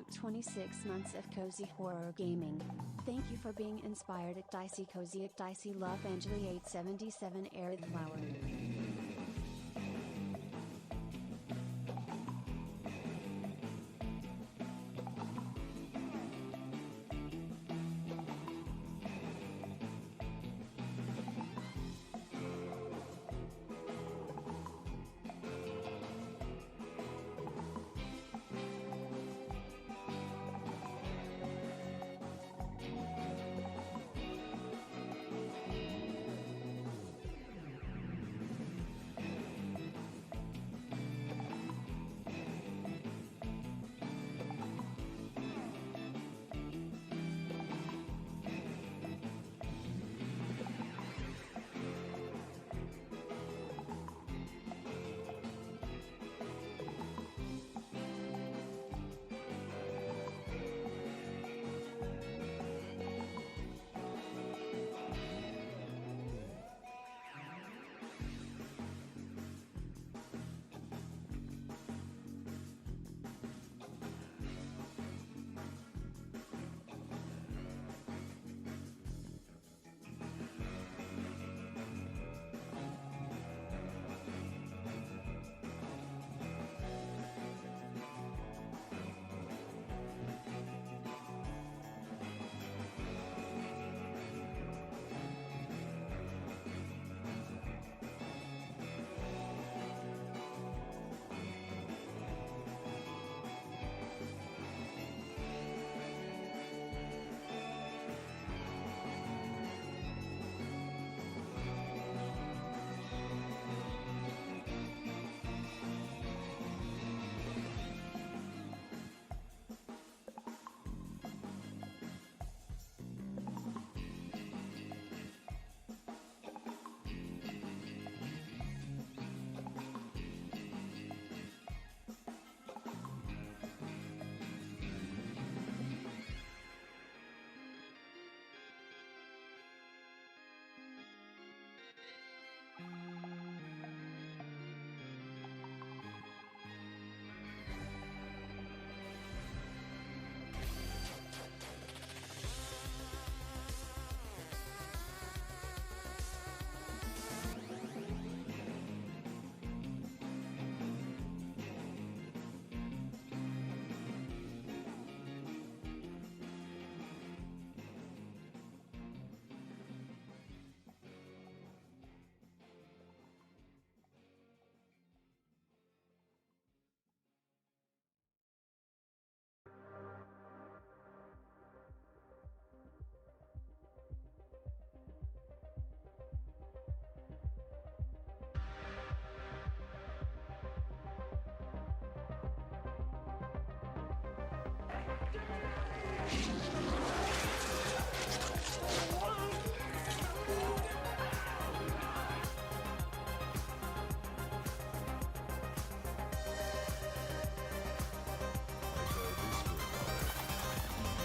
about 26 months of cozy horror gaming. Thank you for being inspired. Ecdycis Cozy Ecdycis Love Angeli 877 Arid Flower.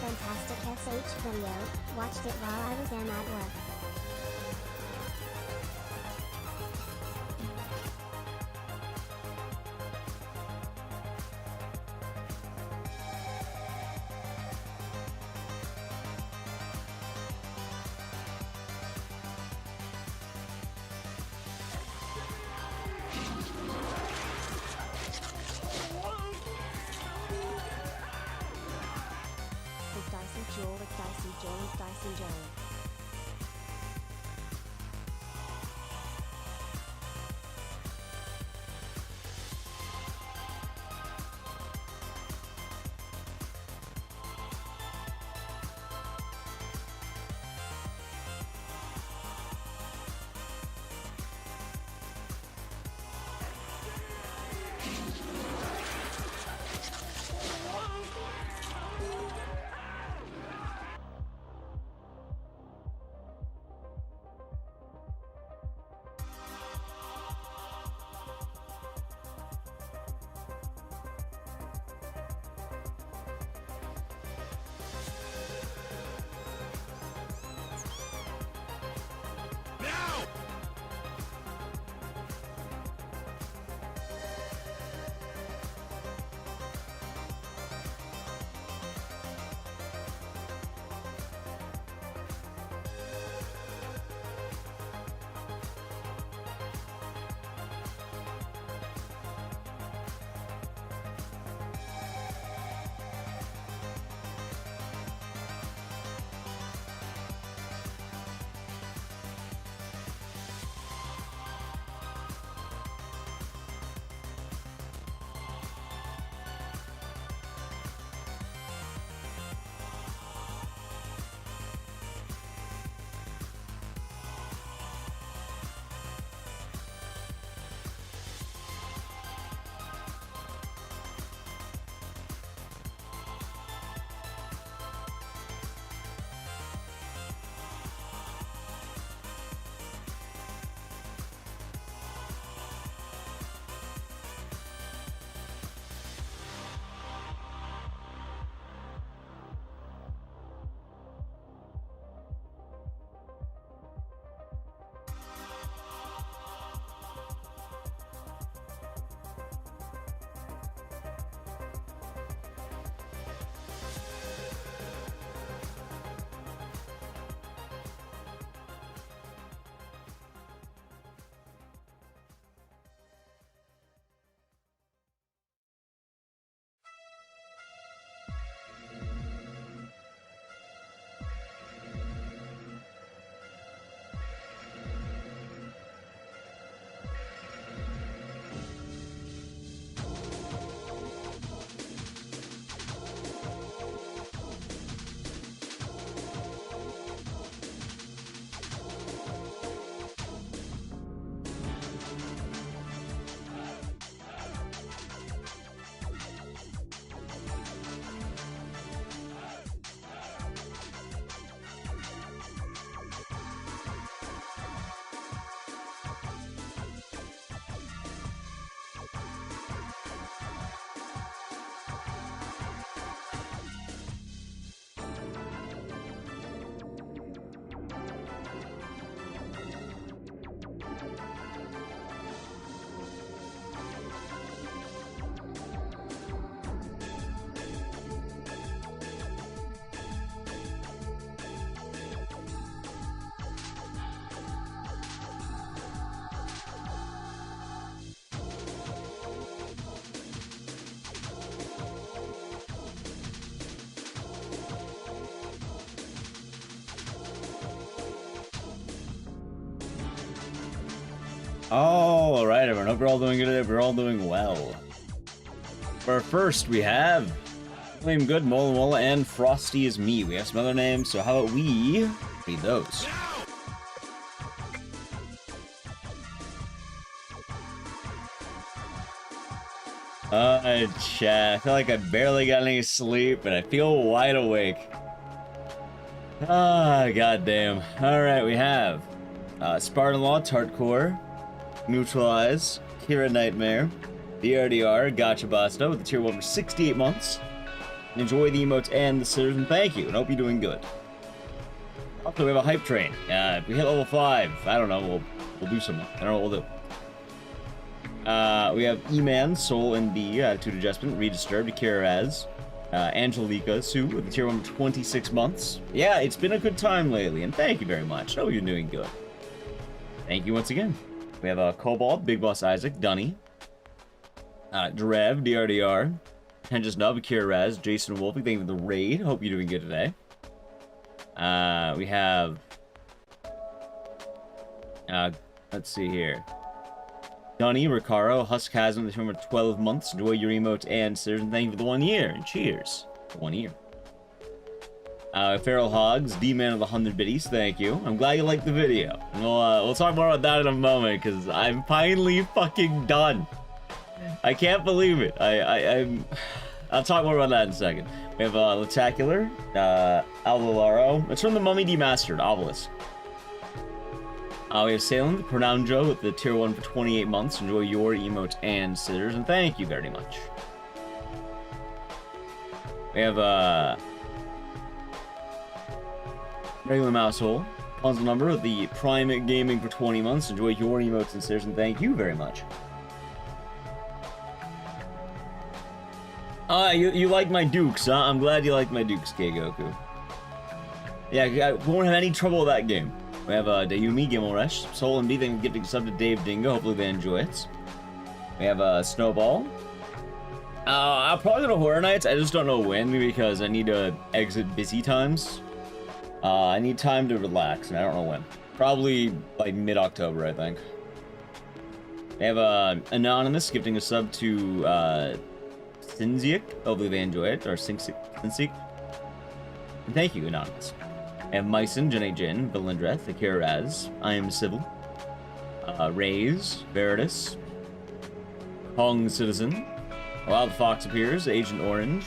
Fantastic SH video, watched it while I was at work. Ecdycis Joel. All right, everyone. Hope we're all doing good today. We're all doing well. For first, we have Flame Good, Mola Mola, and Frosty is Me. We have some other names, so how about we read those? Chat. I feel like I barely got any sleep, but I feel wide awake. Goddamn. Alright, we have Spartan Law, Tartcore, Neutralize, Kira Nightmare, DRDR, Gotcha Basta with the tier 1 for 68 months. Enjoy the emotes and the scissors, and thank you, and hope you're doing good. Also, we have a hype train. If we hit level 5, I don't know, we'll do something. I don't know what we'll do. We have E-Man, Soul, and D, Attitude Adjustment, Redisturbed, Kiraz, Angelica, Sue with the tier 1 for 26 months. Yeah, it's been a good time lately, and thank you very much. I hope you're doing good. Thank you once again. We have Cobalt, Big Boss Isaac, Dunny, Drev, DRDR, Henjust Nub, Kiraz, Jason Wolf, thank you for the raid. Hope you're doing good today. We have, let's see here. Dunny, Ricaro, Huskasm, the term for 12 months. Enjoy your emotes and scissors, and thank you for the 1 year. And cheers for 1 year. Feral Hogs, D-Man of the 100 Biddies, thank you. I'm glad you liked the video. We'll talk more about that in a moment, because I'm finally fucking done. I can't believe it. I'll talk more about that in a second. We have Latacular, Alvalaro. It's from the Mummy Demastered, Obelisk. We have Salem, Pronouncjo with the tier 1 for 28 months. Enjoy your emotes and scissors, and thank you very much. We have Regular Mousehole, Puzzle Number with the Prime Gaming for 20 months. Enjoy your emotes and scissors, and thank you very much. You like my Dukes, huh? I'm glad you like my Dukes, K-Goku. Yeah, we won't have any trouble with that game. We have Dayumi, Gimmelresh, Soul and B, thank you for gifting sub to Dave Dingo. Hopefully they enjoy it. We have Snowball. I'll probably go to Horror Nights. I just don't know when, because I need to exit busy times. I need time to relax, and I don't know when. Probably like mid-October, I think. We have Anonymous gifting a sub to Sinziak. Hopefully they enjoy it, or Sinziak. And thank you, Anonymous. We have Myson, Jenny Jin, Valindreth, Akiraz, I Am Civil, Raze, Veritas, Hong Citizen, Wild Fox Appears, Agent Orange.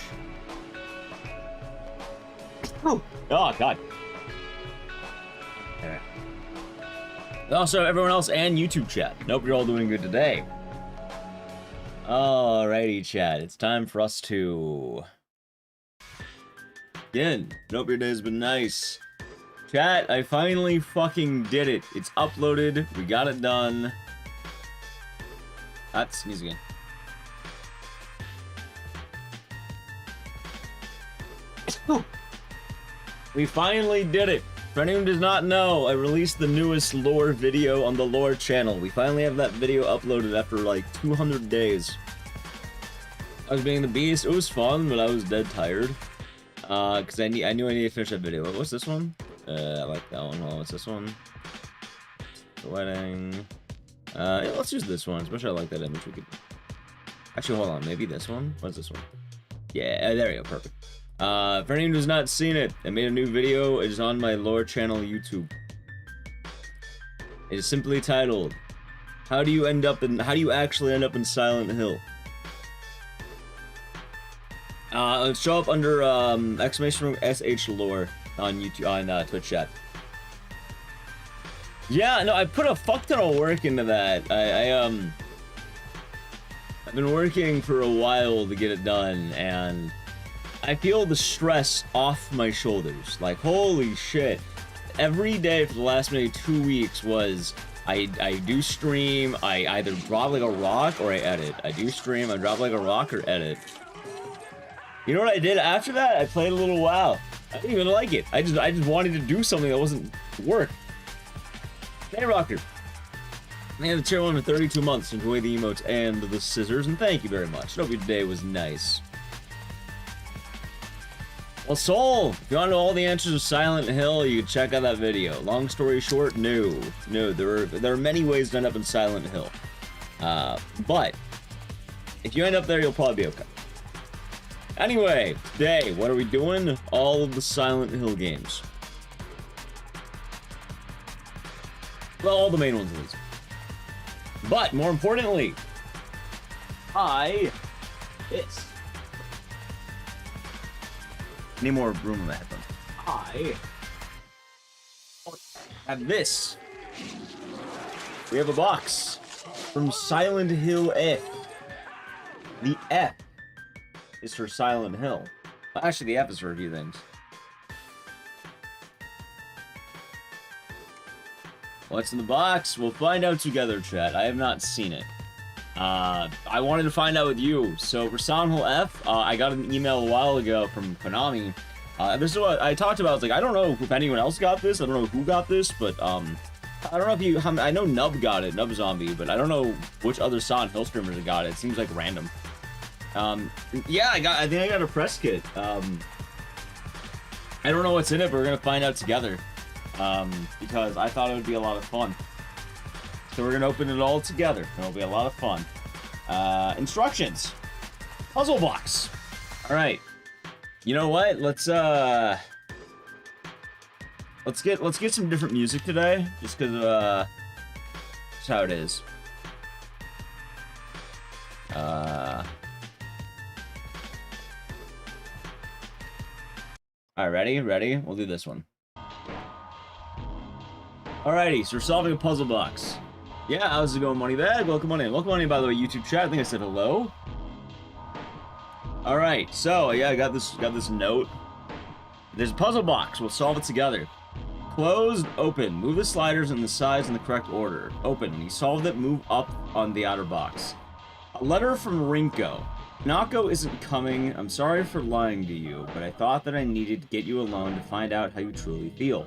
Oh, God. Okay. Also, everyone else and YouTube chat. Hope you're all doing good today. Alrighty, chat. It's time for us to begin. Hope your day's been nice. Chat, I finally fucking did it. It's uploaded. We got it done. Sneeze again. We finally did it. For anyone who does not know, I released the newest lore video on the lore channel. We finally have that video uploaded after like 200 days. I was being the beast. It was fun, but I was dead tired. Because I knew I needed to finish that video. What's this one? I like that one. Hold on, what's this one? The wedding. Yeah, let's use this one. Especially I like that image. We could. Actually, hold on. Maybe this one. What's this one? Yeah, there we go. Perfect. For anyone who's not seen it, I made a new video. It is on my lore channel YouTube. It is simply titled, How do you actually end up in Silent Hill? Let's show up under exclamation sh lore on YouTube, on Twitch chat. Yeah, no, I put a fuck ton of work into that. I've been working for a while to get it done, and I feel the stress off my shoulders. Like, holy shit. Every day for the last maybe 2 weeks was, I do stream, I either drop like a rock or I edit. I do stream, I drop like a rock or edit. You know what I did after that? I played a little WoW. I didn't even like it. I just wanted to do something that wasn't work. Hey, Rocker. I had the tier 1 for 32 months. Enjoy the emotes and the scissors, and thank you very much. Hope your day was nice. Well, Soul, if you want to know all the answers to Silent Hill, you can check out that video. Long story short, no. There are many ways to end up in Silent Hill. But if you end up there, you'll probably be okay. Anyway, today, what are we doing? All of the Silent Hill games. Well, all the main ones at least. But, more importantly, this. Need more room in the headphones. I have this. We have a box from Silent Hill F. The F is for Silent Hill. Well, actually, the F is for a few things. What's in the box? We'll find out together, chat. I have not seen it. I wanted to find out with you. So for Silent Hill F, I got an email a while ago from Konami. This is what I talked about. I was like, I don't know if anyone else got this. I don't know who got this, but I don't know if you. I know Nub got it, Nub Zombie, but I don't know which other Silent Hill streamers got it. It seems like random. Yeah, I think I got a press kit. I don't know what's in it, but we're gonna find out together. Because I thought it would be a lot of fun. So we're gonna open it all together. It'll be a lot of fun. Instructions. Puzzle box. All right. You know what? Let's get some different music today, just because that's how it is. All right, ready? We'll do this one. Alrighty, so we're solving a puzzle box. Yeah, how's it going, Moneybag? Welcome on in. Welcome on in, by the way, YouTube chat. I think I said hello. Alright, so, yeah, I got this note. There's a puzzle box. We'll solve it together. Closed, open. Move the sliders in the size in the correct order. Open. When you solved it, move up on the outer box. A letter from Rinko. Nako isn't coming. I'm sorry for lying to you, but I thought that I needed to get you alone to find out how you truly feel.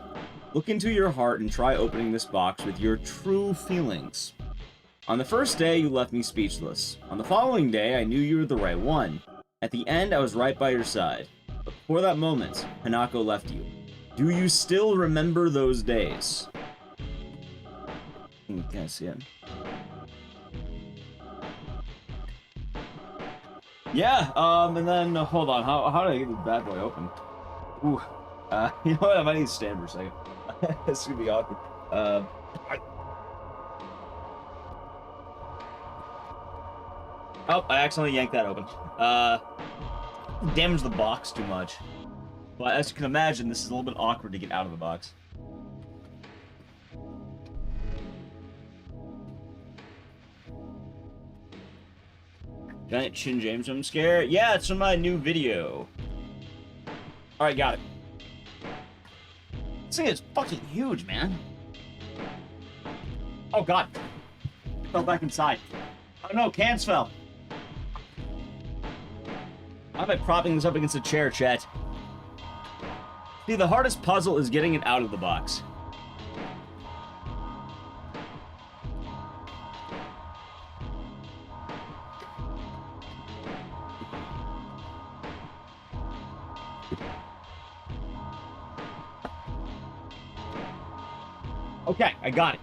Look into your heart and try opening this box with your true feelings. On the first day, you left me speechless. On the following day, I knew you were the right one. At the end, I was right by your side. But before that moment, Hanako left you. Do you still remember those days? Can I see it? Yeah, and then, hold on, how do I get this bad boy open? Ooh, you know what, I might need to stand for a second. This is gonna be awkward. Oh, I accidentally yanked that open. Damaged the box too much. But as you can imagine, this is a little bit awkward to get out of the box. Giant Chin James jump scare? Yeah, it's from my new video. Alright, got it. This thing is fucking huge, man. Oh god. Fell back inside. Oh no, cans fell. Why am I propping this up against a chair, chat? See, the hardest puzzle is getting it out of the box. Okay, I got it.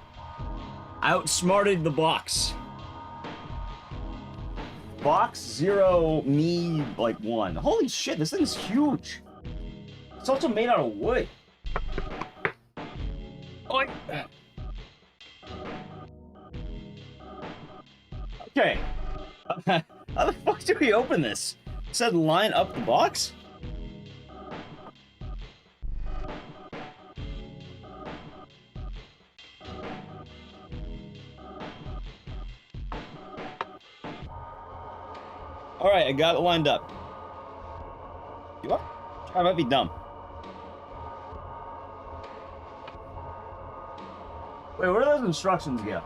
I outsmarted the box. Box 0, me, like 1. Holy shit, this thing is huge. It's also made out of wood. Oh, okay. How the fuck do we open this? It said line up the box? Alright, I got it lined up. You what? I might be dumb. Wait, where do those instructions go?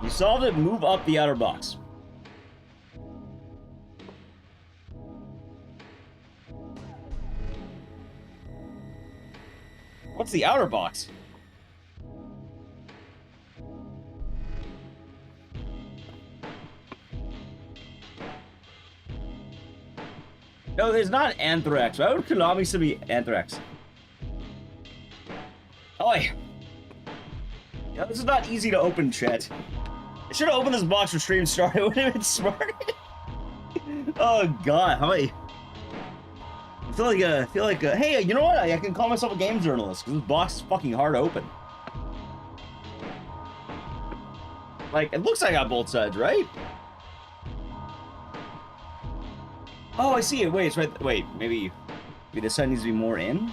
You solved it, move up the outer box. What's the outer box? So it's not anthrax. Why would Konami still be anthrax? Oh, yeah, this is not easy to open, chat. I should have opened this box for stream start. It would have been smart. Oh god, how I feel like hey, you know what? I can call myself a game journalist because this box is fucking hard to open. Like, it looks like I got both sides, right? Oh, I see it. Wait, it's right. Wait, maybe this side needs to be more in.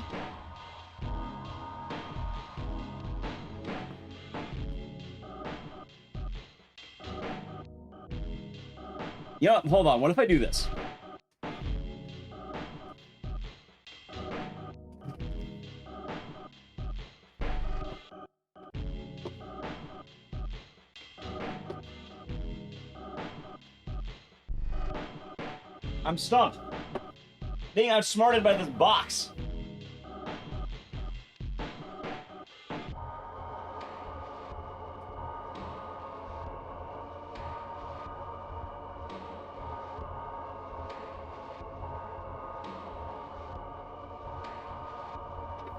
You know, hold on. What if I do this? I'm stumped. Being outsmarted by this box.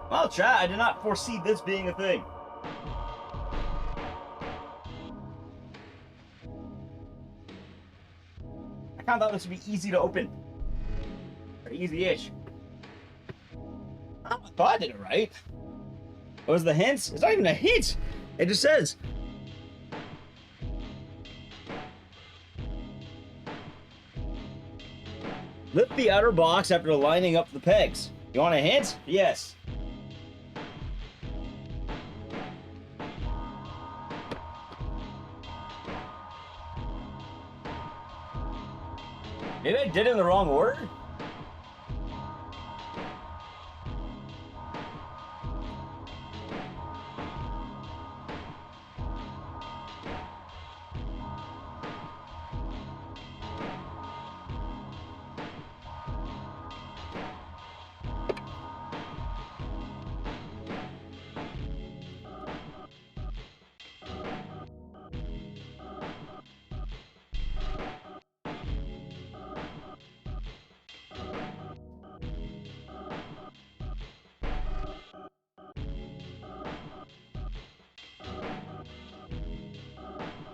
Well, chat, I did not foresee this being a thing. I kind of thought this would be easy to open. Or easy-ish. I thought I did it right. What was the hints? It's not even a hint. It just says. Lift the outer box after lining up the pegs. You want a hint? Yes. Maybe I did it in the wrong order?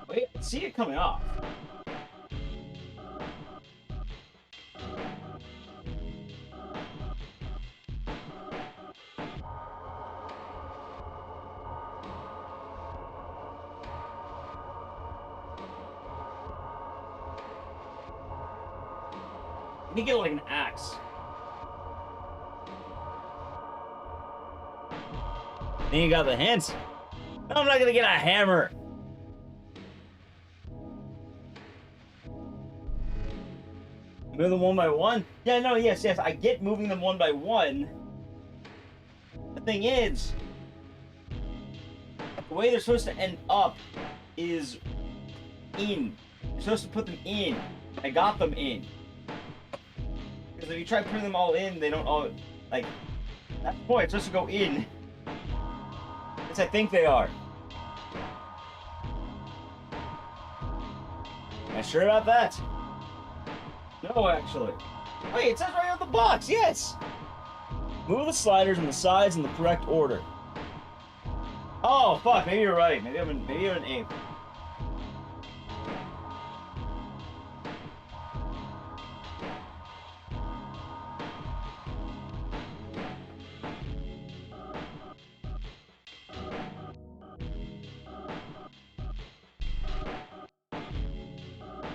Wait, I see it coming off. You need to get like an axe. Then you got the hints. No, I'm not gonna get a hammer. Move them one by one? Yeah, no, yes, I get moving them one by one. The thing is, the way they're supposed to end up is in. You're supposed to put them in. I got them in. Because if you try putting them all in, they don't all, like, that's the point. It's supposed to go in. Yes, I think they are. Am I sure about that? No, actually. Wait, it says right on the box, yes! Move the sliders on the sides in the correct order. Oh, fuck, maybe you're right. Maybe I'm an ape.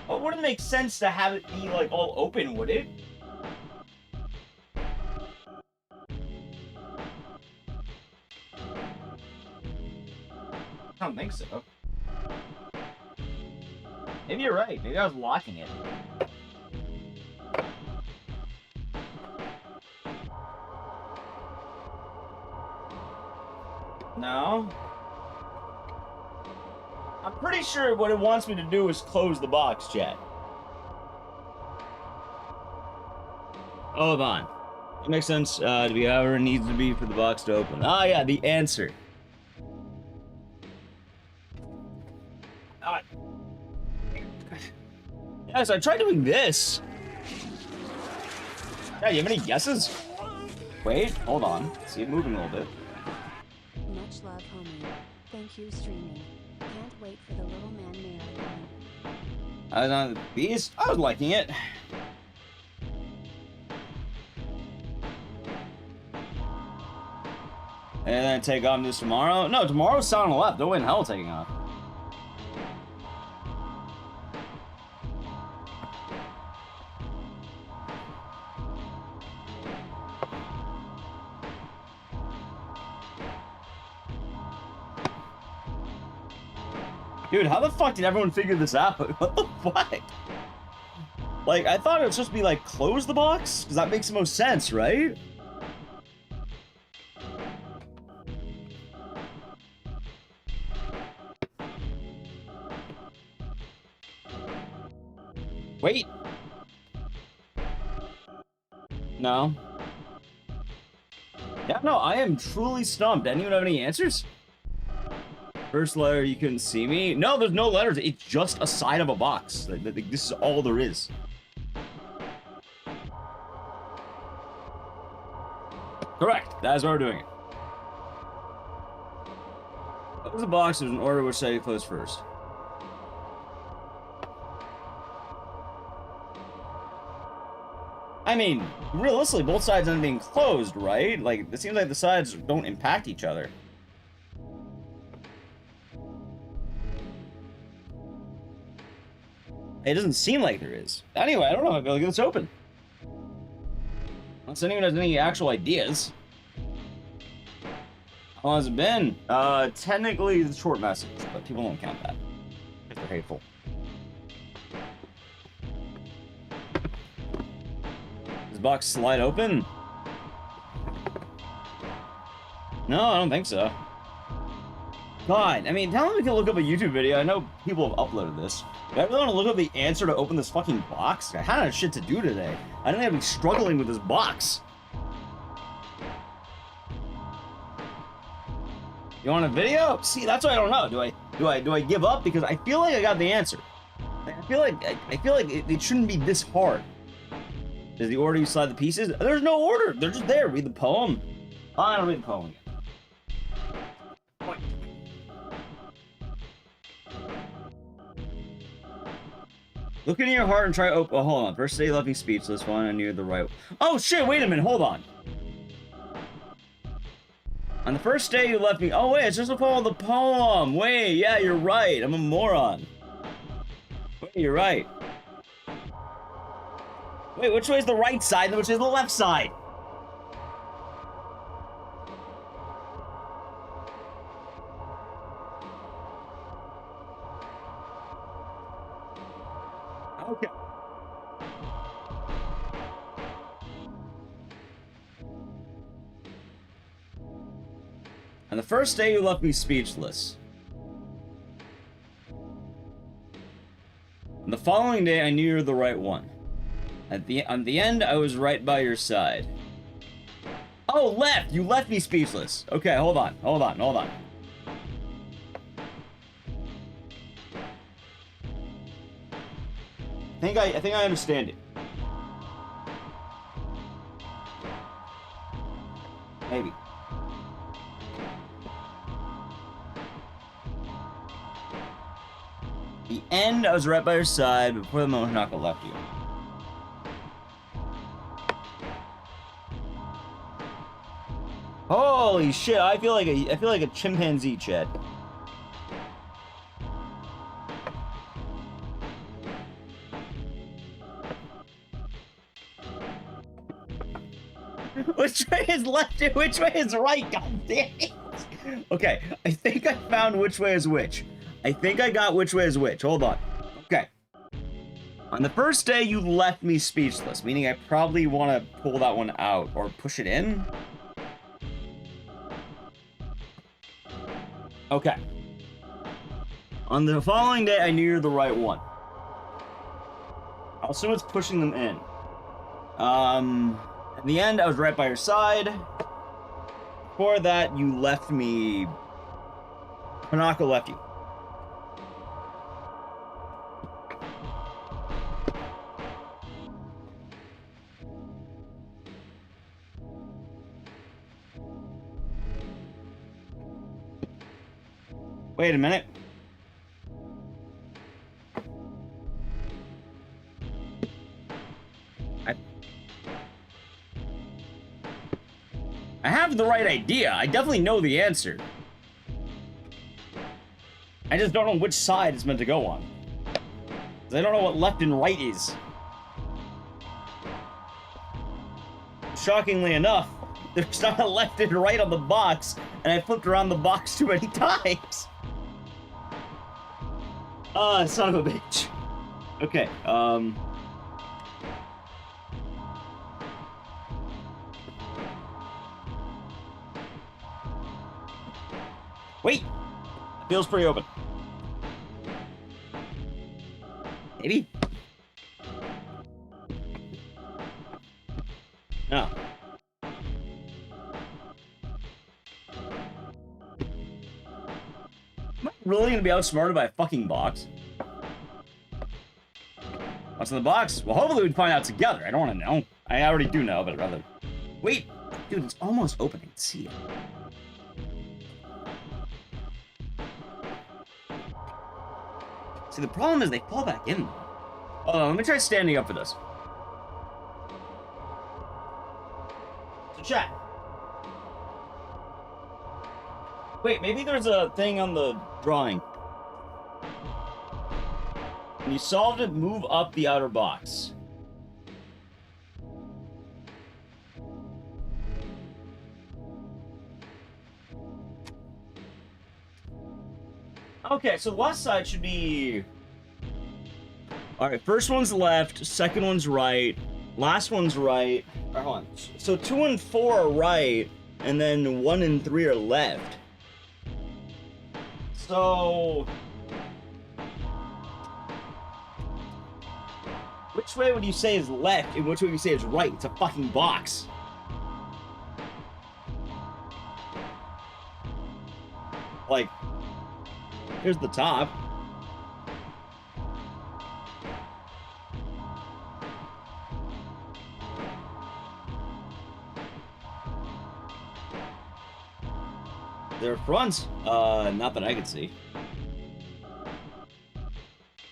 Well, it wouldn't make sense to have it be, like, all open, would it? I don't think so. Maybe you're right. Maybe I was locking it. No. I'm pretty sure what it wants me to do is close the box, chat. Hold on. It makes sense to be however it needs to be for the box to open. Ah, yeah, the answer. Yeah, so I tried doing this. Yeah, you have any guesses? Wait, hold on. See it moving a little bit. Much love, homie. Thank you, streaming. Can't wait for the little man marathon. I was on these. I was liking it. And then take on this tomorrow. No, tomorrow's Sound on the Left. No way in hell taking off. Dude, how the fuck did everyone figure this out? What the fuck? Like, I thought it was supposed to be like, close the box? Because that makes the most sense, right? Wait. No. Yeah, no, I am truly stumped. Anyone have any answers? First letter, you couldn't see me. No, there's no letters. It's just a side of a box. Like, this is all there is. Correct. That is why we're doing it. Close the box. There's an order which side you close first. I mean, realistically, both sides end up being closed, right? Like, it seems like the sides don't impact each other. It doesn't seem like there is. Anyway, I don't know. I feel like it's open. Unless anyone has any actual ideas. How long has it been? Technically, it's a short message, but people don't count that. If they're hateful. Does the box slide open? No, I don't think so. God, I mean, tell them we can look up a YouTube video. I know people have uploaded this. But I really want to look up the answer to open this fucking box. I had shit to do today. I didn't have to be struggling with this box. You want a video? See, that's what I don't know. Do I give up? Because I feel like I got the answer. I feel like it shouldn't be this hard. Is the order you slide the pieces? There's no order. They're just there. Read the poem. Oh, I don't read the poem yet. Look into your heart and try to open. Oh, hold on. First day you left me speechless. One, I knew the right. Oh shit! Wait a minute. Hold on. On the first day you left me. Oh wait, it's just a poem of the poem. Wait, yeah, you're right. I'm a moron. Wait, you're right. Wait, which way is the right side and which is the left side? Okay. On the first day, you left me speechless. On the following day, I knew you were the right one. On the end, I was right by your side. Oh, left! You left me speechless. Okay, hold on. I think I understand it. Maybe. The end, I was right by your side before the moment Hanako left you. Holy shit! I feel like a chimpanzee, Chad. Which way is left and which way is right? God damn it! Okay, I think I found which way is which. I think I got which way is which. Hold on. Okay. On the first day, you left me speechless, meaning I probably want to pull that one out or push it in. Okay. On the following day, I knew you're the right one. I'll assume it's pushing them in. In the end, I was right by your side. Before that, you left me... Hanako left you. Wait a minute. I have the right idea. I definitely know the answer. I just don't know which side it's meant to go on. I don't know what left and right is. Shockingly enough, there's not a left and right on the box, and I flipped around the box too many times. Ah, son of a bitch. Okay, wait! It feels pretty open. Maybe? No. Am I really gonna be outsmarted by a fucking box? What's in the box? Well, hopefully we'd find out together. I don't want to know. I already do know, but I'd rather... Wait! Dude, it's almost open. I can see it. See, the problem is they fall back in. Oh, let me try standing up for this. So, chat. Wait, maybe there's a thing on the drawing. When you solved it, move up the outer box. Okay, so the left side should be... Alright, first one's left, second one's right, last one's right. Alright, hold on. So 2 and 4 are right, and then 1 and 3 are left. So... which way would you say is left, and which way would you say is right? It's a fucking box. Like... here's the top. There are fronts. Not that I can see.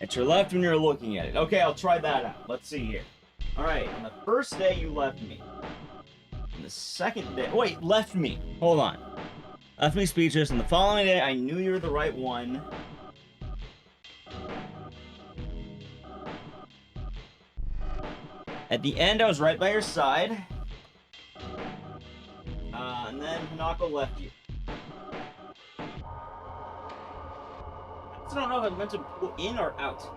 It's your left when you're looking at it. Okay, I'll try that out. Let's see here. Alright, on the first day you left me. On the second day... wait, left me. Hold on. Left me speechless, and the following day, I knew you were the right one. At the end, I was right by your side. And then Hanako left you. I don't know if I meant to go in or out.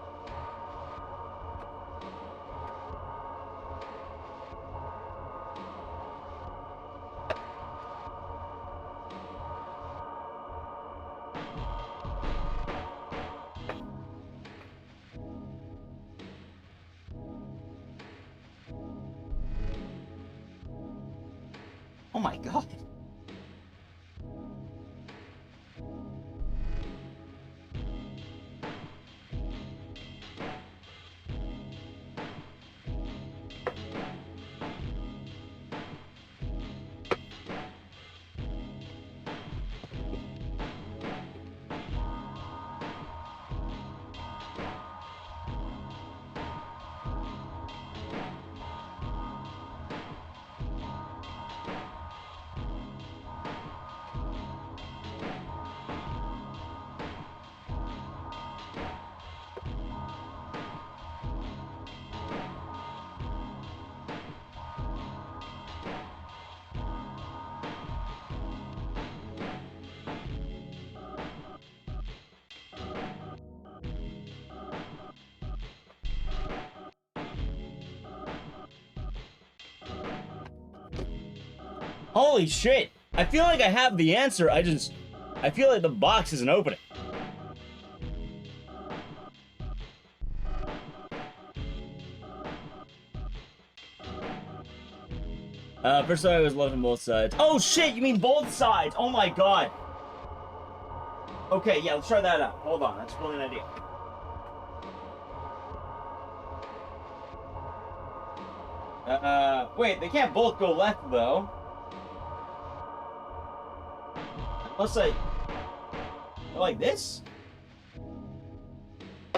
Oh my god. Holy shit! I feel like I have the answer, I feel like the box isn't opening. First I was left on both sides. Oh shit, you mean both sides! Oh my god! Okay, yeah, let's try that out. Hold on, that's really an idea. Wait, they can't both go left though. Unless I... Like this?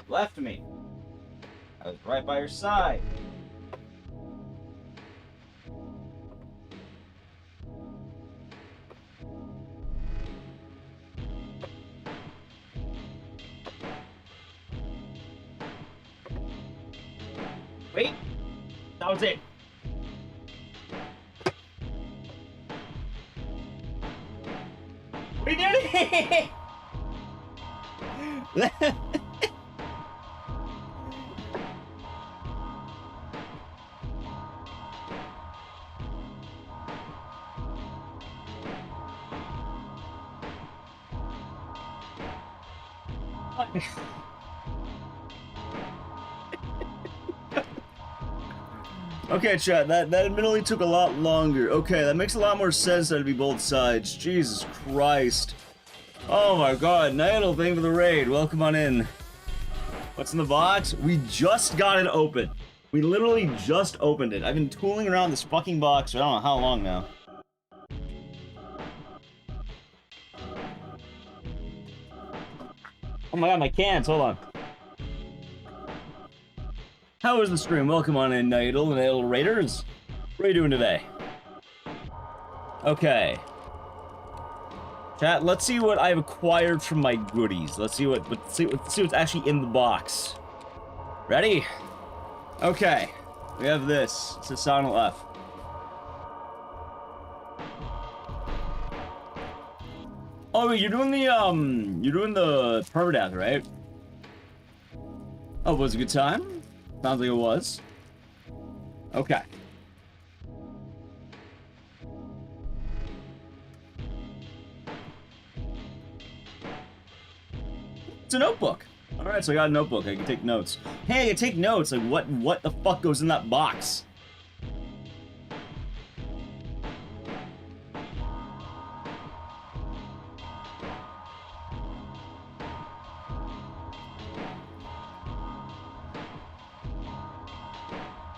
Left me. I was right by your side. Wait. That was it. We did it! Okay, chat, that admittedly took a lot longer. Okay, that makes a lot more sense that it'd be both sides. Jesus Christ. Oh my god, Nightle, thank you for the raid. Welcome on in. What's in the box? We just got it open. We literally just opened it. I've been tooling around this fucking box for I don't know how long now. Oh my god, my cans, hold on. How was the stream? Welcome on in, Nightle and Nightle Raiders. What are you doing today? Okay. Chat, let's see what I've acquired from my goodies. Let's see what's actually in the box. Ready? Okay. We have this. It's a Silent F. Oh, you're doing the permadeath, right? Oh, was it a good time? Sounds like it was. Okay. It's a notebook. All right, so I got a notebook. I can take notes. Hey, I can take notes. Like, what the fuck goes in that box?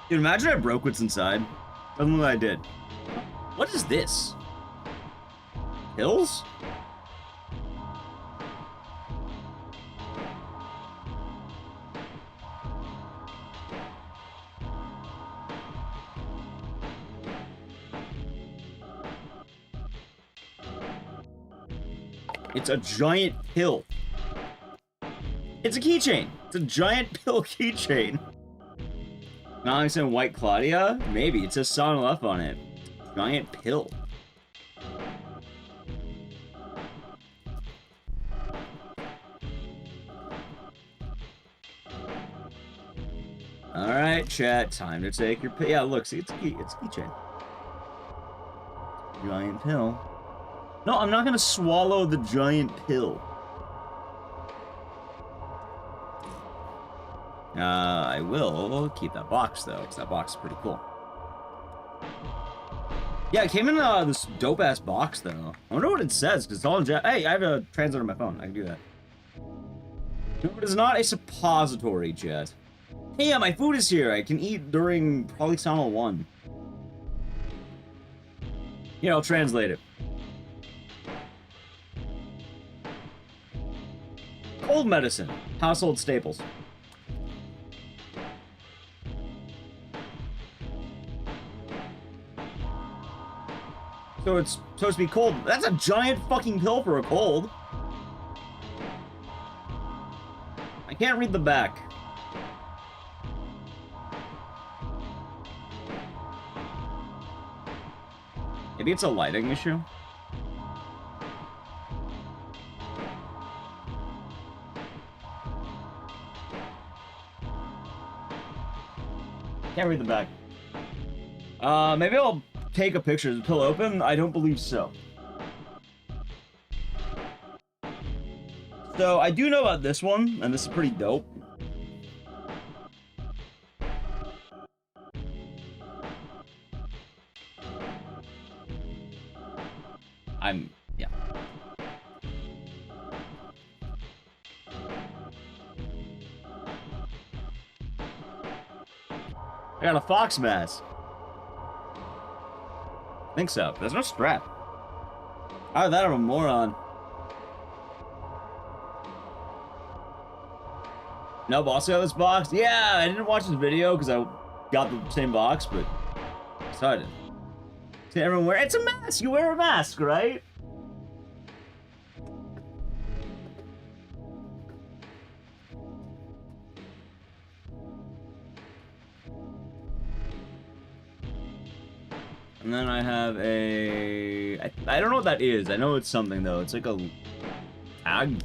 Dude, imagine I broke what's inside. Doesn't look like I did. What is this? Pills? It's a giant pill. It's a keychain. It's a giant pill keychain. Onyx and White Claudia? Maybe. It says Silent F on it. Giant pill. Alright, chat. Time to take your pill. Yeah, look. See, it's a keychain. Giant pill. No, I'm not gonna swallow the giant pill. I will keep that box, though, because that box is pretty cool. Yeah, it came in this dope-ass box, though. I wonder what it says, because it's all in Hey, I have a translator on my phone. I can do that. No, it is not a suppository, Jet. Hey, yeah, my food is here. I can eat during probably Sound 1. Here, I'll translate it. Cold medicine. Household staples. So it's supposed to be cold. That's a giant fucking pill for a cold. I can't read the back. Maybe it's a lighting issue. Can't read the back. Maybe I'll take a picture. Is the pill open? I don't believe so. So, I do know about this one, and this is pretty dope. Yeah. I got a fox mask. Think so. There's no strap. Either that or a moron. No, boss got this box? Yeah, I didn't watch this video because I got the same box, but so I didn't. See, everyone wear it's a mask. You wear a mask, right? And then I have a... I don't know what that is. I know it's something, though. It's like a tag.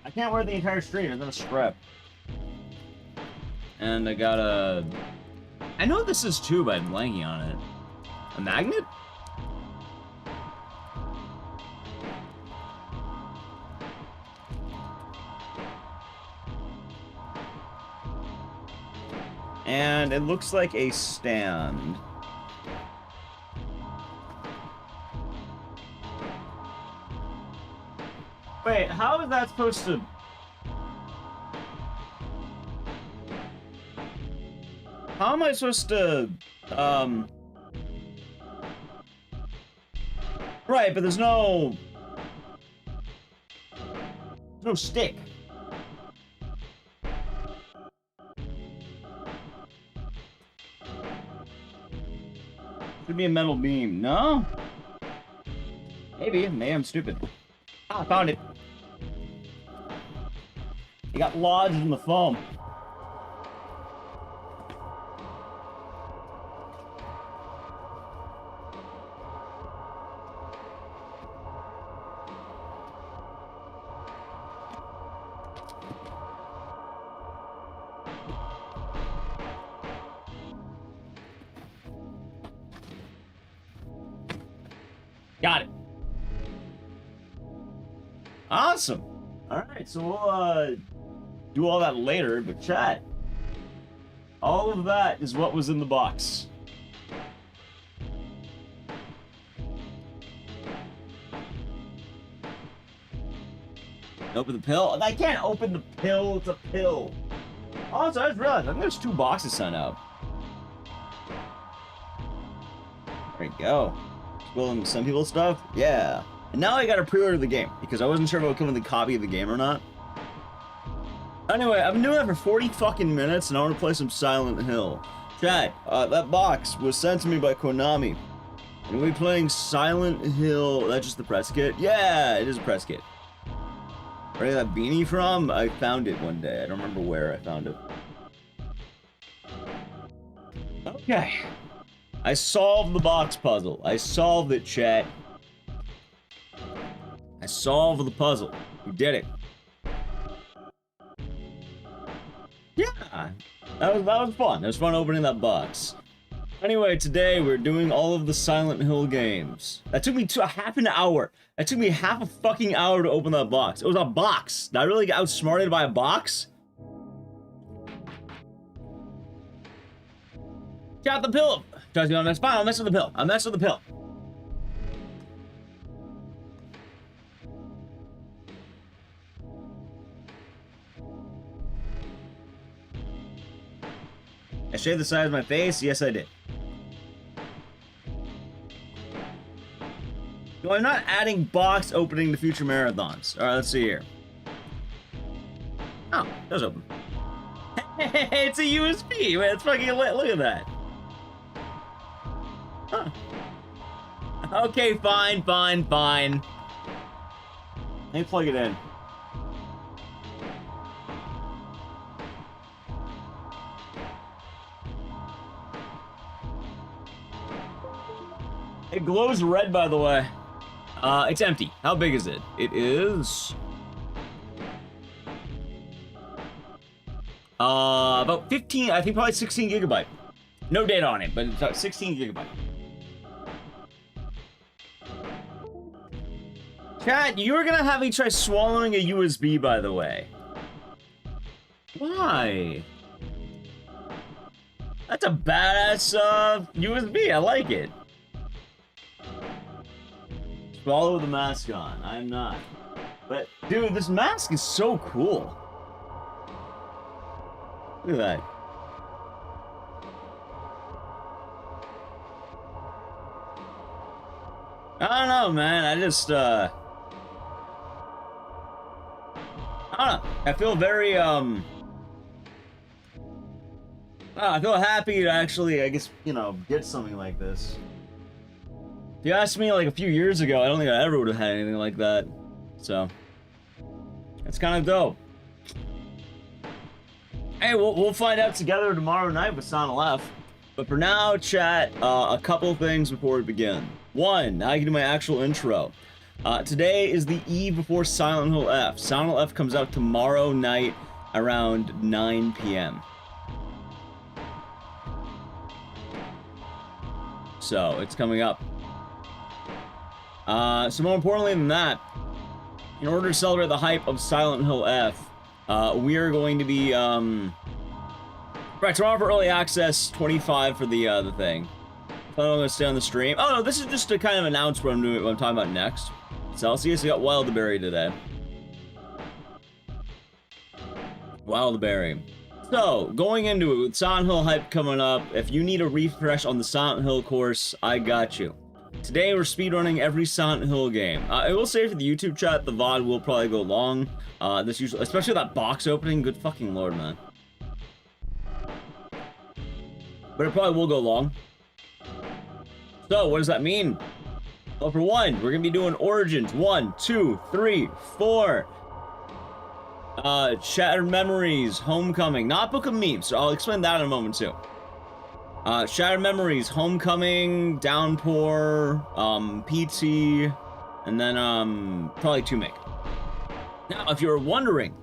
I can't wear the entire stream. It's not a strap. And I got a... I know what this is, too, but I'm blanking on it. A magnet? And it looks like a stand. Wait, how is that supposed to... How am I supposed to, Right, but there's no stick. Should be a metal beam, no? Maybe I'm stupid. Ah, I found it. It got lodged in the foam. Got it. Awesome. All right, so we'll do all that later, but chat. All of that is what was in the box. Open the pill? I can't open the pill. It's a pill. Also, I just realized I think there's 2 boxes sent out. There we go. Spoiling some people's stuff? Yeah. And now I gotta pre-order the game, because I wasn't sure if it would come with a copy of the game or not. Anyway, I've been doing that for 40 fucking minutes, and I want to play some Silent Hill. Chat, that box was sent to me by Konami. And we'll be playing Silent Hill... That's just the press kit? Yeah, it is a press kit. Where did that beanie from? I found it one day. I don't remember where I found it. Okay. I solved the box puzzle. I solved it, chat. I solved the puzzle. We did it. Yeah, that was fun. It was fun opening that box. Anyway, today we're doing all of the Silent Hill games. That took me half an hour. That took me half a fucking hour to open that box. It was a box. Did I really get outsmarted by a box? Got the pill. Trust me on that's fine. I'll mess with the pill. I'll mess with the pill. I shaved the side of my face? Yes, I did. No, I'm not adding box opening to future marathons. Alright, let's see here. Oh, it was open. Hey, it's a USB! Man, it's fucking lit. Look at that. Huh. Okay, fine. Let me plug it in. It glows red, by the way. It's empty. How big is it? It is... about 15, I think probably 16 gigabyte. No data on it, but it's about 16 gigabyte. Chat, you were gonna have me try swallowing a USB, by the way. Why? That's a badass, USB. I like it. Swallow with the mask on. I'm not. But, dude, this mask is so cool. Look at that. I don't know, man. I just, I don't know. I feel very, I feel happy to actually, I guess, you know, get something like this. If you asked me like a few years ago, I don't think I ever would have had anything like that. So, it's kind of dope. Hey, we'll find out together tomorrow night with Silent F. But for now, chat, a couple things before we begin. One, now I can do my actual intro. Today is the eve before Silent Hill F. Silent Hill F comes out tomorrow night around 9 p.m. So, it's coming up. So more importantly than that, in order to celebrate the hype of Silent Hill F, we are going to be, right, tomorrow for early access, 25 for the thing. So I'm gonna stay on the stream. Oh no, this is just to kind of announce what I'm doing, what I'm talking about next. Celsius, we got Wildberry today. Wildberry. So, going into it, with Silent Hill hype coming up, if you need a refresh on the Silent Hill course, I got you. Today, we're speedrunning every Silent Hill game. I will say for the YouTube chat, the VOD will probably go long. This usually, especially that box opening, good fucking lord, man. But it probably will go long. So, what does that mean? Well, for one, we're gonna be doing Origins. 1, 2, 3, 4. Shattered Memories, Homecoming, not Book of Memes, so I'll explain that in a moment too. Shattered Memories, Homecoming, Downpour, PT, and then, probably 2 Make. Now, if you're wondering,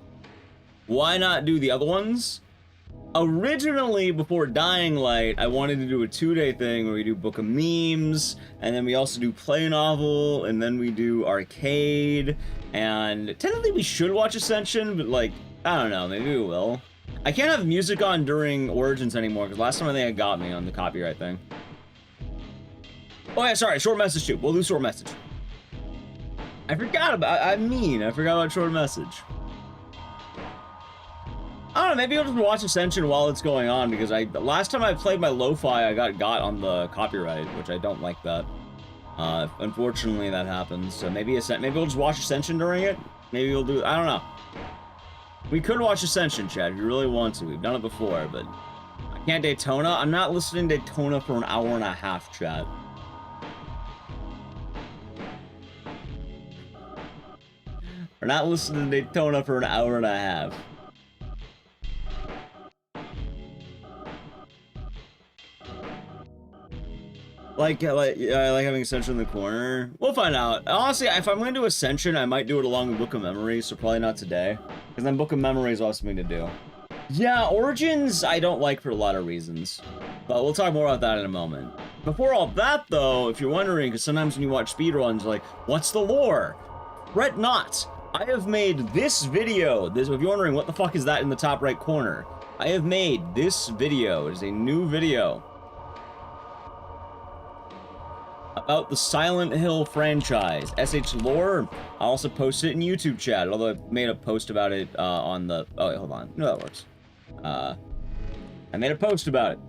why not do the other ones? Originally, before Dying Light, I wanted to do a 2-day thing where we do Book of Memes, and then we also do Play Novel, and then we do Arcade, and technically we should watch Ascension, but like, I don't know, maybe we will. I can't have music on during Origins anymore, because last time I think it got me on the copyright thing. Oh yeah, sorry, short message too. We'll do short message. I forgot about short message. I don't know, maybe I'll just watch Ascension while it's going on, because last time I played my lo-fi, I got on the copyright, which I don't like that. Unfortunately, that happens, so maybe we'll just watch Ascension during it? Maybe we'll do, I don't know. We could watch Ascension, chat, if you really want to. We've done it before, but I can't Daytona. I'm not listening to Daytona for an hour and a half, chat. We're not listening to Daytona for an hour and a half. I like having Ascension in the corner. We'll find out. Honestly, if I'm going to do Ascension, I might do it along with Book of Memories, so probably not today. Because then Book of Memories also something to do. Yeah, Origins I don't like for a lot of reasons. But we'll talk more about that in a moment. Before all that, though, if you're wondering, because sometimes when you watch speedruns, like, what's the lore? Fret not. I have made this video. If you're wondering, what the fuck is that in the top right corner? I have made this video. It is a new video about the Silent Hill franchise. SH lore. I also posted it in YouTube chat, although I made a post about it on the... Oh, wait, hold on. No, that works. I made a post about it.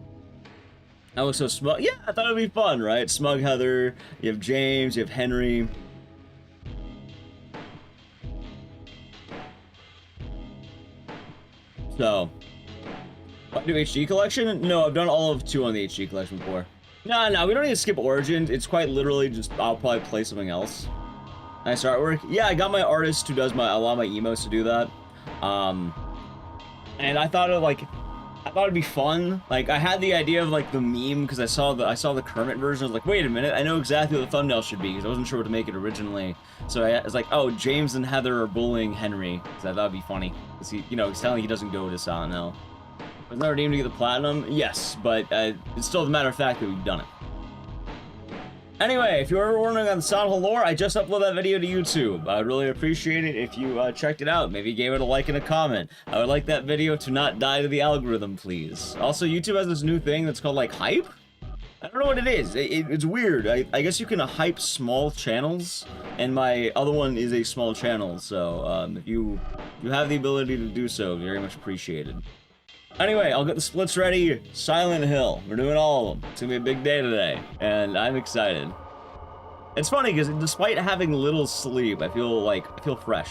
I was so smug. Yeah, I thought it'd be fun, right? Smug Heather, you have James, you have Henry. So, do HD collection? No, I've done all of 2 on the HD collection before. No, we don't need to skip Origins. It's quite literally just, I'll probably play something else. Nice artwork. Yeah, I got my artist who does a lot of my emos to do that. And I thought it'd be fun. Like, I had the idea of like the meme because I saw the Kermit version. I was like, wait a minute, I know exactly what the thumbnail should be because I wasn't sure what to make it originally. So I was like, oh, James and Heather are bullying Henry because I thought it'd be funny because he's telling he doesn't go to Silent Hill. Was not redeemed to get the platinum? Yes, but it's still the matter of fact that we've done it. Anyway, if you're ever wondering on the Silent Hill lore, I just uploaded that video to YouTube. I'd really appreciate it if you checked it out. Maybe gave it a like and a comment. I would like that video to not die to the algorithm, please. Also, YouTube has this new thing that's called, like, hype? I don't know what it is. It's weird. I guess you can hype small channels, and my other one is a small channel, so if you have the ability to do so, very much appreciated. Anyway, I'll get the splits ready. Silent Hill. We're doing all of them. It's gonna be a big day today, and I'm excited. It's funny because despite having little sleep, I feel fresh.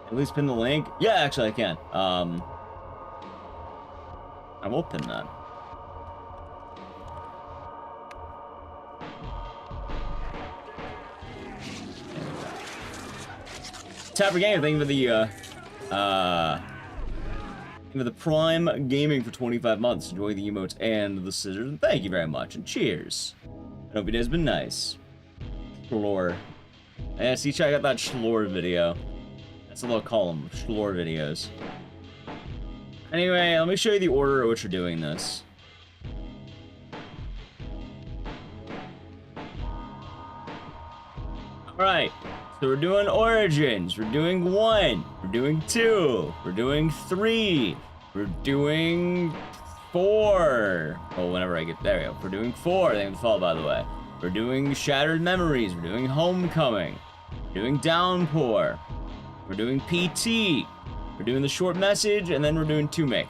At least pin the link. Yeah, actually I can. I will pin that. Tapper Gamer, thank you for the Prime Gaming for 25 months. Enjoy the emotes and the scissors. And thank you very much. And cheers. I hope it has been nice. Schlor. Yeah, see, check out that Schlor video. That's a little column of Schlor videos. Anyway, let me show you the order at which we're doing this. Alright, so we're doing Origins, we're doing 1, we're doing 2, we're doing 3, we're doing 4. Oh, whenever I get there, we go. We're doing 4, thank you for the follow, by the way. We're doing Shattered Memories, we're doing Homecoming, we're doing Downpour, we're doing PT, we're doing the short message, and then we're doing 2 Make.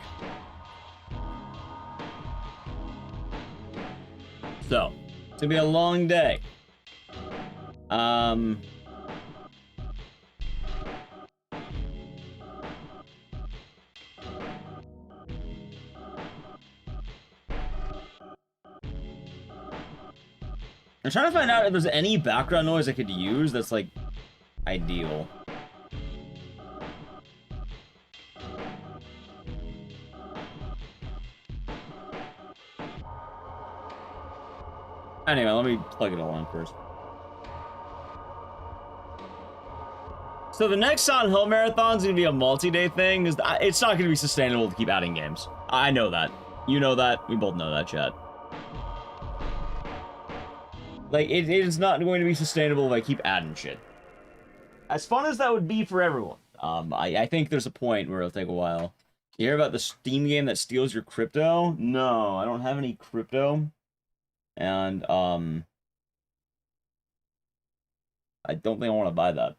So, it's gonna be a long day. I'm trying to find out if there's any background noise I could use that's, like, ideal. Anyway, let me plug it all in first. So the next Silent Hill Marathon is going to be a multi-day thing. It's not going to be sustainable to keep adding games. I know that. You know that. We both know that, chat. Like, it is not going to be sustainable if I keep adding shit. As fun as that would be for everyone, I think there's a point where it'll take a while. You hear about the Steam game that steals your crypto? No, I don't have any crypto. And, I don't think I want to buy that.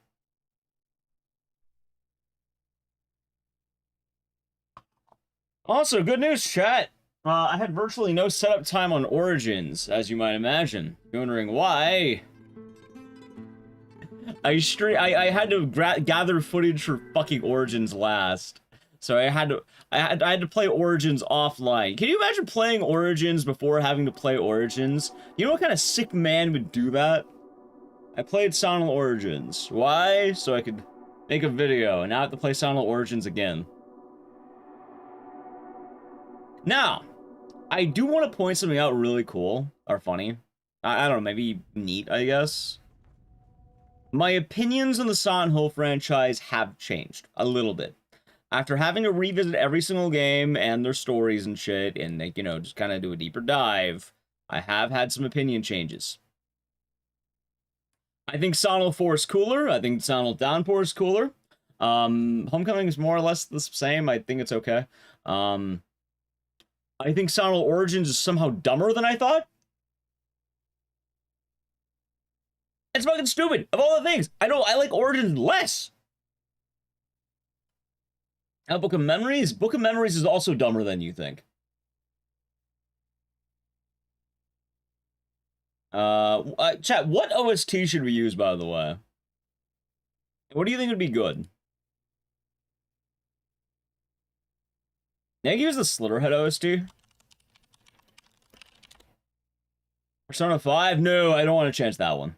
Also, good news, chat. I had virtually no setup time on Origins, as you might imagine. You're wondering why? I had to gather footage for fucking Origins last, so I had to play Origins offline. Can you imagine playing Origins before having to play Origins? You know what kind of sick man would do that? I played Silent Hill Origins. Why? So I could make a video, and now I have to play Silent Hill Origins again. Now, I do want to point something out really cool, or funny. I don't know, maybe neat, I guess. My opinions on the Silent Hill franchise have changed a little bit. After having to revisit every single game and their stories and shit, and, like, you know, just kind of do a deeper dive, I have had some opinion changes. I think Silent Hill 4 is cooler. I think Silent Hill Downpour is cooler. Homecoming is more or less the same. I think it's okay. I think Silent Hill Origins is somehow dumber than I thought. It's fucking stupid. Of all the things, I like Origins less. Now, Book of Memories? Book of Memories is also dumber than you think. Chat, what OST should we use, by the way? What do you think would be good? Can I use the Slitterhead OST? Persona 5? No, I don't want to change that one.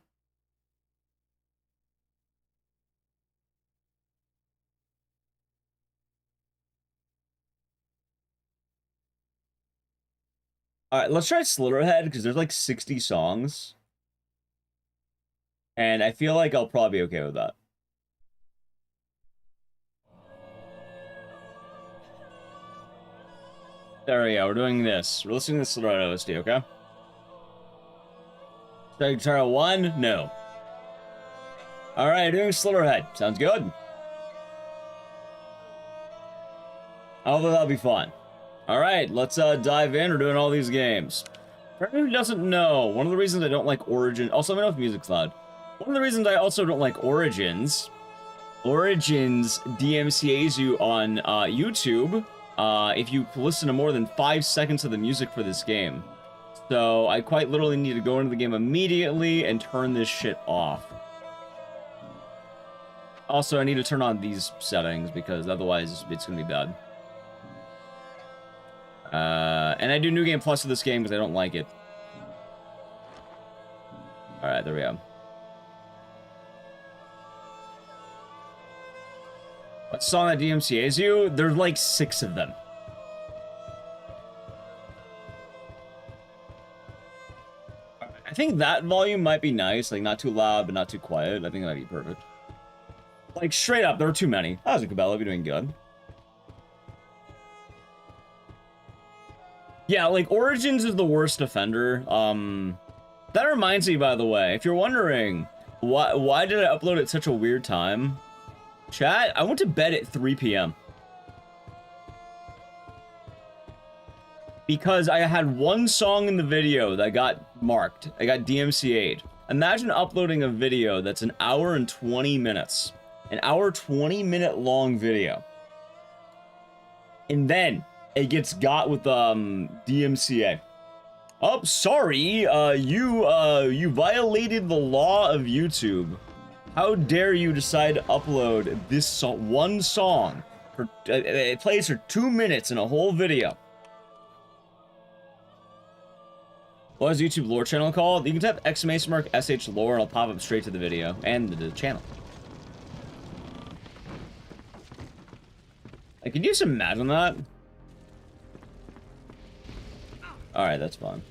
Alright, let's try Slitterhead, because there's like 60 songs. And I feel like I'll probably be okay with that. There we go, we're doing this. We're listening to the Slitterhead OST, okay? Guitar 1? No. Alright, doing Slitterhead. Sounds good. Although that'll be fun. Alright, let's dive in. We're doing all these games. For anyone who doesn't know, one of the reasons I don't like Origins... Also, let me know if music's loud. One of the reasons I also don't like Origins DMCAs you on YouTube if you listen to more than 5 seconds of the music for this game. So I quite literally need to go into the game immediately and turn this shit off. Also, I need to turn on these settings because otherwise it's gonna be bad. And I do New Game Plus for this game because I don't like it. Alright, there we go. What song that DMCA's you? There's like 6 of them. I think that volume might be nice, like not too loud, but not too quiet. I think that might be perfect. Like straight up, there are too many. How's it, Cabela? You're doing good. Yeah, like Origins is the worst offender. That reminds me, by the way, if you're wondering why did I upload at such a weird time, chat, I went to bed at 3 p.m. because I had one song in the video that got marked. I got DMCA'd. Imagine uploading a video that's an hour and 20 minutes. An hour 20-minute long video. And then it gets got with DMCA. Oh, sorry, you violated the law of YouTube. How dare you decide to upload this one song? It plays for 2 minutes in a whole video. What is YouTube lore channel called? You can type !SH lore and it'll pop up straight to the video and the channel. Like, can you just imagine that? Alright, that's fine.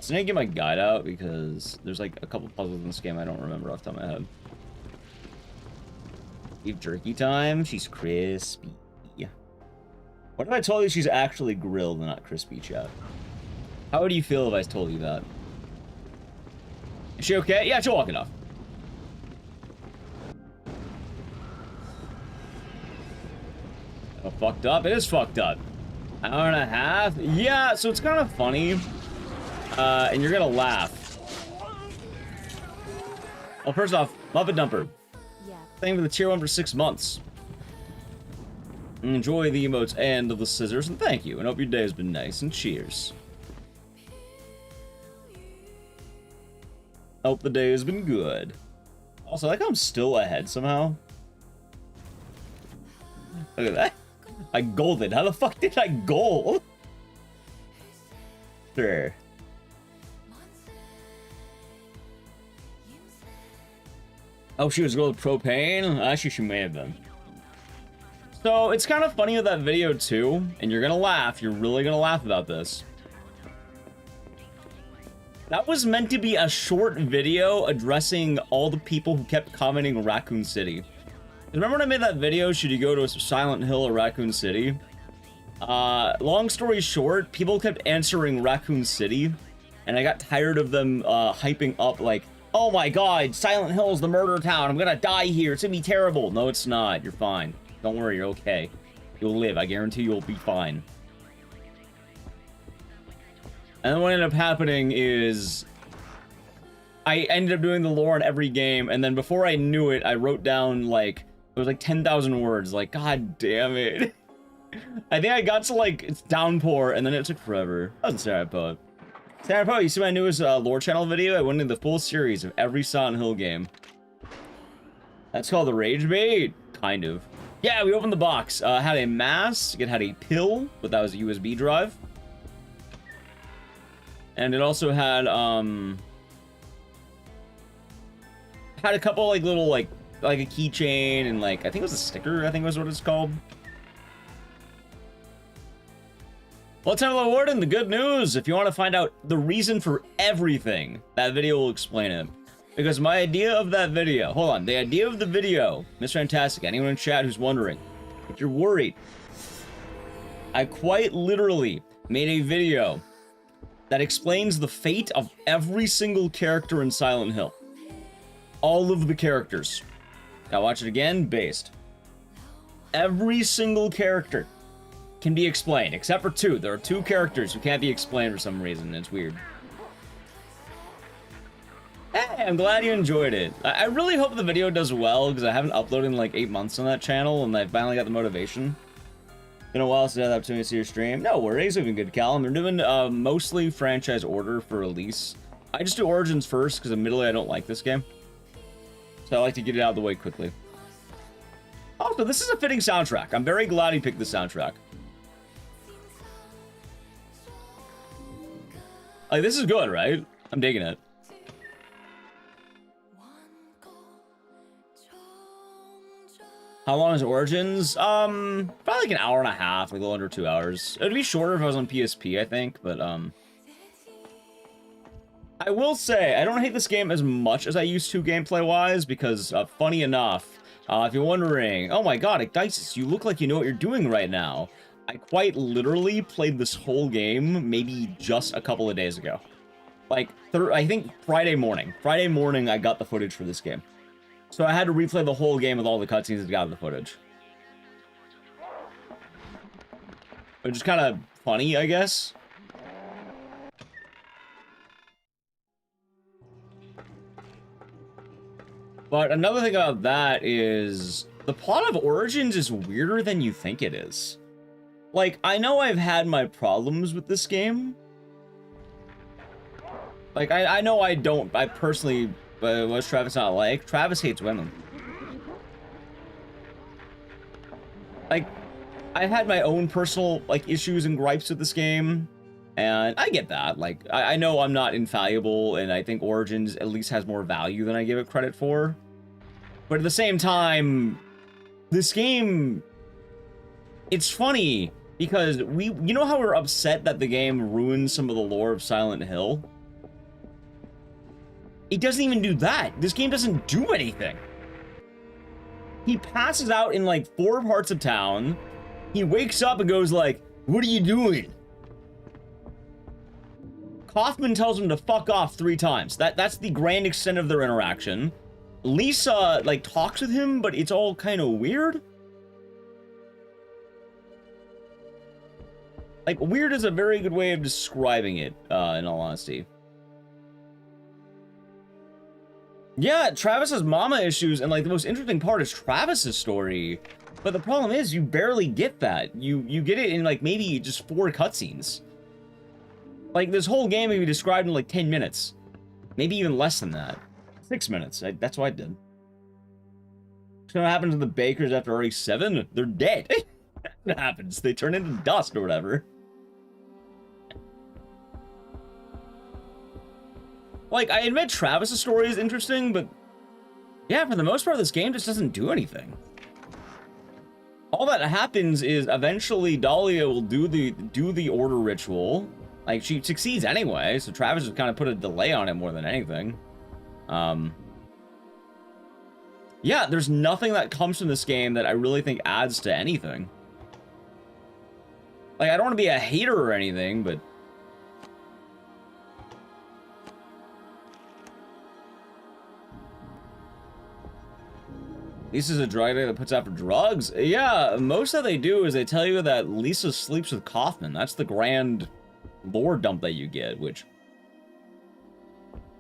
So I need to get my guide out because there's like a couple puzzles in this game I don't remember off the top of my head. Beef jerky time. She's crispy. What if I told you she's actually grilled and not crispy, chat? How would you feel if I told you that? Is she okay? Yeah, she'll walk it off. Oh, fucked up? It is fucked up. An hour and a half? Yeah, so it's kind of funny. And you're gonna laugh. Well, first off, Muppet Dumper. Yeah. Thank you for the tier 1 for 6 months. Enjoy the emotes and the scissors, and thank you. And hope your day has been nice, and cheers. Hope the day has been good. Also, I like how I'm still ahead somehow. Look at that. I golded. How the fuck did I gold? Sure. Oh, she was gold with propane? Actually, she may have been. So, it's kind of funny with that video, too. And you're gonna laugh. You're really gonna laugh about this. That was meant to be a short video addressing all the people who kept commenting Raccoon City. Remember when I made that video, should you go to Silent Hill or Raccoon City? Long story short, people kept answering Raccoon City, and I got tired of them hyping up like, oh my god, Silent Hill's the murder town, I'm gonna die here, it's gonna be terrible. No, it's not, you're fine. Don't worry, you're okay. You'll live, I guarantee you'll be fine. And then what ended up happening is I ended up doing the lore in every game, and then before I knew it, I wrote down like, it was like 10,000 words, like, god damn it. I think I got to like, it's Downpour, and then it took forever. That was Sarah Poet. Sarah Poet, you see my newest lore channel video? I went into the full series of every Silent Hill game. That's called the Rage Bait? Kind of. Yeah, we opened the box. Had a mask, it had a pill, but that was a USB drive. And it also had a couple like little like a keychain and like I think it was a sticker, I think was what it's called. Well, time of the warden, the good news. If you want to find out the reason for everything, that video will explain it. Because my idea of that video, hold on, the idea of the video, Mr. Fantastic, anyone in chat who's wondering, if you're worried, I quite literally made a video that explains the fate of every single character in Silent Hill. All of the characters. Now watch it again, based. Every single character can be explained, except for 2. There are 2 characters who can't be explained for some reason. It's weird. Hey, I'm glad you enjoyed it. I really hope the video does well, because I haven't uploaded in like 8 months on that channel, and I finally got the motivation. Been a while since I had the opportunity to see your stream. No worries, we've been good, Callum. They're doing mostly franchise order for release. I just do Origins first, because admittedly I don't like this game. So I like to get it out of the way quickly. Also, this is a fitting soundtrack. I'm very glad he picked the soundtrack. Like, this is good, right? I'm digging it. How long is Origins? Probably like an hour and a half, like a little under 2 hours. It'd be shorter if I was on PSP, I think, but I will say, I don't hate this game as much as I used to gameplay-wise, because, funny enough, if you're wondering, oh my god, Ecdycis, you look like you know what you're doing right now. I quite literally played this whole game maybe just a couple of days ago. Like, I think Friday morning. Friday morning, I got the footage for this game. So I had to replay the whole game with all the cutscenes that got the footage. Which is kind of funny, I guess. But another thing about that is the plot of Origins is weirder than you think it is. Like, I know I've had my problems with this game. Like, I know I personally, what's Travis not like? Travis hates women. Like, I've had my own personal, like, issues and gripes with this game. And I get that. Like, I know I'm not infallible, and I think Origins at least has more value than I give it credit for. But at the same time, this game, it's funny, because you know how we're upset that the game ruins some of the lore of Silent Hill? It doesn't even do that. This game doesn't do anything. He passes out in, like, 4 parts of town. He wakes up and goes like, "What are you doing?" Kaufman tells him to fuck off 3 times. That's the grand extent of their interaction. Lisa, like, talks with him, but it's all kind of weird. Like, weird is a very good way of describing it, in all honesty. Yeah, Travis has mama issues, and, like, the most interesting part is Travis's story. But the problem is, you barely get that. You get it in, like, maybe just 4 cutscenes. Like, this whole game can be described in, like, 10 minutes. Maybe even less than that. 6 minutes. That's what I did. So what happens to the bakers after RE7? They're dead. What happens? They turn into dust or whatever. Like, I admit Travis's story is interesting, but yeah, for the most part, this game just doesn't do anything. All that happens is eventually Dahlia will do the order ritual. Like, she succeeds anyway, so Travis just kind of put a delay on it more than anything. Yeah, there's nothing that comes from this game that I really think adds to anything. Like, I don't want to be a hater or anything, but Lisa's a drug addict that puts out for drugs? Yeah, most that they do is they tell you that Lisa sleeps with Kaufman. That's the grand lore dump that you get, which,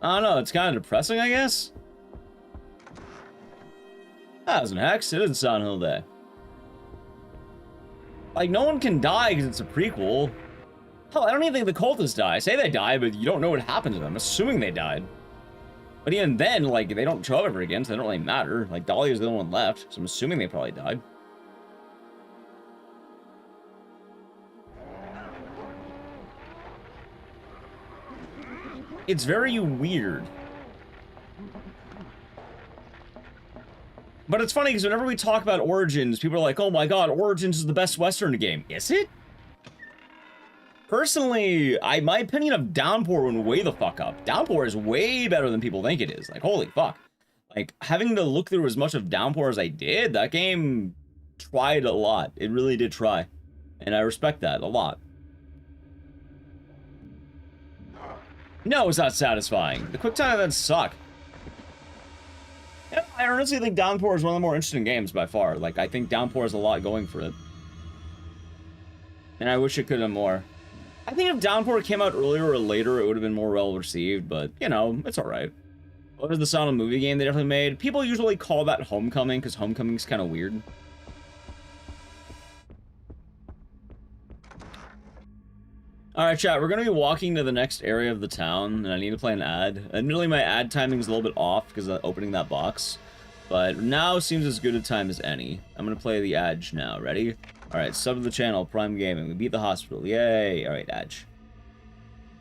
I don't know, it's kind of depressing, I guess? Thousand Hex, it is Silent Hill Day. Like, no one can die because it's a prequel. Hell, I don't even think the cultists die. Say they die, but you don't know what happened to them, assuming they died. But even then, like, they don't show up ever again, so they don't really matter. Like, Dahlia's the only one left, so I'm assuming they probably died. It's very weird. But it's funny, because whenever we talk about Origins, people are like, oh my god, Origins is the best Western game. Is it? Personally, my opinion of Downpour went way the fuck up. Downpour is way better than people think it is. Like, holy fuck. Like, having to look through as much of Downpour as I did, that game tried a lot. It really did try. And I respect that a lot. No, it's not satisfying. The quick time events suck. Yeah, I honestly think Downpour is one of the more interesting games by far. Like, I think Downpour has a lot going for it. And I wish it could have more. I think if Downpour came out earlier or later, it would have been more well received, but, you know, it's alright. What was the Silent movie game they definitely made? People usually call that Homecoming, because Homecoming's kind of weird. Alright, chat, we're going to be walking to the next area of the town, and I need to play an ad. Admittedly, my ad timing is a little bit off because of opening that box, but now seems as good a time as any. I'm going to play the ad now. Ready? Alright, sub to the channel, Prime Gaming. We beat the hospital. Yay! Alright, Edge.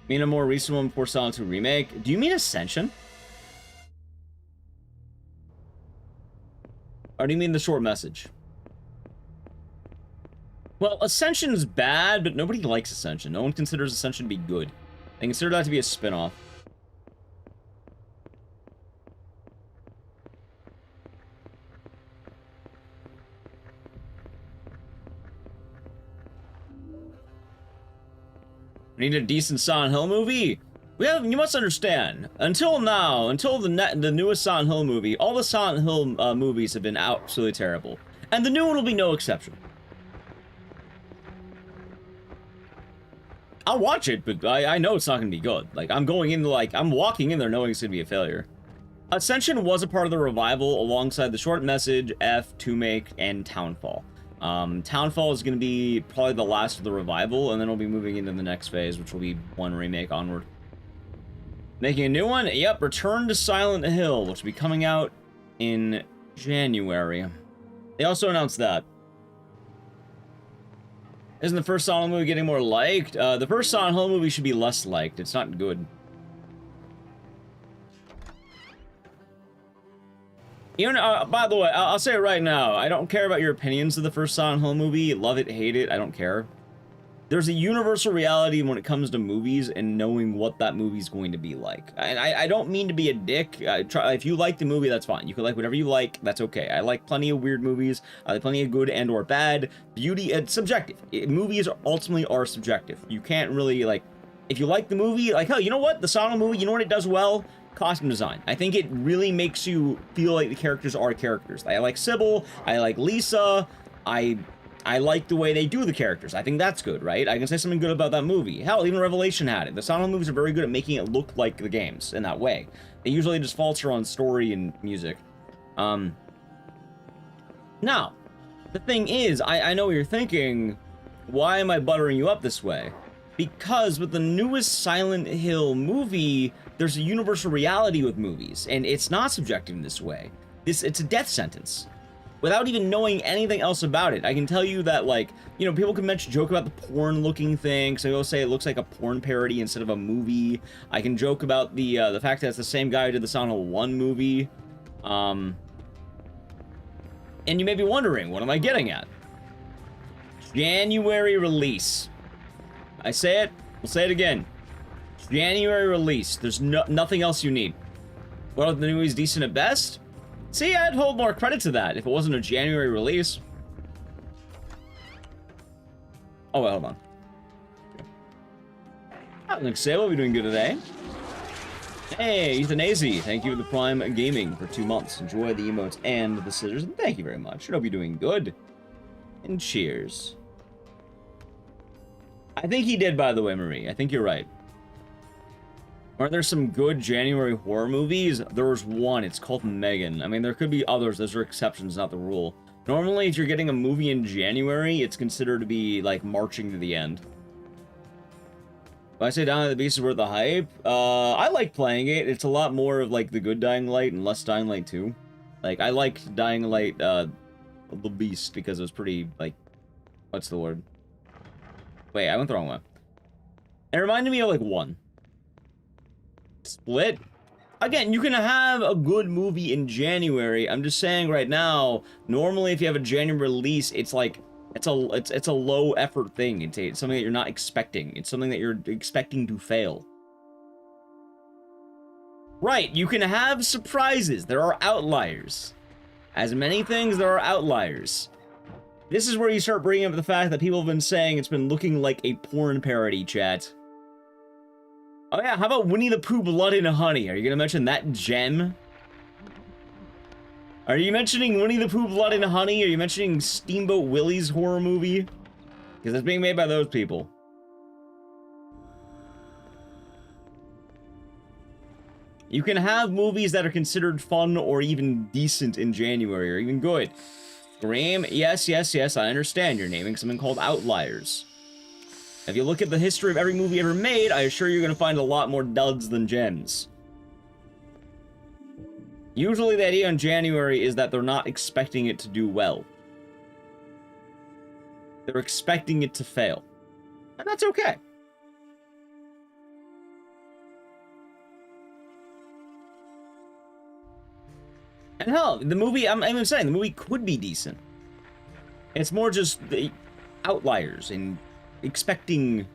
Mean a more recent one before Silent 2 Remake? Do you mean Ascension? Or do you mean the short message? Well, Ascension's bad, but nobody likes Ascension. No one considers Ascension to be good. They consider that to be a spin-off. We need a decent Silent Hill movie? You must understand, until now, until the newest Silent Hill movie, all the Silent Hill movies have been absolutely terrible. And the new one will be no exception. I'll watch it, but I know it's not going to be good. Like, I'm walking in there knowing it's going to be a failure. Ascension was a part of the revival alongside The Short Message, F, To Make, and Townfall. Townfall is going to be probably the last of the revival, and then we'll be moving into the next phase, which will be 1 remake onward. Making a new one? Yep, Return to Silent Hill, which will be coming out in January. They also announced that. Isn't the first Silent Hill movie getting more liked? The first Silent Hill movie should be less liked. It's not good. Even, by the way, I'll say it right now. I don't care about your opinions of the first Silent Hill movie. Love it, hate it, I don't care. There's a universal reality when it comes to movies and knowing what that movie's going to be like. And I don't mean to be a dick. If you like the movie, that's fine. You can like whatever you like, that's okay. I like plenty of weird movies. I like plenty of good and or bad. Beauty, it's subjective. Movies ultimately are subjective. You can't really, like, if you like the movie, like, hell, you know what? The Silent Hill movie, you know what it does well? Costume design. I think it really makes you feel like the characters are characters. I like Sybil. I like Lisa. I like the way they do the characters. I think that's good, right? I can say something good about that movie. Hell, even Revelation had it. The Silent Hill movies are very good at making it look like the games in that way. They usually just falter on story and music. Now, the thing is, I know what you're thinking. Why am I buttering you up this way? Because with the newest Silent Hill movie, there's a universal reality with movies, and it's not subjective in this way. It's a death sentence. Without even knowing anything else about it, I can tell you that, like, you know, people can joke about the porn-looking thing, so they'll say it looks like a porn parody instead of a movie. I can joke about the fact that it's the same guy who did the Silent Hill 1 movie. And you may be wondering, what am I getting at? January release. I say it, we'll say it again. January release. There's nothing else you need. Well, the movie's decent at best? See, I'd hold more credit to that if it wasn't a January release. Oh, wait, hold on. Looks Sable, we're doing good today. Hey, Euthanasia, thank you for the Prime Gaming for 2 months. Enjoy the emotes and the scissors, and thank you very much. I hope you're doing good. And cheers. I think he did, by the way, Marie. I think you're right. Aren't there some good January horror movies? There was one. It's called Megan. I mean, there could be others. Those are exceptions, not the rule. Normally, if you're getting a movie in January, it's considered to be, like, marching to the end. If I say Dying Light the Beast is worth the hype, I like playing it. It's a lot more of, like, the good Dying Light and less Dying Light 2. Like, I liked Dying Light, the Beast because it was pretty, like, what's the word? Wait, I went the wrong way. It reminded me of, like, 1. Split. Again, you can have a good movie in January. I'm just saying right now, normally if you have a January release, it's like it's a low effort thing. It's something that you're not expecting. It's something that you're expecting to fail. Right, you can have surprises. There are outliers. As many things, there are outliers. This is where you start bringing up the fact that people have been saying it's been looking like a porn parody, chat. Oh yeah, how about Winnie the Pooh Blood and Honey? Are you gonna mention that gem? Are you mentioning Winnie the Pooh Blood and Honey? Are you mentioning Steamboat Willie's horror movie? Because it's being made by those people. You can have movies that are considered fun or even decent in January, or even good. Scream, yes, yes, yes, I understand. You're naming something called outliers. If you look at the history of every movie ever made, I assure you're going to find a lot more duds than gems. Usually the idea in January is that they're not expecting it to do well. They're expecting it to fail. And that's okay. And hell, the movie, I'm even saying, the movie could be decent. It's more just the outliers and expecting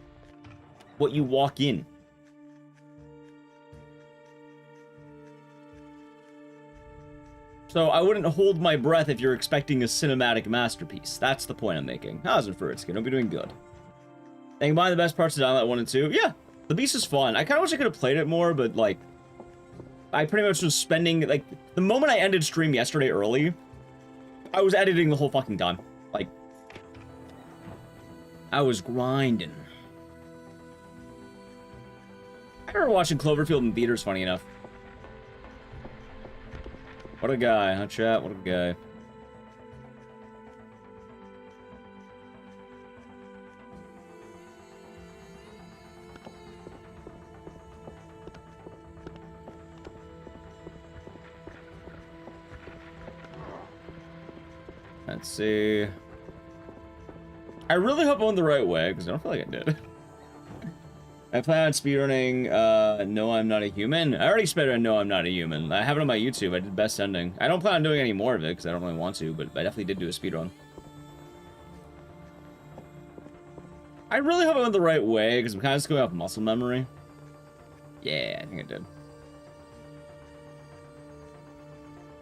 what you walk in. So I wouldn't hold my breath if you're expecting a cinematic masterpiece. That's the point I'm making. How's it for it, Skin? Hope you're doing good. And combine the best parts of Downlight 1 and 2. Yeah, the Beast is fun. I kind of wish I could have played it more, but, like, I pretty much was spending, like, the moment I ended stream yesterday early, I was editing the whole fucking time. Like, I was grinding. I remember watching Cloverfield in theaters, funny enough. What a guy, huh, chat? What a guy. Let's see. I really hope I went the right way, because I don't feel like I did. I plan on speedrunning, No I'm Not a Human. I already speedrun No I'm Not a Human. I have it on my YouTube. I did best ending. I don't plan on doing any more of it, because I don't really want to, but I definitely did do a speedrun. I really hope I went the right way, because I'm kind of just going off muscle memory. Yeah, I think I did.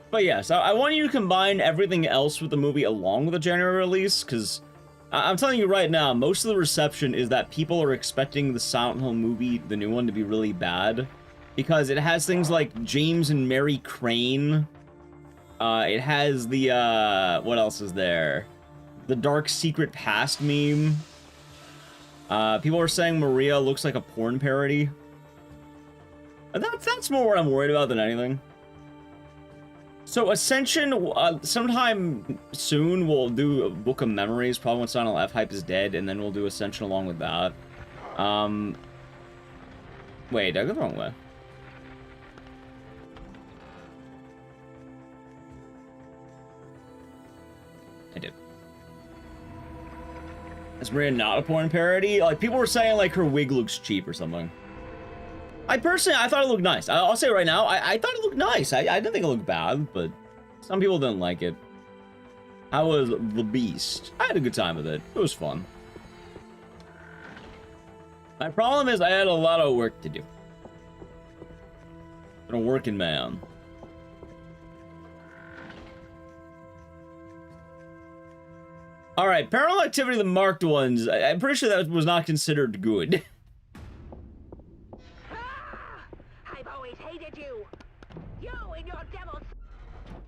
But yes, I want you to combine everything else with the movie along with the January release, because I'm telling you right now, most of the reception is that people are expecting the Silent Hill movie, the new one, to be really bad. Because it has things like James and Mary Crane. It has the, what else is there? The Dark Secret Past meme. People are saying Maria looks like a porn parody. That's more what I'm worried about than anything. So Ascension, sometime soon we'll do a Book of Memories, probably when Silent Hill F hype is dead, and then we'll do Ascension along with that. Wait, did I go the wrong way? I did. Is Maria not a porn parody? Like, people were saying, like, her wig looks cheap or something. I thought it looked nice. I'll say right now, I thought it looked nice. I didn't think it looked bad, but some people didn't like it. How was The Beast? I had a good time with it. It was fun. My problem is I had a lot of work to do. I'm a working man. Alright, Paranormal Activity, the marked ones. I'm pretty sure that was not considered good.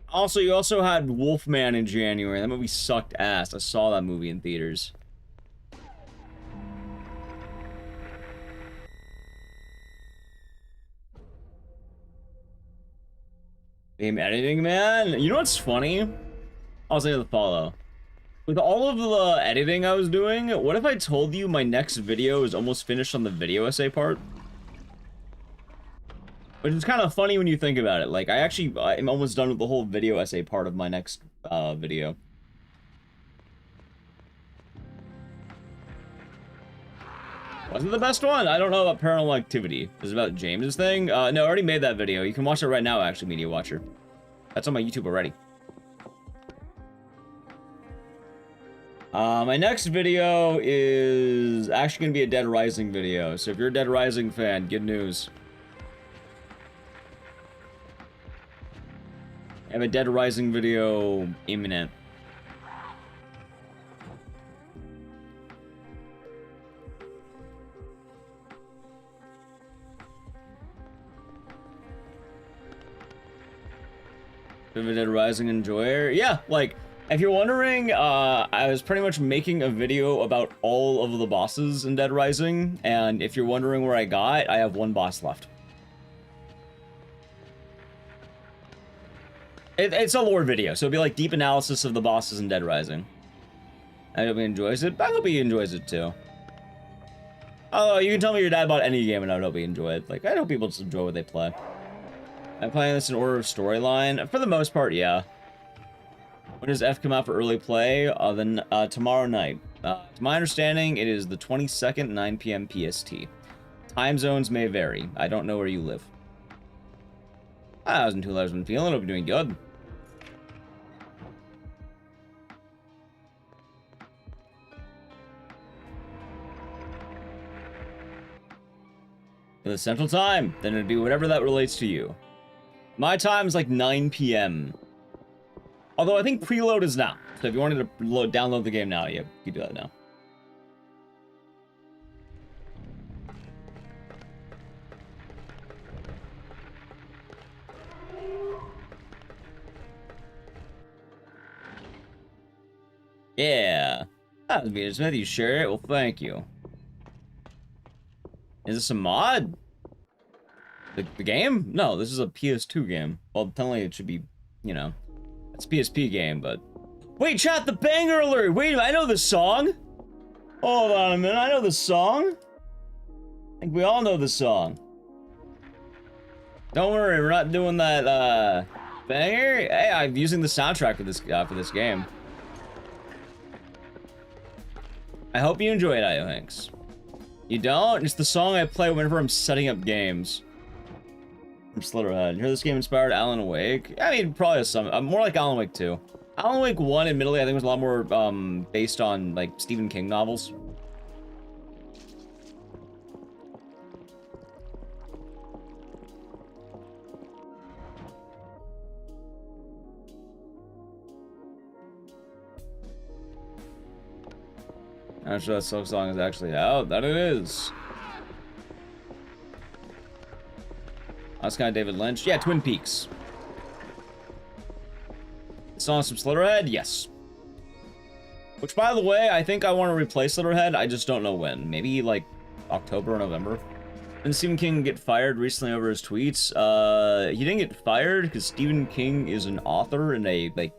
Also, you also had Wolfman in January. That movie sucked ass. I saw that movie in theaters. Game editing, man. You know what's funny? I'll say the follow. With all of the editing I was doing, what if I told you my next video is almost finished on the video essay part? Which is kind of funny when you think about it. Like, I'm almost done with the whole video essay part of my next video. Wasn't the best one? I don't know about Paranormal Activity. Is it about James's thing? No, I already made that video. You can watch it right now, actually, Media Watcher. That's on my YouTube already. My next video is actually going to be a Dead Rising video. So if you're a Dead Rising fan, good news. I have a Dead Rising video imminent. Bit of a Dead Rising enjoyer? Yeah, like, if you're wondering, I was pretty much making a video about all of the bosses in Dead Rising, and if you're wondering where I have one boss left. It's a lore video, so it'll be like deep analysis of the bosses in Dead Rising. I hope he enjoys it, but I hope he enjoys it too. Oh, you can tell me your dad about any game and I hope he enjoy it. Like, I hope people just enjoy what they play. I'm playing this in order of storyline. For the most part, yeah. When does F come out for early play? Then tomorrow night. To my understanding, it is the 22nd, 9 p.m. PST. Time zones may vary. I don't know where you live. I wasn't too loud. I'm feeling. Hope you're doing good. For the Central Time, then it'd be whatever that relates to you. My time is like 9 p.m. Although I think preload is now. So if you wanted to download the game now, yeah, you can do that now. Yeah. That was Peter Smith, you share it? Well, thank you. Is this a mod? The game? No, this is a PS2 game. Well, technically it should be, you know, it's a PSP game, but... Wait, chat, the banger alert! Wait, I know this song! Hold on a minute, I know this song! I think we all know this song. Don't worry, we're not doing that, banger. Hey, I'm using the soundtrack for this game. I hope you enjoy it, Iohinks. You don't? It's the song I play whenever I'm setting up games. From Slitterhead. Hear this game inspired Alan Wake? I mean, probably some. More like Alan Wake 2. Alan Wake 1, admittedly, I think was a lot more based on like Stephen King novels. I'm not sure that song is actually out. That it is. That's kind of David Lynch. Yeah, Twin Peaks. The song from Slitterhead? Yes. Which, by the way, I think I want to replace Slitterhead. I just don't know when. Maybe, like, October or November. Didn't Stephen King get fired recently over his tweets? He didn't get fired because Stephen King is an author and a, like...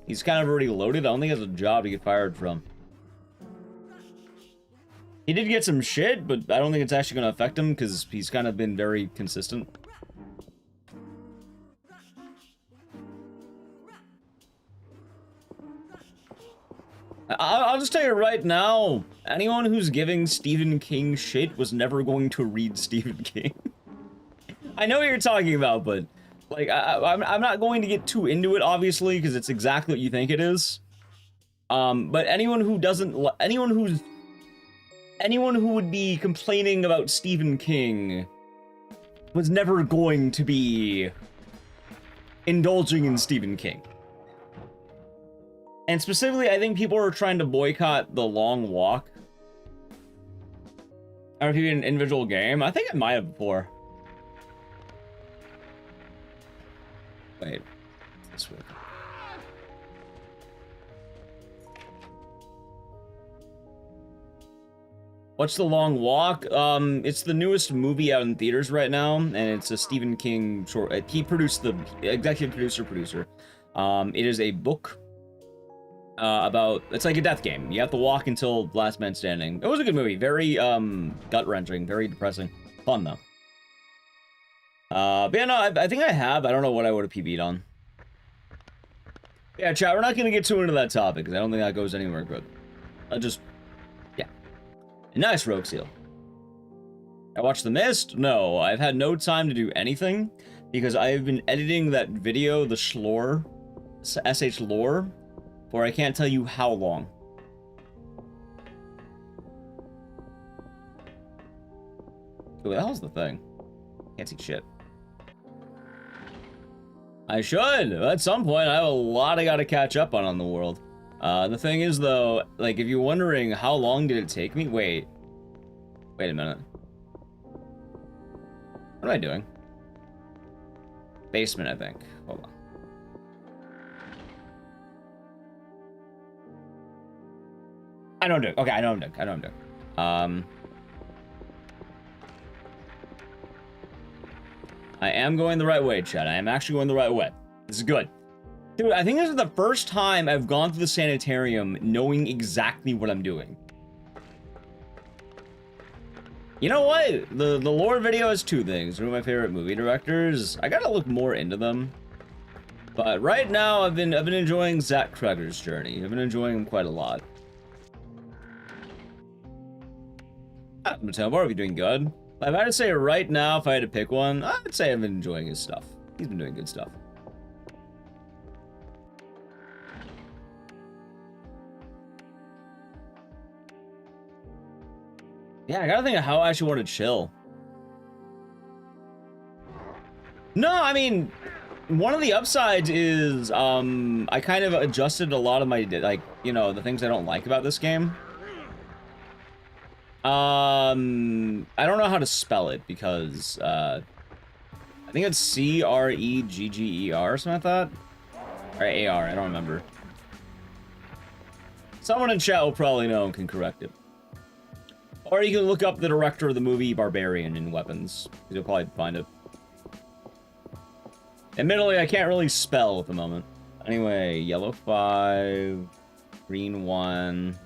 He's kind of already loaded. I don't think he has a job to get fired from. He did get some shit, but I don't think it's actually going to affect him because he's kind of been very consistent. I'll just tell you right now, anyone who's giving Stephen King shit was never going to read Stephen King. I know what you're talking about, but like I'm not going to get too into it, obviously, because it's exactly what you think it is. But anyone who doesn't, anyone who would be complaining about Stephen King was never going to be indulging in Stephen King. And specifically, I think people are trying to boycott The Long Walk. I don't know if you did an individual game. I think I might have before. Wait. This way. What's The Long Walk? It's the newest movie out in theaters right now, and it's a Stephen King short. He produced the executive producer. It is a book about, it's like a death game. You have to walk until last man standing. It was a good movie. Very gut-wrenching, very depressing. Fun though. But yeah, no, I think I have. I don't know what I would have PB'd on. Yeah, chat, we're not gonna get too into that topic because I don't think that goes anywhere good. Yeah. A nice rogue seal. I watched The Mist? No, I've had no time to do anything because I've been editing that video, the Shlore, SH Lore, for I can't tell you how long. What the hell's the thing? Can't see shit. I should! At some point, I have a lot I gotta catch up on the world. The thing is, though, like, if you're wondering how long did it take me? Wait a minute. What am I doing? Basement, I think. Hold on. I know what I'm doing. Okay, I know what I'm doing. I am going the right way, Chad. I am actually going the right way. This is good. Dude, I think this is the first time I've gone through the sanitarium knowing exactly what I'm doing. You know what? The lore video has two things. One of my favorite movie directors. I gotta look more into them. But right now, I've been enjoying Zach Cregger's journey. I've been enjoying him quite a lot. Mattel, are you doing good? If I had to say right now, if I had to pick one, I'd say I've been enjoying his stuff. He's been doing good stuff. Yeah, I gotta think of how I actually want to chill. No, I mean, one of the upsides is I kind of adjusted a lot of my, like, you know, the things I don't like about this game. I don't know how to spell it because I think it's C-R-E-G-G-E-R or something like that. Or A-R, I don't remember. Someone in chat will probably know and can correct it. Or you can look up the director of the movie Barbarian in Weapons. You'll probably find it. Admittedly, I can't really spell at the moment. Anyway, yellow 5, green 1.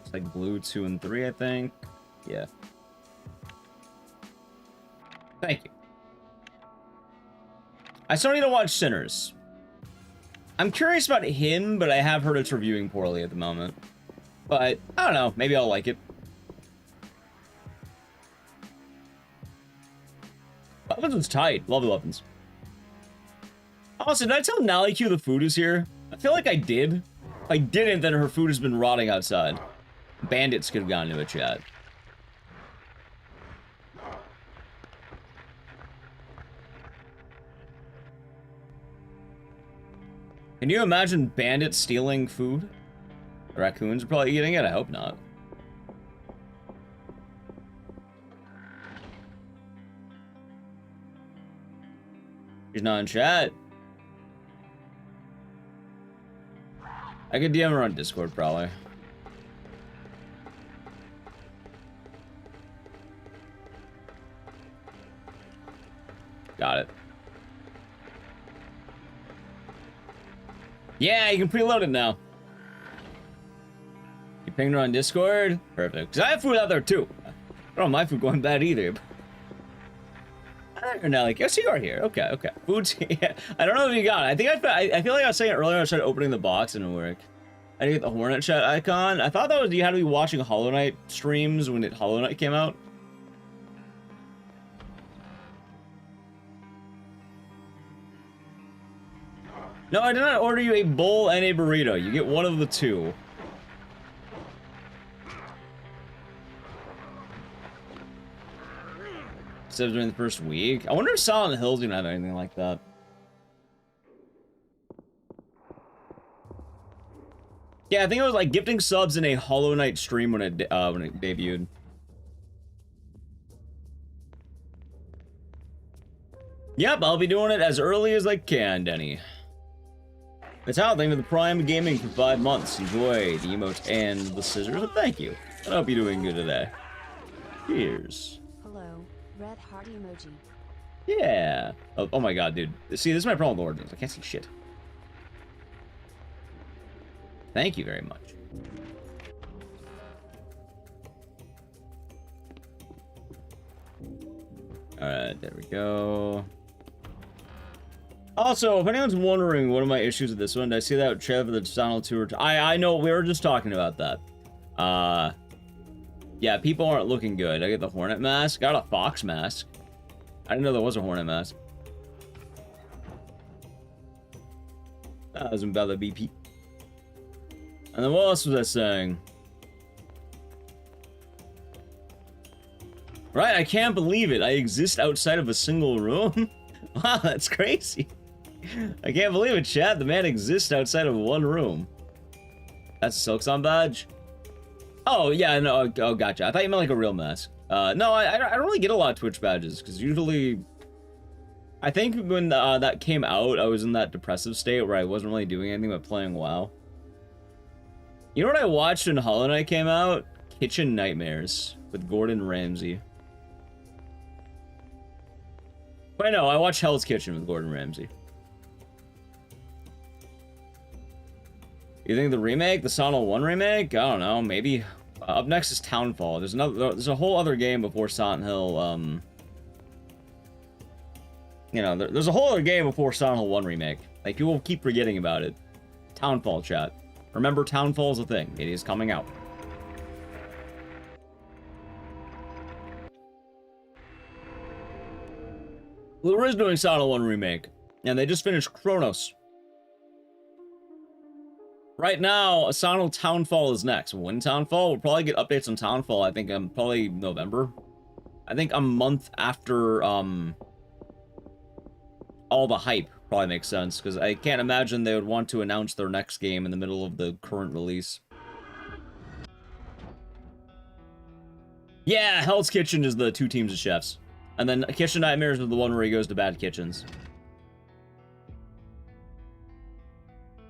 It's like blue 2 and 3, I think. Yeah. Thank you. I still need to watch Sinners. I'm curious about him, but I have heard it's reviewing poorly at the moment. But, I don't know, maybe I'll like it. Weapons was tight. Love the weapons. Also, did I tell Nally Q the food is here? I feel like I did. If I didn't, then her food has been rotting outside. Bandits could have gone into a chat. Can you imagine bandits stealing food? The raccoons are probably eating it? I hope not. She's not in chat. I could DM her on Discord, probably. Got it. Yeah, you can preload it now. You pinged her on Discord? Perfect. Because I have food out there, too. I don't have my food going bad, either. You're now like, yes, you are here. Okay, okay. Food's yeah. I don't know if you got it. I think I feel like I was saying it earlier. I started opening the box and it didn't work. I didn't get the Hornet chat icon. I thought that was you had to be watching Hollow Knight streams when Hollow Knight came out. No, I did not order you a bowl and a burrito. You get one of the two. Except during the first week. I wonder if Silent Hill's gonna have anything like that. Yeah, I think it was like gifting subs in a Hollow Knight stream when it debuted. Yep, I'll be doing it as early as I can, Denny. It's how thank you for the Prime Gaming for 5 months. Enjoy the emotes and the scissors. Thank you. I hope you're doing good today. Cheers. Hello, red heart emoji. Yeah. Oh my god, dude. See, this is my problem with Ordinance. I can't see shit. Thank you very much. Alright, there we go. Also, if anyone's wondering what are my issues with this one, did I see that Trev the Channel Tour? I know, we were just talking about that. Yeah, people aren't looking good. I get the Hornet mask. Got a Fox mask. I didn't know there was a Hornet mask. That was about the BP. And then what else was I saying? Right, I can't believe it. I exist outside of a single room. Wow, that's crazy. I can't believe it, chat. The man exists outside of one room. That's a Silksong badge? Oh, yeah, no, oh, gotcha. I thought you meant like a real mask. No, I don't really get a lot of Twitch badges, because usually... I think when that came out, I was in that depressive state where I wasn't really doing anything but playing WoW. You know what I watched when Hollow Knight came out? Kitchen Nightmares with Gordon Ramsay. Wait, no, I watched Hell's Kitchen with Gordon Ramsay. You think the remake, the Silent Hill 1 remake? I don't know, maybe. Up next is Townfall. There's a whole other game before Silent Hill, you know, there's a whole other game before Silent Hill 1 remake. Like, people keep forgetting about it. Townfall, chat. Remember, Townfall is a thing. It is coming out. Well, there is doing Silent Hill 1 remake. And they just finished Chronos. Right now, Silent Hill Townfall is next. When Townfall? We'll probably get updates on Townfall, I think, probably November. I think a month after all the hype probably makes sense, because I can't imagine they would want to announce their next game in the middle of the current release. Yeah, Hell's Kitchen is the 2 teams of chefs. And then Kitchen Nightmares is the one where he goes to bad kitchens.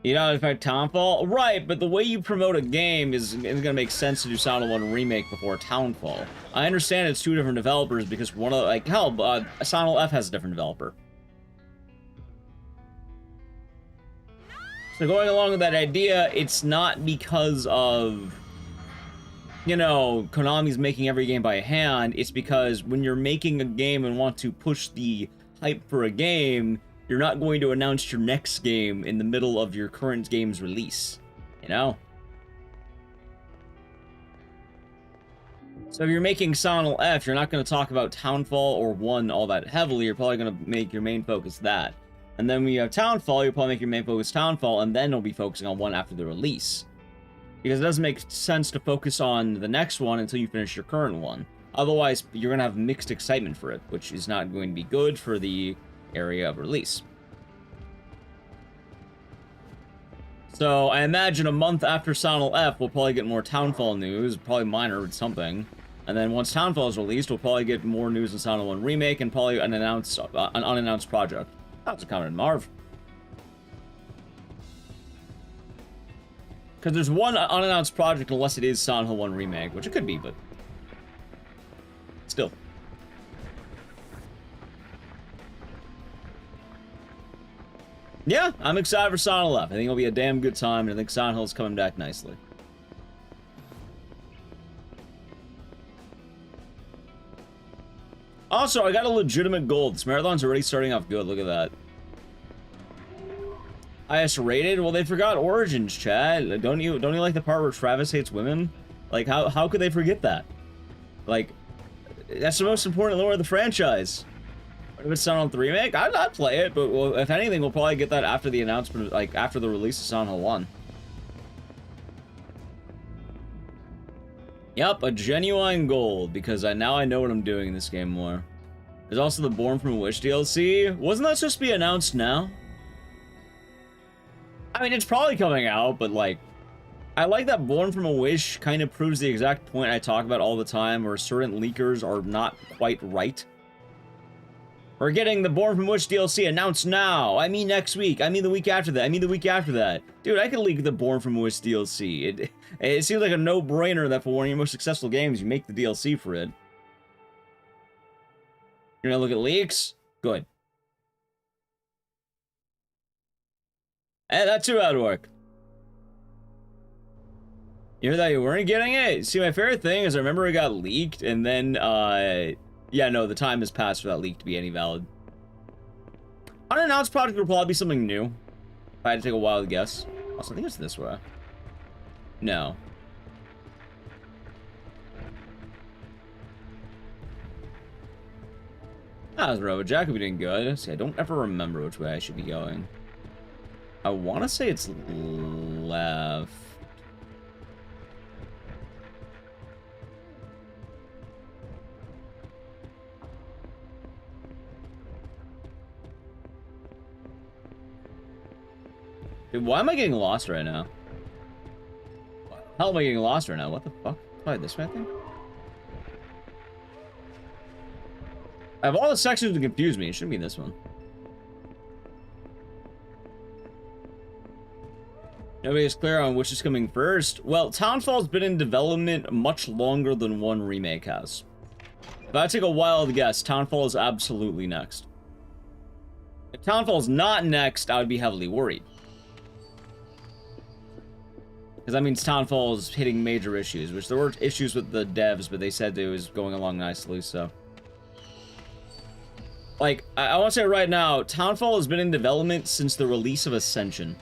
You know, in fact, Townfall? Right, but the way you promote a game is gonna make sense to do Silent Hill 1 Remake before Townfall. I understand it's 2 different developers because one of, like, hell, Silent Hill F has a different developer. So going along with that idea, it's not because of, you know, Konami's making every game by hand. It's because when you're making a game and want to push the hype for a game, you're not going to announce your next game in the middle of your current game's release, you know? So if you're making Silent Hill F, you're not going to talk about Townfall or 1 all that heavily. You're probably going to make your main focus that. And then when you have Townfall, you'll probably make your main focus Townfall, and then you'll be focusing on 1 after the release. Because it doesn't make sense to focus on the next one until you finish your current one. Otherwise, you're going to have mixed excitement for it, which is not going to be good for the area of release. So, I imagine a month after Silent Hill F, we'll probably get more Townfall news, probably minor or something. And then once Townfall is released, we'll probably get more news in Silent Hill 1 Remake and probably an unannounced project. That's a comment, Marv. Because there's one unannounced project unless it is Silent Hill 1 Remake, which it could be, but still. Yeah, I'm excited for Silent Hill F. I think it'll be a damn good time, and I think Silent Hill's coming back nicely. Also, I got a legitimate gold. This marathon's already starting off good. Look at that. Highest rated? Well, they forgot Origins, Chad. Don't you like the part where Travis hates women? Like, how could they forget that? Like, that's the most important lore of the franchise. If it's Silent Hill 3 Remake, I'd play it, but well, if anything, we'll probably get that after the announcement, like, after the release of Silent Hill 1. Yep, a genuine gold, because now I know what I'm doing in this game more. There's also the Born from a Wish DLC. Wasn't that supposed to be announced now? I mean, it's probably coming out, but, like, I like that Born from a Wish kind of proves the exact point I talk about all the time, where certain leakers are not quite right. We're getting the Born from a Wish DLC announced now. I mean next week. I mean the week after that. I mean the week after that. Dude, I could leak the Born from a Wish DLC. It seems like a no-brainer that for one of your most successful games, you make the DLC for it. You're gonna look at leaks? Good. Hey, that too would work. You heard that you weren't getting it? See, my favorite thing is I remember it got leaked, and then, yeah, no, the time has passed for that leak to be any valid. Unannounced project will probably be something new. If I had to take a wild guess. Also, I think it's this way. No. Ah, this Robo Jack will be doing good. See, I don't ever remember which way I should be going. I want to say it's left. Dude, why am I getting lost right now? How am I getting lost right now? What the fuck? Probably this way, I think? I have all the sections that confuse me. It shouldn't be this one. Nobody's clear on which is coming first. Well, Townfall's been in development much longer than 1 Remake has. If I take a wild guess, Townfall is absolutely next. If Townfall's not next, I would be heavily worried. Because that means Townfall is hitting major issues, which there were issues with the devs, but they said it was going along nicely, so. Like, I want to say right now, Townfall has been in development since the release of Ascension.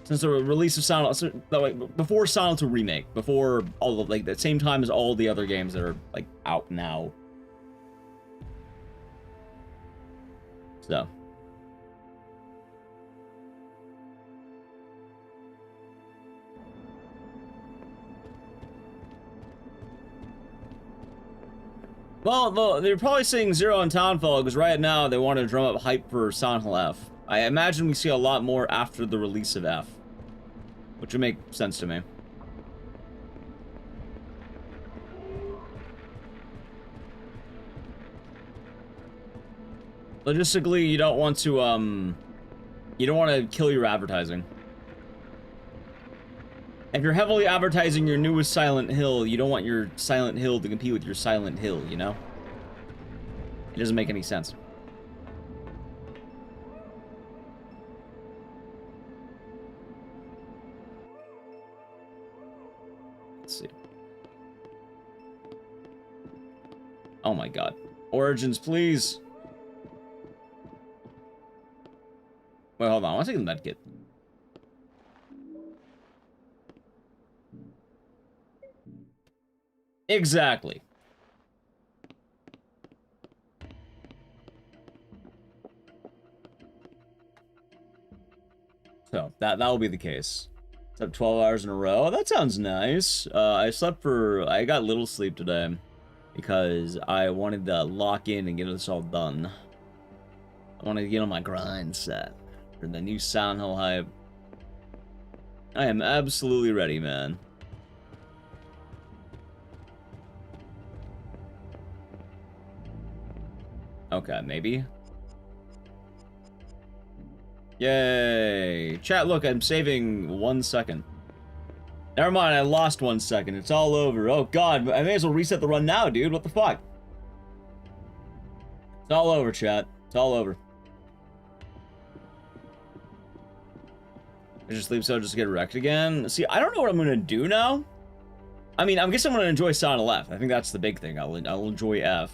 Since the release of before Silent Hill Remake, before all of, like, the same time as all the other games that are, like, out now. So. Well, they're probably saying 0 on Townfall because right now they want to drum up hype for Silent Hill F. I imagine we see a lot more after the release of F, which would make sense to me. Logistically, you don't want to kill your advertising. If you're heavily advertising your newest Silent Hill, you don't want your Silent Hill to compete with your Silent Hill, you know? It doesn't make any sense. Let's see. Oh my god. Origins, please. Wait, hold on. I want to take the medkit. Exactly. So, that will be the case. Slept 12 hours in a row. That sounds nice. I got little sleep today because I wanted to lock in and get this all done. I wanted to get on my grind set for the new Silent Hill hype. I am absolutely ready, man. Okay, maybe. Yay! Chat, look, I'm saving 1 second. Never mind, I lost 1 second. It's all over. Oh god, I may as well reset the run now, dude. What the fuck? It's all over, chat. It's all over. I just sleep so just get wrecked again. See, I don't know what I'm gonna do now. I mean, I guess I'm gonna enjoy Silent Hill F. I think that's the big thing. I'll enjoy F.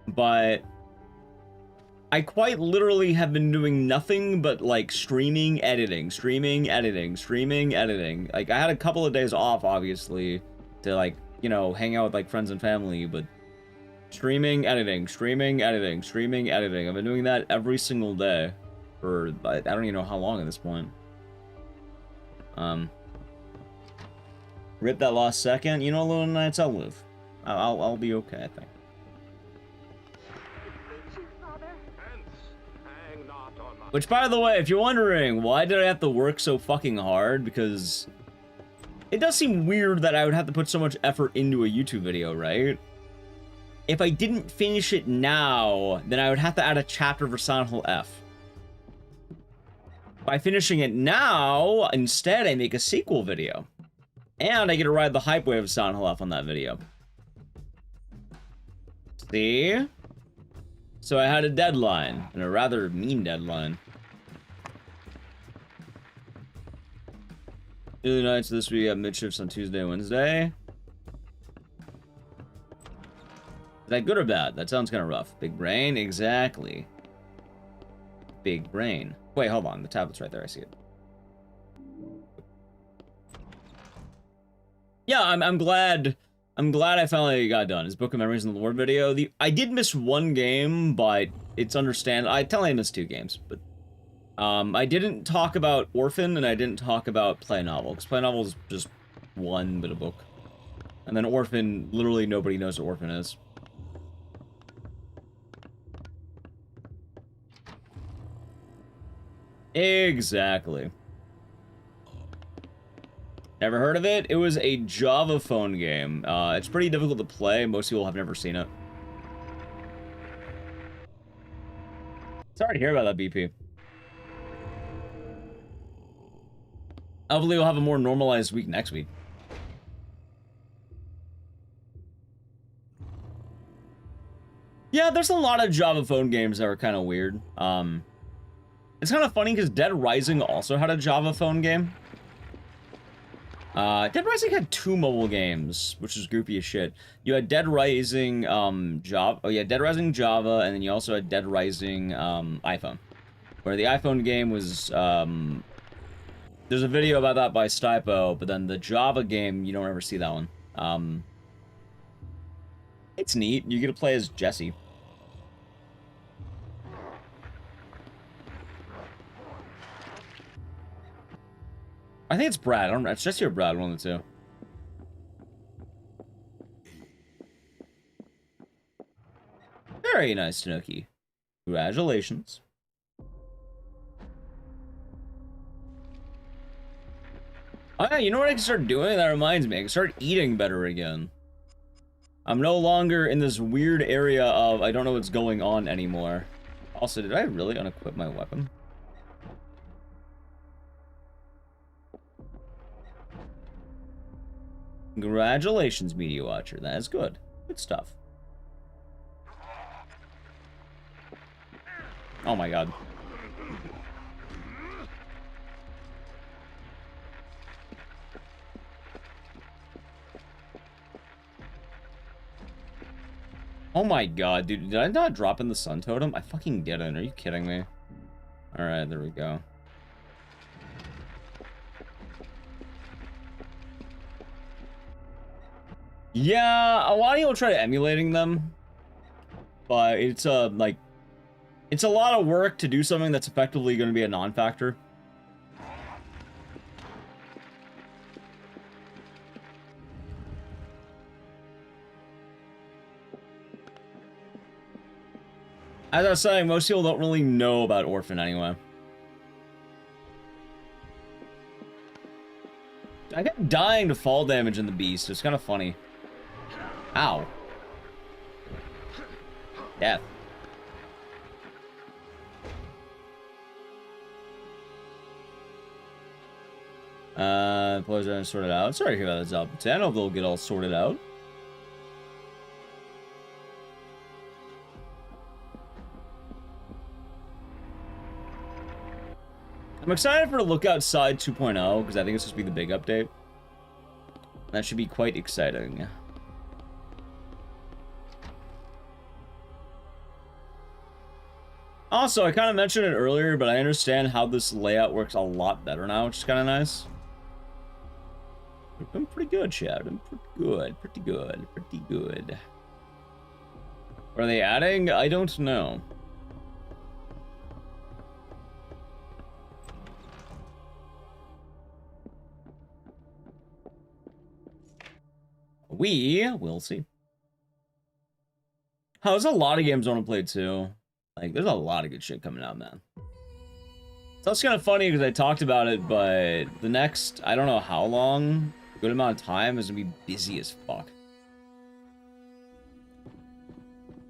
But I quite literally have been doing nothing but, like, streaming, editing. Like, I had a couple of days off, obviously, to, like, you know, hang out with, like, friends and family, but streaming, editing. I've been doing that every single day for, I don't even know how long at this point. Rip that lost second. You know, Little Nights, I'll live. I'll be okay, I think. Which, by the way, if you're wondering, why did I have to work so fucking hard? Because it does seem weird that I would have to put so much effort into a YouTube video, right? If I didn't finish it now, then I would have to add a chapter for Silent Hill F. By finishing it now, instead I make a sequel video. And I get to ride the hype wave of Silent Hill F on that video. See? So I had a deadline, and a rather mean deadline. Early nights this week at mid-shifts on Tuesday and Wednesday. Is that good or bad? That sounds kind of rough. Big brain? Exactly. Big brain. Wait, hold on. The tablet's right there. I see it. Yeah, I'm glad I finally got done. His Book of Memories in the Lord video. I did miss one game, but it's understandable. I tell you I missed 2 games, but I didn't talk about Orphan and I didn't talk about Play Novel, because Play Novel is just one bit of book, and then Orphan, literally nobody knows what Orphan is. Exactly. Never heard of it? It was a Java phone game. It's pretty difficult to play. Most people have never seen it. Sorry to hear about that, BP. Hopefully we'll have a more normalized week next week. Yeah, there's a lot of Java phone games that are kind of weird. It's kind of funny because Dead Rising also had a Java phone game. Dead Rising had 2 mobile games, which is goofy as shit. You had Dead Rising, Java. Oh yeah, Dead Rising Java, and then you also had Dead Rising, iPhone. Where the iPhone game was, there's a video about that by Stipo, but then the Java game, you don't ever see that one. It's neat. You get to play as Jesse. I think it's Brad. I don't know. It's Jesse or Brad, one of the 2. Very nice, Tanuki. Congratulations. Oh yeah, you know what I can start doing? That reminds me, I can start eating better again. I'm no longer in this weird area of I don't know what's going on anymore. Also, did I really unequip my weapon? Congratulations, Media Watcher. That is good. Good stuff. Oh my god. Oh my god, dude. Did I not drop in the sun totem? I fucking didn't. Are you kidding me? Alright, there we go. Yeah, a lot of people try emulating them. But it's, like... It's a lot of work to do something that's effectively going to be a non-factor. As I was saying, most people don't really know about Orphan anyway. I kept dying to fall damage in the beast. It's kind of funny. Ow. Death. Players are sorted out. Sorry to hear about this album. I hope they'll get all sorted out. I'm excited for Look Outside 2.0 because I think it's supposed to be the big update. That should be quite exciting. Also, I kind of mentioned it earlier, but I understand how this layout works a lot better now, which is kind of nice. We've been pretty good, Chad. Been pretty good, pretty good, pretty good. What are they adding? I don't know. We will see. Oh, there's a lot of games I want to play too. Like, there's a lot of good shit coming out, man. So it's kind of funny because I talked about it, but the next, I don't know how long, good amount of time is gonna be busy as fuck.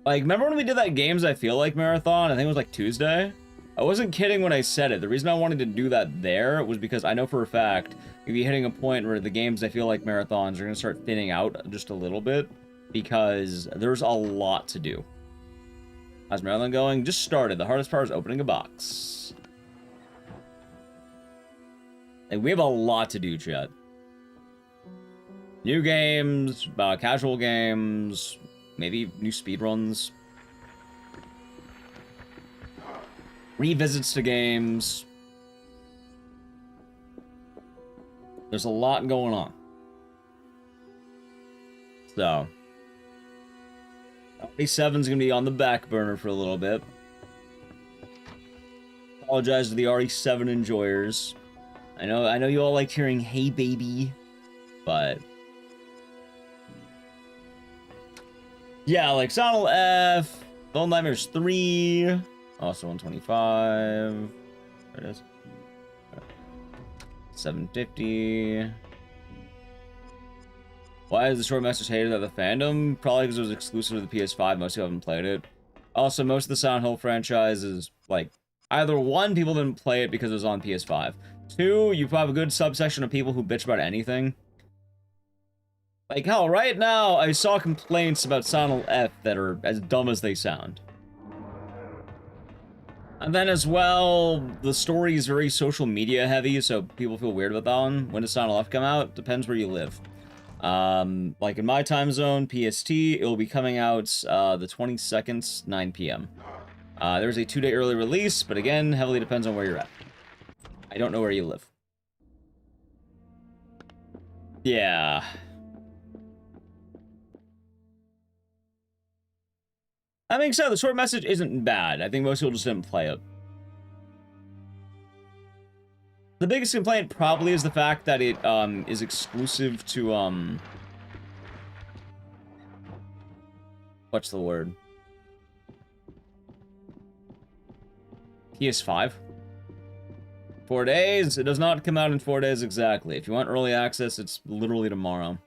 Like, remember when we did that Games I Feel Like marathon? I think it was like Tuesday. I wasn't kidding when I said it. The reason I wanted to do that there was because I know for a fact you'll be hitting a point where the Games I Feel Like marathons are gonna start thinning out just a little bit because there's a lot to do. How's Maryland going? Just started. The hardest part is opening a box. Like, we have a lot to do, chat. New games, casual games, maybe new speedruns. Revisits to games. There's a lot going on. So... RE7's gonna be on the back burner for a little bit. Apologize to the RE7 enjoyers. I know you all liked hearing "Hey baby," but yeah, like Sonal F, Little Nightmares 3, also 125. There it is. 750. Why is the short message hated at the fandom? Probably because it was exclusive to the PS5. Most people haven't played it. Also, most of the Silent Hill franchise is, like, either one, people didn't play it because it was on PS5. Two, you have a good subsection of people who bitch about anything. Like, hell, right now, I saw complaints about Silent F that are as dumb as they sound. And then as well, the story is very social media heavy, so people feel weird about that one. When does Silent F come out? Depends where you live. Like in my time zone, PST, it will be coming out the 22nd, 9 p.m. There's a 2-day early release, but again, heavily depends on where you're at. I don't know where you live. Yeah. That being said, the short message isn't bad. I think most people just didn't play it. The biggest complaint probably is the fact that it is exclusive to what's the word? PS5. 4 days? It does not come out in 4 days exactly. If you want early access, it's literally tomorrow.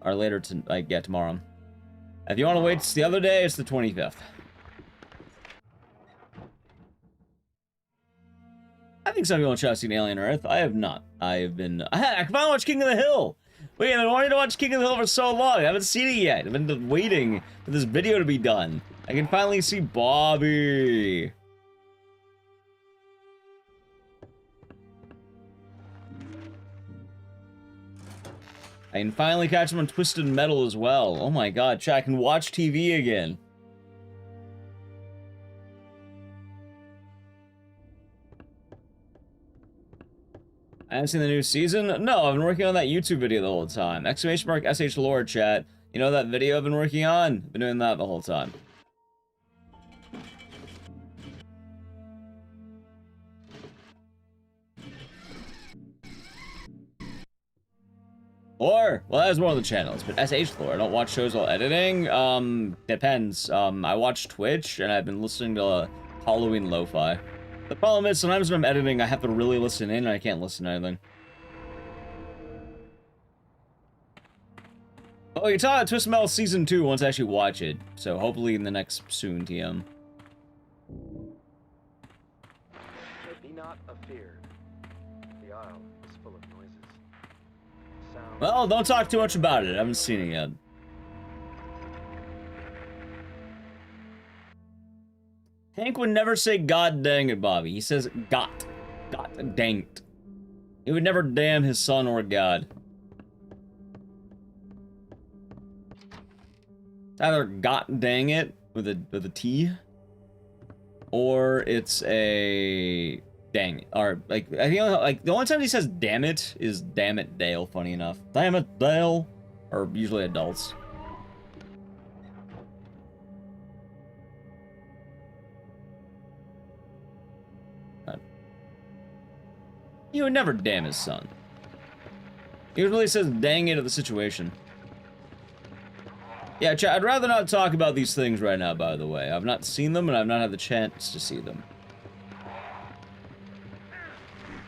Or later, tomorrow. If you want to wait till the other day, it's the 25th. I think some people have seen Alien Earth. I have not. I can finally watch King of the Hill! Wait, I've been wanting to watch King of the Hill for so long. I haven't seen it yet. I've been waiting for this video to be done. I can finally see Bobby. I can finally catch him on Twisted Metal as well. Oh my god, chat, I can watch TV again. I haven't seen the new season? No, I've been working on that YouTube video the whole time. Exclamation mark SH Lord, chat. You know that video I've been working on? Been doing that the whole time. Or, well, that's one of the channels, but SH Lore. I don't watch shows while editing. Depends. I watch Twitch, and I've been listening to Halloween Lo-Fi. The problem is, sometimes when I'm editing, I have to really listen in, and I can't listen to anything. Oh, you're talking about Twisted Metal Season 2 once I actually watch it. So, hopefully in the next soon, TM. Be not afeared. The isle is full of noises. Sound. Well, don't talk too much about it. I haven't seen it yet. Hank would never say God dang it, Bobby. He says got. God dang it. He would never damn his son or God. It's either got dang it with a T, or it's a dang it. Or like I think the only time he says damn it is damn it Dale, funny enough. Damn it Dale. Or usually adults. He would never damn his son. He usually says dang it at the situation. Yeah, chat, I'd rather not talk about these things right now, by the way. I've not seen them, and I've not had the chance to see them.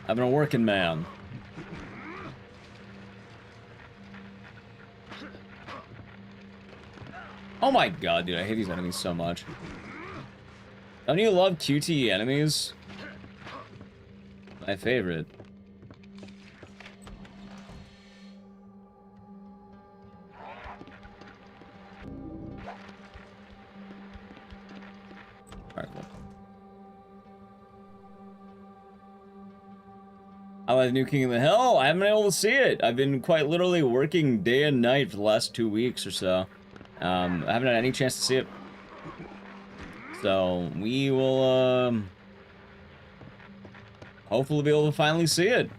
I've been a working man. Oh my god, dude, I hate these enemies so much. Don't you love QTE enemies? My favorite. Alright, cool. I like the new King of the Hill. I haven't been able to see it. I've been quite literally working day and night for the last 2 weeks or so. I haven't had any chance to see it. So, we will, hopefully be able to finally see it.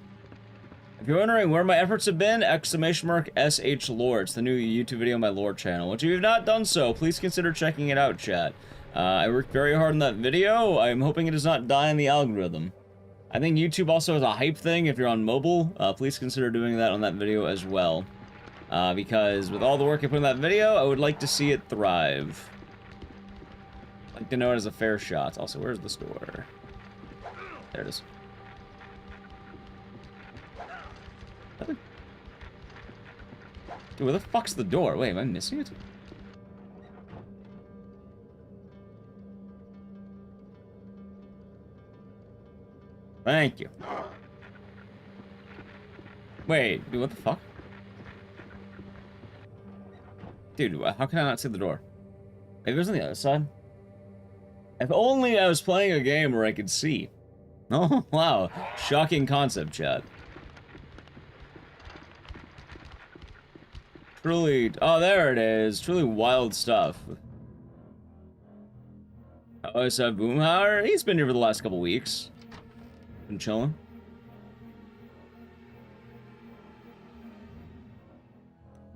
If you're wondering where my efforts have been, exclamation mark SH Lore. It's the new YouTube video on my Lore channel. If you have not done so, please consider checking it out, chat. I worked very hard on that video. I'm hoping it does not die in the algorithm. I think YouTube also has a hype thing if you're on mobile. Please consider doing that on that video as well. Because with all the work I put in that video, I would like to see it thrive. I'd like to know it as a fair shot. Also, where's the store? There it is. Dude, where the fuck's the door? Wait, am I missing it? Thank you. Wait, dude, what the fuck? Dude, how can I not see the door? Maybe it was on the other side? If only I was playing a game where I could see. Oh, wow. Shocking concept, chat. Truly... Oh, there it is. Truly wild stuff. Oh, I saw Boomhauer. He's been here for the last couple weeks. Been chilling.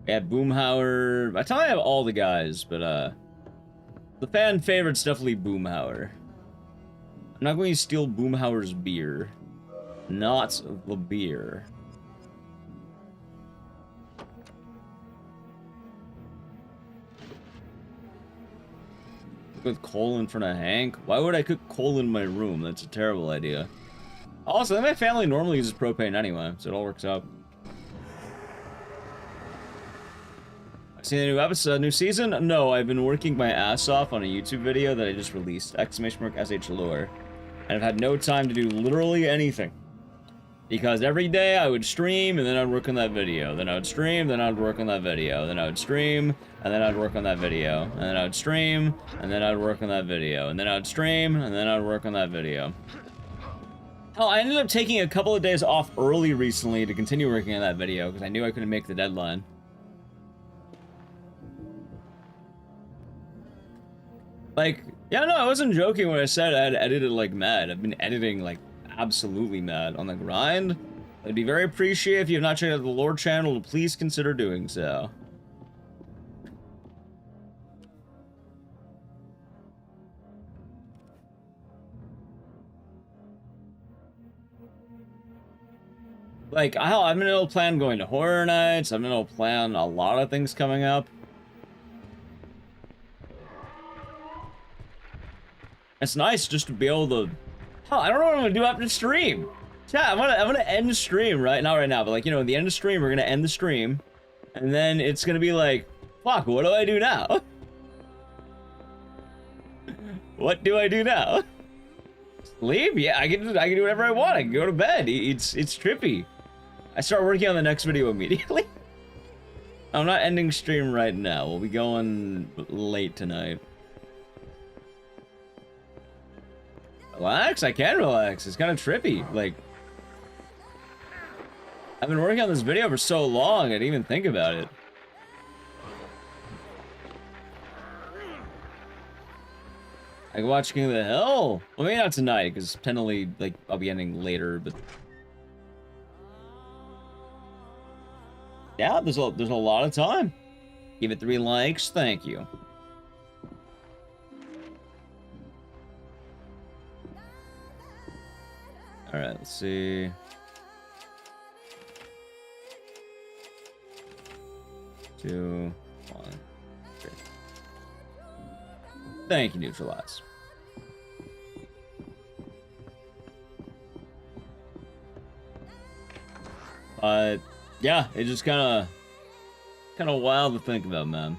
Yeah, Boomhauer. I tell you I have all the guys, but the fan favorite's definitely Boomhauer. I'm not going to steal Boomhauer's beer. Not the beer. Cook with coal in front of Hank? Why would I cook coal in my room? That's a terrible idea. Also, my family normally uses propane anyway, so it all works out. I've seen a new episode, new season? No, I've been working my ass off on a YouTube video that I just released, !SH lore. And I've had no time to do literally anything. Because every day I would stream, and then I'd work on that video. Then I would stream, then I'd work on that video. Then I would stream, and then I'd work on that video. And then I would stream, and then I'd work on that video. And then I would stream, and then I'd work on that video. Hell, I ended up taking a couple of days off early recently to continue working on that video, because I knew I couldn't make the deadline. Like, yeah, no, I wasn't joking when I said I had edited like mad. I've been editing like absolutely mad on the grind. I'd be very appreciative if you have not checked out the lore channel to please consider doing so. Like, I've been able to plan going to horror nights. I've been able to plan a lot of things coming up. It's nice just to be able to... I don't know what I'm gonna do after stream. Yeah, I'm gonna end the stream right now, but like, you know, at the end of the stream, we're gonna end the stream. And then it's gonna be like, fuck, what do I do now? What do I do now? Sleep? Yeah, I can do whatever I want. I can go to bed. It's trippy. I start working on the next video immediately. I'm not ending stream right now. We'll be going late tonight. Relax? I can relax. It's kind of trippy. Like, I've been working on this video for so long, I didn't even think about it. I can watch King of the Hill? Well, maybe not tonight, because technically, like, I'll be ending later, but... Yeah, there's a lot of time. Give it 3 likes, thank you. Alright, let's see. Two, 1, 3. Thank you, Neutralize. Yeah, it's just kind of wild to think about, man.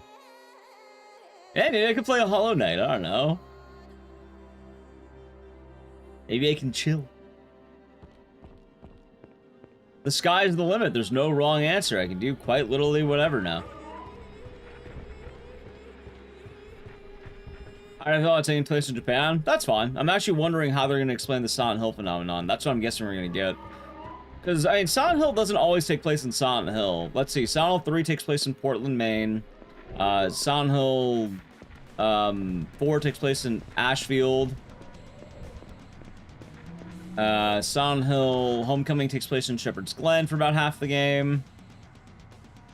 Yeah, maybe I could play a Hollow Knight. I don't know. Maybe I can chill. The sky's the limit. There's no wrong answer. I can do quite literally whatever now. I thought it's taking place in Japan. That's fine. I'm actually wondering how they're going to explain the Silent Hill phenomenon. That's what I'm guessing we're going to get. Because, I mean, Silent Hill doesn't always take place in Silent Hill. Let's see. Silent Hill 3 takes place in Portland, Maine. Silent Hill 4 takes place in Ashfield. Silent Hill Homecoming takes place in Shepherd's Glen for about half the game.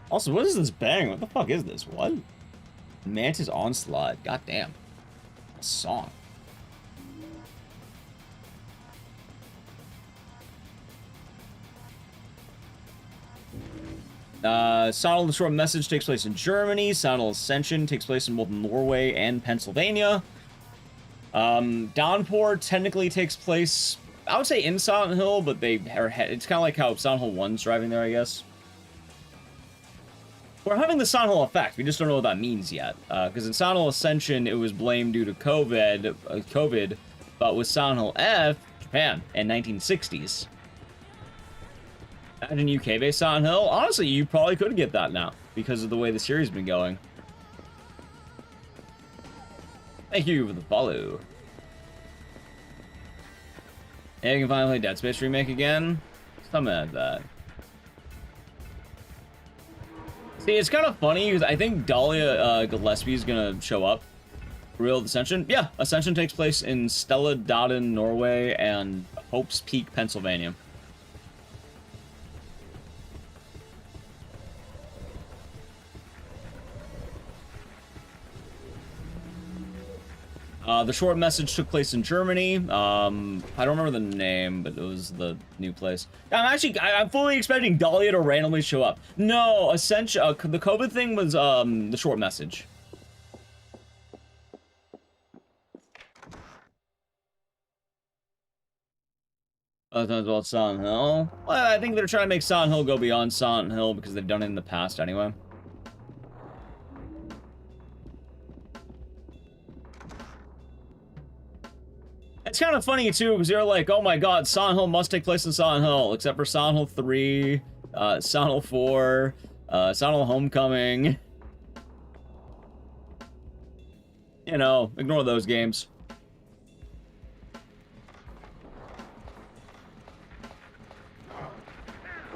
Also, what is this bang? What the fuck is this? What? Mantis Onslaught. Goddamn. A song. Silent Hill: The Short Message takes place in Germany. Silent Hill Ascension takes place in both Norway and Pennsylvania. Downpour technically takes place, I would say, in Silent Hill, but it's kind of like how Silent Hill 1's driving there, I guess. We're having the Silent Hill effect. We just don't know what that means yet. Because in Silent Hill Ascension, it was blamed due to COVID, but with Silent Hill F, Japan, in 1960s. Imagine UK-based Silent Hill. Honestly, you probably could get that now, because of the way the series has been going. Thank you for the follow. And you can finally play Dead Space Remake again. Something like that. See, it's kind of funny, because I think Dahlia Gillespie is going to show up. Real Ascension? Yeah, Ascension takes place in Stella Dodden, Norway, and Hope's Peak, Pennsylvania. The Short Message took place in Germany. I don't remember the name, but it was the new place. I'm fully expecting Dahlia to randomly show up. No, Ascension, the COVID thing was, the Short Message. Other times about Silent Hill. Well, I think they're trying to make Silent Hill go beyond Silent Hill because they've done it in the past anyway. It's kind of funny too because they're like, oh my god, Silent Hill must take place in Silent Hill, except for Silent Hill 3, Silent Hill 4, Silent Hill Homecoming. You know, ignore those games.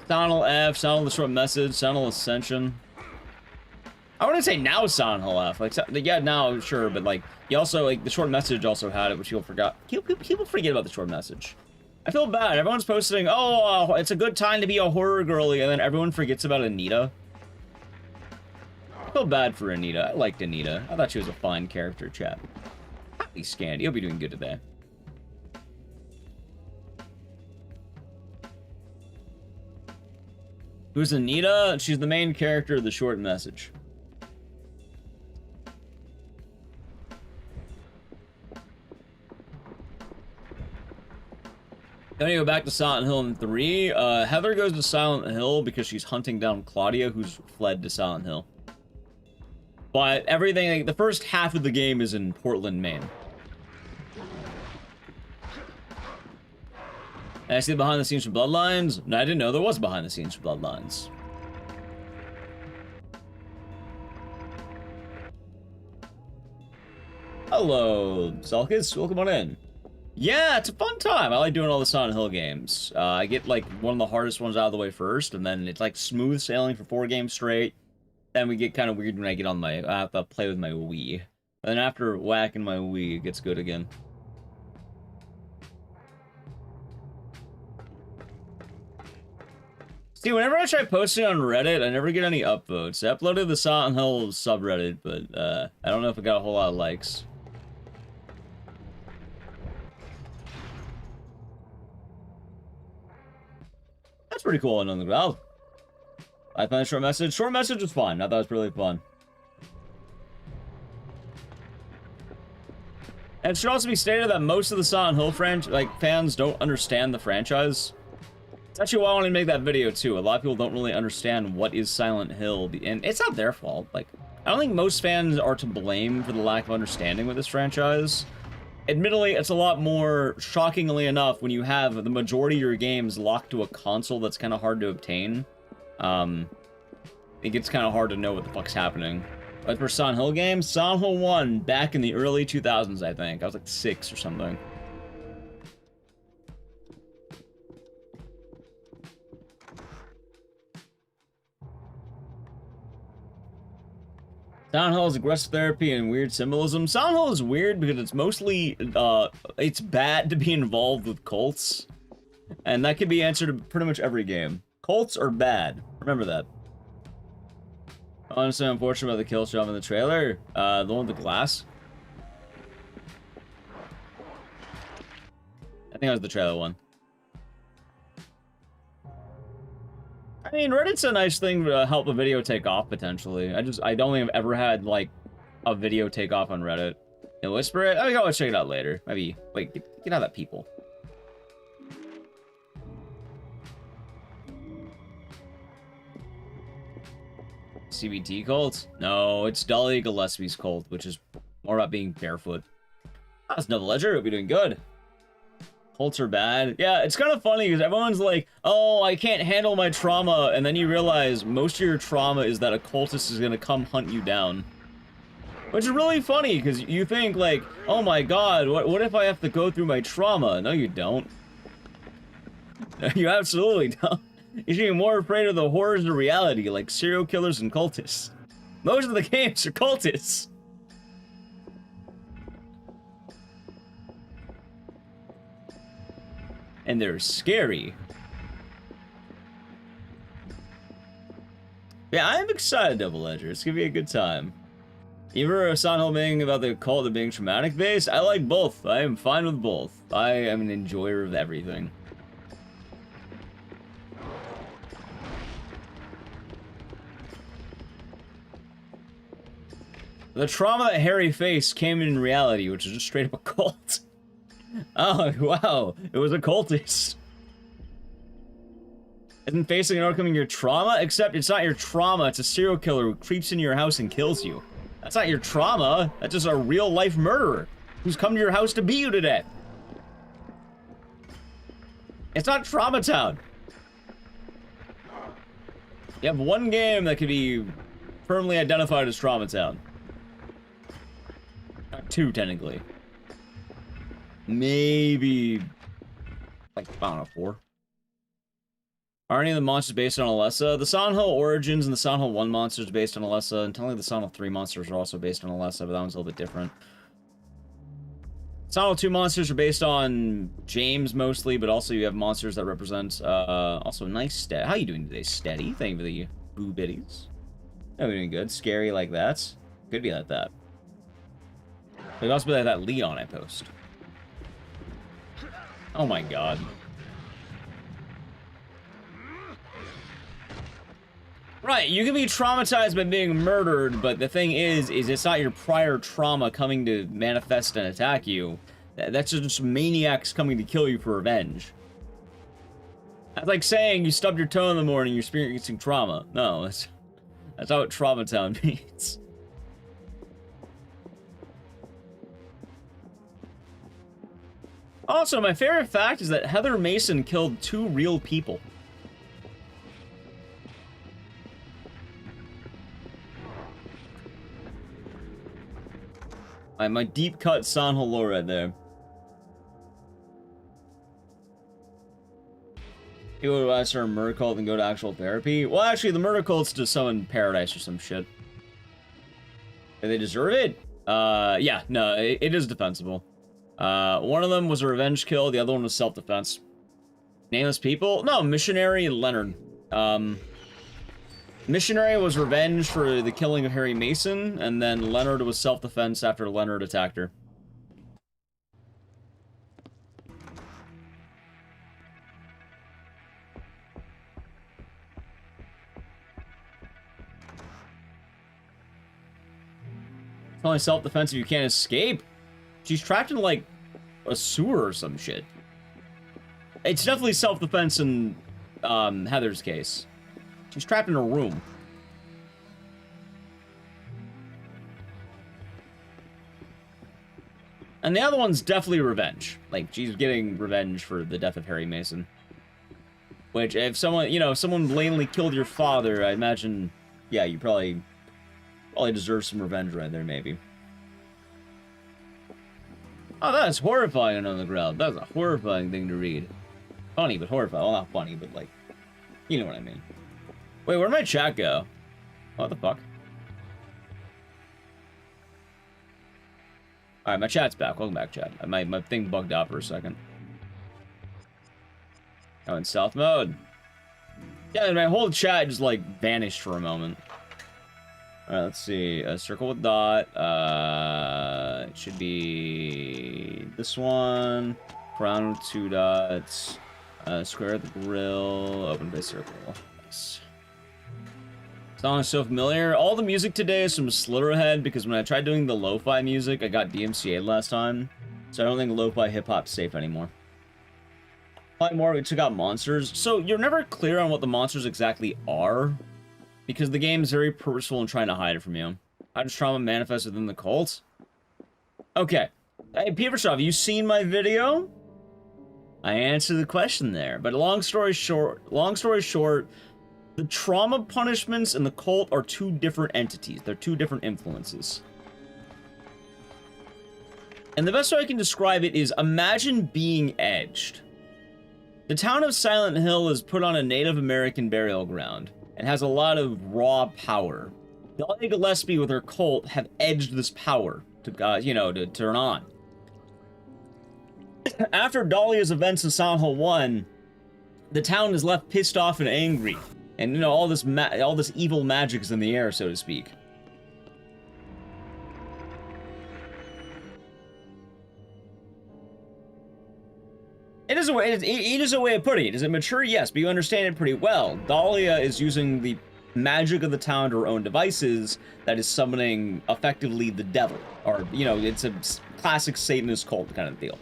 Silent Hill F, Silent Hill The Short Message, Silent Hill Ascension. I wouldn't say now Silent Hill F. Like, yeah, now, sure, but like, you also, like, The Short Message also had it, which people forgot. People forget about The Short Message. I feel bad. Everyone's posting, oh, it's a good time to be a horror girly, and then everyone forgets about Anita. I feel bad for Anita. I liked Anita. I thought she was a fine character, chat. Happy Scandy. You'll be doing good today. Who's Anita? She's the main character of The Short Message. Then you go back to Silent Hill in 3. Heather goes to Silent Hill because she's hunting down Claudia, who's fled to Silent Hill. But everything, like, the first half of the game is in Portland, Maine. And I see the behind the scenes for Bloodlines. No, I didn't know there was behind the scenes for Bloodlines. Hello, Selkis. Welcome on in. Yeah, it's a fun time. I like doing all the Silent Hill games. I get, like, one of the hardest ones out of the way first, and then it's, like, smooth sailing for 4 games straight. Then we get kind of weird when I get on I have to play with my Wii. And then after whacking my Wii, it gets good again. See, whenever I try posting on Reddit, I never get any upvotes. I uploaded the Silent Hill subreddit, but I don't know if it got a whole lot of likes. That's pretty cool on the ground. I found a short message. Short message was fun. I thought it was really fun. And it should also be stated that most of the Silent Hill fans don't understand the franchise. It's actually why I wanted to make that video too. A lot of people don't really understand what is Silent Hill, and it's not their fault. Like, I don't think most fans are to blame for the lack of understanding with this franchise. Admittedly, it's a lot more, shockingly enough, when you have the majority of your games locked to a console that's kind of hard to obtain. It gets kind of hard to know what the fuck's happening. But for Silent Hill games, Silent Hill 1, back in the early 2000s, I think. I was like 6 or something. Silent Hill is aggressive therapy and weird symbolism. Silent Hill is weird because it's mostly, it's bad to be involved with cults. And that can be answered in pretty much every game. Cults are bad. Remember that. Honestly, unfortunate about the kill shot in the trailer. The one with the glass. I think that was the trailer one. I mean, Reddit's a nice thing to help a video take off, potentially. I don't think I've ever had, like, a video take off on Reddit. And whisper it? I think I'll check it out later. Maybe, wait, get out of that people. CBT cult? No, it's Dolly Gillespie's cult, which is more about being barefoot. That's Double Ledger, hope you're doing good. Cults are bad. Yeah, it's kind of funny because everyone's like, oh, I can't handle my trauma, and then you realize most of your trauma is that a cultist is gonna come hunt you down. Which is really funny, because you think, like, oh my god, what if I have to go through my trauma? No, you don't. You absolutely don't. You should be more afraid of the horrors of reality, like serial killers and cultists. Most of the games are cultists. And they're scary. Yeah, I'm excited, Double Ledger. It's gonna be a good time. Either Silent Hill being about the cult of being traumatic based, I like both. I am fine with both. I am an enjoyer of everything. The trauma that Harry faced came in reality, which is just straight up a cult. Oh, wow. It was a cultist. Isn't facing and overcoming your trauma? Except it's not your trauma, it's a serial killer who creeps into your house and kills you. That's not your trauma, that's just a real-life murderer who's come to your house to beat you to death. It's not Trauma Town. You have one game that could be firmly identified as Trauma Town. Not two, technically. Maybe... like, I don't know, 4. Are any of the monsters based on Alessa? The Silent Hill Origins and the Silent Hill 1 monsters are based on Alessa, and technically the Silent Hill 3 monsters are also based on Alessa, but that one's a little bit different. Silent Hill 2 monsters are based on James mostly, but also you have monsters that represent, also nice steady. How you doing today, Steady? Thank you for the boo bitties. Oh, we're doing good. Scary like that. Could be like that. It could also be like that Leon I post. Oh my god. Right, you can be traumatized by being murdered, but the thing is it's not your prior trauma coming to manifest and attack you. That's just maniacs coming to kill you for revenge. That's like saying you stubbed your toe in the morning, you're experiencing trauma. No, that's not what Trauma Town means. Also, my favorite fact is that Heather Mason killed 2 real people. My deep cut Silent Hill lore right there. People would start a murder cult and go to actual therapy. Well, actually, the murder cult's to summon paradise or some shit. Do they deserve it? Yeah, no, it is defensible. One of them was a revenge kill, the other one was self-defense. Nameless people? No, Missionary and Leonard. Missionary was revenge for the killing of Harry Mason, and then Leonard was self-defense after Leonard attacked her. It's only self-defense if you can't escape. She's trapped in, like, a sewer or some shit. It's definitely self-defense in, Heather's case. She's trapped in a room. And the other one's definitely revenge. Like, she's getting revenge for the death of Harry Mason. Which, if someone, you know, if someone blatantly killed your father, I imagine, yeah, you probably deserve some revenge right there, maybe. Oh, that's horrifying on the ground. That's a horrifying thing to read. Funny, but horrifying. Well, not funny, but, like, you know what I mean. Wait, where'd my chat go? What the fuck? Alright, my chat's back. Welcome back, chat. My thing bugged out for a second. Oh, in stealth mode. Yeah, my whole chat just, like, vanished for a moment. Alright, let's see. A circle with dot. It should be this one. Crown with 2 dots. Square at the grill. Open base circle. Nice. Song is so familiar. All the music today is from Slitterhead because when I tried doing the lo-fi music, I got DMCA'd last time. So I don't think lo-fi hip-hop's safe anymore. Probably more, we took out monsters. So you're never clear on what the monsters exactly are. Because the game is very purposeful in trying to hide it from you. How does trauma manifest within the cult? Okay. Hey, Petershaw, have you seen my video? I answered the question there. But long story short, the trauma punishments and the cult are 2 different entities. They're 2 different influences. And the best way I can describe it is, imagine being edged. The town of Silent Hill is put on a Native American burial ground and has a lot of raw power. Dahlia Gillespie with her cult have edged this power to, you know, to turn on. After Dahlia's events in Silent Hill 1, the town is left pissed off and angry. And, you know, all this evil magic is in the air, so to speak. It is a way of putting it. Is it mature? Yes, but you understand it pretty well. Dahlia is using the magic of the town to her own devices that is summoning, effectively, the devil. Or, you know, it's a classic Satanist cult kind of deal.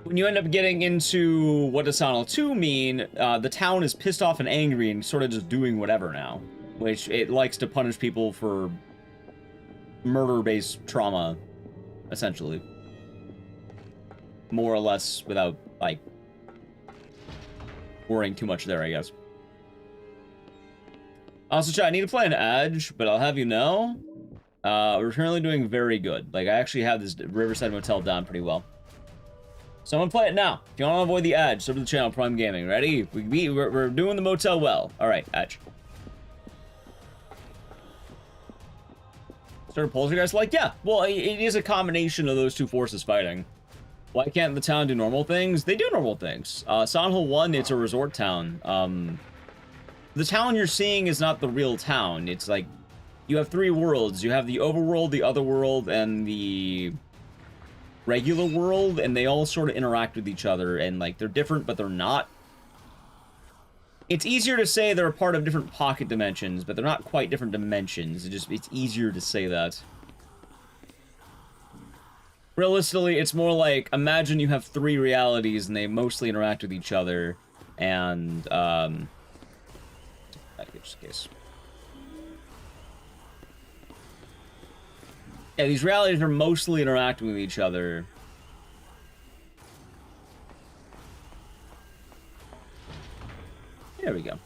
when you end up getting into what does Silent Hill 2 mean, the town is pissed off and angry and sort of just doing whatever now. Which it likes to punish people for murder-based trauma, essentially. More or less without, like, worrying too much there, I guess. Also, chat, I need to play an Edge, but I'll have you know, we're currently doing very good. Like, I actually have this Riverside Motel down pretty well. So I'm gonna play it now. If you want to avoid the Edge, sub to the channel, Prime Gaming. Ready? We're doing the motel well. Alright, Edge. Started Poltergeist? Like, yeah. Well, it is a combination of those two forces fighting. Why can't the town do normal things? They do normal things. Silent Hill 1, it's a resort town. The town you're seeing is not the real town. It's like, you have three worlds. You have the overworld, the otherworld, and the regular world, and they all sort of interact with each other, and like they're different, but they're not. It's easier to say they're a part of different pocket dimensions, but they're not quite different dimensions. It's easier to say that. Realistically, it's more like, imagine you have three realities and they mostly interact with each other, and just in case. Yeah, these realities are mostly interacting with each other. There we go.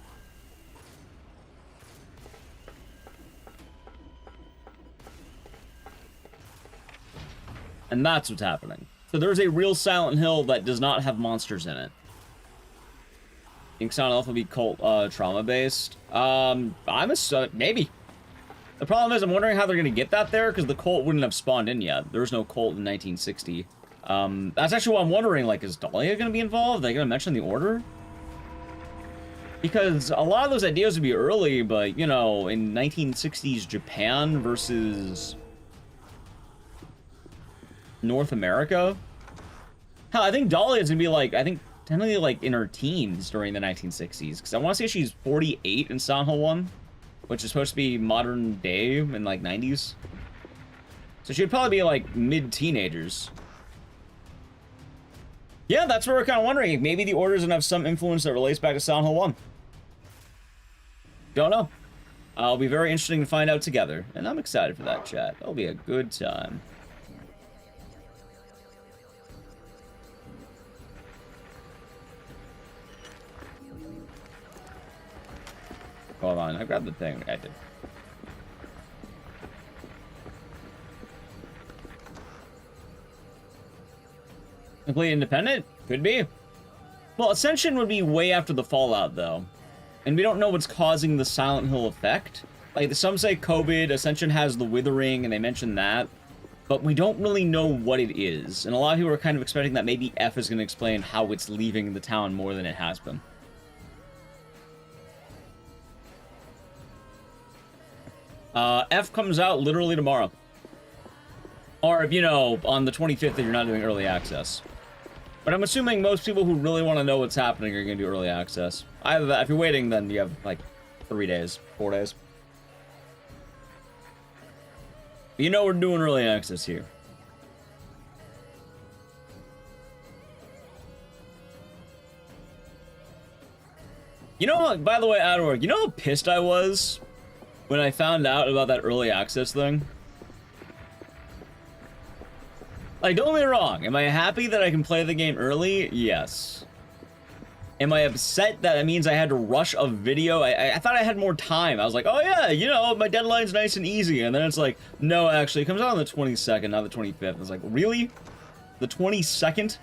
And that's what's happening. So there's a real Silent Hill that does not have monsters in it. I think Silent Hill will be cult trauma-based. Maybe. The problem is, I'm wondering how they're going to get that there, because the cult wouldn't have spawned in yet. There was no cult in 1960. That's actually what I'm wondering, like, is Dahlia going to be involved? Are they going to mention the Order? Because a lot of those ideas would be early, but, you know, in 1960s Japan versus North America? Hell, I think Dahlia's going to be, like, I think, technically, like, in her teens during the 1960s. Because I want to say she's 48 in Silent Hill 1. Which is supposed to be modern day in, like, 90s. So she'd probably be, like, mid-teenagers. Yeah, that's what we're kind of wondering. If maybe the Order's gonna have some influence that relates back to Silent Hill 1. Don't know. It'll be very interesting to find out together. And I'm excited for that, chat. That'll be a good time. Hold on, I grabbed the thing. I did. Complete independent? Could be. Well, Ascension would be way after the Fallout, though. And we don't know what's causing the Silent Hill effect. Like, some say COVID, Ascension has the Withering, and they mention that. But we don't really know what it is. And a lot of people are kind of expecting that maybe F is going to explain how it's leaving the town more than it has been. F comes out literally tomorrow. Or, you know, on the 25th if you're not doing early access. But I'm assuming most people who really want to know what's happening are going to do early access. Either that, if you're waiting, then you have, like, 3 days, 4 days. But you know we're doing early access here. You know, by the way, Adwork, you know how pissed I was when I found out about that early access thing? Like, don't get me wrong, am I happy that I can play the game early? Yes. Am I upset that it means I had to rush a video? I thought I had more time. I was like, oh yeah, you know, my deadline's nice and easy. And then it's like, no, actually, it comes out on the 22nd, not the 25th. I was like, really? The 22nd?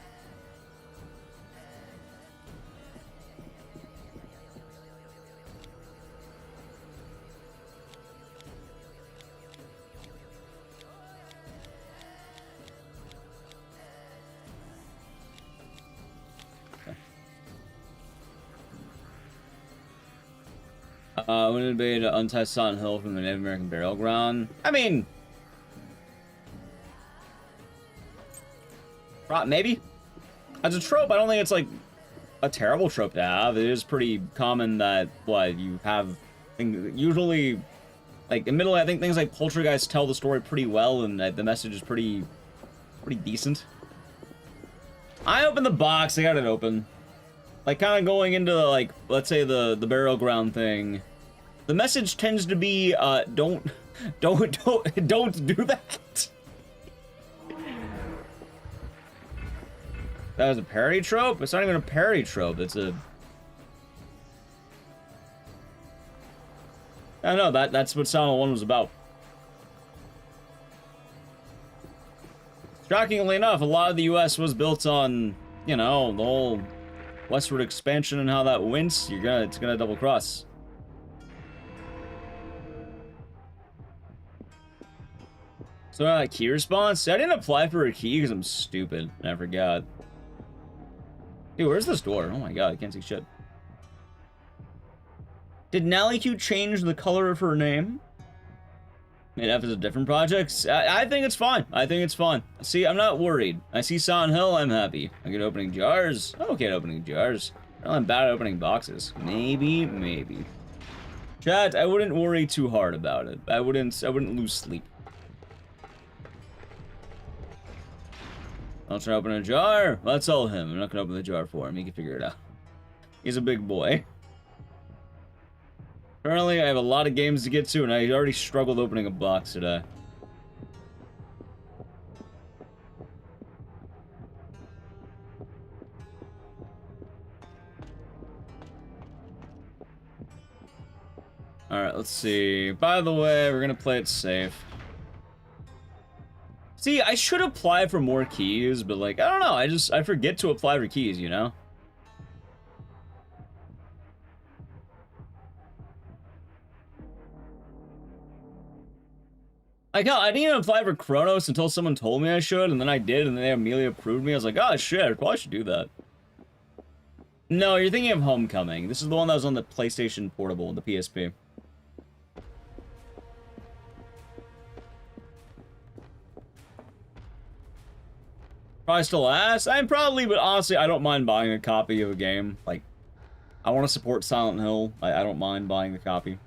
Wouldn't it be to untie Silent Hill from the Native American burial ground? I mean, maybe. As a trope, I don't think it's like a terrible trope to have. It is pretty common that you have usually, like, in middle, I think things like Poltergeist tell the story pretty well, and the message is pretty decent. I opened the box. I got it open. Like, kind of going into, like, let's say the burial ground thing. The message tends to be, don't do that. That was a parody trope? It's not even a parody trope. It's a... I don't know, that's what Silent 1 was about. Shockingly enough, a lot of the US was built on, you know, the whole westward expansion and how that went. It's gonna double cross. So, key response? I didn't apply for a key because I'm stupid and I forgot. Dude, where's this door? Oh my god, I can't see shit. Did Nallyq change the color of her name? Made F is a different project? I think it's fine. I think it's fine. See, I'm not worried. I see Silent Hill, I'm happy. I get opening jars. I'm okay at opening jars. I'm bad at opening boxes. Maybe. Chat, I wouldn't worry too hard about it. I wouldn't lose sleep. I'll try to open a jar. Well, that's all him. I'm not gonna open the jar for him. He can figure it out. He's a big boy. Currently, I have a lot of games to get to, and I already struggled opening a box today. Alright, let's see. By the way, we're gonna play it safe. See, I should apply for more keys, but like, I don't know, I forget to apply for keys, you know? Like, hell, I didn't even apply for Chronos until someone told me I should, and then I did, and then they immediately approved me. I was like, oh shit, I probably should do that. No, you're thinking of Homecoming. This is the one that was on the PlayStation Portable, the PSP. Probably still ass? I'm probably, but honestly, I don't mind buying a copy of a game. Like, I want to support Silent Hill. I don't mind buying the copy.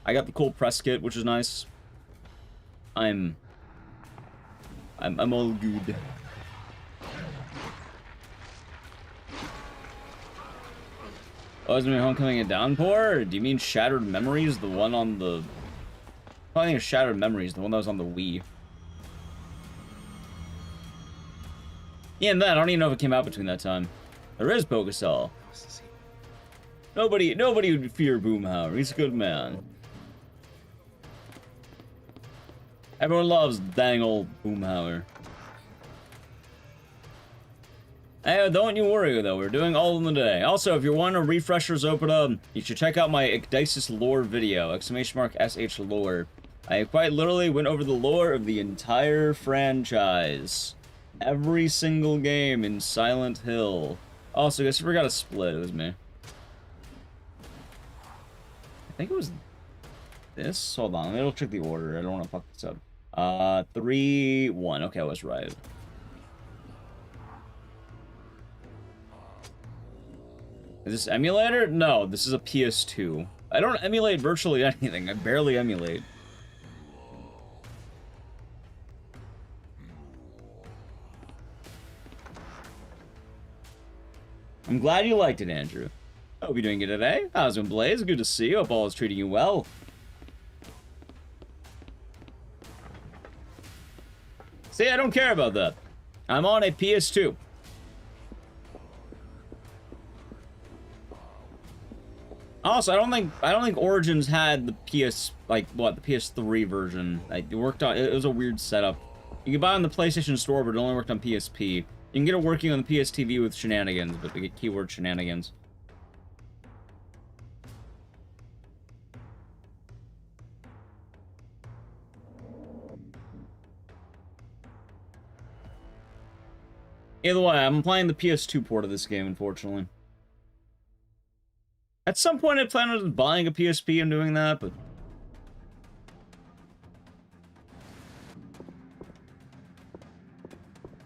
I got the cool press kit, which is nice. I'm all good. Oh, is it Homecoming and Downpour? Or do you mean Shattered Memories? The one on the... I think it's Shattered Memories, the one that was on the Wii. Yeah, and that, I don't even know if it came out between that time. There is Pokesol. Nobody would fear Boomhauer. He's a good man. Everyone loves dang old Boomhauer. Hey, don't you worry though, we're doing all in the day. Also, if you're wanting a refreshers open up, you should check out my Ecdycis lore video, !SH lore. I quite literally went over the lore of the entire franchise. Every single game in Silent Hill. Also, I guess I forgot to split, it was me. I think it was this? Hold on, let me check the order, I don't want to fuck this up. 3, 1. Okay, I was right. Is this emulator? No, this is a PS2. I don't emulate virtually anything. I barely emulate. I'm glad you liked it, Andrew. Hope you're doing good today. How's it, Blaze? Good to see you. Hope all is treating you well. See, I don't care about that. I'm on a PS2. Also, I don't think Origins had the the PS3 version. It worked on. It was a weird setup. You can buy it on the PlayStation Store, but it only worked on PSP. You can get it working on the PS TV with shenanigans, but they get keyword shenanigans. Either way, I'm playing the PS2 port of this game, unfortunately. At some point, I plan on just buying a PSP and doing that, but...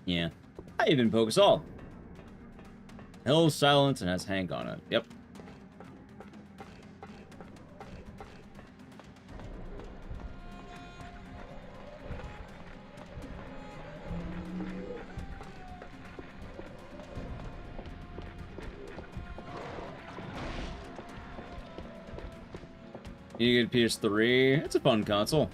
yeah. I even focus all. Hill's silence and has Hank on it. Yep. You get PS3. It's a fun console.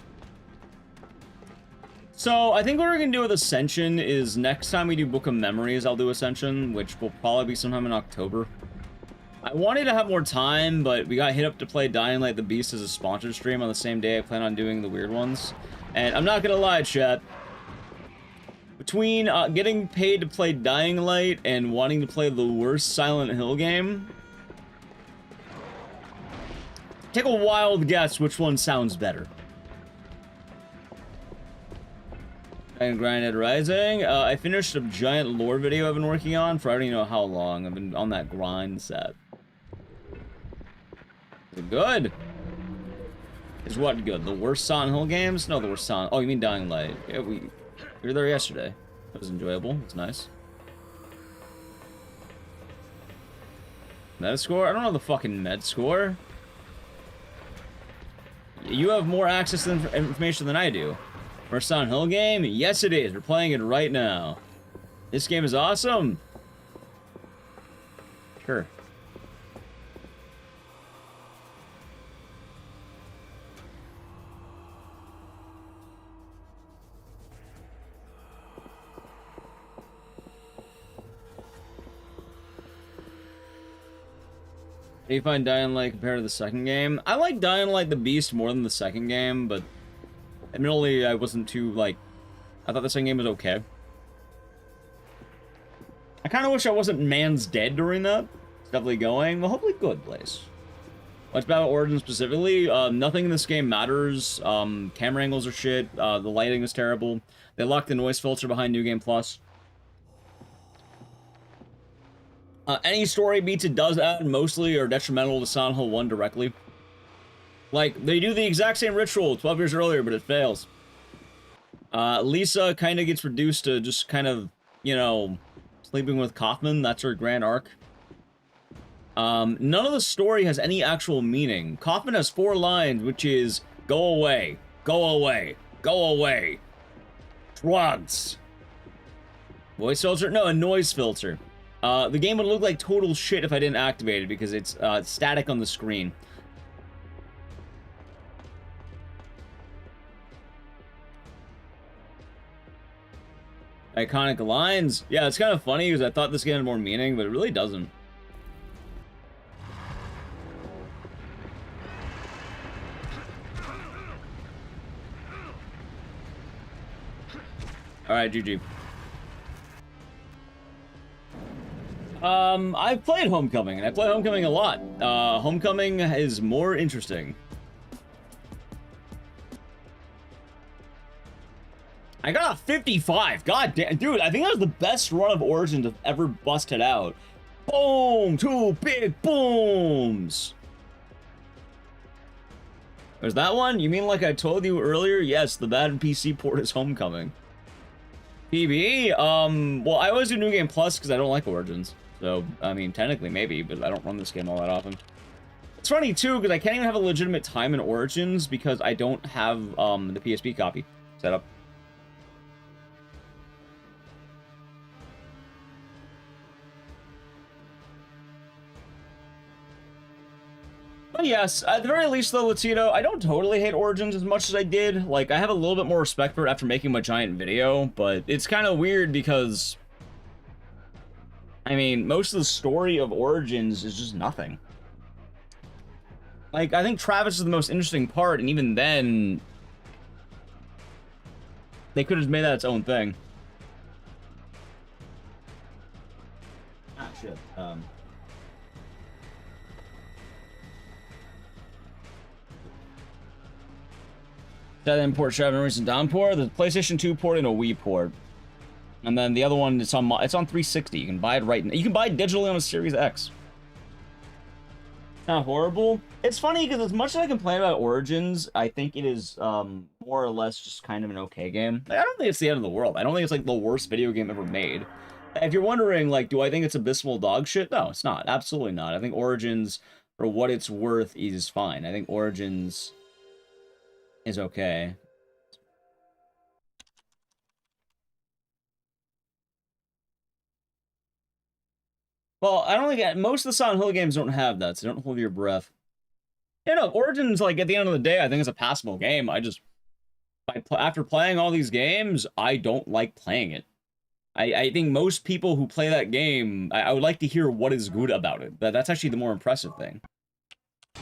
So, I think what we're going to do with Ascension is next time we do Book of Memories, I'll do Ascension, which will probably be sometime in October. I wanted to have more time, but we got hit up to play Dying Light the Beast as a sponsored stream on the same day I plan on doing the weird ones. And I'm not going to lie, chat. Between getting paid to play Dying Light and wanting to play the worst Silent Hill game, take a wild guess which one sounds better. And Grinded Rising. I finished a giant lore video I've been working on for I don't even know how long. I've been on that grind set. Is it good? Is what good? The worst Silent Hill games? No, the worst Silent... Oh, you mean Dying Light. Yeah, we were there yesterday. That was enjoyable. It was nice. Metascore? I don't know the fucking med score. You have more access to information than I do. First Silent Hill game? Yes, it is. We're playing it right now. This game is awesome. Sure. 'How do you find Dying Light compared to the second game? I like Dying Light the Beast more than the second game, but admittedly, I wasn't too, like... I thought the second game was okay. I kind of wish I wasn't Man's Dead during that. It's definitely going. Well, hopefully good, Blaze. What's about Origin specifically? Nothing in this game matters. Camera angles are shit. The lighting is terrible. They locked the noise filter behind New Game Plus. Any story beats it does add mostly are detrimental to Silent Hill 1 directly. Like, they do the exact same ritual 12 years earlier, but it fails. Lisa kind of gets reduced to just kind of, you know, sleeping with Kaufman. That's her grand arc. None of the story has any actual meaning. Kaufman has 4 lines, which is, go away, go away, go away. Drugs. Voice filter? No, a noise filter. The game would look like total shit if I didn't activate it because it's static on the screen. Iconic lines? Yeah, it's kind of funny because I thought this game had more meaning, but it really doesn't. Alright, GG. I've played Homecoming, and I play Homecoming a lot. Homecoming is more interesting. I got a 55. God damn, dude, I think that was the best run of Origins I've ever busted out. Boom! 2 big booms! There's that one? You mean like I told you earlier? Yes, the bad PC port is Homecoming. PB? Well, I always do New Game Plus because I don't like Origins. So, I mean, technically maybe, but I don't run this game all that often. It's funny, too, because I can't even have a legitimate time in Origins because I don't have, the PSP copy set up. But yes, at the very least, though, Latino, I don't totally hate Origins as much as I did. Like, I have a little bit more respect for it after making my giant video, but it's kind of weird because... I mean, most of the story of Origins is just nothing. Like, I think Travis is the most interesting part, and even then... they could have made that its own thing. Ah, shit. That import should have a recent Downpour. The PlayStation 2 port and a Wii port. And then the other one, it's on 360. You can buy it right now. You can buy it digitally on a Series X. Not horrible. It's funny because as much as I complain about Origins, I think it is more or less just kind of an okay game. Like, I don't think it's the end of the world. I don't think it's like the worst video game ever made. If you're wondering, like, do I think it's abysmal dog shit? No, it's not. Absolutely not. I think Origins, for what it's worth, is fine. I think Origins is okay. Well, I don't think most of the Silent Hill games don't have that, so don't hold your breath. Yeah, no, Origins, like, at the end of the day, I think it's a passable game. After playing all these games, I don't like playing it. I think most people who play that game, I would like to hear what is good about it. That's actually the more impressive thing.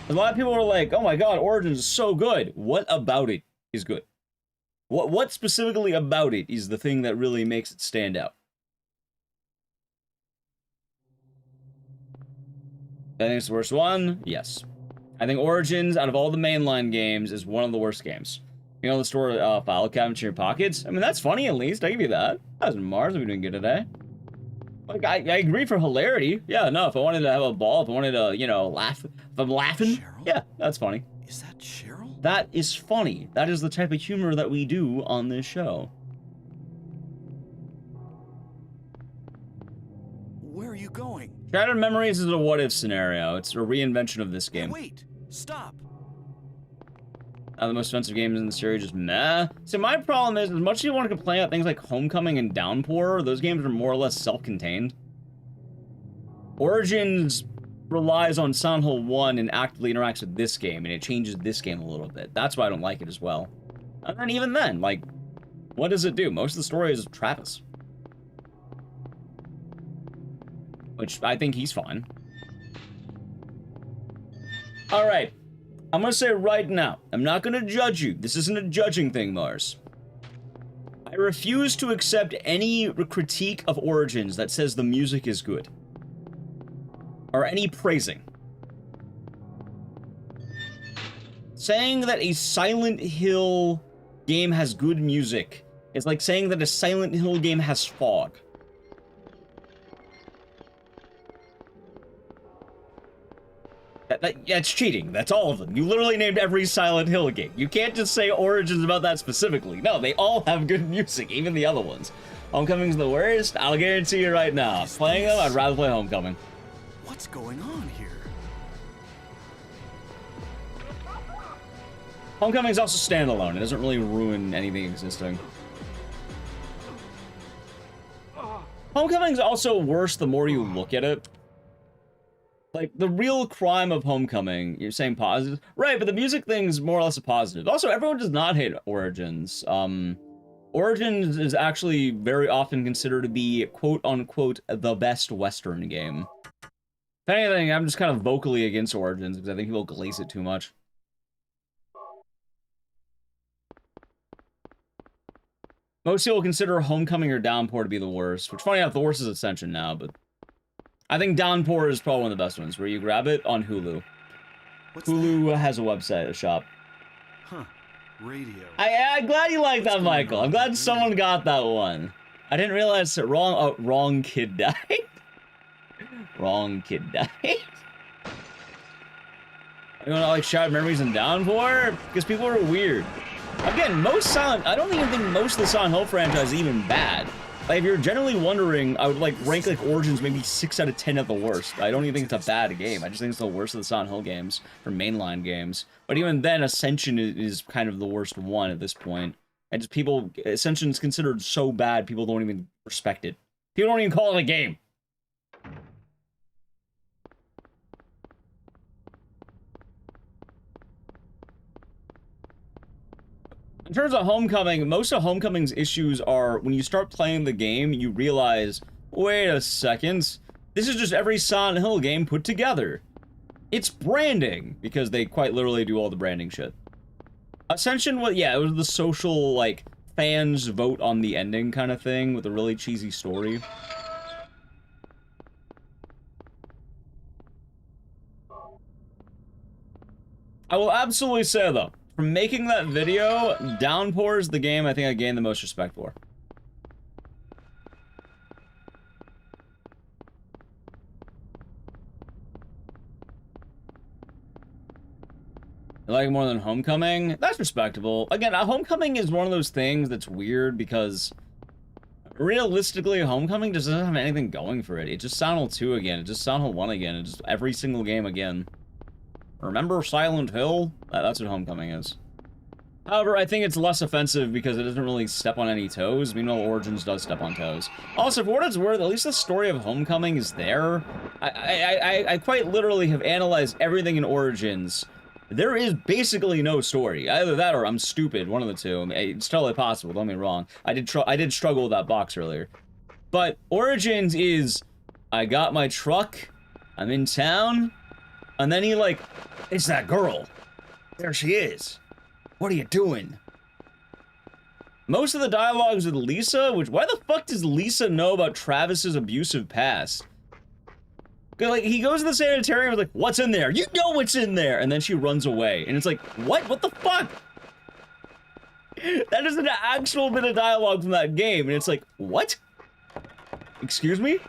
A lot of people are like, oh my god, Origins is so good. What about it is good? What specifically about it is the thing that really makes it stand out? I think it's the worst one? Yes. I think Origins, out of all the mainline games, is one of the worst games. You know, the store file cabinets in your pockets? I mean, that's funny at least. I give you that. How's Mars? Are we doing good today? Like, I agree for hilarity. Yeah, no, if I wanted to have a ball, if I wanted to, you know, laugh, if I'm laughing, Cheryl? Yeah, that's funny. Is that Cheryl? That is funny. That is the type of humor that we do on this show. Where are you going? Shattered Memories is a what-if scenario. It's a reinvention of this game. Hey, wait! Stop! The most expensive games in the series, just meh. See, my problem is, as much as you want to complain about things like Homecoming and Downpour, those games are more or less self-contained. Origins relies on Silent Hill 1 and actively interacts with this game, and it changes this game a little bit. That's why I don't like it as well. And then even then, like, what does it do? Most of the story is Travis. Which, I think he's fine. Alright. I'm gonna say right now, I'm not gonna judge you. This isn't a judging thing, Mars. I refuse to accept any critique of Origins that says the music is good. Or any praising. Saying that a Silent Hill game has good music is like saying that a Silent Hill game has fog. That's cheating. That's all of them. You literally named every Silent Hill game. You can't just say Origins about that specifically. No, they all have good music, even the other ones. Homecoming's the worst? I'll guarantee you right now. Playing them, I'd rather play Homecoming. What's going on here? Homecoming's also standalone. It doesn't really ruin anything existing. Homecoming's also worse the more you look at it. Like, the real crime of Homecoming, you're saying positive? Right, but the music thing's more or less a positive. Also, everyone does not hate Origins. Origins is actually very often considered to be, quote-unquote, the best Western game. If anything, I'm just kind of vocally against Origins, because I think people glaze it too much. Most people consider Homecoming or Downpour to be the worst, which, funny enough, the worst is Ascension now, but... I think Downpour is probably one of the best ones, where you grab it on Hulu. Hulu has a website, a shop. Huh. Radio. I'm glad you like that, Michael. I'm glad someone got that one. I didn't realize that wrong kid died. Wrong kid died. You want to like Shattered Memories and Downpour? Because people are weird. Again, I don't even think most of the Silent Hill franchise is even bad. Like, if you're generally wondering, I would, like, rank, like, Origins maybe 6 out of 10 at the worst. I don't even think it's a bad game. I just think it's the worst of the Silent Hill games, for mainline games. But even then, Ascension is kind of the worst one at this point. And just Ascension's considered so bad, people don't even respect it. People don't even call it a game. In terms of Homecoming, most of Homecoming's issues are when you start playing the game, you realize, wait a second, this is just every Silent Hill game put together. It's branding, because they quite literally do all the branding shit. Ascension, it was the social, like, fans vote on the ending kind of thing with a really cheesy story. I will absolutely say, though, from making that video, Downpour is the game I think I gained the most respect for. You like it more than Homecoming? That's respectable. Again, Homecoming is one of those things that's weird because realistically, Homecoming just doesn't have anything going for it. It's just Silent Hill 2 again. It's just Silent Hill 1 again. It's just every single game again. Remember Silent Hill? That's what Homecoming is. However, I think it's less offensive because it doesn't really step on any toes. Meanwhile, Origins does step on toes. Also, for what it's worth, at least the story of Homecoming is there. I quite literally have analyzed everything in Origins There is basically no story. Either that or I'm stupid, one of the two. I mean, it's totally possible, don't get me wrong. I did struggle with that box earlier. But Origins is, I got my truck, I'm in town, and then he like, it's that girl. There she is. What are you doing? Most of the dialogue is with Lisa, which, why the fuck does Lisa know about Travis's abusive past? Cause like, he goes to the sanitarium and like, what's in there? You know what's in there! And then she runs away. And it's like, what? What the fuck? That is an actual bit of dialogue from that game. And it's like, what? Excuse me?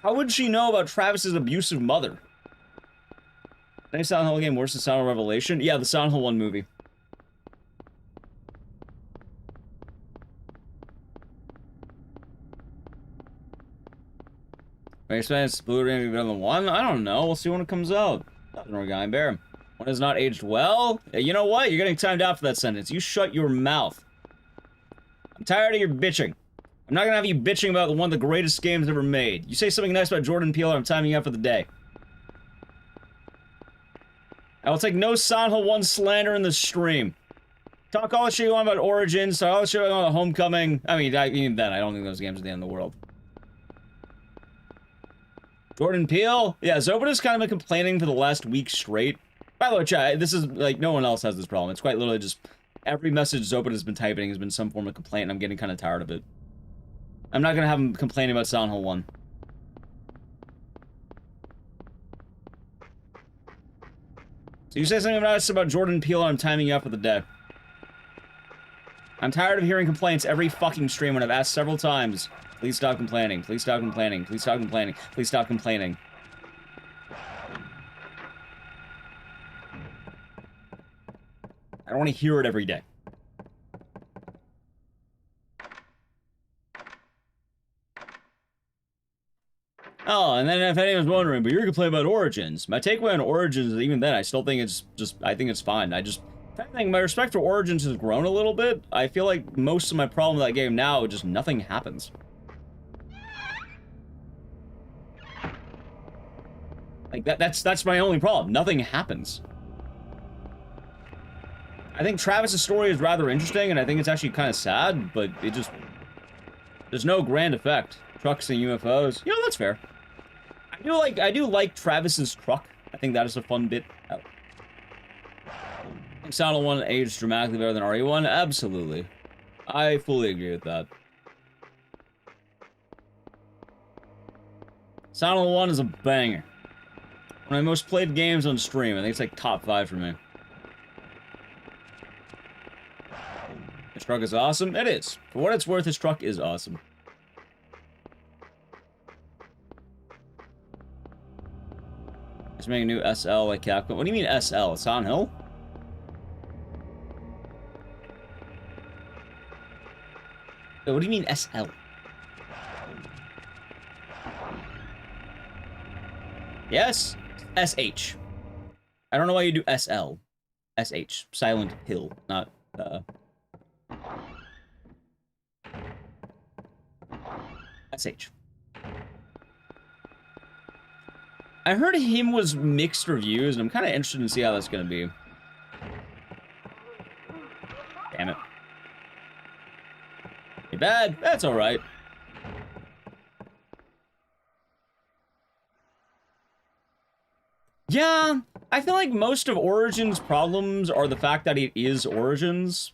How would she know about Travis's abusive mother? Any Silent Hill game worse than Silent Hill Revelation? Yeah, the Silent Hill 1 movie. My experience Blu-ray better than 1? I don't know. We'll see when it comes out. Guy Bear. One has not aged well? You know what? You're getting timed out for that sentence. You shut your mouth. I'm tired of your bitching. I'm not gonna have you bitching about one of the greatest games ever made. You say something nice about Jordan Peele, I'm timing you out for the day. I will take no Silent Hill 1 slander in the stream. Talk all the shit you want about Origins, talk all the shit you want about Homecoming. I mean, even then, I don't think those games are the end of the world. Jordan Peele? Yeah, Zobita's kind of been complaining for the last week straight. By the way, chat, this is, like, no one else has this problem. It's quite literally just, every message Zobita's been typing has been some form of complaint, and I'm getting kind of tired of it. I'm not gonna have him complaining about Silent Hill 1. So you say something nice about Jordan Peele, and I'm timing you up for the day. I'm tired of hearing complaints every fucking stream when I've asked several times. Please stop complaining. Please stop complaining. Please stop complaining. Please stop complaining. I don't want to hear it every day. Oh, and then if anyone's wondering, but you're complaining about Origins. My takeaway on Origins is even then, I still think it's just, I think it's fine. If anything, my respect for Origins has grown a little bit. I feel like most of my problem with that game now, just nothing happens. Like, that's my only problem. Nothing happens. I think Travis's story is rather interesting, and I think it's actually kind of sad, but it just... There's no grand effect. Trucks and UFOs. You know, that's fair. I do like Travis's truck. I think that is a fun bit. I think Silent Hill 1 aged dramatically better than RE1. Absolutely. I fully agree with that. Silent Hill 1 is a banger. One of my most played games on stream. I think it's like top 5 for me. This truck is awesome. It is. For what it's worth, this truck is awesome. Just making a new SL like Capcom. What do you mean SL? Silent Hill? What do you mean SL? Yes? SH. I don't know why you do SL. SH. Silent Hill. Not, SH. I heard him was mixed reviews, and I'm kind of interested to see how that's going to be. Damn it. Pretty bad. That's alright. Yeah, I feel like most of Origins' problems are the fact that it is Origins.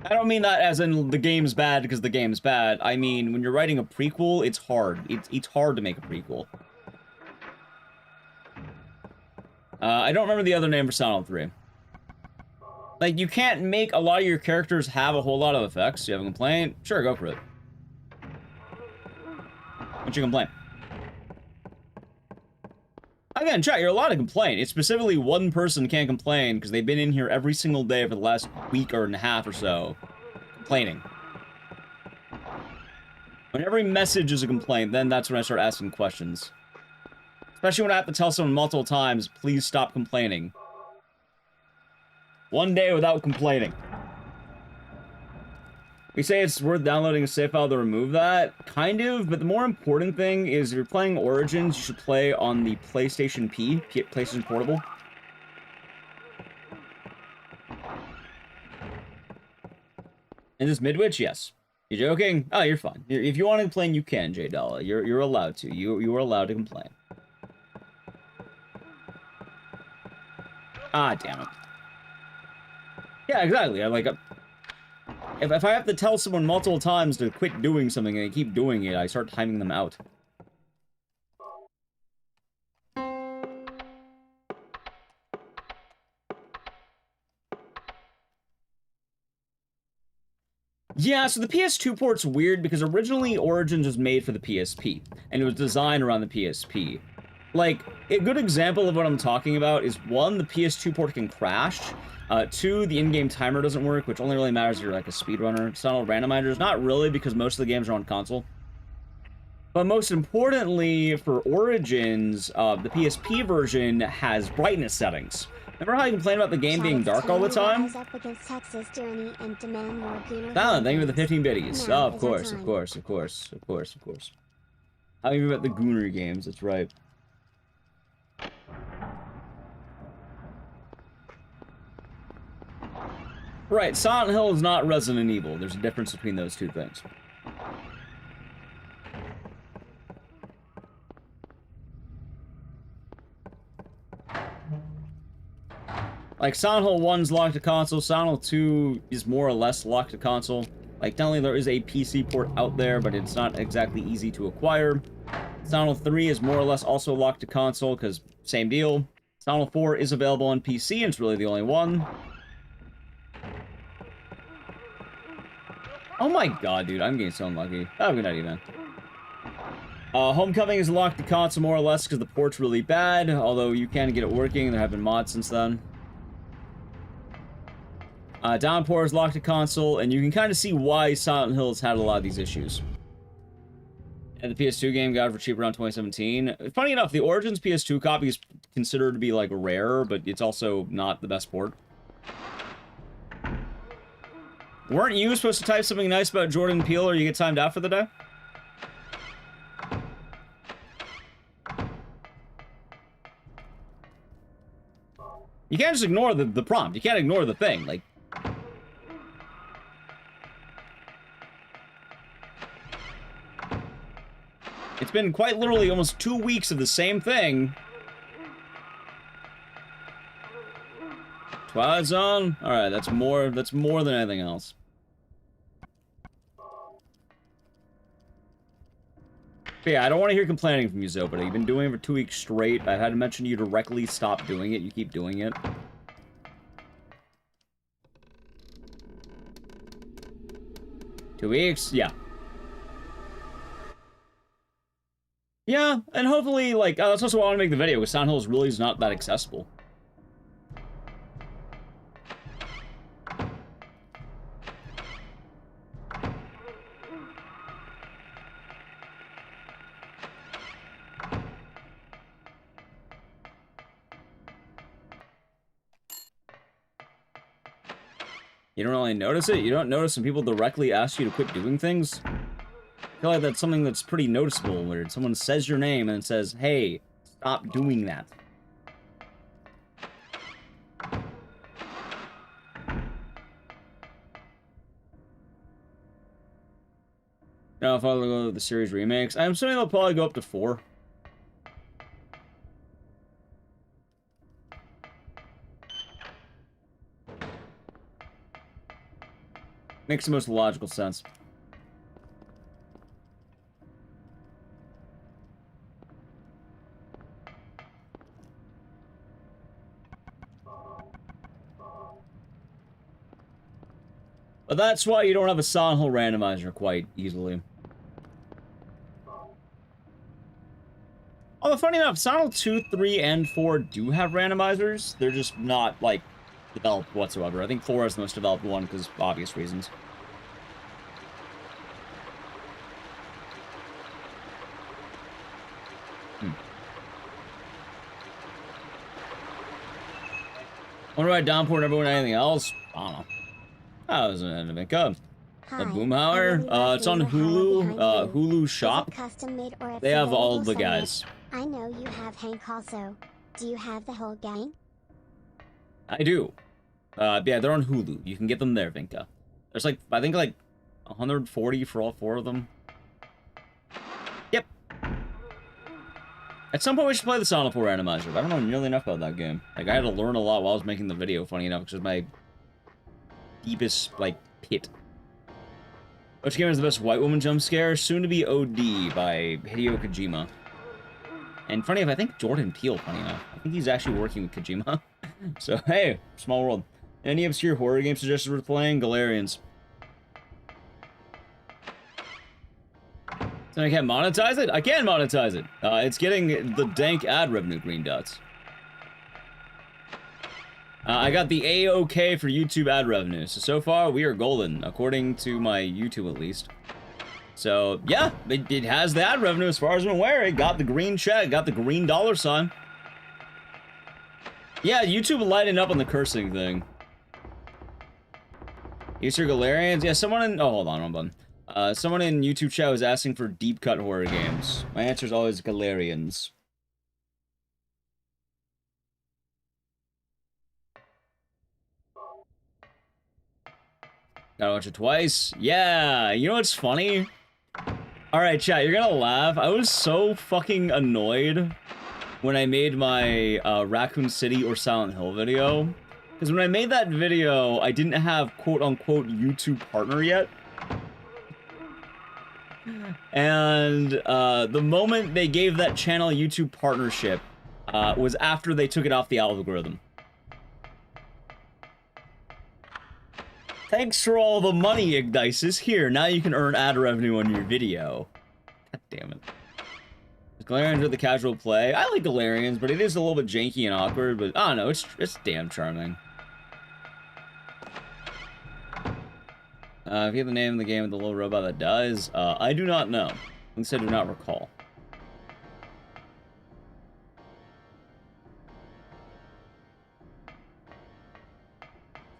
I don't mean that as in the game's bad because the game's bad. I mean, when you're writing a prequel, it's hard. It's hard to make a prequel. I don't remember the other name for Silent Hill 3. Like, you can't make a lot of your characters have a whole lot of effects. You have a complaint? Sure, go for it. What's your complaint? Again, chat, you're allowed to complain. It's specifically one person can't complain because they've been in here every single day for the last week or and a half or so. Complaining. When every message is a complaint, then that's when I start asking questions. Especially when I have to tell someone multiple times, please stop complaining. One day without complaining. We say it's worth downloading a save file to remove that. Kind of, but the more important thing is if you're playing Origins, you should play on the PlayStation PlayStation Portable. Is this Midwich? Yes. You joking? Oh, you're fine. If you want to complain, you can, J Dollar. You're allowed to. You are allowed to complain. Ah, damn it. Yeah, exactly. I like. If I have to tell someone multiple times to quit doing something and they keep doing it, I start timing them out. Yeah, so the PS2 port's weird because originally Origins was made for the PSP, and it was designed around the PSP. Like, a good example of what I'm talking about is, one, the PS2 port can crash, two, the in-game timer doesn't work, which only really matters if you're like a speedrunner. External randomizers, not really, because most of the games are on console. But most importantly, for Origins, the PSP version has brightness settings. Remember how you complain about the game being dark all the time? Alan, Thank you for the 15 biddies. Oh, of course. How you about the Gooner games, that's right. Right, Silent Hill is not Resident Evil. There's a difference between those two things. Like, Silent Hill 1's locked to console, Silent Hill 2 is more or less locked to console. Like, technically there is a PC port out there, but it's not exactly easy to acquire. Silent Hill 3 is more or less also locked to console, because same deal. Silent Hill 4 is available on PC, and it's really the only one. Oh my god, dude, I'm getting so unlucky. Have a good night, man. Homecoming is locked to console more or less because the port's really bad, although you can get it working. There have been mods since then. Downpour is locked to console, and you can kind of see why Silent Hill has had a lot of these issues. And the PS2 game got it for cheap around 2017. Funny enough, the Origins PS2 copy is considered to be, like, rare, but it's also not the best port. Weren't you supposed to type something nice about Jordan Peele or you get timed out for the day? You can't just ignore the prompt. You can't ignore the thing. Like, it's been quite literally almost 2 weeks of the same thing. Twilight Zone? Alright, that's more than anything else. But yeah, I don't want to hear complaining from you, Zobita. You've been doing it for 2 weeks straight. I've had to mention you directly stop doing it. You keep doing it. Two weeks? Yeah. Yeah, and hopefully, like, that's also why I want to make the video, because Silent Hill really is not that accessible. You don't really notice it? You don't notice when people directly ask you to quit doing things? I feel like that's something that's pretty noticeable, where someone says your name and says, hey, stop doing that. Now, if I go to the series remakes, I'm assuming they'll probably go up to 4. Makes the most logical sense. But that's why you don't have a Silent Hill randomizer quite easily. Although, funny enough, Silent Hill 2, 3, and 4 do have randomizers. They're just not, like, developed whatsoever. I think 4 is the most developed one because of obvious reasons. Wonder why Downpour never won anything else? I don't know. That was an endemic cub. The Boomhauer, it's on Hulu, Hulu Shop. They have all the guys. I know you have Hank also. Do you have the whole gang? I do. Yeah, they're on Hulu. You can get them there, Vinka. There's like, I think like 140 for all 4 of them. Yep. At some point we should play the Downpour randomizer. I don't know nearly enough about that game. Like, I had to learn a lot while I was making the video, funny enough, because it was my deepest, like, pit. Which game is the best white woman jump scare? Soon to be OD by Hideo Kojima. And funny enough, I think Jordan Peele, funny enough. I think he's actually working with Kojima. So, hey, small world. Any obscure horror game suggestions worth playing? Galarians. So I can't monetize it? I can monetize it. It's getting the dank ad revenue, green dots. I got the A-OK for YouTube ad revenue. So far, we are golden, according to my YouTube at least. So, yeah, it has the ad revenue as far as I'm aware. It got the green check, got the green dollar sign. Yeah, YouTube lighting up on the cursing thing. Easter Galarians? Yeah, someone in... Oh, hold on, wrong button. Someone in YouTube chat was asking for deep cut horror games. My answer is always Galarians. Gotta watch it twice. Yeah, you know what's funny? Alright, chat, you're gonna laugh. I was so fucking annoyed when I made my Raccoon City or Silent Hill video. Because when I made that video, I didn't have quote-unquote YouTube partner yet. And the moment they gave that channel YouTube partnership was after they took it off the algorithm. Thanks for all the money, Ecdycis. Here, now you can earn ad revenue on your video. God damn it. Galarians are the casual play. I like Galarians, but it is a little bit janky and awkward, but I don't know, it's damn charming. If you have the name of the game with the little robot that dies, I do not know. At least I do not recall.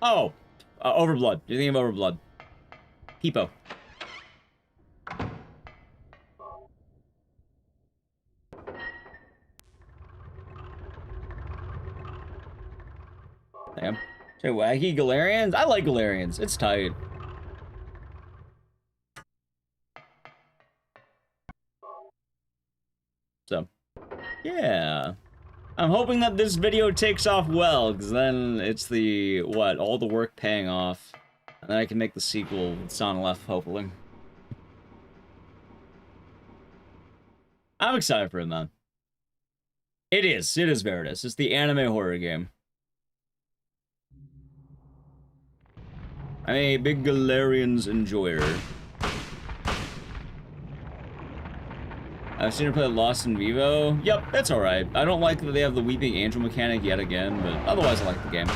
Oh! Overblood. You're thinking of Overblood. Hippo. Damn. Say wacky Galarians? I like Galarians. It's tight. So, yeah. I'm hoping that this video takes off well, because then it's the, what, all the work paying off. And then I can make the sequel with Son Left, hopefully. I'm excited for it, man. It is Veritas. It's the anime horror game. I'm a big Galarians enjoyer. I've seen her play Lost in Vivo. Yep, that's alright. I don't like that they have the Weeping Angel mechanic yet again, but otherwise I like the game.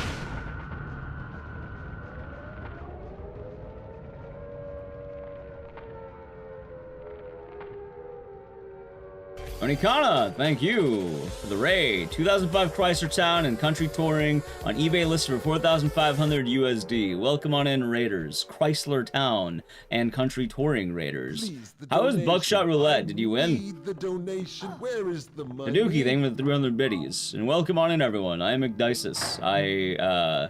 Onikana, thank you for the raid. 2005 Chrysler Town and Country Touring on eBay listed for 4,500 USD. Welcome on in, Raiders. Chrysler Town and Country Touring Raiders. How was Buckshot Roulette? Did you win? The donation. Where is the money? Hadouki, thank you for the 300 biddies. And welcome on in, everyone. I am Ecdycis. I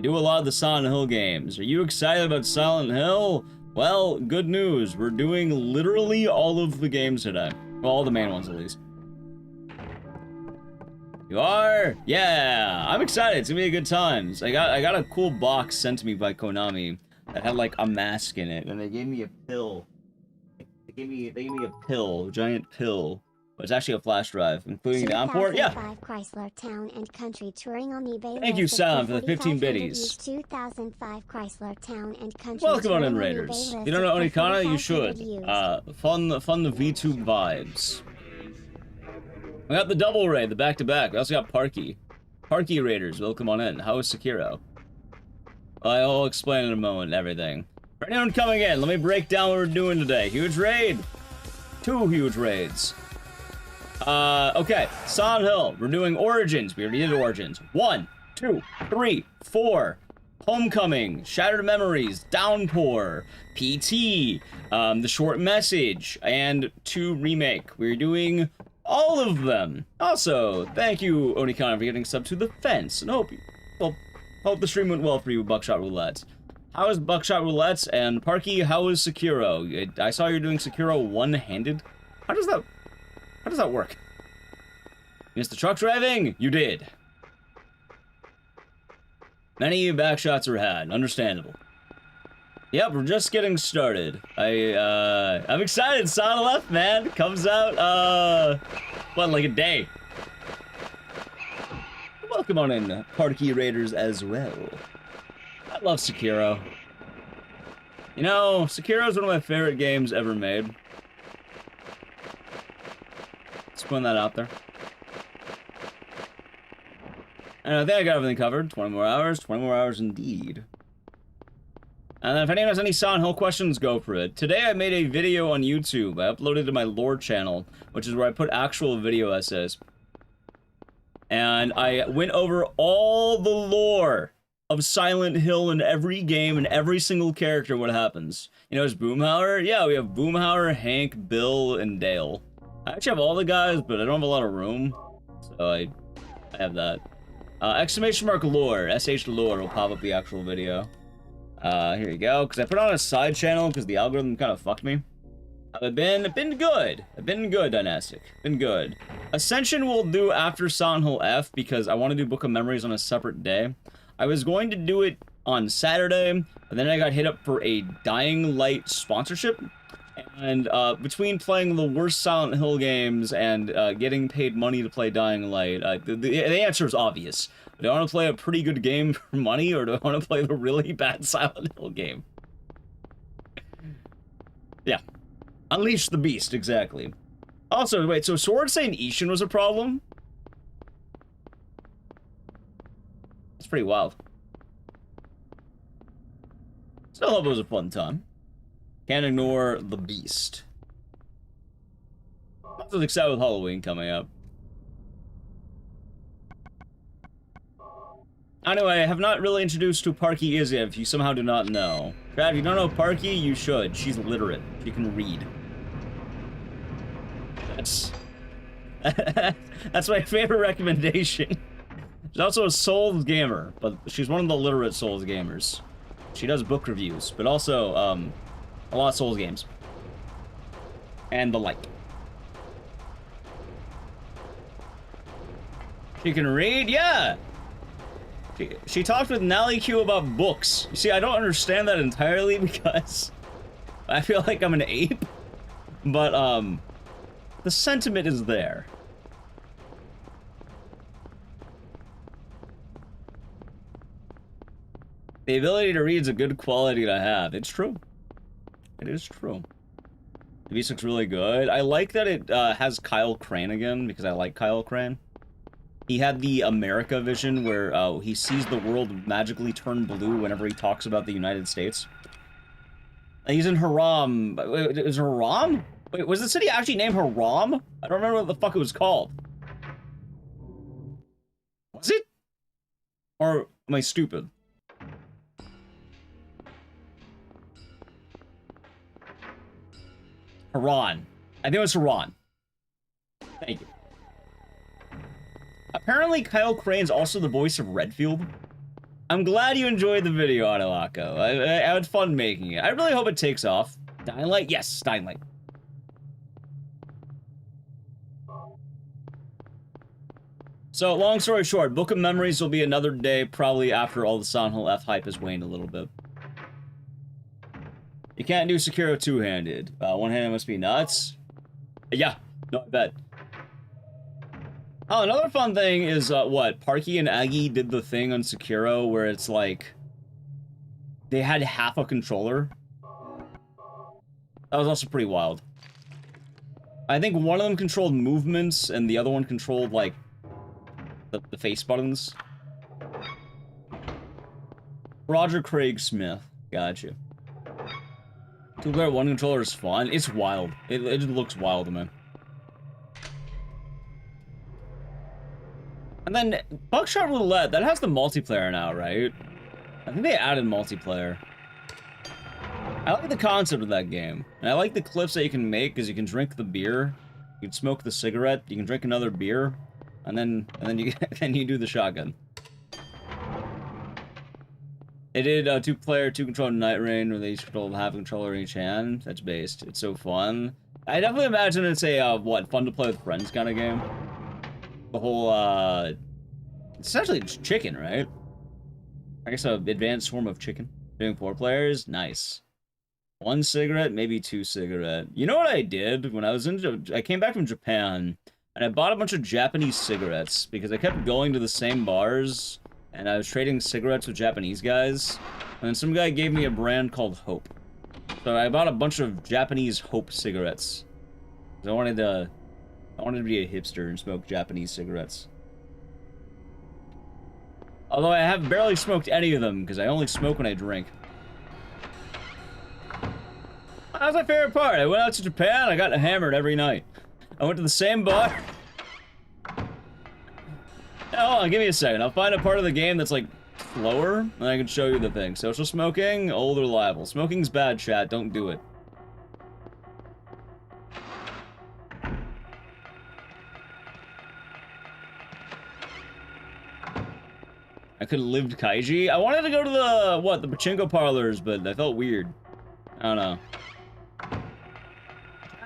do a lot of the Silent Hill games. Are you excited about Silent Hill? Well, good news. We're doing literally all of the games today. Well, all the main ones, at least. You are? Yeah! I'm excited. It's gonna be a good time. I got a cool box sent to me by Konami that had, like, a mask in it, and they gave me a pill. They gave me a pill, a giant pill. But it's actually a flash drive, including Downpour. Yeah! Chrysler Town and Country Touring on eBay. Thank you, Sam, for the 15 biddies. 2005 Chrysler Town and Country. Welcome on in, Raiders. If you don't know Onikana, you should. Fun the VTube vibes. We got the double raid, the back-to-back. We also got Parky. Parky Raiders, welcome on in. How is Sekiro? I'll explain in a moment everything. For anyone coming in, let me break down what we're doing today. Huge raid. 2 huge raids. Okay, Silent Hill. We're doing Origins. We already did Origins. 1, 2, 3, 4. Homecoming, Shattered Memories, Downpour, PT, The Short Message, and 2 Remake. We're doing all of them. Also, thank you, Onikana, for getting sub to The Fence, and hope the stream went well for you, Buckshot Roulette. How is Buckshot Roulette? And Parky, how is Sekiro? I saw you're doing Sekiro one-handed. How does that work? Missed the truck driving? You did. Many backshots are had. Understandable. Yep, we're just getting started. I'm excited. Sonic Left, man. Comes out, what, like a day. Welcome on in, Parky Raiders as well. I love Sekiro. You know, Sekiro is one of my favorite games ever made. Let's put that out there. And I think I got everything covered. 20 more hours indeed. And then if anyone has any Silent Hill questions, go for it. Today I made a video on YouTube. I uploaded it to my lore channel, which is where I put actual video essays. And I went over all the lore of Silent Hill in every game and every single character, what happens. You know, it's Boomhauer? Yeah, we have Boomhauer, Hank, Bill, and Dale. I actually have all the guys, but I don't have a lot of room. So I have that. Exclamation mark lore, SH lore will pop up the actual video. Here you go, because I put on a side channel because the algorithm kind of fucked me. I've been good. I've been good, Dynastic. Been good. Ascension will do after Silent Hill F because I want to do Book of Memories on a separate day. I was going to do it on Saturday, but then I got hit up for a Dying Light sponsorship. And between playing the worst Silent Hill games and getting paid money to play Dying Light, the answer is obvious. Do I want to play a pretty good game for money, or do I want to play the really bad Silent Hill game? Yeah. Unleash the Beast, exactly. Also, wait, so Sword saying Ishin was a problem? That's pretty wild. Still hope it was a fun time. Can't ignore the Beast. I'm also excited with Halloween coming up. Anyway, I have not really introduced who Parky is yet, if you somehow do not know. Brad, if you don't know Parky, you should. She's literate. She can read. That's my favorite recommendation. She's also a Souls gamer, but she's one of the literate Souls gamers. She does book reviews, but also, a lot of Souls games. And the like. She can read? Yeah! She talked with Nally Q about books. You see, I don't understand that entirely because I feel like I'm an ape. But, the sentiment is there. The ability to read is a good quality to have. It's true. It is true. The Beast looks really good. I like that it has Kyle Crane again, because I like Kyle Crane. He had the America vision where he sees the world magically turn blue whenever he talks about the United States. He's in Haram. Is it Haram? Wait, was the city actually named Haram? I don't remember what the fuck it was called. Was it? Or am I stupid? Haran. I think it was Haran. Thank you. Apparently, Kyle Crane's also the voice of Redfield. I'm glad you enjoyed the video, Adolako. I had fun making it. I really hope it takes off. Dying Light? Yes, Dying Light. So, long story short, Book of Memories will be another day, probably after all the Silent Hill F hype has waned a little bit. You can't do Sekiro two-handed. One-handed must be nuts. Yeah, no, I bet. Oh, another fun thing is, what? Parky and Aggie did the thing on Sekiro where it's like... they had half a controller. That was also pretty wild. I think one of them controlled movements and the other one controlled, like, the face buttons. Roger Craig Smith. Gotcha. Two-player one controller is fun. It's wild. It looks wild to me. And then, Buckshot Roulette, that has the multiplayer now, right? I think they added multiplayer. I like the concept of that game. And I like the clips that you can make, because you can drink the beer, you can smoke the cigarette, you can drink another beer, and then you then you do the shotgun. They did 2-player, 2-controller Night Rain, where they each control half a controller in each hand. That's based. It's so fun. I definitely imagine it's a, what, fun to play with friends kind of game. The whole, it's essentially just chicken, right? I guess an advanced form of chicken. Doing 4 players? Nice. 1 cigarette, maybe 2 cigarette. You know what I did when I was I came back from Japan, and I bought a bunch of Japanese cigarettes, because I kept going to the same bars, and I was trading cigarettes with Japanese guys, and then some guy gave me a brand called Hope. So I bought a bunch of Japanese Hope cigarettes. I wanted to be a hipster and smoke Japanese cigarettes. Although I have barely smoked any of them, because I only smoke when I drink. That was my favorite part. I went out to Japan, I got hammered every night. I went to the same bar. Now, hold on, give me a second. I'll find a part of the game that's, like, slower, and I can show you the thing. Social smoking, old or reliable. Smoking's bad, chat. Don't do it. I could have lived Kaiji. I wanted to go to the pachinko parlors, but I felt weird. I don't know.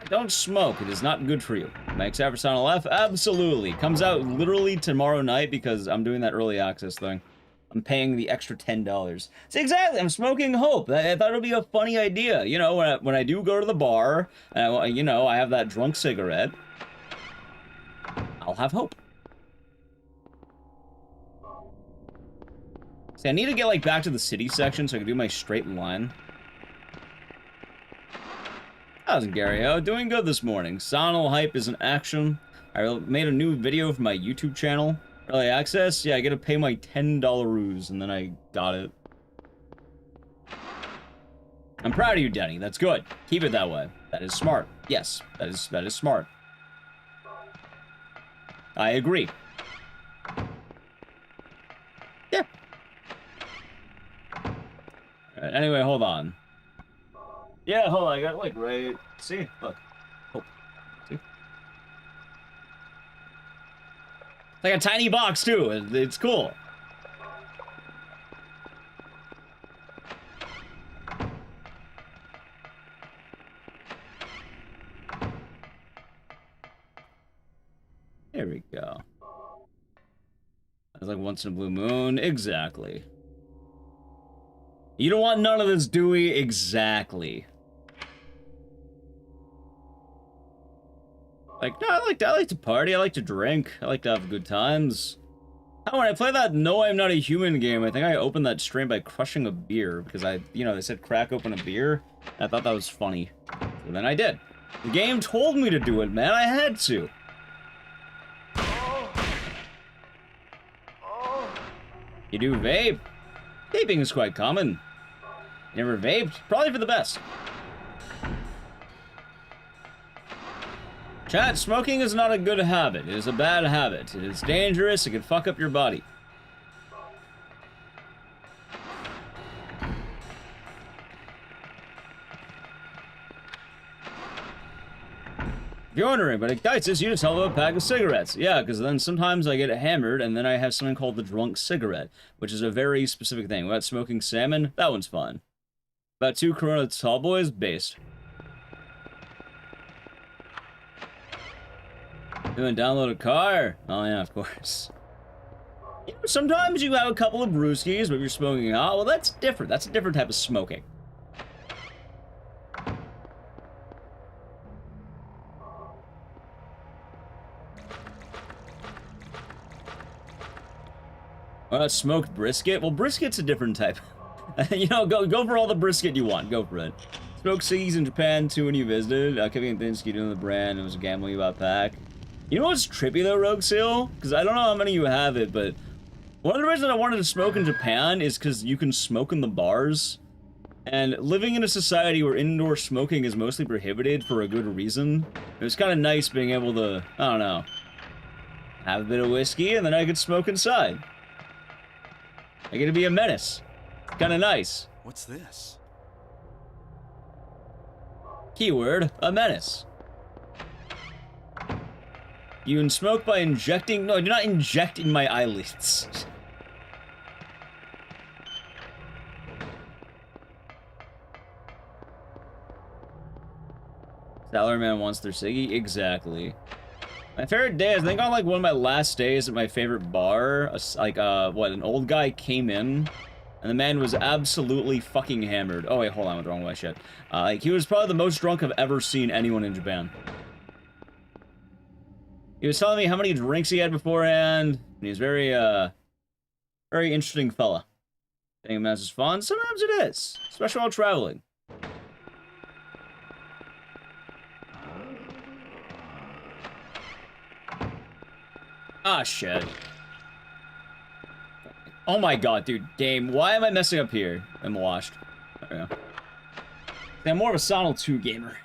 Don't smoke. It is not good for you. Max Average Sound LF? Absolutely. Comes out literally tomorrow night because I'm doing that early access thing. I'm paying the extra $10. See, exactly. I'm smoking Hope. I thought it would be a funny idea. You know, when I do go to the bar, and you know, I have that drunk cigarette, I'll have Hope. See, I need to get, like, back to the city section so I can do my straight line. How's it, Gary? Oh, doing good this morning. Sonal Hype is in action. I made a new video for my YouTube channel. Early access? Yeah, I gotta pay my $10 and then I got it. I'm proud of you, Denny. That's good. Keep it that way. That is smart. Yes, that is smart. I agree. Yeah. Alright, anyway, hold on. Yeah, hold on, I got, like, right... See? Look. Hope. See? It's like a tiny box, too. It's cool. There we go. That's like once in a blue moon. Exactly. You don't want none of this, Dewey. Exactly. Like, no, I like to party, I like to drink, I like to have good times. Oh, when I play that No I'm Not a Human game, I think I opened that stream by crushing a beer, because you know, they said crack open a beer. I thought that was funny. So then I did. The game told me to do it, man, I had to. You do vape? Vaping is quite common. Never vaped? Probably for the best. Chat, smoking is not a good habit. It is a bad habit. It is dangerous. It can fuck up your body. If you're wondering, but Ecdycis, you just held up a pack of cigarettes. Yeah, because then sometimes I get hammered, and then I have something called the drunk cigarette, which is a very specific thing. About smoking salmon, that one's fun. About 2 Corona Tall Boys, based. You want to download a car? Oh yeah, of course. You know, sometimes you have a couple of brewskis, but if you're smoking hot, well that's different. That's a different type of smoking. Smoked brisket? Well, brisket's a different type. You know, go for all the brisket you want. Go for it. Smoked ciggies in Japan, too, when you visited. Kevin Thinsky doing the brand. It was a gambling about pack. You know what's trippy, though, Rogue Seal? Because I don't know how many of you have it, but one of the reasons I wanted to smoke in Japan is because you can smoke in the bars. And living in a society where indoor smoking is mostly prohibited for a good reason, it was kind of nice being able to, I don't know, have a bit of whiskey and then I could smoke inside. I get to be a menace. Kind of nice. What's this? Keyword, a menace. You can smoke by injecting... No, do not inject in my eyelids. Salary wants their Siggy? Exactly. My favorite day is, I think on like one of my last days at my favorite bar, an old guy came in, and the man was absolutely fucking hammered. Oh wait, hold on, I went the wrong way, shit. Like, he was probably the most drunk I've ever seen anyone in Japan. He was telling me how many drinks he had beforehand, and he was very interesting fella. I think that's fun. Sometimes it is, especially while traveling. Ah, shit. Oh my god, dude. Game, why am I messing up here? I'm washed. There we go. I'm more of a Sonal 2 gamer.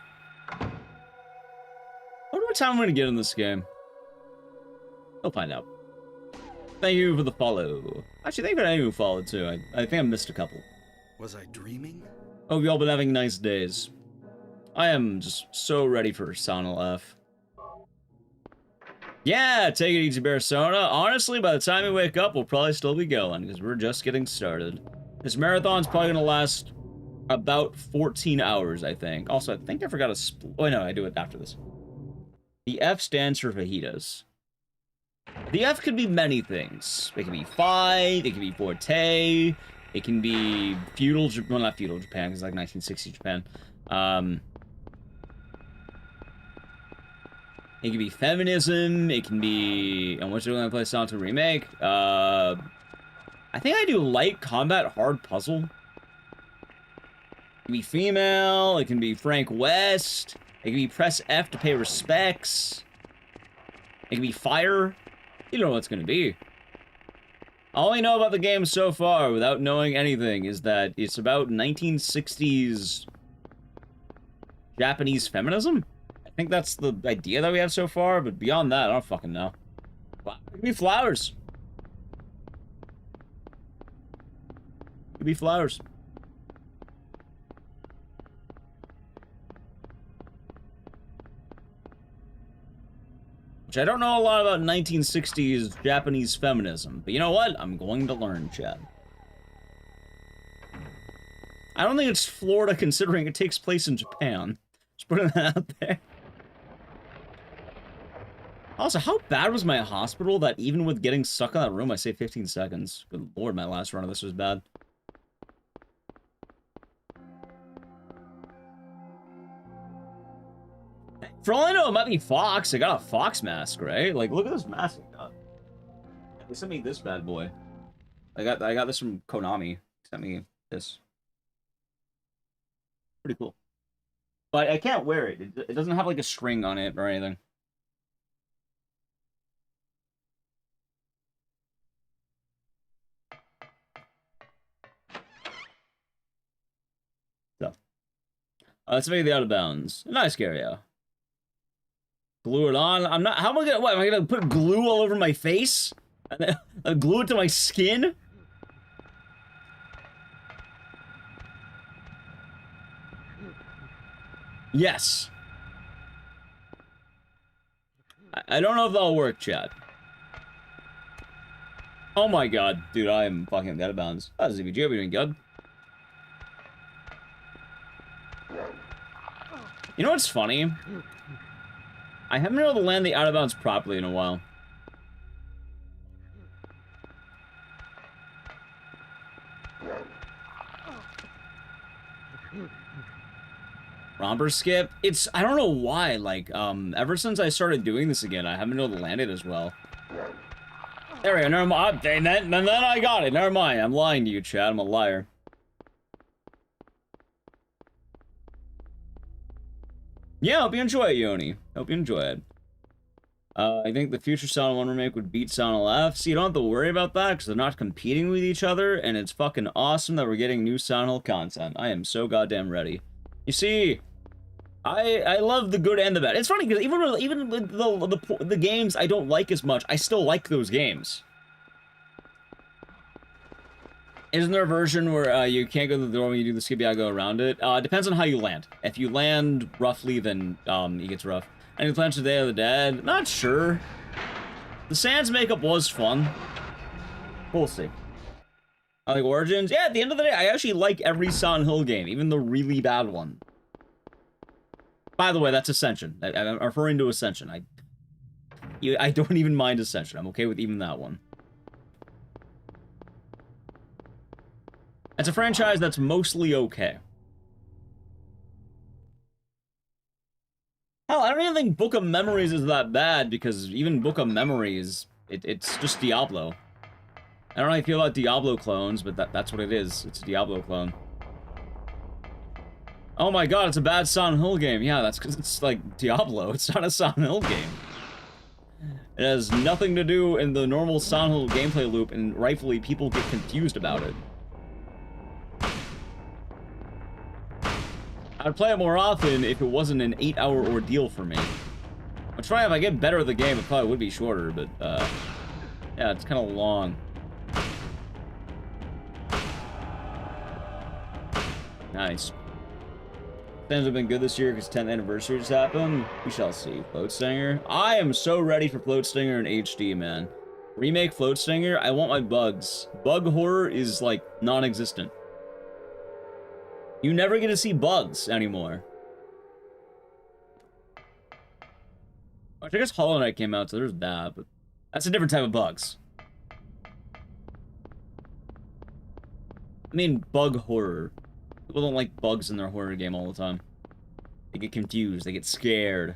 I wonder what time I'm gonna get in this game. We'll find out. Thank you for the follow. Actually, thank you for anyone who followed, too. I think I missed a couple. Was I dreaming? Hope you all been having nice days. I am just so ready for Sonal F. Yeah, take it easy, Bearsona. Honestly, by the time we wake up, we'll probably still be going, because we're just getting started. This marathon's probably going to last about 14 hours, I think. Also, I think I forgot to oh, no, I do it after this. The F stands for fajitas. The F could be many things. It can be fight, it can be forte, it can be feudal, well, not feudal Japan, because it's like 1960s Japan. It can be feminism, it can be, and what's it going to play Sonal 2 Remake? I think I do light combat, hard puzzle. It can be female, it can be Frank West, it can be press F to pay respects. It can be fire. You don't know what it's going to be. All I know about the game so far, without knowing anything, is that it's about 1960s Japanese feminism? I think that's the idea that we have so far, but beyond that, I don't fucking know. It could be flowers. It could be flowers. Which I don't know a lot about 1960s Japanese feminism, but you know what? I'm going to learn, Chad. I don't think it's Florida, considering it takes place in Japan. Just putting that out there. Also, how bad was my hospital that even with getting stuck in that room, I saved 15 seconds? Good lord, my last run of this was bad. For all I know, it might be Fox. I got a Fox mask, right? Like, look at this mask I got. They sent me this bad boy. I got this from Konami. Sent me this. Pretty cool. But I can't wear it. It doesn't have like a string on it or anything. So. Let's make the out of bounds. Nice, Gario. Glue it on. I'm not. How am I gonna? What am I gonna put glue all over my face? And then glue it to my skin? Yes. I don't know if that'll work, Chad. Oh my god, dude, I am fucking out of bounds. How's ZBG? Are we doing good? You know what's funny? I haven't been able to land the out of bounds properly in a while. Romper skip? It's, I don't know why, like, ever since I started doing this again, I haven't been able to land it as well. There we go, never mind. And then I got it, never mind. I'm lying to you, Chad, I'm a liar. Yeah, hope you enjoy it, Yoni. Hope you enjoy it. I think the future Sonal 1 remake would beat Sonal F. So you don't have to worry about that, because they're not competing with each other, and it's fucking awesome that we're getting new Sonal content. I am so goddamn ready. You see, I love the good and the bad. It's funny, because even with the games I don't like as much, I still like those games. Isn't there a version where you can't go to the door when you do the skip, you go around it? Depends on how you land. If you land roughly, then it gets rough. Any plans for Day of the Dead? Not sure. The Sans makeup was fun. We'll see. I like Origins. Yeah, at the end of the day, I actually like every Silent Hill game, even the really bad one. By the way, that's Ascension. I'm referring to Ascension. I don't even mind Ascension. I'm okay with even that one. It's a franchise that's mostly okay. Hell, I don't even think Book of Memories is that bad, because even Book of Memories, it's just Diablo. I don't know how you feel about Diablo clones, but that's what it is. It's a Diablo clone. Oh my god, it's a bad Silent Hill game. Yeah, that's because it's like Diablo. It's not a Silent Hill game. It has nothing to do in the normal Silent Hill gameplay loop, and rightfully people get confused about it. I'd play it more often if it wasn't an 8-hour ordeal for me. I'll try if I get better at the game, it probably would be shorter, but, yeah, it's kind of long. Nice. Things have been good this year because 10th anniversary just happened. We shall see. Float Stinger. I am so ready for Float Stinger in HD, man. Remake Float Stinger. I want my bugs. Bug horror is, like, non-existent. You never get to see bugs anymore. Which I guess Hollow Knight came out, so there's that, but that's a different type of bugs. I mean, bug horror. People don't like bugs in their horror game all the time. They get confused, they get scared.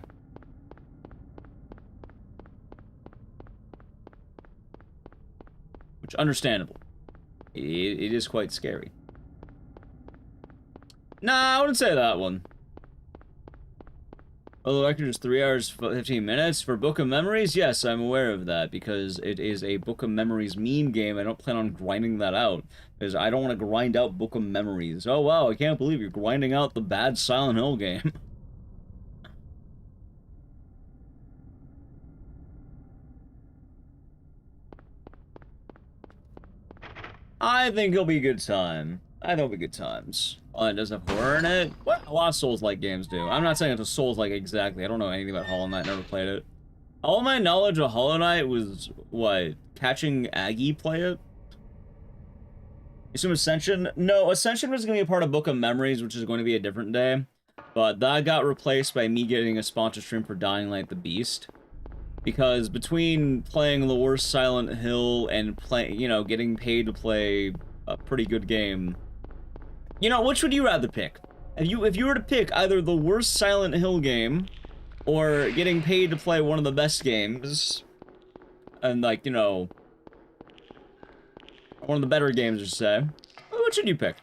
Which, understandable. It is quite scary. Nah, I wouldn't say that one. Although the record is 3 hours, 15 minutes. For Book of Memories, yes, I'm aware of that, because it is a Book of Memories meme game. I don't plan on grinding that out, because I don't want to grind out Book of Memories. Oh, wow, I can't believe you're grinding out the bad Silent Hill game. I think it'll be a good time. I think it'll be good times. Oh, it doesn't have horror in it? What? A lot of Souls-like games do. I'm not saying it's a Souls-like exactly. I don't know anything about Hollow Knight. Never played it. All my knowledge of Hollow Knight was, what? Catching Aggie play it? You assume Ascension? No, Ascension was going to be a part of Book of Memories, which is going to be a different day. But that got replaced by me getting a sponsor stream for Dying Light the Beast. Because between playing the worst Silent Hill and getting paid to play a pretty good game... You know, which would you rather pick? If you were to pick either the worst Silent Hill game, or getting paid to play one of the best games, and like, you know, one of the better games, to say, what should you pick?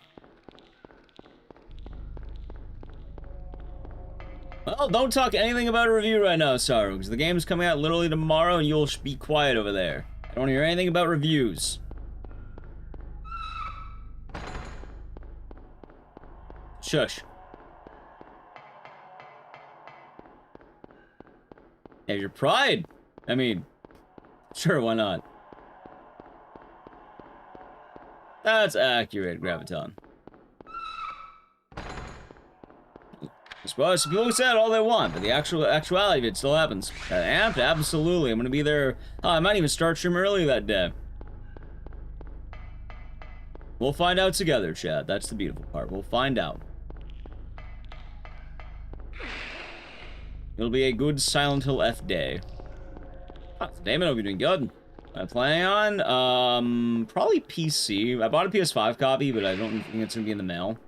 Well, don't talk anything about a review right now, Saru, because the game's coming out literally tomorrow, and you'll be quiet over there. I don't hear anything about reviews. Shush. Have your pride. I mean, sure, why not? That's accurate, Graviton. Well, so people can say it all they want, but the actuality of it still happens. Amped, absolutely. I'm gonna be there. Oh, I might even start stream early that day. We'll find out together, Chad. That's the beautiful part. We'll find out. It'll be a good Silent Hill F day. Oh, damn it, I'll be doing good. I'm planning on, probably PC. I bought a PS5 copy, but I don't think it's gonna be in the mail.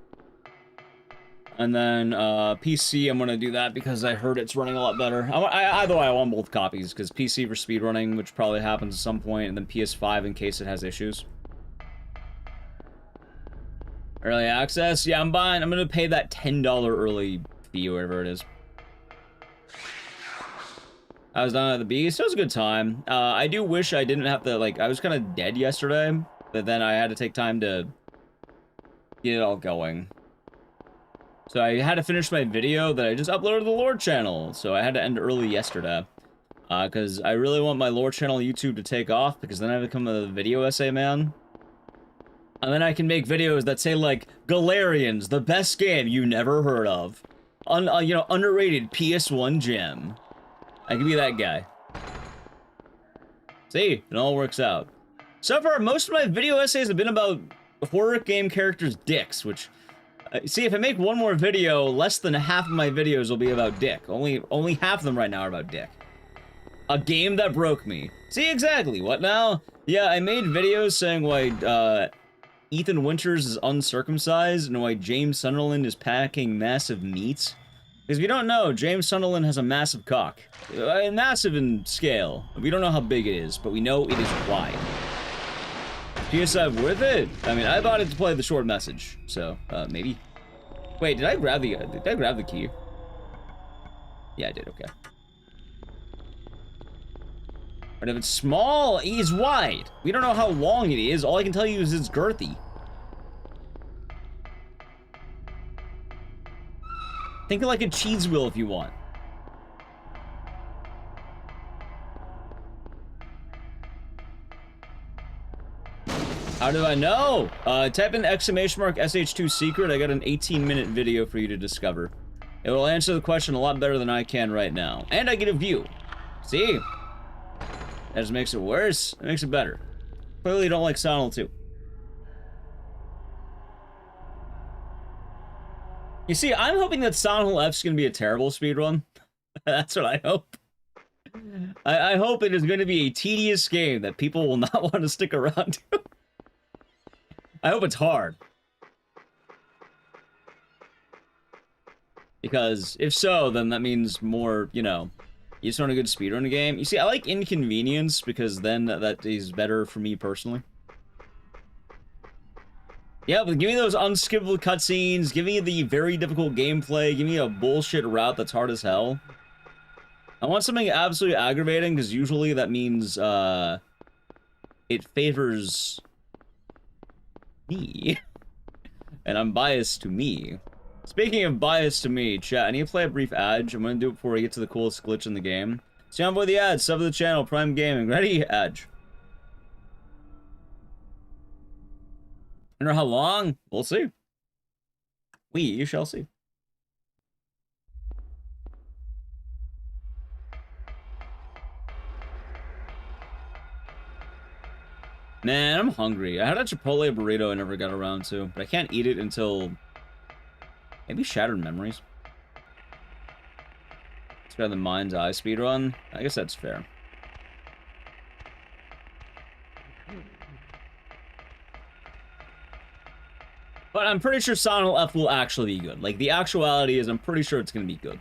And then, PC, I'm gonna do that because I heard it's running a lot better. Either way, I want both copies, because PC for speedrunning, which probably happens at some point, and then PS5 in case it has issues. Early access? Yeah, I'm gonna pay that $10 early fee, or whatever it is. I was down at the Beast. It was a good time. I do wish I didn't have to, like, I was kind of dead yesterday, but then I had to take time to get it all going. So I had to finish my video that I just uploaded to the lore channel, so I had to end early yesterday. Because I really want my lore channel YouTube to take off, because then I become a video essay man. And then I can make videos that say, like, Galarians, the best game you never heard of. You know, underrated PS1 gem. I can be that guy. See, it all works out. So far, most of my video essays have been about horror game characters' dicks, which See, if I make one more video, less than half of my videos will be about Dick. Only half of them right now are about Dick. A game that broke me. See, exactly. What now? Yeah, I made videos saying why, Ethan Winters is uncircumcised and why James Sunderland is packing massive meat. Because if you don't know, James Sunderland has a massive cock. Massive in scale. We don't know how big it is, but we know it is wide. PS5 worth it? I mean, I bought it to play the short message, so, maybe. Wait, did I grab the key? Yeah, I did, okay. But if it's small, it's wide. We don't know how long it is. All I can tell you is it's girthy. Think of like a cheese wheel if you want. How do I know? Type in !SH2 secret. I got an 18-minute video for you to discover. It will answer the question a lot better than I can right now. And I get a view. See? That just makes it worse. It makes it better. Clearly you don't like Silent Hill 2. You see, I'm hoping that Silent Hill F's gonna be a terrible speedrun. That's what I hope. I hope it is going to be a tedious game that people will not want to stick around to. I hope it's hard. Because if so, then that means more, you know, you just want a good speedrun game. You see, I like inconvenience because then that is better for me personally. Yeah, but give me those unskippable cutscenes, give me the very difficult gameplay, give me a bullshit route that's hard as hell. I want something absolutely aggravating, because usually that means, it favors me. And I'm biased to me. Speaking of bias to me, chat, I need to play a brief ad. I'm gonna do it before we get to the coolest glitch in the game. Stand by the ad, sub to the channel, Prime Gaming. Ready? Ad. I don't know how long. We'll see. We shall see. Man, I'm hungry. I had a Chipotle burrito I never got around to, but I can't eat it until maybe Shattered Memories. It's better than Mind's Eye speedrun. I guess that's fair. But I'm pretty sure Silent Hill F will actually be good. Like, the actuality is I'm pretty sure it's gonna be good.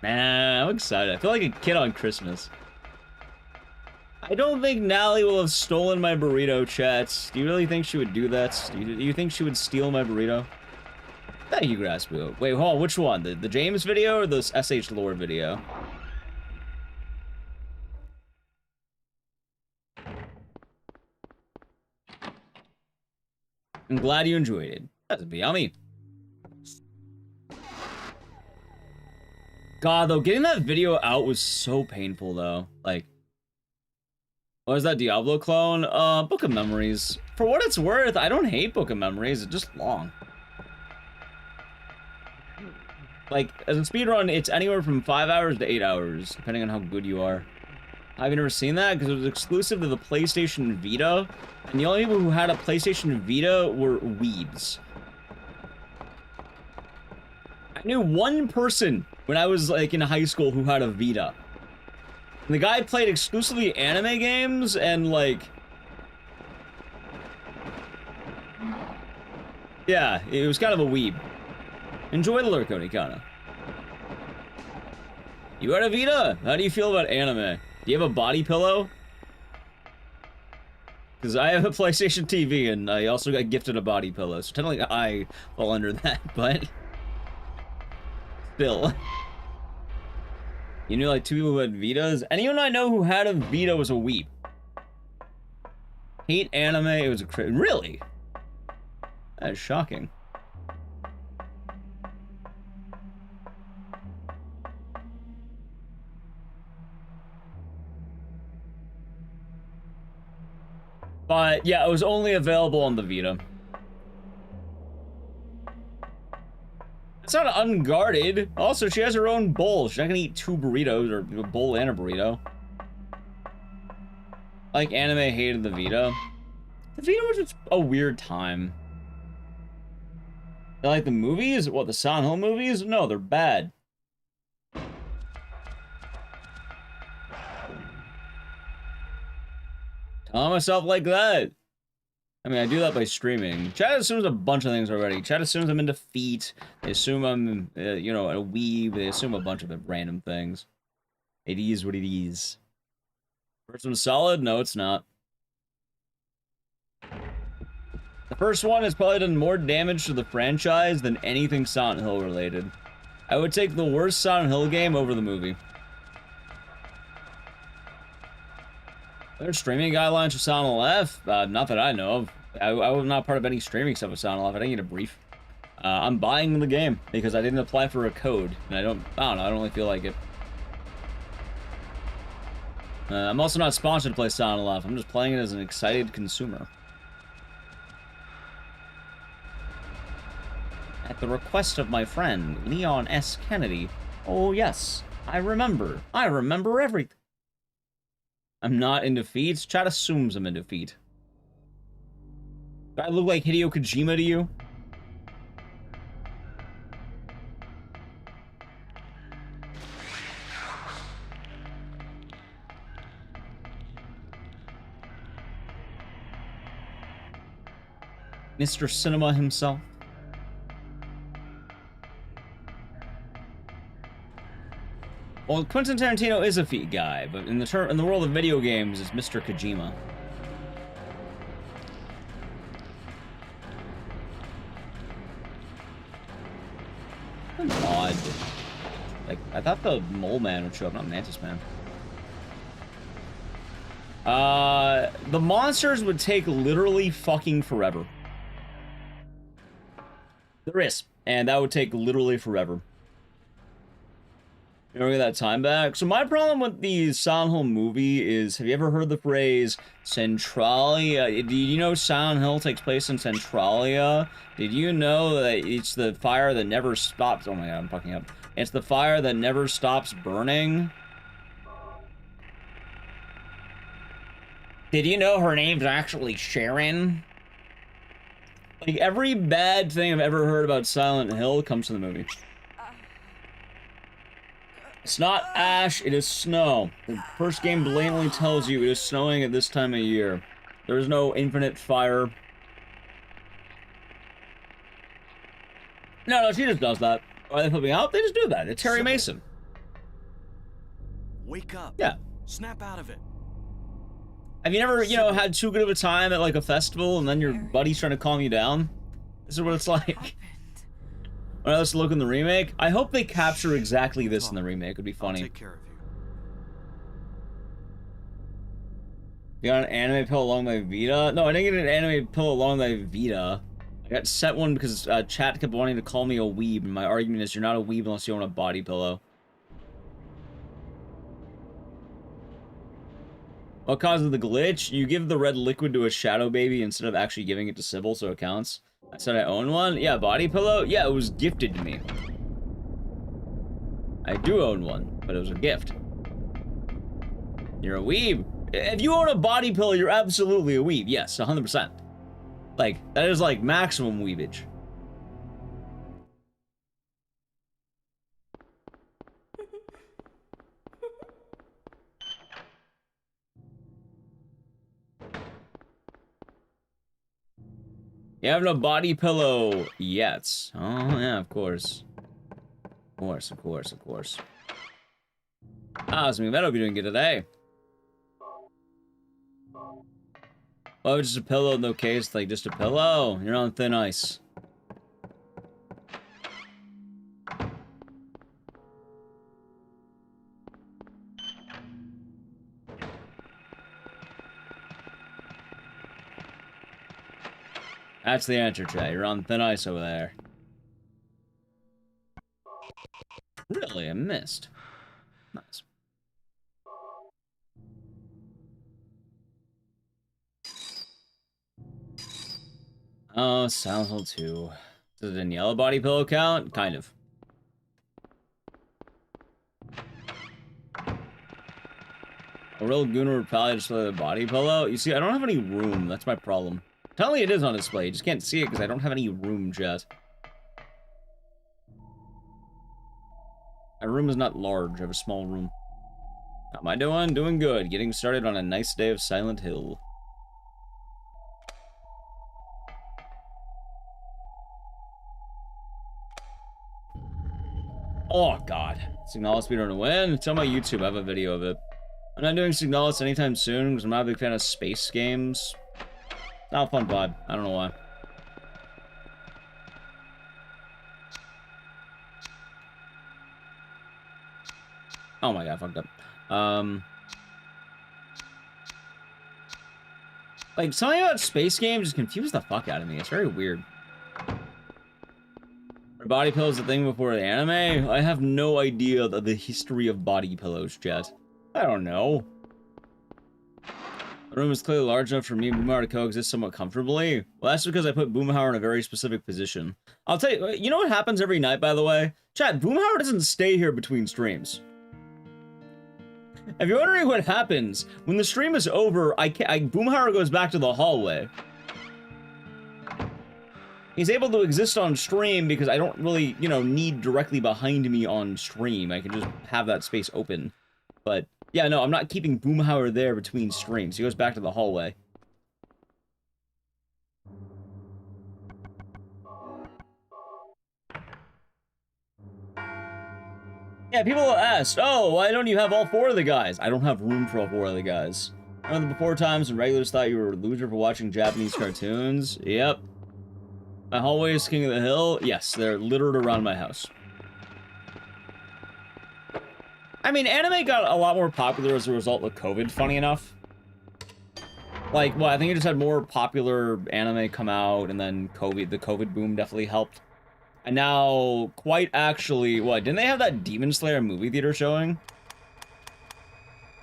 Man, I'm excited. I feel like a kid on Christmas. I don't think Nally will have stolen my burrito, chats. Do you really think she would do that? Do you think she would steal my burrito? Thank you, Grassboo. Wait, hold on, which one? The James video or the SH Lore video? I'm glad you enjoyed it. That's yummy. God, though, getting that video out was so painful, though. Like, what was that Diablo clone? Book of Memories. For what it's worth, I don't hate Book of Memories. It's just long. Like, as a speedrun, it's anywhere from 5 hours to 8 hours, depending on how good you are. Have you never seen that? Because it was exclusive to the PlayStation Vita, and the only people who had a PlayStation Vita were weebs. I knew one person when I was, like, in high school who had a Vita. And the guy played exclusively anime games, and, like... yeah, it was kind of a weeb. Enjoy the lurk, kinda. You had a Vita? How do you feel about anime? Do you have a body pillow? Because I have a PlayStation TV, and I also got gifted a body pillow, so technically I fall under that, but... still. You knew like 2 people who had Vitas? Anyone I know who had a Vita was a weep. Hate anime, it was a really? That is shocking. But yeah, it was only available on the Vita. It's not unguarded. Also, she has her own bowl. She's not gonna eat 2 burritos, or a bowl and a burrito. Like anime, hated the Vita. The Vita was just a weird time. I like the movies? What, the Silent Hill movies? No, they're bad. Telling myself like that. I mean, I do that by streaming. Chat assumes a bunch of things already. Chat assumes I'm into feet. They assume I'm, you know, a weeb. They assume a bunch of random things. It is what it is. First one's solid? No, it's not. The first one has probably done more damage to the franchise than anything Silent Hill related. I would take the worst Silent Hill game over the movie. There's streaming guidelines for Silent Hill. Not that I know of. I was not part of any streaming stuff with Silent Hill. I didn't get a brief. I'm buying the game because I didn't apply for a code, and I don't know. I don't really feel like it. I'm also not sponsored to play Silent Hill. I'm just playing it as an excited consumer. At the request of my friend, Leon S. Kennedy. Oh yes, I remember. I remember everything. I'm not into feet. Chat assumes I'm into feet. Do I look like Hideo Kojima to you? Mr. Cinema himself? Well, Quentin Tarantino is a feet guy, but in the world of video games, it's Mr. Kojima. Odd. Like, I thought the Mole Man would show up, not Mantis Man. The monsters would take literally fucking forever. There is, and that would take literally forever. You know, get that time back. So my problem with the Silent Hill movie is, have you ever heard the phrase Centralia? Did you know Silent Hill takes place in Centralia? Did you know that it's the fire that never stops? Oh my god, I'm fucking up. It's the fire that never stops burning. Did you know her name's actually Sharon? Like, every bad thing I've ever heard about Silent Hill comes from the movie. It's not ash, it is snow. The first game blatantly tells you it is snowing at this time of year. There is no infinite fire. No, she just does that. Why are they flipping out? They just do that. It's Terry Mason. Wake up. Yeah. Snap out of it. Have you never, you know, had too good of a time at, like, a festival and then your buddy's trying to calm you down? This is what it's like. Alright, let's look in the remake. I hope they capture exactly this in the remake. It would be funny. I'll take care of you. You got an anime pill along my Vita? No, I didn't get an anime pill along my Vita. I got set one because chat kept wanting to call me a weeb, and my argument is you're not a weeb unless you own a body pillow. What causes the glitch? You give the red liquid to a shadow baby instead of actually giving it to Sybil, so it counts. I said I own one? Yeah, body pillow? Yeah, it was gifted to me. I do own one, but it was a gift. You're a weeb. If you own a body pillow, you're absolutely a weeb. Yes, 100%. Like, that is like maximum weebage. You have no body pillow yet. Oh, yeah, of course. Of course, of course, of course. Ah, so I hope you're doing good today. Oh, just a pillow, no case, like just a pillow. You're on thin ice. That's the answer, chat. You're on thin ice over there. Really? I missed. Nice. Oh, Silent Hill 2. Does it in yellow body pillow count? Kind of. A real gooner would probably display the body pillow. You see, I don't have any room. That's my problem. Apparently it is on display. You just can't see it because I don't have any room, Jet. My room is not large. I have a small room. How am I doing? Doing good. Getting started on a nice day of Silent Hill. Oh, God. Signalis speedrun win. It's on my YouTube. I have a video of it. I'm not doing Signalis anytime soon because I'm not a big fan of space games. Not a fun vibe. I don't know why. Oh my god, I fucked up. Like, something about space games just confused the fuck out of me. It's very weird. Are body pillows a thing before the anime? I have no idea of the history of body pillows, Jet. I don't know. The room is clearly large enough for me and Boomhauer to coexist somewhat comfortably. Well, that's because I put Boomhauer in a very specific position. I'll tell you, you know what happens every night, by the way? Chat, Boomhauer doesn't stay here between streams. If you're wondering what happens, when the stream is over, Boomhauer goes back to the hallway. He's able to exist on stream because I don't really, you know, need directly behind me on stream. I can just have that space open. But, yeah, no, I'm not keeping Boomhauer there between streams. He goes back to the hallway. Yeah, people asked, oh, why don't you have all 4 of the guys? I don't have room for all 4 of the guys. Remember the before times when regulars thought you were a loser for watching Japanese cartoons? Yep. My hallway is king of the hill? Yes, they're littered around my house. I mean, anime got a lot more popular as a result of COVID, funny enough. Like, well, I think it just had more popular anime come out, and then the COVID boom definitely helped. And now, quite actually, what, didn't they have that Demon Slayer movie theater showing?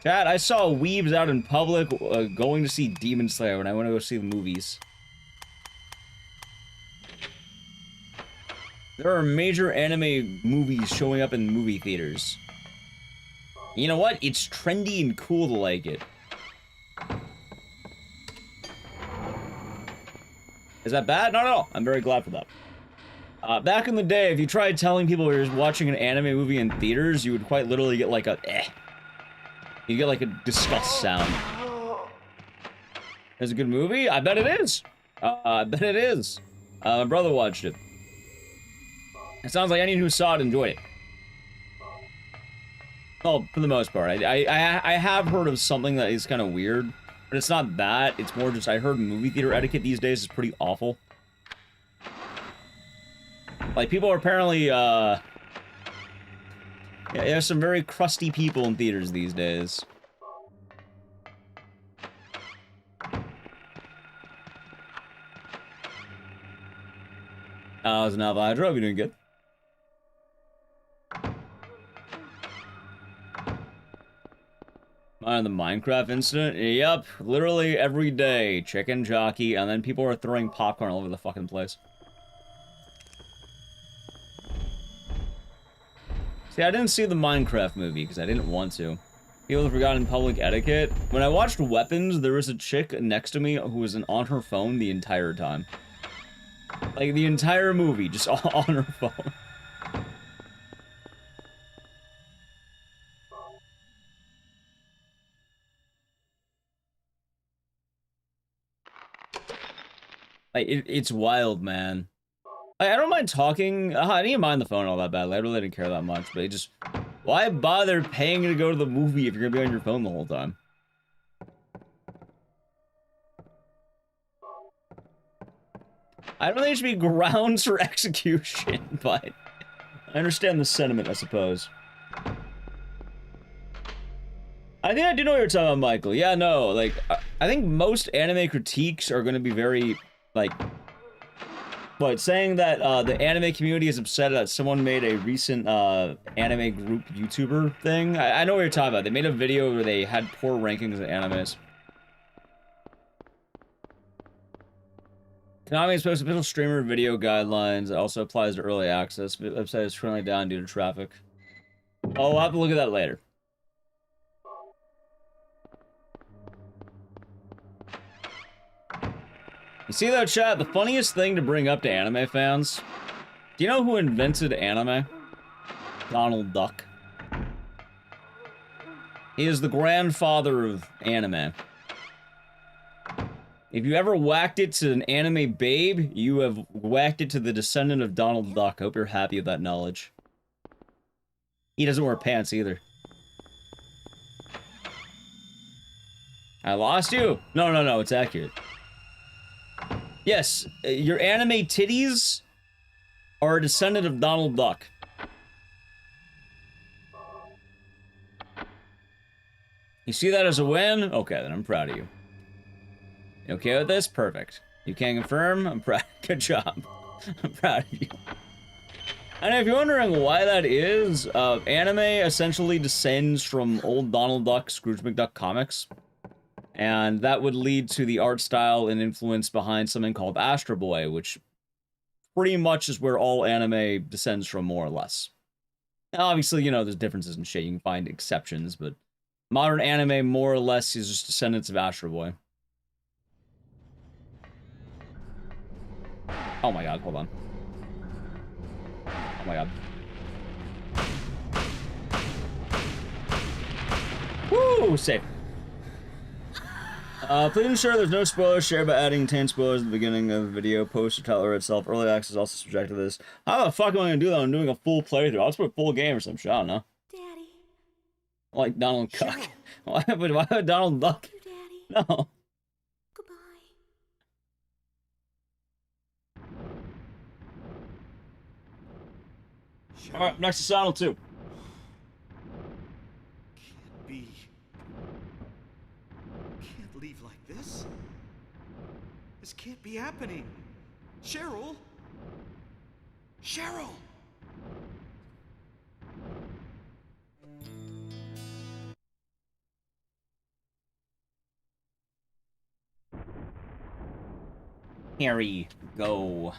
Chat, I saw weebs out in public going to see Demon Slayer when I went to go see the movies. There are major anime movies showing up in movie theaters. You know what? It's trendy and cool to like it. Is that bad? Not at all. I'm very glad for that. Back in the day, if you tried telling people you were watching an anime movie in theaters, you would quite literally get like a eh. You get like a disgust sound. It's a good movie? I bet it is. I bet it is. My brother watched it. It sounds like anyone who saw it enjoyed it. Well, for the most part. I have heard of something that is kind of weird, but it's not that. It's more just I heard movie theater etiquette these days is pretty awful. Like, people are apparently, yeah, there's some very crusty people in theaters these days. How's an Alpha Hydro? You're doing good. On the Minecraft incident? Yep, literally every day. Chicken jockey, and then people are throwing popcorn all over the fucking place. See, I didn't see the Minecraft movie because I didn't want to. People have forgotten public etiquette. When I watched Weapons, there was a chick next to me who was on her phone the entire time. Like, the entire movie, just on her phone. Like, it's wild, man. I don't mind talking. I didn't mind the phone all that badly. I really didn't care that much. But it just, why bother paying to go to the movie if you're gonna be on your phone the whole time? I don't think it should be grounds for execution, but I understand the sentiment, I suppose. I think I do know what you're talking about, Michael. Yeah, no, like, I think most anime critiques are gonna be very, like, but saying that the anime community is upset that someone made a recent anime group YouTuber thing. I know what you're talking about. They made a video where they had poor rankings of animes. Konami is posting official streamer video guidelines. It also applies to early access. The website is currently down due to traffic. Oh, we'll have to look at that later. You see that, chat? The funniest thing to bring up to anime fans? Do you know who invented anime? Donald Duck. He is the grandfather of anime. If you ever whacked it to an anime babe, you have whacked it to the descendant of Donald Duck. I hope you're happy with that knowledge. He doesn't wear pants either. I lost you? No, it's accurate. Yes, your anime titties are a descendant of Donald Duck. You see that as a win? Okay, then I'm proud of you. You okay with this? Perfect. You can confirm? I'm proud. Good job. I'm proud of you. And if you're wondering why that is, anime essentially descends from old Donald Duck, Scrooge McDuck comics. And that would lead to the art style and influence behind something called Astro Boy, which pretty much is where all anime descends from, more or less. Now, obviously, you know, there's differences and shit. You can find exceptions, but modern anime, more or less, is just descendants of Astro Boy. Oh my god, hold on. Oh my god. Woo! Safe. Please ensure there's no spoilers shared by adding 10 spoilers at the beginning of the video. Post or title itself. Early access is also subject to this. How the fuck am I gonna do that? I'm doing a full playthrough. I'll just put a full game or some shit. I don't know. Daddy. Like Donald Duck. Why would Donald Duck? Daddy. No. Goodbye. Alright, next to Sonal 2. Can't be. Can't leave like this. This can't be happening. Cheryl? Cheryl! Harry, go.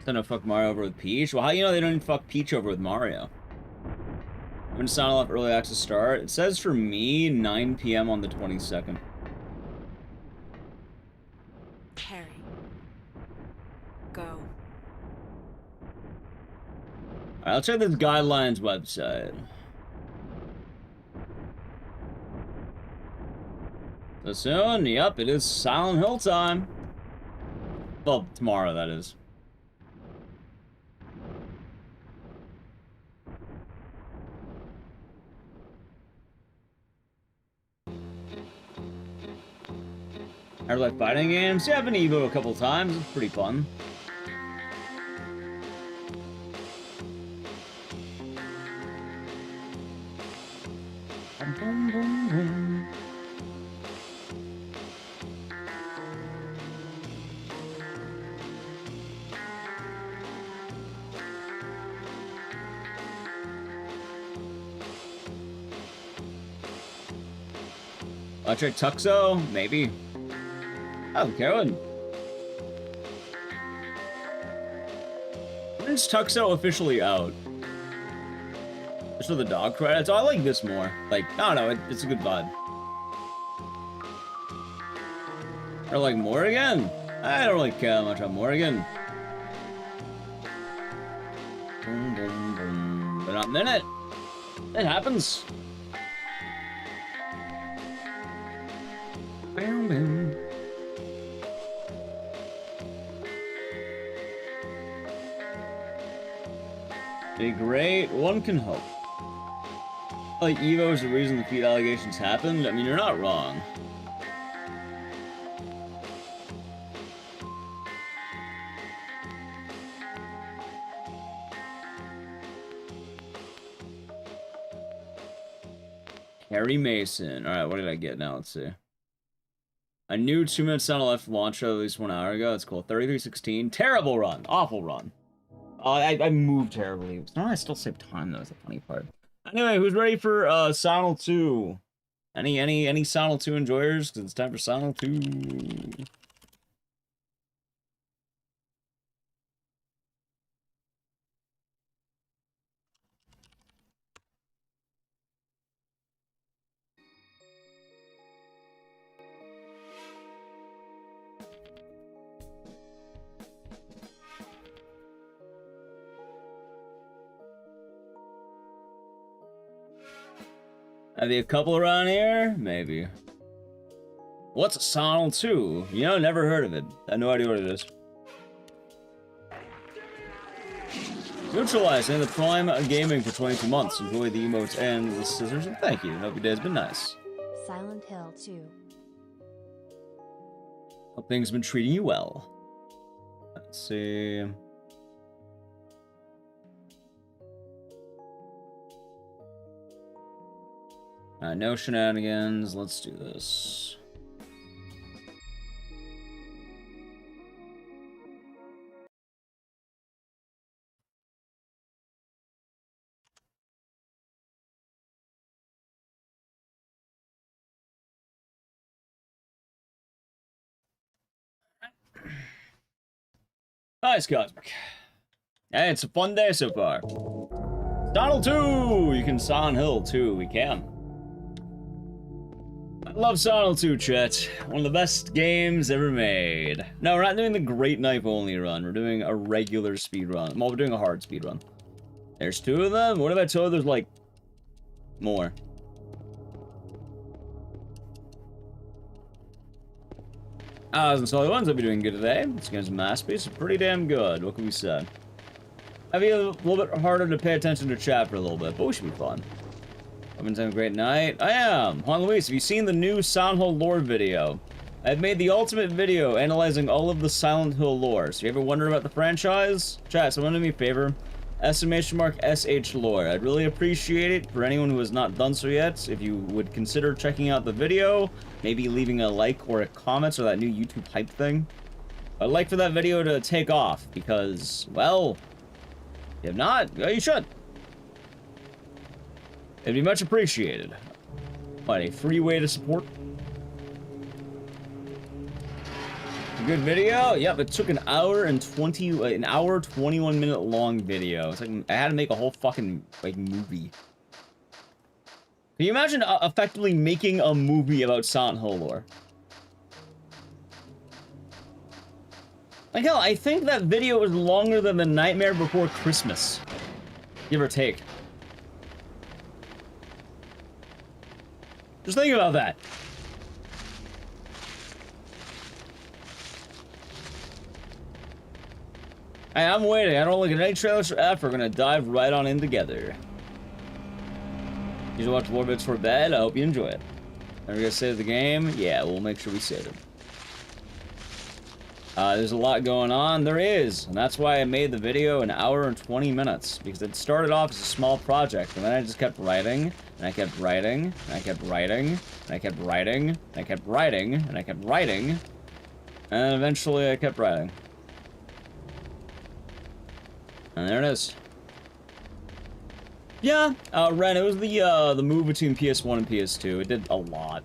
Gonna fuck Mario over with Peach? Well, how do you know they don't even fuck Peach over with Mario? When does Sonal have early access start? It says for me, 9 PM on the 22nd. Harry. Go. Alright, let's check this guidelines website. So soon? Yep, it is Silent Hill time. Well, tomorrow, that is. I like fighting games. Yeah, I've been Evo a couple times. It's pretty fun. Boom, boom, boom. Electric Tuxo? Maybe. How's it going? When's Tuxo officially out? Just for the dog credits? Oh, I like this more. Like, I don't know, it's a good vibe. Or like Morrigan? I don't really care much about Morrigan. Boom, boom, boom. But not in it. It happens. Boom, boom. Be great. One can hope. Like, Evo is the reason the feed allegations happened? I mean, you're not wrong. Harry Mason. Alright, what did I get now? Let's see. A new 2-minute sound left launch at least 1 hour ago. That's cool. 3316. Terrible run. Awful run. I moved terribly. No, I still saved time, though. That's the funny part. Anyway, who's ready for Sonal 2? Any Sonal 2 enjoyers? Because it's time for Sonal 2. Maybe a couple around here? Maybe. What's Sonal 2? You know, never heard of it. I have no idea what it is. Neutralizing the Prime Gaming for 22 months. Enjoy the emotes and the scissors, and thank you. Hope your day's been nice. Silent Hill 2. Hope things have been treating you well. Let's see. No shenanigans. Let's do this. Nice, Cosmic. Hey, it's a fun day so far. Donald 2! You can Silent Hill 2. We can. I love Silent 2, chat. One of the best games ever made. No, we're not doing the Great Knife only run. We're doing a regular speed run. Well, we're doing a hard speed run. There's 2 of them? What if I told you there's, like, more? As in solid ones, I'll be doing good today. This game's a masterpiece. Pretty damn good. What can we say? I'll be a little bit harder to pay attention to chat for a little bit, but we should be fun. I've been having a great night. I am. Juan Luis, have you seen the new Silent Hill lore video? I've made the ultimate video analyzing all of the Silent Hill lore. So you ever wonder about the franchise? Chat, someone do me a favor. !SH lore. I'd really appreciate it for anyone who has not done so yet. If you would consider checking out the video, maybe leaving a like or a comment or that new YouTube hype thing. I'd like for that video to take off because, well, if not, well, you should. It'd be much appreciated. What, a free way to support? A good video? Yep, it took an hour 21 minute long video. It's like I had to make a whole fucking like movie. Can you imagine effectively making a movie about Silent Hill lore? Like hell, I think that video was longer than The Nightmare Before Christmas. Give or take. Just think about that. Hey, I'm waiting. I don't look at any trailers or F. We're gonna dive right on in together. You should watch lore bits for bed. I hope you enjoy it. Are we gonna save the game? Yeah, we'll make sure we save it. There's a lot going on. There is, and that's why I made the video an hour and 20 minutes, because it started off as a small project, and then I just kept writing, and I kept writing, and I kept writing, and I kept writing, and I kept writing, and I kept writing, and eventually I kept writing. And there it is. Yeah, Ren, it was the move between PS1 and PS2. It did a lot.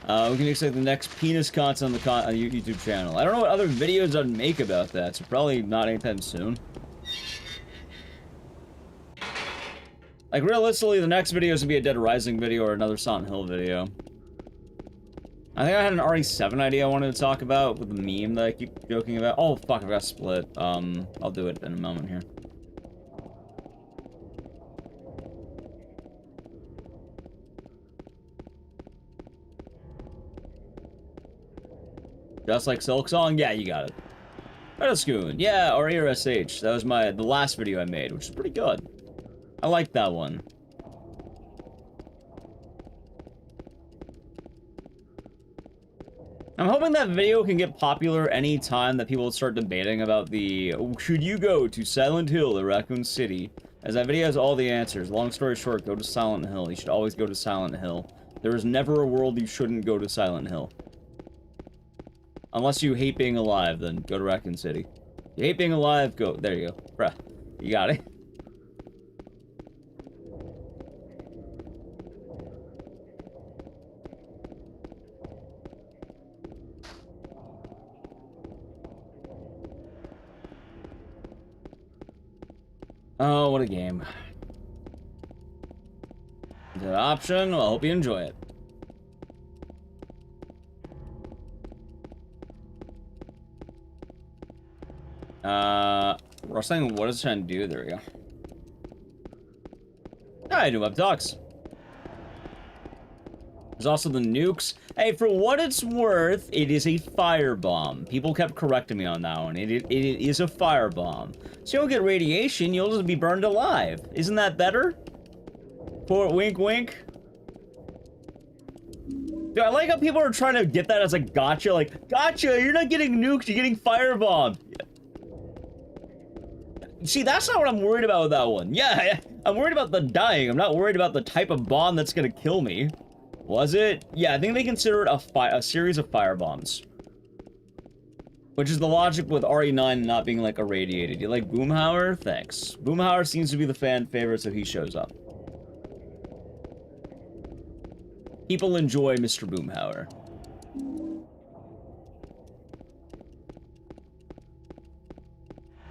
We can expect the next penis content on the YouTube channel. I don't know what other videos I'd make about that, so probably not anytime soon. Like, realistically, the next video is gonna be a Dead Rising video or another Silent Hill video. I think I had an RE7 idea I wanted to talk about with the meme that I keep joking about. Oh, fuck, I've got split. I'll do it in a moment here. Just like Silk Song? Yeah, you got it. Redoscoon, yeah, or RSH. That was the last video I made, which is pretty good. I like that one. I'm hoping that video can get popular any time that people start debating about should you go to Silent Hill or Raccoon City? As that video has all the answers. Long story short, go to Silent Hill. You should always go to Silent Hill. There is never a world you shouldn't go to Silent Hill. Unless you hate being alive, then go to Raccoon City. You hate being alive, go. There you go. Bruh. You got it. Oh, what a game. Is that an option? Well, I hope you enjoy it. We're saying what is it trying to do? There we go. I do web talks. There's also the nukes. Hey, for what it's worth, it is a firebomb. People kept correcting me on that one. It is a firebomb. So you don't get radiation, you'll just be burned alive. Isn't that better? For wink wink. Dude, I like how people are trying to get that as a gotcha. Like, gotcha, you're not getting nuked, you're getting firebombed. See, that's not what I'm worried about with that one. Yeah, I'm worried about the dying. I'm not worried about the type of bomb that's gonna kill me. Was it? Yeah, I think they consider it a series of firebombs. Which is the logic with RE9 not being, like, irradiated. You like Boomhauer? Thanks. Boomhauer seems to be the fan favorite, so he shows up. People enjoy Mr. Boomhauer.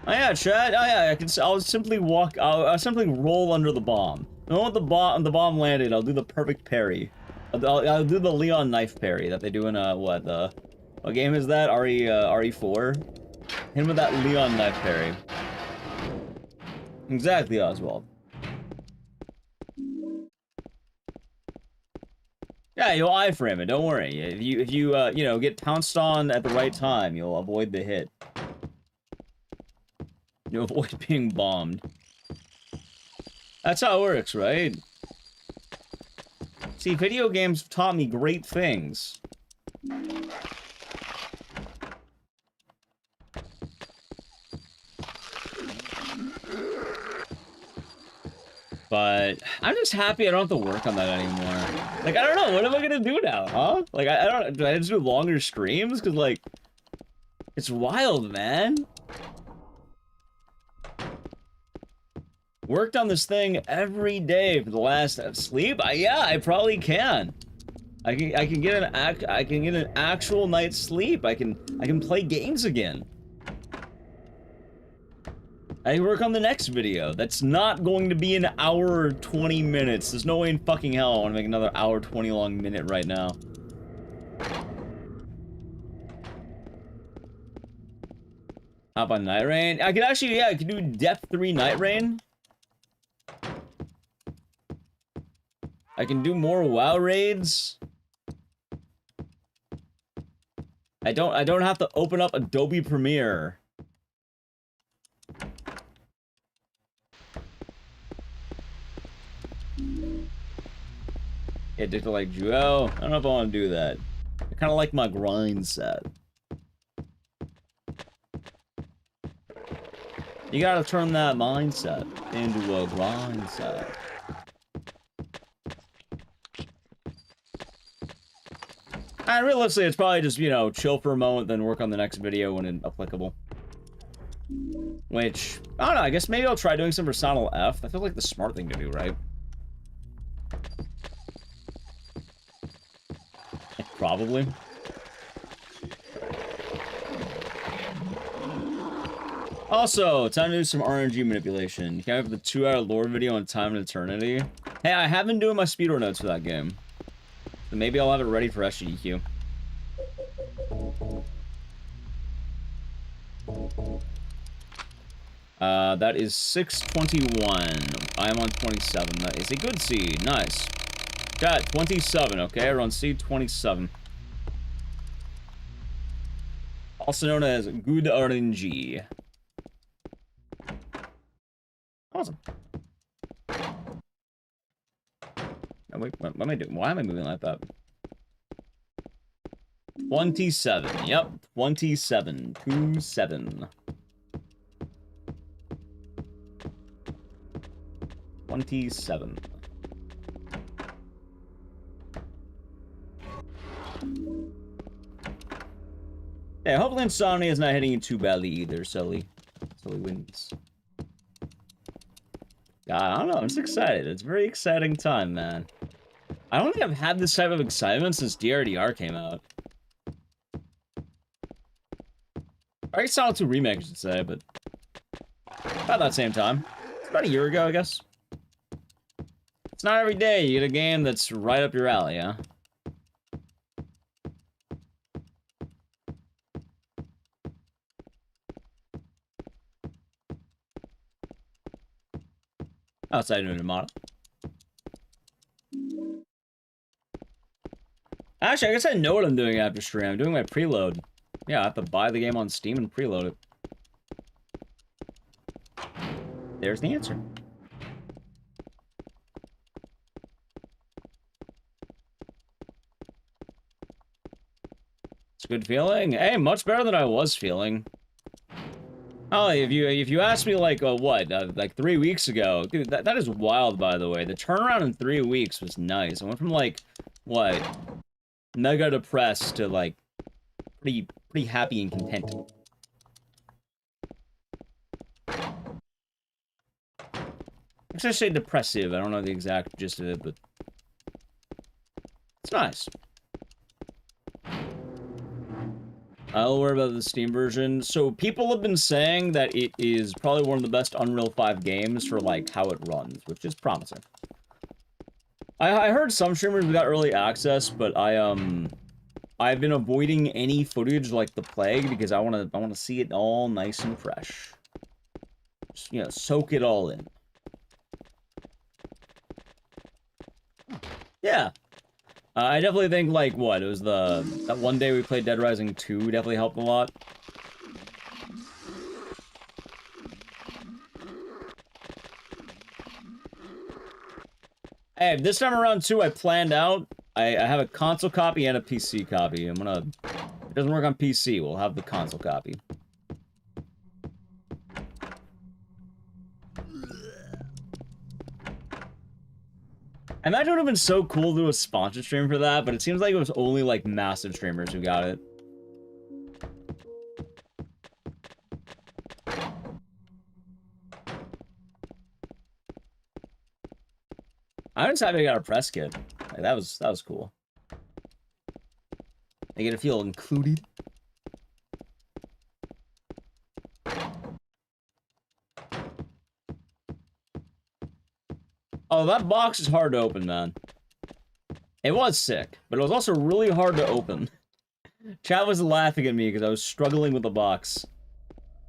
Oh yeah, Chad. Oh yeah, I'll simply walk. I'll simply roll under the bomb. The moment the bomb landed, I'll do the perfect parry. I'll do the Leon knife parry that they do in what game is that? RE4. Hit him with that Leon knife parry. Exactly, Oswald. Yeah, you'll iframe it. Don't worry. If you you know, get pounced on at the right time, you'll avoid the hit. You avoid being bombed. That's how it works, right? See, video games have taught me great things. But I'm just happy I don't have to work on that anymore. Like, I don't know, what am I gonna do now, huh? Like, I don't, do I just do longer streams? Cause like, it's wild, man. Worked on this thing every day for the last sleep. Yeah, I probably can. I can get an actual night's sleep. I can play games again. I can work on the next video. That's not going to be an hour or 20 minutes. There's no way in fucking hell I want to make another hour 20 long minute right now. How about Night Rain? I could actually, yeah, I could do Depth 3 Night Rain. I can do more WoW raids. I don't have to open up Adobe Premiere. Yeah, Dick like Joel. I don't know if I want to do that. I kind of like my grind set. You gotta turn that mindset into a grind set. And realistically, it's probably just, you know, chill for a moment, then work on the next video when applicable. Which, I don't know, I guess maybe I'll try doing some Versatile F. That feels like the smart thing to do, right? Probably. Also, time to do some RNG manipulation. You can have the 2-hour lore video on Time and Eternity. Hey, I have been doing my speedrun notes for that game. So maybe I'll have it ready for SGDQ. That is 621. I am on 27. That is a good seed. Nice. Chat, 27, okay? We're on seed 27. Also known as good RNG. Awesome. Oh, wait, what am I doing? Why am I moving like that? 27. Yep, 27. 27. 27. Yeah, hopefully Insomnia is not hitting you too badly either, Sully. Sully wins. I don't know, I'm just excited. It's a very exciting time, man. I don't think I've had this type of excitement since DRDR came out. Or Silent 2 Remake, I should say, but... about that same time. It's about a year ago, I guess. It's not every day you get a game that's right up your alley, huh? Outside of Namada. Actually, I guess I know what I'm doing after stream. I'm doing my preload. Yeah, I have to buy the game on Steam and preload it. There's the answer. It's a good feeling. Hey, much better than I was feeling. Oh, if you asked me like like 3 weeks ago, dude, that is wild. By the way, the turnaround in 3 weeks was nice. I went from like what, mega depressed to like pretty happy and content. Actually, I say depressive. I don't know the exact gist of it, but it's nice. I'll worry about the Steam version. So people have been saying that it is probably one of the best Unreal 5 games for like how it runs, which is promising. I heard some streamers got early access, but I've been avoiding any footage like the plague because I wanna see it all nice and fresh. Just, you know, soak it all in. Yeah. I definitely think, like, what? It was that one day we played Dead Rising 2 definitely helped a lot. Hey, this time around, too, I planned out. I have a console copy and a PC copy. If it doesn't work on PC, we'll have the console copy. I imagine it would have been so cool to do a sponsored stream for that, but it seems like it was only, like, massive streamers who got it. I'm just happy I got a press kit. Like, that was cool. I get to feel included. Oh, that box is hard to open, man. It was sick, but it was also really hard to open. Chat was laughing at me because I was struggling with the box.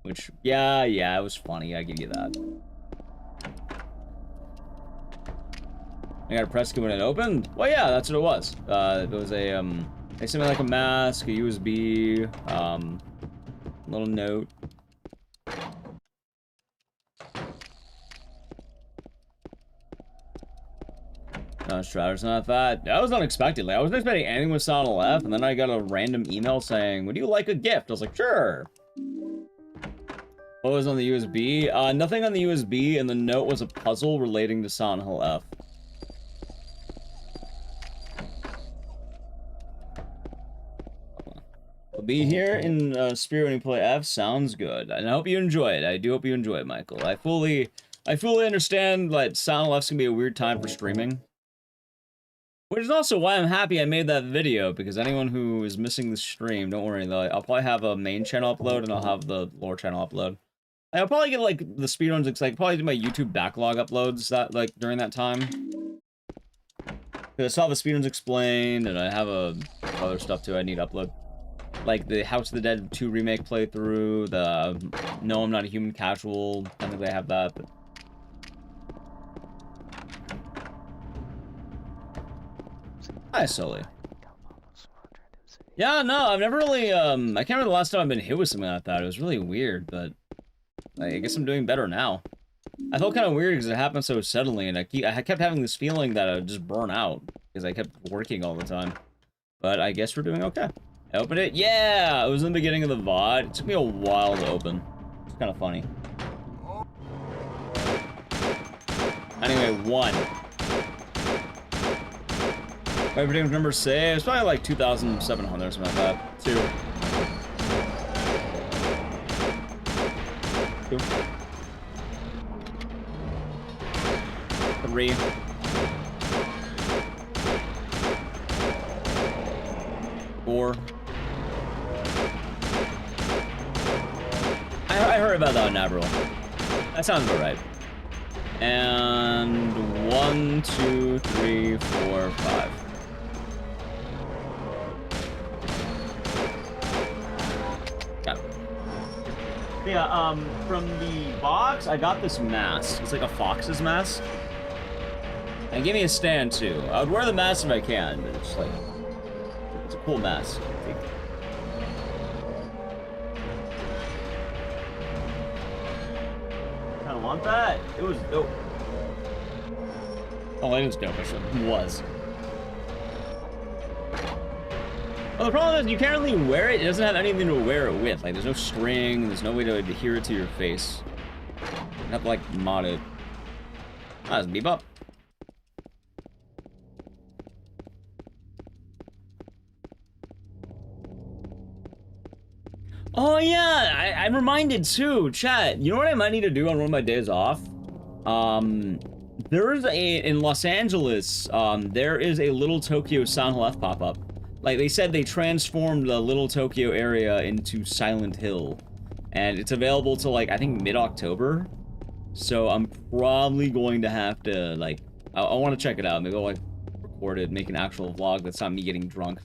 Which, yeah, it was funny, I give you that. I got a press kit when it opened? Well, yeah, that's what it was. It was a, they sent me like a mask, a USB, little note. No, Strider's not that. That was unexpected. Like, I wasn't expecting anything with Silent Left, and then I got a random email saying, would you like a gift? I was like, sure. What was on the USB? Nothing on the USB, and the note was a puzzle relating to Silent Hill F. We'll be here in spirit when you play F. Sounds good. And I hope you enjoy it. I do hope you enjoy it, Michael. I fully understand that Silent Left's gonna be a weird time for streaming. Which is also why I'm happy I made that video, because anyone who is missing the stream, don't worry though, I'll probably have a main channel upload and I'll have the lore channel upload. I'll probably get like the speedruns, like probably do my YouTube backlog uploads that like during that time. Because I saw the speedruns explained, and I have other stuff too I need to upload. Like the House of the Dead 2 remake playthrough, the No I'm Not a Human Casual, I think they have that, but... Hi, Sully. Yeah, no, I've never really, I can't remember the last time I've been hit with something like that. It was really weird, but I guess I'm doing better now. I felt kind of weird because it happened so suddenly, and I kept having this feeling that I would just burn out because I kept working all the time. But I guess we're doing okay. I opened it. Yeah, it was in the beginning of the VOD. It took me a while to open. It's kind of funny. Anyway, 1. My predictions number say it's probably like 2,700 or something like that. 2. 2. 3. 4. I heard about that on Navarro. That sounds about right. And 1, 2, 3, 4, 5. Yeah, from the box, I got this mask. It's like a fox's mask. And give me a stand, too. I would wear the mask if I can, but it's like... Cool mask. I don't want that. It was dope. Oh, it was dope. It was. Well, the problem is you can't really wear it. It doesn't have anything to wear it with. Like, there's no string. There's no way to adhere it to your face. You have to, like, mod it. Ah, it's Bebop. Oh, yeah. I'm reminded, too. Chat, you know what I might need to do on one of my days off? There is in Los Angeles, there is a Little Tokyo Silent Hill F pop-up. Like, they said they transformed the Little Tokyo area into Silent Hill. And it's available till, like, I think mid-October. So I'm probably going to have to, like... I want to check it out. Maybe I'll, like, record it, make an actual vlog that's not me getting drunk.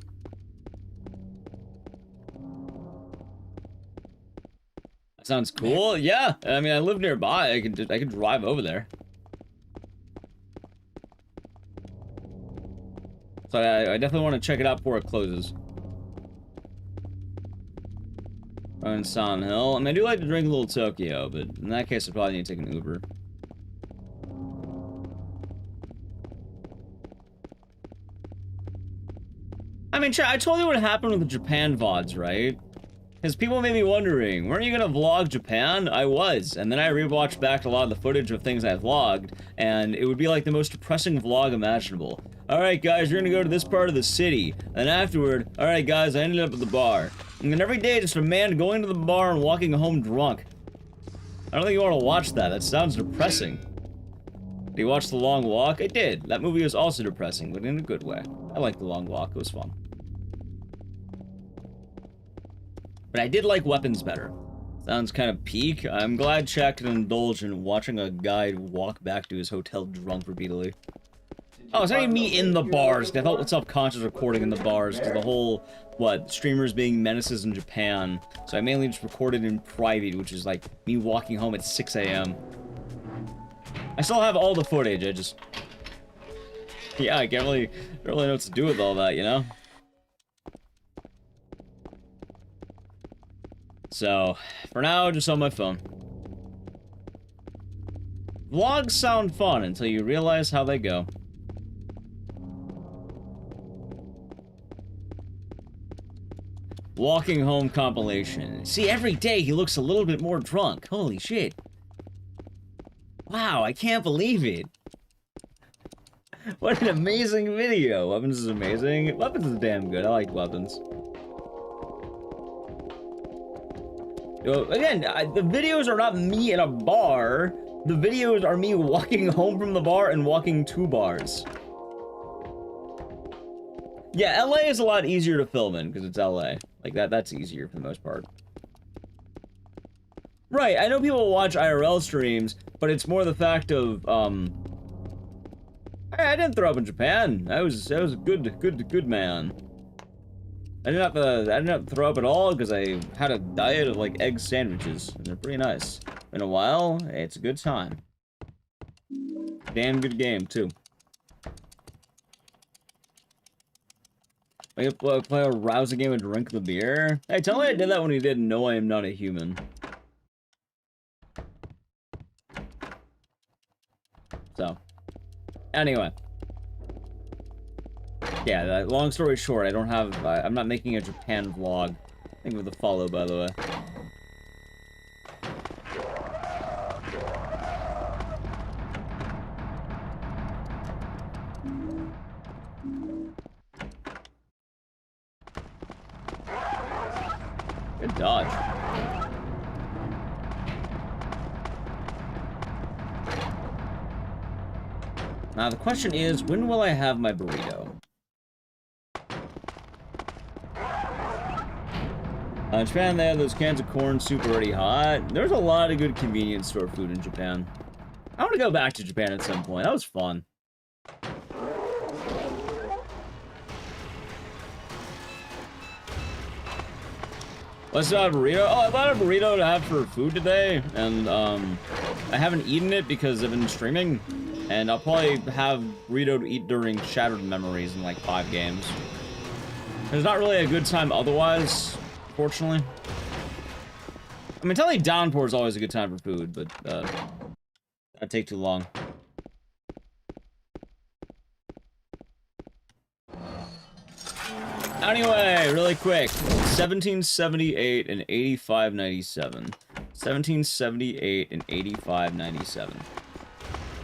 That sounds cool. Yeah, I mean, I live nearby. I could drive over there. So I definitely want to check it out before it closes. On Silent Hill. I mean, I do like to drink a Little Tokyo, but in that case, I probably need to take an Uber. I mean, I told you what happened with the Japan VODs, right? Because people may be wondering, weren't you gonna vlog Japan? I was, and then I rewatched back a lot of the footage of things I vlogged, and it would be like the most depressing vlog imaginable. Alright guys, you're gonna go to this part of the city, and afterward, alright guys, I ended up at the bar. And then every day, just a man going to the bar and walking home drunk. I don't think you want to watch that, that sounds depressing. Did you watch The Long Walk? I did. That movie was also depressing, but in a good way. I liked The Long Walk, it was fun. But I did like Weapons better. Sounds kind of peak. I'm glad Shaq can indulge in watching a guy walk back to his hotel drunk repeatedly. Oh, it's not even me in the bars. I felt self-conscious recording in the bars because the whole, what, streamers being menaces in Japan. So I mainly just recorded in private, which is like me walking home at 6 a.m. I still have all the footage, I just... Yeah, I don't really know what to do with all that, you know? So, for now, just on my phone. Vlogs sound fun until you realize how they go. Walking home compilation. See, every day he looks a little bit more drunk. Holy shit. Wow, I can't believe it. What an amazing video. Weapons is amazing. Weapons is damn good. I like Weapons. Again, the videos are not me in a bar. The videos are me walking home from the bar and walking to bars. Yeah, LA is a lot easier to film in because it's LA. Like that's easier for the most part. Right, I know people watch IRL streams, but it's more the fact of I didn't throw up in Japan. I was a good man. I didn't have to throw up at all because I had a diet of like egg sandwiches, and they're pretty nice. In a while, it's a good time. Damn good game too. I play a rousing game and drink the beer. Hey, tell me I did that when he did No, I Am Not a Human. So, anyway. Yeah, long story short, I don't have, I'm not making a Japan vlog. Thank you for the follow, by the way. Good dodge. Now the question is, when will I have my burrito? In Japan, they have those cans of corn soup already hot. There's a lot of good convenience store food in Japan. I want to go back to Japan at some point. That was fun. Let's have a burrito. Oh, I bought a burrito to have for food today, and I haven't eaten it because I've been streaming, and I'll probably have burrito to eat during Shattered Memories in like 5 games. There's not really a good time otherwise, fortunately. I mean, telling Downpour is always a good time for food, but that'd take too long. Anyway, really quick. 1778 and 8597. 1778 and 8597.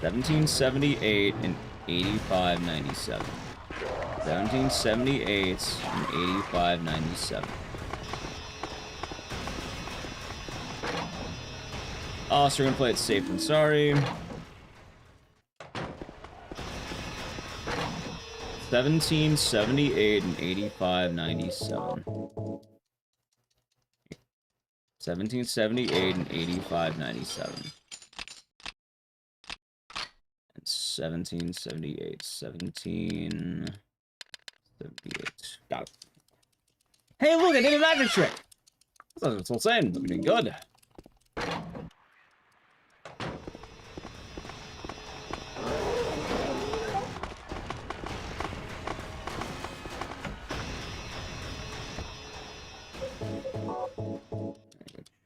1778 and 8597. 1778 and 8597. Oh, so we're gonna play it safe and sorry. 1778 and 8597. 1778 and 8597. And 1778. 1778. Got it. Hey, look, I did a magic trick! That's what I'm saying. I'm doing good.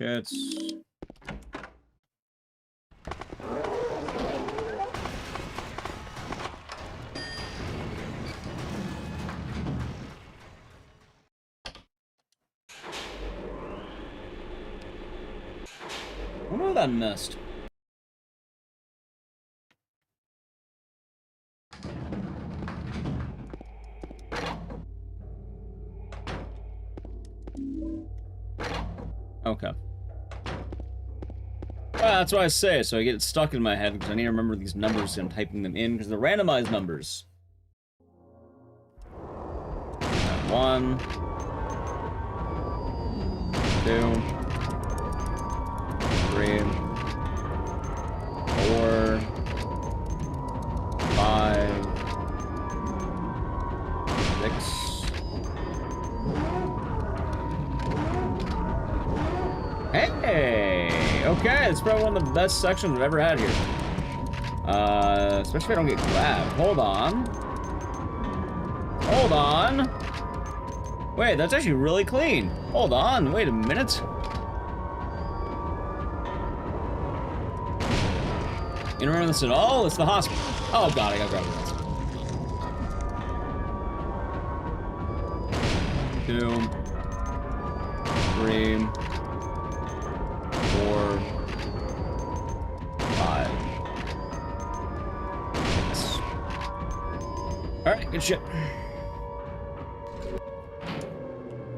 Shits. I wonder what that missed. Okay. Well, that's what I say, so I get it stuck in my head because I need to remember these numbers and I'm typing them in because they're randomized numbers. 1, 2, 3, 4, 5, 6. Hey! Okay, it's probably one of the best sections I've ever had here. Especially if I don't get grabbed. Hold on. Hold on! Wait, that's actually really clean. Hold on, wait a minute. You don't remember this at all? It's the hospital. Oh god, I gotta grab this. 2, 3, 4, 5, 6. Alright, good shit.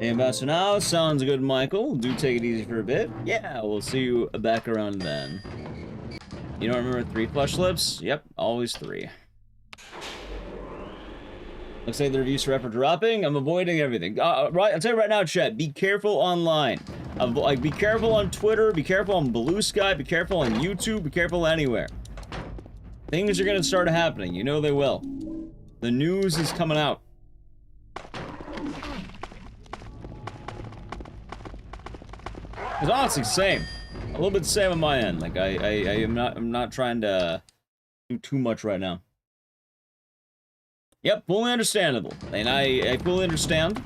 Ambassador now, sounds good, Michael. Do take it easy for a bit. Yeah, we'll see you back around then. You don't remember 3 flesh lips? Yep, always 3. Looks like the reviews for are dropping. I'm avoiding everything. Right, I'll tell you right now, chat. Be careful online. Like, be careful on Twitter. Be careful on Blue Sky. Be careful on YouTube. Be careful anywhere. Things are gonna start happening. You know they will. The news is coming out. It's honestly same. A little bit same on my end. Like I'm not trying to do too much right now. Yep, fully understandable. And I fully understand.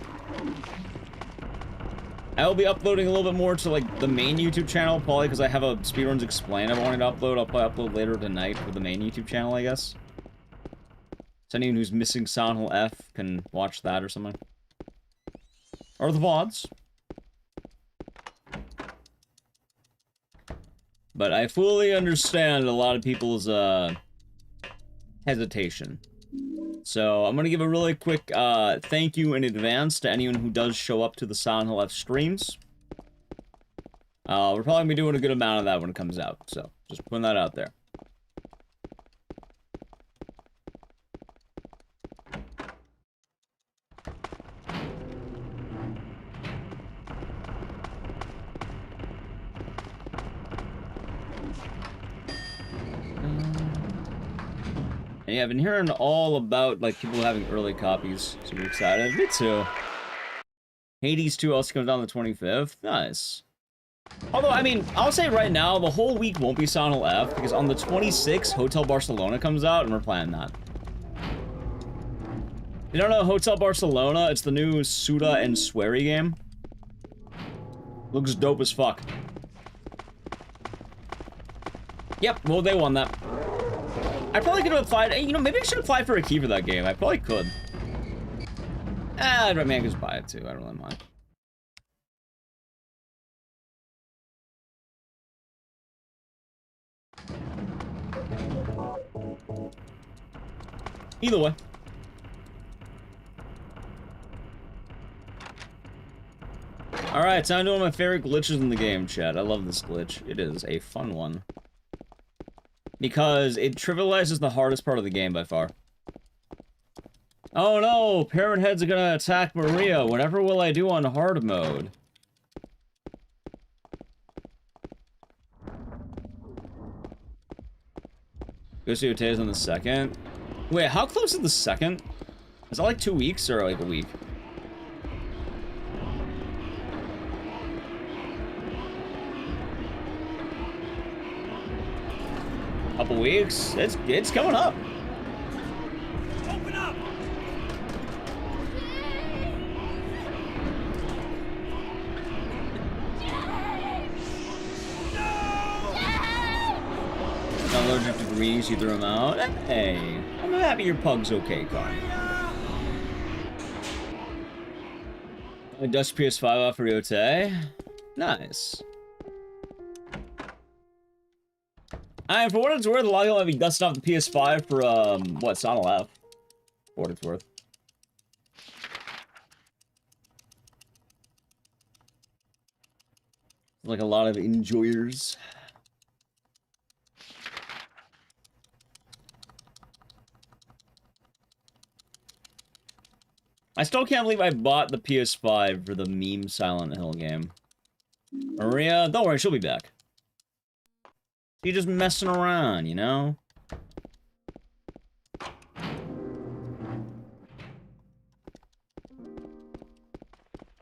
I will be uploading a little bit more to like the main YouTube channel, probably because I have a Speedruns Explain I wanted to upload. I'll probably upload later tonight for the main YouTube channel, I guess. So anyone who's missing Silent Hill F can watch that or something. Or the VODs. But I fully understand a lot of people's hesitation. So I'm gonna give a really quick thank you in advance to anyone who does show up to the Silent Hill F streams. We're probably gonna be doing a good amount of that when it comes out, so just putting that out there. And yeah, I've been hearing all about, like, people having early copies. Super excited. Me too. Hades 2 also comes down the 25th. Nice. Although, I mean, I'll say right now, the whole week won't be Silent Hill F, because on the 26th, Hotel Barcelona comes out, and we're playing that. You don't know Hotel Barcelona? It's the new Suda and Swery game. Looks dope as fuck. Yep, well, they won that. I probably could have applied. You know, maybe I should apply for a key for that game. I probably could. Ah, I mean, I could just buy it too. I don't really mind. Either way. Alright, time to one of my favorite glitches in the game, chat. I love this glitch. It is a fun one. Because it trivializes the hardest part of the game by far. Oh no! Pyramid Heads are gonna attack Maria. Whatever will I do on hard mode? Go see Otea's on the 2nd. Wait, how close is the 2nd? Is that like 2 weeks or like a week? Couple weeks? It's coming up. Open up! Not allergic to greenies, you threw him out. Hey, I'm happy your pug's okay, Carl. I dust PS5 off for Yote. Nice. And for what it's worth, a lot of people have been dusting off the PS5 for, what, Sonal F. For what it's worth. Like a lot of enjoyers. I still can't believe I bought the PS5 for the meme Silent Hill game. Maria, don't worry, she'll be back. She's just messing around, you know?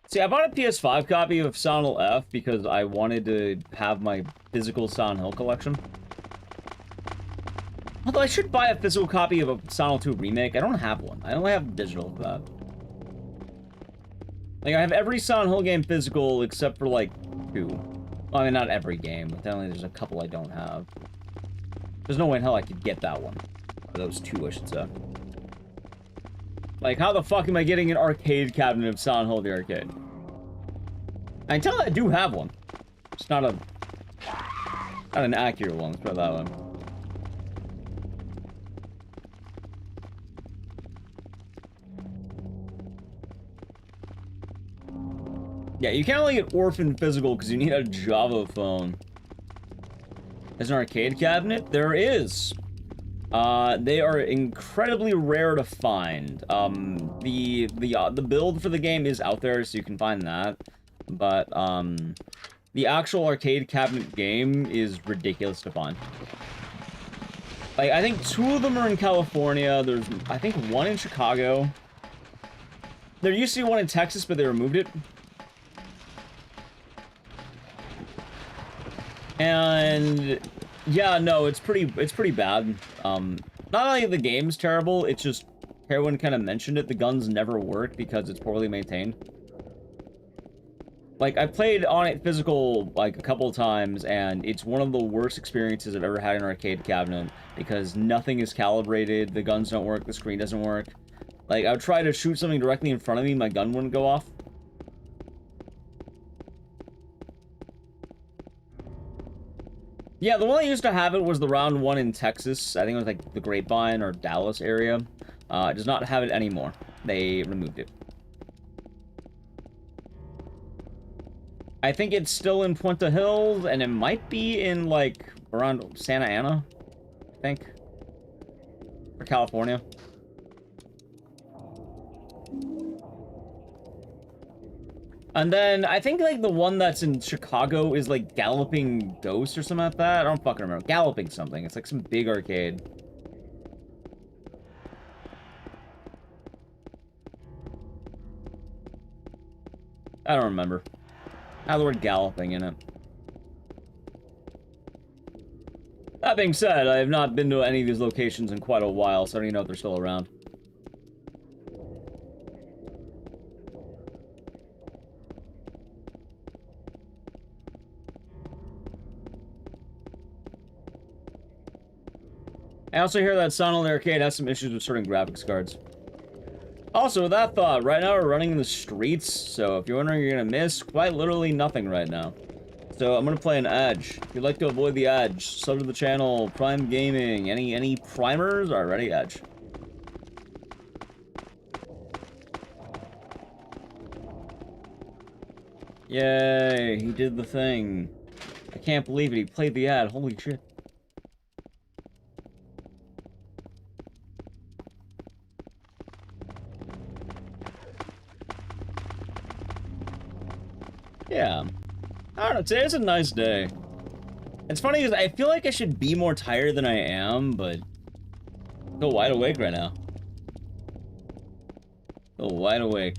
See, I bought a PS5 copy of Silent Hill F because I wanted to have my physical Silent Hill collection. Although I should buy a physical copy of a Silent Hill 2 remake. I don't have one. I only have digital for that. Like, I have every Silent Hill game physical except for, like, 2. Well, I mean, not every game, but definitely there's a couple I don't have. There's no way in hell I could get that one. Or those 2, I should say. Like, how the fuck am I getting an arcade cabinet of Silent Hill the arcade? I can tell I do have one. It's not an accurate one, let's put it that way. Yeah, you can't really get Orphan physical because you need a Java phone. There's an arcade cabinet? There is. They are incredibly rare to find. The build for the game is out there, so you can find that. But, the actual arcade cabinet game is ridiculous to find. Like, I think 2 of them are in California. There's, I think, 1 in Chicago. There used to be 1 in Texas, but they removed it. And yeah, no, it's pretty bad. Not only the game's terrible, it's just Heroin kind of mentioned it. The guns never work because it's poorly maintained. Like, I played on it physical like a couple of times, and it's one of the worst experiences I've ever had in an arcade cabinet because nothing is calibrated. The guns don't work. The screen doesn't work. Like, I would try to shoot something directly in front of me, my gun wouldn't go off. Yeah, the one I used to have it was the round 1 in Texas. I think it was like the Grapevine or Dallas area. It does not have it anymore. They removed it. I think it's still in Puente Hills, and it might be in, like, around Santa Ana, I think. Or California. And then, I think, like, the one that's in Chicago is, like, Galloping Ghost or something like that. I don't fucking remember. Galloping something. It's, like, some big arcade. I don't remember. Had the word galloping in it. That being said, I have not been to any of these locations in quite a while, so I don't even know if they're still around. I also hear that Silent Hill Arcade has some issues with certain graphics cards. Also, with that thought, right now we're running in the streets, so if you're wondering you're gonna miss, quite literally nothing right now. So I'm gonna play an Edge. If you'd like to avoid the Edge, sub to the channel, Prime Gaming, any primers? Alright, ready, Edge. Yay, he did the thing. I can't believe it, he played the ad, holy shit. Yeah. I don't know, today's a nice day. It's funny because I feel like I should be more tired than I am, but I feel wide awake right now. I feel wide awake.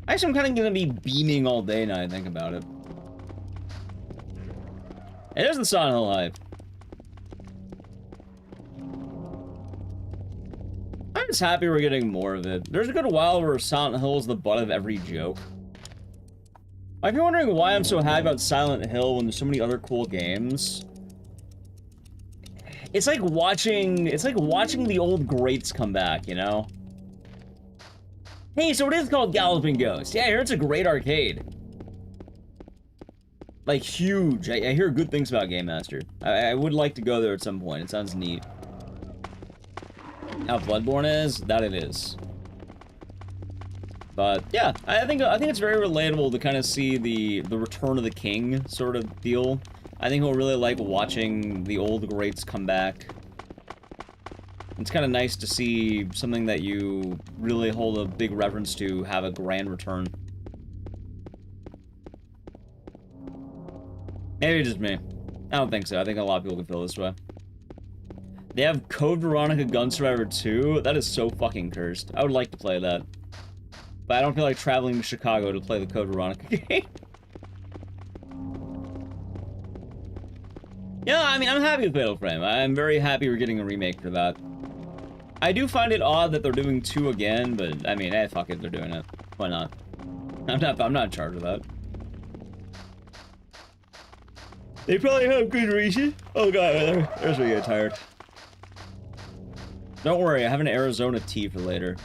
Actually, I'm kind of gonna be beaming all day now I think about it. It is the Silent Hill hype. I'm just happy we're getting more of it. There's a good while where Silent Hill is the butt of every joke. If you're wondering why I'm so happy about Silent Hill when there's so many other cool games, it's like watching the old greats come back, you know? Hey, so it is called Galloping Ghost. Yeah, I hear it's a great arcade. Like, huge. I hear good things about Game Master. I would like to go there at some point. It sounds neat. How Bloodborne is? That it is. But, yeah, I think it's very relatable to kind of see the Return of the King sort of deal. I think we'll really like watching the old greats come back. It's kind of nice to see something that you really hold a big reverence to have a grand return. Maybe it's just me. I don't think so. I think a lot of people can feel this way. They have Code Veronica Gun Survivor 2? That is so fucking cursed. I would like to play that. But I don't feel like traveling to Chicago to play the Code Veronica game. Yeah, I mean, I'm happy with Fatal Frame. I'm very happy we're getting a remake for that. I do find it odd that they're doing 2 again, but I mean, fuck it, they're doing it. Why not? I'm not in charge of that. They probably have good reason. Oh god, there's where you get tired. Don't worry, I have an Arizona tea for later.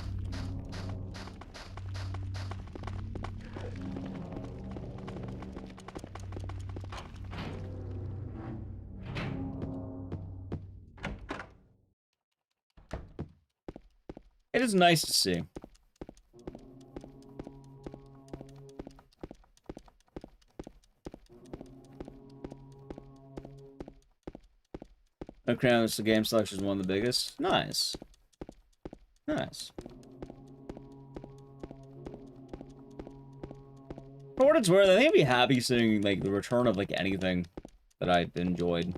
It is nice to see. Okay, the game selection is one of the biggest. Nice. Nice. For what it's worth, I think I'd be happy seeing, like, the return of, like, anything that I enjoyed.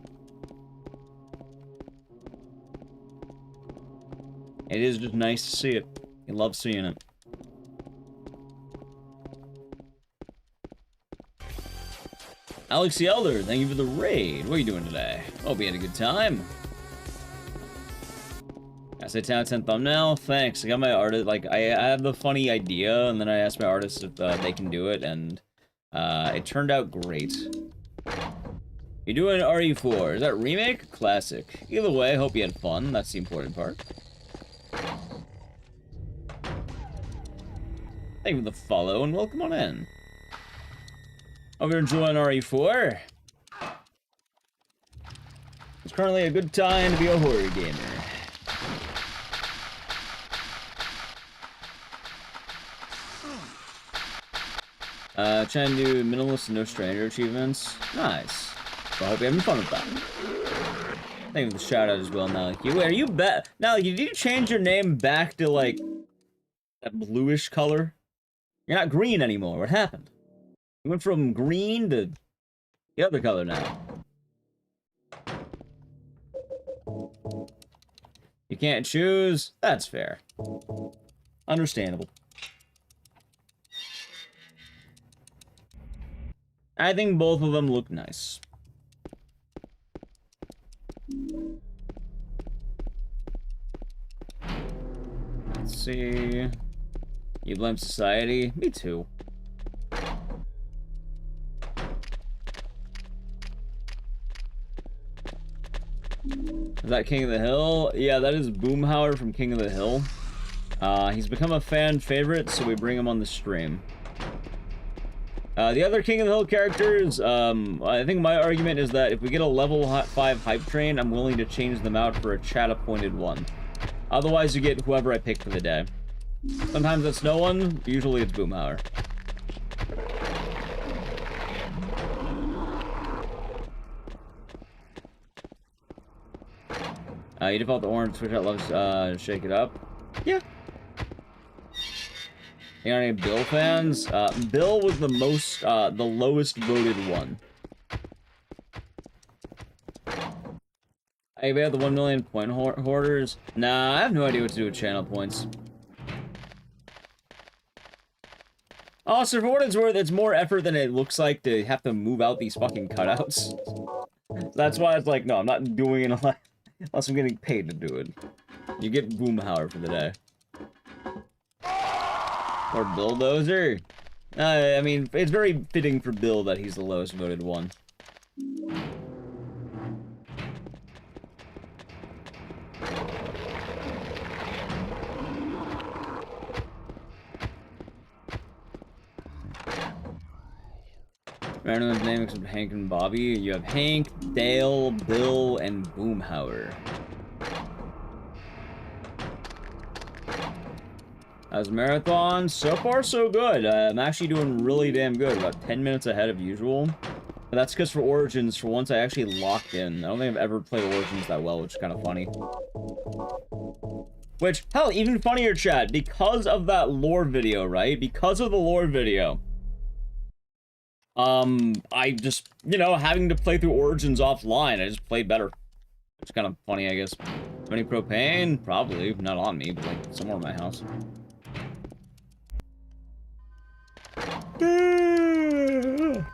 It is just nice to see it. I love seeing it. Alex the Elder, thank you for the raid. What are you doing today? Hope you had a good time. I say 10 out of 10 thumbnail. Thanks. I got my artist. Like, I have the funny idea, and then I asked my artist if they can do it, and it turned out great. You're doing RE4. Is that remake? Classic. Either way, hope you had fun. That's the important part. Thank you for the follow, and welcome on in. Hope you're enjoying RE4. It's currently a good time to be a horror gamer. Trying to do minimalist and no stranger achievements. Nice. So I hope you're having fun with that. Thank you for the shout out as well, Naliki. Wait, are you Naliki, did you change your name back to like that bluish color? You're not green anymore. What happened? You went from green to the other color now. You can't choose? That's fair. Understandable. I think both of them look nice. Let's see. You blame society? Me too. that King of the Hill? Yeah, that is Boomhauer from King of the Hill. He's become a fan favorite, so we bring him on the stream. The other King of the Hill characters, I think my argument is that if we get a level 5 hype train, I'm willing to change them out for a chat-appointed one. Otherwise, you get whoever I pick for the day. Sometimes it's no one, usually it's Boomhauer. You default the orange, switch out loves, shake it up. Yeah. You got any Bill fans? Bill was the most, the lowest voted one. Hey, we have the 1 million point hoarders. Nah, I have no idea what to do with channel points. Also, for what it's worth, it's more effort than it looks like to have to move out these fucking cutouts. That's why it's like, no, I'm not doing it unless I'm getting paid to do it. You get Boomhauer for the day. Or Bulldozer. I mean, it's very fitting for Bill that he's the lowest voted one. Random dynamics of Hank and Bobby. You have Hank, Dale, Bill, and Boomhauer. How's marathon? So far, so good. I'm actually doing really damn good. About 10 minutes ahead of usual. But that's because for Origins, for once I actually locked in. I don't think I've ever played Origins that well, which is kind of funny. Which, hell, even funnier, chat. Because of that lore video, right? Because of the lore video. I just, you know, having to play through Origins offline, I just played better. It's kind of funny, I guess. Any propane? Probably. Not on me, but, like, somewhere in my house. There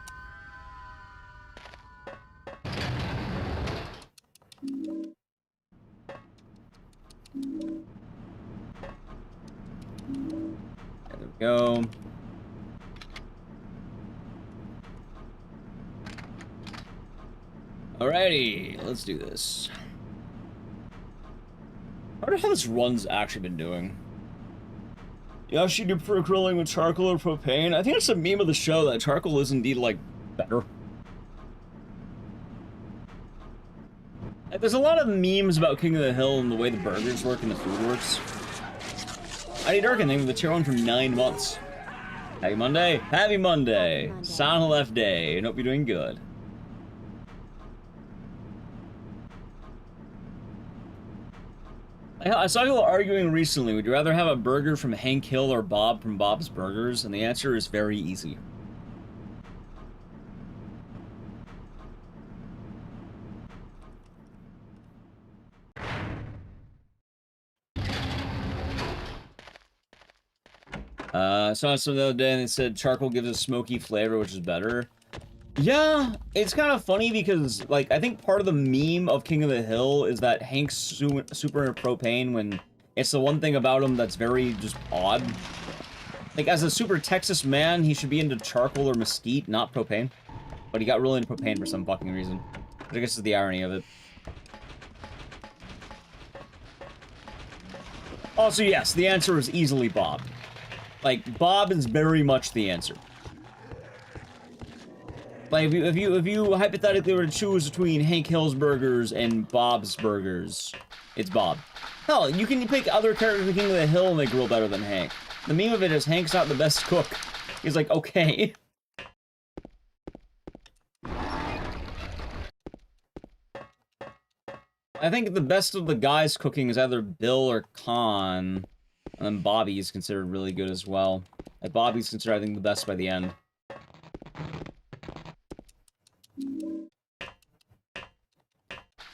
we go. Alrighty, let's do this. I wonder how this run's actually been doing. Yeah, she do prefer grilling with charcoal or propane. I think it's a meme of the show that charcoal is indeed, like, better. Like, there's a lot of memes about King of the Hill and the way the burgers work and the food works. I need Durkin, thank you for the tier 1 for 9 months. Happy Monday. Happy Monday. Sound left day. I hope you're doing good. I saw people arguing recently, would you rather have a burger from Hank Hill or Bob from Bob's Burgers? And the answer is very easy. I saw some the other day and they said charcoal gives a smoky flavor, which is better. Yeah, it's kind of funny because, like, I think part of the meme of King of the Hill is that Hank's super into propane when it's the one thing about him that's very just odd. Like, as a super Texas man, he should be into charcoal or mesquite, not propane. But he got really into propane for some fucking reason. Which I guess is the irony of it. Also, yes, the answer is easily Bob. Like, Bob is very much the answer. Like, if you hypothetically were to choose between Hank Hill's burgers and Bob's burgers, it's Bob. Hell, you can pick other characters in King of the Hill and they grill better than Hank. The meme of it is Hank's not the best cook. He's like, okay. I think the best of the guys cooking is either Bill or Con. And then Bobby is considered really good as well. Like, Bobby's considered, I think, the best by the end.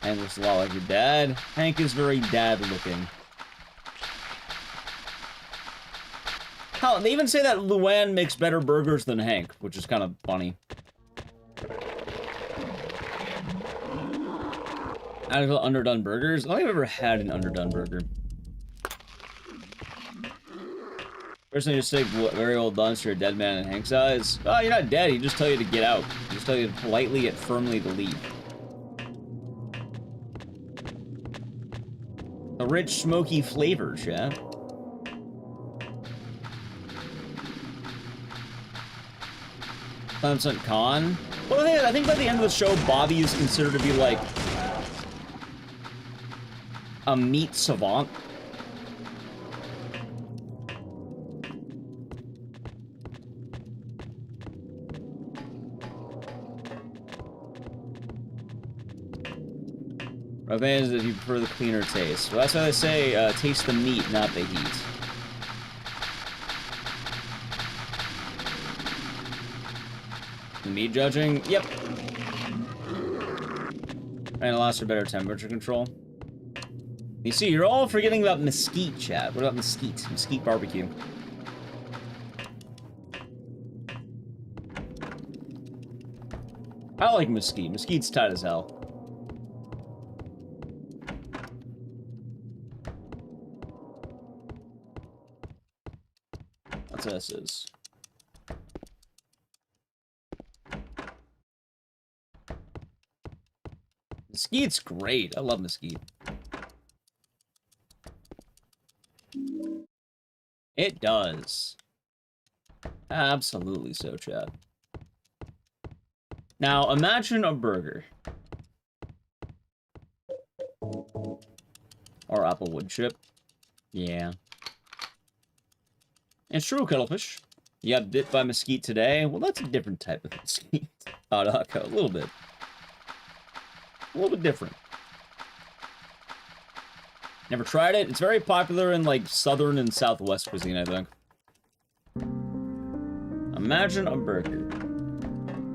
Hank looks a lot like your dad. Hank is very dad-looking. Hell, they even say that Luann makes better burgers than Hank, which is kind of funny. Actual underdone burgers? I don't think I've ever had an underdone burger. Personally, just say very well done to your dead man in Hank's eyes. Oh, you're not dead. He just tell you to get out. He just tell you politely yet firmly to leave. A rich, smoky flavor, chat. Clemson Khan. Well, I think by the end of the show, Bobby is considered to be like a meat savant. Revenge is if you prefer the cleaner taste. Well, that's why they say taste the meat, not the heat. The meat judging? Yep. And it allows for better temperature control. You see, you're all forgetting about mesquite, chat. What about mesquite? Mesquite barbecue. I like mesquite. Mesquite's tight as hell. What's this is? Mesquite's great. I love mesquite. It does. Absolutely so, Chad. Now, imagine a burger. Or applewood chip. Yeah. It's true, Cuttlefish. You got bit by mesquite today? Well, that's a different type of mesquite. A little bit. A little bit different. Never tried it. It's very popular in, like, southern and southwest cuisine, I think. Imagine a burger.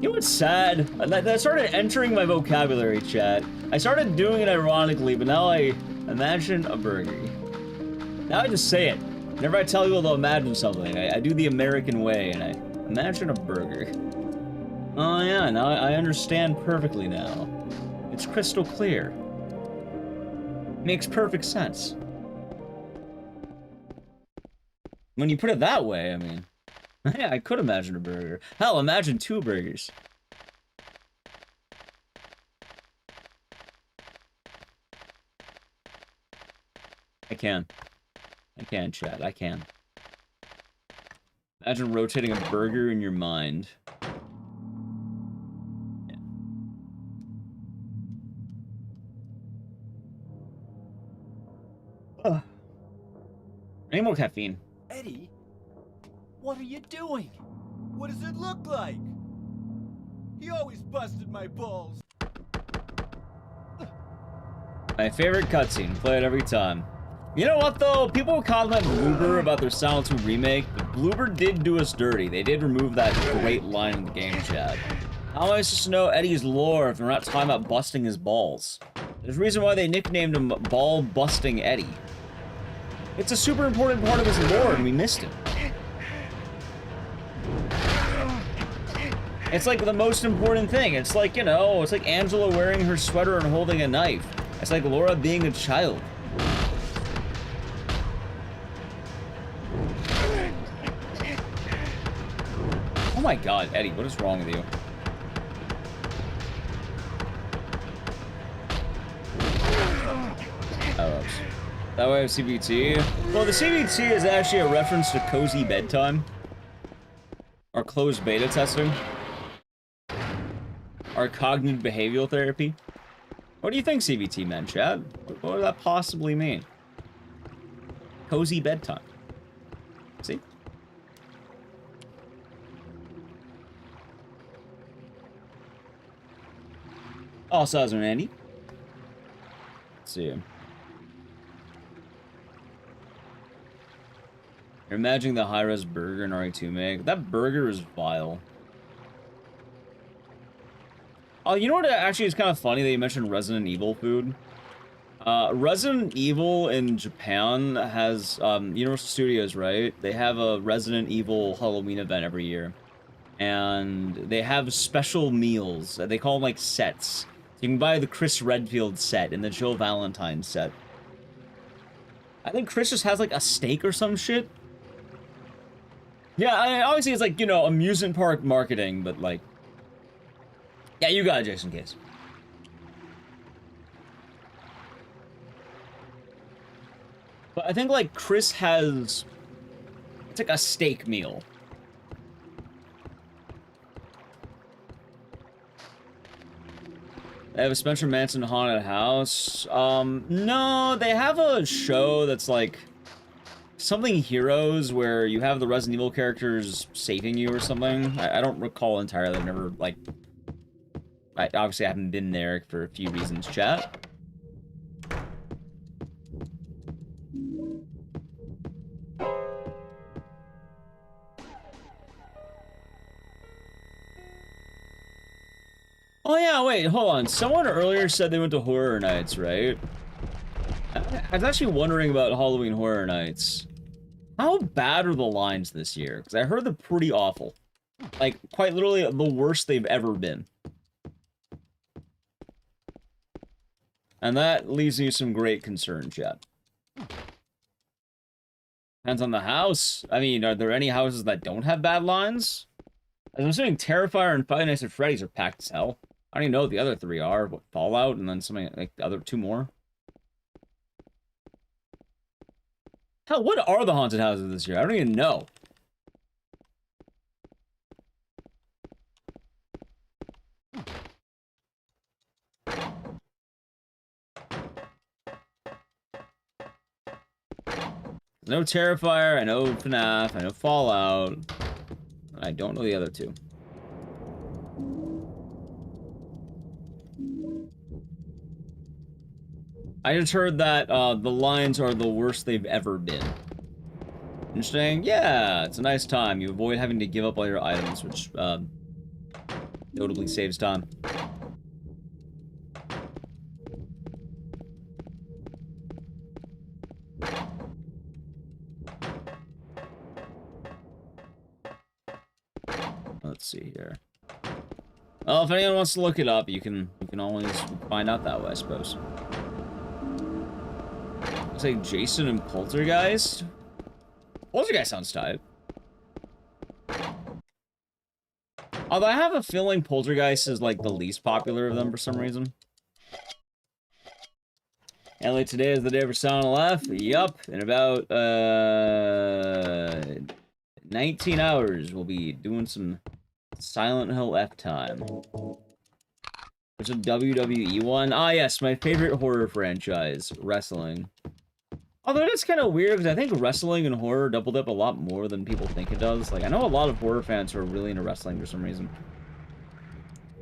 You know what's sad? That started entering my vocabulary, chat. I started doing it ironically, but now I imagine a burger. Now I just say it. Whenever I tell people to imagine something, I do the American way, and I imagine a burger. Oh yeah, now I understand perfectly now. It's crystal clear. Makes perfect sense. When you put it that way, I mean... Yeah, I could imagine a burger. Hell, imagine 2 burgers. I can, chat. I can. Imagine rotating a burger in your mind. Yeah. Any more caffeine? Eddie? What are you doing? What does it look like? He always busted my balls. My favorite cutscene. Play it every time. You know what, though? People comment Bloober about their Silent 2 remake, but Bloober did do us dirty. They did remove that great line in the game chat. How am I supposed to know Eddie's lore if they're not talking about busting his balls? There's a reason why they nicknamed him Ball-Busting Eddie. It's a super important part of his lore, and we missed it. It's like the most important thing. It's like, you know, it's like Angela wearing her sweater and holding a knife. It's like Laura being a child. Oh my god, Eddie, what is wrong with you? Oh, oops. That way of CBT? Well, the CBT is actually a reference to cozy bedtime. Or closed beta testing. Or cognitive behavioral therapy. What do you think CBT meant, Chad? What would that possibly mean? Cozy bedtime. See? Oh, Sazman Andy. Let's see. You're imagining the high-res burger in RE2 make. That burger is vile. Oh, you know what actually is kind of funny that you mentioned Resident Evil food? Resident Evil in Japan has, Universal Studios, right? They have a Resident Evil Halloween event every year. And they have special meals. They call them, like, sets. You can buy the Chris Redfield set and the Jill Valentine set. I think Chris just has, like, a steak or some shit. Yeah, I mean, obviously it's, like, you know, amusement park marketing, but, like... Yeah, you got it, Jason Case. But I think, like, Chris has... It's like a steak meal. They have a Spencer Manson haunted house. No, they have a show that's like something Heroes where you have the Resident Evil characters saving you or something. I don't recall entirely. I've never, like... obviously I haven't been there for a few reasons, chat. Oh yeah, wait, hold on. Someone earlier said they went to Horror Nights, right? I was actually wondering about Halloween Horror Nights. How bad are the lines this year? Because I heard they're pretty awful. Like, quite literally the worst they've ever been. And that leaves me some great concern, chat. Depends on the house. I mean, are there any houses that don't have bad lines? I'm assuming Terrifier and Five Nights at Freddy's are packed as hell. I don't even know what the other three are, but Fallout and then something like the other two more. Hell, what are the haunted houses this year? I don't even know. No Terrifier, I know FNAF, I know Fallout. I don't know the other two. I just heard that the lines are the worst they've ever been. Interesting. Yeah, it's a nice time. You avoid having to give up all your items, which notably saves time. Let's see here. Well, if anyone wants to look it up, you can always find out that way, I suppose. Looks like Jason and Poltergeist. Poltergeist sounds tight. Although I have a feeling Poltergeist is like the least popular of them for some reason. And like today is the day for Silent F. Yup. In about 19 hours, we'll be doing some Silent Hill F time. There's a WWE one. Ah, yes, my favorite horror franchise, wrestling. Although it's kind of weird, because I think wrestling and horror doubled up a lot more than people think it does. Like, I know a lot of horror fans who are really into wrestling for some reason.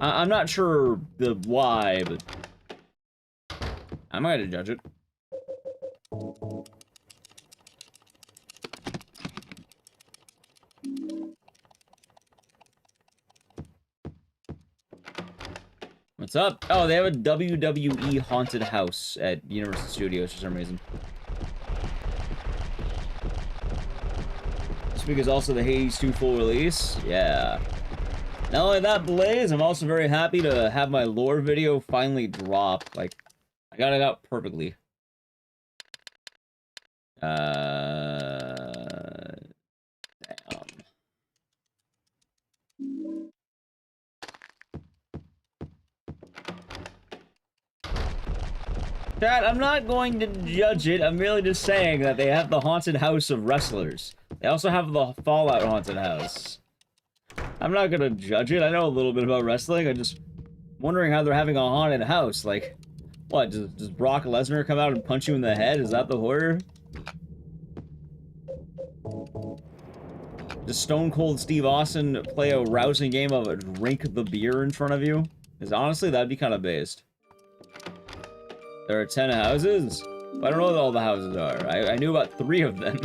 I'm not sure the why, but I'm not gonna judge it. What's up? Oh, they have a WWE haunted house at Universal Studios for some reason. This week is also the Hades 2 full release. Yeah. Not only that, Blaze, I'm also very happy to have my lore video finally drop. Like, I got it out perfectly. Damn. Chat, I'm not going to judge it. I'm merely just saying that they have the haunted house of wrestlers. They also have the Fallout haunted house. I'm not gonna judge it. I know a little bit about wrestling. I'm just wondering how they're having a haunted house. Like, what? Does Brock Lesnar come out and punch you in the head? Is that the horror? Does Stone Cold Steve Austin play a rousing game of a drink the beer in front of you? Because honestly, that'd be kind of based. There are 10 houses? I don't know what all the houses are. I knew about 3 of them.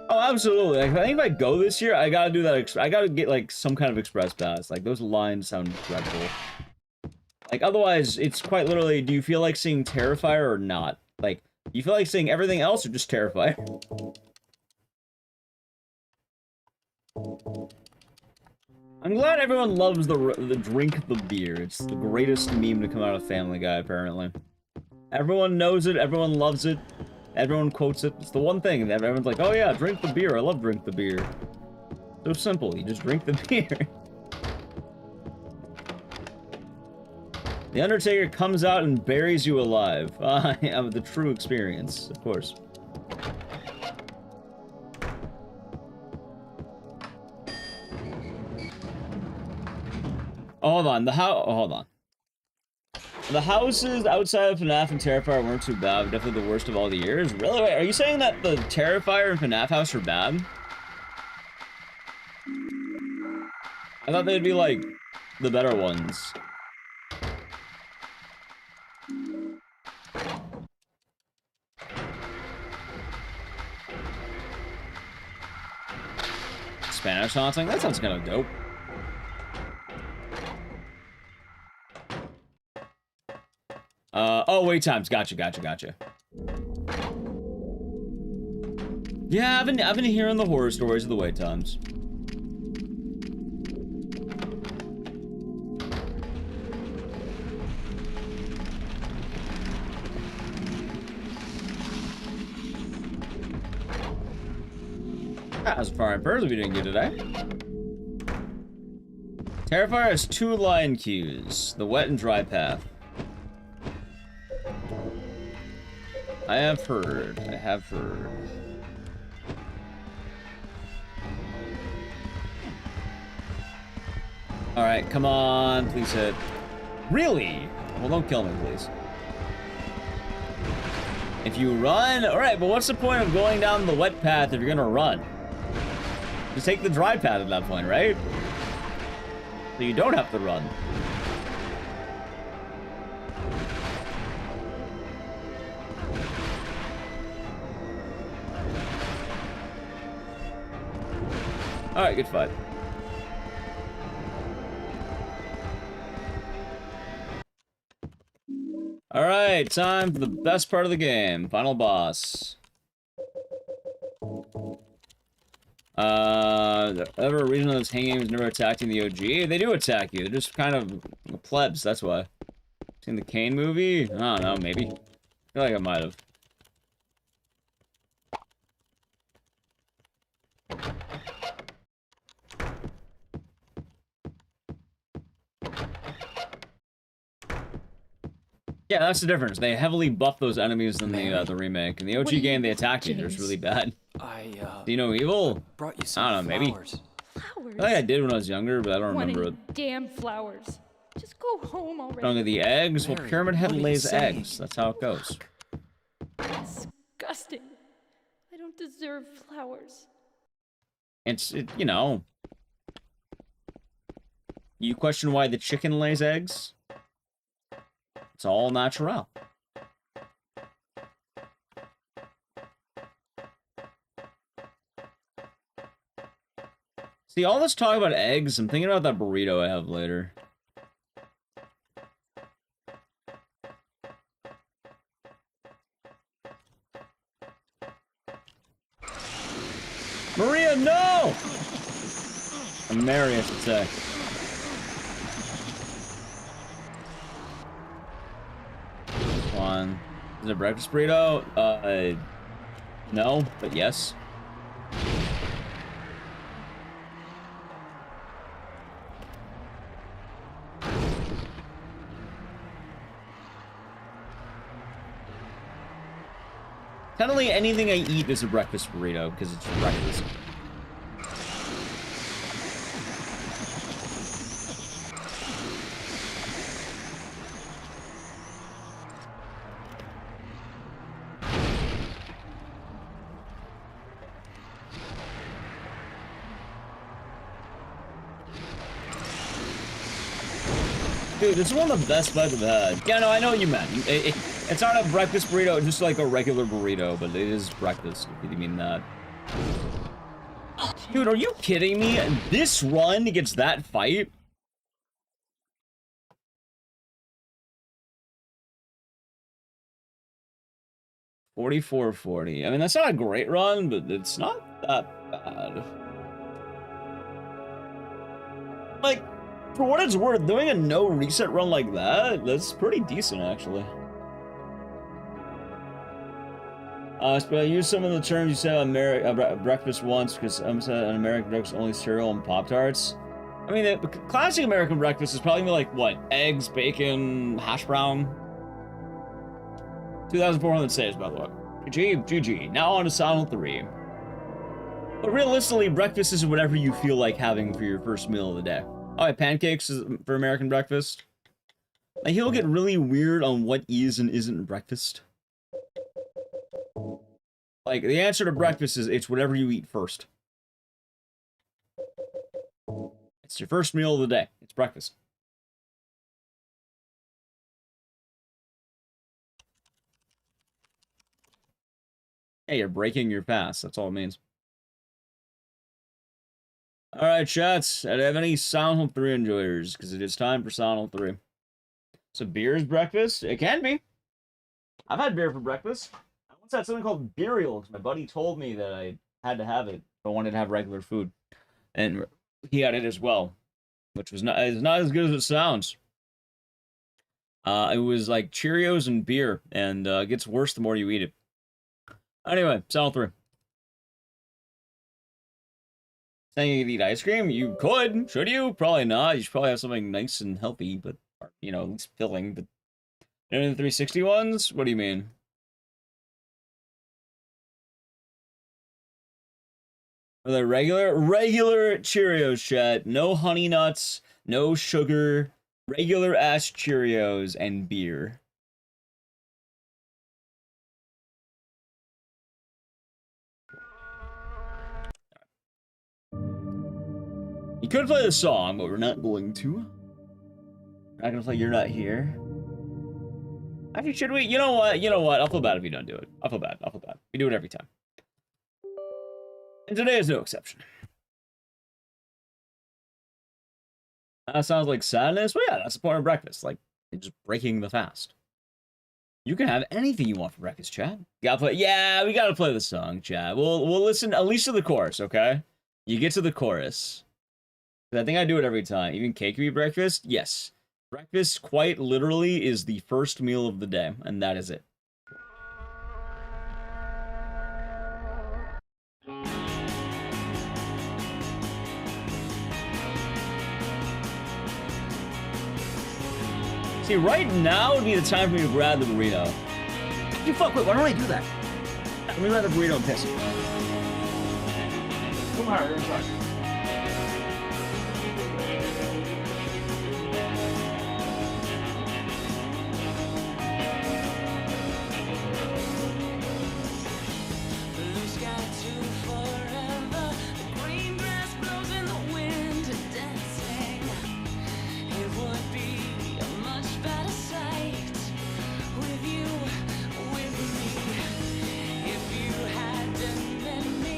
Oh, absolutely. I think if I go this year, I gotta do that. I gotta get, like, some kind of express pass. Like, those lines sound dreadful. Like, otherwise, it's quite literally, do you feel like seeing Terrifier or not? Like, do you feel like seeing everything else or just Terrifier? I'm glad everyone loves the drink the beer. It's the greatest meme to come out of Family Guy, apparently. Everyone knows it, everyone loves it, everyone quotes it. It's the one thing that everyone's like, oh yeah, drink the beer, I love drink the beer. So simple, you just drink the beer. The Undertaker comes out and buries you alive. The true experience, of course. Oh, hold on. Hold on. The houses outside of FNAF and Terrifier weren't too bad. Definitely the worst of all the years. Really? Wait, are you saying that the Terrifier and FNAF house are bad? I thought they'd be, like, the better ones. Spanish haunting? That sounds kind of dope. Oh, wait times. Gotcha. Yeah, I've been hearing the horror stories of the wait times. That was far and further we didn't get today. Terrifier has 2 line cues, the wet and dry path. I have heard. Alright, come on, please hit. Really? Well, don't kill me, please. If you run, alright, but what's the point of going down the wet path if you're gonna run? Just take the dry path at that point, right? So you don't have to run. Alright, good fight. Alright, time for the best part of the game. Final boss. Ever reason those hanging games never attacking the OG? They do attack you. They're just kind of plebs, that's why. Seen the Kane movie? I don't know, maybe. I feel like I might have. Yeah, that's the difference. They heavily buff those enemies in the remake. In the OG game, they attack you. They're just really bad. Do you know evil? Brought you some I don't know, maybe. flowers. I think I did when I was younger, but I don't remember it. Damn flowers. Just go home already. Stung of the eggs? Well, Mary, Pyramid Head what are you lays saying? eggs. That's how it goes. Disgusting. I don't deserve flowers. You know. You question why the chicken lays eggs? It's all natural. See, all this talk about eggs, I'm thinking about that burrito I have later. Maria, no! Or Mary, I should say. Come on. Is it a breakfast burrito? No, but yes. Technically, anything I eat is a breakfast burrito, because it's breakfast. Dude, this is one of the best bites I've had. Yeah, no, I know what you meant. It's not a breakfast burrito, it's just like a regular burrito, but it is breakfast, if you mean that. Dude, are you kidding me? This run against that fight? $44.40. I mean, that's not a great run, but it's not that bad. Like, for what it's worth, doing a no reset run like that, that's pretty decent, actually. But I used some of the terms you said on breakfast once, because I'm saying an American breakfast only cereal and Pop-Tarts. I mean, the classic American breakfast is probably gonna be like, what? Eggs, bacon, hash brown. 2,400 saves, by the way. GG. Now on to Silent 3. But realistically, breakfast is whatever you feel like having for your first meal of the day. Alright, pancakes for American breakfast. Like, he'll get really weird on what is and isn't breakfast. Like, the answer to breakfast is it's whatever you eat first. It's your first meal of the day. It's breakfast. Hey, you're breaking your fast. That's all it means. Alright, chats. Do I have any Silent Hill 3 enjoyers? Because it is time for Silent Hill 3. So beer is breakfast? It can be. I've had beer for breakfast. I once had something called Burial, because my buddy told me that I had to have it if I wanted to have regular food. And he had it as well, which was not as good as it sounds. It was like Cheerios and beer, and it gets worse the more you eat it. Anyway, Silent 3. Saying you could eat ice cream? You could. Should you? Probably not. You should probably have something nice and healthy, but, you know, at least filling. But any of the 360 ones? What do you mean? Are they regular Cheerios, chat. No honey nuts, no sugar, regular ass Cheerios and beer. You could play the song, but we're not going to. We're not gonna play You're Not Here. Actually, should we? You know what? I'll feel bad if you don't do it. I'll feel bad. We do it every time. And today is no exception. That sounds like sadness. Well, yeah, that's the point of breakfast. Like, just breaking the fast. You can have anything you want for breakfast, chat. Gotta play. Yeah, we gotta play the song, chat. We'll listen at least to the chorus, okay? You get to the chorus. I think I do it every time. Even cake be breakfast? Yes. Breakfast, quite literally, is the first meal of the day, and that is it. See, right now would be the time for me to grab the burrito. You fuck, wait, why don't I do that? Let me grab the burrito and piss it. Come on, you're inside. If you hadn't met me,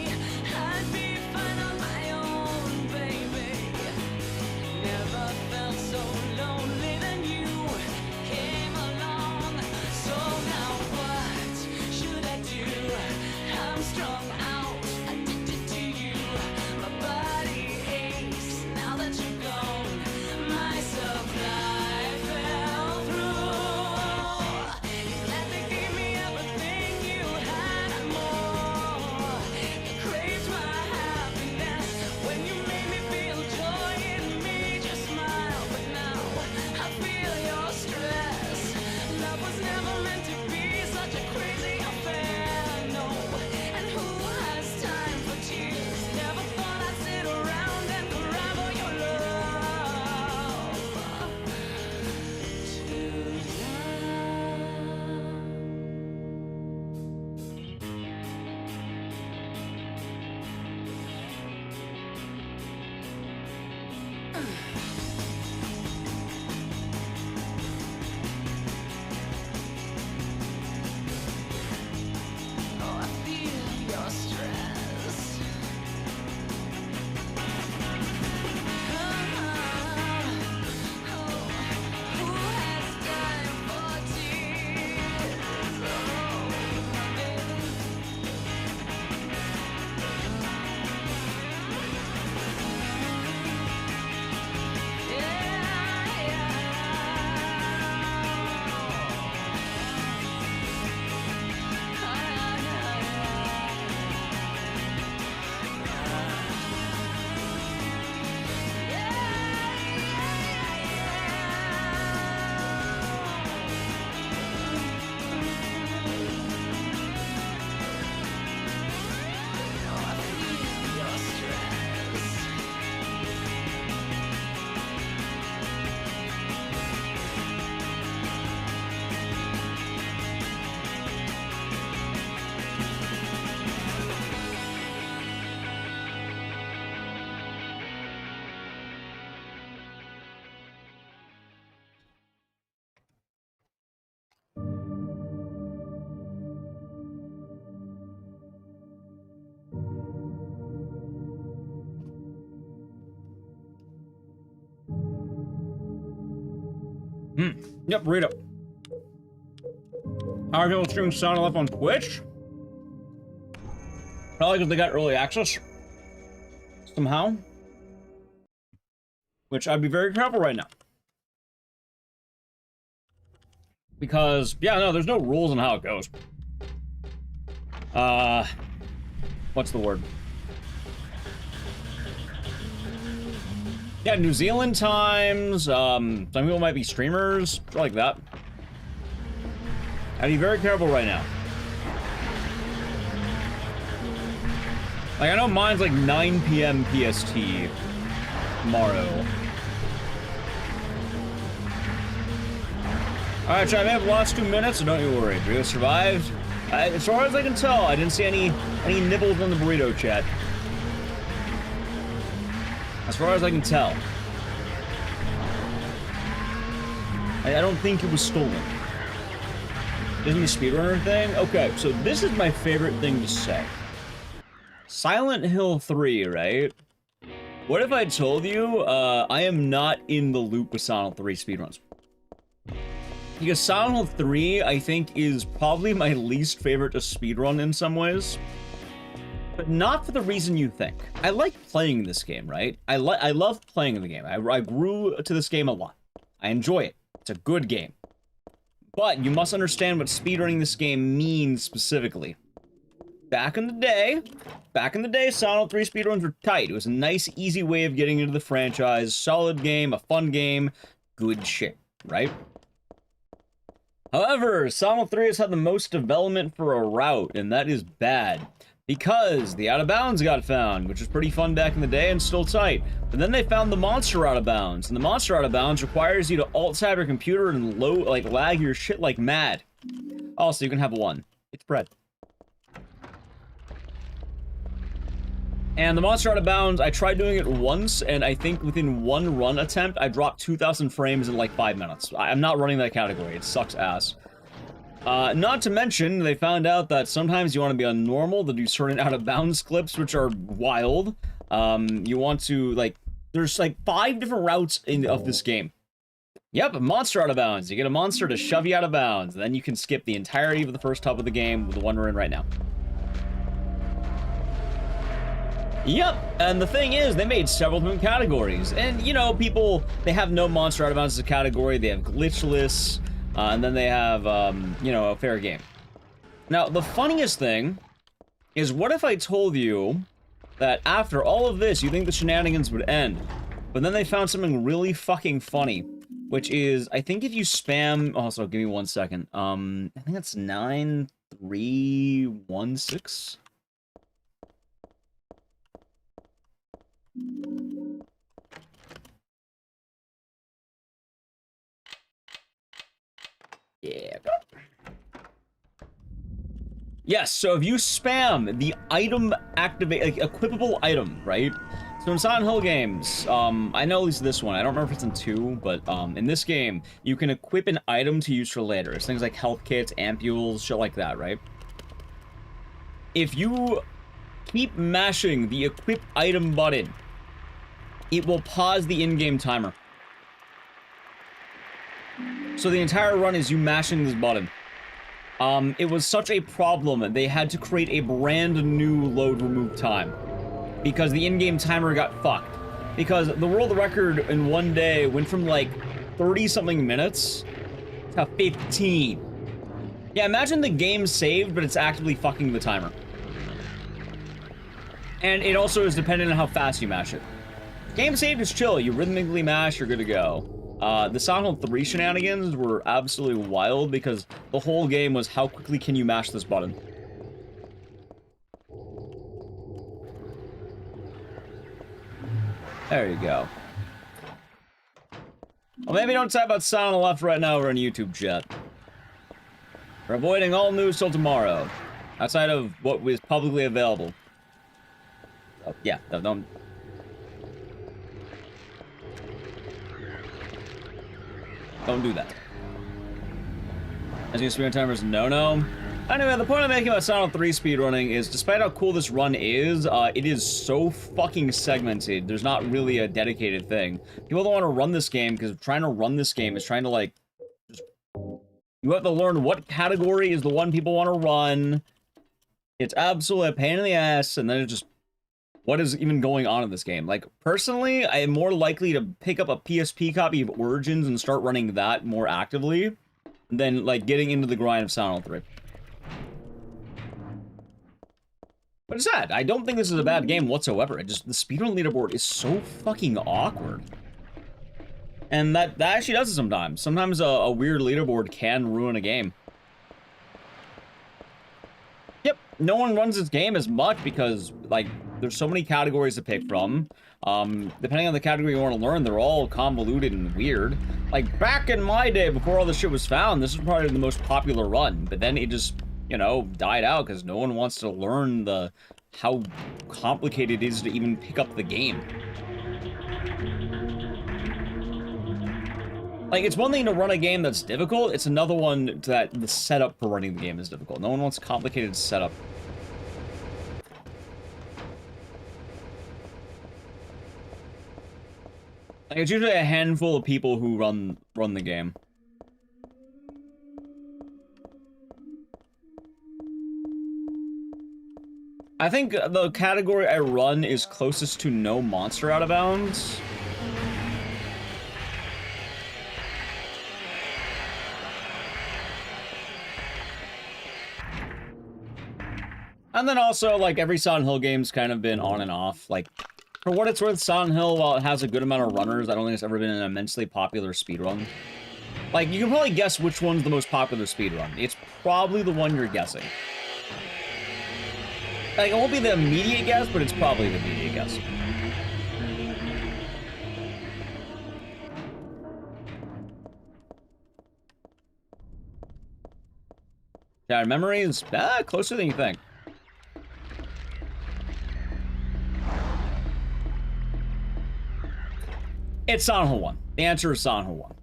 I'd be fine on my own. Yep, burrito. How are people streaming Sound Left on Twitch? Probably because they got early access. Somehow. Which I'd be very careful right now. Because, yeah, no, there's no rules on how it goes. What's the word? Yeah, New Zealand times, some people might be streamers, shit like that. I'd be very careful right now. Like, I know mine's like 9 p.m. PST tomorrow. Alright, I may have lost 2 minutes, so don't you worry. Burrito survived. As far as I can tell, I didn't see any nibbles on the burrito chat. As far as I can tell. I don't think it was stolen. Isn't the speedrunner thing? Okay, so this is my favorite thing to say. Silent Hill 3, right? What if I told you, I am not in the loop with Silent Hill 3 speedruns? Because Silent Hill 3, I think, is probably my least favorite to speedrun in some ways. But not for the reason you think. I like playing this game, right? I love playing the game. I grew to this game a lot. I enjoy it. It's a good game. But you must understand what speedrunning this game means specifically. Back in the day, Silent Hill 3 speedruns were tight. It was a nice, easy way of getting into the franchise. Solid game, a fun game, good shit, right? However, Silent Hill 3 has had the most development for a route, and that is bad. Because the Out of Bounds got found, which was pretty fun back in the day and still tight. But then they found the Monster Out of Bounds, and the Monster Out of Bounds requires you to alt-tab your computer and lag your shit like mad. Also, you can have one. It's bread. And the Monster Out of Bounds, I tried doing it once, and I think within one run attempt, I dropped 2,000 frames in like 5 minutes. I'm not running that category. It sucks ass. Not to mention, they found out that sometimes you want to be on normal to do certain out-of-bounds clips, which are wild. You want to, like, there's like 5 different routes of this game. Yep, a monster out of bounds. You get a monster to shove you out of bounds, and then you can skip the entirety of the first hub of the game with the one we're in right now. Yep, and the thing is, they made several different categories. And, you know, people, they have no monster out of bounds as a category. They have glitchless. And then they have, you know, a fair game. Now, the funniest thing is, what if I told you that after all of this, you think the shenanigans would end? But then they found something really fucking funny, which is, I think if you spam... Also, give me 1 second. I think that's 9316? Yeah. Yes, so if you spam the item activate, like, equipable item, right? So in Silent Hill games, I know at least this one, I don't remember if it's in 2, but in this game, you can equip an item to use for later. It's things like health kits, ampules, shit like that, right? If you keep mashing the equip item button, it will pause the in-game timer. So the entire run is you mashing this button. It was such a problem, they had to create a brand new load remove time. Because the in-game timer got fucked. Because the world record in one day went from like 30-something minutes to 15. Yeah, imagine the game saved, but it's actively fucking the timer. And it also is dependent on how fast you mash it. Game saved is chill, you rhythmically mash, you're good to go. The Silent Hill 3 shenanigans were absolutely wild because the whole game was how quickly can you mash this button. There you go. Well, maybe don't type about Silent Hill Left right now over on YouTube chat. We're avoiding all news till tomorrow. Outside of what was publicly available. Oh, yeah, don't... Don't do that. As you speedrun timers, no. Anyway, the point I'm making about Silent Hill 3 speedrunning is, despite how cool this run is, it is so fucking segmented. There's not really a dedicated thing. People don't want to run this game because trying to run this game is trying to, like, You have to learn what category is the one people want to run. It's absolutely a pain in the ass, and then it just... What is even going on in this game? Like, personally, I am more likely to pick up a PSP copy of Origins and start running that more actively than, like, getting into the grind of Silent Hill 3. But it's sad. I don't think this is a bad game whatsoever. The speedrun leaderboard is so fucking awkward. And that actually does it sometimes. Sometimes a weird leaderboard can ruin a game. Yep, no one runs this game as much because, like, there's so many categories to pick from. Depending on the category you want to learn, they're all convoluted and weird. Like, back in my day, before all this shit was found, this was probably the most popular run. But then it just, you know, died out because no one wants to learn how complicated it is to even pick up the game. Like, it's one thing to run a game that's difficult, it's another one that the setup for running the game is difficult. No one wants complicated setup. Like, it's usually a handful of people who run the game. I think the category I run is closest to no monster out of bounds. And then also, like, every Silent Hill game's kind of been on and off. Like, for what it's worth, Silent Hill, while it has a good amount of runners, I don't think it's ever been an immensely popular speedrun. Like, you can probably guess which one's the most popular speedrun. It's probably the one you're guessing. Like, it won't be the immediate guess, but it's probably the immediate guess. Yeah, memory is closer than you think. It's Silent Hill 1. The answer is Silent Hill 1.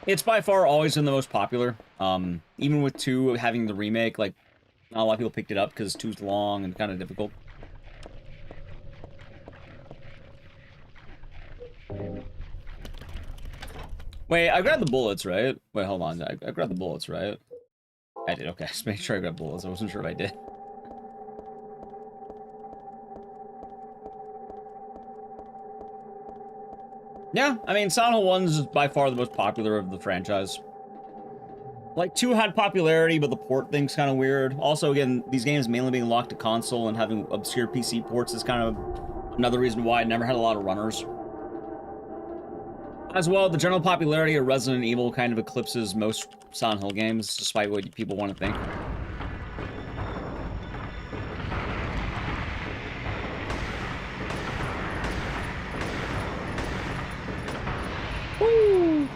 It's by far always been the most popular. Even with 2 having the remake, like, not a lot of people picked it up because 2's long and kind of difficult. Wait, I grabbed the bullets, right? Wait, hold on. I grabbed the bullets, right? I did, okay. Just make sure I grabbed bullets. I wasn't sure if I did. Yeah, I mean, Silent Hill 1's is by far the most popular of the franchise. Like, 2 had popularity, but the port thing's kind of weird. Also, again, these games mainly being locked to console and having obscure PC ports is kind of another reason why it never had a lot of runners. As well, the general popularity of Resident Evil kind of eclipses most Silent Hill games, despite what people want to think. Woo!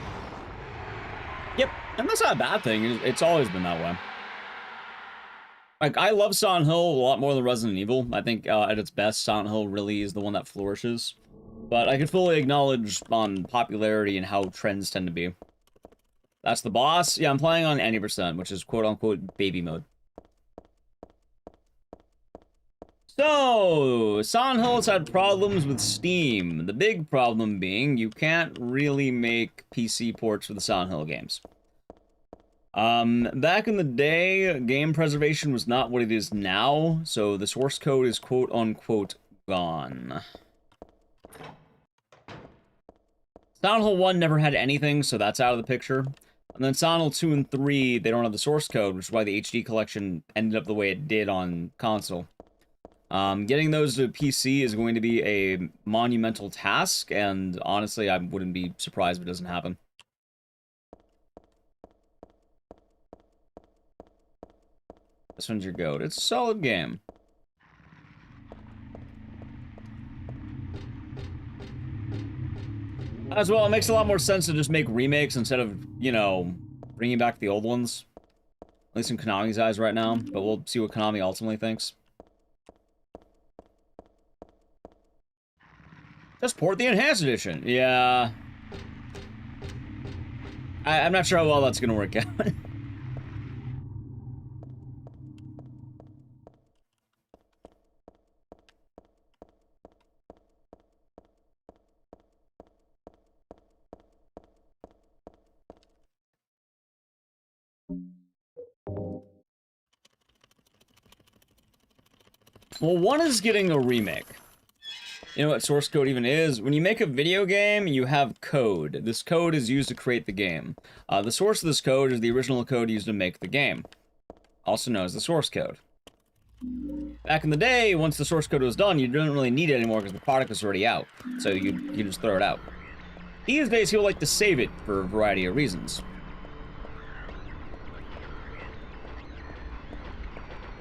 Yep, and that's not a bad thing. It's always been that way. Like, I love Silent Hill a lot more than Resident Evil. I think at its best, Silent Hill really is the one that flourishes. But I can fully acknowledge on popularity and how trends tend to be. That's the boss. Yeah, I'm playing on 90%, which is quote-unquote baby mode. So, Silent Hill's had problems with Steam. The big problem being you can't really make PC ports for the Silent Hill games. Back in the day, game preservation was not what it is now, so the source code is quote-unquote gone. Silent Hill 1 never had anything, so that's out of the picture. And then Silent Hill 2 and 3, they don't have the source code, which is why the HD collection ended up the way it did on console. Getting those to PC is going to be a monumental task, and honestly, I wouldn't be surprised if it doesn't happen. This one's your goat. It's a solid game. As well, it makes a lot more sense to just make remakes instead of, you know, bringing back the old ones. At least in Konami's eyes right now, but we'll see what Konami ultimately thinks. Just port the Enhanced Edition. Yeah. I'm not sure how well that's gonna work out. Well, one is getting a remake. You know what source code even is? When you make a video game, you have code. This code is used to create the game. The source of this code is the original code used to make the game, also known as the source code. Back in the day, once the source code was done, you didn't really need it anymore because the product was already out, so you just throw it out. These days, people like to save it for a variety of reasons.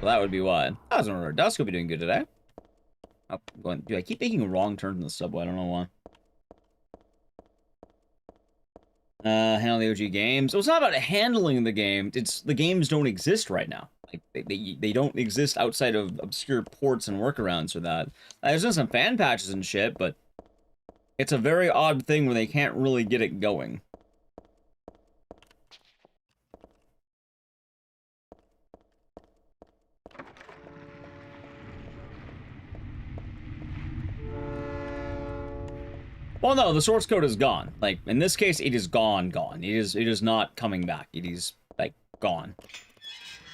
Well, that would be why. I was wondering, Dusk will be doing good today. Oh, dude, I keep making wrong turns in the subway, I don't know why. Handle the OG games. So it's not about handling the game, it's the games don't exist right now. Like, they don't exist outside of obscure ports and workarounds for that. There's been some fan patches and shit, but it's a very odd thing where they can't really get it going. Well, no, the source code is gone. Like, in this case, it is gone. It is not coming back. It is, like, gone.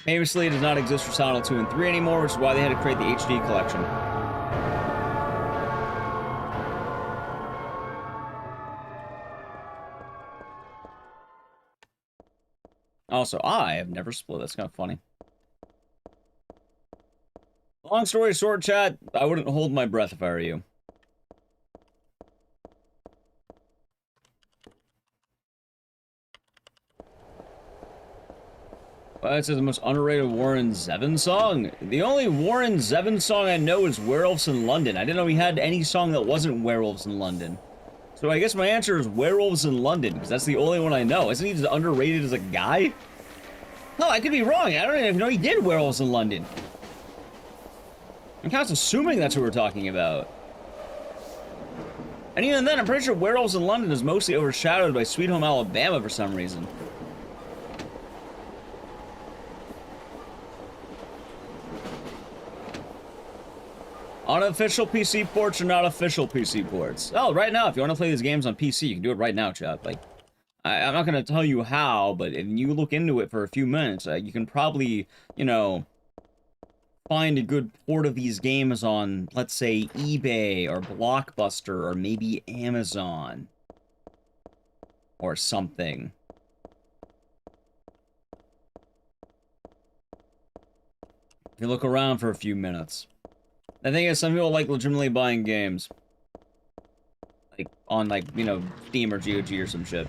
Famously, it does not exist for Silent Hill 2 and 3 anymore, which is why they had to create the HD collection. Also, I have never split. That's kind of funny. Long story short, chat, I wouldn't hold my breath if I were you. Well, it says the most underrated Warren Zevon song. The only Warren Zevon song I know is Werewolves in London. I didn't know he had any song that wasn't Werewolves in London. So I guess my answer is Werewolves in London, because that's the only one I know. Isn't he just underrated as a guy? No, I could be wrong. I don't even know he did Werewolves in London. I'm kind of assuming that's who we're talking about. And even then, I'm pretty sure Werewolves in London is mostly overshadowed by Sweet Home Alabama for some reason. Unofficial PC ports or not official PC ports? Oh, right now, if you want to play these games on PC, you can do it right now, chat. Like, I'm not going to tell you how, but if you look into it for a few minutes, you can probably, you know, find a good port of these games on, let's say, eBay or Blockbuster or maybe Amazon or something. If you look around for a few minutes. The thing is, some people like legitimately buying games. Like, on, like, you know, Steam or GOG or some shit.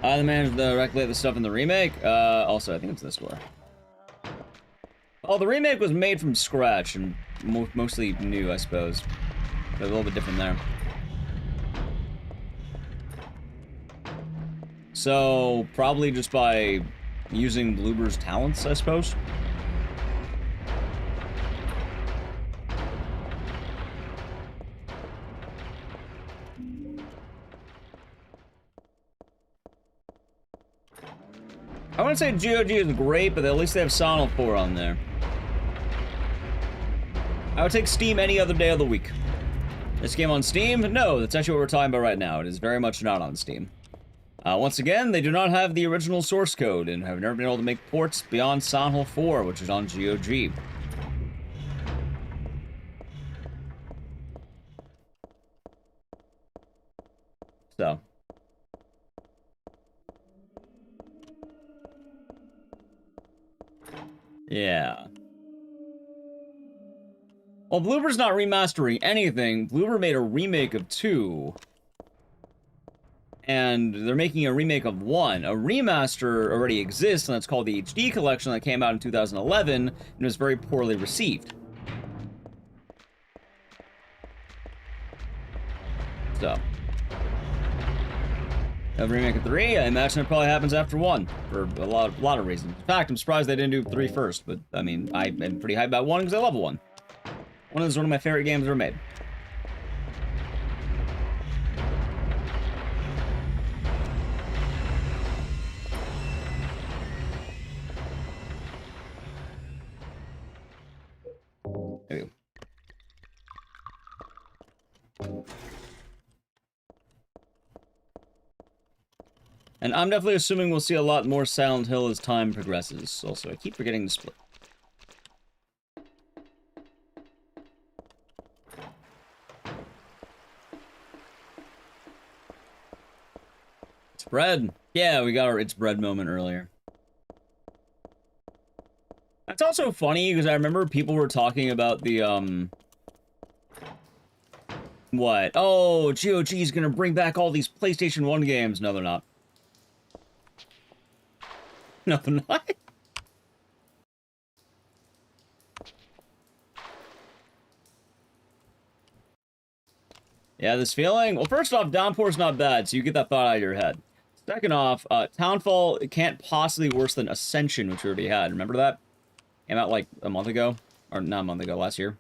The man to regulate the stuff in the remake. Also, I think it's this door. Oh, the remake was made from scratch and mostly new, I suppose. So a little bit different there. So, probably just by using Bloober's talents, I suppose. I wouldn't say GOG is great, but at least they have Silent Hill 4 on there. I would take Steam any other day of the week. This game on Steam? No, that's actually what we're talking about right now. It is very much not on Steam. Once again, they do not have the original source code and have never been able to make ports beyond Silent Hill 4, which is on GOG. So. Yeah. Well, Bloober's not remastering anything. Bloober made a remake of 2. And they're making a remake of 1. A remaster already exists, and it's called the HD Collection that came out in 2011, and was very poorly received. So. A remake of 3, I imagine it probably happens after 1, for a lot of reasons. In fact, I'm surprised they didn't do 3 first, but, I mean, I'm pretty hyped about 1 because I love 1. 1 is one of my favorite games ever made. There we go. And I'm definitely assuming we'll see a lot more Silent Hill as time progresses. Also, I keep forgetting to split. It's bread. Yeah, we got our it's bread moment earlier. That's also funny, because I remember people were talking about the, what? Oh, GOG's gonna bring back all these PlayStation 1 games. No, they're not. No, they're not. Yeah, this feeling? Well, first off, Downpour's not bad, so you get that thought out of your head. Second off, Townfall can't possibly be worse than Ascension, which we already had. Remember that? Came out like a month ago. Or not a month ago, last year.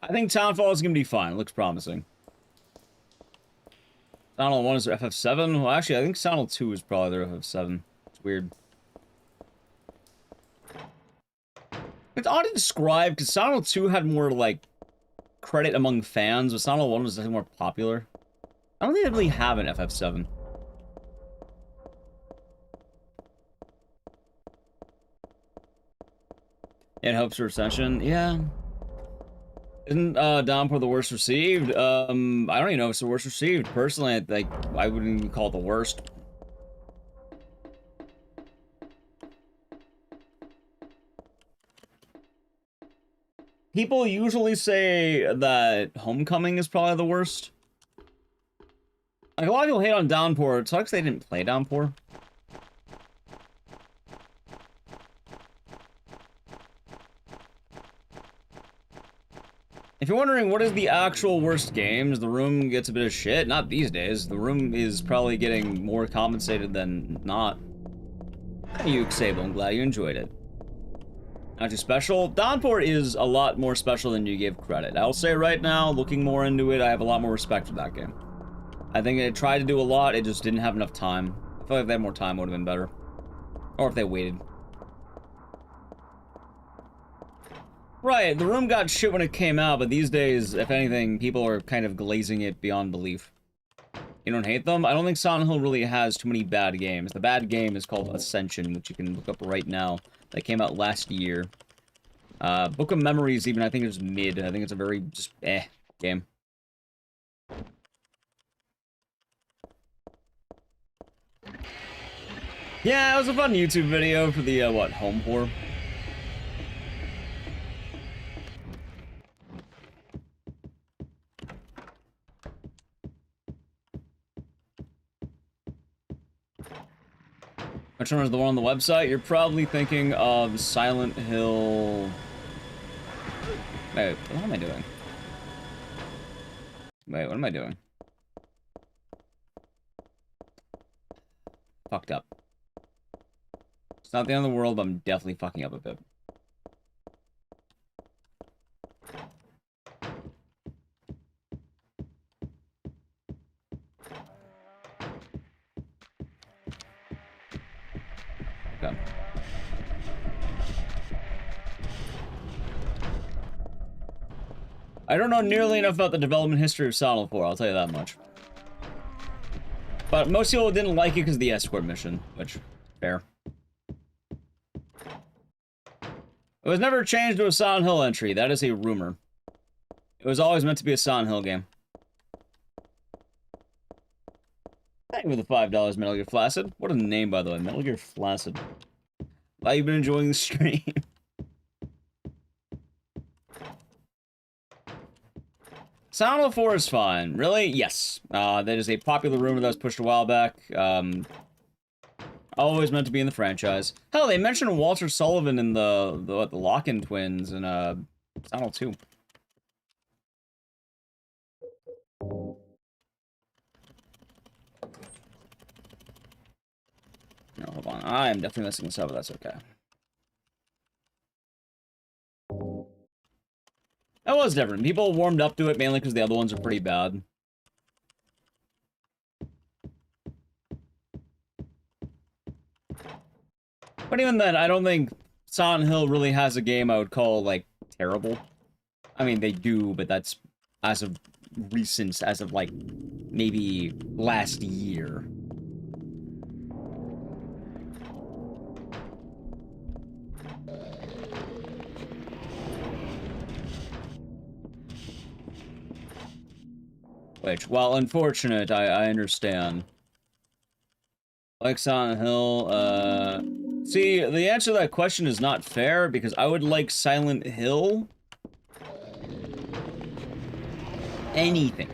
I think Townfall is going to be fine. It looks promising. Silent Hill 1 is their FF7? Well, actually, I think Silent Hill 2 is probably their FF7. It's weird. It's odd to describe, because Silent Hill 2 had more, like, credit among fans, but Silent Hill 1 was definitely more popular. I don't think they really have an FF7. In hopes for Ascension? Yeah. Isn't Downpour the worst received? I don't even know if it's the worst received. Personally, I wouldn't even call it the worst. People usually say that Homecoming is probably the worst. Like, a lot of people hate on Downpour. It sucks they didn't play Downpour. If you're wondering what is the actual worst games, The Room gets a bit of shit. Not these days. The Room is probably getting more compensated than not. You, Sable, I'm glad you enjoyed it. Not too special. Downpour is a lot more special than you give credit. I'll say right now, looking more into it, I have a lot more respect for that game. I think it tried to do a lot, it just didn't have enough time. I feel like if they had more time, it would have been better. Or if they waited. Right, The Room got shit when it came out, but these days, if anything, people are kind of glazing it beyond belief. You don't hate them? I don't think Silent Hill really has too many bad games. The bad game is called Ascension, which you can look up right now. That came out last year. Book of Memories, even, I think it's mid. I think it's a very, just, game. Yeah, it was a fun YouTube video for the, what, home pour. Which one is the one on the website? You're probably thinking of Silent Hill... Wait, what am I doing? Wait, what am I doing? Fucked up. It's not the end of the world, but I'm definitely fucking up a bit. Okay. I don't know nearly enough about the development history of Silent Hill 4, I'll tell you that much. But most people didn't like it because of the escort mission, which, fair. It was never changed to a Silent Hill entry, that is a rumor. It was always meant to be a Silent Hill game. Thank you for the $5, Metal Gear Flaccid. What a name, by the way, Metal Gear Flaccid. Glad you've been enjoying the stream. Silent Hill 4 is fine. Really? Yes. That is a popular rumor that was pushed a while back. Always meant to be in the franchise. Hell, they mentioned Walter Sullivan in the Lock-In Twins in Silent Hill 2. No, hold on. I am definitely messing this up, but that's okay. That was different. People warmed up to it mainly because the other ones are pretty bad. But even then, I don't think Silent Hill really has a game I would call, like, terrible. I mean, they do, but that's as of recent, as of, like, maybe last year. Which, while unfortunate, I understand. Like Silent Hill, see, the answer to that question is not fair, because I would like Silent Hill anything.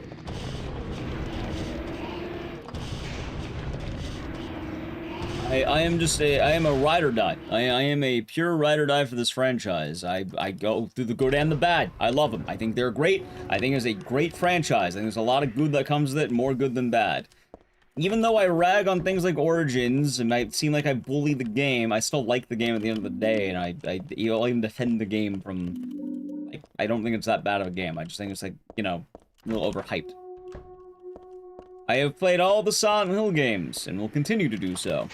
I am a ride or die. I am a pure ride or die for this franchise. I go through the good and the bad. I love them. I think they're great. I think it's a great franchise. I think there's a lot of good that comes with it, more good than bad. Even though I rag on things like Origins, and might seem like I bully the game, I still like the game at the end of the day, and I'll even defend the game from, like, I don't think it's that bad of a game. I just think it's, like, you know, a little overhyped. I have played all the Silent Hill games, and will continue to do so.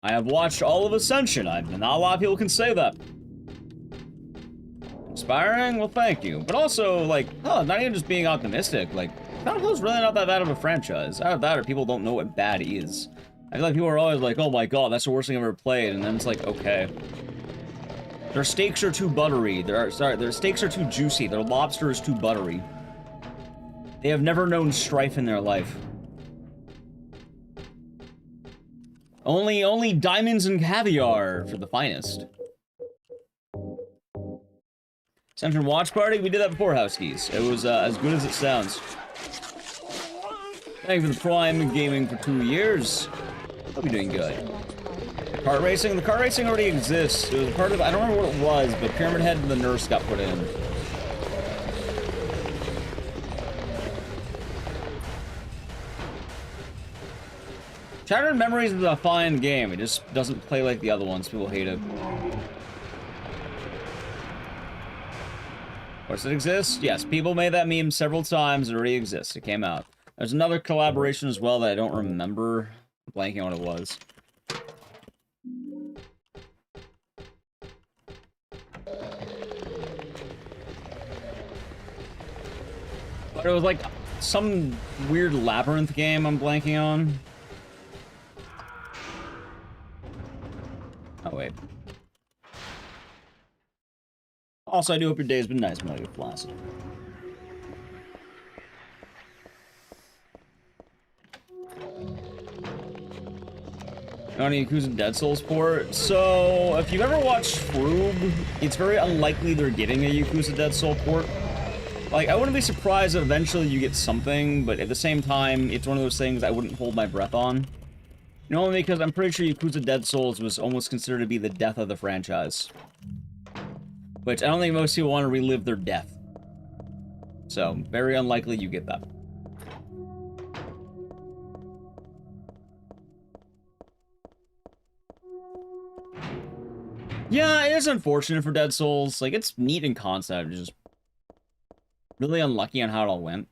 I have watched all of Ascension. Not a lot of people can say that. Inspiring? Well, thank you. But also, like, oh, not even just being optimistic. Like, Silent Hill's really not that bad of a franchise. Out of that, or people don't know what bad is. I feel like people are always like, oh my god, that's the worst thing I've ever played, and then it's like, okay. Their steaks are too buttery. Their steaks are too juicy. Their lobster is too buttery. They have never known strife in their life. Only diamonds and caviar for the finest. Ascension Watch Party? We did that before, Housekeys. It was as good as it sounds. Thank you for the Prime Gaming for 2 years. Hope you're doing good. Kart racing? The kart racing already exists. It was part of, I don't remember what it was, but Pyramid Head and the Nurse got put in. Shattered Memories is a fine game. It just doesn't play like the other ones. People hate it. Of course it exists? Yes, people made that meme several times. It already exists. It came out. There's another collaboration as well that I don't remember. I'm blanking on what it was. But it was like some weird labyrinth game I'm blanking on. Oh, wait. Also, I do hope your day has been nice, Metal Gear Flaccid. On a Yakuza Dead Souls port. So, if you've ever watched Froob, it's very unlikely they're getting a Yakuza Dead Soul port. Like, I wouldn't be surprised if eventually you get something, but at the same time, it's one of those things I wouldn't hold my breath on. You know, only because I'm pretty sure Yakuza Dead Souls was almost considered to be the death of the franchise. Which I don't think most people want to relive their death. So, very unlikely you get that. Yeah, it is unfortunate for Dead Souls. Like, it's neat in concept, it's just really unlucky on how it all went.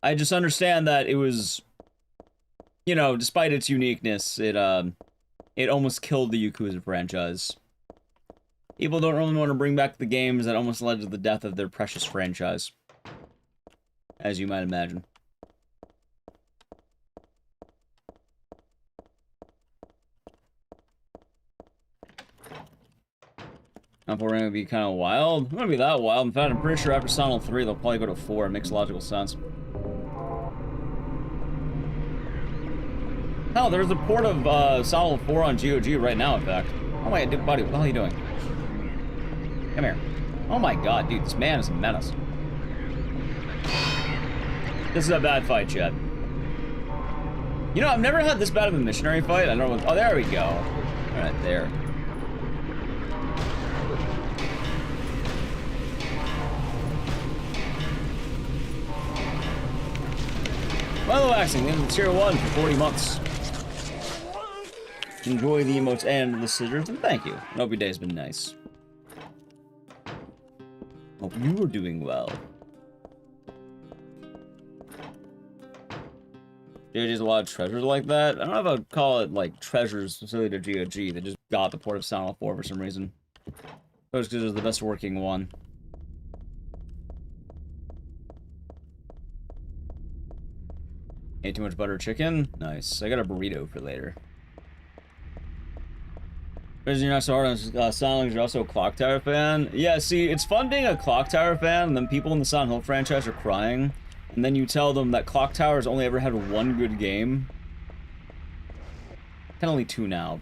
I just understand that it was, you know, despite its uniqueness, it almost killed the Yakuza franchise. People don't really want to bring back the games that almost led to the death of their precious franchise. As you might imagine. Downpour going to be kind of wild. It's going to be that wild. In fact, I'm pretty sure after Silent Hill 3, they'll probably go to 4. It makes logical sense. Hell, there's a port of Silent Hill 4 on GOG right now, in fact. Oh my god, buddy, what the hell are you doing? Come here. Oh my god, dude, this man is a menace. This is a bad fight, Chad. You know, I've never had this bad of a missionary fight. I don't know. Oh, there we go. Right there. Well, waxing in tier 1 for 40 months. Enjoy the emotes and the scissors, and thank you. I hope your day's been nice. Hope you are doing well. GOG's a lot of treasures like that. I don't know if I'd call it, like, treasures specifically to GOG. They just got the port of Silent Hill 4 for some reason. Just because it was the best working one. Ate too much butter chicken? Nice. I got a burrito for later. Because you're not so hard on Silent Hill, you're also a Clock Tower fan? Yeah, see, it's fun being a Clock Tower fan, and then people in the Silent Hill franchise are crying. And then you tell them that Clock Tower's only ever had one good game. Kind of only two now.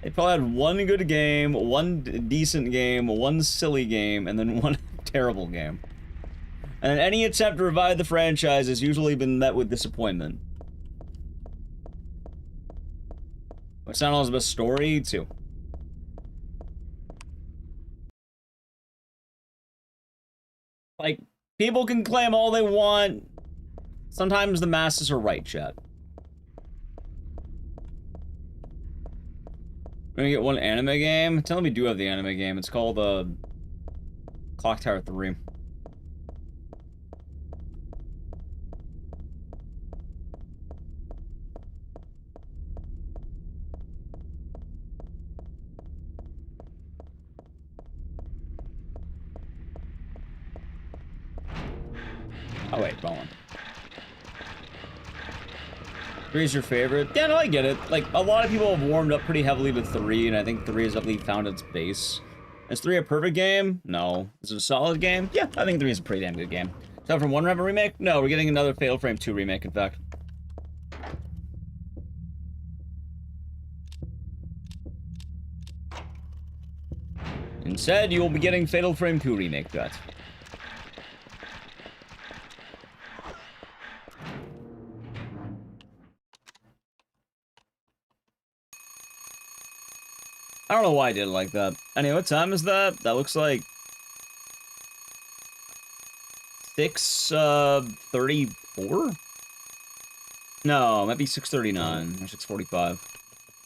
They probably had one good game, one decent game, one silly game, and then one terrible game. And any attempt to revive the franchise has usually been met with disappointment. What Silent Hill's best story? 2. Like, people can claim all they want. Sometimes the masses are right, chat. We're gonna get one anime game. Tell me we do have the anime game. It's called Clock Tower 3. Oh wait, wrong one. 3 is your favorite? Yeah, no, I get it. Like, a lot of people have warmed up pretty heavily to 3, and I think 3 has definitely found its base. Is 3 a perfect game? No. Is it a solid game? Yeah, I think 3 is a pretty damn good game. So from 1 have a remake? No, we're getting another Fatal Frame 2 remake, in fact. Instead, you will be getting Fatal Frame 2 remake, chat. I don't know why I did it like that. Anyway, what time is that? That looks like 6:34? No, it might be 6:39 or 6:45.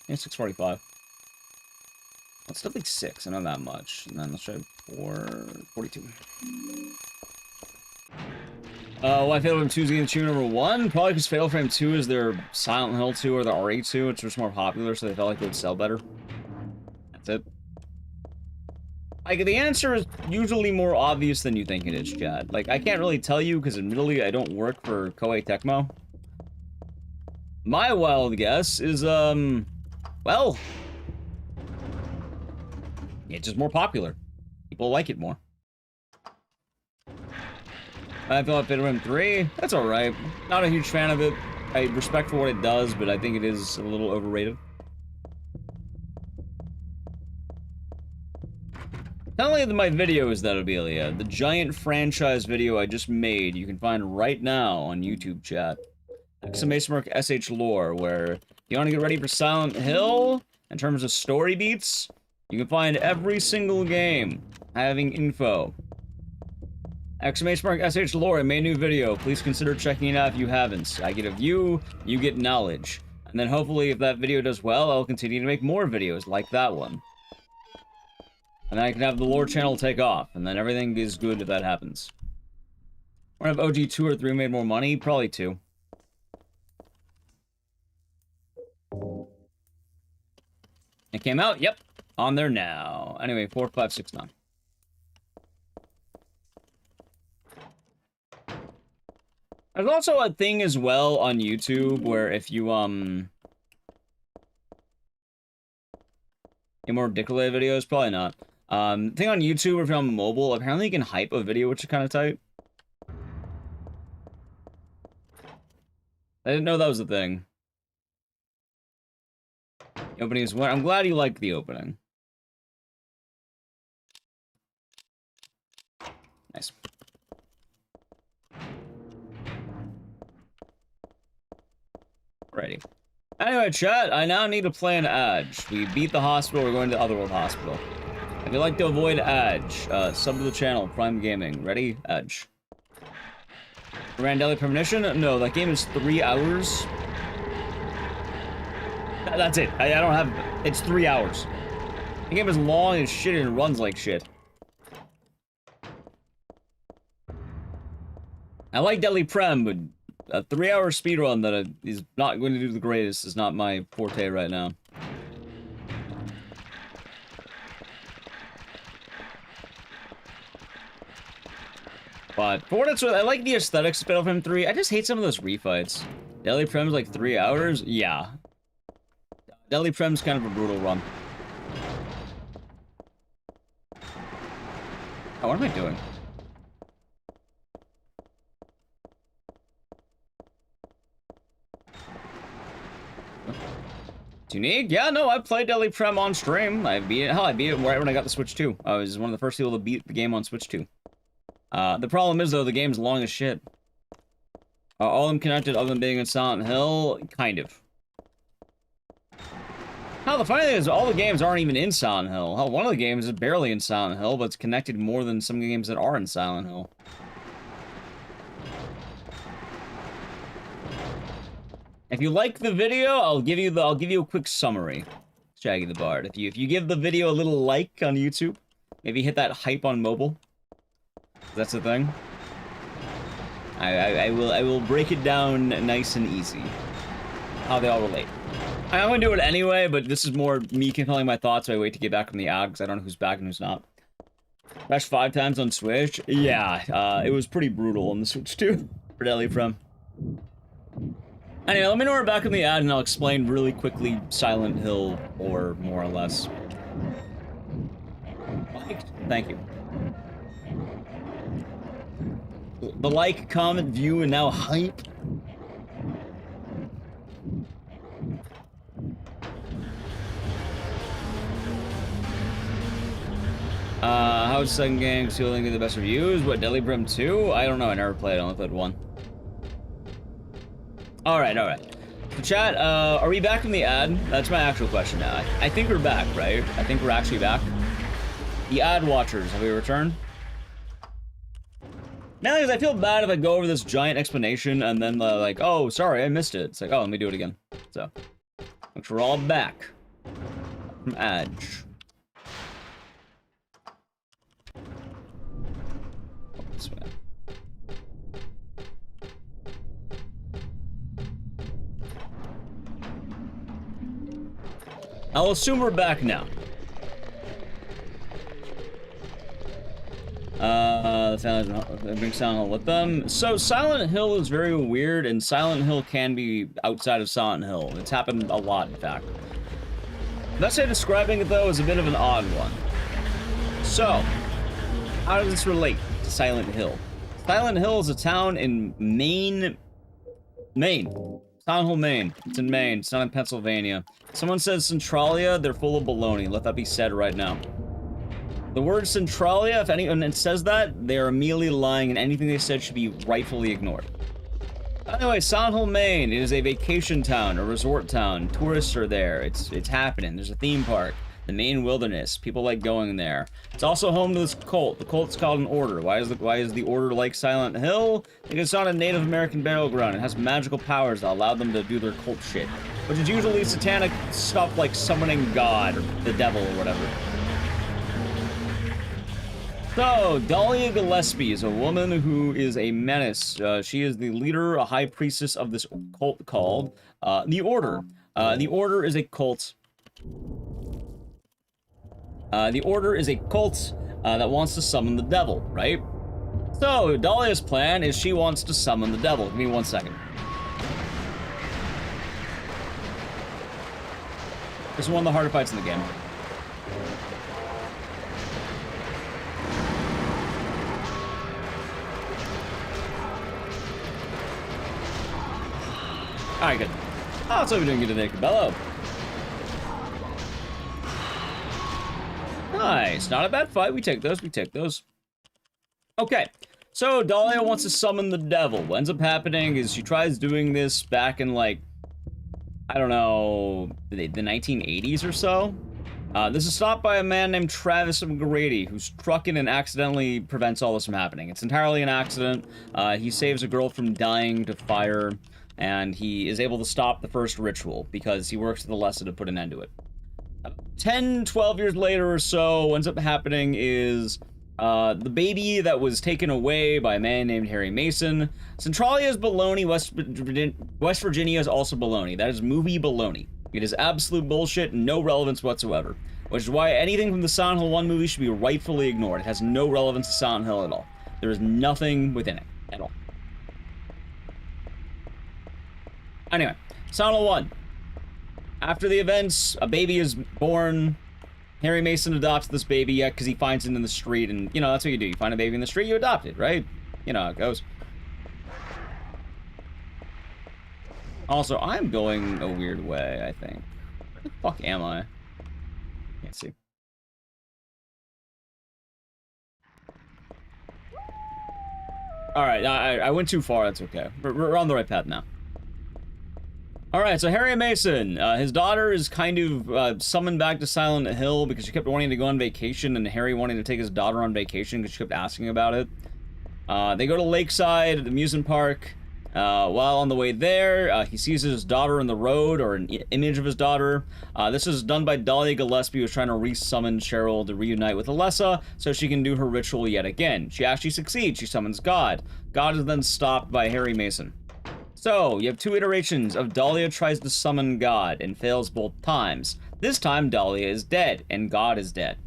Yeah, 6:45. Let's do like 6. I know that much. And then let's try 4:42. Why Fatal Frame 2 is getting tune number 1? Probably because Fatal Frame 2 is their Silent Hill 2 or the RE2, which was more popular, so they felt like it would sell better. That's it. Like, the answer is usually more obvious than you think it is, chat. Like, I can't really tell you, because admittedly, I don't work for Koei Tecmo. My wild guess is, well, it's just more popular. People like it more. I feel like Fatal Frame 3, that's alright. Not a huge fan of it. I respect for what it does, but I think it is a little overrated. Not only my videos that Abelia, the giant franchise video I just made, you can find right now on YouTube, chat. !SH lore, where you want to get ready for Silent Hill, in terms of story beats, you can find every single game having info. !SH lore, I made a new video, please consider checking it out if you haven't. I get a view, you get knowledge. And then hopefully if that video does well, I'll continue to make more videos like that one. And then I can have the lore channel take off, and then everything is good if that happens. Or if OG 2 or 3 made more money? Probably 2. It came out? Yep. On there now. Anyway, 4, 5, 6, 9. There's also a thing as well on YouTube where if you, get more Dicolay videos? Probably not. Thing on YouTube, if you're on mobile, apparently you can hype a video, which is kind of tight. I didn't know that was a thing. The opening is... I'm glad you liked the opening. Nice. Alrighty. Anyway, chat, I now need to play an Edge. We beat the hospital, we're going to Otherworld Hospital. If you'd like to avoid Edge, sub to the channel, Prime Gaming. Ready? Edge. Randeli Premonition? No, that game is 3 hours. That's it. I don't have... It's 3 hours. The game is long as shit and runs like shit. I like Deadly Prem, but A 3-hour speedrun that is not going to do the greatest is not my forte right now. But for what it's worth, I like the aesthetics of Battlefield 3. I just hate some of those refights. Deadly Prem's like 3 hours? Yeah. Deadly Prem's kind of a brutal run. Oh, what am I doing? It's unique? Yeah, no, I played Deadly Prem on stream. I beat it. Hell, I beat it right when I got the Switch 2. I was one of the first people to beat the game on Switch 2. The problem is, though, the game's long as shit. Are all of them connected other than being in Silent Hill? Kind of. Hell, the funny thing is, all the games aren't even in Silent Hill. Hell, one of the games is barely in Silent Hill, but it's connected more than some games that are in Silent Hill. If you like the video, I'll give you a quick summary. Shaggy the Bard. If you give the video a little like on YouTube, maybe hit that hype on mobile. That's the thing. I will break it down nice and easy. How they all relate. I'm gonna do it anyway, but this is more me compelling my thoughts while I wait to get back from the ad, because I don't know who's back and who's not. Crashed 5 times on Switch? Yeah, it was pretty brutal on the Switch too. For Deadly Prem. Anyway, let me know we're back in the ad and I'll explain really quickly Silent Hill, or more or less. Thank you. The like, comment, view, and now hype. How's second game stealing the best reviews? What, Deadly Prem 2? I don't know, I never played it, I only played 1. Alright. So chat, are we back from the ad? That's my actual question now. I think we're back, right? I think we're actually back. The ad watchers, have we returned? Now, because I feel bad if I go over this giant explanation and then like, oh, sorry, I missed it. It's like, oh, let me do it again. So, looks we're all back from Edge. This way. I'll assume we're back now. The families bring Silent Hill with them. So Silent Hill is very weird, and Silent Hill can be outside of Silent Hill. It's happened a lot, in fact. Let's say describing it, though, is a bit of an odd one. So, how does this relate to Silent Hill? Silent Hill is a town in Maine. Silent Hill, Maine. It's in Maine. It's not in Pennsylvania. Someone says Centralia, they're full of baloney. Let that be said right now. The word Centralia, if anyone says that, they are immediately lying, and anything they said should be rightfully ignored. Anyway, Silent Hill, Maine. It is a vacation town, a resort town. Tourists are there. It's happening. There's a theme park. The Maine wilderness. People like going there. It's also home to this cult. The cult's called an order. Why is the order like Silent Hill? Because it's not a Native American burial ground. It has magical powers that allow them to do their cult shit, which is usually satanic stuff like summoning God or the devil or whatever. So, Dahlia Gillespie is a woman who is a menace. She is the leader, a high priestess of this cult called the Order. The Order is a cult. The Order is a cult that wants to summon the devil, right? So, Dahlia's plan is she wants to summon the devil. Give me 1 second. This is one of the harder fights in the game. Alright, good. Oh, that's what we're doing today, Cabello. Nice. Not a bad fight. We take those. Okay. So, Dahlia wants to summon the devil. What ends up happening is she tries doing this back in, like, I don't know, the 1980s or so. This is stopped by a man named Travis McGrady, who's trucking and accidentally prevents all this from happening. It's entirely an accident. He saves a girl from dying to fire, and he is able to stop the first ritual because he works with Alessa to put an end to it. 10, 12 years later or so, what ends up happening is The baby that was taken away by a man named Harry Mason. Centralia is baloney. West Virginia is also baloney. That is movie baloney. It is absolute bullshit, no relevance whatsoever. Which is why anything from the Silent Hill 1 movie should be rightfully ignored. It has no relevance to Silent Hill at all. There is nothing within it at all. Anyway, Silent Hill 1. After the events, a baby is born. Harry Mason adopts this baby, because he finds it in the street, and, you know, that's what you do. You find a baby in the street, you adopt it, right? You know how it goes. Also, I'm going a weird way, I think. Where the fuck am I? Can't see. Alright, I went too far, that's okay. We're on the right path now. Alright, so Harry Mason, his daughter is kind of summoned back to Silent Hill because she kept wanting to go on vacation, and Harry wanted to take his daughter on vacation because she kept asking about it. They go to Lakeside, the amusement park. While on the way there, he sees his daughter in the road, or an image of his daughter. This is done by Dahlia Gillespie, who's trying to resummon Cheryl to reunite with Alessa so she can do her ritual yet again. She actually succeeds. She summons God. God is then stopped by Harry Mason. So, you have two iterations of Dahlia tries to summon God and fails both times. This time, Dahlia is dead, and God is dead.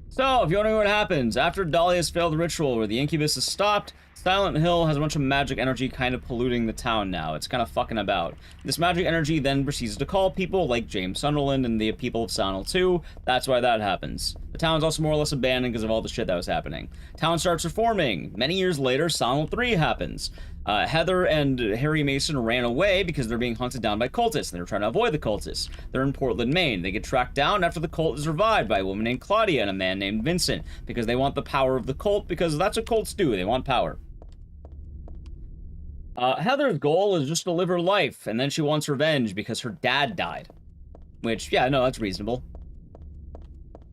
So, if you're wondering what happens, after Dahlia's failed ritual where the incubus is stopped, Silent Hill has a bunch of magic energy kind of polluting the town now. It's kind of fucking about. This magic energy then proceeds to call people like James Sunderland and the people of Silent Hill 2. That's why that happens. The town's also more or less abandoned because of all the shit that was happening. Town starts reforming. Many years later, Silent 3 happens. Heather and Harry Mason ran away because they're being hunted down by cultists, and they're trying to avoid the cultists. They're in Portland, Maine. They get tracked down after the cult is revived by a woman named Claudia and a man named Vincent, because they want the power of the cult, because that's what cults do. They want power. Heather's goal is just to live her life, and then she wants revenge because her dad died. Which, yeah, no, that's reasonable.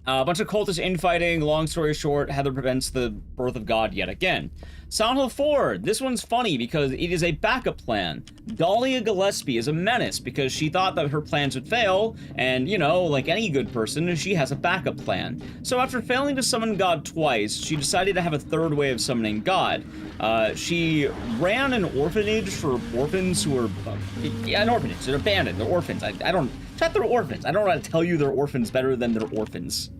A bunch of cultists infighting. Long story short, Heather prevents the birth of God yet again. Silent Hill 4. This one's funny because it is a backup plan. Dahlia Gillespie is a menace because she thought that her plans would fail, and, you know, like any good person, she has a backup plan. So after failing to summon God twice, she decided to have a third way of summoning God. She ran an orphanage for orphans who were... yeah, an orphanage. They're abandoned. They're orphans. I don't... Chat, they're orphans. I don't know how to tell you they're orphans better than they're orphans.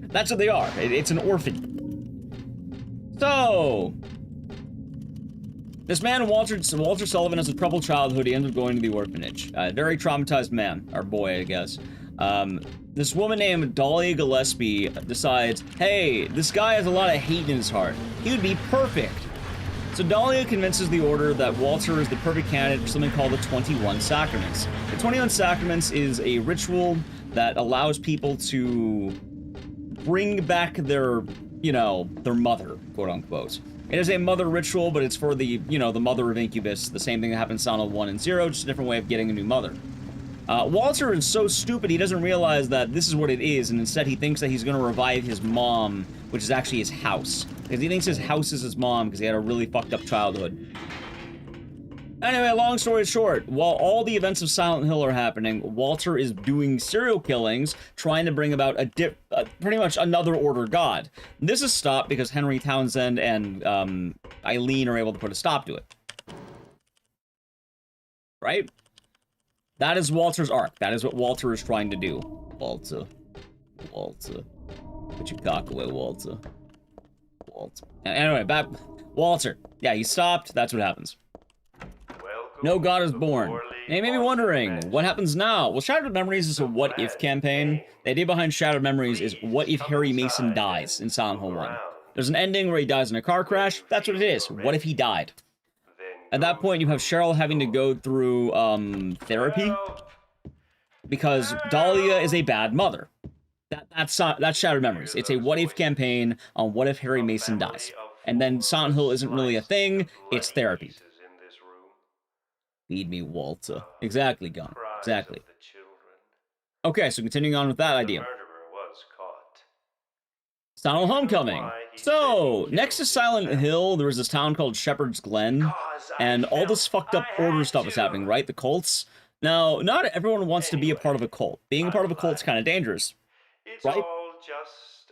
That's what they are. It's an orphan. So... this man, Walter Sullivan, has a troubled childhood. He ends up going to the orphanage. Very traumatized man. Or boy, I guess. This woman named Dahlia Gillespie decides, hey, this guy has a lot of hate in his heart. He would be perfect. So Dahlia convinces the order that Walter is the perfect candidate for something called the 21 Sacraments. The 21 Sacraments is a ritual that allows people to bring back their, you know, their mother, quote unquote. It is a mother ritual, but it's for the, you know, the mother of Incubus. The same thing that happened in Silent Hill 1 and 0, just a different way of getting a new mother. Walter is so stupid he doesn't realize that this is what it is, and instead he thinks that he's going to revive his mom, which is actually his house. Because he thinks his house is his mom because he had a really fucked up childhood. Anyway, long story short, while all the events of Silent Hill are happening, Walter is doing serial killings, trying to bring about pretty much another order god. This is stopped because Henry Townsend and Eileen are able to put a stop to it. Right? That is Walter's arc. That is what Walter is trying to do. Walter. Put your cock away, Walter. Anyway, back. Walter. Yeah, he stopped. That's what happens. No God is born. Now you may be wondering, what happens now? Well, Shattered Memories is a what-if campaign. The idea behind Shattered Memories is what if Harry Mason dies in Silent Hill 1. There's an ending where he dies in a car crash. That's what it is. What if he died? At that point, you have Cheryl having to go through, therapy. Because Dahlia is a bad mother. That's Shattered Memories. It's a what-if campaign on what if Harry Mason dies. And then Silent Hill isn't really a thing, it's therapy. Feed me, Walter. Exactly, Gunn. Exactly. Okay, so continuing on with that idea. Silent Hill Homecoming. So, next to Silent Hill, there was this town called Shepherd's Glen, and all this fucked up order stuff is happening, right? The cults. Now, not everyone wants to be a part of a cult. Being a part of a cult is kind of dangerous, right?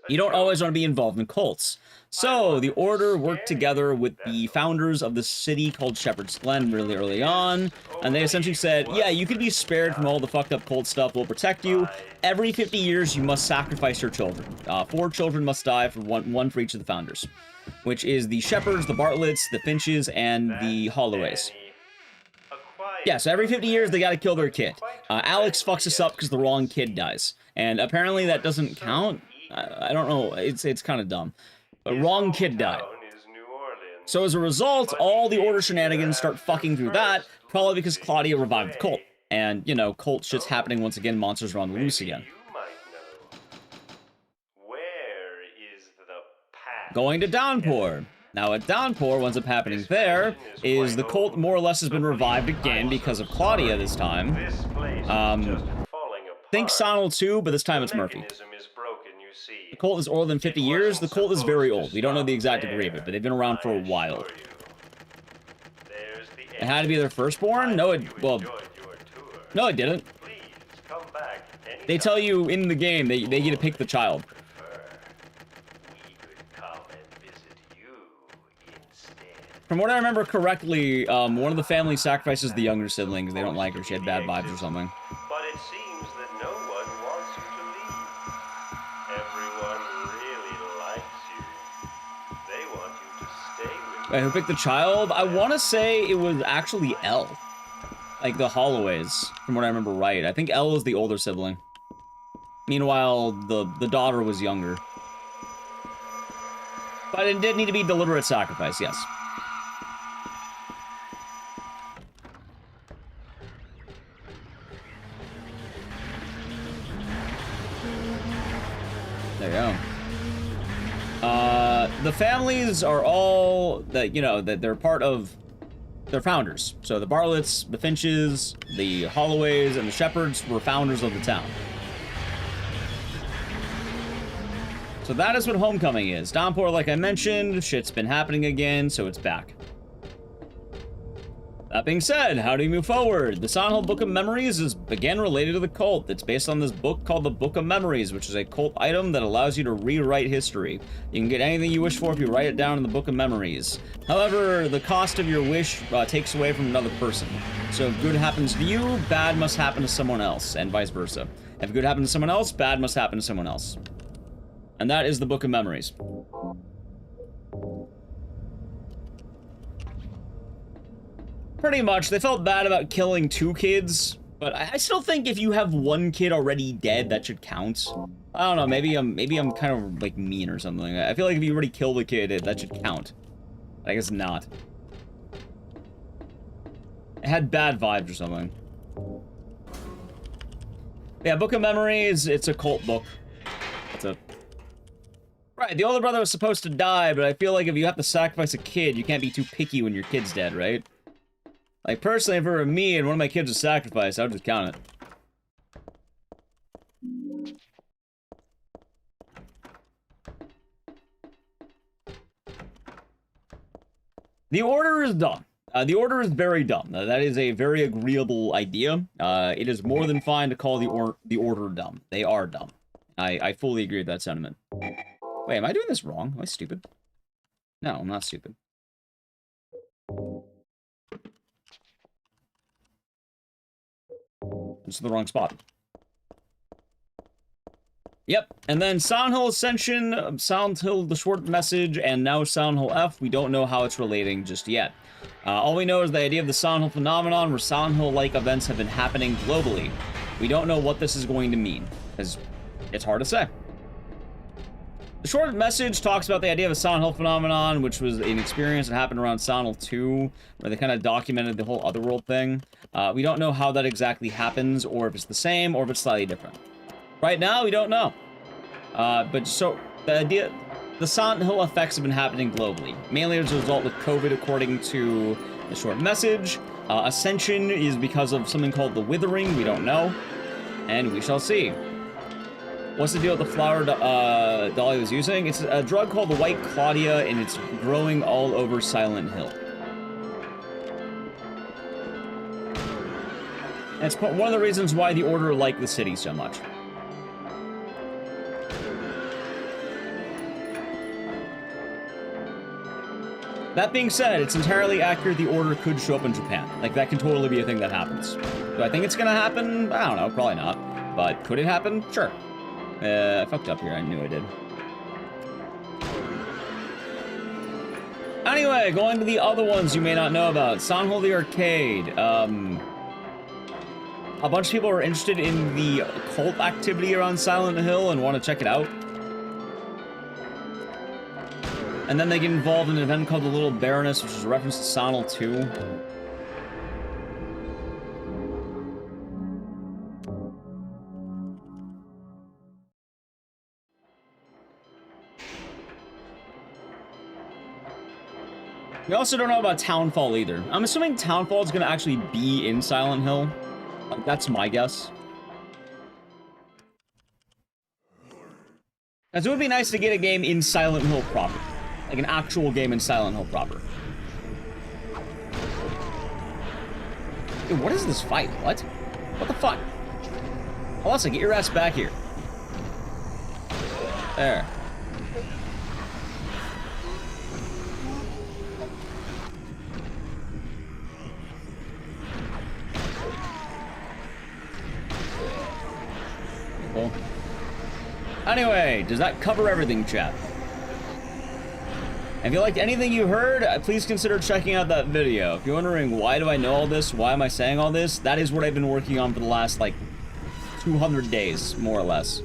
You don't always want to be involved in cults. So, the Order worked together with the founders of the city called Shepherd's Glen really early on, and they essentially said, yeah, you could be spared from all the fucked up cult stuff, we'll protect you. Every 50 years, you must sacrifice your children. 4 children must die, for one for each of the founders, which is the Shepherds, the Bartletts, the Finches, and the Holloways. Yeah, so every 50 years, they gotta kill their kid. Alex fucks us up because the wrong kid dies. And apparently that doesn't count. I don't know, it's kind of dumb. But wrong kid died. So as a result, all the Order shenanigans start fucking through that, probably because Claudia revived the cult. And, you know, cult shit's happening once again, monsters are on the loose again. Going to Downpour. Now at Downpour, what's up happening there is the cult more or less has been revived again because of Claudia this time. Think Sonal 2, but this time it's Murphy. The cult is older than 50 years. The cult is very old. We don't know the exact degree of it, but they've been around for a while. It had to be their firstborn? No, no, it didn't. They tell you in the game they get to pick the child. From what I remember correctly, one of the family sacrifices the younger siblings. They don't like her. She had bad vibes or something. But it seems that no one wants you to leave. Everyone really likes you. They want you to stay with them. Wait, who picked the child? I want to say it was actually Elle. Like the Holloways, from what I remember right. I think Elle is the older sibling. Meanwhile, the daughter was younger. But it did need to be deliberate sacrifice, yes. There you go. The families are all that, you know, that they're part of. They're founders. So the Bartletts, the Finches, the Holloways, and the Shepherds were founders of the town. So that is what Homecoming is. Downpour, like I mentioned, shit's been happening again, so it's back. That being said, how do you move forward? The Sonal Book of Memories is again related to the cult. It's based on this book called the Book of Memories, which is a cult item that allows you to rewrite history. You can get anything you wish for if you write it down in the Book of Memories. However, the cost of your wish takes away from another person. So if good happens to you, bad must happen to someone else, and vice versa. If good happens to someone else, bad must happen to someone else. And that is the Book of Memories. Pretty much, they felt bad about killing 2 kids, but I still think if you have 1 kid already dead, that should count. I don't know, maybe I'm kind of, like, mean or something. I feel like if you already killed a kid, that should count. I guess not. It had bad vibes or something. Yeah, Book of Memories, it's a cult book. That's a... Right, the older brother was supposed to die, but I feel like if you have to sacrifice a kid, you can't be too picky when your kid's dead, right? Like, personally, if it were me and one of my kids was sacrificed, I would just count it. The Order is dumb. The Order is very dumb. That is a very agreeable idea. It is more than fine to call the Order dumb. They are dumb. I fully agree with that sentiment. Wait, am I doing this wrong? Am I stupid? No, I'm not stupid. It's the wrong spot. Yep, and then Silent Hill Ascension, Silent Hill The Short Message, and now Silent Hill F, we don't know how it's relating just yet. All we know is the idea of the Silent Hill phenomenon where Silent Hill-like events have been happening globally. We don't know what this is going to mean, because it's hard to say. The Short Message talks about the idea of a Silent Hill phenomenon, which was an experience that happened around Silent Hill 2, where they kind of documented the whole Otherworld thing. We don't know how that exactly happens, or if it's the same, or if it's slightly different. Right now, we don't know. But so, the idea... The Silent Hill effects have been happening globally, mainly as a result of COVID, according to the Short Message. Ascension is because of something called the Withering, we don't know. And we shall see. What's the deal with the flower doll he was using? It's a drug called the White Claudia, and it's growing all over Silent Hill. And it's one of the reasons why the Order like the city so much. That being said, it's entirely accurate the order could show up in Japan. Like, that can totally be a thing that happens. Do I think it's gonna happen? I don't know, probably not. But could it happen? Sure. I fucked up here, I knew I did. Anyway, going to the other ones you may not know about. Silent Hill the Arcade. A bunch of people are interested in the cult activity around Silent Hill and want to check it out. And then they get involved in an event called the Little Baroness, which is a reference to Silent Hill 2. We also don't know about Townfall either. I'm assuming Townfall is going to actually be in Silent Hill. Like, that's my guess. Because it would be nice to get a game in Silent Hill proper. Like an actual game in Silent Hill proper. Dude, what is this fight? What? What the fuck? Alyssa, get your ass back here. There. Cool. Anyway, does that cover everything, chat? If you liked anything you heard, please consider checking out that video. If you're wondering why do I know all this, why am I saying all this, that is what I've been working on for the last, like, 200 days, more or less.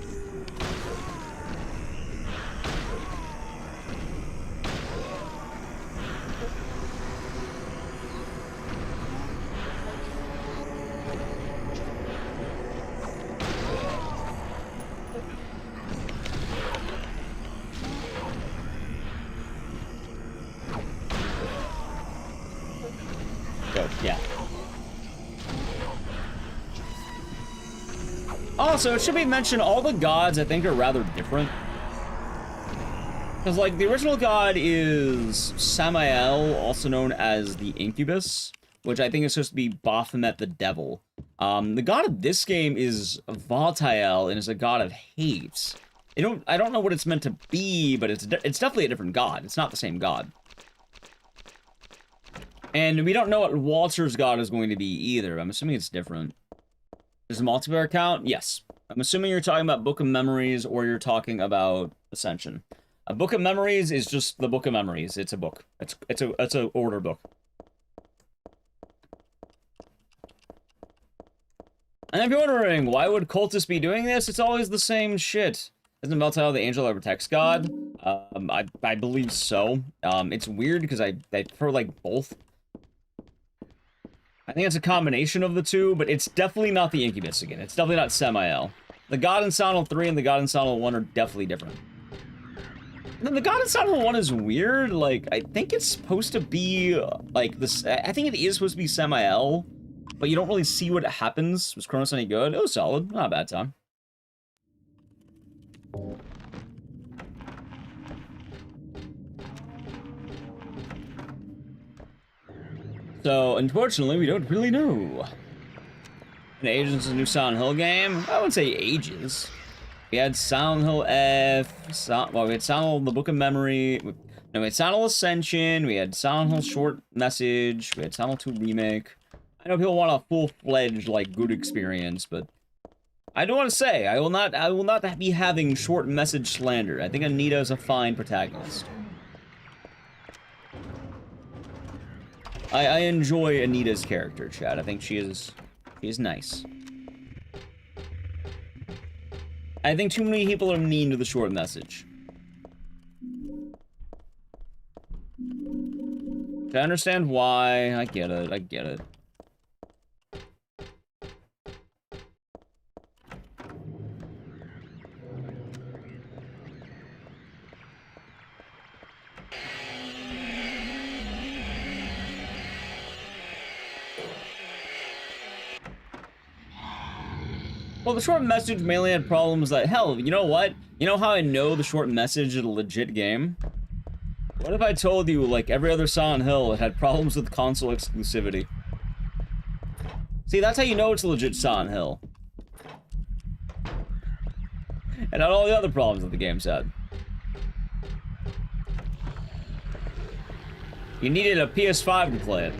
Yeah. Also, it should be mentioned, all the gods, I think, are rather different. Because, like, the original god is Samael, also known as the Incubus, which I think is supposed to be Baphomet the Devil. The god of this game is Valtael, and is a god of hate. I don't know what it's meant to be, but it's definitely a different god. It's not the same god. And we don't know what Walter's god is going to be either. I'm assuming it's different. Does the multiplayer count? Yes. I'm assuming you're talking about Book of Memories or you're talking about Ascension. A Book of Memories is just the Book of Memories. It's a book. It's a order book. And if you're wondering, why would cultists be doing this? It's always the same shit. Isn't Valtael the angel that protects God? I believe so. It's weird because I prefer, like, both. I think it's a combination of the two, but it's definitely not the Incubus again. It's definitely not Samael. The god in Silent Hill 3 and the god in Silent Hill 1 are definitely different. And then the god in Silent Hill 1 is weird. Like, I think it's supposed to be, like, this... I think it is supposed to be Samael, but you don't really see what happens. Was Kronos any good? It was solid. Not a bad time. So, unfortunately, we don't really know. And Agents of the new Silent Hill game? I wouldn't say ages. We had Silent Hill F, well, we had Silent Hill The Book of Memory, no, we had Silent Hill Ascension, we had Silent Hill Short Message, we had Silent Hill 2 Remake. I know people want a full-fledged, like, good experience, but I do want to say, I will not be having short message slander. I think Anita is a fine protagonist. I enjoy Anita's character, Chad. I think she is nice. I think too many people are mean to the short message. I understand why. I get it. I get it. Well, the short message mainly had problems that, hell, you know what? You know how I know the short message is a legit game? What if I told you, like, every other Silent Hill, it had problems with console exclusivity? See, that's how you know it's a legit Silent Hill. And not all the other problems that the game's had. You needed a PS5 to play it.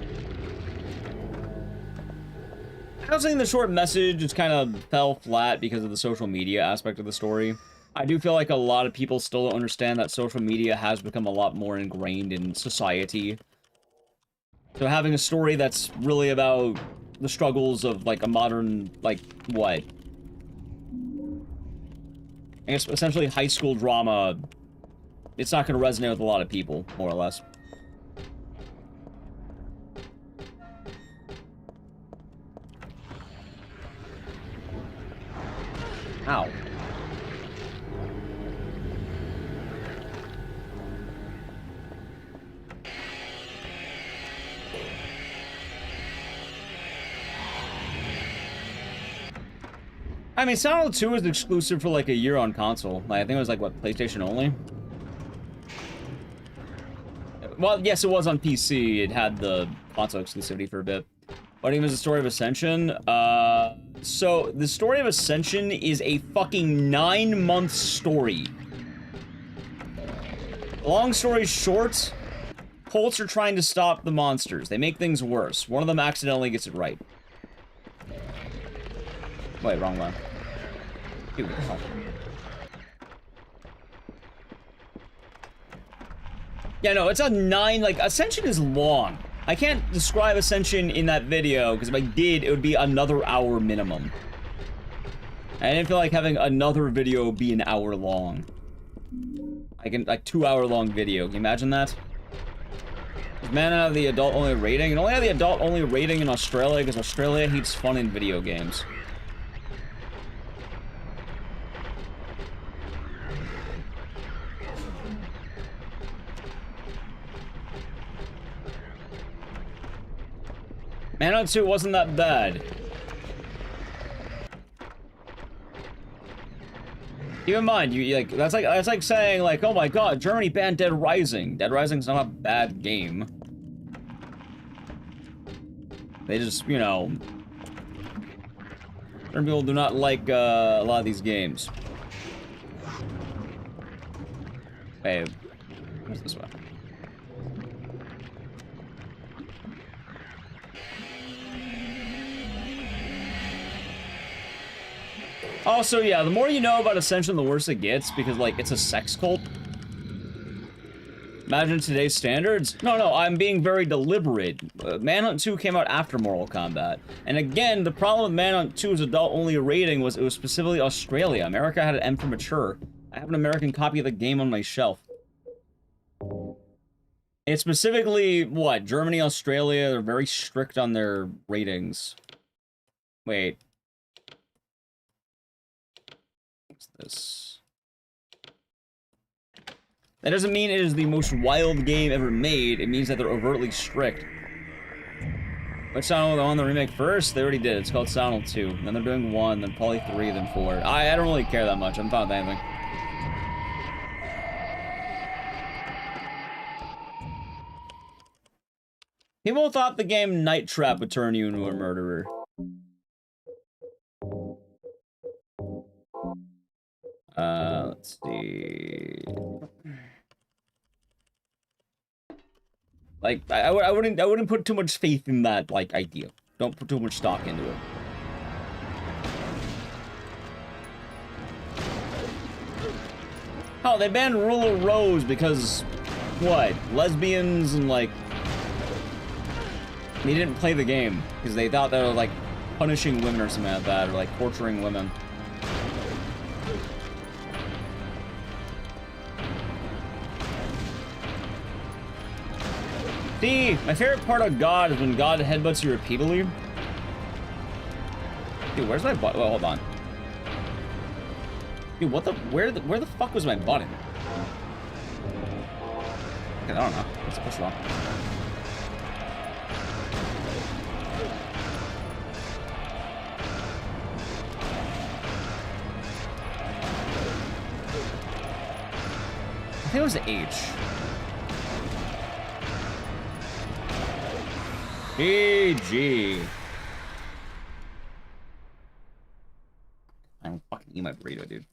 I was saying the short message just kind of fell flat because of the social media aspect of the story. I do feel like a lot of people still don't understand that social media has become a lot more ingrained in society. So having a story that's really about the struggles of, like, a modern, like, what? I guess essentially high school drama, it's not going to resonate with a lot of people, more or less. Ow. I mean, Silent Hill 2 was exclusive for like a year on console. Like, I think it was like, what, PlayStation only? Well, yes, it was on PC. It had the console exclusivity for a bit. What even is the story of Ascension? So, the story of Ascension is a fucking 9-month story. Long story short, Colts are trying to stop the monsters. They make things worse. One of them accidentally gets it right. Wait, wrong one. Dude, what the hell? Yeah, no, it's a 9, like, Ascension is long. I can't describe Ascension in that video, because if I did, it would be another hour minimum. I didn't feel like having another video be an hour long. Like, 2-hour-long video. Can you imagine that? Does Man have the adult-only rating? It only had the adult-only rating in Australia, because Australia hates fun in video games. Man 2 wasn't that bad. Keep in mind, you like that's like saying like, oh my god, Germany banned Dead Rising. Dead Rising's not a bad game. They just, you know, certain people do not like a lot of these games. Hey, what's this one? Also, yeah, the more you know about Ascension, the worse it gets, because, like, it's a sex cult. Imagine today's standards. No, I'm being very deliberate. Manhunt 2 came out after Mortal Kombat. And again, the problem with Manhunt 2's adult-only rating was it was specifically Australia. America had an M for mature. I have an American copy of the game on my shelf. It's specifically, what, Germany, Australia, they're very strict on their ratings. Wait. This. That doesn't mean it is the most wild game ever made. It means that they're overtly strict. Which Silent Hill on the remake first? They already did. It's called Silent Hill 2. Then they're doing 1, then probably 3, then 4. I don't really care that much. I'm fine with anything. People thought the game Night Trap would turn you into a murderer. Let's see. Like, I wouldn't put too much faith in that, like, idea. Don't put too much stock into it. Oh, they banned Rule of Rose because, what, lesbians and, like, they didn't play the game because they thought they were, like, punishing women or something like that, or, like, torturing women. See, my favorite part of God is when God headbutts you repeatedly. Dude, where's my button? Well, hold on. Dude, what the? Where the fuck was my button? I don't know. Let's push it on. I think it was the H. GG. I'm fucking eat my burrito, dude.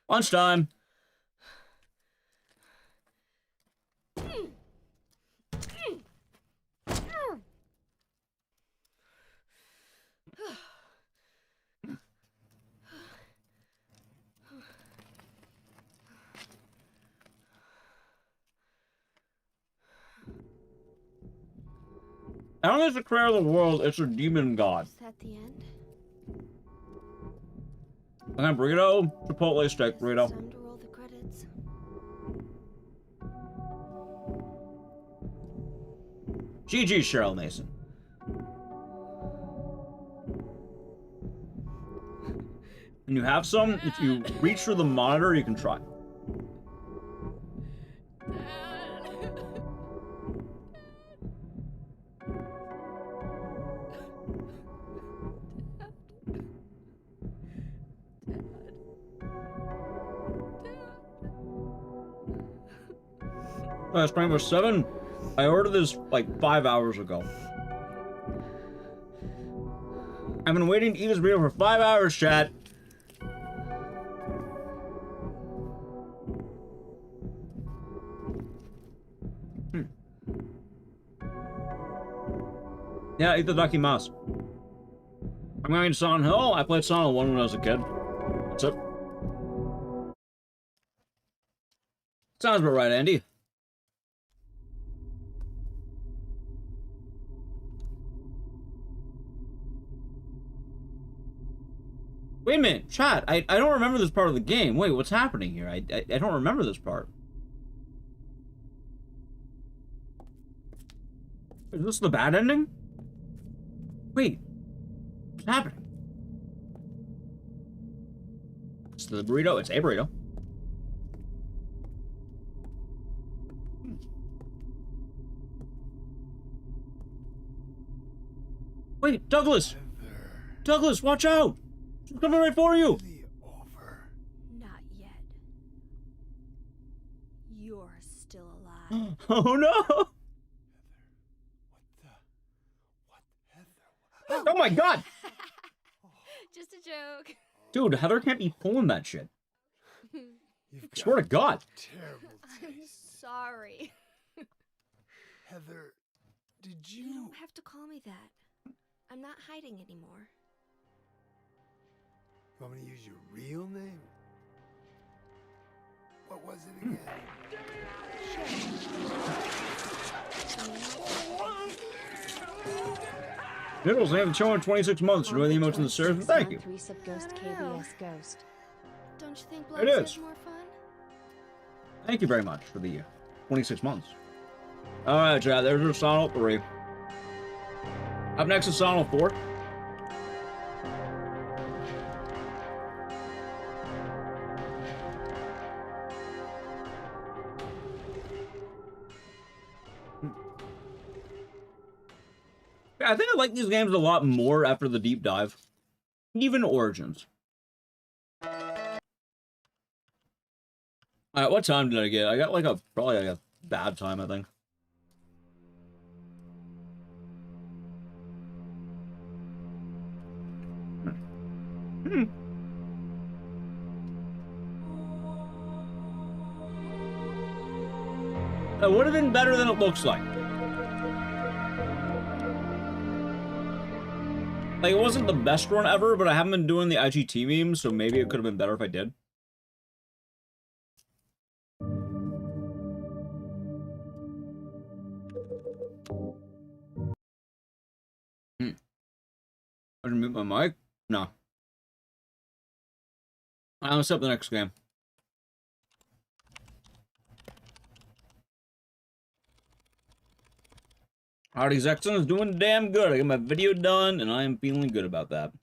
Lunchtime. I don't think it's the creator of the world, it's a demon god. Is that the end? And then burrito, Chipotle steak burrito. Time to roll the credits. GG, Cheryl Mason. And you have some, if you reach through the monitor, you can try. Spring 7. I ordered this like 5 hours ago. I've been waiting to eat this burrito for 5 hours, chat. Yeah, eat the Ducky Mouse. I'm going to Silent Hill. I played Silent 1 when I was a kid. That's it. Sounds about right, Andy. Wait a minute, chat. I don't remember this part of the game. Wait, what's happening here? I don't remember this part. Is this the bad ending? Wait, what's happening? It's the burrito. It's a burrito. Wait, Douglas! Douglas, watch out! She's coming right for you! Not yet. You're still alive. Oh no! Oh my god! Just a joke. Dude, Heather can't be pulling that shit. I swear to God. Terrible I'm sorry. Heather, did You don't have to call me that. I'm not hiding anymore. You want me to use your real name? What was it again? Niddles, I haven't shown in 26 months. Enjoy the emotes in the service. Thank you. Ghost KBS Ghost. Don't you think It Blood is. is more fun? Thank you very much for the 26 months. Alright, chat, there's our Sonal 3. Up next is Sonal 4. I think I like these games a lot more after the deep dive. Even Origins. Alright, what time did I get? I got like probably like a bad time, I think. That would have been better than it looks like. Like, it wasn't the best run ever, but I haven't been doing the IGT memes, so maybe it could have been better if I did. I should mute my mic? No. Alright, let's set up the next game. Hardy Zexon is doing damn good. I got my video done, and I am feeling good about that.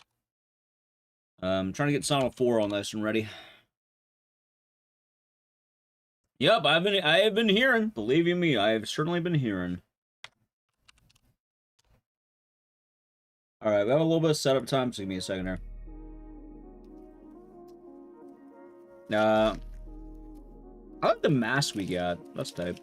I'm trying to get Sonal 4 on this and ready. Yep, I have been hearing. Believe you me, I have certainly been hearing. Alright, we have a little bit of setup time, so give me a second here. I like the mask we got. That's tight.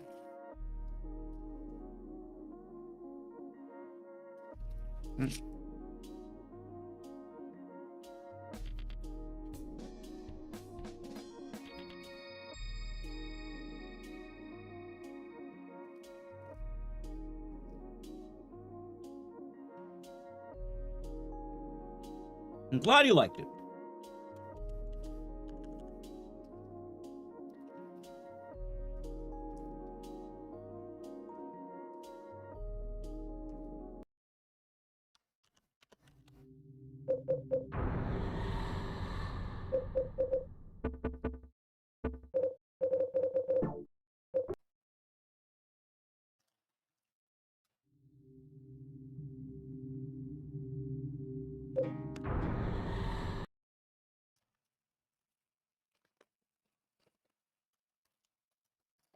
I'm glad you liked it.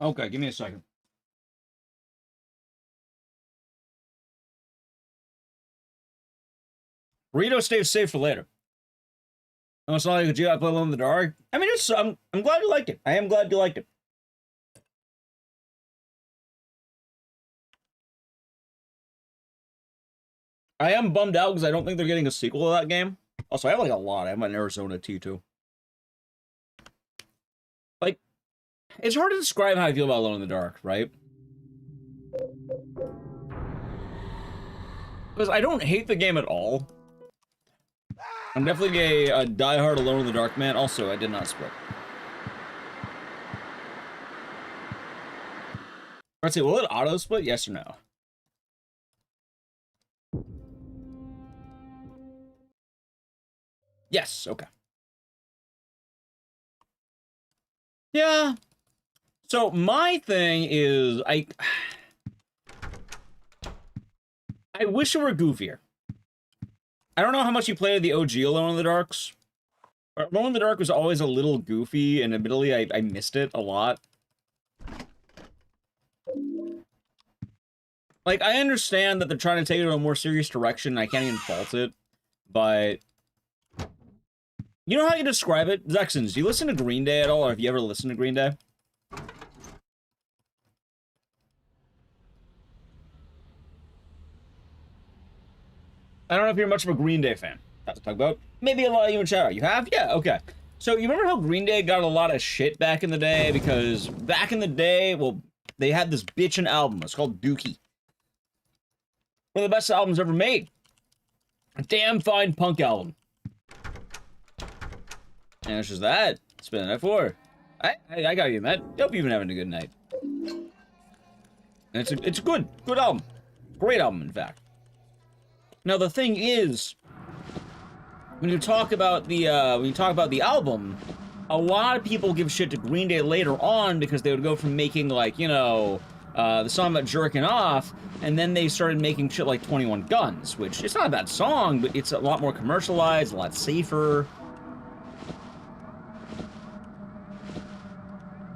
Okay, give me a second. Burrito stays safe for later. Oh, it's not like you got to play Alone in the Dark. I mean, it's I'm glad you liked it. I am glad you liked it. I am bummed out because I don't think they're getting a sequel to that game. Also, I have like a lot. I have an Arizona T2. Like, it's hard to describe how I feel about Alone in the Dark, right? Because I don't hate the game at all. I'm definitely a diehard Alone in the Dark man. Also, I did not split. Let's see, will it auto split? Yes or no? Yes, okay. Yeah. So my thing is, I wish it were goofier. I don't know how much you played the OG Alone in the Darks. But Alone in the Dark was always a little goofy, and admittedly, I missed it a lot. Like, I understand that they're trying to take it in a more serious direction, and I can't even fault it, but... You know how you describe it? Zexons, do you listen to Green Day at all, or have you ever listened to Green Day? I don't know if you're much of a Green Day fan. That's what I'm talking about. Maybe a lot of you in chat. You have? Yeah, okay. So, you remember how Green Day got a lot of shit back in the day? Because back in the day, well, they had this bitchin' album. It's called Dookie. One of the best albums ever made. A damn fine punk album. And it's just that. It's been that for. I got you, Matt. Hope you've been having a good night. And it's a good album. Great album, in fact. Now the thing is, when you talk about the album, a lot of people give shit to Green Day later on because they would go from making like, you know, the song about jerking off, and then they started making shit like 21 Guns, which it's not a bad song, but it's a lot more commercialized, a lot safer.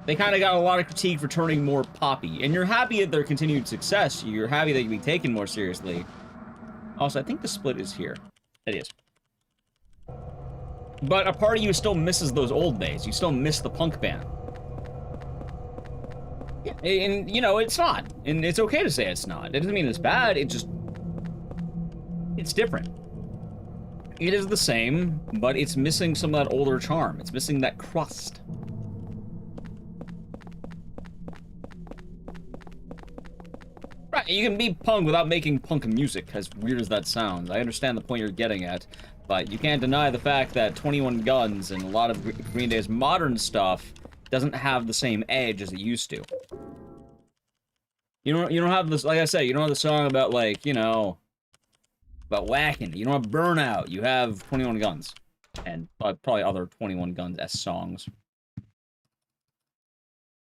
They kind of got a lot of critique for turning more poppy, and you're happy at their continued success. You're happy they can be taken more seriously. Also, I think the split is here. It is. But a part of you still misses those old days. You still miss the punk band. And, you know, it's not. And it's okay to say it's not. It doesn't mean it's bad. It just... It's different. It is the same, but it's missing some of that older charm. It's missing that crust. Right, you can be punk without making punk music, as weird as that sounds. I understand the point you're getting at, but you can't deny the fact that 21 Guns and a lot of Green Day's modern stuff doesn't have the same edge as it used to. You don't have this, like I said, you don't have the song about, like, you know, about whacking. You don't have Burnout. You have 21 Guns. And probably other 21 Guns-esque songs.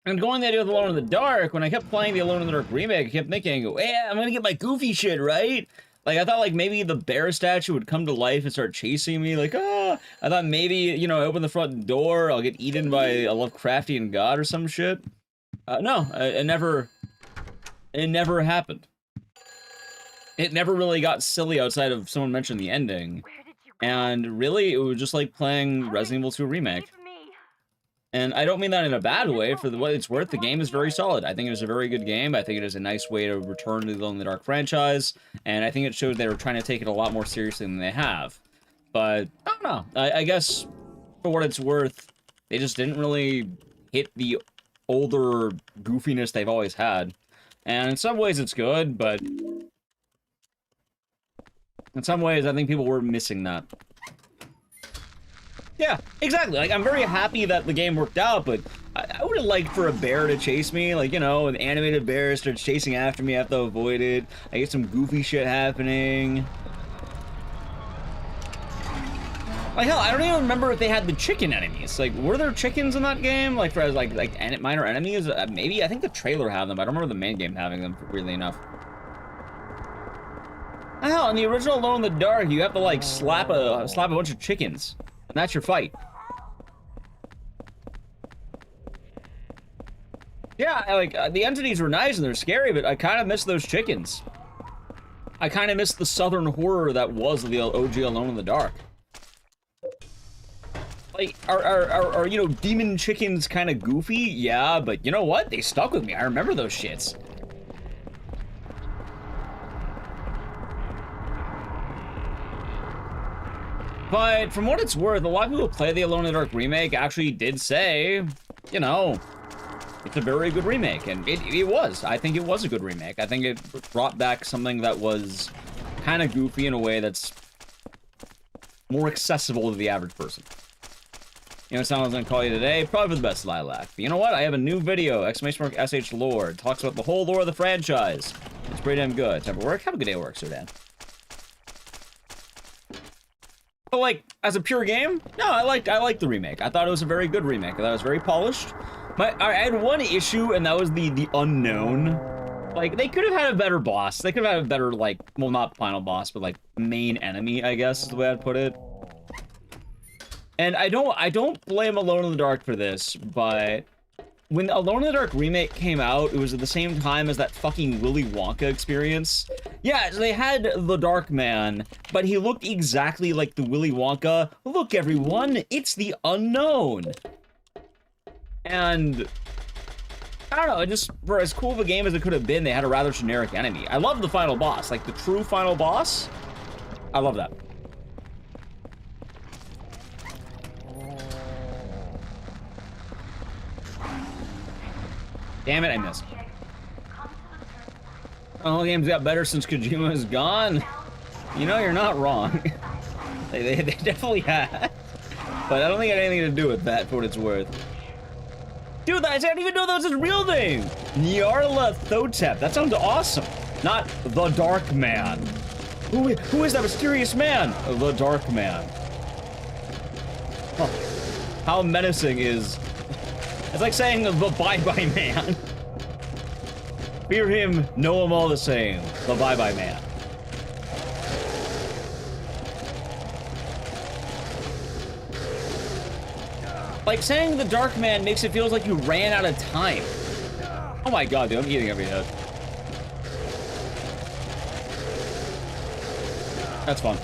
And going the idea of Alone in the Dark, when I kept playing the Alone in the Dark remake, I kept thinking, yeah, I'm gonna get my goofy shit, right? Like, I thought, like, maybe the bear statue would come to life and start chasing me, like, ah! I thought maybe, you know, I open the front door, I'll get eaten by a Lovecraftian god or some shit. No, it never happened. It never really got silly outside of someone mentioned the ending. And really, it was just like playing Resident Evil 2 Remake. And I don't mean that in a bad way. For what it's worth, the game is very solid. I think it is a very good game. I think it is a nice way to return to the Alone in the Dark franchise. And I think it showed they were trying to take it a lot more seriously than they have. But, I don't know. I guess, for what it's worth, they just didn't really hit the older goofiness they've always had. And in some ways it's good, but... in some ways, I think people were missing that. Yeah, exactly. Like, I'm very happy that the game worked out, but I would have liked for a bear to chase me. Like, you know, an animated bear starts chasing after me, I have to avoid it. I get some goofy shit happening. Like, hell, I don't even remember if they had the chicken enemies. Like, were there chickens in that game? Like, for, like minor enemies? Maybe, I think the trailer had them. I don't remember the main game having them, weirdly enough. Hell, in the original Alone in the Dark, you have to, like, slap a bunch of chickens. And that's your fight. Yeah, like, the entities were nice and they're scary, but I kind of miss those chickens. I kind of miss the southern horror that was the OG Alone in the Dark. Like, are you know, demon chickens kind of goofy? Yeah, but you know what? They stuck with me. I remember those shits. But from what it's worth, a lot of people who play the Alone in the Dark remake actually did say, you know, it's a very good remake, and it was. I think it was a good remake. I think it brought back something that was kind of goofy in a way that's more accessible to the average person. You know what I was gonna call you today? Probably for the best, Lilac. But you know what? I have a new video, !SH lore. It talks about the whole lore of the franchise. It's pretty damn good. Time for work? Have a good day at work, Sir Dan. But like, as a pure game, no, I liked the remake. I thought it was a very good remake. I thought it was very polished. I had one issue, and that was the unknown. Like, they could have had a better boss. They could have had a better, like, well, not final boss, but like main enemy, I guess is the way I'd put it. And I don't blame Alone in the Dark for this, but when Alone in the Dark remake came out, it was at the same time as that fucking Willy Wonka experience. Yeah, they had the Dark Man, but he looked exactly like the Willy Wonka. Look, everyone, it's the unknown. And I don't know, it just, for as cool of a game as it could have been, they had a rather generic enemy. I love the final boss, like the true final boss. I love that. Damn it, I missed. Oh, the game's got better since Kojima's gone. You know, you're not wrong. they definitely have. But I don't think it had anything to do with that, for what it's worth. Dude, I didn't even know that was his real name! Nyarlathotep. That sounds awesome. Not the Dark Man. Who is that mysterious man? The Dark Man. Huh. How menacing is... It's like saying the Bye-Bye Man. Fear him, know him all the same. The Bye-Bye Man. Like, saying the Dark Man makes it feel like you ran out of time. Oh my god, dude, I'm eating every hit. That's fun.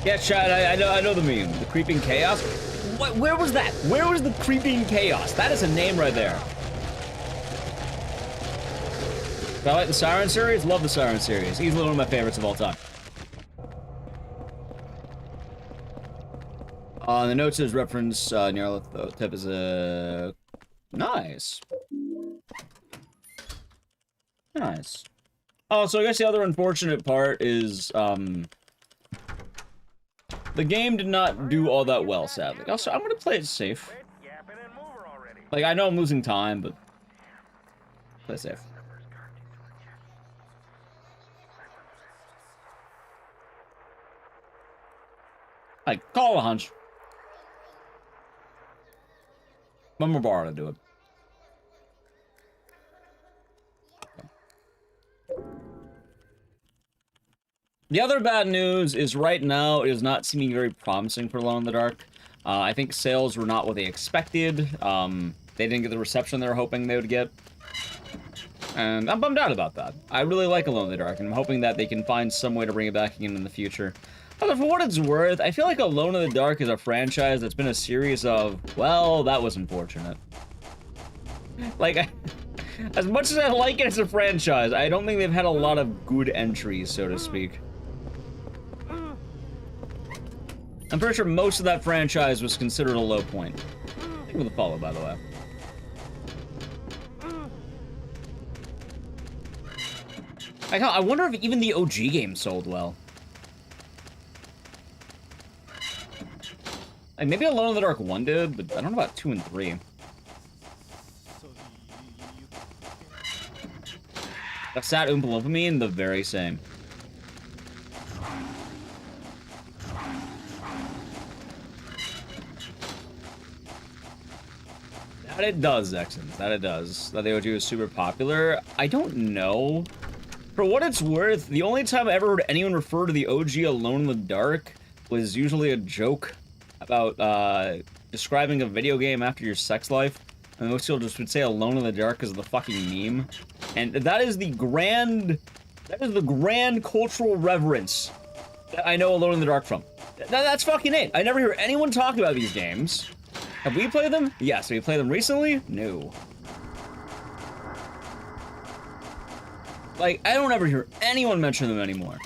Yeah, Chad, I know the meme. The Creeping Chaos. What, where was that? Where was the Creeping Chaos? That is a name right there. I like the Siren series. Love the Siren series. Easily one of my favorites of all time. The notes says reference Nyarlathotep is a nice. Nice. Oh, so I guess the other unfortunate part is the game did not do all that well, sadly. Also, I'm gonna play it safe. Like, I know I'm losing time, but play it safe. Like, call it a hunch. One more bar to do it. The other bad news is right now it is not seeming very promising for Alone in the Dark. I think sales were not what they expected. They didn't get the reception they were hoping they would get. And I'm bummed out about that. I really like Alone in the Dark, and I'm hoping that they can find some way to bring it back again in the future. But for what it's worth, I feel like Alone in the Dark is a franchise that's been a series of, well, that was unfortunate. Like, as much as I like it as a franchise, I don't think they've had a lot of good entries, so to speak. I'm pretty sure most of that franchise was considered a low point. Thank you for the follow, by the way. I wonder if even the OG game sold well. Like, maybe Alone in the Dark 1 did, but I don't know about 2 and 3. That sad Oompa Loompa meme, the very same. That it does, Exons. That it does. That the OG was super popular. I don't know. For what it's worth, the only time I ever heard anyone refer to the OG Alone in the Dark was usually a joke about describing a video game after your sex life. And most people just would say Alone in the Dark because of the fucking meme. And that is the grand cultural reverence that I know Alone in the Dark from. That's fucking it. I never hear anyone talk about these games. Have we played them? Yes. Have we played them recently? No. Like, I don't ever hear anyone mention them anymore.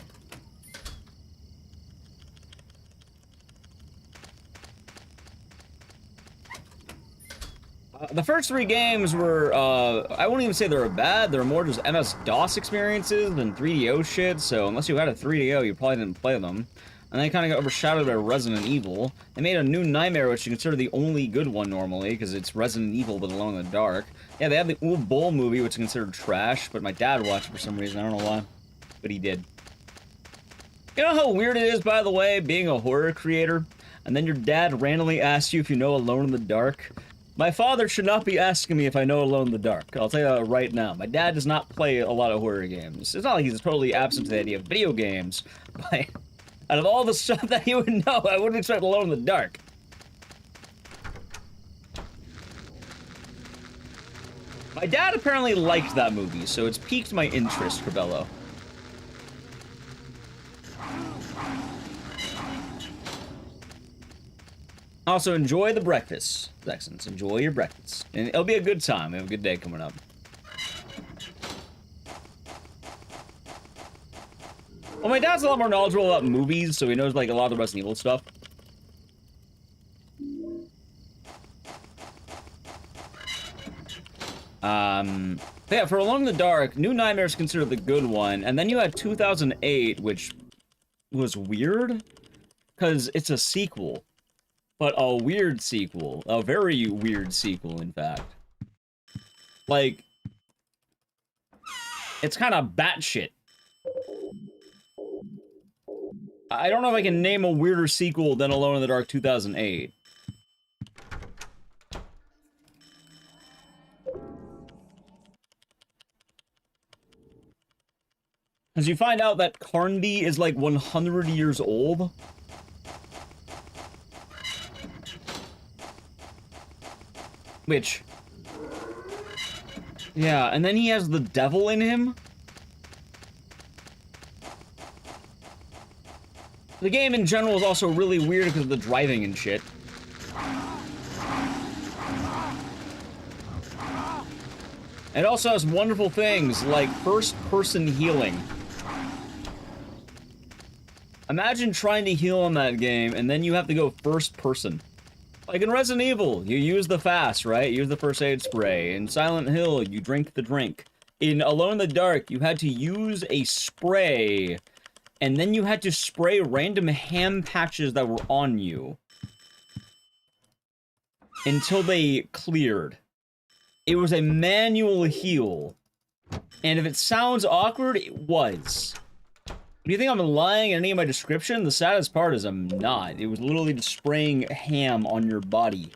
The first 3 games were, I wouldn't even say they were bad, they were more just MS-DOS experiences than 3DO shit, so unless you had a 3DO, you probably didn't play them. And they kind of got overshadowed by Resident Evil. They made a new Nightmare, which you consider the only good one normally, because it's Resident Evil but Alone in the Dark. Yeah, they had the Old Bull movie, which is considered trash, but my dad watched it for some reason, I don't know why. But he did. You know how weird it is, by the way, being a horror creator, and then your dad randomly asks you if you know Alone in the Dark? My father should not be asking me if I know Alone in the Dark. I'll tell you that right now. My dad does not play a lot of horror games. It's not like he's totally absent to the idea of video games, but out of all the stuff that he would know, I wouldn't expect Alone in the Dark. My dad apparently liked that movie, so it's piqued my interest, Corbello. Also, enjoy the breakfast, Texans. Enjoy your breakfast. And it'll be a good time. We have a good day coming up. Well, my dad's a lot more knowledgeable about movies, so he knows, like, a lot of the Resident Evil stuff. Yeah, for Alone in the Dark, New Nightmare is considered the good one, and then you had 2008, which was weird, because it's a sequel. But a weird sequel. A very weird sequel, in fact. Like, it's kind of batshit. I don't know if I can name a weirder sequel than Alone in the Dark 2008. Because you find out that Carnby is like 100 years old. Which, yeah, and then he has the devil in him. The game in general is also really weird because of the driving and shit. It also has wonderful things like first-person healing. Imagine trying to heal in that game, and then you have to go first-person. Like in Resident Evil, you use the fast, right? You use the first aid spray. In Silent Hill, you drink the drink. In Alone in the Dark, you had to use a spray, and then you had to spray random ham patches that were on you until they cleared. It was a manual heal, and if it sounds awkward, it was. Do you think I'm lying in any of my description? The saddest part is I'm not. It was literally just spraying ham on your body.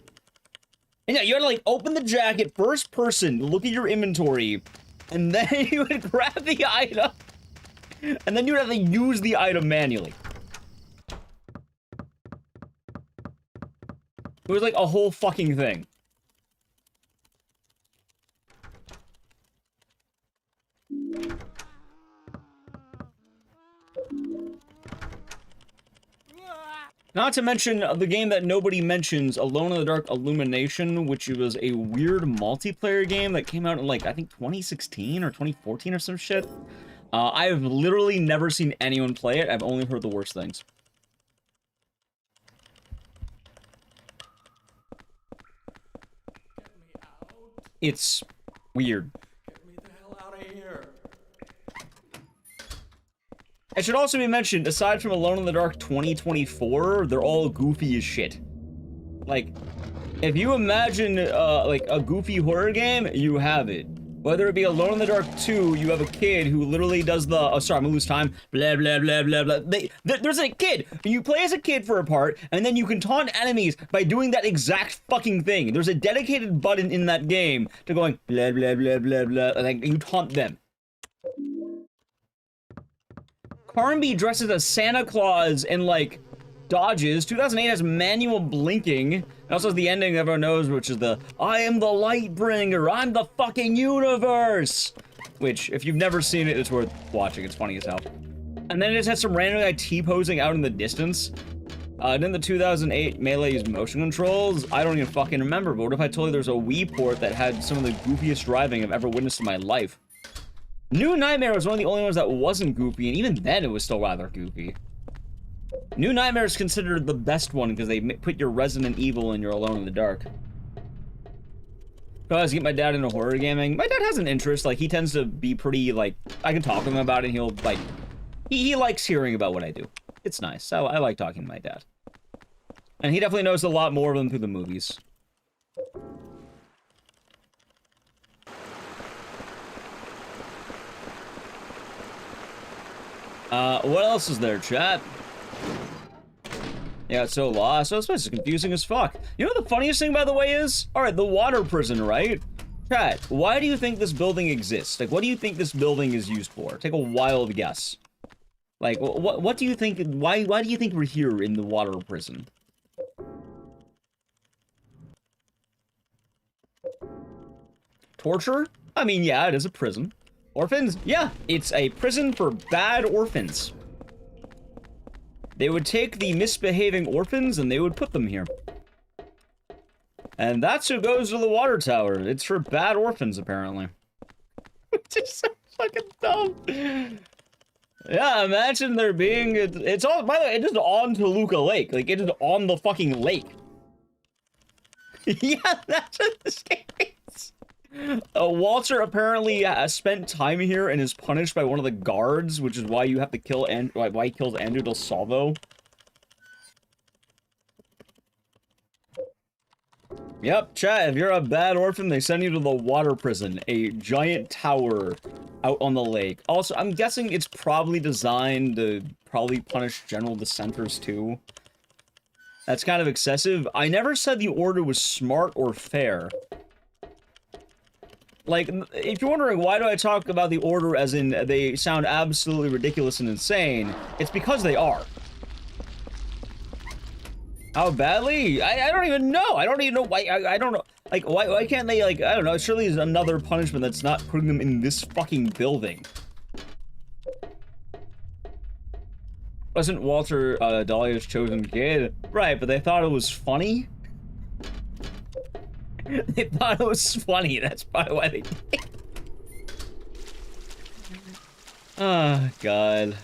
And yeah, you had to like open the jacket, first person, look at your inventory, and then you would grab the item, and then you would have to use the item manually. It was like a whole fucking thing. Not to mention the game that nobody mentions, Alone in the Dark Illumination, which was a weird multiplayer game that came out in, like, I think 2016 or 2014 or some shit. I've literally never seen anyone play it. I've only heard the worst things. It's weird. Get me the hell out of here. It should also be mentioned, aside from Alone in the Dark 2024, they're all goofy as shit. Like, if you imagine, like, a goofy horror game, you have it. Whether it be Alone in the Dark 2, you have a kid who literally does the, oh, sorry, I'm gonna lose time, blah, blah, blah, blah, blah. There's a kid, you play as a kid for a part, and then you can taunt enemies by doing that exact fucking thing. There's a dedicated button in that game to going, blah, blah, blah, blah, blah, and you taunt them. Carnby dresses as Santa Claus and, like, dodges. 2008 has manual blinking. It also has the ending everyone knows, which is the I am the light bringer, I'm the fucking universe! Which, if you've never seen it, it's worth watching. It's funny as hell. And then it just has some random guy T-posing out in the distance. Didn't the 2008 Melee use motion controls? I don't even fucking remember, but what if I told you there's a Wii port that had some of the goofiest driving I've ever witnessed in my life? New Nightmare was one of the only ones that wasn't goofy, and even then it was still rather goofy. New Nightmare is considered the best one because they put your Resident Evil and you're alone in the dark. If I was to get my dad into horror gaming, my dad has an interest. Like, he tends to be pretty, like, I can talk to him about it, and he'll, like, he likes hearing about what I do. It's nice. I like talking to my dad. And he definitely knows a lot more of them through the movies. What else is there, chat? Yeah, it's so lost. So this place is confusing as fuck. You know what the funniest thing, by the way, is? Alright, the water prison, right? Chat, why do you think this building exists? Like, what do you think this building is used for? Take a wild guess. Like, what do you think, why do you think we're here in the water prison? Torture? I mean, yeah, it is a prison. Orphans? Yeah, it's a prison for bad orphans. They would take the misbehaving orphans and they would put them here. And that's who goes to the water tower. It's for bad orphans, apparently. Which is so fucking dumb. Yeah, imagine there being, it's all, by the way, it is on Toluca Lake. Like, it is on the fucking lake. Yeah, that's what this game is. Walter apparently spent time here and is punished by one of the guards, which is why you have to kill, why he kills Andrew Del Salvo. Yep, chat, if you're a bad orphan, they send you to the water prison, a giant tower out on the lake. Also, I'm guessing it's probably designed to probably punish general dissenters too. That's kind of excessive. I never said the order was smart or fair. Like, if you're wondering why do I talk about the order as in they sound absolutely ridiculous and insane, it's because they are. How badly? I don't even know. I don't even know why. I don't know. Like, why can't they, like, I don't know. Surely there's another punishment that's not putting them in this fucking building. Wasn't Walter Dahlia's chosen kid? Right, but they thought it was funny? They thought it was funny. That's probably why they did it. Oh, God.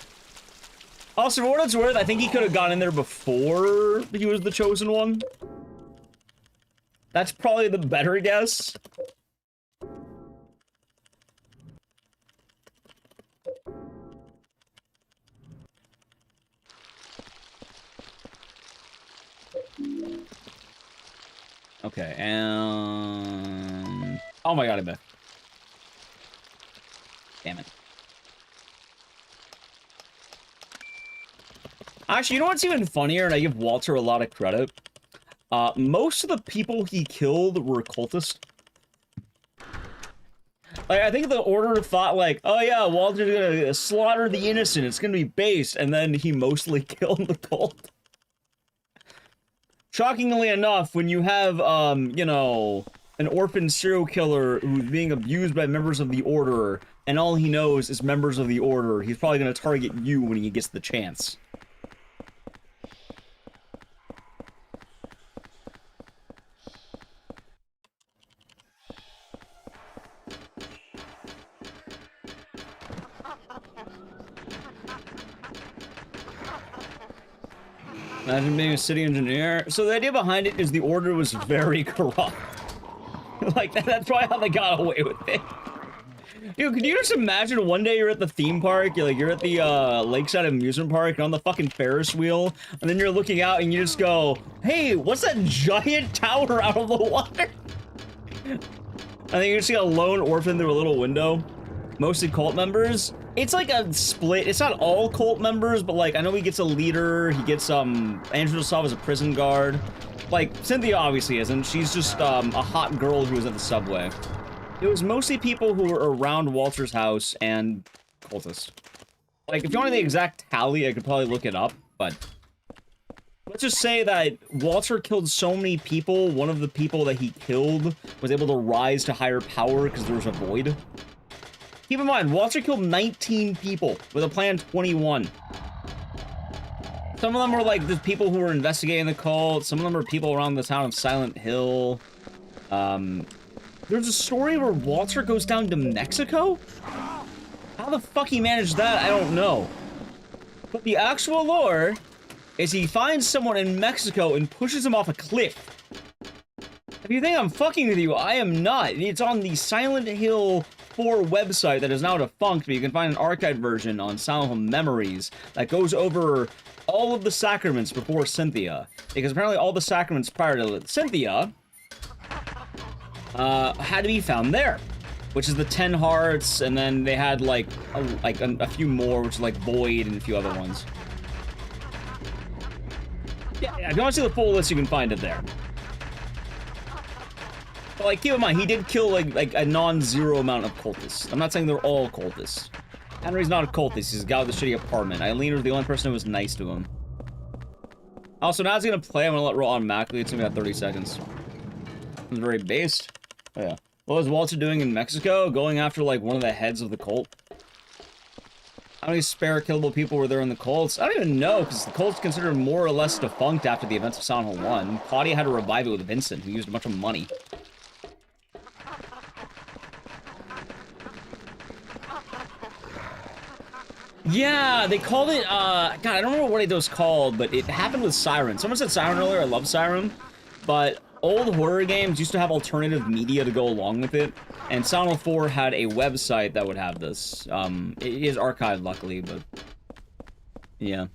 Also, for what it's worth, I think he could have gone in there before he was the chosen one. That's probably the better guess. Okay, and... oh my god, I bet. Damn it. Actually, you know what's even funnier, and I give Walter a lot of credit? Most of the people he killed were cultists. Like, I think the Order thought, like, oh yeah, Walter's gonna slaughter the innocent, it's gonna be based, and then he mostly killed the cult. Shockingly enough, when you have, you know, an orphan serial killer who's being abused by members of the Order, and all he knows is members of the Order, he's probably gonna target you when he gets the chance. Imagine being a city engineer. So the idea behind it is the Order was very corrupt. Like, that's probably how they got away with it. Dude, can you just imagine one day you're at the theme park, you're at the Lakeside Amusement Park, and on the fucking Ferris wheel, and then you're looking out and you just go, hey, what's that giant tower out of the water? And then you see a lone orphan through a little window. Mostly cult members. It's like a split. It's not all cult members, but like, I know he gets a leader. He gets, Andrew Salve as a prison guard. Like, Cynthia obviously isn't. She's just, a hot girl who was at the subway. It was mostly people who were around Walter's house and cultists. Like, if you want the exact tally, I could probably look it up, but... Let's just say that Walter killed so many people, one of the people that he killed was able to rise to higher power because there was a void. Keep in mind, Walter killed 19 people with a plan 21. Some of them were like the people who were investigating the cult. Some of them are people around the town of Silent Hill. There's a story where Walter goes down to Mexico? How the fuck he managed that, I don't know. But the actual lore is he finds someone in Mexico and pushes him off a cliff. If you think I'm fucking with you, I am not. It's on the Silent Hill 4 website that is now defunct, but you can find an archived version on Silent Hill Memories that goes over all of the sacraments before Cynthia. Because apparently all the sacraments prior to Cynthia had to be found there. Which is the 10 hearts, and then they had like a few more, which is like Void and a few other ones. Yeah, if you want to see the full list, you can find it there. But like, keep in mind, he did kill like a non-zero amount of cultists. I'm not saying they're all cultists. Henry's not a cultist, he's a guy with a shitty apartment. Eileen was the only person who was nice to him. Also, now it's gonna play, I'm gonna let it roll automatically. It's gonna be about 30 seconds. It's very based. Oh yeah. What was Walter doing in Mexico? Going after like one of the heads of the cult? How many spare killable people were there in the cults? I don't even know, because the cult's considered more or less defunct after the events of Silent Hill 1. Claudia had to revive it with Vincent, who used a bunch of money. Yeah, they called it, God, I don't remember what it was called, but it happened with Siren. Someone said Siren earlier, I love Siren, but old horror games used to have alternative media to go along with it, and Silent Hill 4 had a website that would have this. It is archived, luckily, but yeah.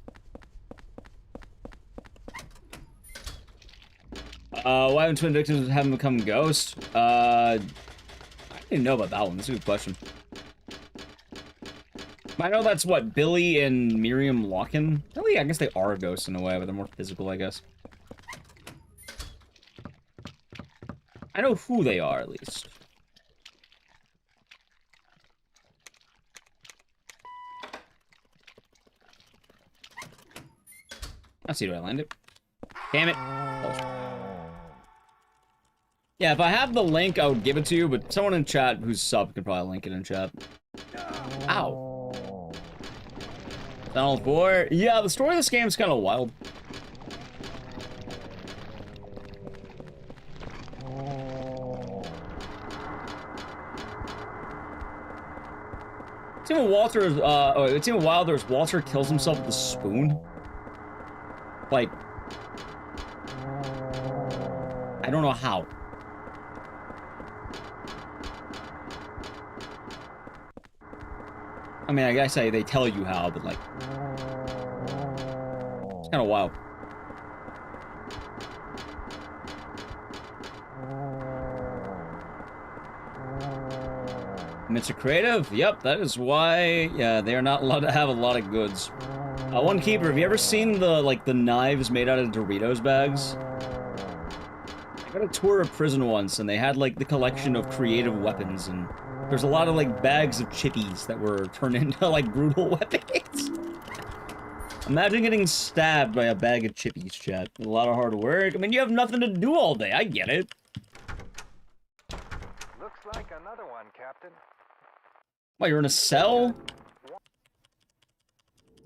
Why haven't twin victims haven't become ghosts? I didn't know about that one. That's a good question. I know that's what, Billy and Miriam Lockin? Really, I guess they are ghosts in a way, but they're more physical, I guess. I know who they are, at least. Let's see, do I land it? Damn it. Close. Yeah, if I have the link, I would give it to you, but someone in chat who's sub could probably link it in chat. Ow. Silent Hill 4. Yeah, the story of this game is kind of wild. It's even Walter, it's even wilder as Walter kills himself with a spoon. Like, I don't know how. I mean, I guess they tell you how, but like, it's kind of wild. Mr. Creative? Yep, that is why, yeah, they are not allowed to have a lot of goods. One keeper, have you ever seen the knives made out of Doritos bags? I got a tour of prison once, and they had, like, the collection of creative weapons, and there's a lot of, like, bags of chippies that were turned into, like, brutal weapons. Imagine getting stabbed by a bag of chippies, chat. A lot of hard work. I mean, you have nothing to do all day. I get it. Looks like another one, Captain. What, you're in a cell?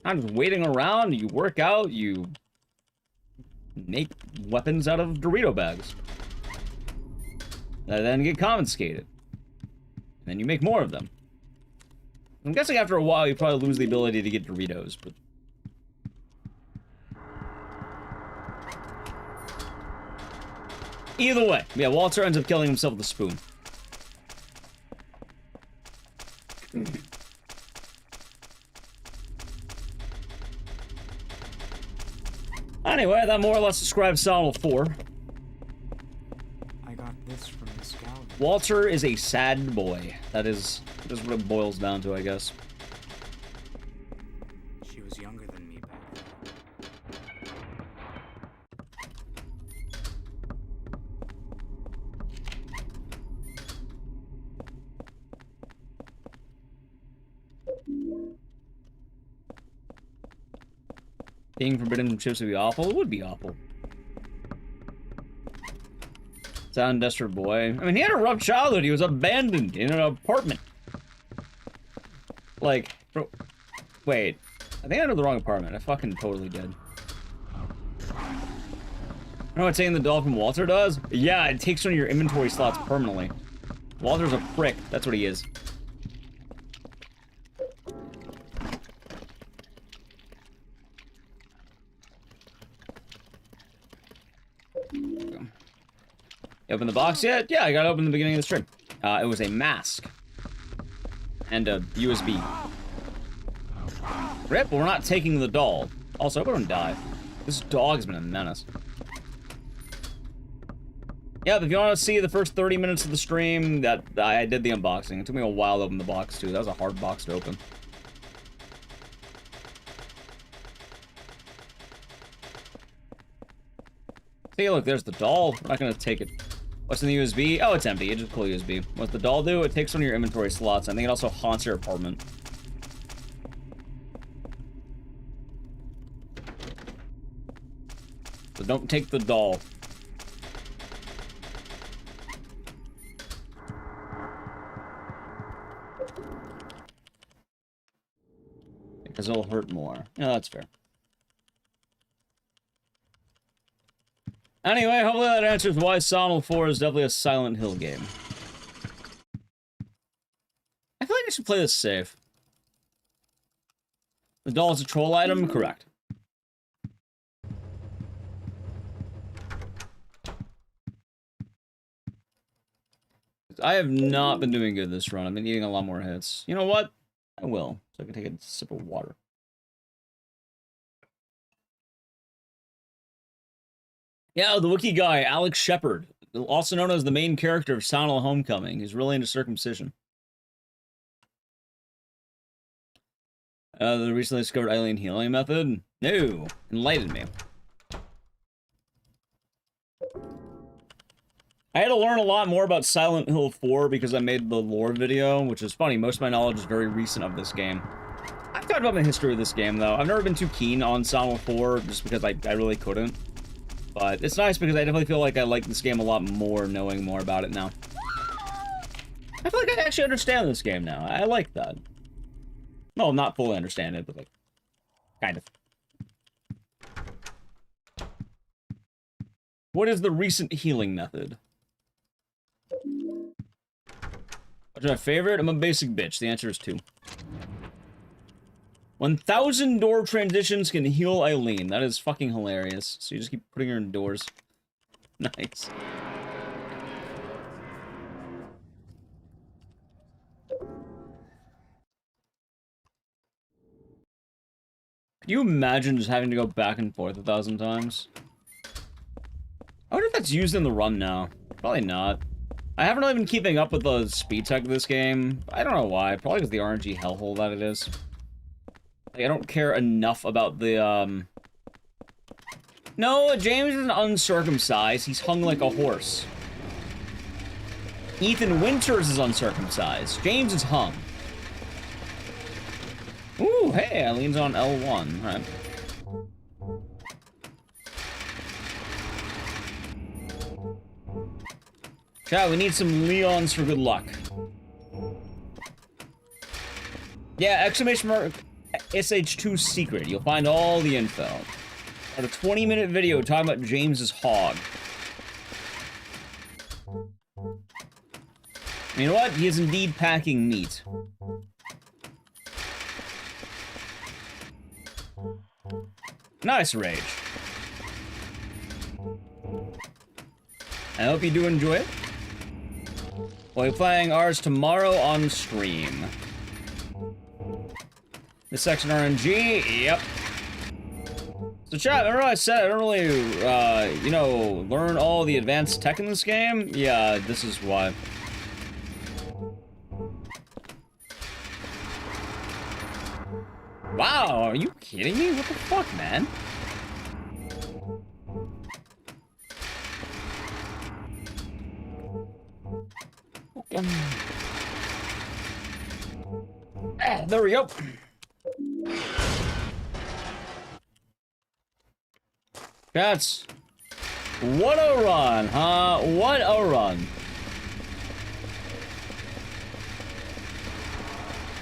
I'm just waiting around, you work out, you make weapons out of Dorito bags. That then get confiscated. And then you make more of them. I'm guessing after a while you probably lose the ability to get Doritos, but... Either way, yeah, Walter ends up killing himself with a spoon. Anyway, that more or less describes Silent Hill 4. I got this from the scout. Walter is a sad boy. That is what it boils down to, I guess. She was younger than me back then. Being forbidden from chips would be awful. It would be awful. Sound desperate boy. I mean, he had a rough childhood. He was abandoned in an apartment. Like, bro, wait. I think I know the wrong apartment. I fucking totally did. You know what saying the doll from Walter does? Yeah, it takes one of your inventory slots permanently. Walter's a prick. That's what he is. You open the box yet? Yeah, I got it open in the beginning of the stream. It was a mask. And a USB. Rip, we're not taking the doll. Also, I hope I don't die. This dog's been a menace. Yeah, if you want to see the first 30 minutes of the stream, that I did the unboxing. It took me a while to open the box, too. That was a hard box to open. See, look, there's the doll. We're not going to take it. What's in the USB? Oh, it's empty. It's just a cool USB. What's the doll do? It takes one of your inventory slots. I think it also haunts your apartment. So don't take the doll. Because it'll hurt more. Yeah, that's fair. Anyway, hopefully that answers why Silent 4 is definitely a Silent Hill game. I feel like I should play this safe. The doll is a troll item? Correct. I have not been doing good this run. I've been eating a lot more hits. You know what? I will. So I can take a sip of water. Yeah, the wiki guy, Alex Shepard, also known as the main character of Silent Hill Homecoming. He's really into circumcision. The recently discovered alien healing method? No. Enlighten me. I had to learn a lot more about Silent Hill 4 because I made the lore video, which is funny. Most of my knowledge is very recent of this game. I've talked about my history of this game, though. I've never been too keen on Silent Hill 4 just because I really couldn't. But it's nice because I definitely feel like I like this game a lot more knowing more about it now. I feel like I actually understand this game now. I like that. No, not fully understand it, but like, kind of. What is the recent healing method? What's my favorite? I'm a basic bitch. The answer is 2. 1,000 door transitions can heal Eileen. That is fucking hilarious. So you just keep putting her in doors. Nice. Could you imagine just having to go back and forth 1,000 times? I wonder if that's used in the run now. Probably not. I haven't really been keeping up with the speed tech of this game. I don't know why. Probably because the RNG hellhole that it is. Like, I don't care enough about the, No, James isn't uncircumcised. He's hung like a horse. Ethan Winters is uncircumcised. James is hung. Ooh, hey, Eileen's on L1. Alright. Chat, we need some Leons for good luck. Yeah, exclamation mark SH2 secret. You'll find all the info. At a 20-minute video talking about James's hog. You know what? He is indeed packing meat. Nice rage. I hope you do enjoy it. We'll be playing ours tomorrow on stream. The section RNG, yep. So chat, remember I said I don't really, you know, learn all the advanced tech in this game? Yeah, this is why. Wow, are you kidding me? What the fuck, man? There we go. Cats. What a run, huh? What a run.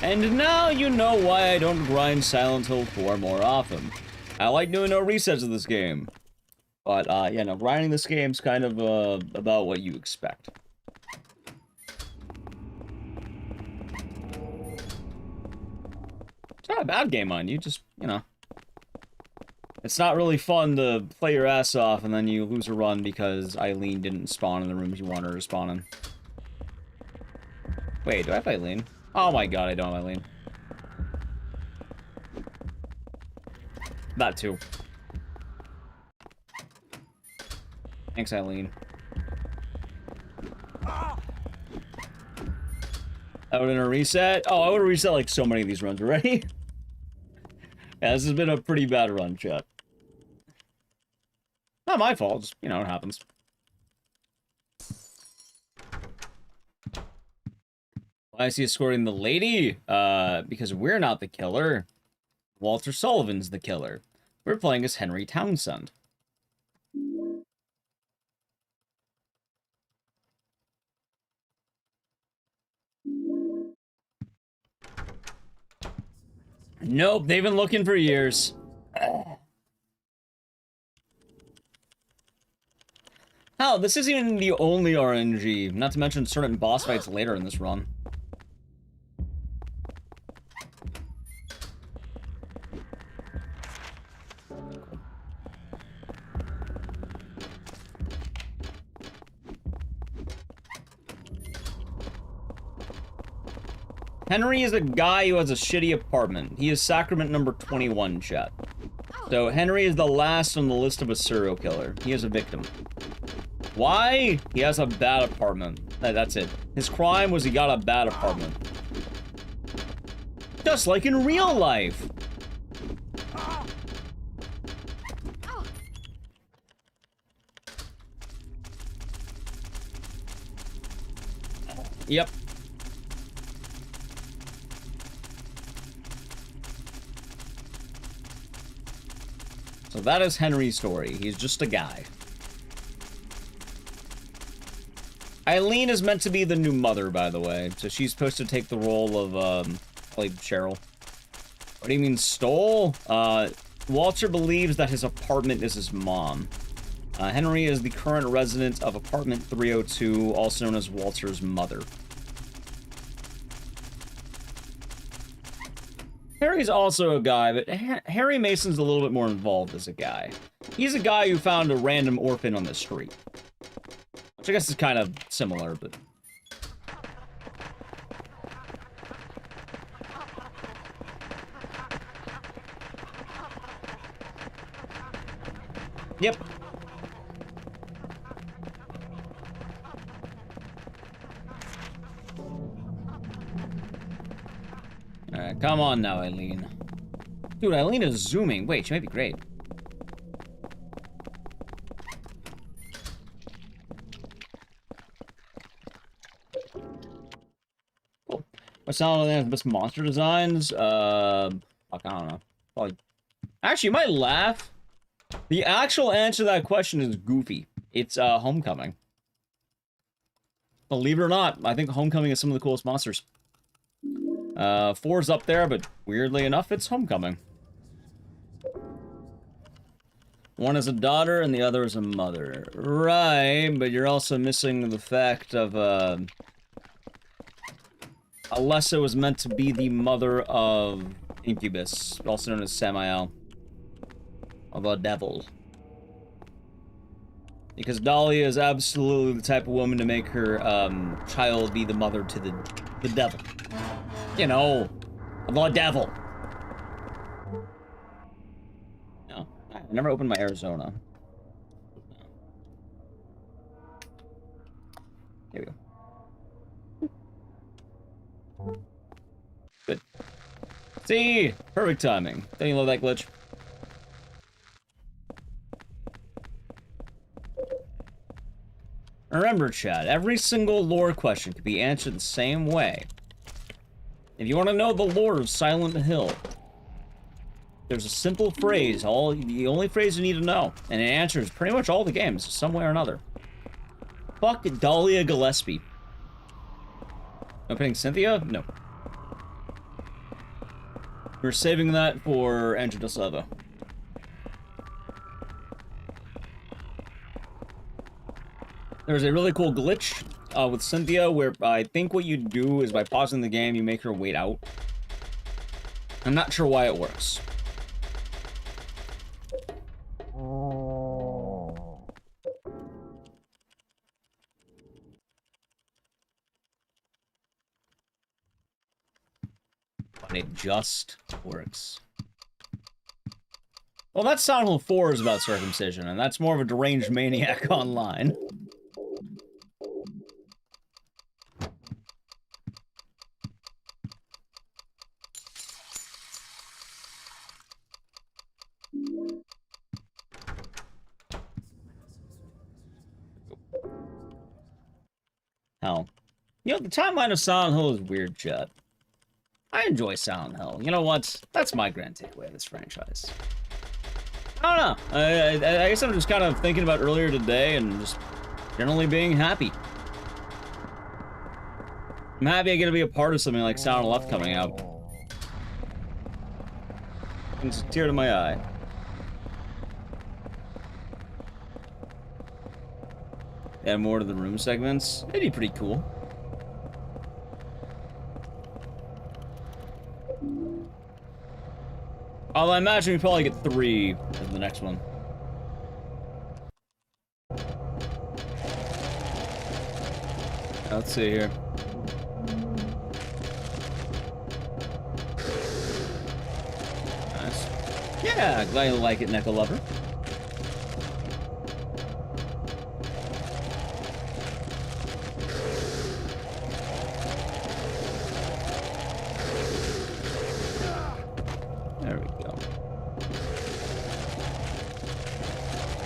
And now you know why I don't grind Silent Hill 4 more often. I like doing no resets of this game. But, yeah, no, grinding this game's kind of, about what you expect. It's not a bad game, mind you, just, you know. It's not really fun to play your ass off and then you lose a run because Eileen didn't spawn in the rooms you wanted her to spawn in. Wait, do I have Eileen? Oh my god, I don't have Eileen. That too. Thanks, Eileen. I would have reset? Oh, I would have reset like so many of these runs already. Yeah, this has been a pretty bad run, chat. Not my fault, just, you know, it happens. Why is he escorting the lady? Because we're not the killer. Walter Sullivan's the killer. We're playing as Henry Townsend. Nope, they've been looking for years. Hell, this isn't even the only RNG, not to mention certain boss fights later in this run. Henry is a guy who has a shitty apartment. He is sacrament number 21, chat. So Henry is the last on the list of a serial killer. He is a victim. Why? He has a bad apartment. That's it. His crime was he got a bad apartment. Just like in real life. Yep. So that is Henry's story. He's just a guy. Eileen is meant to be the new mother, by the way. So she's supposed to take the role of, like, Cheryl. What do you mean, stole? Walter believes that his apartment is his mom. Henry is the current resident of apartment 302, also known as Walter's mother. Harry's also a guy, but Harry Mason's a little bit more involved as a guy. He's a guy who found a random orphan on the street. Which I guess is kind of similar, but... Yep. Alright, come on now, Eileen. Dude, Eileen is zooming. Wait, she might be great. Cool. What's not the best monster designs? Fuck, I don't know. Probably. Actually, you might laugh. The actual answer to that question is Goofy. It's, Homecoming. Believe it or not, I think Homecoming is some of the coolest monsters. 4's up there, but weirdly enough, it's Homecoming. One is a daughter, and the other is a mother. Right, but you're also missing the fact of, Alessa was meant to be the mother of Incubus, also known as Samael. Of a devil. Because Dahlia is absolutely the type of woman to make her, child be the mother to the devil. You know, the devil. No, I never opened my Arizona. Here we go. Good. See? Perfect timing. Don't you love that glitch? Remember, chat, every single lore question could be answered the same way. If you want to know the lore of Silent Hill, There's a simple phrase, the only phrase you need to know, and it answers pretty much all the games, some way or another. Fuck Dahlia Gillespie. Opening Cynthia? No. We're saving that for Andrew Del Salvo. There's a really cool glitch with Cynthia where I think what you do is by pausing the game, you make her wait out. I'm not sure why it works. But it just works. Well, that Silent Hill 4 is about circumcision, and that's more of a deranged maniac online. Hell. You know, the timeline of Silent Hill is weird, chat. I enjoy Silent Hill. You know what? That's my grand takeaway of this franchise. I don't know. I guess I'm just kind of thinking about earlier today and just generally being happy. I'm happy I get to be a part of something like Silent Hill coming out. It's a tear to my eye. Add more to the room segments. It'd be pretty cool. Although I imagine we probably get 3 as the next one. Let's see here. Nice. Yeah, glad you like it, Neko Lover.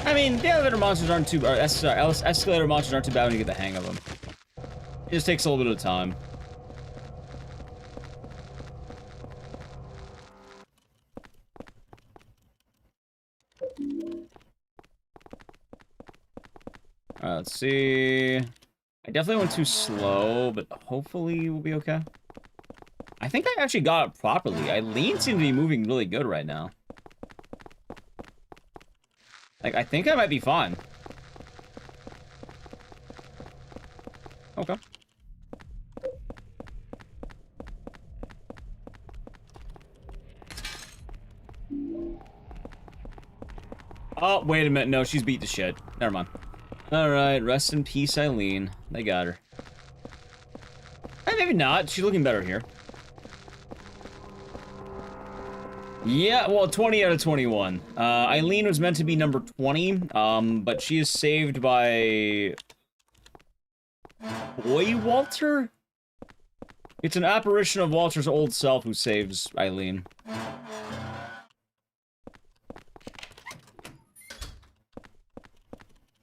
I mean, the elevator monsters aren't too... escalator monsters aren't too bad when you get the hang of them. It just takes a little bit of time. Alright, let's see... I definitely went too slow, but hopefully we'll be okay. I think I actually got it properly. Eileen seems to be moving really good right now. Like, I think I might be fine. Okay. Oh, wait a minute. No, she's beat the shit. Never mind. Alright, rest in peace, Eileen. They got her. Maybe not. She's looking better here. Yeah, well, 20 out of 21. Eileen was meant to be number 20, but she is saved by... Boy Walter? It's an apparition of Walter's old self who saves Eileen.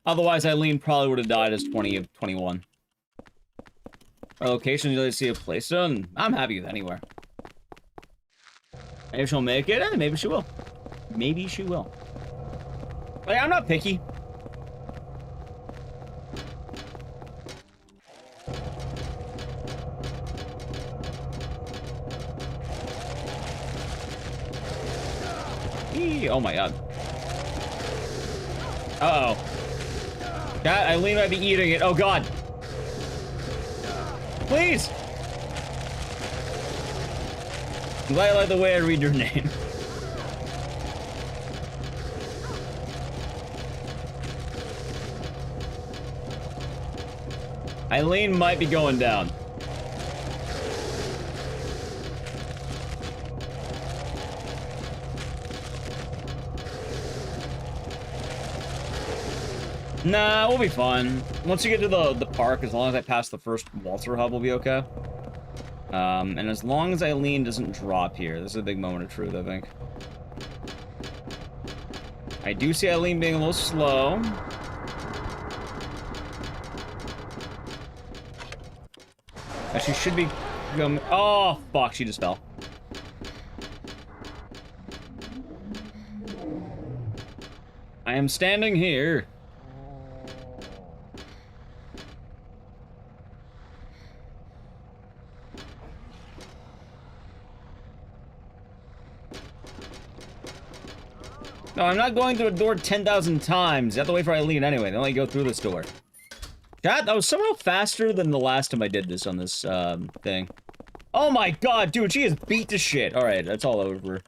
Otherwise, Eileen probably would have died as 20 of 21. Our location, you see a place done? I'm happy with anywhere. Maybe she'll make it, and maybe she will. Maybe she will. Like, I'm not picky. Eee, oh my god. Uh-oh. God, Eileen might be eating it. Oh god. Please! I'm glad I like the way I read your name. Eileen might be going down. Nah, we'll be fine. Once you get to the park, as long as I pass the first Walter hub, we'll be okay. And as long as Eileen doesn't drop here, this is a big moment of truth, I think. I do see Eileen being a little slow. She should be... Oh, fuck, she just fell. I am standing here. No, I'm not going through a door 10,000 times. You have to wait for Eileen anyway. They only go through this door. God, that was somehow faster than the last time I did this on this, thing. Oh my god, dude, she is beat to shit. Alright, that's all over.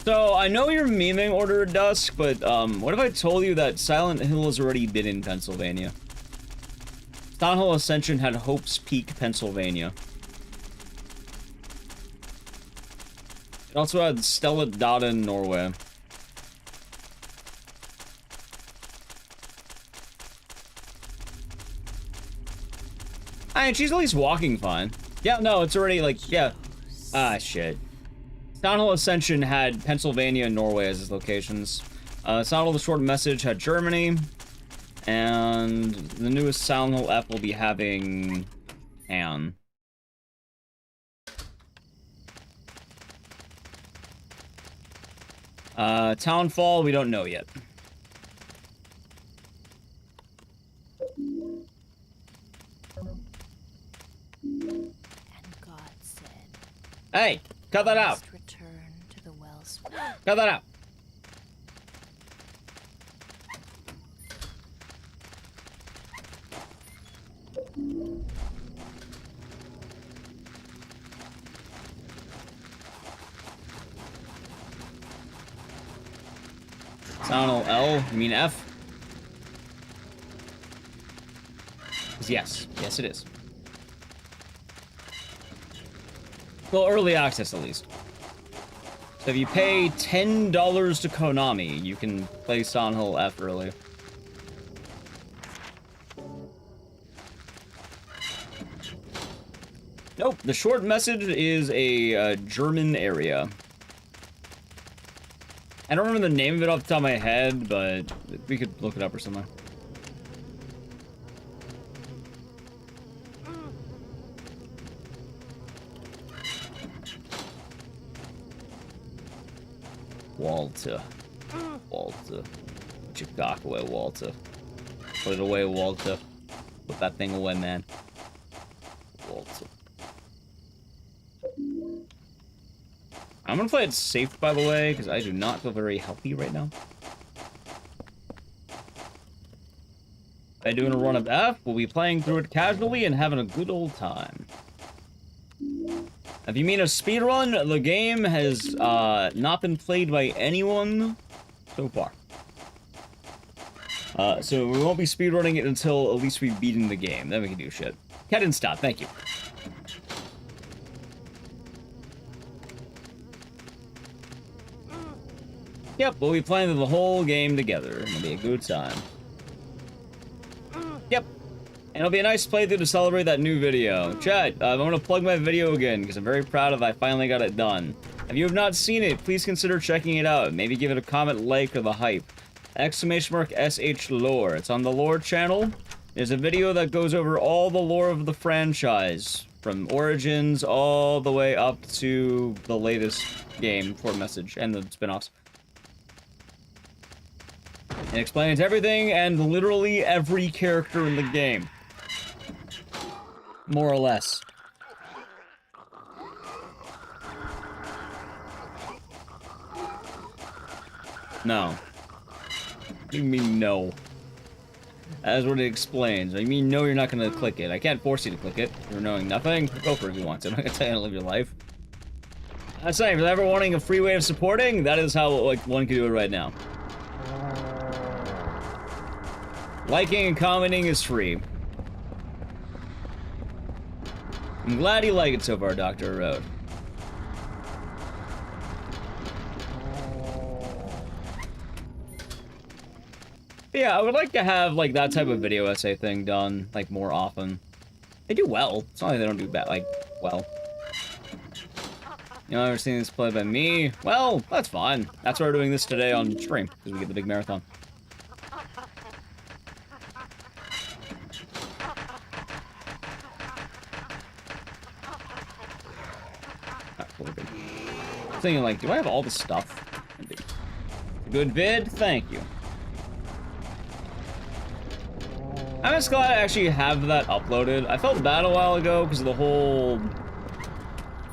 So, I know you're memeing Order of Dusk, but, what if I told you that Silent Hill has already been in Pennsylvania? Silent Hill Ascension had Hope's Peak, Pennsylvania. It also had Stella Dada in Norway. I mean, she's at least walking fine. Yeah, no, it's already, like, yeah. Ah, shit. Silent Hill Ascension had Pennsylvania and Norway as its locations. Silent Hill The Short Message had Germany. And the newest Silent Hill F will be having Anne. Townfall, we don't know yet. And God said, Hey, cut that out. return to the wellspring. Cut that out. Silent Hill L, you mean F? Yes. Yes, it is. Well, early access, at least. So if you pay $10 to Konami, you can play Silent Hill F early. Nope, the short message is a German area. I don't remember the name of it off the top of my head, but we could look it up or something. Walter. Walter. Put your cock away, Walter. Put it away, Walter. Put that thing away, man. Walter. I'm gonna play it safe, by the way, because I do not feel very healthy right now. By doing a run of F, we'll be playing through it casually and having a good old time. If you mean a speedrun, the game has not been played by anyone so far. So we won't be speedrunning it until at least we've beaten the game. Then we can do shit. Cat and stop, thank you. Yep, we'll be playing the whole game together. It'll be a good time. Yep. And it'll be a nice playthrough to celebrate that new video. Chat, I'm gonna plug my video again, because I'm very proud of I finally got it done. If you have not seen it, please consider checking it out. Maybe give it a comment, like, or the hype. !SH lore. It's on the lore channel. There's a video that goes over all the lore of the franchise. From Origins all the way up to the latest game, Short Message, and the spin-offs. It explains everything and literally every character in the game. More or less. No. What do you mean no? That's what it explains. I mean no, you're not gonna click it. I can't force you to click it. You're knowing nothing. Go for it if you want to. I'm not gonna tell you how to live your life. I'm saying, if you're ever wanting a free way of supporting, that is how like one can do it right now. Liking and commenting is free. I'm glad you like it so far, Dr. Road. Yeah, I would like to have, like, that type of video essay thing done, like, more often. They do well. It's not like they don't do bad, like, well. You know, ever seen this played by me? Well, that's fine. That's why we're doing this today on stream, because we get the big marathon. Thinking like, do I have all the stuff? I do. Good vid, thank you. I'm just glad I actually have that uploaded. I felt bad a while ago because of the whole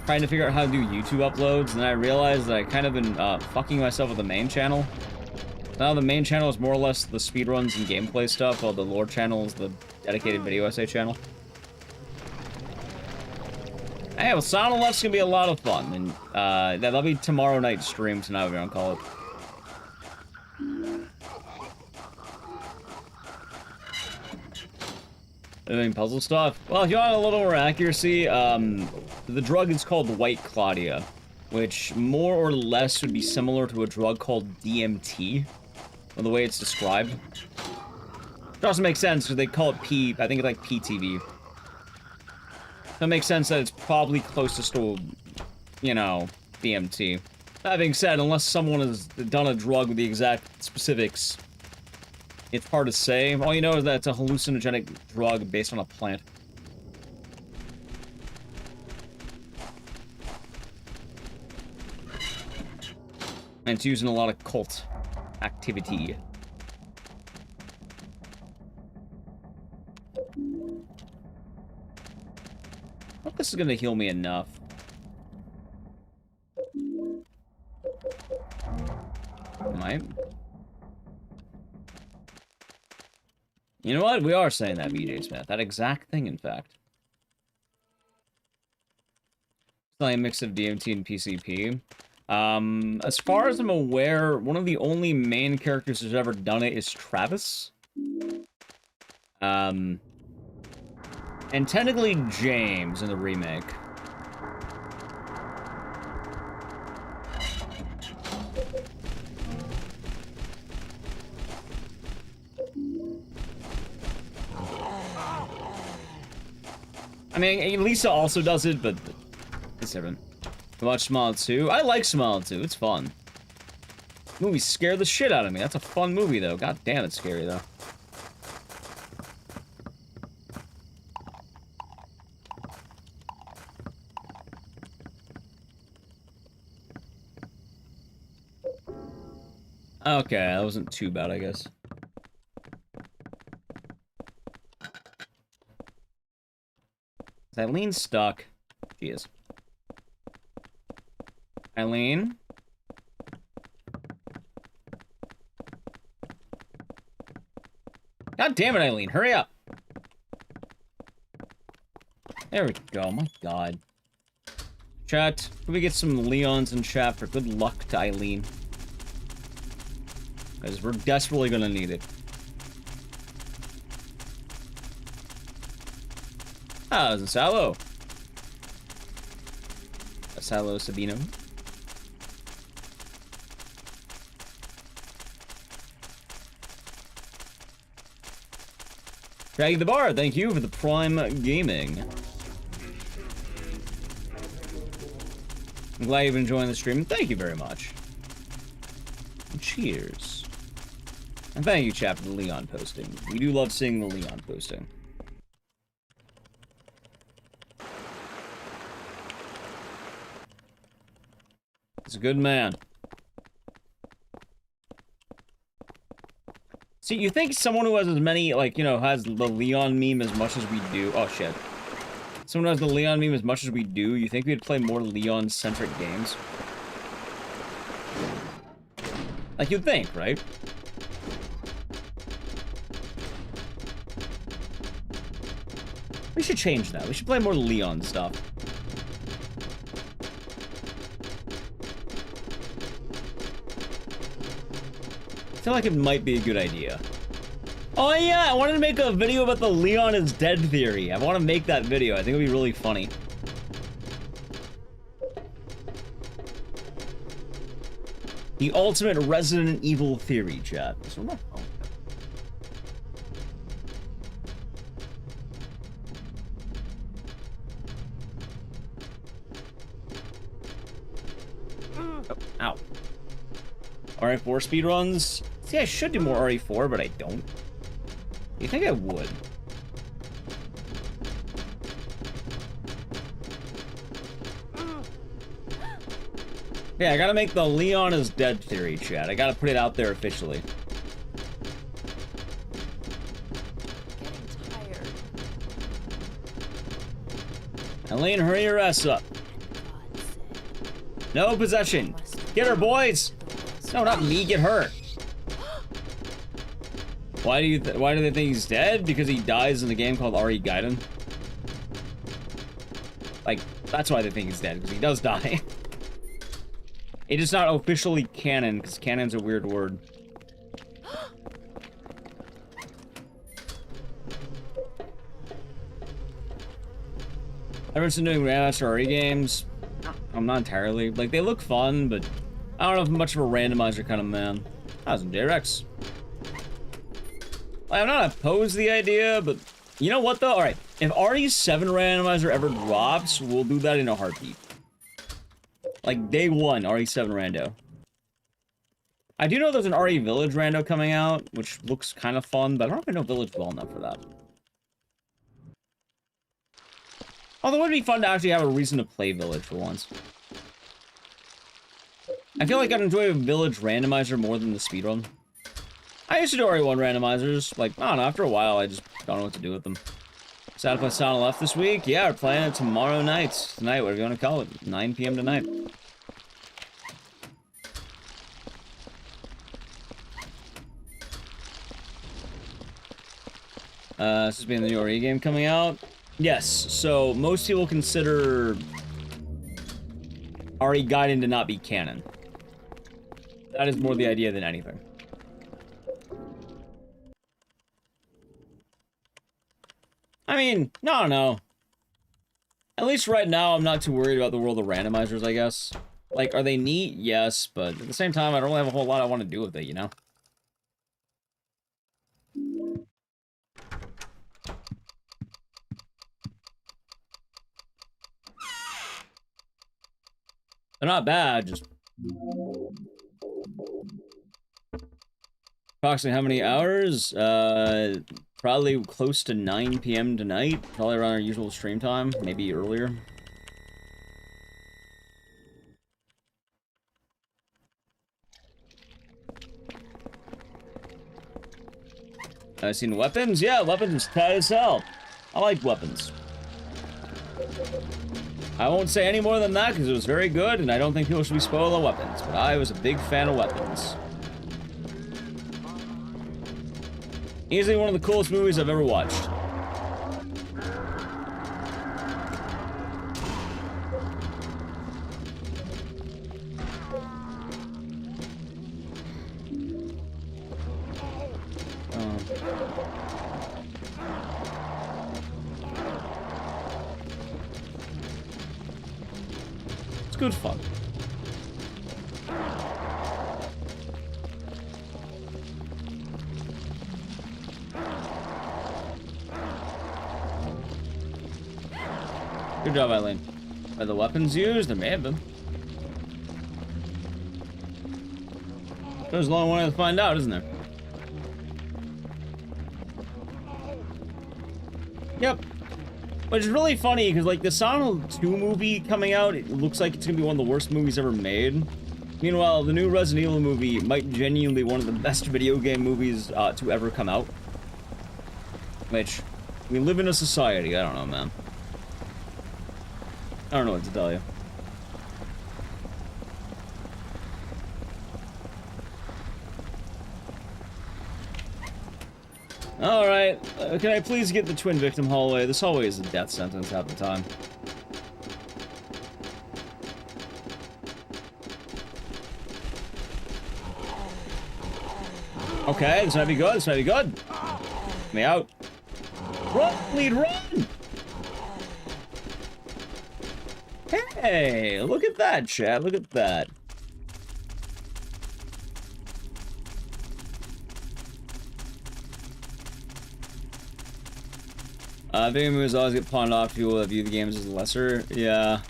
trying to figure out how to do YouTube uploads, and then I realized that I kind of been fucking myself with the main channel. Now the main channel is more or less the speedruns and gameplay stuff, while the lore channel is the dedicated video essay channel. Hey, well, Sound of Left's gonna be a lot of fun, and that'll be tomorrow night stream tonight, we're gonna call it. Doing puzzle stuff? Well, if you want a little more accuracy, the drug is called White Claudia, which more or less would be similar to a drug called DMT, or the way it's described. It doesn't make sense because they call it I think it's like PTV. That makes sense that it's probably closest to, you know, DMT. That being said, unless someone has done a drug with the exact specifics, it's hard to say. All you know is that it's a hallucinogenic drug based on a plant. And it's used in a lot of cult activity. I hope this is gonna heal me enough. Might. You know what? We are saying that, BJ Smith. That exact thing, in fact. It's like a mix of DMT and PCP. As far as I'm aware, one of the only main characters who's ever done it is Travis. And technically James in the remake. I mean, Lisa also does it, but it's different. Watch Smile 2. I like Smile 2. It's fun. Movie scared the shit out of me. That's a fun movie, though. God damn, it's scary, though. Okay, that wasn't too bad, I guess. Is Eileen stuck? She is. Eileen? God damn it, Eileen, hurry up! There we go, my god. Chat, can we get some Leons in chat for good luck to Eileen? Because we're desperately gonna need it. Ah, it's a Salo. A Salo Sabino. Draggy the Bar, thank you for the Prime Gaming. I'm glad you've been enjoying the stream. Thank you very much. And cheers. And thank you, chat, for the Leon posting. We do love seeing the Leon posting. He's a good man. See, you think someone who has as many, like, you know, has the Leon meme as much as we do... Oh, shit. Someone who has the Leon meme as much as we do, you think we'd play more Leon-centric games? Like, you'd think, right? We should change that. We should play more Leon stuff. I feel like it might be a good idea. Oh yeah, I wanted to make a video about the Leon is dead theory. I want to make that video. I think it would be really funny. The ultimate Resident Evil theory, chat. Oh, ow. RE4 speedruns? See, I should do more RE4, but I don't. You think I would? Yeah, I gotta make the Leon is dead theory, chat. I gotta put it out there officially. Getting tired. Elaine, hurry your ass up. God said, No possession. Get her, boys. No, not me. Get her. Why do they think he's dead? Because he dies in a game called RE Gaiden. Like, that's why they think he's dead, because he does die. It is not officially canon, because canon's a weird word. Ever since doing Grandmaster RE games, I'm not entirely. Like, they look fun, but I don't know if I'm much of a randomizer kind of man. How's it, J-Rex? Like, I'm not opposed to the idea, but you know what, though? Alright, if RE7 randomizer ever drops, we'll do that in a heartbeat. Like, day one, RE7 rando. I do know there's an RE Village rando coming out, which looks kind of fun, but I don't know if I know Village well enough for that. Although it would be fun to actually have a reason to play Village for once. I feel like I'd enjoy a Village randomizer more than the speedrun. I used to do RE1 randomizers. Like, I don't know, after a while, I just don't know what to do with them. Sad to play Sound of Left this week? Yeah, we're playing it tomorrow night. Tonight, whatever you want to call it. 9 PM tonight. This has been the new RE game coming out. Yes, so most people consider RE Gaiden to not be canon. That is more the idea than anything. I mean, no. At least right now, I'm not too worried about the world of randomizers, I guess. Like, are they neat? Yes, but at the same time, I don't really have a whole lot I want to do with it, you know? They're not bad, just... Approximately how many hours? Probably close to 9 PM tonight. Probably around our usual stream time, maybe earlier. I've seen weapons? Yeah, weapons is tight as hell. I like weapons. I won't say any more than that because it was very good, and I don't think people should be spoiled on weapons, but I was a big fan of weapons. Easily one of the coolest movies I've ever watched. It's good fun. Good job, Eileen. Are the weapons used? There may have been. There's a long way to find out, isn't there? Yep. Which is really funny, because, like, the Silent Hill 2 movie coming out, it looks like it's gonna be one of the worst movies ever made. Meanwhile, the new Resident Evil movie might genuinely be one of the best video game movies to ever come out. Which, we live in a society, I don't know, man. I don't know what to tell you. Alright, can I please get the twin victim hallway? This hallway is a death sentence half the time. Okay, this might be good, this might be good. Get me out. Run, lead, run! Hey, look at that, chat, look at that. Video movies always get pawned off to people that view the games as lesser. Yeah.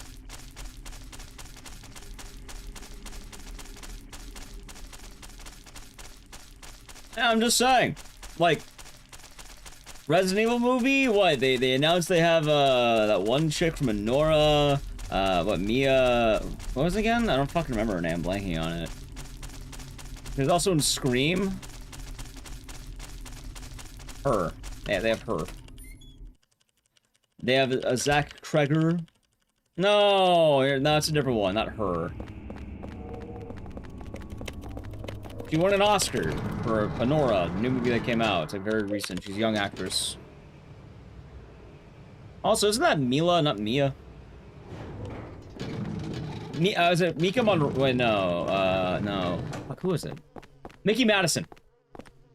Yeah, I'm just saying. Like, Resident Evil movie? What? They announced they have that one chick from Anora What, Mia... What was it again? I don't fucking remember her name. I'm blanking on it. There's also in Scream. Her. Yeah, they have her. They have Zach Kreger. No, it's a different one, not her. She won an Oscar for Honora, the new movie that came out. It's like very recent. She's a young actress. Also, isn't that Mila, not Mia? Is it Mika Monroe? Wait, no. No. Fuck, who is it? Mickey Madison.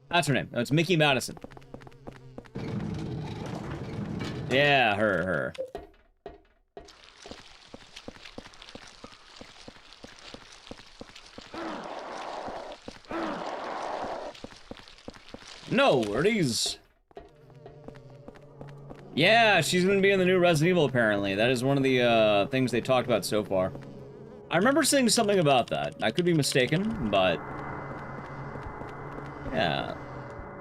That's her name. No, it's Mickey Madison. Yeah, her. No, are these? Yeah, she's gonna be in the new Resident Evil, apparently. That is one of the, things they talked about so far. I remember seeing something about that. I could be mistaken, but... yeah.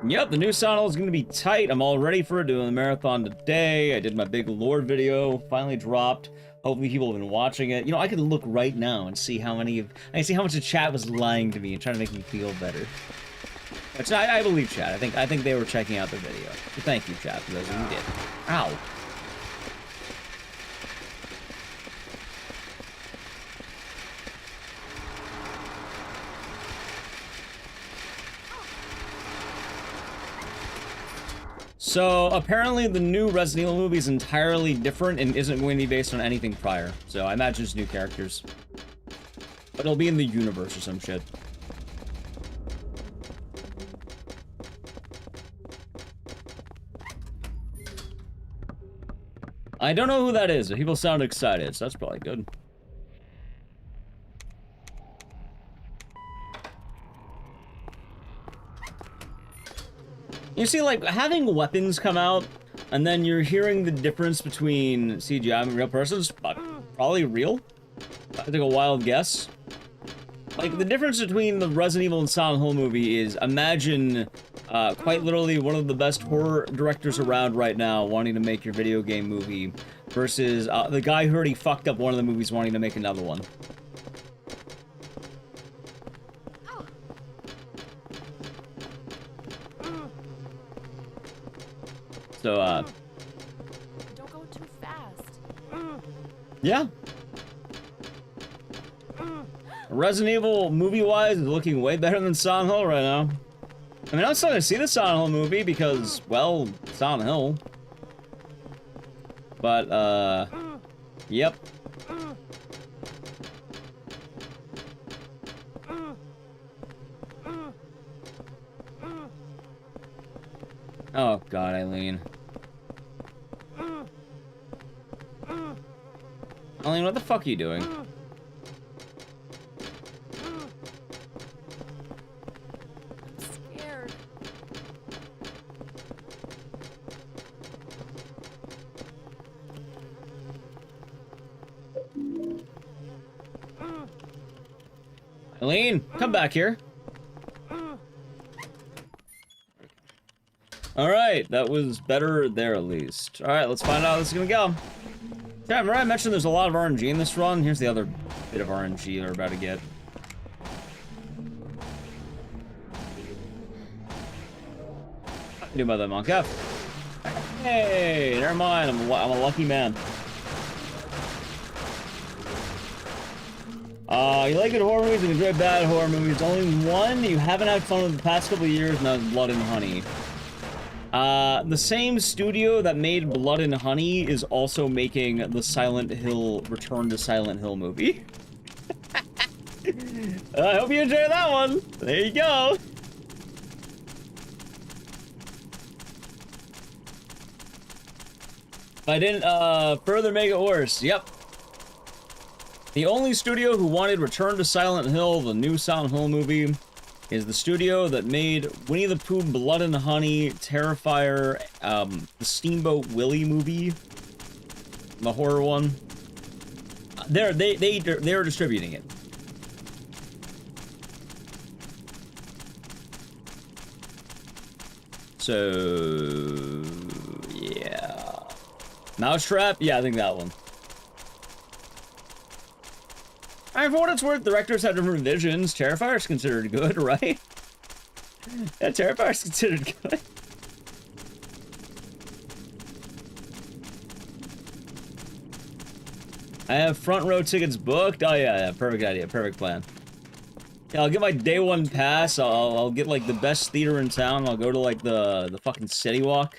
Yep, the new Silent Hill is gonna be tight. I'm all ready for it, doing the marathon today. I did my big lore video, finally dropped. Hopefully people have been watching it. You know, I could look right now and see how many of... I can see how much the chat was lying to me and trying to make me feel better. Which I believe chat. I think they were checking out the video. So thank you, chat, for those of you who did. Ow. So, apparently the new Resident Evil movie is entirely different and isn't going to be based on anything prior. So, I imagine it's new characters. But it'll be in the universe or some shit. I don't know who that is, but people sound excited, so that's probably good. You see, like, having weapons come out, and then you're hearing the difference between CGI and real persons, probably real. I take a wild guess. Like, the difference between the Resident Evil and Silent Hill movie is, imagine, quite literally one of the best horror directors around right now wanting to make your video game movie, versus the guy who already fucked up one of the movies wanting to make another one. So, Don't go too fast. yeah. Resident Evil, movie-wise, is looking way better than Silent Hill right now. I mean, I'm still gonna see the Silent Hill movie because, well, Silent Hill. But, yep. Oh, God, Eileen. Eileen, what the fuck are you doing? Scared. Eileen, come back here. Alright, that was better there at least. Alright, let's find out how this is gonna go. Yeah, remember I mentioned there's a lot of RNG in this run? Here's the other bit of RNG we're about to get. What do you do about that, Monk F? Hey, never mind, I'm a lucky man. You like good horror movies and enjoy bad horror movies. Only one you haven't had fun with the past couple of years, and that was Blood and Honey. The same studio that made Blood and Honey is also making the Silent Hill Return to Silent Hill movie. I hope you enjoy that one. There you go. If I didn't further make it worse, yep. The only studio who wanted Return to Silent Hill, the new Silent Hill movie, is the studio that made Winnie the Pooh, Blood and Honey, Terrifier, the Steamboat Willie movie, the horror one. They're distributing it. So yeah, Mousetrap. Yeah, I think that one. I mean, for what it's worth, directors have different visions. Terrifier's considered good, right? Yeah, Terrifier's considered good. I have front row tickets booked. Oh yeah, perfect idea, perfect plan. Yeah, I'll get my day one pass. I'll get like the best theater in town. I'll go to like the fucking City Walk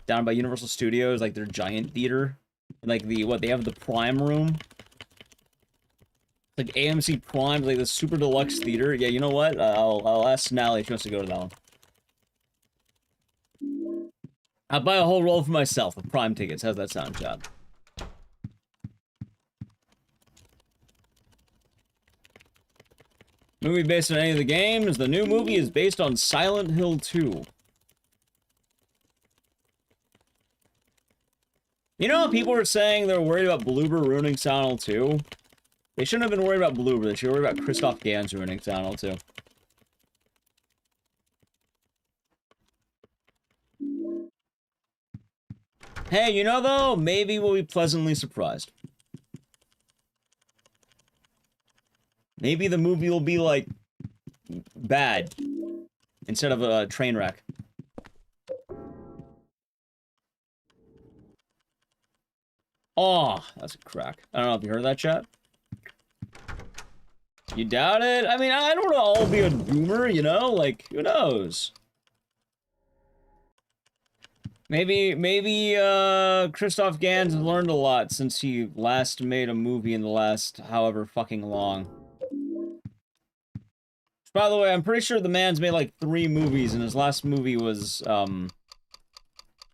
down by Universal Studios, like their giant theater. Like they have the Prime room. Like AMC Prime, like the super deluxe theater. Yeah, you know what? I'll ask Snally if she wants to go to that one. I'll buy a whole roll for myself of Prime tickets. How's that sound, Chad? Movie based on any of the games. The new movie is based on Silent Hill 2. You know how people were saying they were worried about Bloober ruining Silent Hill 2? They shouldn't have been worried about Bloober. They should worry about Christoph Gans ruining Silent Hill 2. Hey, you know though, maybe we'll be pleasantly surprised. Maybe the movie will be, like, bad, instead of a train wreck. Oh, that's a crack. I don't know if you heard that, chat. You doubt it? I mean, I don't know, I'll be a doomer, you know? Like, who knows? Maybe Christoph Gans learned a lot since he last made a movie in the last however fucking long. By the way, I'm pretty sure the man's made like 3 movies, and his last movie was, I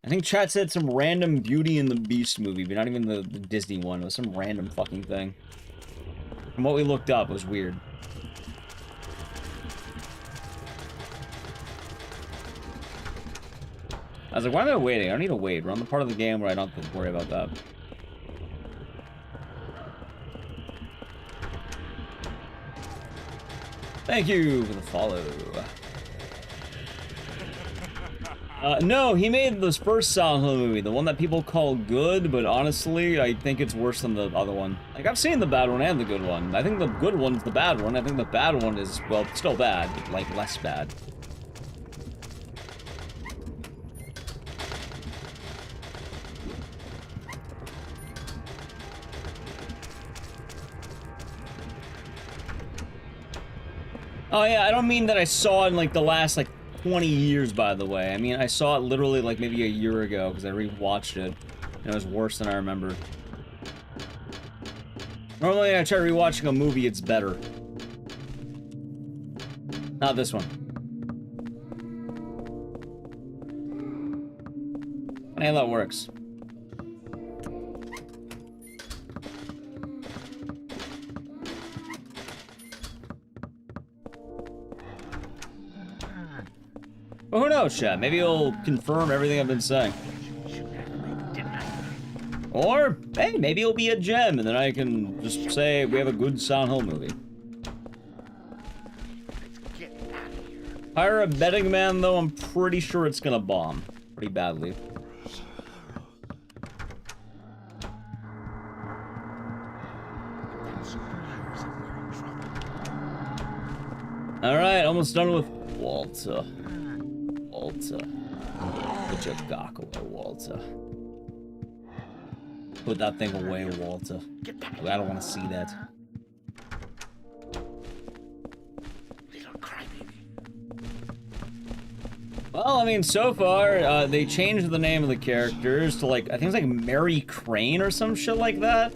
think chat said some random Beauty and the Beast movie, but not even the Disney one. It was some random fucking thing. From what we looked up, it was weird. I was like, why am I waiting? I don't need to wait. We're on the part of the game where I don't have to worry about that. Thank you for the follow. No, he made this first Silent Hill movie, the one that people call good, but honestly, I think it's worse than the other one. Like, I've seen the bad one and the good one. I think the good one's the bad one. I think the bad one is, well, still bad, but, like, less bad. Oh yeah, I don't mean that I saw it in like the last like 20 years, by the way. I mean, I saw it literally like maybe a year ago because I rewatched it and it was worse than I remember. Normally I try rewatching a movie, it's better. Not this one. Funny how that works. Well, who knows, chat? Maybe he'll confirm everything I've been saying. Or, hey, maybe it'll be a gem, and then I can just say we have a good Silent Hill movie. Hire a betting man, though, I'm pretty sure it's gonna bomb. Pretty badly. Alright, almost done with Walter. Put your cock away, Walter. Put that thing away, Walter. I don't want to see that. Well, I mean, so far, they changed the name of the characters to, like, I think it's like Mary Crane or some shit like that.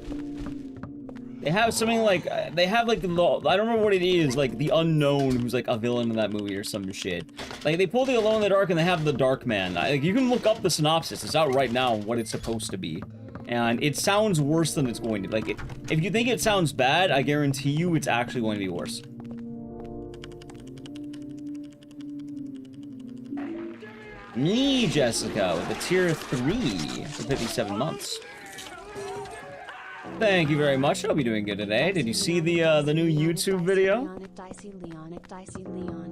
They have something like, they have like, I don't remember what it is, like the Unknown, who's like a villain in that movie or some shit. Like, they pull the Alone in the Dark and they have the Dark Man. Like, you can look up the synopsis, it's out right now what it's supposed to be. And it sounds worse than it's going to. Like, if you think it sounds bad, I guarantee you it's actually going to be worse. Me, Jessica, with a tier 3 for 57 months. Thank you very much. I hope you're doing good today. Did you see the new YouTube video?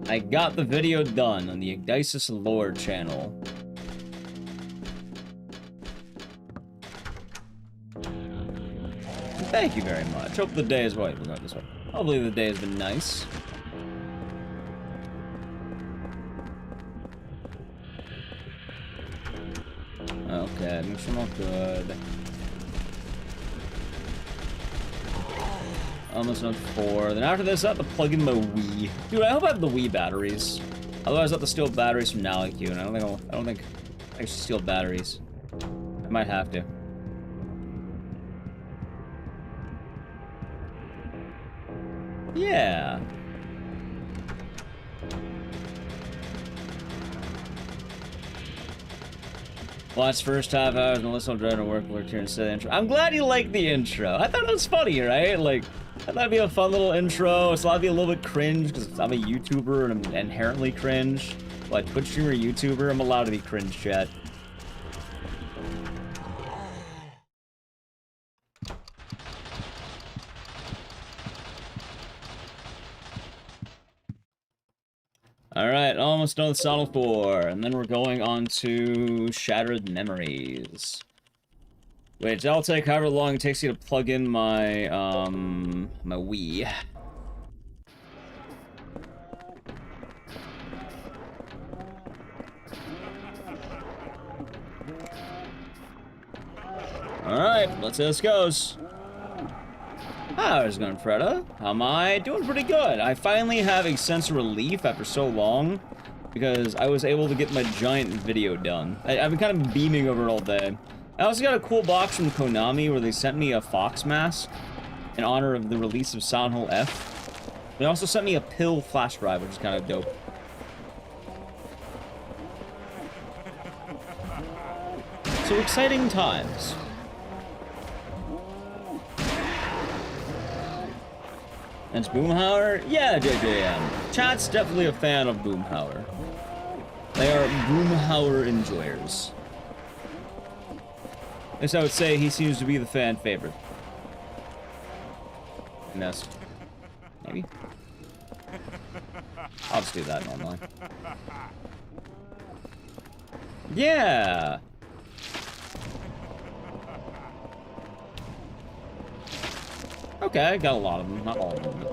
I got the video done on the Ecdycis Lore channel. Thank you very much. Hope the day is right. We'll go this way. Hopefully the day has been nice. Okay, make sure I'm all good. Almost on 4. Then after this, I have to plug in my Wii. Dude, I hope I have the Wii batteries. Otherwise, I have to steal batteries from NallyQ, and I don't think I should steal batteries. I might have to. Yeah. Watch first half hours and listen to and work here instead of the intro. I'm glad you liked the intro. I thought it was funny, right? Like, I thought it'd be a fun little intro. It's allowed to be a little bit cringe because I'm a YouTuber and I'm inherently cringe. Like, Twitch streamer, YouTuber, I'm allowed to be cringe, chat. Alright, almost done with Sonic 4, and then we're going on to Shattered Memories. Wait, that'll take however long it takes you to plug in my, my Wii. Alright, let's see how this goes. How's it going, Freda? How am I? Doing pretty good. I finally have a sense of relief after so long because I was able to get my giant video done. I've been kind of beaming over it all day. I also got a cool box from Konami where they sent me a Fox mask in honor of the release of Silent Hill F. They also sent me a pill flash drive, which is kind of dope. So exciting times. And it's Boomhauer? Yeah, JJM. Chat's definitely a fan of Boomhauer. They are Boomhauer enjoyers. At least I would say he seems to be the fan favorite. Nest. Maybe? I'll just do that normally. Yeah! Okay, I got a lot of them, not all of them.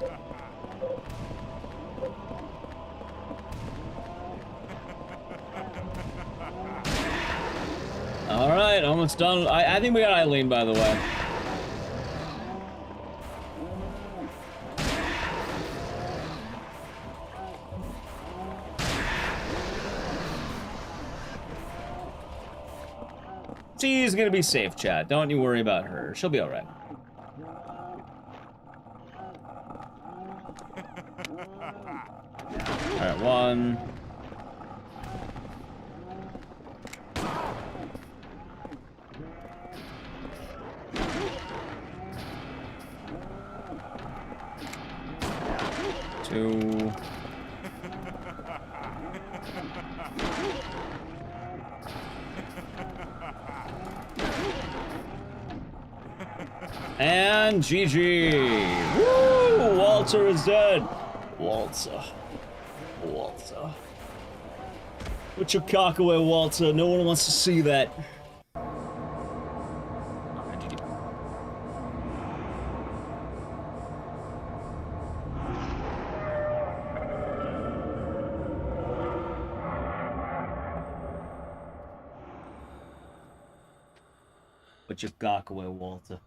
Alright, almost done. I think we got Eileen, by the way. She's gonna be safe, chat. Don't you worry about her. She'll be alright. Alright, 1. Two. And GG. Woo! Walter is dead. Walter. Walter. Put your cock away, Walter. No one wants to see that. Put your cock away, Walter.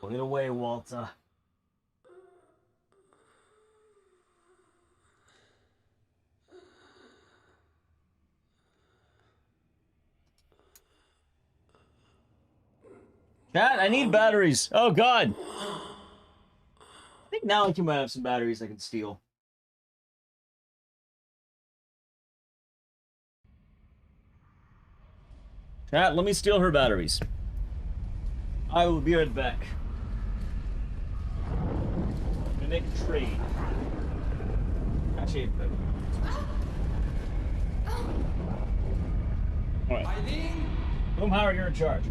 Put it away, Walter. Chat, I need batteries. Oh, God. I think now I might have some batteries I can steal. Chat, let me steal her batteries. I will be right back. I'm gonna make a trade. Actually, alright. Boomhauer, you're in charge.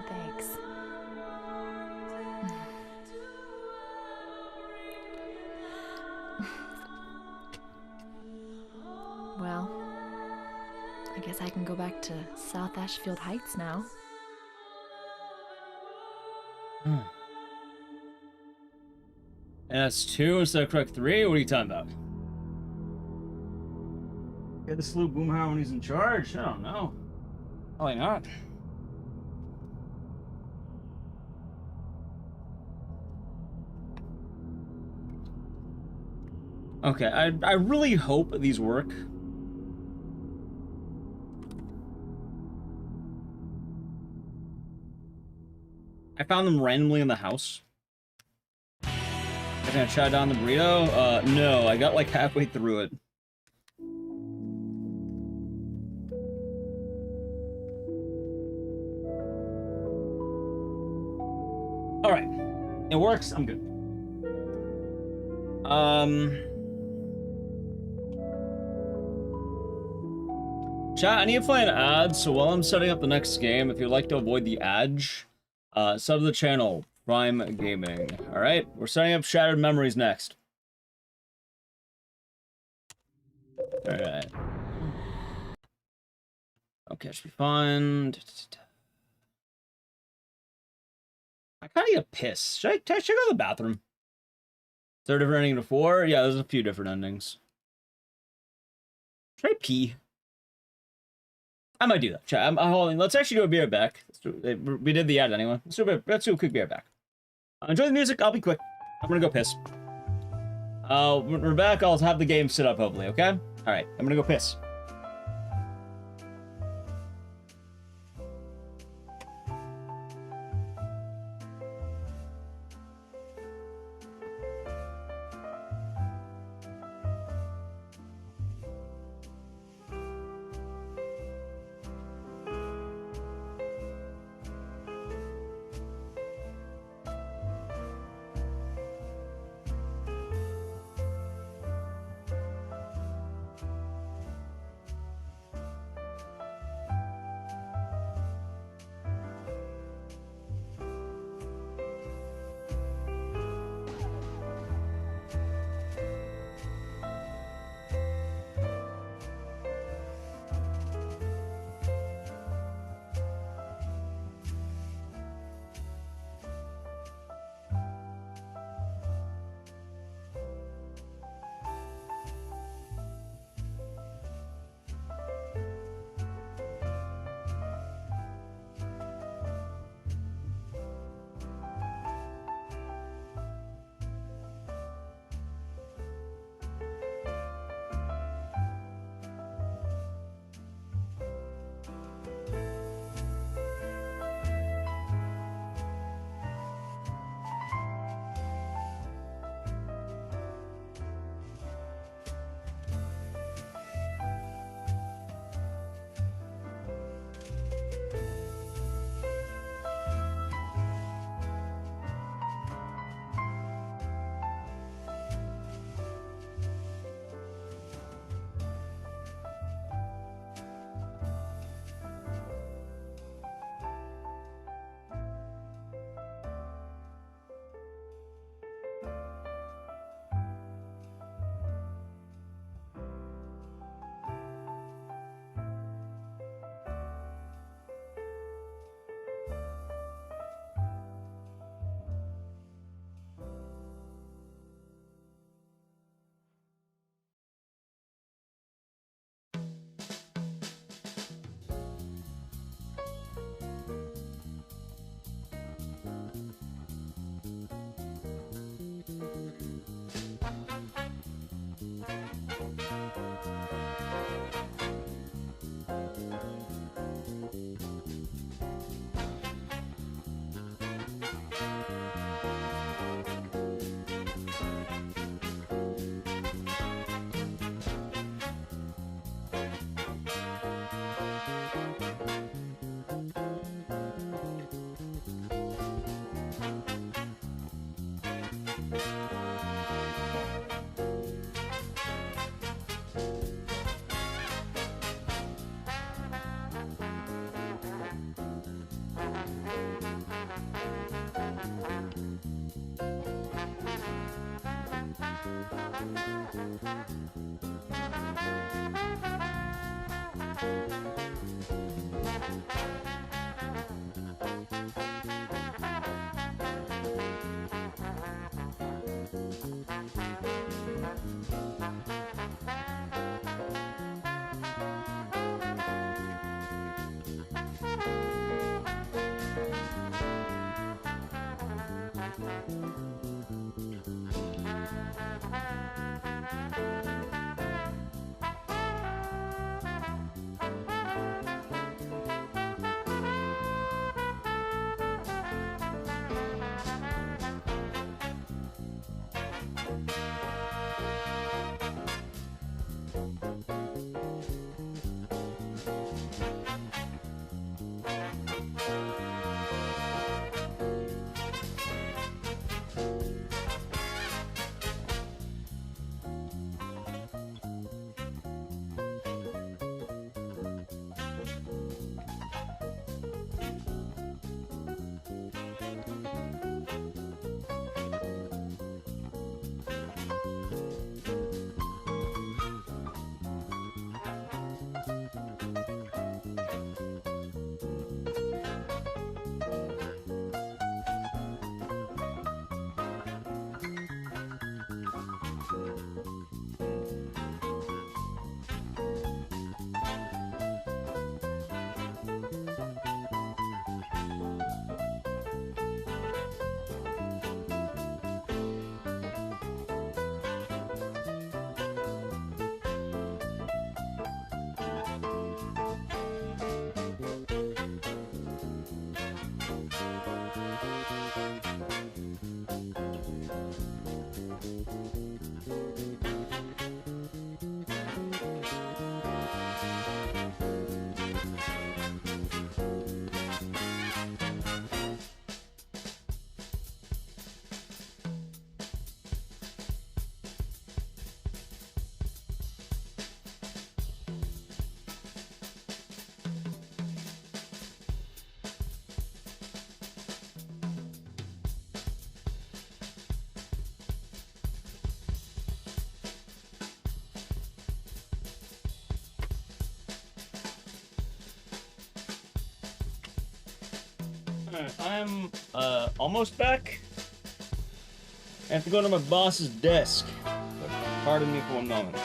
Thanks. Well, I guess I can go back to South Ashfield Heights now. And that's 2 instead of correct 3? What are you talking about? Get the salute Boomhauer when he's in charge? I don't know. Probably not. Okay, I really hope these work. I found them randomly in the house. I gonna try down the burrito? No, I got like halfway through it. Alright. It works, I'm good. Chat, I need to find ads, so while I'm setting up the next game, if you'd like to avoid the ads, sub to the channel, Prime Gaming. Alright, we're setting up Shattered Memories next. Alright. Okay, should be fun. I kinda need a piss. Should I go to the bathroom? Is there a different ending to 4? Yeah, there's a few different endings. Should I pee? I might do that. Chat, I'm holding. Let's actually do a beer back. We did the ad anyway. Let's do a quick beer back. Enjoy the music. I'll be quick. I'm gonna go piss. When we're back, I'll have the game set up, hopefully, okay? Alright, I'm gonna go piss. I'm almost back. I have to go to my boss's desk. But pardon me for one moment.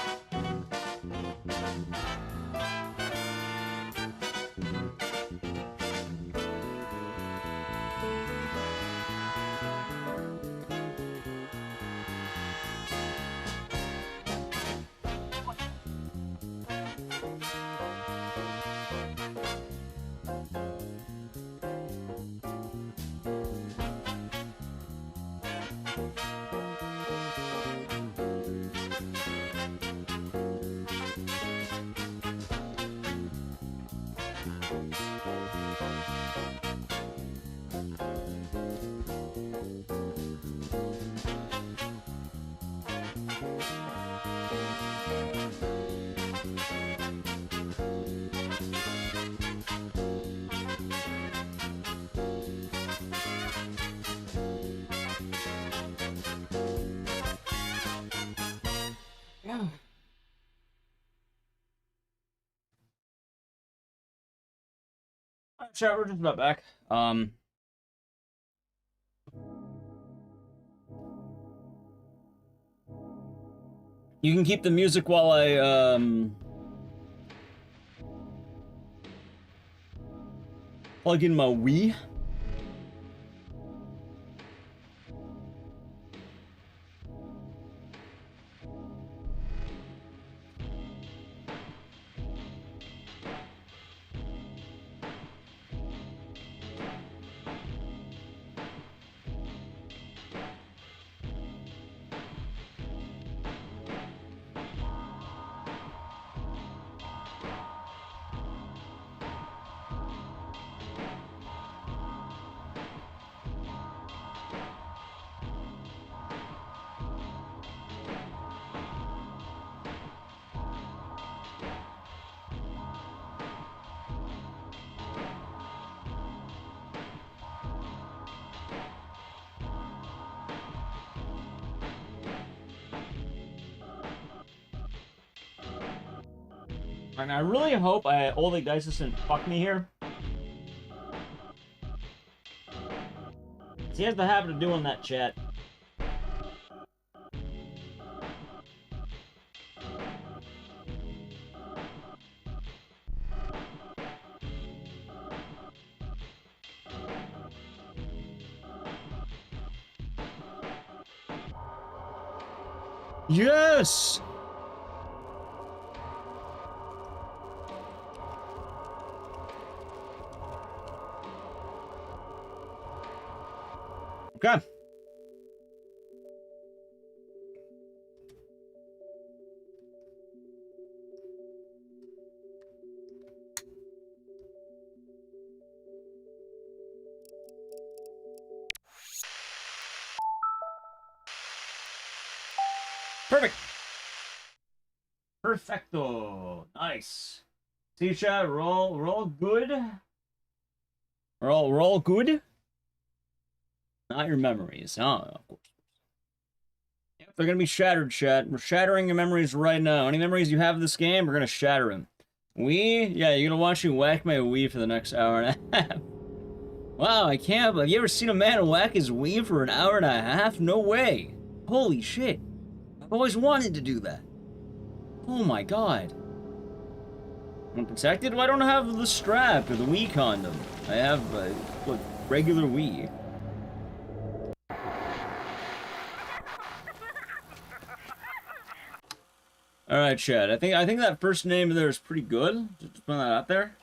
Chat, we're just about back. You can keep the music while I plug in my Wii. And I really hope old Ecdycis didn't fuck me here. He has the habit of doing that, chat. Yes! Okay. Perfect. Perfecto. Nice. See, chat, we're all good. We're all good. Not your memories. Oh, of course. Yep, they're gonna be shattered, chat. We're shattering your memories right now. Any memories you have of this game, we're gonna shatter them. Wii? Yeah, you're gonna watch me whack my Wii for the next hour and a half. Wow, I can't. Have you ever seen a man whack his Wii for an hour and a half? No way. Holy shit. I've always wanted to do that. Oh my god. I'm protected? Well, I don't have the strap or the Wii condom. I have a regular Wii. Alright, Chad. I think that first name there is pretty good. Just put that out there.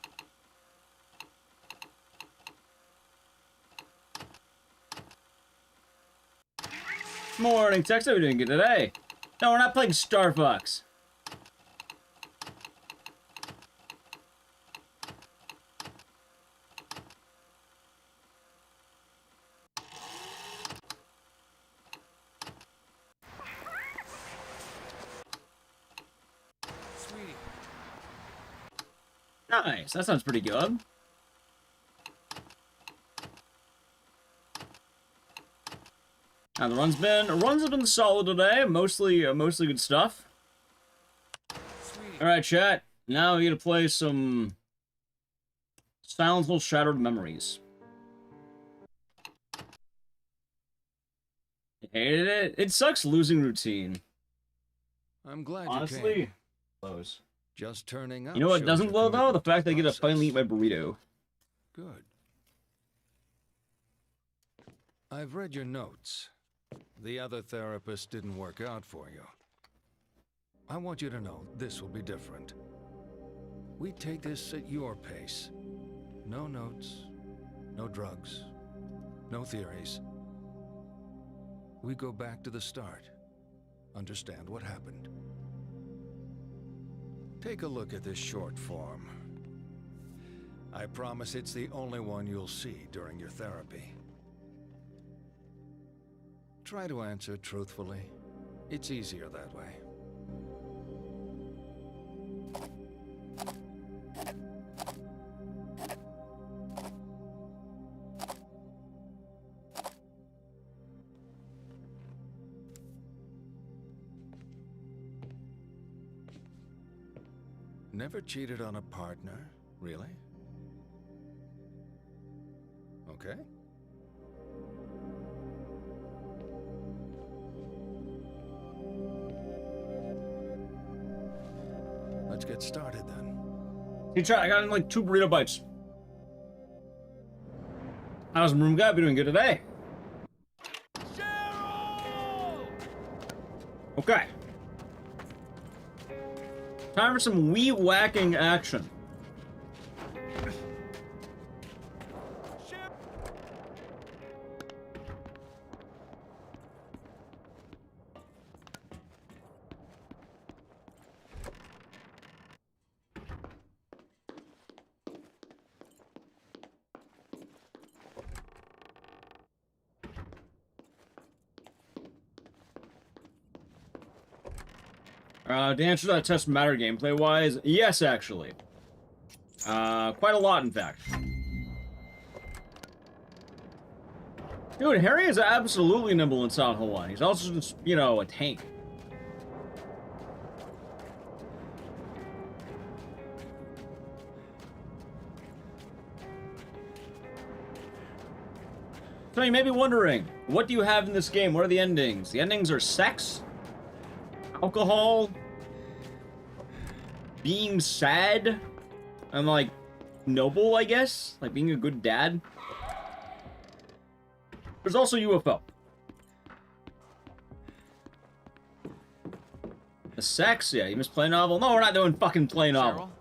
Morning, Tex. How are we doing good today? No, we're not playing Star Fox. Nice, that sounds pretty good. Now the runs have been solid today. Mostly good stuff. All right, chat. Now we get to play some Silent Hill Shattered Memories. Hated it. It sucks losing routine. I'm glad honestly, you came. Blows. Just turning up. You know what doesn't blow though? The fact that I get to finally eat my burrito. Good. I've read your notes. The other therapist didn't work out for you. I want you to know this will be different. We take this at your pace. No notes, no drugs, no theories. We go back to the start. Understand what happened. Take a look at this short form. I promise it's the only one you'll see during your therapy. Try to answer truthfully. It's easier that way. Never cheated on a partner, really? Okay. Let's get started then. Hey, chat, I got like 2 burrito bites. How's the room guy been doing good today? Okay. Time for some Wii whacking action. To answer that test matter gameplay-wise, yes, actually. Quite a lot, in fact. Dude, Harry is absolutely nimble in Silent Hill 1. He's also just, you know, a tank. So you may be wondering, what do you have in this game? What are the endings? The endings are sex, alcohol, being sad, and like noble, I guess, like being a good dad. There's also UFO. The sex, yeah, you missed play novel. No, we're not doing fucking play novel.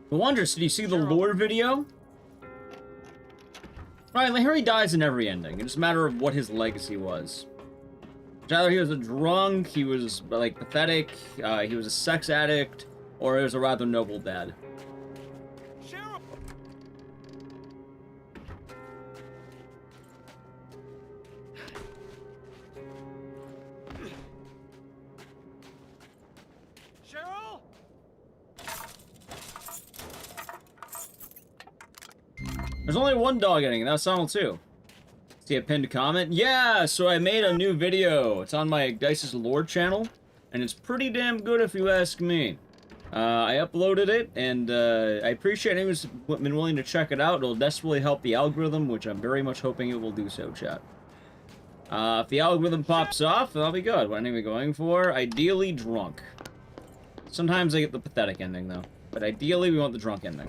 The Wondrous, did you see the lore video? Right, like Harry dies in every ending. It's just a matter of what his legacy was. Either he was a drunk, he was like pathetic, he was a sex addict, or he was a rather noble dad. Cheryl! Cheryl! There's only one dog ending, and that's Sonal too. See a pinned comment? Yeah, so I made a new video. It's on my Ecdycis lore channel, and it's pretty damn good if you ask me. I uploaded it, and I appreciate anyone who's been willing to check it out. It'll desperately help the algorithm, which I'm very much hoping it will do so, chat. If the algorithm pops off, then I'll be good. What are we going for? Ideally, drunk. Sometimes I get the pathetic ending, though. But ideally, we want the drunk ending.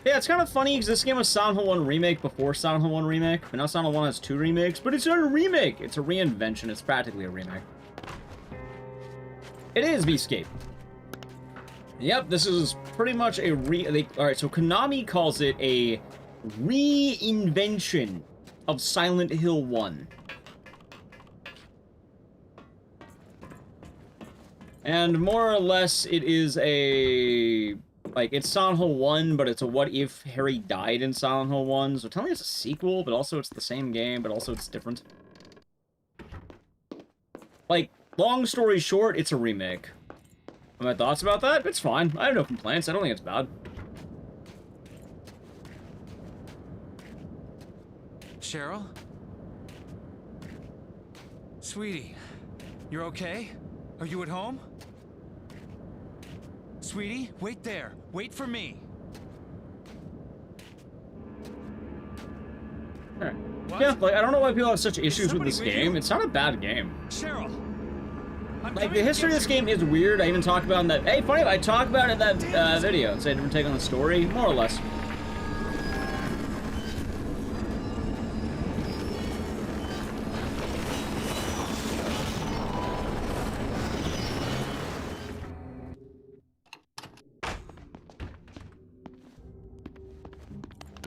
Yeah, it's kind of funny because this game was Silent Hill 1 Remake before Silent Hill 1 Remake, but now Silent Hill 1 has 2 remakes, but it's not a remake! It's a reinvention, it's practically a remake. It is Beascape. Yep, this is pretty much a alright, so Konami calls it a reinvention of Silent Hill 1. And more or less, it is a... like, it's Silent Hill 1, but it's a what if Harry died in Silent Hill 1. So technically it's a sequel, but also it's the same game, but also it's different. Like, long story short, it's a remake. My thoughts about that? It's fine. I have no complaints. I don't think it's bad. Cheryl? Sweetie, you're okay? Are you at home? Sweetie, wait there. Wait for me. Alright. Yeah, like, I don't know why people have such issues with this game. It's not a bad game. Cheryl! Like, the history of this game is weird. I even talked about it in that... Hey, funny, I talked about it in that video. It's a different take on the story, more or less.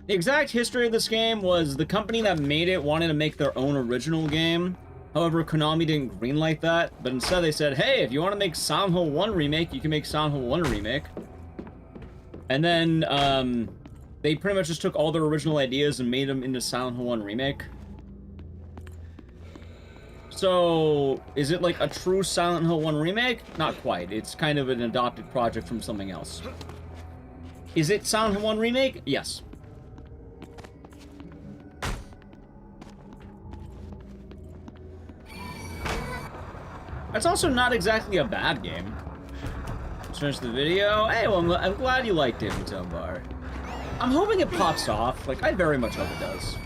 The exact history of this game was the company that made it wanted to make their own original game. However, Konami didn't greenlight that, but instead they said, hey, if you want to make Silent Hill 1 Remake, you can make Silent Hill 1 Remake. And then, they pretty much just took all their original ideas and made them into Silent Hill 1 Remake. So, is it like a true Silent Hill 1 Remake? Not quite. It's kind of an adopted project from something else. Is it Silent Hill 1 Remake? Yes. That's also not exactly a bad game. Let's finish the video. Hey, well, I'm glad you liked it, Mutombar. I'm hoping it pops off. Like, I very much hope it does.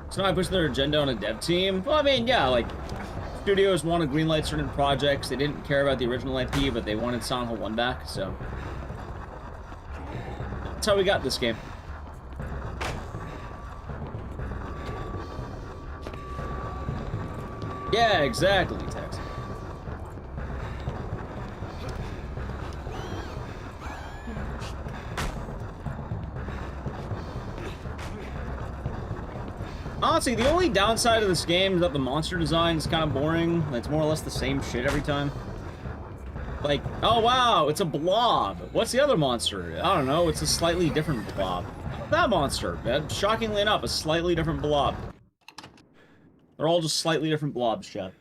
So now I push their agenda on a dev team. Well, I mean, yeah, like, studios want to greenlight certain projects. They didn't care about the original IP, but they wanted Silent Hill 1 back, so... that's how we got this game. Yeah, exactly, Tex. Honestly, the only downside of this game is that the monster design is kind of boring. It's more or less the same shit every time. Like, oh wow, it's a blob. What's the other monster? I don't know, it's a slightly different blob. That monster, shockingly enough, a slightly different blob. They're all just slightly different blobs, chat.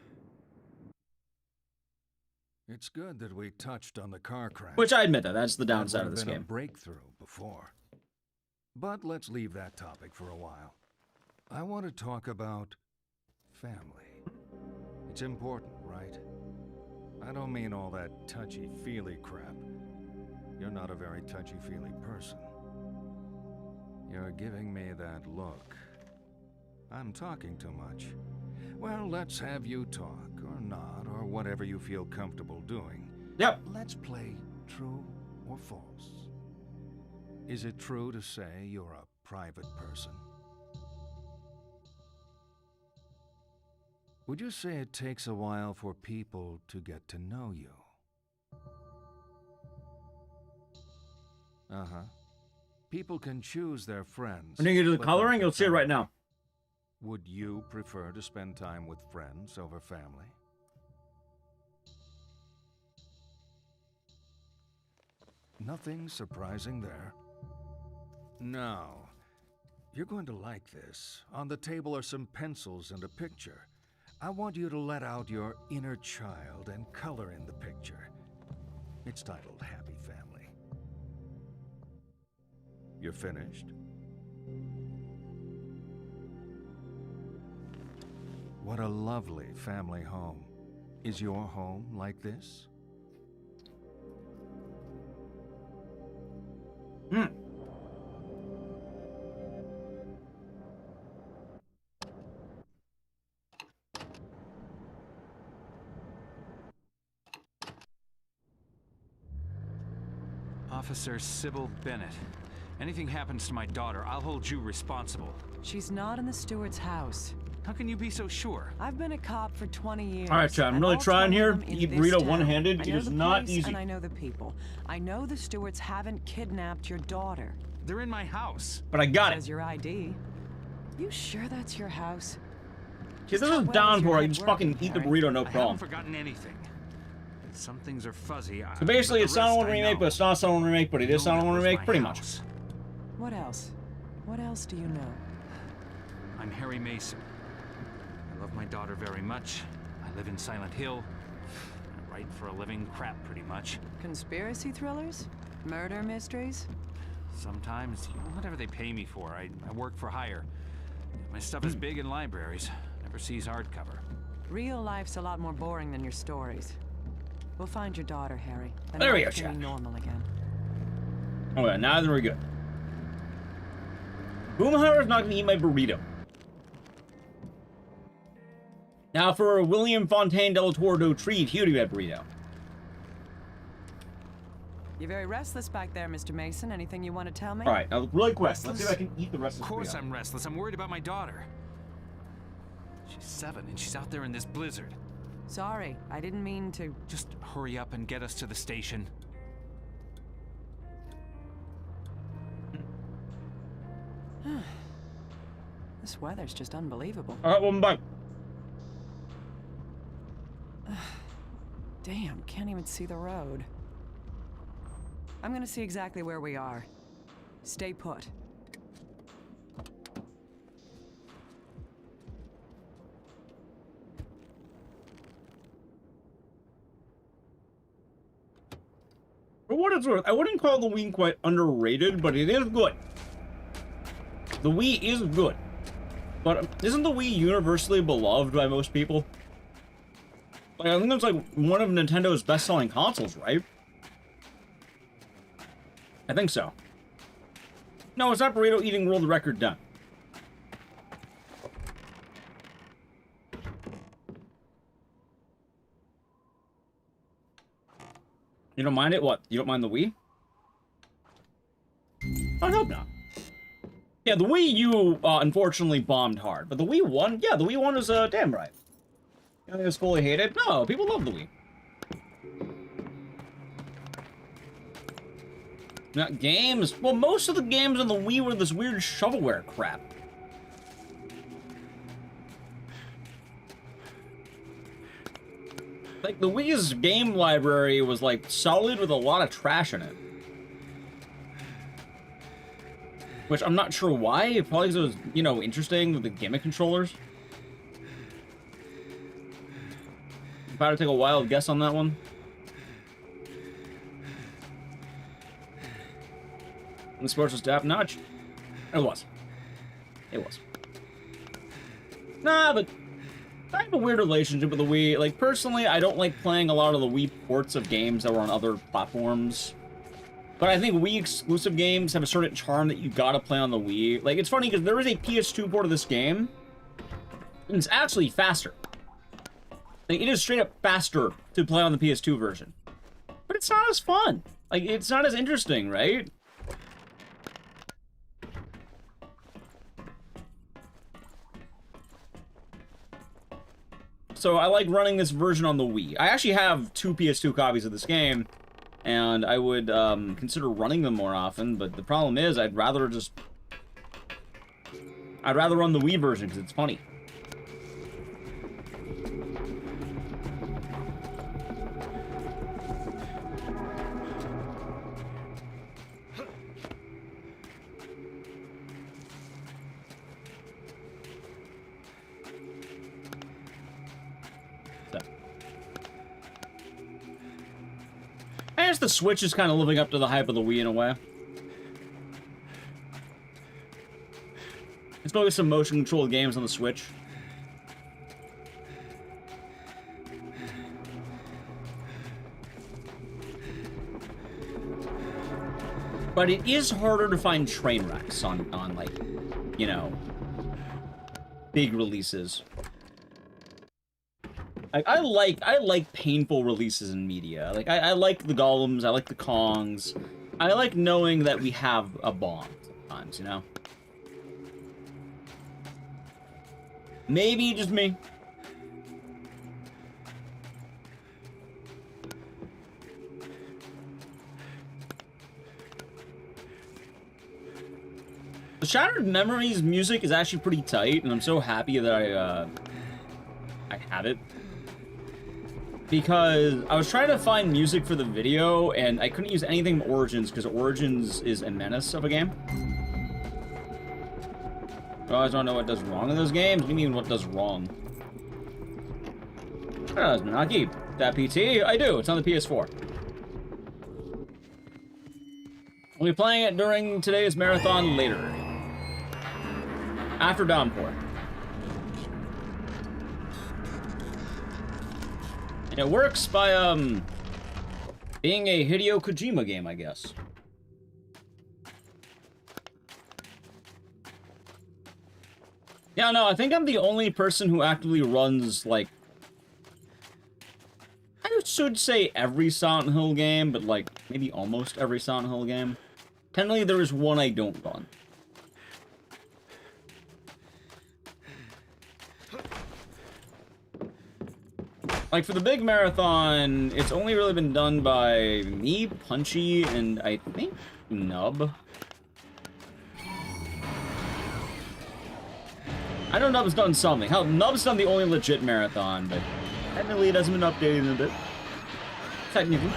It's good that we touched on the car crash. Which I admit that's the downside of this Been a game. breakthrough before. But let's leave that topic for a while. I want to talk about family. It's important, right? I don't mean all that touchy-feely crap. You're not a very touchy-feely person. You're giving me that look. I'm talking too much. Well, let's have you talk, or not, or whatever you feel comfortable doing. Yep. Let's play true or false. Is it true to say you're a private person? Would you say it takes a while for people to get to know you? Uh-huh. People can choose their friends. When you get to the but coloring, not you'll see it right family. now. Would you prefer to spend time with friends over family? Nothing surprising there. Now, you're going to like this. On the table are some pencils and a picture. I want you to let out your inner child and color in the picture. It's titled Happy Family. You're finished? What a lovely family home. Is your home like this? Officer Sybil Bennett. Anything happens to my daughter, I'll hold you responsible. She's not in the steward's house. How can you be so sure? I've been a cop for 20 years. All right, Chad, I'm really trying here to eat burrito one-handed. It is not easy. And I know the people. I know the stewards haven't kidnapped your daughter. They're in my house. But I got it. As your ID. You sure that's your house? Because this is Downpour, I can just fucking eat the burrito, no I problem. haven't forgotten anything. Some things are fuzzy. So basically, it's not a one remake, but it's not a one remake, but it is not a one remake, pretty much. What else? What else do you know? I'm Harry Mason. I love my daughter very much. I live in Silent Hill. I write for a living, crap pretty much. Conspiracy thrillers? Murder mysteries? Sometimes, whatever they pay me for. I work for hire. My stuff is big in libraries. Never sees hardcover. Real life's a lot more boring than your stories. We'll find your daughter, Harry. And There we go, life can Chad. be normal again. Okay, now then we're good. Boomhauer's not gonna eat my burrito. Now for a William Fontaine del Toro treat, he would eat that burrito. You're very restless back there, Mr. Mason. Anything you want to tell me? All right, now really quick. Restless? Let's see if I can eat the rest of Of this course burrito. I'm restless. I'm worried about my daughter. She's 7 and she's out there in this blizzard. Sorry, I didn't mean to... Just hurry up and get us to the station. This weather's just unbelievable. All right, well, I'm back. Damn, can't even see the road. I'm gonna see exactly where we are. Stay put. For what it's worth, I wouldn't call the Wii quite underrated, but it is good. The Wii is good. But isn't the Wii universally beloved by most people? Like, I think it's like one of Nintendo's best-selling consoles, right? I think so. No, it's not burrito eating world record done. You don't mind it? What? You don't mind the Wii? I hope not. Yeah, the Wii U, unfortunately bombed hard. But the Wii 1, yeah, the Wii 1 is, damn right. You think it's fully hated? No, people love the Wii. Not games. Well, most of the games on the Wii were this weird shovelware crap. Like, the Wii's game library was, like, solid with a lot of trash in it. Which I'm not sure why. Probably because it was, you know, interesting with the gimmick controllers. If I had to take a wild guess on that one. And the sports was top notch. It was. It was. Nah, but I have a weird relationship with the Wii. Like, personally, I don't like playing a lot of the Wii ports of games that were on other platforms. But I think Wii exclusive games have a certain charm that you gotta play on the Wii. Like, it's funny because there is a PS2 port of this game, and it's actually faster. Like, it is straight up faster to play on the PS2 version. But it's not as fun. Like, it's not as interesting, right? So I like running this version on the Wii. I actually have 2 PS2 copies of this game, and I would consider running them more often, but the problem is I'd rather run the Wii version because it's funny. I guess the Switch is kind of living up to the hype of the Wii in a way. It's probably some motion-controlled games on the Switch. But it is harder to find train wrecks on like, you know, big releases. I like painful releases in media. Like, I like the Golems, I like the Kongs. I like knowing that we have a bomb sometimes, you know? Maybe just me. The Shattered Memories music is actually pretty tight, and I'm so happy that I have it. Because I was trying to find music for the video, and I couldn't use anything from Origins, because Origins is a menace of a game. I always don't know what does wrong in those games. What do you mean, what does wrong? Does not keep that PT? I do. It's on the PS4. I'll be playing it during today's marathon later. After Downpour. And it works by, being a Hideo Kojima game, I guess. Yeah, no, I think I'm the only person who actively runs, like, I should say every Silent Hill game, but, like, maybe almost every Silent Hill game. Technically, there is one I don't run. Like, for the big marathon, it's only really been done by me, Punchy, and I think Nub. I know Nub's done something. Hell, Nub's done the only legit marathon, but technically it hasn't been updated in a bit. Technically.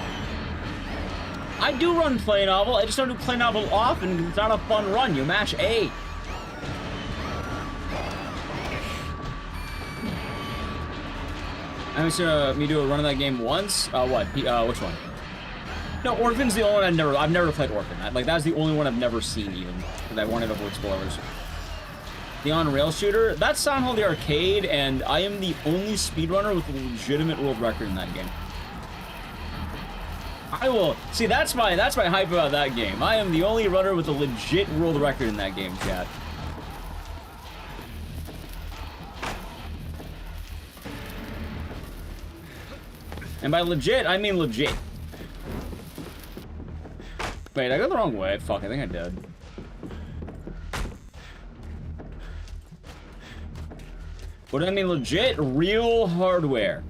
I do run Play Novel, I just don't do Play Novel often because it's not a fun run. You mash A. I'm just gonna me do a run of that game once. What? Which one? No, Orphan's the only one I've never played Orphan. Like, that's the only one I've never seen even, because I wanted to avoid spoilers. The on-rail shooter, that's Silent Hill the arcade, and I am the only speedrunner with a legitimate world record in that game. I will see. That's my hype about that game. I am the only runner with a legit world record in that game, chat. And by legit, I mean legit. Wait, I got the wrong way. Fuck, I think I did. What do I mean legit? Real hardware.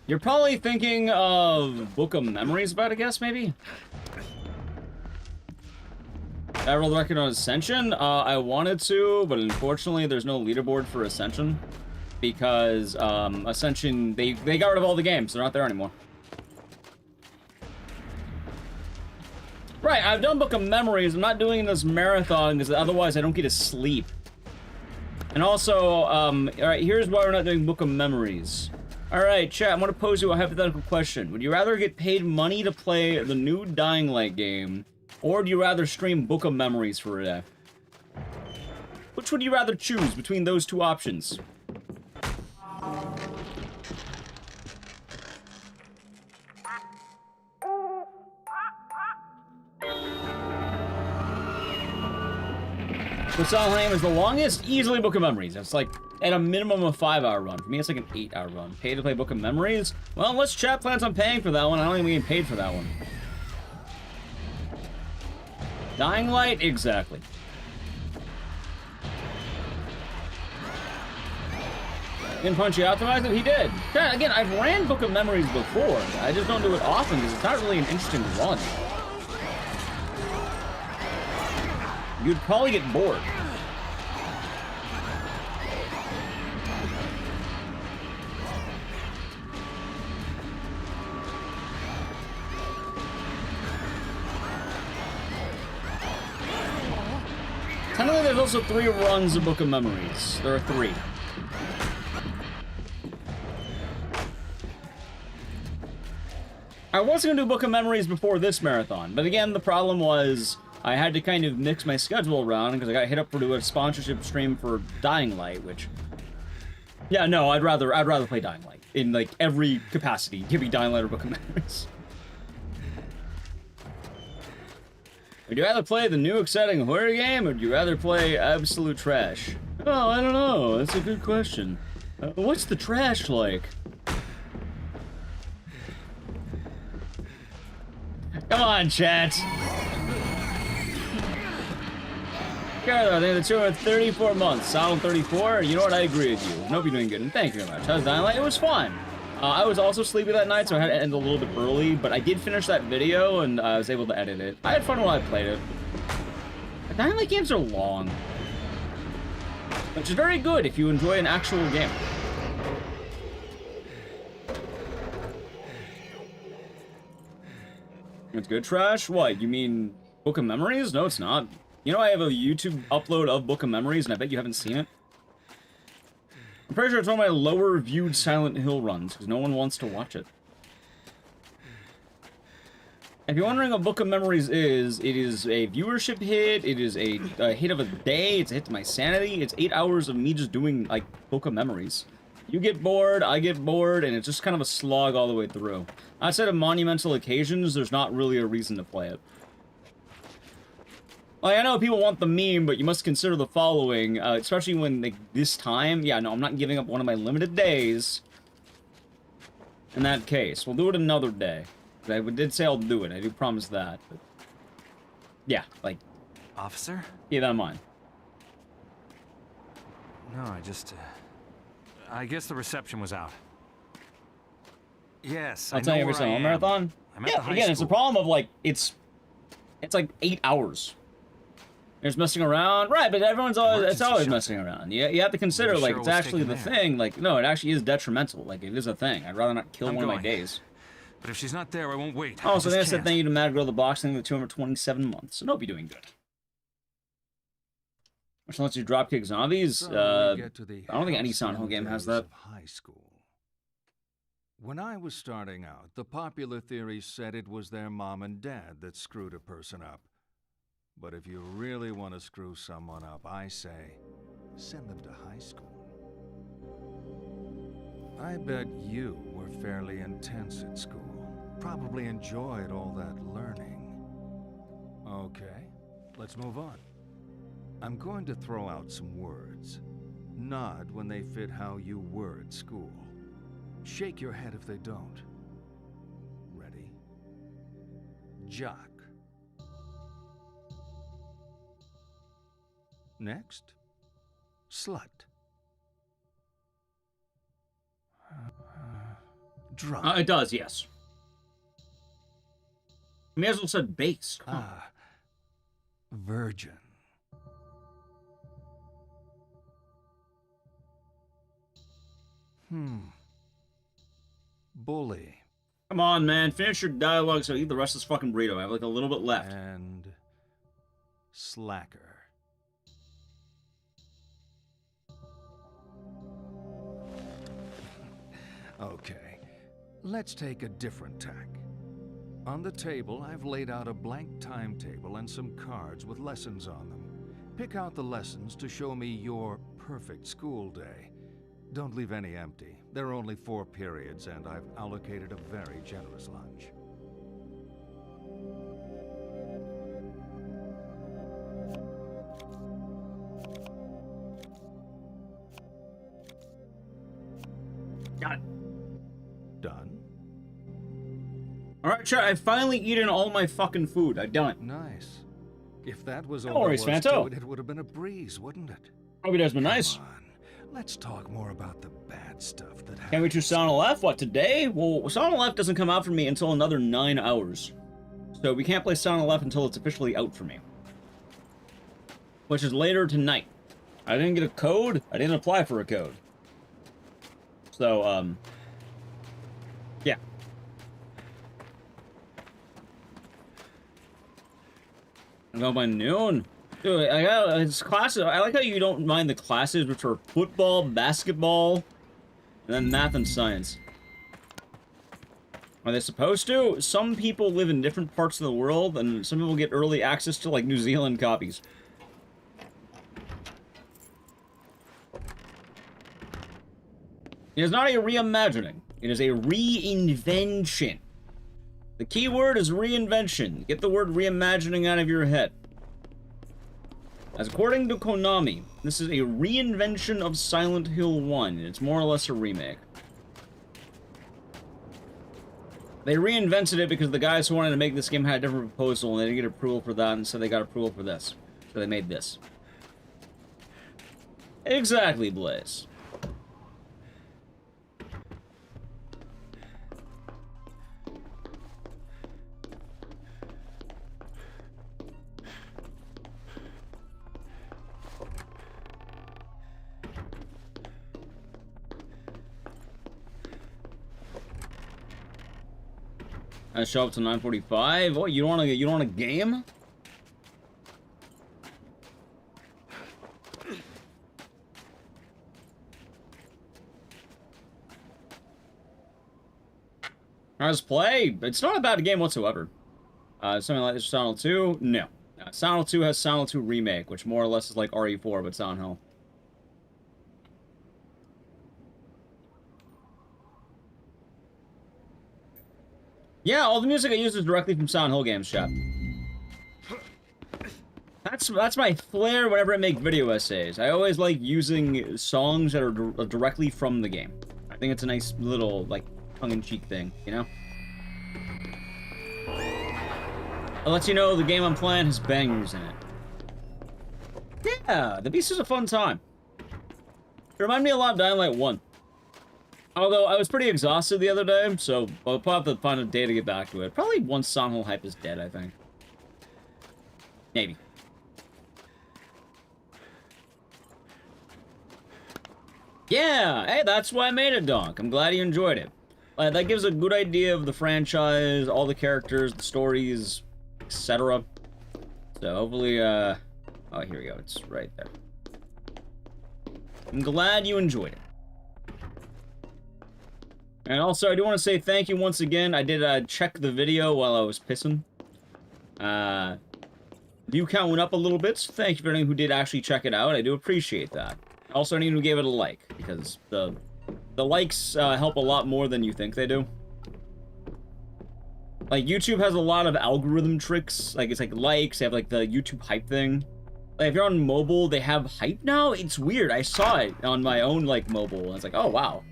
You're probably thinking of Book of Memories about, I guess, maybe? That world record on Ascension? I wanted to, but unfortunately there's no leaderboard for Ascension. Because, Ascension, they got rid of all the games. They're not there anymore. Right, I've done Book of Memories. I'm not doing this marathon because otherwise I don't get to sleep. And also, alright, here's why we're not doing Book of Memories. Alright, chat, I'm gonna pose you a hypothetical question. Would you rather get paid money to play the new Dying Light game, or do you rather stream Book of Memories for a day? Which would you rather choose between those two options? The Silent Hill is the longest, easily Book of Memories. It's like at a minimum of 5-hour run. For me, it's like an 8-hour run. Pay to play Book of Memories? Well, unless chat plans on paying for that one, I don't think we get paid for that one. Dying Light? Exactly. Didn't Punchy optimize it? He did. Yeah, again, I've ran Book of Memories before. I just don't do it often because it's not really an interesting run. You'd probably get bored. Technically, there's also 3 runs of Book of Memories. There are 3. I was going to do Book of Memories before this marathon, but again, the problem was I had to kind of mix my schedule around because I got hit up for doing a sponsorship stream for Dying Light, which... Yeah, no, I'd rather play Dying Light in, like, every capacity. Give me Dying Light or Book of Memories. Would you rather play the new exciting horror game, or would you rather play absolute trash? Oh, I don't know. That's a good question. What's the trash like? Come on, chat. Carlo, I think the 234 months. Solid 34. You know what? I agree with you. I hope you're doing good, and thank you very much. How's Dying Light? It was fun. I was also sleepy that night, so I had to end a little bit early, but I did finish that video, and I was able to edit it. I had fun while I played it. The Dying Light games are long, which is very good if you enjoy an actual game. It's good trash? What, you mean Book of Memories? No, it's not. You know I have a YouTube upload of Book of Memories, and I bet you haven't seen it. I'm pretty sure it's one of my lower viewed Silent Hill runs, because no one wants to watch it. If you're wondering what Book of Memories is, it is a viewership hit, it is a hit of a day, it's a hit to my sanity, it's 8 hours of me just doing, like, Book of Memories. You get bored, I get bored, and it's just kind of a slog all the way through. Outside of monumental occasions, there's not really a reason to play it. Like, I know people want the meme, but you must consider the following, especially when, like, this time, yeah, no, I'm not giving up one of my limited days. In that case, we'll do it another day. I did say I'll do it, I do promise that. But yeah, like... Officer? Keep that in mind. No, I guess the reception was out. Yes, I'll tell you every single marathon. Yeah, again, it's the problem of, like, it's like 8 hours. There's messing around, right? But everyone's always, it's always messing around. You have to consider, like, it's actually the thing. Like, no, it actually is detrimental. Like, it is a thing. I'd rather not kill one of my days. But if she's not there, I won't wait. Oh, so then I said thank you to Mad Girl the Boxing, the 227 months. So, no, be doing good. Which lets you dropkick zombies. I don't think any Silent Hill game has that. High school. When I was starting out, the popular theory said it was their mom and dad that screwed a person up. But if you really want to screw someone up, I say, send them to high school. I bet you were fairly intense at school. Probably enjoyed all that learning. Okay, let's move on. I'm going to throw out some words. Nod when they fit how you were at school. Shake your head if they don't. Ready? Jock. Next, slut. Drunk. It does, yes. You may as well said base. Virgin. Bully. Come on, man. Finish your dialogue so I eat the rest of this fucking burrito. I have like a little bit left. And slacker. Okay, let's take a different tack. On the table, I've laid out a blank timetable and some cards with lessons on them. Pick out the lessons to show me your perfect school day. Don't leave any empty. There are only 4 periods, and I've allocated a very generous lunch. Got it. Done? Alright, sure, I've finally eaten all my fucking food. I've done it. Nice. If that was No all there worries, was Fanto. to it, it would have been a breeze, wouldn't it? Hope it has been nice. Come on. Let's talk more about the bad stuff that happened. Can't wait to Sound Left? What, today? Well, Sound Left doesn't come out for me until another 9 hours. So we can't play Sound Left until it's officially out for me. Which is later tonight. I didn't get a code. I didn't apply for a code. So, yeah. I go by noon. Dude, I got it's classes. I like how you don't mind the classes, which are football, basketball, and then math and science. Are they supposed to? Some people live in different parts of the world, and some people get early access to, like, New Zealand copies. It is not a reimagining. It is a reinvention. The key word is reinvention. Get the word reimagining out of your head. As according to Konami, this is a reinvention of Silent Hill 1. It's more or less a remake. They reinvented it because the guys who wanted to make this game had a different proposal, and they didn't get approval for that, and so they got approval for this. So they made this. Exactly, Blaze. I show up to 9:45. What, you don't want a game? How's play? It's not a bad game whatsoever. Something like this, Silent Hill 2? No. Silent Hill 2 has Silent Hill Remake, which more or less is like RE4, but Silent Hill. Yeah, all the music I use is directly from Silent Hill games, chat. That's my flair whenever I make video essays. I always like using songs that are directly from the game. I think it's a nice little, like, tongue-in-cheek thing, you know? It lets you know the game I'm playing has bangers in it. Yeah, the Beast is a fun time. It reminded me a lot of Dying Light 1. Although, I was pretty exhausted the other day, so I'll probably have to find a day to get back to it. Probably once Silent Hill hype is dead, I think. Maybe. Yeah! Hey, that's why I made it, Donk. I'm glad you enjoyed it. That gives a good idea of the franchise, all the characters, the stories, etc. So, hopefully, oh, here we go. It's right there. I'm glad you enjoyed it. And also, I do want to say thank you once again. I did check the video while I was pissing. View count went up a little bit, so thank you for anyone who did actually check it out. I do appreciate that. Also, anyone who gave it a like, because the likes help a lot more than you think they do. Like, YouTube has a lot of algorithm tricks. Like, it's like likes, they have like the YouTube hype thing. Like, if you're on mobile, they have hype now? It's weird. I saw it on my own, like, mobile, and it's like, oh, wow.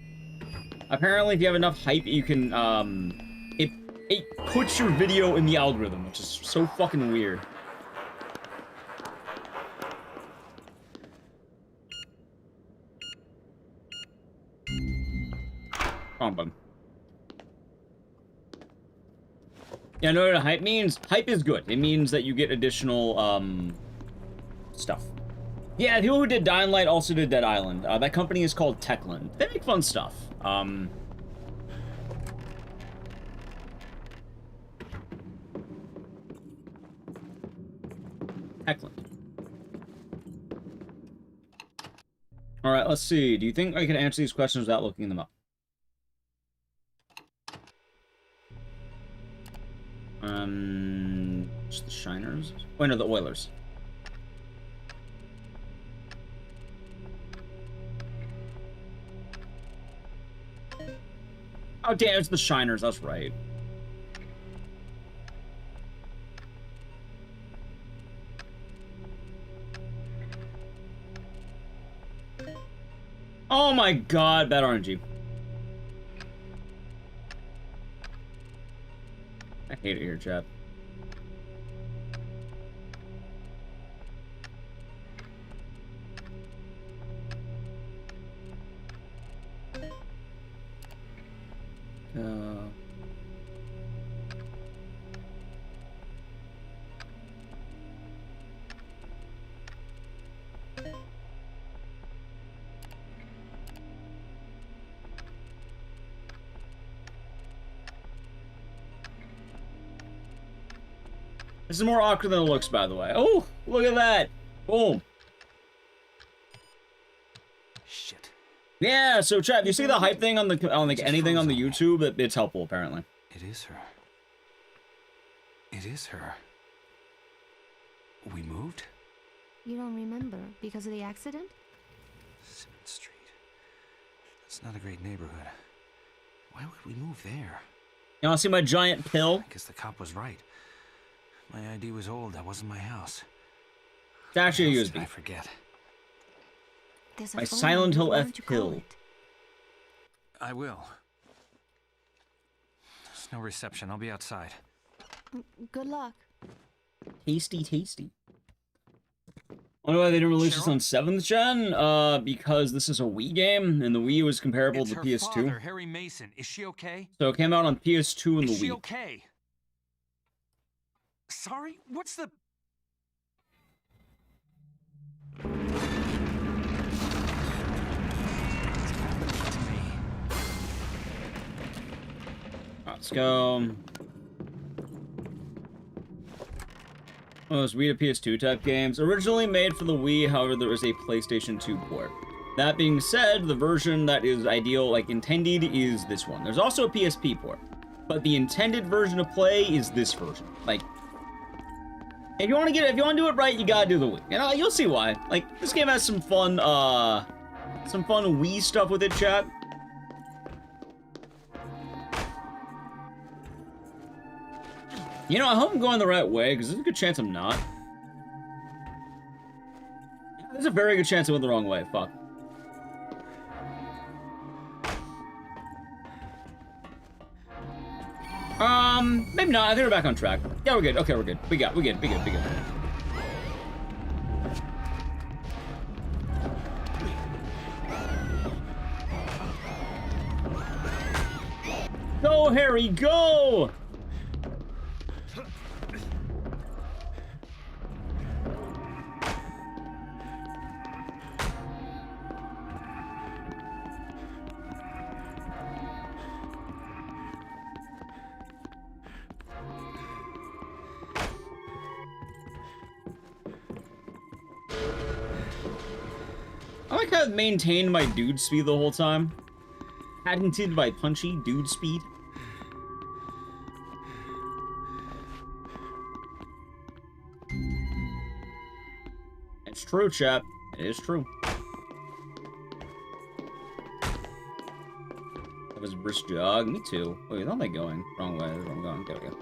Apparently, if you have enough hype, you can, it puts your video in the algorithm, which is so fucking weird. Come on. Yeah, no, hype means, hype is good. It means that you get additional, stuff. Yeah, the people who did Dying Light also did Dead Island. That company is called Techland. They make fun stuff. Techland. Alright, let's see. Do you think I can answer these questions without looking them up? Just the Shiners? Oh, no, the Oilers. Oh, damn, it's the Shiners. That's right. Oh my god, bad RNG. I hate it here, chat. This is more awkward than it looks, by the way. Oh, look at that. Boom. Shit. Yeah, so chat, if you see the hype thing on like anything on the YouTube, it's helpful apparently. It is her. It is her. We moved? You don't remember because of the accident? Simmons Street. That's not a great neighborhood. Why would we move there? You wanna see my giant pill? I guess the cop was right. My ID was old. That wasn't my house. It's actually a USB. I forget. My Silent Hill F pill. I will. There's no reception. I'll be outside. Good luck. Tasty, tasty. Wonder why they didn't release this on 7th gen? Because this is a Wii game, and the Wii was comparable to PS2. Father, Harry Mason. Is she okay? So it came out on PS2 and the Wii. Is she okay? Sorry? What's the... Let's go. One of those Wii to PS2 type games. Originally made for the Wii, however, there is a PlayStation 2 port. That being said, the version that is ideal, like intended, is this one. There's also a PSP port, but the intended version of play is this version. Like, if you want to do it right, you gotta do the Wii. You know, you'll see why. Like, this game has some fun Wii stuff with it, chat. You know, I hope I'm going the right way, because there's a good chance I'm not. There's a very good chance I went the wrong way. Fuck. Maybe not. I think we're back on track. Yeah, we're good. Okay, we're good. We good. Go, Harry, go! I like how I've maintained my dude speed the whole time. Patented by Punchy, dude speed. It's true, chat. It is true. That was a brisk jog. Me too. Wait, how am I going? Wrong way. That's where I'm going. There we go.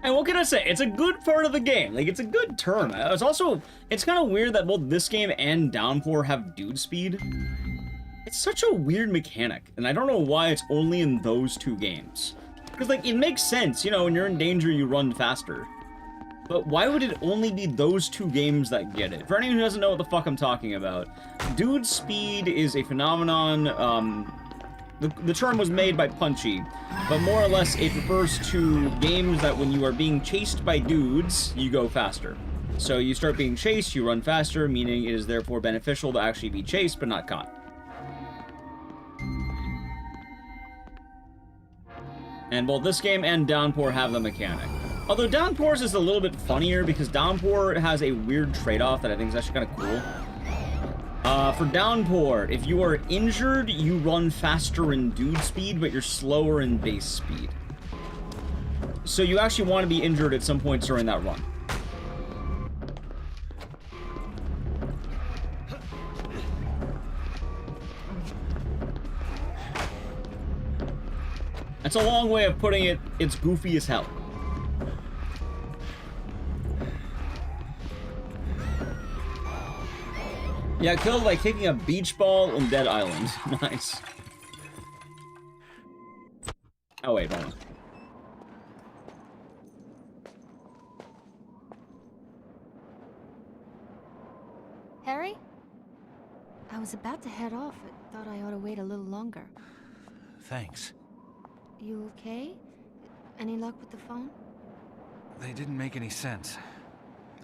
And what can I say? It's a good part of the game. Like, it's a good term. It's also, it's kind of weird that both this game and Downpour have dude speed. It's such a weird mechanic, and I don't know why it's only in those two games. Because, like, it makes sense, you know, when you're in danger, you run faster. But why would it only be those two games that get it? For anyone who doesn't know what the fuck I'm talking about, dude speed is a phenomenon, the term was made by Punchy, but more or less it refers to games that when you are being chased by dudes, you go faster. So you start being chased, you run faster, meaning it is therefore beneficial to actually be chased but not caught. And both this game and Downpour have the mechanic. Although Downpour's is a little bit funnier because Downpour has a weird trade-off that I think is actually kind of cool. For Downpour, if you are injured, you run faster in dude speed, but you're slower in base speed. So you actually want to be injured at some points during that run. That's a long way of putting it. It's goofy as hell. Yeah, killed by kicking a beach ball on Dead Island. Nice. Oh wait, hold on. Harry? I was about to head off. I thought I ought to wait a little longer. Thanks. You okay? Any luck with the phone? They didn't make any sense.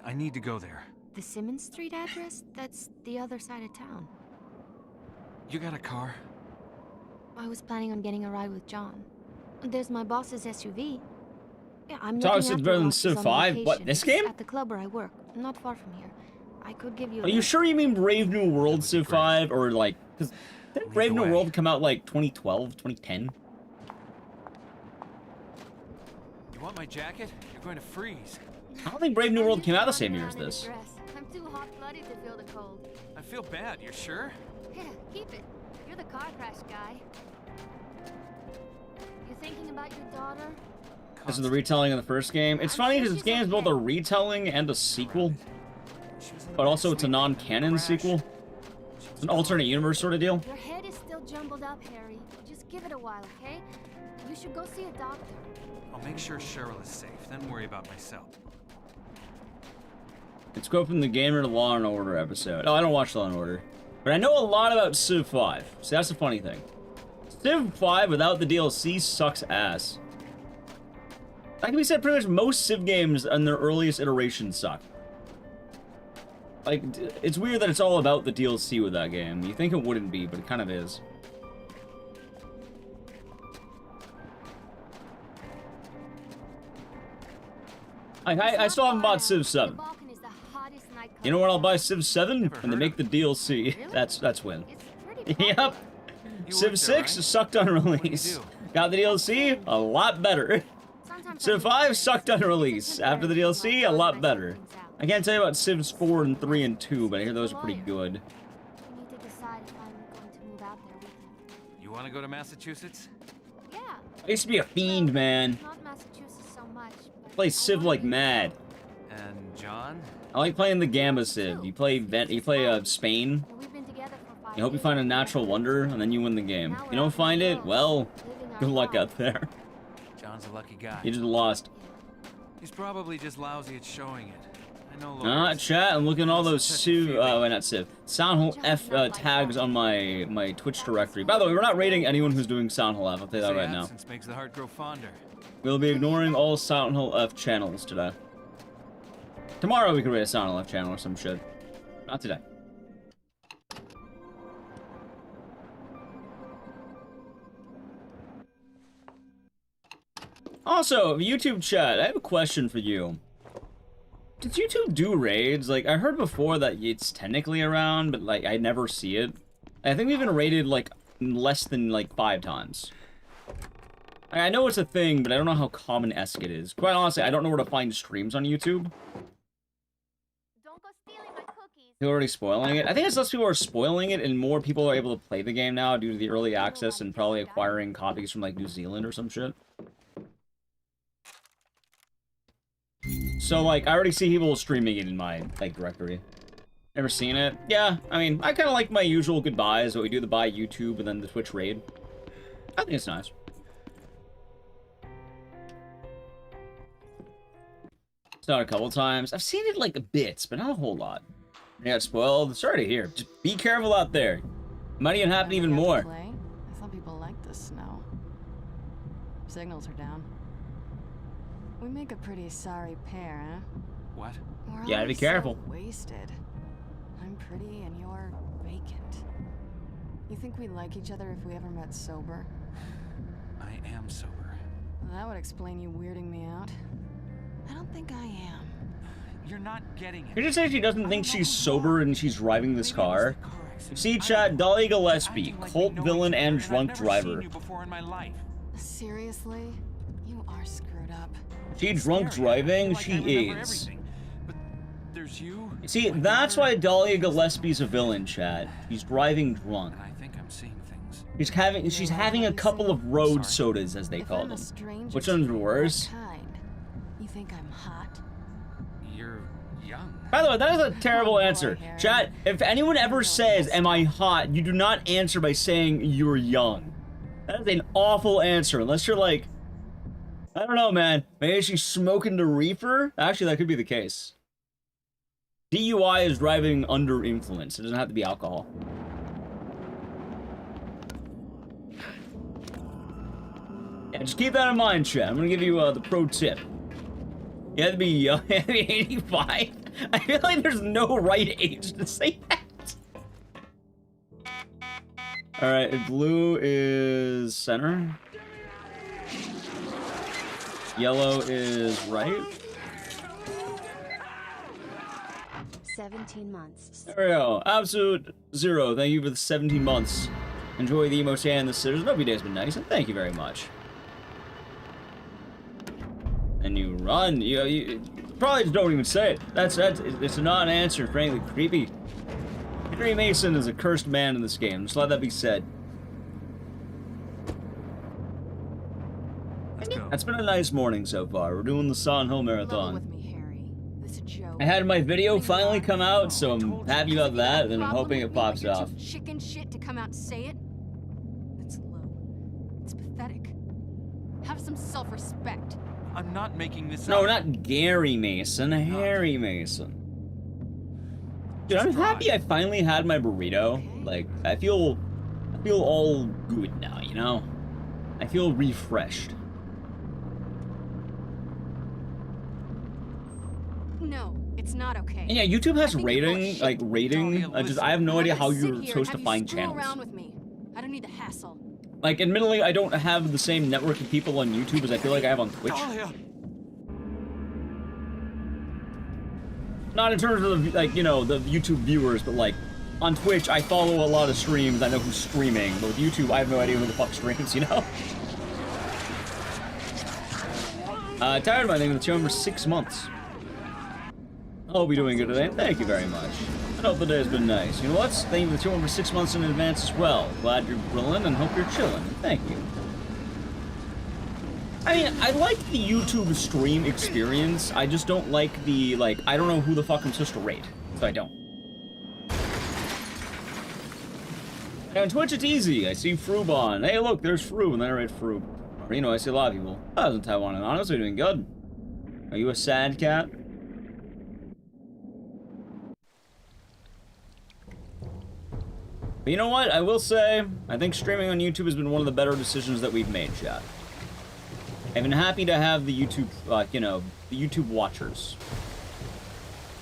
I need to go there. The Simmons Street address? That's the other side of town. You got a car? I was planning on getting a ride with John. There's my boss's SUV. Yeah, I'm So it's looking better than after Civ Roxy's on 5? What, vacation. this It's game? at the club where I work, not far from here. I could give you a Are you lift. sure you mean Brave New World Civ 5? Or like, because didn't Brave New World come out like 2012, 2010? You want my jacket? You're going to freeze. I don't think Brave New World came out the same year as this. I'm too hot-blooded to feel the cold. I feel bad, you're sure? Yeah, keep it. You're the car crash guy. You thinking about your daughter? This is the retelling of the first game. It's funny because this game is both a retelling and a sequel. But also it's a non-canon sequel. It's an alternate universe sort of deal. Your head is still jumbled up, Harry. Just give it a while, okay? You should go see a doctor. I'll make sure Cheryl is safe, then worry about myself. Let's go from the Gamer to Law and Order episode. Oh, I don't watch Law and Order. But I know a lot about Civ 5. So that's the funny thing. Civ 5 without the DLC sucks ass. That can be said pretty much most Civ games in their earliest iterations suck. Like, it's weird that it's all about the DLC with that game. You think it wouldn't be, but it kind of is. I still haven't bought Civ 7. You know what I'll buy Civ 7? When they make the DLC. That's win. Yep. Civ 6 sucked on release. Got the DLC? A lot better. Civ 5 sucked on release. After the DLC, a lot better. I can't tell you about Civs 4 and 3 and 2, but I hear those are pretty good. You want to go to Massachusetts? Yeah. I used to be a fiend, man. Not Massachusetts so much. Play Civ like mad. And John? I like playing the Gamma Civ. You play Spain. You hope you find a natural wonder, and then you win the game. You don't find it? Well, good luck out there. John's a lucky guy. You just lost. He's probably just lousy at showing it. I know. Chat, I'm looking at all those Soundhole F tags on my Twitch directory. By the way, we're not rating anyone who's doing Soundhole F. I'll tell you that right now. Makes the heart grow fonder. We'll be ignoring all Soundhole F channels today. Tomorrow we can rate a Soundhole F channel or some shit. Not today. Also, YouTube chat, I have a question for you. Does YouTube do raids? Like, I heard before that it's technically around, but, like, I never see it. I think we've been raided, like, less than, like, 5 times. I know it's a thing, but I don't know how common-esque it is. Quite honestly, I don't know where to find streams on YouTube. People are already spoiling it. I think it's less people are spoiling it, and more people are able to play the game now due to the early access and probably acquiring copies from, like, New Zealand or some shit. So, like, I already see people streaming it in my, like, directory. Never seen it? Yeah, I mean, I kind of like my usual goodbyes, what we do the buy YouTube and then the Twitch raid. I think it's nice. It's not a couple times. I've seen it, like, bits, but not a whole lot. I got spoiled. Sorry to hear. Just be careful out there. Might even happen even more. Some people like the snow. Signals are down. We make a pretty sorry pair, huh? What? We're You gotta be always careful. So wasted. I'm pretty and you're vacant. You think we'd like each other if we ever met sober? I am sober. That would explain you weirding me out. I don't think I am. You're not getting it. Did you say she doesn't think she's sober and she's driving this car? See, chat, Dahlia Gillespie, cult villain and drunk driver. Seriously? You are screwed up. She drunk driving? She is. There's you. See, that's why Dahlia Gillespie's a villain, chat. She's driving drunk. I think I'm seeing things. She's having a couple of road sodas, as they call them. Which one's worse? You think I'm hot? You're young. By the way, that is a terrible answer. Chat, if anyone ever says, am I hot, you do not answer by saying you're young. That is an awful answer, unless you're like, I don't know, man. Maybe she's smoking the reefer? Actually, that could be the case. DUI is driving under influence. It doesn't have to be alcohol. Yeah, just keep that in mind, chat. I'm gonna give you the pro tip. You have to be 85. I feel like there's no right age to say that. Alright, blue is center. Yellow is right. 17 months. There we go. Absolute zero. Thank you for the 17 months. Enjoy the emotes and the scissors. Hope your day's been nice, and thank you very much. And you run. You probably just don't even say it. It's not an answer, frankly. Creepy. Harry Mason is a cursed man in this game. Just let that be said. It's been a nice morning so far. We're doing the Silent Hill marathon. I had my video finally come out, so I'm happy about that, and I'm hoping it pops off. Chicken shit to come out and say it? That's low. It's pathetic. Have some self-respect. I'm not making this No, up. not Gary Mason, Harry Mason. Dude, I'm happy I finally had my burrito. Like, I feel all good now, you know? I feel refreshed. No, it's not okay. And yeah, YouTube has rating. I have no idea how you're supposed to find channels. Around with me. I don't need the hassle. Like, admittedly, I don't have the same network of people on YouTube as I feel like I have on Twitch. Not in terms of, like, you know, the YouTube viewers, but, like, on Twitch, I follow a lot of streams. I know who's streaming. But with YouTube, I have no idea who the fuck streams, you know? Tired of my thing with the channel for 6 months. I'll be doing good today. Thank you very much. I hope the day has been nice. You know what? Thank you for the channel for 6 months in advance as well. Glad you're grilling and hope you're chilling. Thank you. I mean, I like the YouTube stream experience. I just don't like the, like, I don't know who the fuck I'm supposed to rate. So I don't. And on Twitch, it's easy. I see Froob on. Hey, look, there's Froob, and then I rate Froob. Or, you know, I see a lot of people. I was in Taiwan and honestly doing good. Are you a sad cat? But you know what? I will say, I think streaming on YouTube has been one of the better decisions that we've made, chat. I've been happy to have the YouTube, you know, the YouTube watchers.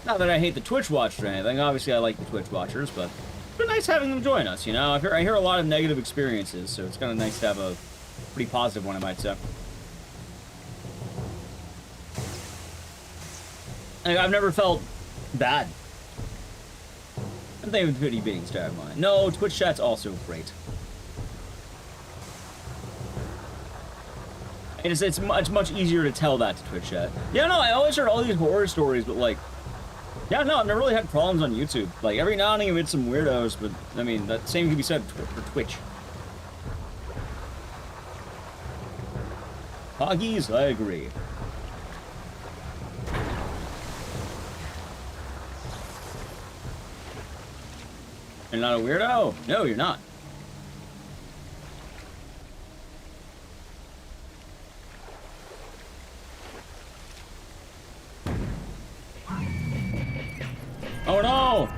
Not that I hate the Twitch watchers or anything. Obviously, I like the Twitch watchers, but it's been nice having them join us, you know? I hear a lot of negative experiences, so it's kind of nice to have a pretty positive one, I might say. I've never felt bad. I'm thinking Twitty being started mine. No, Twitch chat's also great. It's much easier to tell that to Twitch chat. Yeah, no, I always heard all these horror stories, but like, yeah, no, I've never really had problems on YouTube. Like, every now and then you meet some weirdos, but I mean, that same can be said for Twitch. Hoggies, I agree. You're not a weirdo? No, you're not. Oh no!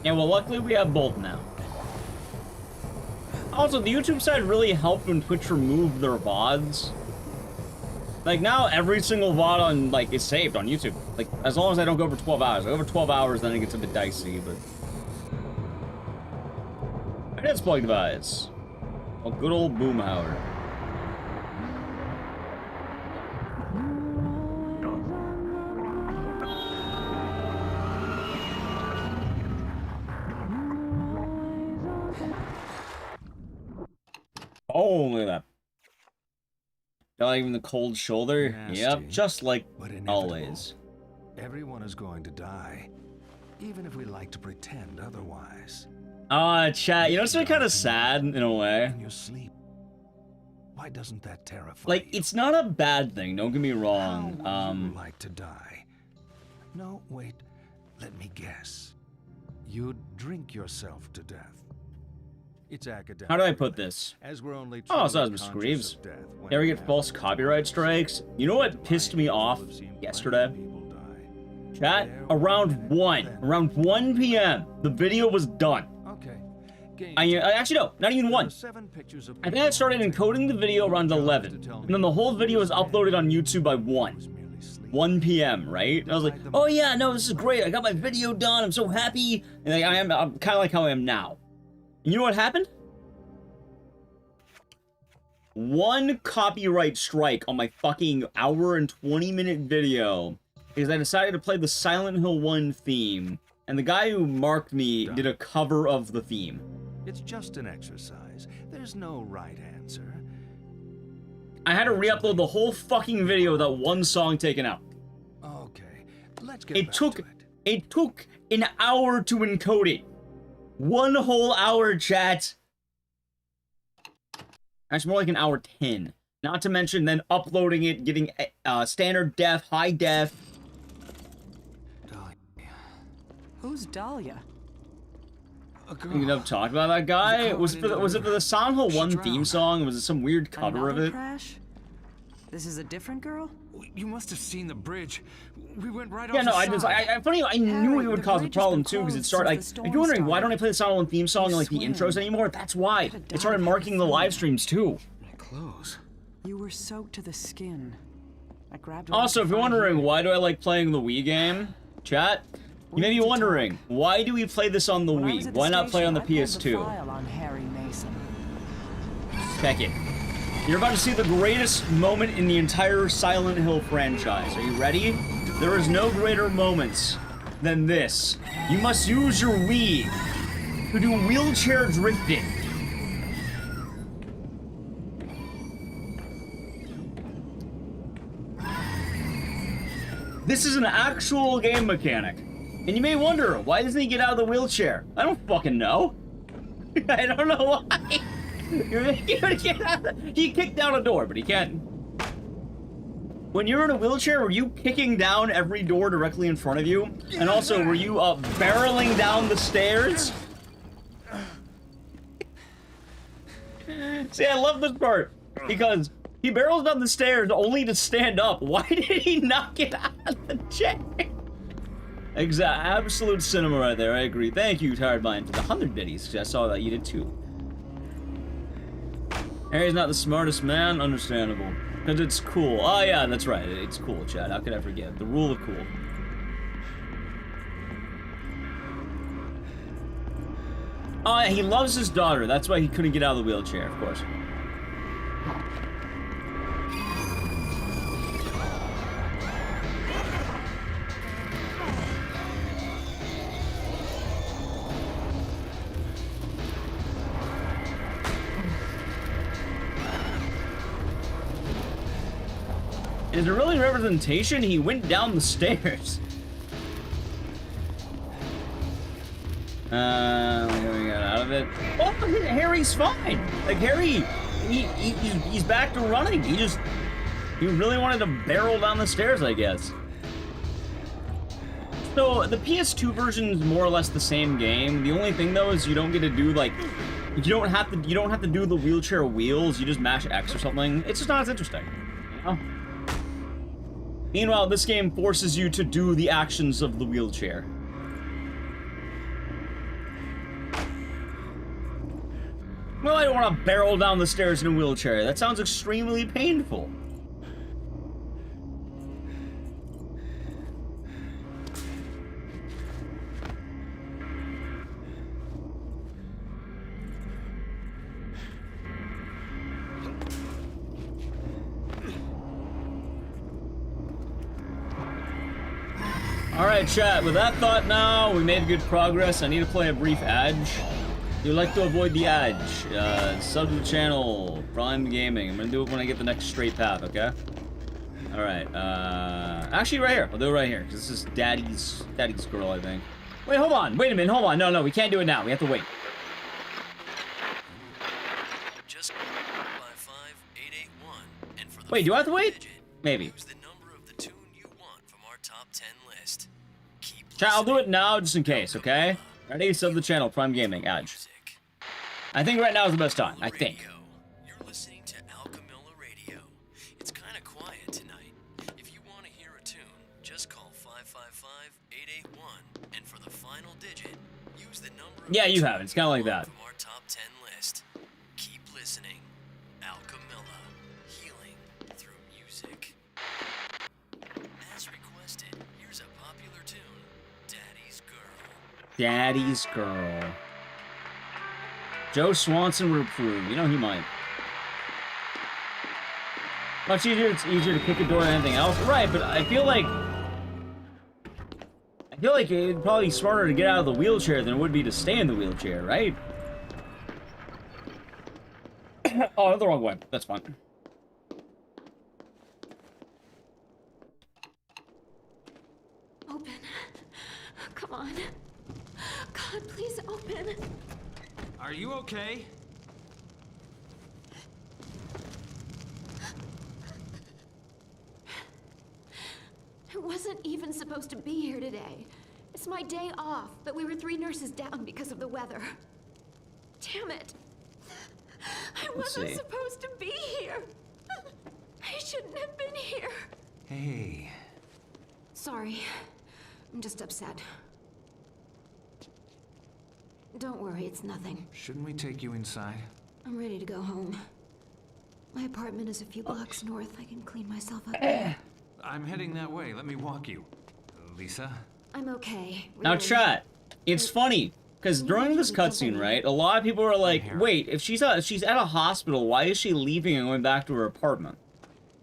Yeah, well, luckily we have both now. Also, the YouTube side really helped when Twitch removed their VODs. Like, now every single VOD on, like, is saved on YouTube. Like, as long as I don't go over 12 hours. Over 12 hours, then it gets a bit dicey, but... It is plug device. Well, good old Boomhauer. Oh, look at that. Not even the cold shoulder. Nasty, Yep, just like but inevitable. always. Everyone is going to die, even if we like to pretend otherwise. Chat, you know something kind of sad in a way? In your sleep. Why doesn't that terrify Like, it's not a bad thing, don't get me How wrong. would you like to die? No, wait. Let me guess. You'd drink yourself to death. It's academic. How do I put this? As we're only Oh, so truly that's Mr. conscious Greaves. of death when You ever it get false happens. copyright strikes? You know what pissed me off yesterday? Chat, around 1 p.m., the video was done. Okay. I actually, no, not even 1. I think I started encoding the video around 11, and then the whole video was uploaded on YouTube by 1 p.m., right? And I was like, oh yeah, no, this is great, I got my video done, I'm so happy, and like, I'm kind of like how I am now. And you know what happened? 1 copyright strike on my fucking hour and 20-minute video, because I decided to play the Silent Hill 1 theme, and the guy who marked me did a cover of the theme. It's just an exercise. There's no right answer. I had to re-upload the whole fucking video with that 1 song taken out. Okay, let's get It back took to it. it took an hour to encode it. 1 whole hour, chat. Actually, more like an hour 10. Not to mention then uploading it, getting standard def, high def. Who's Dahlia? You know, talk about that guy. Was it for the Silent Hill 1 theme song? Was it some weird cover of Another it? crash? This is a different girl? You must have seen the bridge. We went right Yeah, off no, the side. I knew it would the cause a bridge has problem been too, because it closed started like, since the if you're wondering storm why don't I play the Silent Hill theme song in like the swim. intros anymore, that's why. Could've It started died marking the live streams too. Clothes. You were soaked to the skin. I grabbed one Also, to if you're find wondering you. why do I like playing the Wii game, chat, you may be wondering, why do we play this on the When I was Wii? at the Why not play on the station, I pulled the PS2? file on Harry Mason. Check it. You're about to see the greatest moment in the entire Silent Hill franchise. Are you ready? There is no greater moments than this. You must use your Wii to do wheelchair drifting. This is an actual game mechanic. And you may wonder, why doesn't he get out of the wheelchair? I don't fucking know. I don't know why. He kicked down a door, but he can't. When you're in a wheelchair, were you kicking down every door directly in front of you? And also, were you barreling down the stairs? See, I love this part, because he barrels down the stairs only to stand up. Why did he not get out of the chair? Absolute cinema right there, I agree. Thank you, Tired Mind, for the 100 biddies. I saw that you did too. Harry's not the smartest man, understandable. Because it's cool. Oh yeah, that's right, it's cool, Chad. How could I forget? The rule of cool. Oh yeah, he loves his daughter. That's why he couldn't get out of the wheelchair, of course. Is it really representation? He went down the stairs. We got out of it. Oh, Harry's fine. Like, Harry, he's back to running. He really wanted to barrel down the stairs, I guess. So, the PS2 version is more or less the same game. The only thing, though, is you don't get to do, like, you don't have to do the wheelchair wheels. You just mash X or something. It's just not as interesting, you know? Meanwhile, this game forces you to do the actions of the wheelchair. Well, I don't want to barrel down the stairs in a wheelchair. That sounds extremely painful. Alright, chat, with that thought now, we made good progress. I need to play a brief edge. You like to avoid the edge. Sub to the channel. Prime Gaming. I'm gonna do it when I get the next straight path, okay? Alright, actually right here. I'll do it right here, because this is Daddy's girl, I think. Wait, hold on. Wait a minute, hold on. No, we can't do it now. We have to wait. Just 55881, and for the Wait, do I have to wait? Maybe. use the number of the tune you want from our top 10 list. Chat, I'll do it now just in case, okay? Ready? Sub the channel, Prime Gaming, Edge. I think right now is the best time. I think. You're listening to Alchemilla Radio. It's kind of quiet tonight. If you want to hear a tune, just call 555-881, and for the final digit, use the number. Yeah, you have it. It's kind of like that. From our top 10 list. Keep listening. Alchemilla, healing through music. As requested, here's a popular tune, Daddy's Girl. Daddy's girl. Joe Swanson would approve. You know, he might. Much easier. It's easier to kick a door than anything else. Right, but I feel like it'd probably be smarter to get out of the wheelchair than it would be to stay in the wheelchair, right? Oh, the wrong way. That's fine. Open. Come on. God, please open. Are you okay? I wasn't even supposed to be here today. It's my day off, but we were 3 nurses down because of the weather. Damn it. I wasn't supposed to be here. I shouldn't have been here. Hey. Sorry. I'm just upset. Don't worry, it's nothing. Shouldn't we take you inside? I'm ready to go home. My apartment is a few blocks north. I can clean myself up there. I'm heading that way. Let me walk you. Lisa? I'm okay. Now, chat. It's funny because during this cutscene, right? A lot of people are like, "Wait, if she's at a hospital, why is she leaving and going back to her apartment?"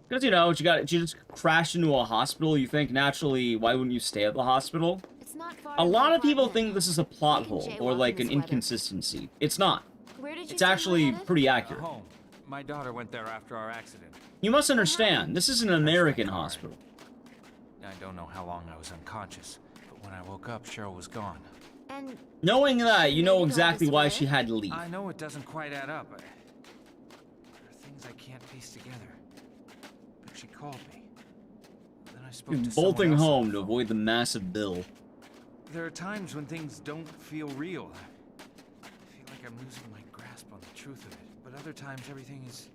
Because you know, she just crashed into a hospital. You think naturally, why wouldn't you stay at the hospital? It's not far. A lot of people think this is a plot hole or like an inconsistency. It's not. It's actually pretty accurate. Home. My daughter went there after our accident. You must understand, this is an American hospital. I don't know how long I was unconscious, but when I woke up, Cheryl was gone. And knowing that, you know exactly why she had to leave. I know it doesn't quite add up. There are things I can't piece together. But she called me. Then I spoke to someone Bolting else. home to avoid the massive bill. There are times when things don't feel real. I feel like I'm losing my grasp on the truth of it. But other times, everything is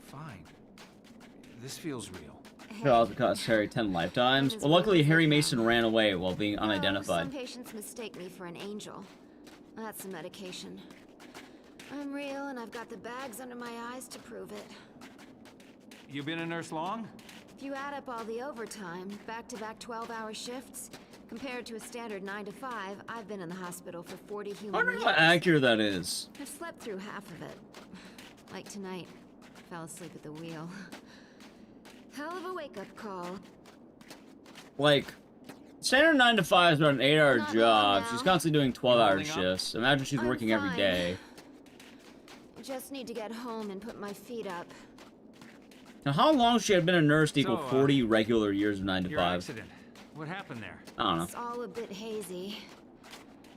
fine. This feels real. Could also cost Harry 10 lifetimes. Well, luckily Harry Mason ran away while being unidentified. Some patients mistake me for an angel. That's some medication. I'm real, and I've got the bags under my eyes to prove it. You been a nurse long? If you add up all the overtime, back-to-back 12-hour shifts, compared to a standard 9 to 5, I've been in the hospital for 40 I human wonder years. how accurate that is. I've slept through half of it. Like tonight. Fell asleep at the wheel. Hell of a wake-up call. Like, standard 9 to 5 is about an 8-hour job. She's constantly doing 12-hour shifts. Imagine she's working every day. I just need to get home and put my feet up. Now, how long she had been a nurse to equal So, 40 regular years of 9 to Your 5? accident. What happened there? I don't know. It's all a bit hazy.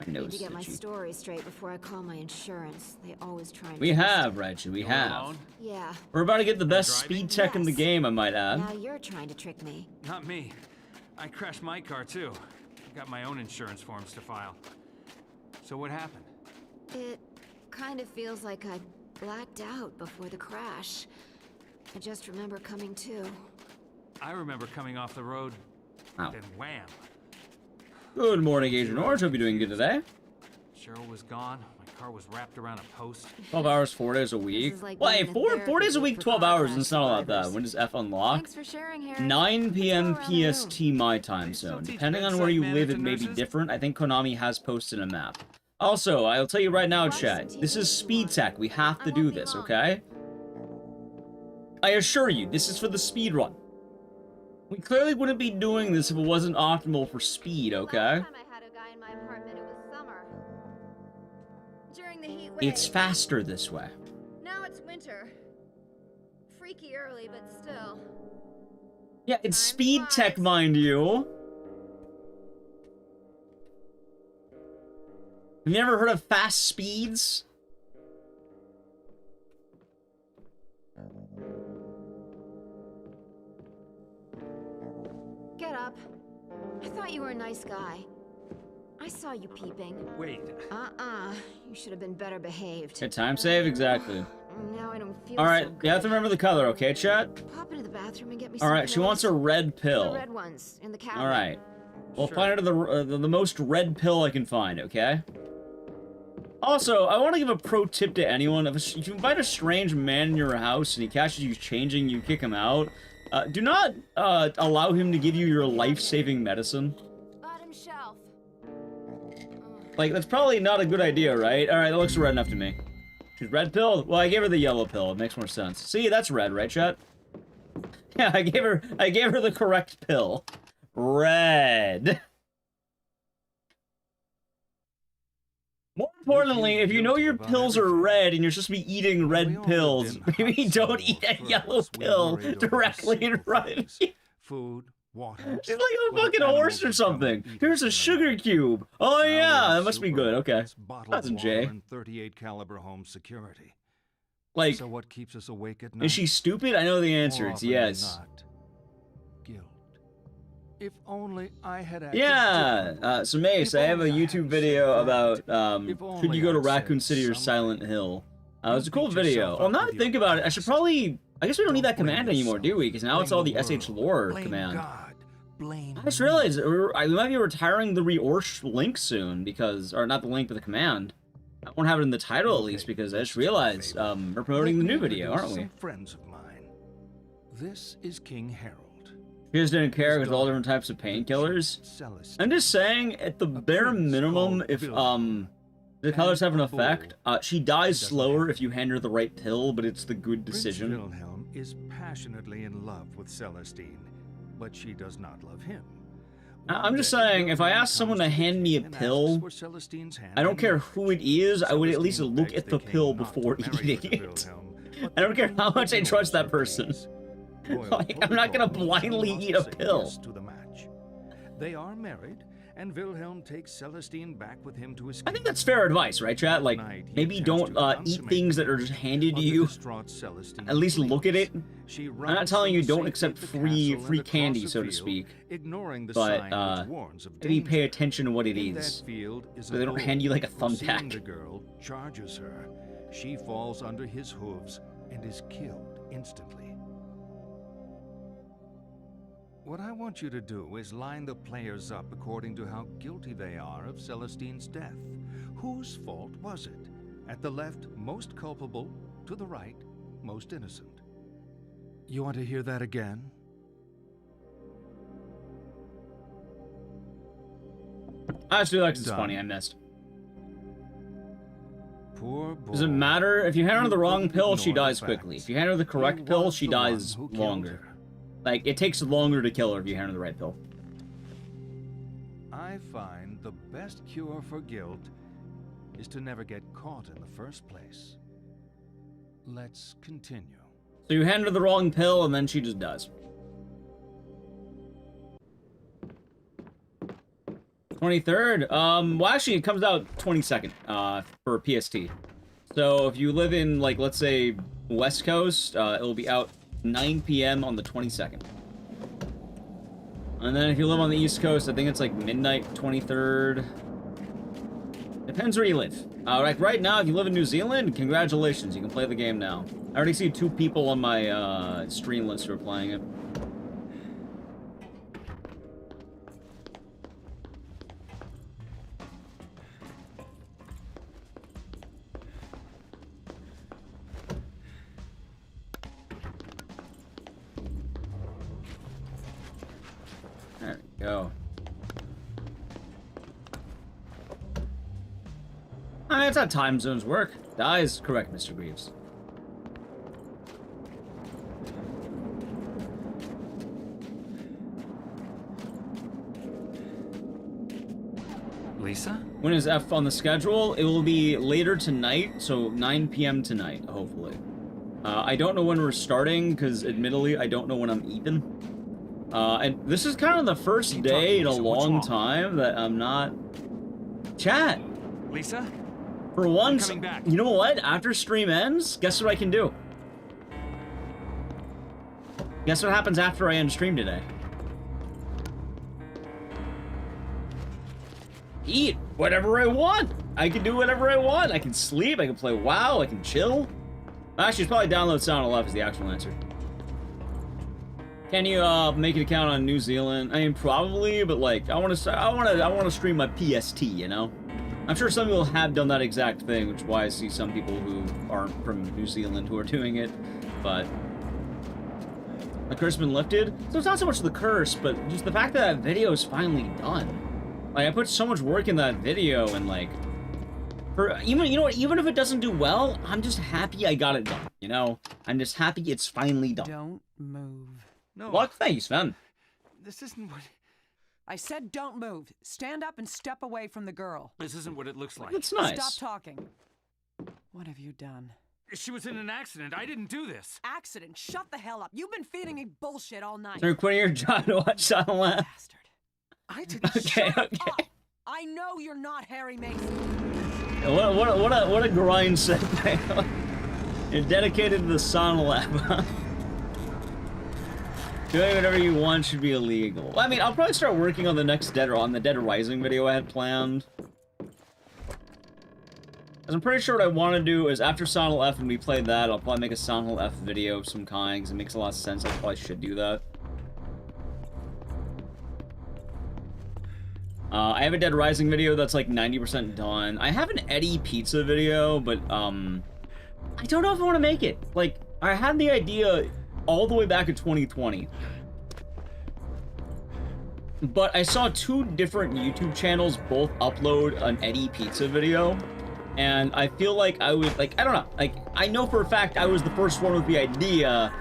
I know, Need to get my Stitchy. story straight before I call my insurance. They always try and We twist have, it. Reggie, we have. Yeah. We're about to get the best speed tech in the game, I might add. Now you're trying to trick me. Not me. I crashed my car too. I got my own insurance forms to file. So what happened? It kind of feels like I blacked out before the crash. I just remember coming to. I remember coming off the road, Ow. then wham. Good morning, Agent Orange. Hope you're doing good today. Cheryl was gone. My car was wrapped around a post. 12 hours, 4 days a week. like Well, hey, being in 4 days a therapy week, for 12 car hours. crash It's not all that bad. survivors. When does F unlock? Thanks for sharing, Harry. 9 p.m. Let's go around the PST my time zone. Depending on where you live, it may be different. I think Konami has posted a map. Also, I'll tell you right now, chat. This is speed tech. We have to do this, okay? I assure you, this is for the speed run. We clearly wouldn't be doing this if it wasn't optimal for speed, okay? I had a guy in my apartment, it was summer. during the heat wave. It's faster this way. Now it's winter. Freaky early, but still. Yeah, it's speed tech, mind you. Have you ever heard of fast speeds? Get up. I thought you were a nice guy. I saw you peeping. Wait. You should have been better behaved. Okay, time save, exactly. Now I don't feel Alright, so good. you have to remember the color, okay, chat? Pop into the bathroom and get me some Alright, she pills. wants a red The pill. red ones in the cabinet. Alright. We'll find her the most red pill I can find, okay? Also, I want to give a pro tip to anyone. If you invite a strange man in your house and he catches you changing, you kick him out. Do not allow him to give you your life-saving medicine. Bottom shelf. Like, that's probably not a good idea, right? Alright, that looks red enough to me. She's red pill? Well, I gave her the yellow pill. It makes more sense. See, that's red, right, chat? Yeah, I gave her the correct pill. Red. More importantly, if you know your pills are red and you're supposed to be eating red pills, maybe don't eat a yellow pill directly in front of you. Food, water. She's like a fucking horse or something. Here's a sugar cube. Oh yeah, that must be good. Okay. Cousin Jay. 38 caliber home security. Like, so what keeps us awake at night? is she stupid? I know the answer. It's yes. Guilt. If only I had acted Yeah. So Mace, I have a YouTube video about should you go to Raccoon City or Silent Hill. It was a cool video. Well, now that I think about it, I should probably. I guess we don't need that command anymore, do we? Because now it's all the SH lore command. I just realized we might be retiring the Reorch link soon because, or not the link, but the command. I won't have it in the title at least because I just realized we're promoting the new video, aren't we? Friends of mine. This is King Harold. You just didn't care because all different types of painkillers. I'm just saying, at the bare minimum, if the colors have an effect, she dies slower if you hand her the right pill, but it's the good decision. Prince Wilhelm is passionately in love with Celestine, but she does not love him. I'm just saying, if I ask someone to hand me a pill, I don't care who it is, I would at least look at the pill before eating it. I don't care how much I trust that person. Like, I'm not gonna blindly eat a pill. They are married, and Wilhelm takes Celestine back with him to escape. I think that's fair advice, right, chat? Like, maybe don't eat things that are just handed to you. At least look at it. I'm not telling you don't accept free candy, so to speak. But maybe pay attention to what it is, so they don't hand you like a thumbtack. The girl charges her. She falls under his hooves and is killed instantly. What I want you to do is line the players up according to how guilty they are of Celestine's death. Whose fault was it? At the left, most culpable. To the right, most innocent. You want to hear that again? I just feel like it's funny. I missed. Poor boy. Does it matter? If you hand her the wrong pill, she dies quickly. If you hand her the correct pill, she dies longer. Like, it takes longer to kill her if you hand her the right pill. I find the best cure for guilt is to never get caught in the first place. Let's continue. So you hand her the wrong pill, and then she just dies. 23rd? Well, actually, it comes out 22nd, for PST. So if you live in, like, let's say, West Coast, it'll be out 9 p.m. on the 22nd. And then if you live on the East Coast, I think it's like midnight 23rd. Depends where you live. Like right now, if you live in New Zealand, congratulations, you can play the game now. I already see 2 people on my stream list who are playing it. There we go. I mean, that's how time zones work. Dies correct, Mr. Greaves. Lisa? When is F on the schedule? It will be later tonight, so 9 p.m. tonight, hopefully. I don't know when we're starting, because admittedly, I don't know when I'm even. And this is kind of the first day in a long time that I'm not... Chat! Lisa? For once, coming back. you know what? After stream ends, guess what I can do? Guess what happens after I end stream today? Eat whatever I want. I can do whatever I want. I can sleep. I can play WoW. I can chill. Actually, it's probably download Sound Left is the actual answer. Can you make an account on New Zealand? I mean, probably, but like, I want to stream my PST. You know, I'm sure some people have done that exact thing, which is why I see some people who aren't from New Zealand who are doing it. But the curse has been lifted, so it's not so much the curse, but just the fact that that video is finally done. Like, I put so much work in that video, and like, for even, you know what, even if it doesn't do well, I'm just happy I got it done, you know? I'm just happy it's finally done. Don't move. No. Well, thanks, Sven. This isn't what... I said don't move. Stand up and step away from the girl. This isn't what it looks like. It's nice. Stop talking. What have you done? She was in an accident. I didn't do this. Accident? Shut the hell up. You've been feeding me bullshit all night. So you're quitting your job to watch Sound Left? Bastard. I didn't. Okay, Shut okay. up. I know you're not Harry Mason. What a grind segment. You're dedicated to the Sound Lab. Doing whatever you want should be illegal. Well, I mean, I'll probably start working on the next Dead Rising video I had planned. Because I'm pretty sure what I want to do is after Sound F and we play that, I'll probably make a Sound F video of some kind, because it makes a lot of sense. I probably should do that. I have a Dead Rising video that's like 90% done. I have an Eddie Pizza video, but I don't know if I want to make it. Like, I had the idea all the way back in 2020. But I saw 2 different YouTube channels both upload an Eddie Pizza video. And I feel like I would, like, I don't know. Like, I know for a fact I was the first one with the idea.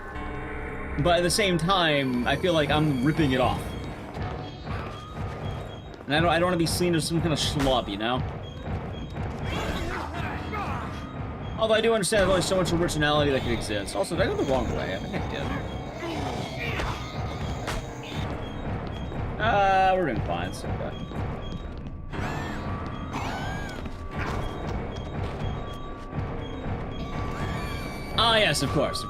But at the same time, I feel like I'm ripping it off. And I don't want to be seen as some kind of schlub, you know? Although I do understand there's only so much originality that can exist. Also, did I go the wrong way? I think I did. We're doing fine. It's okay. Ah, yes, of course.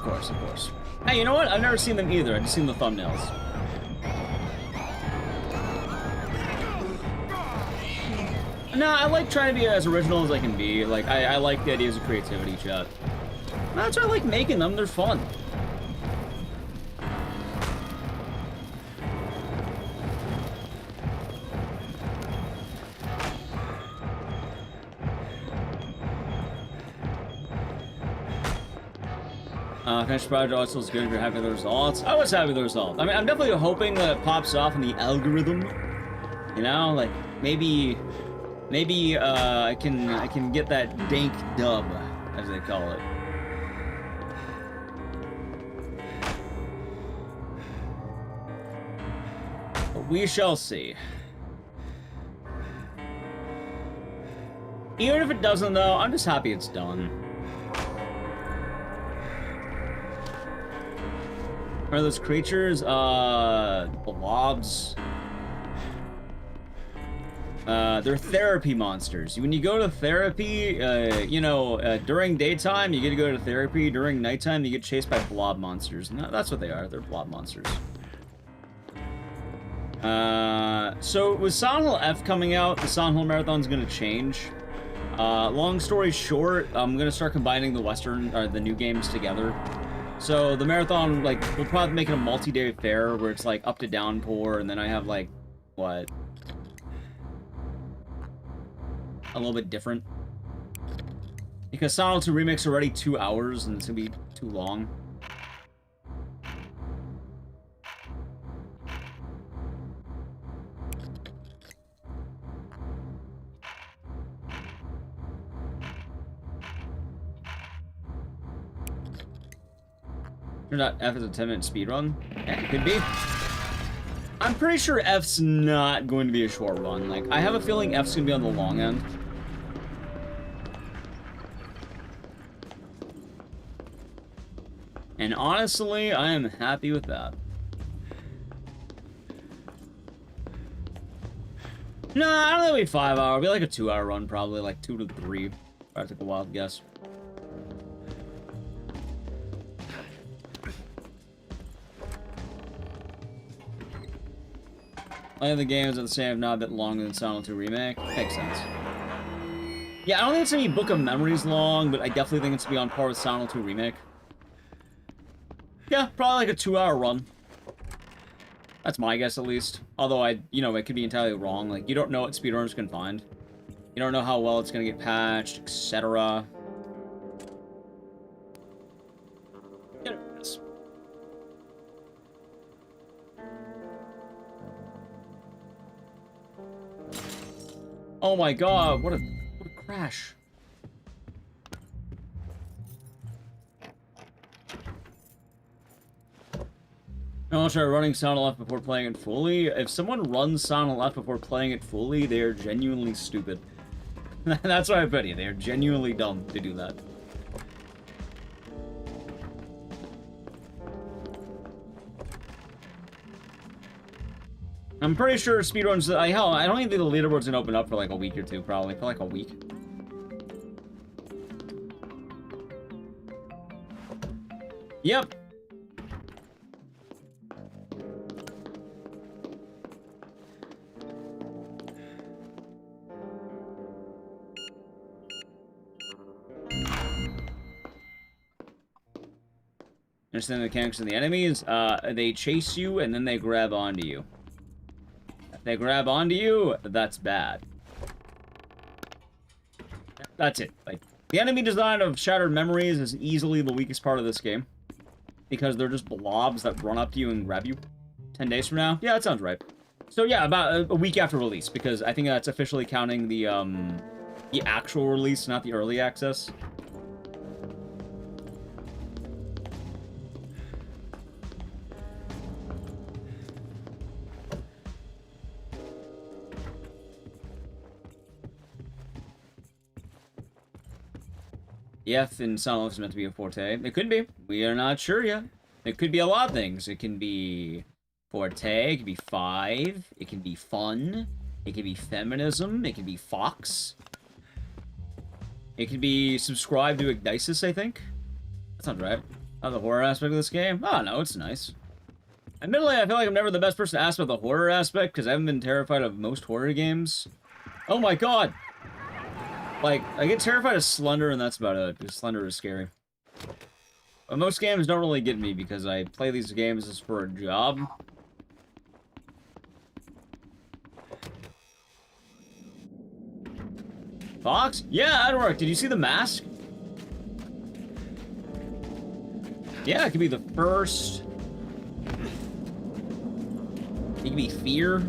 Hey, you know what? I've never seen them either. I've just seen the thumbnails. No, I like trying to be as original as I can be. Like, I like the ideas of creativity, chat. That's why I like making them. They're fun. Finished project also is good if you're happy with the results. I was happy with the result. I mean, I'm definitely hoping that it pops off in the algorithm. You know, like maybe I can get that dank dub, as they call it. But we shall see. Even if it doesn't, though, I'm just happy it's done. Are those creatures, blobs? They're therapy monsters. When you go to therapy, you know, during daytime, you get to go to therapy. During nighttime, you get chased by blob monsters. And that's what they are. They're blob monsters. So with Silent Hill F coming out, the Silent Hill Marathon's gonna change. Long story short, I'm gonna start combining the the new games together. So the marathon, like, we'll probably make it a multi-day affair where it's like up to Downpour, and then I have like, what? A little bit different. Because Silent Hill 2 Remake's already 2 hours, and it's gonna be too long. Turned out F is a 10-minute speedrun. Yeah, it could be. I'm pretty sure F's not going to be a short run. Like, I have a feeling F's gonna be on the long end. And honestly, I am happy with that. No, I don't think it'll be 5 hour. It'll be like a 2 hour run, probably like 2 to 3. If I take a wild guess. Playing the games at the same, not a bit longer than Silent Hill 2 Remake. Makes sense. Yeah, I don't think it's gonna be Book of Memories long, but I definitely think it's gonna be on par with Silent Hill 2 Remake. Yeah, probably like a 2 hour run. That's my guess, at least. Although you know, it could be entirely wrong. Like, you don't know what speedrunners can find. You don't know how well it's gonna get patched, etc. Oh my god, what a crash. I'll try running Sound Left before playing it fully. If someone runs Sound Left before playing it fully, they are genuinely stupid. That's what I bet you. They are genuinely dumb to do that. I'm pretty sure speedruns. Hell, I don't even think the leaderboard's gonna open up for like a week or two, probably. For like a week. Yep. Understand the mechanics of the enemies? They chase you and then they grab onto you. If they grab onto you, that's bad. That's it. Like, the enemy design of Shattered Memories is easily the weakest part of this game. Because they're just blobs that run up to you and grab you. 10 days from now? Yeah, that sounds right. So yeah, about a week after release, because I think that's officially counting the actual release, not the early access. The F in Silent Hill is meant to be a forte. It could be. We are not sure yet. It could be a lot of things. It can be forte, it can be 5, it can be fun, it can be feminism, it can be Fox. It can be subscribe to Ecdycis, I think. That sounds right. Oh, the horror aspect of this game? Oh, no, it's nice. Admittedly, I feel like I'm never the best person to ask about the horror aspect, because I haven't been terrified of most horror games. Oh my god! Like, I get terrified of Slender, and that's about it, because Slender is scary. But most games don't really get me, because I play these games as for a job. Fox? Yeah, that'd work. Did you see The Mask? Yeah, it could be the first. It could be Fear.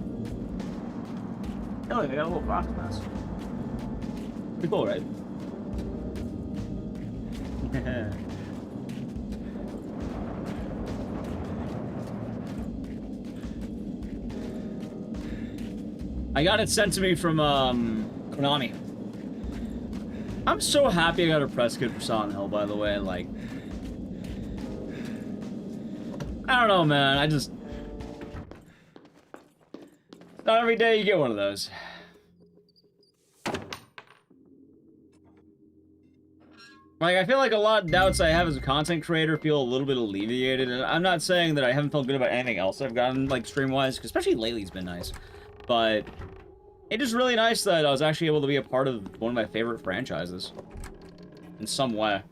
Oh, they got a little Fox mask. Pretty cool, right? I got it sent to me from, Konami. I'm so happy I got a press kit for Silent Hill, by the way, like... I don't know, man, I just... Not every day you get one of those. Like, I feel like a lot of doubts I have as a content creator feel a little bit alleviated, and I'm not saying that I haven't felt good about anything else I've gotten, like, stream-wise, especially lately it's been nice. But... it is really nice that I was actually able to be a part of one of my favorite franchises. In some way.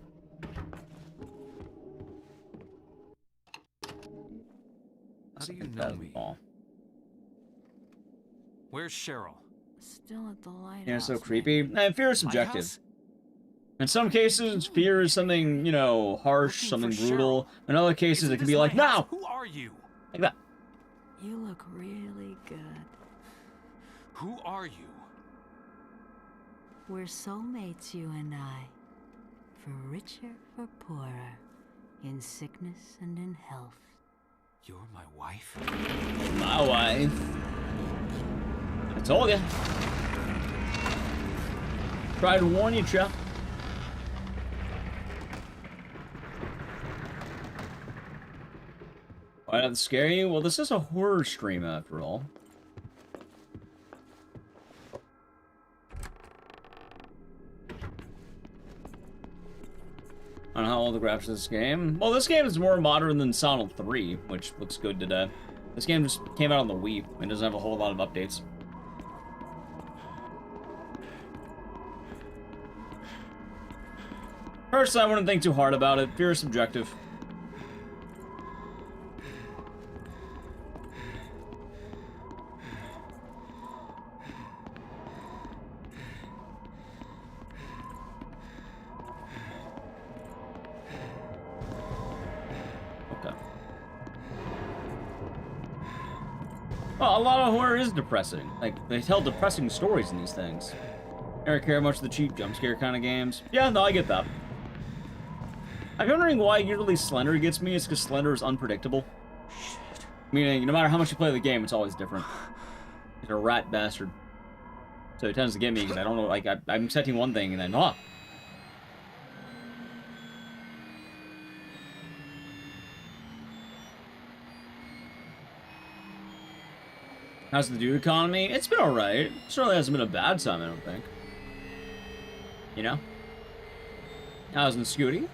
How do you know me? Where's Cheryl? Still at the lighthouse. Yeah, it's so creepy. And fear is subjective. In some cases, fear is something, you know, harsh, something brutal. In other cases, it can be like, no! Who are you? Like that. You look really good. Who are you? We're soulmates, you and I. For richer, for poorer. In sickness and in health. You're my wife? My wife. I told you. Tried to warn you, Chuck. Why not scare you? Well, this is a horror stream after all. I don't know how old the graphics of this game. Well, this game is more modern than Sonic 3, which looks good today. This game just came out on the Wii and doesn't have a whole lot of updates. Personally, I wouldn't think too hard about it. Pure subjective. Well, a lot of horror is depressing. Like, they tell depressing stories in these things. I don't care much of the cheap jump scare kind of games. Yeah, no, I get that. I'm wondering why usually Slender gets me. It's because Slender is unpredictable. Shit. Meaning, no matter how much you play the game, it's always different. He's a rat bastard. So it tends to get me because I don't know, like, I'm setting one thing and then, huh. How's the dude economy? It's been alright. Certainly hasn't been a bad time, I don't think. You know? How's the Scooty?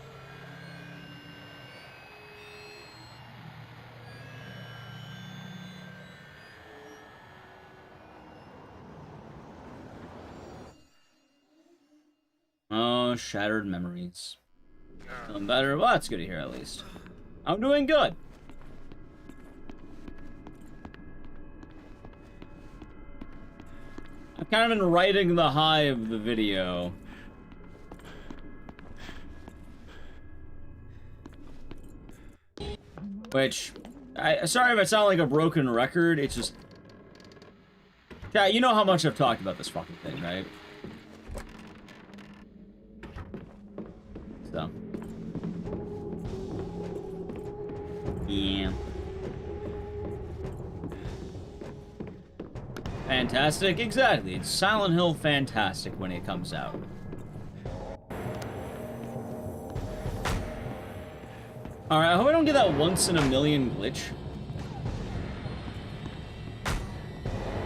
Oh, shattered memories. Feeling better? Well, that's good to hear at least. I'm doing good. I've kind of been riding the high of the video. Which, sorry if I sound like a broken record, it's just... Yeah, you know how much I've talked about this fucking thing, right? So. Yeah. Fantastic? Exactly. It's Silent Hill fantastic when it comes out. Alright, I hope I don't get that once in a million glitch.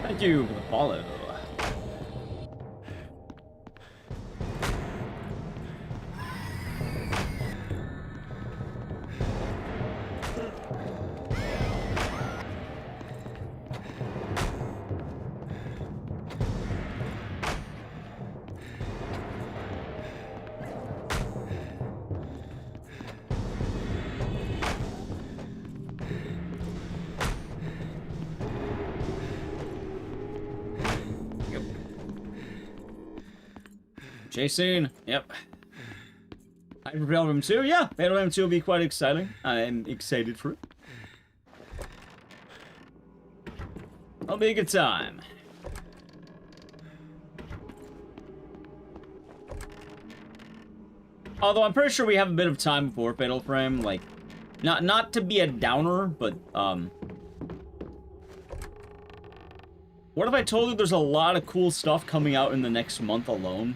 Thank you for the follow. Chasing, yep. Hyper Fatal Room 2, yeah. Fatal Room 2 will be quite exciting. I am excited for it. It'll be a good time. Although I'm pretty sure we have a bit of time before Fatal Frame, like, not to be a downer, but, what if I told you there's a lot of cool stuff coming out in the next month alone?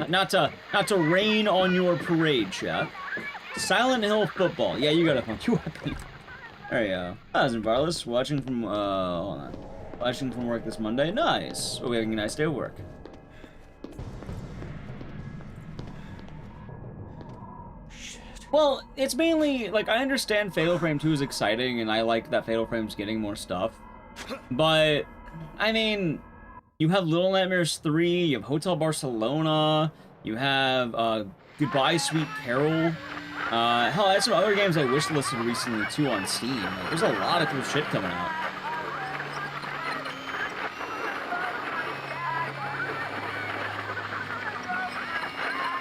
Not to rain on your parade, chat. Silent Hill football. Yeah, you got a funky weapon. There you go. How's it, Varless? Watching from, hold on. Watching from work this Monday. Nice. Hope you're having a nice day at work. Shit. Well, it's mainly, like, I understand Fatal Frame 2 is exciting, and I like that Fatal Frame's getting more stuff. But, I mean... You have Little Nightmares 3, you have Hotel Barcelona, you have Goodbye Sweet Carol. Hell, I had some other games I wishlisted recently too on Steam. Like, there's a lot of cool shit coming out.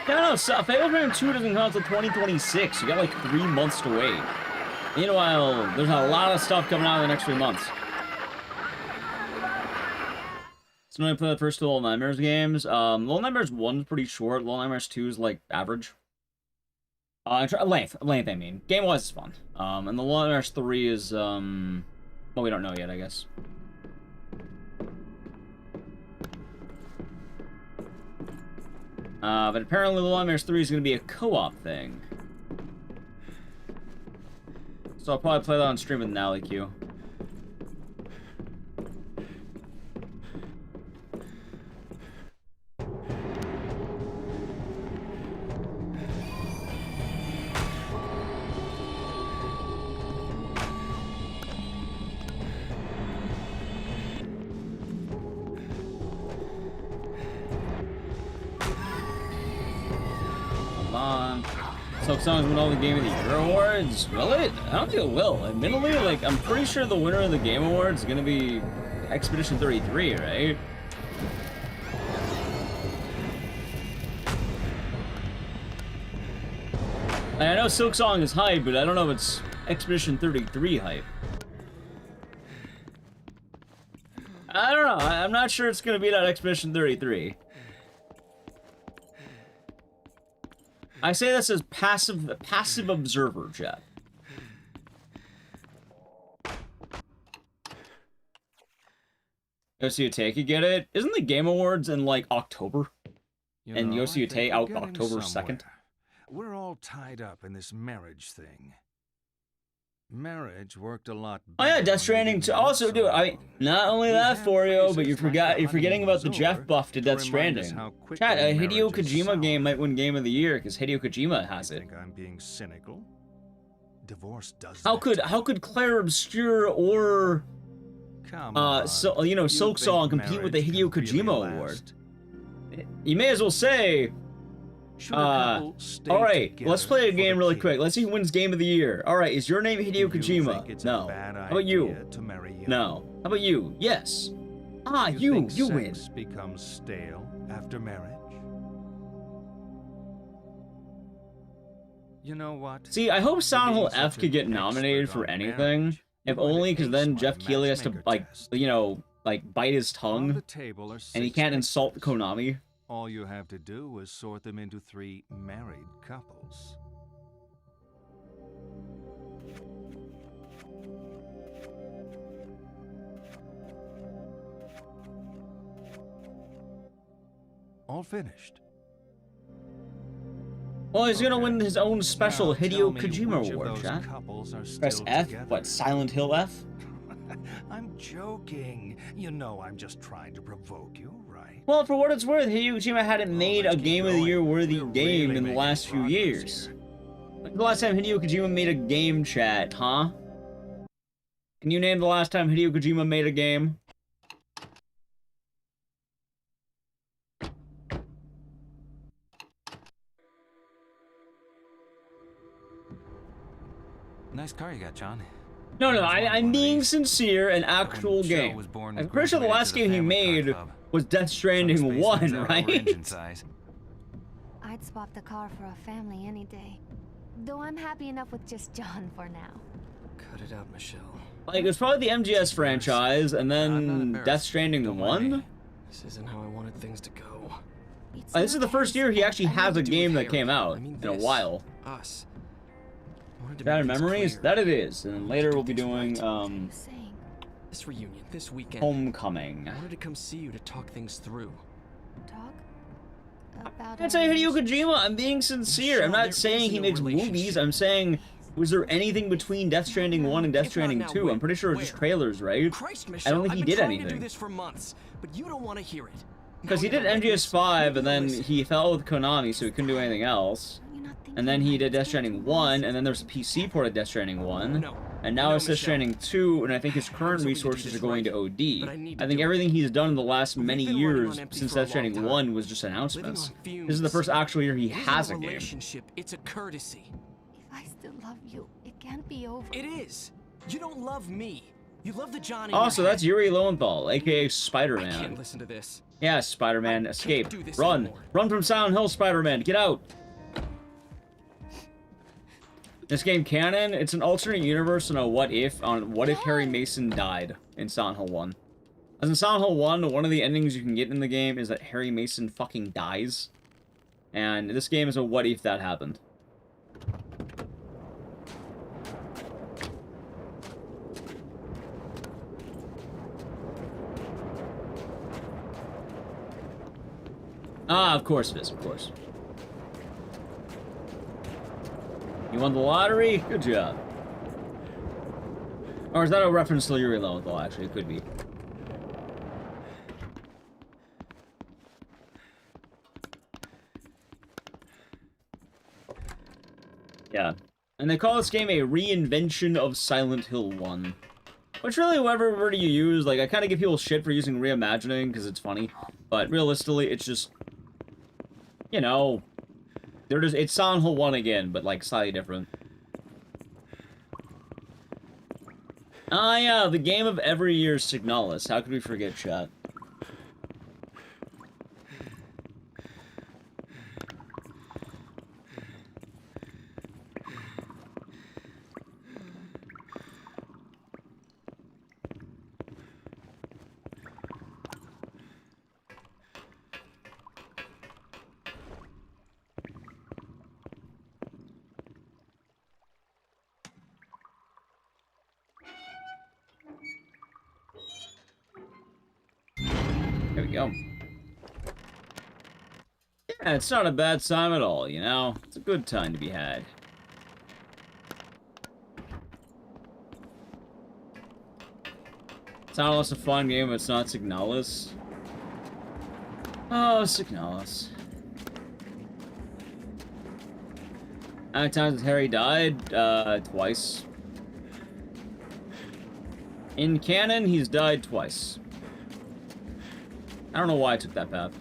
Yeah, no, Fatal Frame 2 doesn't come out until 2026. You got like 3 months to wait. Meanwhile, there's a lot of stuff coming out in the next 3 months. So when I play the first two Little Nightmares games, Little Nightmares 1 is pretty short, Little Nightmares 2 is like average. Length, I mean. Game-wise is fun. And the Long March 3 is, well, we don't know yet, I guess. But apparently the Long March 3 is going to be a co-op thing. So I'll probably play that on stream with Nally Q. Songs win all the Game of the Year awards? Will it? I don't think it will. Admittedly, like, I'm pretty sure the winner of the Game Awards is gonna be Expedition 33, right? I know Silk Song is hype, but I don't know if it's Expedition 33 hype. I don't know. I'm not sure it's gonna be that Expedition 33. I say this as passive observer, Jeff. Yoshi could get it? Isn't the Game Awards in, like, October? And Yoshi out October 2nd? We're all tied up in this marriage thing. Marriage worked a lot better. Oh yeah, Death Stranding too. Also, dude, I mean, not only that for you, but you're forgetting about the Jeff buff to Death Stranding. Chat, a Hideo Kojima game might win Game of the Year because Hideo Kojima has it. Think I'm being cynical? Divorce does how could Claire Obscure or Silk Song compete with the Hideo Kojima award? You may as well say. Alright, let's play a game really quick. Let's see who wins Game of the Year. Alright, is your name Hideo Kojima? No. How about you? No. How about you? Yes. You win. Sex becomes stale after marriage? You know what? See, I hope Silent Hill F could get nominated for anything. If only because then Jeff Keighley has to, bite his tongue. And he can't insult Konami. All you have to do is sort them into 3 married couples. All finished. Well, he's gonna win his own special Hideo Kojima award, chat. Press F? Together? What, Silent Hill F? I'm joking. You know I'm just trying to provoke you, right? Well, for what it's worth, Hideo Kojima hadn't made a Game of the Year worthy game in the last few years. When's the last time Hideo Kojima made a game, chat, huh? Can you name the last time Hideo Kojima made a game? Nice car you got, John. No, I'm being sincere, an actual game. I'm pretty sure the last game he made was Death Stranding 1, right? I'd swap the car for a family any day. Though I'm happy enough with just John for now. Cut it out, Michelle. Like, it was probably the MGS franchise, and then Death Stranding 1? This isn't how I wanted things to go. This is the first year he actually has a game that came out in a while. Us. Bad Memories? That it is. And later we'll be doing, this reunion, this weekend. Homecoming. I wanted to come see you to talk things through. Talk? About I'd say Hideo Kojima, I'm being sincere. I'm not saying he makes movies, I'm saying, was there anything between Death Stranding 1 and Death Stranding 2? I'm pretty sure it was just trailers, right? I don't think he did anything. I've been trying to do this for months, but you don't want to hear it. Because he did MGS5, and then he fell with Konami, so he couldn't do anything else. And then he did Death Stranding 1, and then there's a PC port of Death Stranding 1. And now it's Death Stranding 2, and I think his current resources are going to OD. I think everything he's done in the last many years since Death Stranding 1 was just announcements. This is the first actual year he has a game. It's a courtesy. If I still love you, it can't be over. It is. You don't love me. You love the Johnny. Also, that's Yuri Lowenthal, aka I Spider-Man. can't listen to this. Yeah, Spider-Man, escape. Run. Run from Silent Hill, Spider-Man. Get out. This game canon, it's an alternate universe and a what if Harry Mason died in Silent Hill 1. As in Silent Hill 1, one of the endings you can get in the game is that Harry Mason fucking dies. And this game is a what if that happened. Ah, of course it is, of course. You won the lottery? Good job. Or is that a reference to Yuri Lowenthal, actually? It could be. Yeah. And they call this game a reinvention of Silent Hill 1. Which really, whatever word you use, like, I kind of give people shit for using reimagining, because it's funny. But realistically, it's just... You know... It's Silent Hill 1 again, but, like, slightly different. Ah, yeah, the game of every year's Signalis. How could we forget, chat? There we go. Yeah, it's not a bad time at all, you know? It's a good time to be had. It's not less a fun game, but it's not Signalis. Oh, Signalis. How many times has Harry died? Twice. In canon, he's died twice. I don't know why I took that path.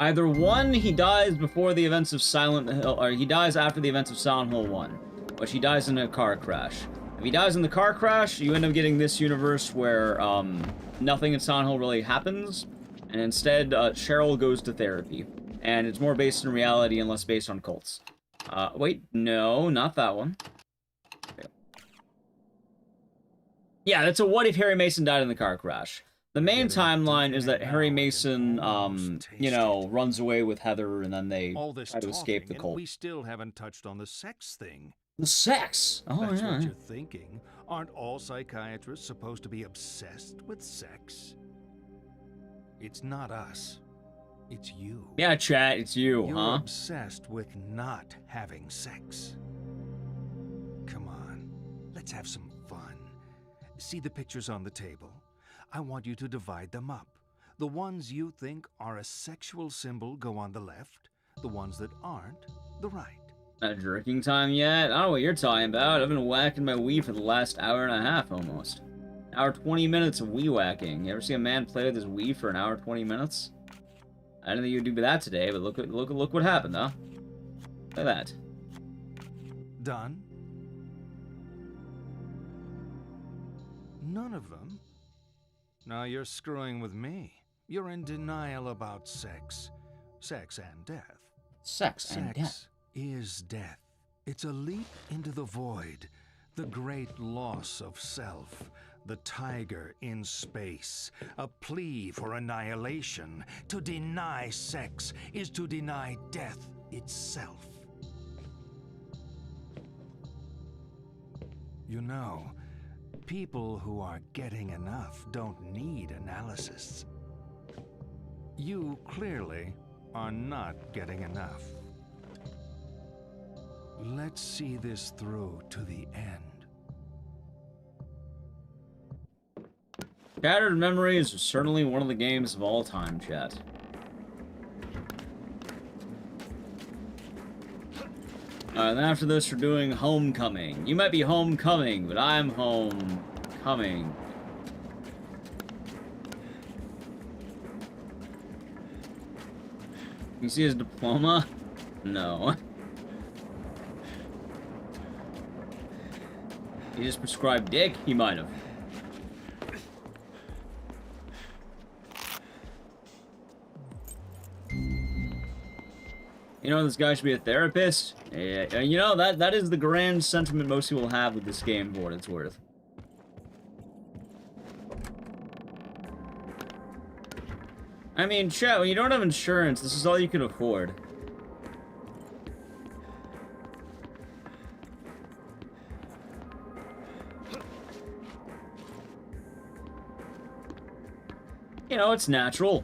Either one, he dies before the events of Silent Hill, or he dies after the events of Silent Hill 1, which he dies in a car crash. If he dies in the car crash, you end up getting this universe where nothing in Silent Hill really happens, and instead Cheryl goes to therapy, and it's more based in reality and less based on cults. Wait, no, not that one. Okay. Yeah, that's a what if Harry Mason died in the car crash. The main timeline is that Harry Mason, you know, runs away with Heather, and then they try to escape the cult. We still haven't touched on the sex thing. The sex? Oh, That's yeah. what you're thinking. Aren't all psychiatrists supposed to be obsessed with sex? It's not us. It's you. Yeah, chat, it's you, You're huh? obsessed with not having sex. Come on, let's have some fun. See the pictures on the table? I want you to divide them up. The ones you think are a sexual symbol go on the left. The ones that aren't, the right. Not drinking time yet? I don't know what you're talking about. I've been whacking my Wii for the last hour and a half, almost. Hour 20 minutes of Wii whacking. You ever see a man play with his Wii for an hour 20 minutes? I didn't think you'd do that today, but look what happened, huh? Look at that. Done? None of them? Now you're screwing with me. You're in denial about sex. Sex and death. Sex and death. Sex is death. It's a leap into the void. The great loss of self. The tiger in space. A plea for annihilation. To deny sex is to deny death itself. You know, people who are getting enough don't need analysis. You clearly are not getting enough. Let's see this through to the end. Shattered Memories is certainly one of the games of all time, chat. And then after this, we're doing Homecoming. You might be homecoming, but I'm homecoming. You see his diploma? No. He just prescribed dick? He might have. You know, this guy should be a therapist. Yeah, you know, that is the grand sentiment most people have with this game, for what it's worth. I mean, chat, when you don't have insurance, this is all you can afford. You know, it's natural.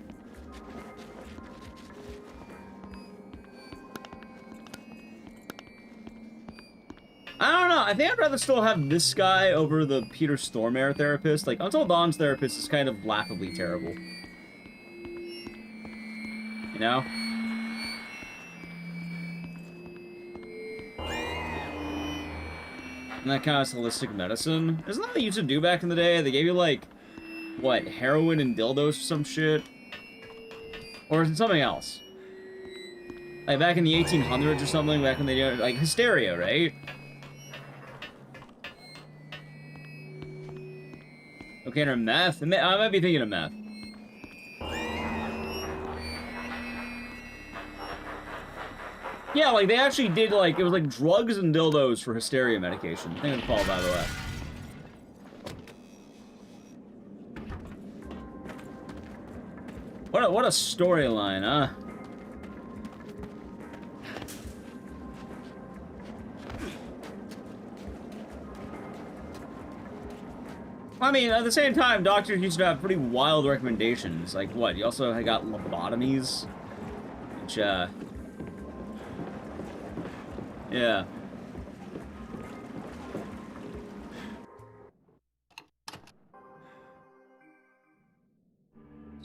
I don't know. I think I'd rather still have this guy over the Peter Stormare therapist. Like, Until Dawn's therapist is kind of laughably terrible. You know? And that kind of holistic medicine. Isn't that what they used to do back in the day? They gave you, like, what, heroin and dildos or some shit? Or is it something else? Like, back in the 1800s or something, back when they did, like, hysteria, right? Okay, or meth? I might be thinking of meth. Yeah, like, they actually did, like, it was like drugs and dildos for hysteria medication. I think it's called, by the way. What a storyline, huh? I mean, at the same time, doctors used to have pretty wild recommendations. Like, what? You also got lobotomies? Which, yeah.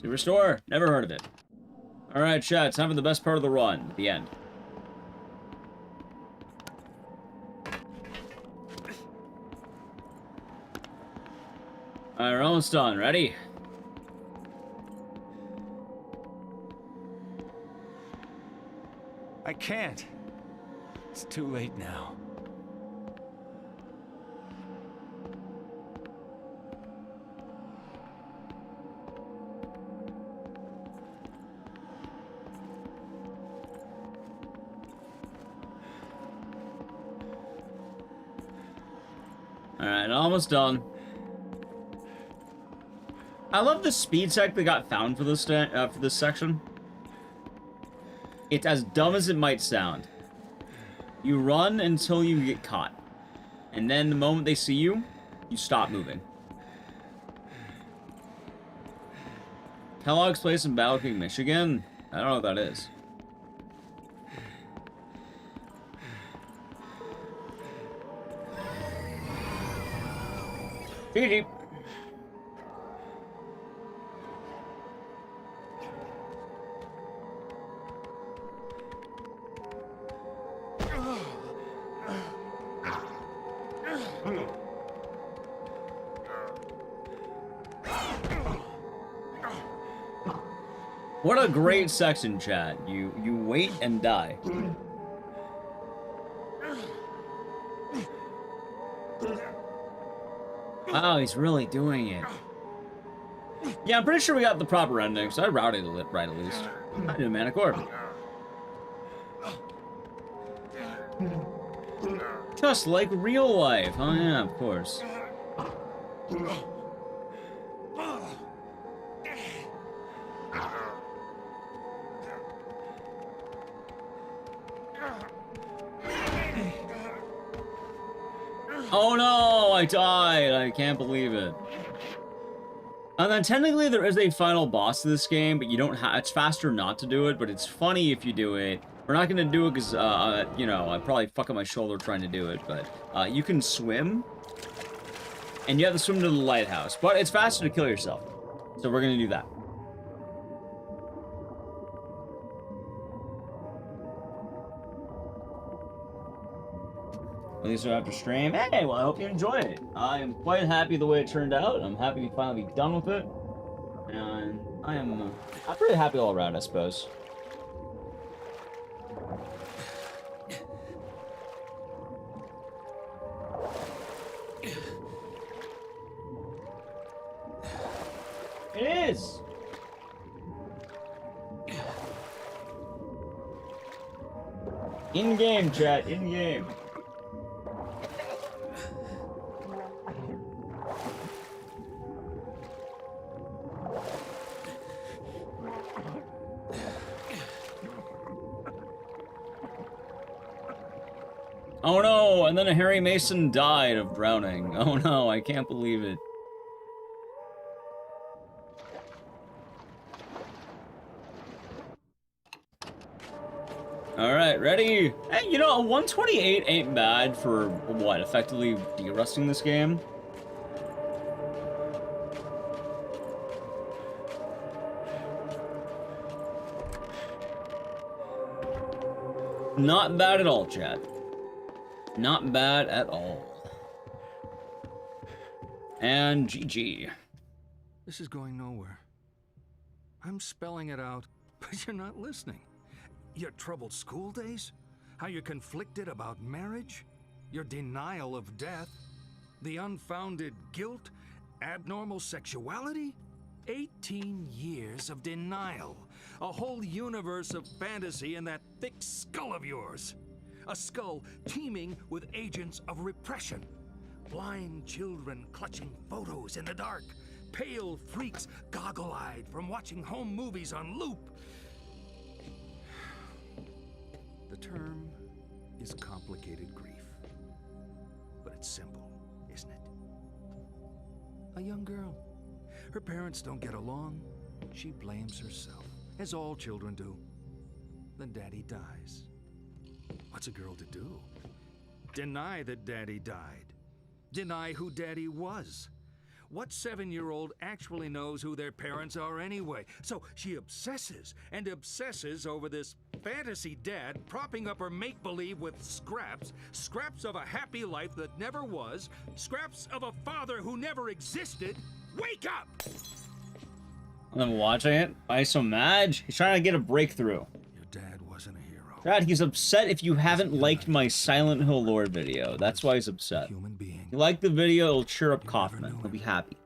Superstore? Never heard of it. Alright, chat, time for the best part of the run, at the end. Alright, we're almost done. Ready? I can't. It's too late now. Alright, almost done. I love the speed sec that got found for this section. It's as dumb as it might sound. You run until you get caught. And then the moment they see you, you stop moving. Kellogg's Place in Battle Creek, Michigan? I don't know what that is. GG. What a great section, chat. You wait and die. Wow, he's really doing it. Yeah, I'm pretty sure we got the proper ending, so I routed it right at least. I did Manicore. Just like real life. Oh yeah, of course. Oh no, I died. I can't believe it. And then technically there is a final boss to this game, but you don't have, it's faster not to do it, but it's funny if you do it. We're not gonna do it because, you know, I probably fuck up my shoulder trying to do it, but you can swim, and you have to swim to the lighthouse, but it's faster to kill yourself. So we're gonna do that. At least after stream. Hey, well, I hope you enjoyed it. I am quite happy the way it turned out. I'm happy to finally be done with it. And I'm pretty happy all around, I suppose. It is! In-game, chat, in-game. Oh no, and then a Harry Mason died of drowning. Oh no, I can't believe it. Alright, ready? Hey, you know, a 128 ain't bad for, what, effectively de-rusting this game? Not bad at all, chat. Not bad at all. And GG. This is going nowhere. I'm spelling it out, but you're not listening. Your troubled school days? How you're conflicted about marriage? Your denial of death? The unfounded guilt? Abnormal sexuality? 18 years of denial. A whole universe of fantasy in that thick skull of yours. A skull teeming with agents of repression. Blind children clutching photos in the dark. Pale freaks goggle-eyed from watching home movies on loop. The term is complicated grief. But it's simple, isn't it? A young girl. Her parents don't get along. She blames herself, as all children do. Then Daddy dies. What's a girl to do? Deny that Daddy died. Deny who Daddy was. What 7-year-old actually knows who their parents are anyway? So she obsesses and obsesses over this fantasy dad propping up her make-believe with scraps. Scraps of a happy life that never was. Scraps of a father who never existed. Wake up! I'm watching it. Why so mad? He's trying to get a breakthrough. Your dad wasn't a hero. Dad, he's upset if you haven't liked my Silent Hill lore video. That's why he's upset. If you like the video, it'll cheer up Kaufman. He'll be happy.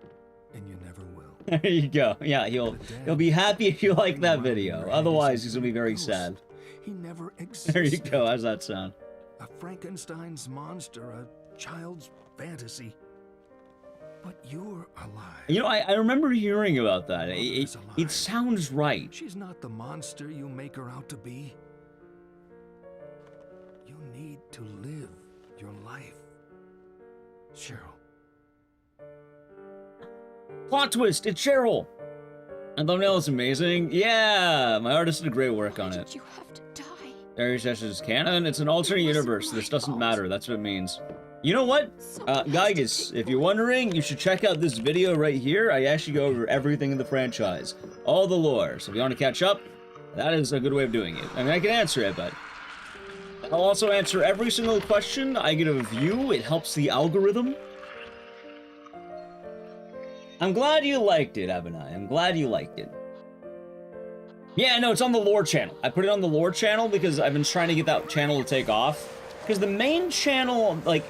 And you never will. There you go. Yeah, he'll be happy if you like that video. Otherwise, he's gonna be very sad. He never existed. There you go. How's that sound? A Frankenstein's monster, a child's fantasy. But you're alive. You know, I remember hearing about that. It sounds right. She's not the monster you make her out to be. You need to live your life. Cheryl. Plot twist, it's Cheryl! And thumbnail is amazing. Yeah, my artist did great work on it. You have to die. Darius is canon. It's an alternate universe. This doesn't matter. That's what it means. You know what? Ecdycis, if you're wondering, you should check out this video right here. I actually go over everything in the franchise. All the lore. So if you want to catch up, that is a good way of doing it. I mean, I can answer it, but I'll also answer every single question. I get a view. It helps the algorithm. I'm glad you liked it, Abinai. I'm glad you liked it. Yeah, no, it's on the lore channel. I put it on the lore channel because I've been trying to get that channel to take off. Because the main channel, like,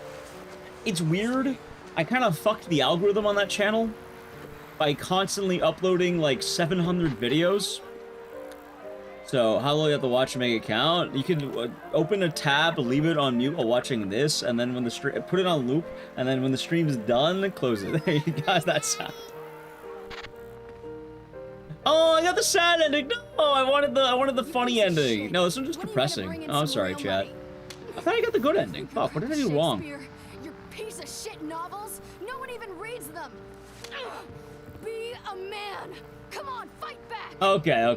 it's weird. I kind of fucked the algorithm on that channel by constantly uploading, like, 700 videos. So, how long you have to watch to make it count? You can open a tab, leave it on mute while watching this, and then when the stream, put it on loop, and then when the stream's done, close it. There you guys, that sound. Oh, I got the sad ending. No, I wanted the funny ending. No, this one's just depressing. Oh, I'm sorry, chat. I thought I got the good ending. Fuck, what did I do wrong? Your piece of shit novels? No one even reads them. Be a man. Come on, fight back. Okay.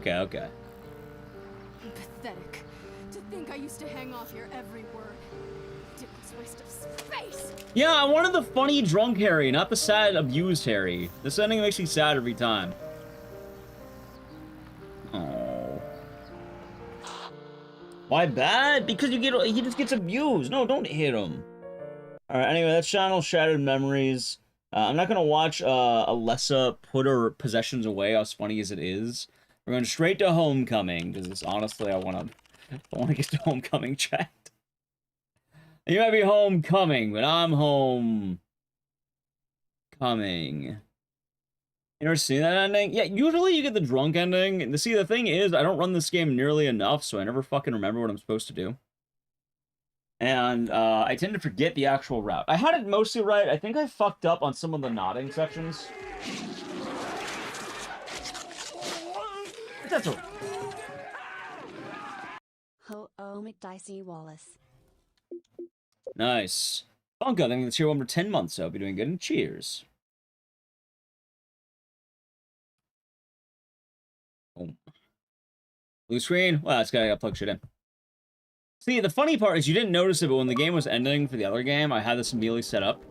Pathetic. To think I used to hang off your every word. Ridiculous waste of space. Yeah, I wanted the funny drunk Harry, not the sad abused Harry. This ending makes me sad every time. Oh. Why bad? Because he just gets abused. No, don't hit him. Alright, anyway, that's channel Shattered Memories. I'm not gonna watch Alessa put her possessions away, as funny as it is. We're going straight to Homecoming, because honestly, I want to get to Homecoming, chat. You might be Homecoming, but I'm home. Coming. You ever seen that ending? Yeah, usually you get the drunk ending. See, the thing is, I don't run this game nearly enough, so I never fucking remember what I'm supposed to do. And I tend to forget the actual route. I had it mostly right. I think I fucked up on some of the nodding sections. That's all. Ecdycis Wallace. Nice. Bunka, thank you for the cheer one for 10 months. I hope you're doing good, and cheers. Oh. Blue screen? Well, that's gotta plug shit in. See, the funny part is you didn't notice it, but when the game was ending for the other game, I had this immediately set up.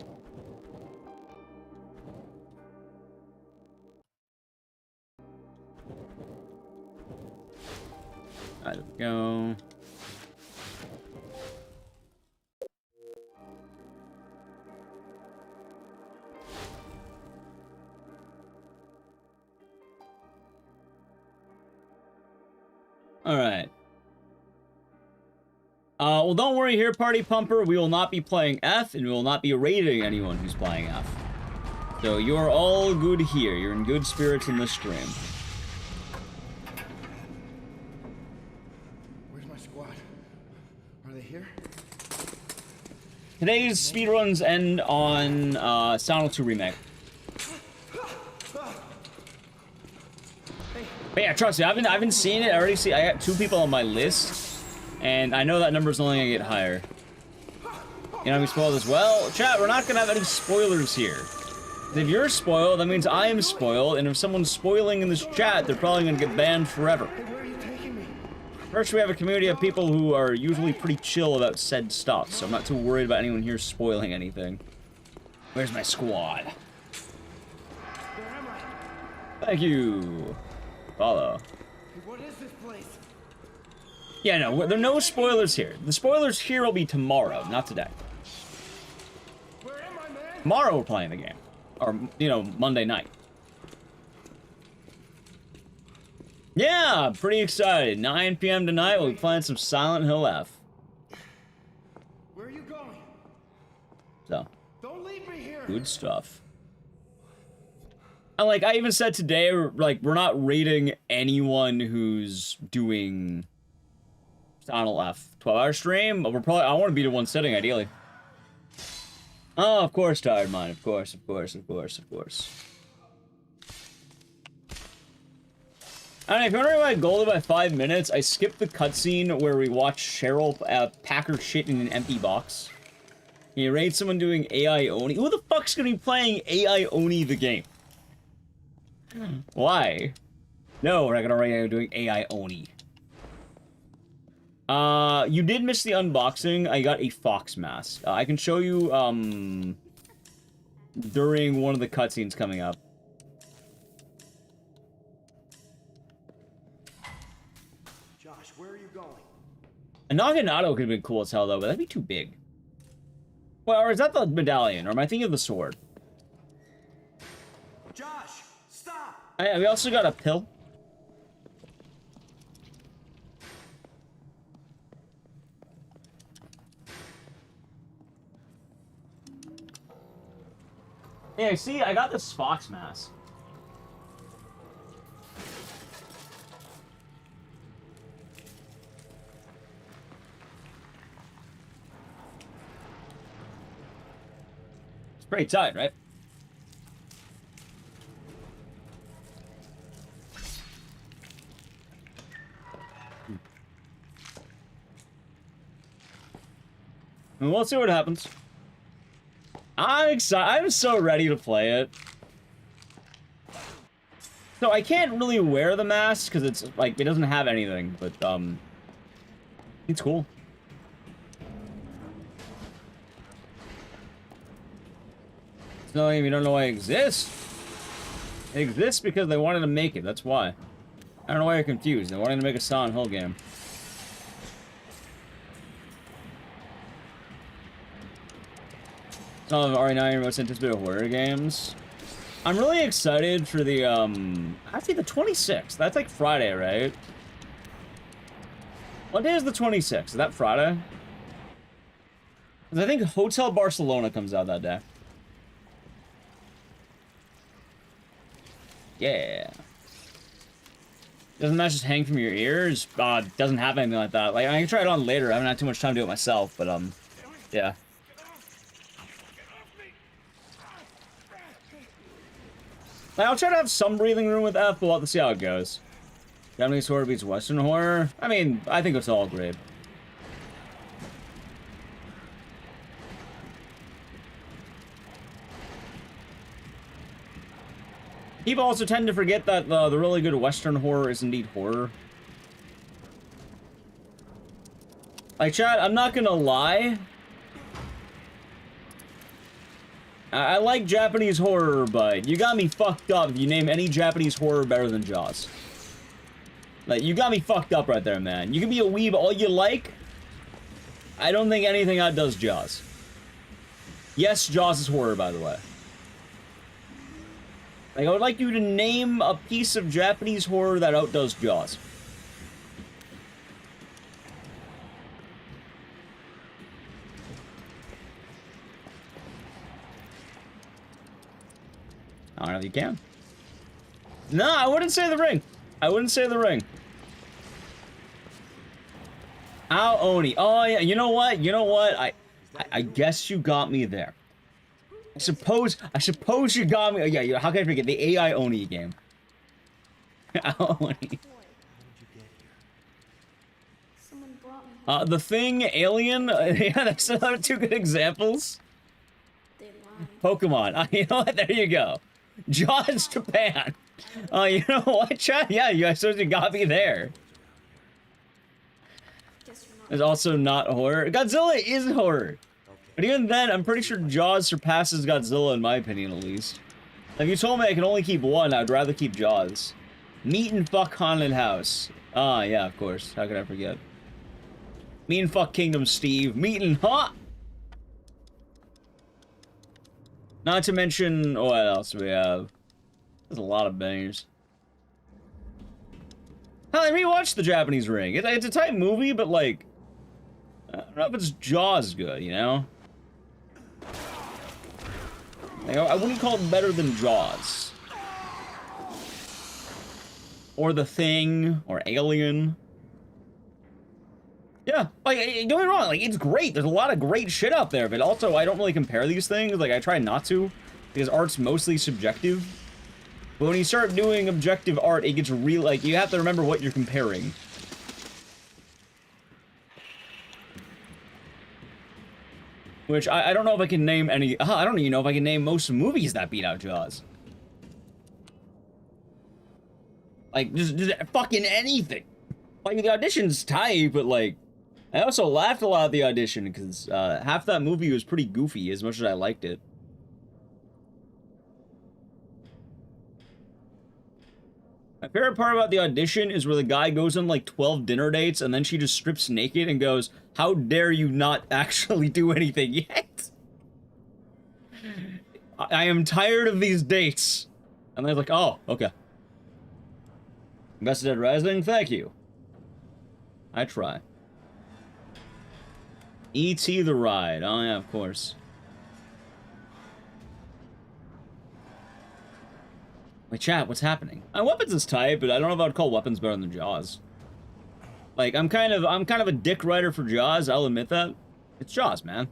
Alright, there we go. Alright. Well, don't worry here, Party Pumper. We will not be playing F, and we will not be rating anyone who's playing F. So you're all good here. You're in good spirits in this stream. Where's my squad? Are they here? Today's speedruns end on Silent 2 Remake. But yeah, trust me, I haven't seen it. I already see. I got 2 people on my list, and I know that number's only gonna get higher. You know, we spoiled as well. Chat, we're not gonna have any spoilers here. If you're spoiled, that means I am spoiled, and if someone's spoiling in this chat, they're probably gonna get banned forever. First, we have a community of people who are usually pretty chill about said stuff, so I'm not too worried about anyone here spoiling anything. Where's my squad? Thank you. Follow. What is this place? Yeah, no, there are no spoilers here. The spoilers here will be tomorrow, not today. Tomorrow we're playing the game. Or, you know, Monday night. Yeah, pretty excited. 9 p.m. tonight, we'll be playing some Silent Hill F. Where are you going? So. Don't leave me here. Good stuff. And, like, I even said today, like, we're not rating anyone who's doing Silent F 12-hour stream, but I want to be the one sitting, ideally. Oh, of course, Tired Mind. Of course. I don't know, if you're wondering why I golded by 5 minutes, I skipped the cutscene where we watch Cheryl pack her shit in an empty box. You raid someone doing AI Oni. Who the fuck's gonna be playing AI Oni the game? Why? No, we're not gonna raid anyone doing AI Oni. You did miss the unboxing. I got a fox mask. I can show you, during one of the cutscenes coming up. Josh, where are you going? A Naginata could have been cool as hell, though, but that'd be too big. Well, or is that the medallion? Or am I thinking of the sword? Josh, stop! We also got a pill. Yeah, see, I got this fox mask. It's pretty tight, right? And we'll see what happens. I'm excited. I'm so ready to play it. So I can't really wear the mask because it's like it doesn't have anything, but it's cool. It's not like you don't know why it exists. It exists because they wanted to make it. That's why. I don't know why you're confused. They wanted to make a Silent Hill game. Some of RE9 most anticipated horror games. I'm really excited for the, I think the 26th. That's like Friday, right? What day is the 26th? Is that Friday? Because I think Hotel Barcelona comes out that day. Yeah. Doesn't that just hang from your ears? Doesn't have anything like that. Like, I can try it on later. I haven't had too much time to do it myself, but, yeah. Like, I'll try to have some breathing room with F, but we'll have to see how it goes. Japanese horror beats Western horror? I mean, I think it's all great. People also tend to forget that the really good Western horror is indeed horror. Like, chat, I'm not gonna lie. I like Japanese horror, but you got me fucked up if you name any Japanese horror better than Jaws. Like, you got me fucked up right there, man. You can be a weeb all you like. I don't think anything outdoes Jaws. Yes, Jaws is horror, by the way. Like, I would like you to name a piece of Japanese horror that outdoes Jaws. I don't know if you can. No, I wouldn't say The Ring. I wouldn't say The Ring. Ao Oni. Oh, yeah, you know what? You know what? I guess you got me there. I suppose you got me. Yeah, how can I forget? The AI Oni game. Ao Oni. Someone brought me. The Thing, Alien. Yeah, that's another two good examples. Pokemon. You know what? There you go. Jaws, Japan. You know what, chat? Yeah, you guys supposed to got me there. It's also not horror. Godzilla is horror. But even then, I'm pretty sure Jaws surpasses Godzilla in my opinion, at least. If you told me I can only keep one, I'd rather keep Jaws. Meat and fuck Haunted House. Ah, yeah, of course. How could I forget? Meat and fuck Kingdom Steve. Meat and hot. Not to mention, oh, what else do we have? There's a lot of bangers. Hell, I rewatched The Japanese Ring. It's a tight movie, but like, I don't know if it's Jaws good, you know? Like, I wouldn't call it better than Jaws. Or The Thing, or Alien. Yeah, like, don't get me wrong, like, it's great. There's a lot of great shit out there, but also, I don't really compare these things. Like, I try not to, because art's mostly subjective. But when you start doing objective art, it gets real, like, you have to remember what you're comparing. Which, I don't know if I can name any, I don't even know if I can name most movies that beat out Jaws. Like, just fucking anything. Like, the audition's tight, but like, I also laughed a lot at the audition, because half that movie was pretty goofy, as much as I liked it. My favorite part about the audition is where the guy goes on like 12 dinner dates, and then she just strips naked and goes, "How dare you not actually do anything yet? I am tired of these dates." And they're like, "Oh, okay. Invested at Rising, thank you. I try." E.T. the Ride. Oh, yeah, of course. Wait, chat, what's happening? Weapons is tight, but I don't know if I would call Weapons better than Jaws. Like, I'm kind of a dick writer for Jaws, I'll admit that. It's Jaws, man.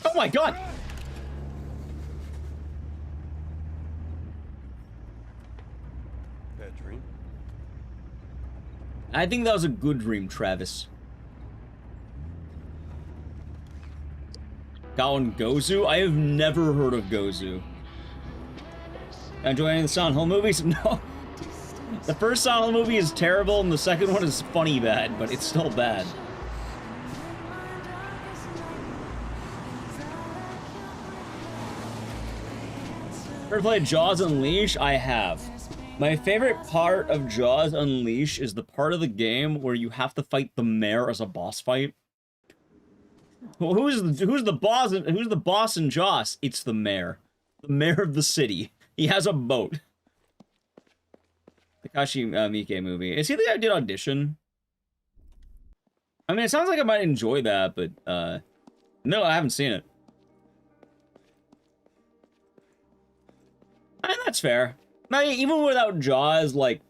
Oh my god! Bad dream? I think that was a good dream, Travis. Got one Gozu? I have never heard of Gozu. Enjoy any of the Silent Hill movies? No. The first Silent Hill movie is terrible, and the second one is funny bad, but it's still bad. Ever played Jaws Unleashed? I have. My favorite part of Jaws Unleashed is the part of the game where you have to fight the mayor as a boss fight. Well, who's the boss? Who's the boss in Jaws? It's the mayor of the city. He has a boat. Takashi Miike movie. Is he the guy who did Audition? I mean, it sounds like I might enjoy that, but no, I haven't seen it. I mean, that's fair. I mean, even without Jaws, like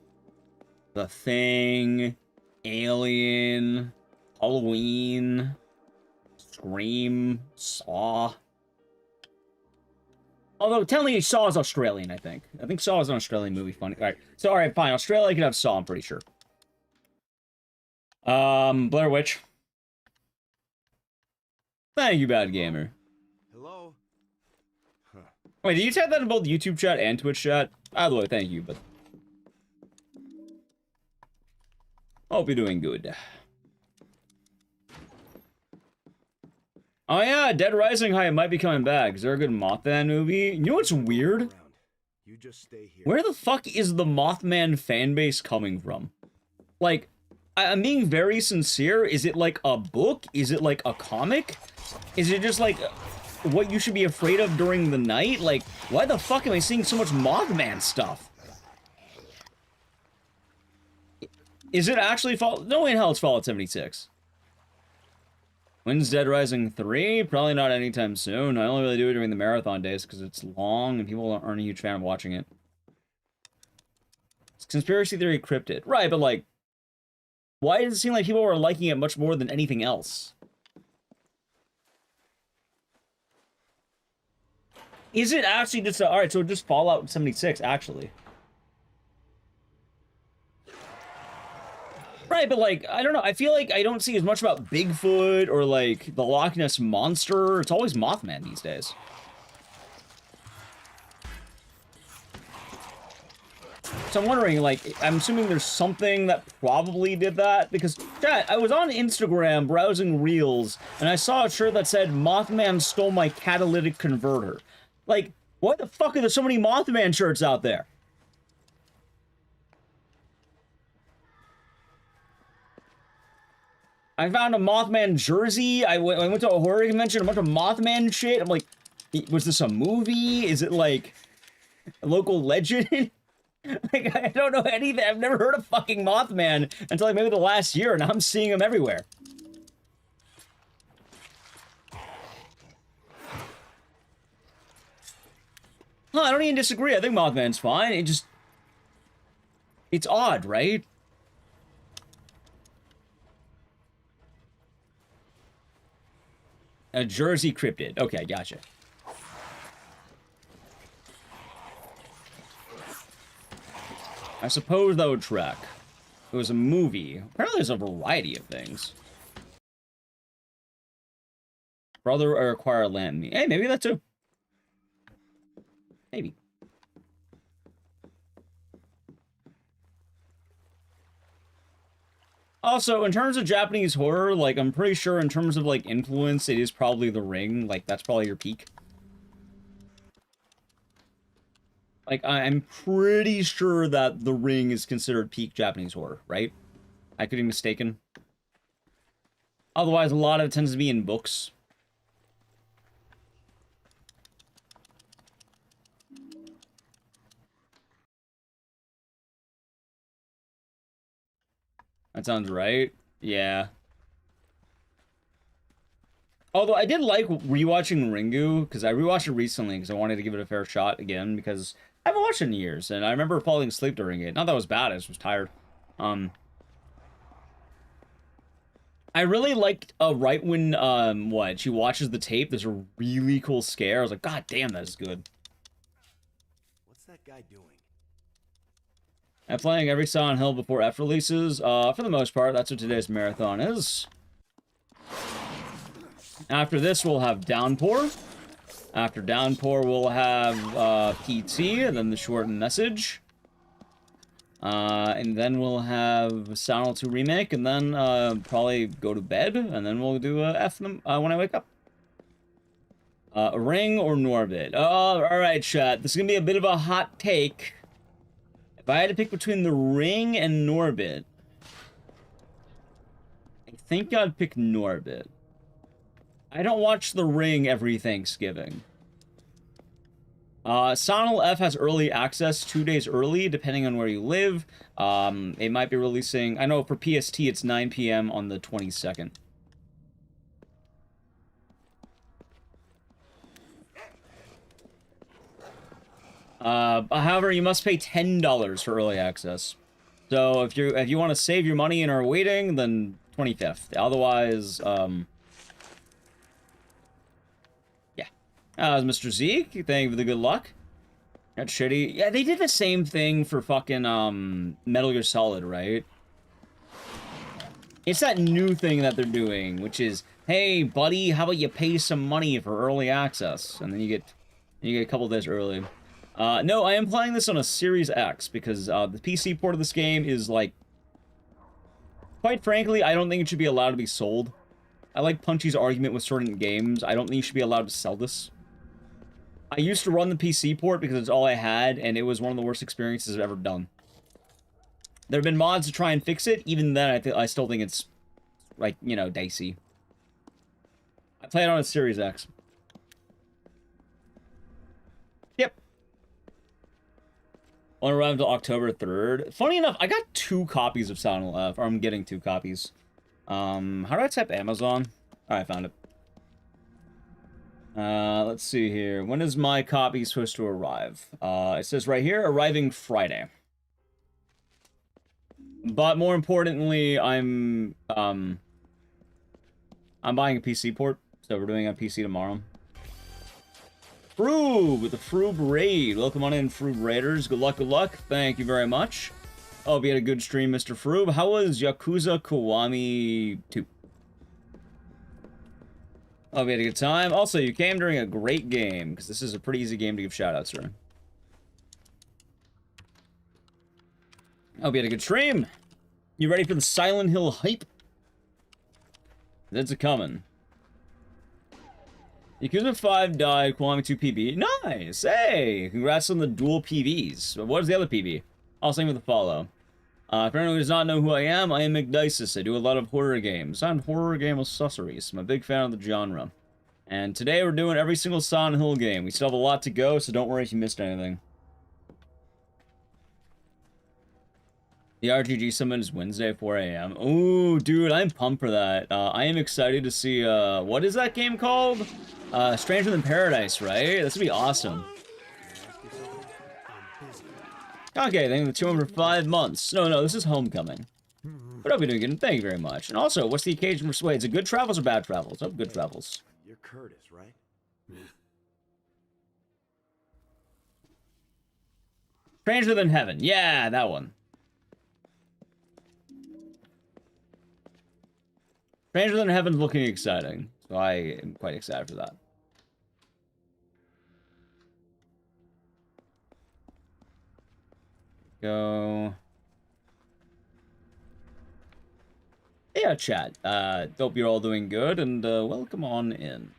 The Thing, Alien, Halloween, Scream, Saw. Although, technically, Saw is Australian, I think. I think Saw is an Australian movie, funny. Alright, so, alright, fine. Australia could have Saw, I'm pretty sure. Blair Witch. Thank you, Bad Gamer. Hello? Huh. Wait, did you type that in both YouTube chat and Twitch chat? By the way, thank you, but... Hope you're doing good. Oh yeah, Dead Rising High might be coming back. Is there a good Mothman movie? You know what's weird? You just stay here. Where the fuck is the Mothman fanbase coming from? Like, I'm being very sincere. Is it like a book? Is it like a comic? Is it just like what you should be afraid of during the night? Like, why the fuck am I seeing so much Mothman stuff? Is it actually Fallout? No way in hell it's Fallout 76. When's Dead Rising 3? Probably not anytime soon. I only really do it during the marathon days because it's long and people aren't a huge fan of watching it. It's conspiracy theory cryptid. Right, but like, why does it seem like people are liking it much more than anything else? Is it actually just a, alright, so just Fallout 76, actually. Right, but like, I don't know, I feel like I don't see as much about Bigfoot or like the Loch Ness Monster. It's always Mothman these days. So I'm wondering, like, I'm assuming there's something that probably did that, because, chat, I was on Instagram browsing Reels, and I saw a shirt that said, Mothman stole my catalytic converter. Like, why the fuck are there so many Mothman shirts out there? I found a Mothman jersey. I went to a horror convention, a bunch of Mothman shit. I'm like, was this a movie? Is it like a local legend? Like, I don't know anything. I've never heard of fucking Mothman until like maybe the last year, and I'm seeing him everywhere. Huh, I don't even disagree. I think Mothman's fine. It's odd, right? A Jersey cryptid. Okay, gotcha. I suppose that would track. It was a movie. Apparently there's a variety of things. Brother or acquire land. Hey, maybe that too. Maybe. Also, in terms of Japanese horror, like, I'm pretty sure in terms of, like, influence, it is probably The Ring. Like, that's probably your peak. Like, I'm pretty sure that The Ring is considered peak Japanese horror, right? I could be mistaken. Otherwise, a lot of it tends to be in books. That sounds right. Yeah. Although I did like rewatching Ringu, because I rewatched it recently because I wanted to give it a fair shot again, because I haven't watched it in years, and I remember falling asleep during it. Not that it was bad, I just was tired. I really liked right when what she watches the tape. There's a really cool scare. I was like, God damn, that is good. What's that guy doing? I'm playing every Silent Hill before F releases. For the most part, that's what today's marathon is. After this, we'll have Downpour. After Downpour, we'll have PT, and then the short message. And then we'll have Silent Hill 2 Remake, and then probably go to bed, and then we'll do F when I wake up. Ring or Norbit? Oh, alright, chat. This is gonna be a bit of a hot take. If I had to pick between the Ring and Norbit, I think I'd pick Norbit. I don't watch The Ring every Thanksgiving. Silent Hill F has early access, 2 days early, depending on where you live. It might be releasing, I know for PST it's 9 PM on the 22nd. However, you must pay $10 for early access. So if you want to save your money and are waiting, then 25th. Otherwise, yeah. Mr. Zeke, thank you for the good luck. That's shitty. Yeah, they did the same thing for fucking Metal Gear Solid, right? It's that new thing that they're doing, which is, hey, buddy, how about you pay some money for early access, and then you get a couple days early. No, I am playing this on a Series X because the PC port of this game is like Quite frankly, I don't think it should be allowed to be sold. I like Punchy's argument with certain games. I don't think you should be allowed to sell this. I used to run the PC port because it's all I had, and it was one of the worst experiences I've ever done. There have been mods to try and fix it. Even then, I still think it's, like, you know, dicey. I play it on a Series X. Yep. Won't arrive until October 3rd. Funny enough, I got 2 copies of Silent Hill, or I'm getting 2 copies. How do I type Amazon? Alright, I found it. Let's see here. When is my copy supposed to arrive? It says right here, arriving Friday. But more importantly, I'm buying a PC port, so we're doing a PC tomorrow. Froob with the Froob Raid. Welcome on in, Froob Raiders. Good luck, good luck. Thank you very much. Hope you had a good stream, Mr. Froob. How was Yakuza Kiwami 2? Hope you had a good time. Also, you came during a great game, because this is a pretty easy game to give shoutouts to. Hope you had a good stream. You ready for the Silent Hill hype? That's a coming. Yakuza 5 died, Kiwami 2 PB. Nice! Hey! Congrats on the dual PBs. What is the other PB? I'll sing with a follow. If anyone who does not know who I am Ecdycis. I do a lot of horror games. I'm horror game accessories. I'm a big fan of the genre. And today we're doing every single Silent Hill game. We still have a lot to go, so don't worry if you missed anything. The RTG summon is Wednesday at 4 a.m. Ooh, dude, I'm pumped for that. I am excited to see, what is that game called? Stranger Than Paradise, right? This would be awesome. Okay, thank you for the 200 for 5 months. No, this is Homecoming. But I'll be doing good, thank you very much. And also, what's the occasion for Sway? Is it good travels or bad travels? Oh, good travels. You're Curtis, right? Stranger Than Heaven. Yeah, that one. Stranger Than Heaven's looking exciting. So I am quite excited for that. Go. Yeah, chat. Hope you're all doing good, and welcome on in.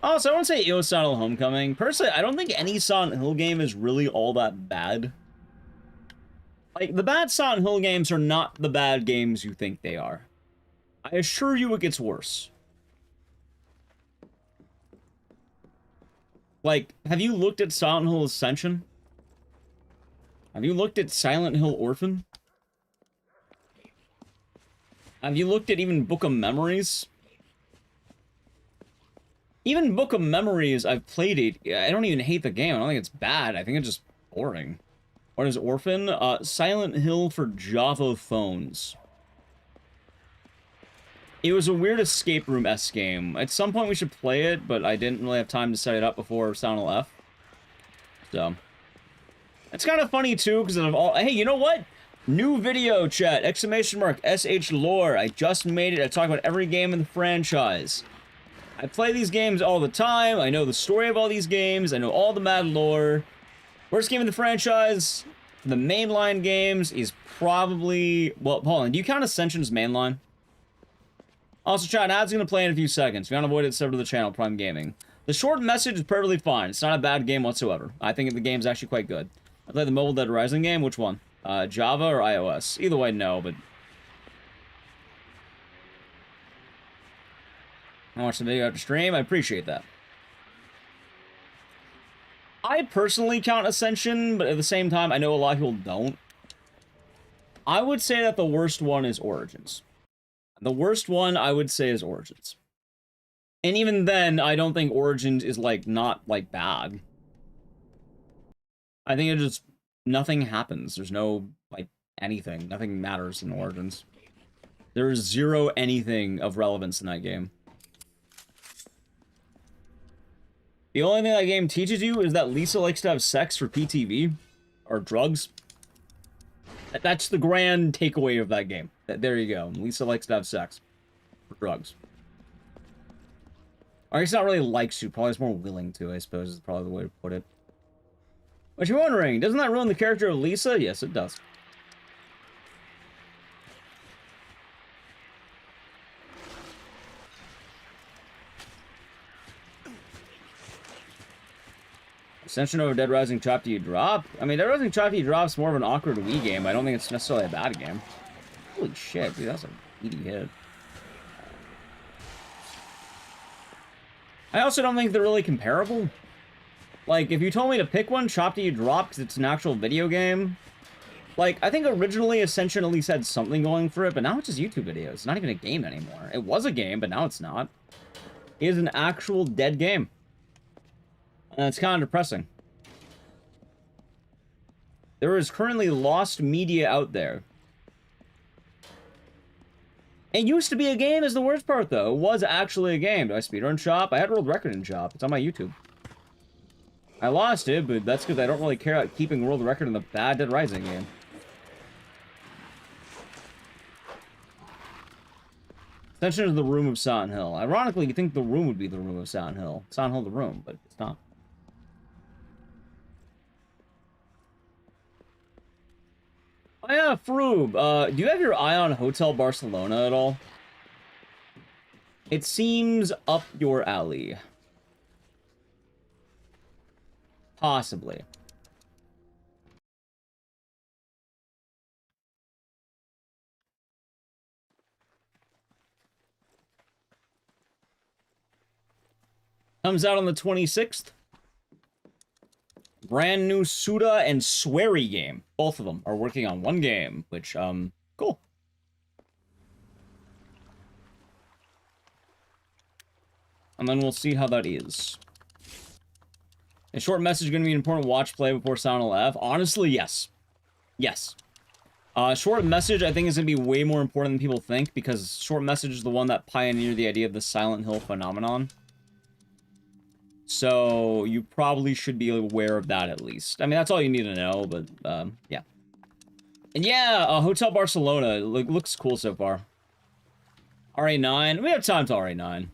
Also, I want to say EO Silent Hill Homecoming. Personally, I don't think any Silent Hill game is really all that bad. Like, the bad Silent Hill games are not the bad games you think they are. I assure you it gets worse. Like, have you looked at Silent Hill Ascension? Have you looked at Silent Hill Orphan? Have you looked at even Book of Memories? Even Book of Memories, I've played it. I don't even hate the game. I don't think it's bad. I think it's just boring. What is Orphan? Silent Hill for Java phones. It was a weird escape room-esque game. At some point we should play it, but I didn't really have time to set it up before Silent Hill F. So. It's kind of funny, too, because of all... Hey, you know what? New video, chat. Exclamation mark. SH Lore. I just made it. I talk about every game in the franchise. I play these games all the time. I know the story of all these games. I know all the mad lore. Worst game in the franchise, the mainline games, is probably... Well, hold on. Do you count Ascension's mainline? Also, chat, ads going to play in a few seconds. If you want to avoid it, sub to the channel, Prime Gaming. The short message is perfectly fine. It's not a bad game whatsoever. I think the game's actually quite good. I played the Mobile Dead Rising game. Which one? Java or iOS? Either way, no, but... I watched the video after stream. I appreciate that. I personally count Ascension, but at the same time, I know a lot of people don't. I would say that the worst one is Origins. The worst one, I would say, is Origins. And even then, I don't think Origins is, like, not, like, bad. I think it just... Nothing happens. There's no, like, anything. Nothing matters in Origins. There is zero anything of relevance in that game. The only thing that game teaches you is that Lisa likes to have sex for PTV. Or drugs. That's the grand takeaway of that game. There you go. Lisa likes to have sex. For drugs. Or it's not really likes to. Probably is more willing to, I suppose, is probably the way to put it. But you're wondering, doesn't that ruin the character of Lisa? Yes, it does. Ascension over Dead Rising Chop Do You Drop? I mean, Dead Rising Chop Do You Drop's more of an awkward Wii game. I don't think it's necessarily a bad game. Holy shit, dude, that's a meaty hit. I also don't think they're really comparable. Like, if you told me to pick one, Chop Do You Drop, because it's an actual video game. Like, I think originally Ascension at least had something going for it, but now it's just YouTube videos. It's not even a game anymore. It was a game, but now it's not. It is an actual dead game. And it's kind of depressing. There is currently lost media out there. It used to be a game is the worst part, though. It was actually a game. Do I speedrun Chop? I had world record in Chop. It's on my YouTube. I lost it, but that's because I don't really care about keeping world record in the bad Dead Rising game. Ascension is the room of Silent Hill. Ironically, you think the room would be the room of Silent Hill. Silent Hill the room, but it's not. Oh yeah, Froob, do you have your eye on Hotel Barcelona at all? It seems up your alley. Possibly. Comes out on the 26th. Brand new Suda and Swery game. Both of them are working on one game, which, cool. And then we'll see how that is. A short message going to be an important watch play before Silent Hill F? Honestly, yes. Yes. Short message, I think, is going to be way more important than people think, because short message is the one that pioneered the idea of the Silent Hill phenomenon. So, you probably should be aware of that at least. I mean, that's all you need to know, but, yeah. And yeah, Hotel Barcelona, looks cool so far. RA9, we have time to RA9.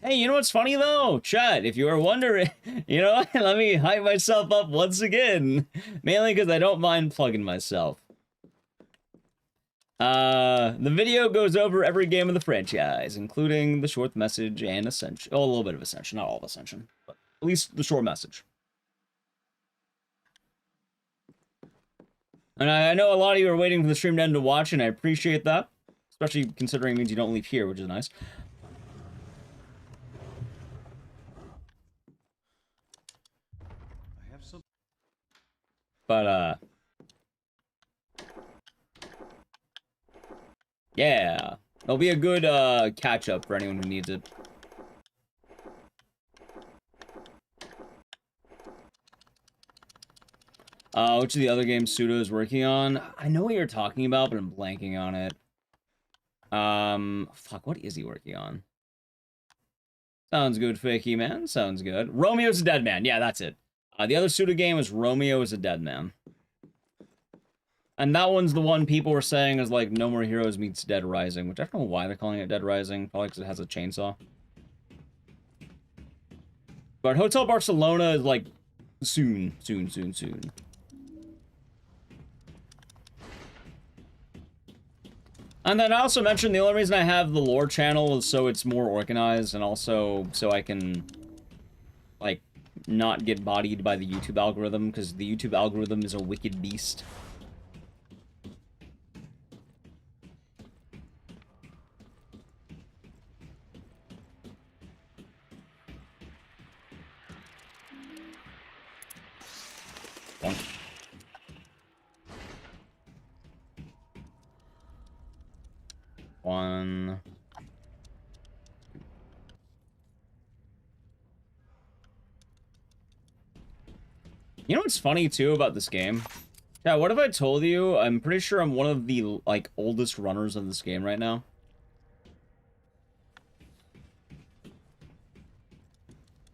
Hey, you know what's funny though? Chat, if you were wondering, you know, let me hype myself up once again. Mainly because I don't mind plugging myself. The video goes over every game of the franchise, including the short message and Ascension. Oh, a little bit of Ascension, not all of Ascension, but at least the short message. And I know a lot of you are waiting for the stream to end to watch, and I appreciate that. Especially considering it means you don't leave here, which is nice. I have some. But, yeah. It'll be a good, catch-up for anyone who needs it. Which of the other games Suda is working on? I know what you're talking about, but I'm blanking on it. Fuck, what is he working on? Sounds good, Fakey Man. Sounds good. Romeo's a Dead Man. Yeah, that's it. The other Suda game is Romeo is a Dead Man. And that one's the one people were saying is like No More Heroes meets Dead Rising, which I don't know why they're calling it Dead Rising. Probably because it has a chainsaw. But Hotel Barcelona is like soon. And then I also mentioned the only reason I have the lore channel is so it's more organized and also so I can, like, not get bodied by the YouTube algorithm, because the YouTube algorithm is a wicked beast. One. You know what's funny too about this game? Yeah, what if I told you I'm pretty sure I'm one of the like oldest runners of this game right now?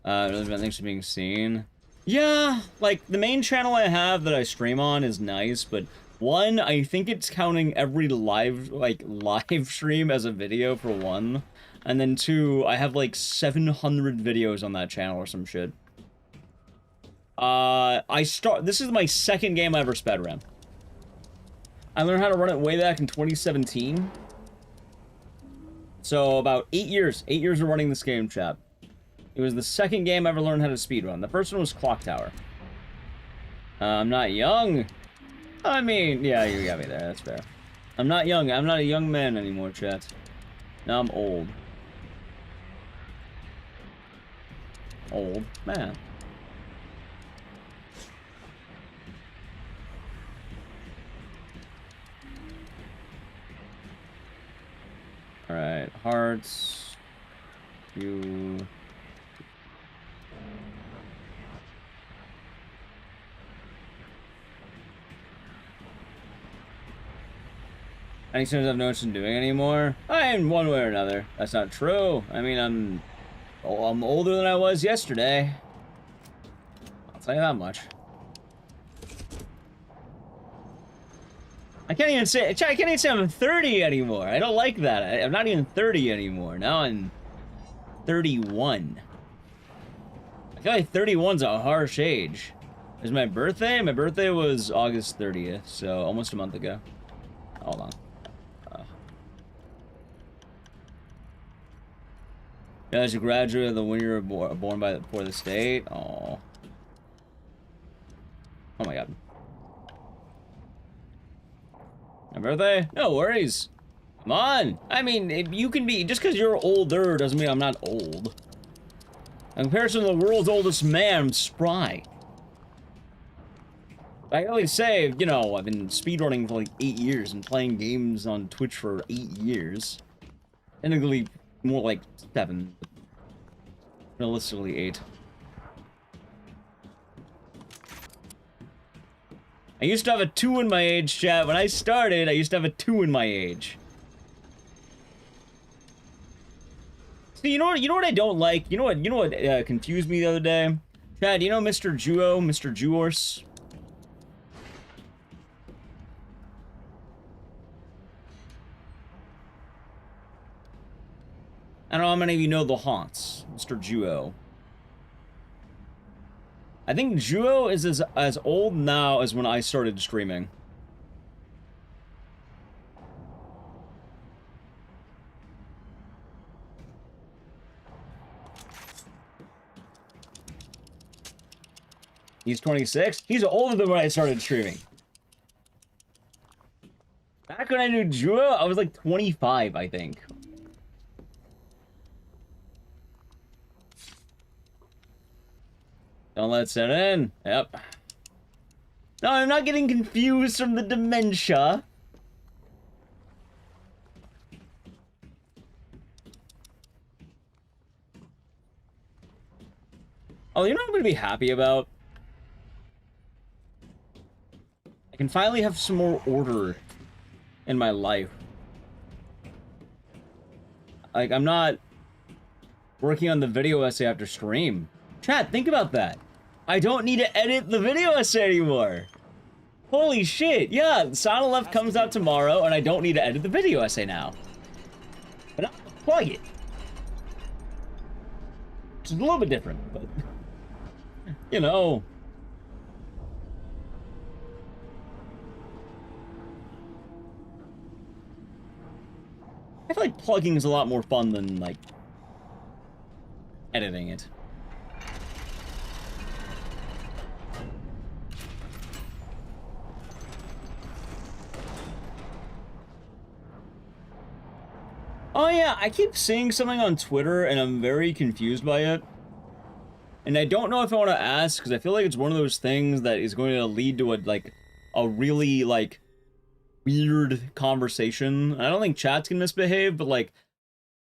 Thanks for being seen. Yeah, like the main channel I have that I stream on is nice, but one, I think it's counting every live stream as a video for one. And then two, I have like 700 videos on that channel or some shit. This is my second game I ever sped ran. I learned how to run it way back in 2017. So about 8 years. 8 years of running this game, chat. It was the second game I ever learned how to speedrun. The first one was Clock Tower. I'm not young. I mean, yeah, you got me there. That's fair. I'm not young. I'm not a young man anymore, chat. Now I'm old. Old man. Alright, hearts. You... Any things I've noticed in doing anymore? In one way or another. That's not true. I mean, I'm older than I was yesterday. I'll tell you that much. I can't even say I'm 30 anymore. I don't like that. I'm not even 30 anymore. Now I'm 31. I feel like 31's a harsh age. It was my birthday? My birthday was August 30th, so almost a month ago. Hold on. Yeah, as you graduated the when you were born before the state. Oh. Oh my god. My birthday? No worries. Come on. I mean, you can be, just because you're older doesn't mean I'm not old. In comparison to the world's oldest man, I'm spry. I always say, you know, I've been speedrunning for like 8 years and playing games on Twitch for 8 years. Technically, more like 7. Realistically, 8. I used to have a 2 in my age, chat. When I started, I used to have a 2 in my age. See, you know what I don't like? You know what confused me the other day? Chad, you know Mr. Juo, Mr. Juorse? I don't know how many of you know the haunts, Mr. Juo. I think Juo is as old now as when I started streaming. He's 26? He's older than when I started streaming. Back when I knew Juo, I was like 25, I think. Don't let it set in. Yep. No, I'm not getting confused from the dementia. Oh, you know what I'm gonna be happy about? I can finally have some more order in my life. Like, I'm not working on the video essay after stream. Chat, think about that. I don't need to edit the video essay anymore. Holy shit, yeah, Sound of Left comes out tomorrow, and I don't need to edit the video essay now. But I'll plug it. It's a little bit different, but... you know... I feel like plugging is a lot more fun than, like, editing it. Oh yeah, I keep seeing something on Twitter and I'm very confused by it. And I don't know if I want to ask, because I feel like it's one of those things that is going to lead to a really, like, weird conversation. I don't think chat's gonna misbehave, but, like,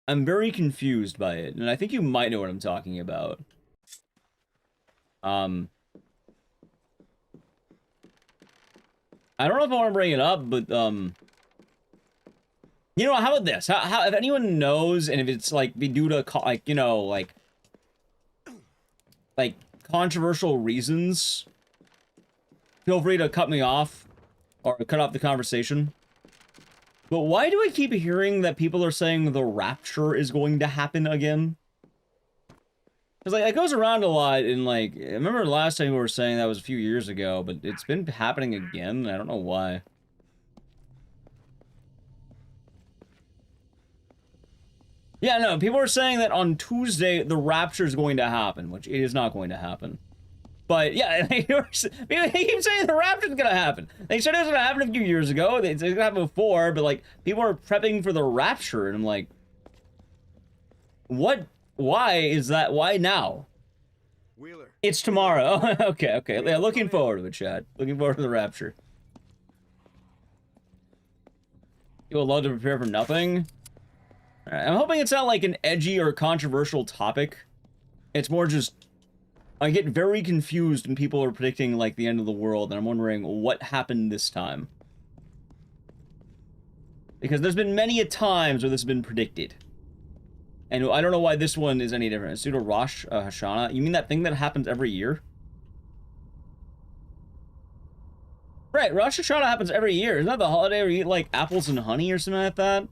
I'm very confused by it. And I think you might know what I'm talking about. I don't know if I want to bring it up, but, you know, how about this? How if anyone knows, and if it's, like, due to, like, you know, like, controversial reasons, feel free to cut me off, or cut off the conversation. But why do I keep hearing that people are saying the rapture is going to happen again? Because, like, it goes around a lot, and, like, I remember last time we were saying that was a few years ago, but it's been happening again, I don't know why. Yeah, no, people are saying that on Tuesday the rapture is going to happen, which it is not going to happen. But yeah, they keep saying the rapture is going to happen. They said it was going to happen a few years ago. It's going to happen before, but like people are prepping for the rapture, and I'm like, what? Why is that? Why now? Wheeler. It's tomorrow. Okay, okay. Yeah, looking forward to it, Chad. Looking forward to the rapture. You would love to prepare for nothing. Right, I'm hoping it's not like an edgy or controversial topic. It's more just, I get very confused when people are predicting like the end of the world, and I'm wondering what happened this time. Because there's been many a times where this has been predicted. And I don't know why this one is any different. It's due to Rosh Hashanah. You mean that thing that happens every year? Right, Rosh Hashanah happens every year. Isn't that the holiday where you eat like apples and honey or something like that?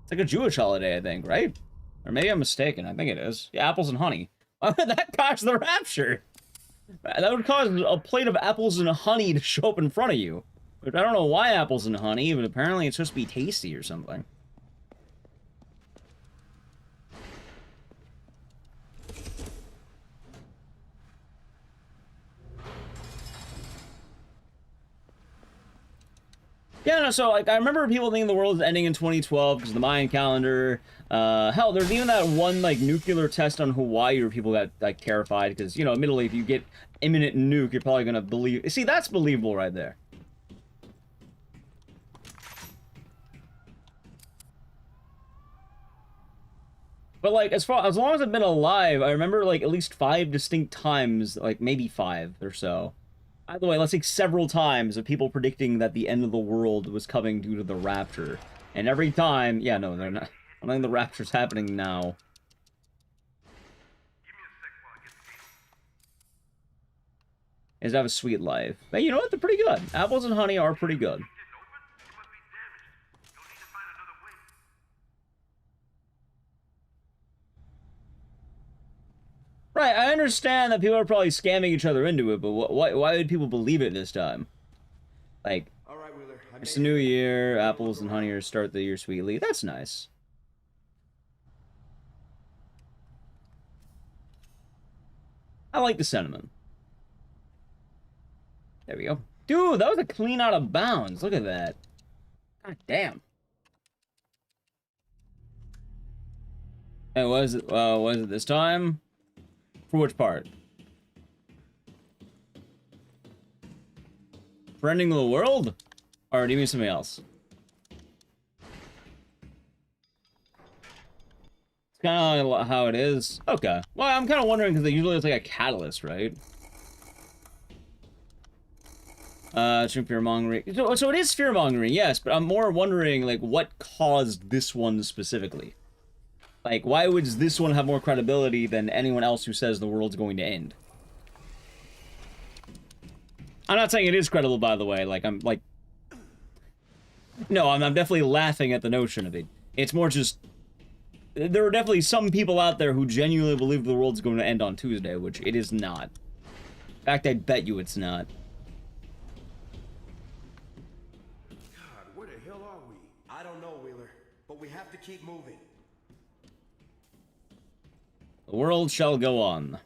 It's like a Jewish holiday, I think, right? Or maybe I'm mistaken. I think it is. Yeah, apples and honey. That caused the rapture. That would cause a plate of apples and honey to show up in front of you. But I don't know why apples and honey, but apparently it's supposed to be tasty or something. Yeah, no, so, like, I remember people thinking the world is ending in 2012 because of the Mayan calendar. Hell, there's even that one, like, nuclear test on Hawaii where people got, like, terrified because, you know, admittedly, if you get imminent nuke, you're probably gonna believe... See, that's believable right there. But, like, as long as I've been alive, I remember, like, at least 5 distinct times, like, maybe 5 or so. By the way, let's say several times of people predicting that the end of the world was coming due to the rapture. And every time... Yeah, no, they're not... I don't think the rapture's happening now. Is to have a sweet life. But you know what? They're pretty good. Apples and honey are pretty good. Right, I understand that people are probably scamming each other into it, but why would people believe it this time? Like, right, Wheeler, it's the new year, apples and honey are start the year sweetly. That's nice. I like the sentiment. There we go. Dude, that was a clean out of bounds. Look at that. God damn. Hey, was it this time? For which part? For ending the world? Or do you mean something else? It's kind of how it is. Okay. Well, I'm kind of wondering because usually it's like a catalyst, right? Fear-mongering. So it is fear-mongering, yes, but I'm more wondering, like, what caused this one specifically? Like, why would this one have more credibility than anyone else who says the world's going to end? I'm not saying it is credible, by the way. Like, I'm, like... No, I'm definitely laughing at the notion of it. It's more just... There are definitely some people out there who genuinely believe the world's going to end on Tuesday, which it is not. In fact, I bet you it's not. God, where the hell are we? I don't know, Wheeler, but we have to keep moving. The world shall go on.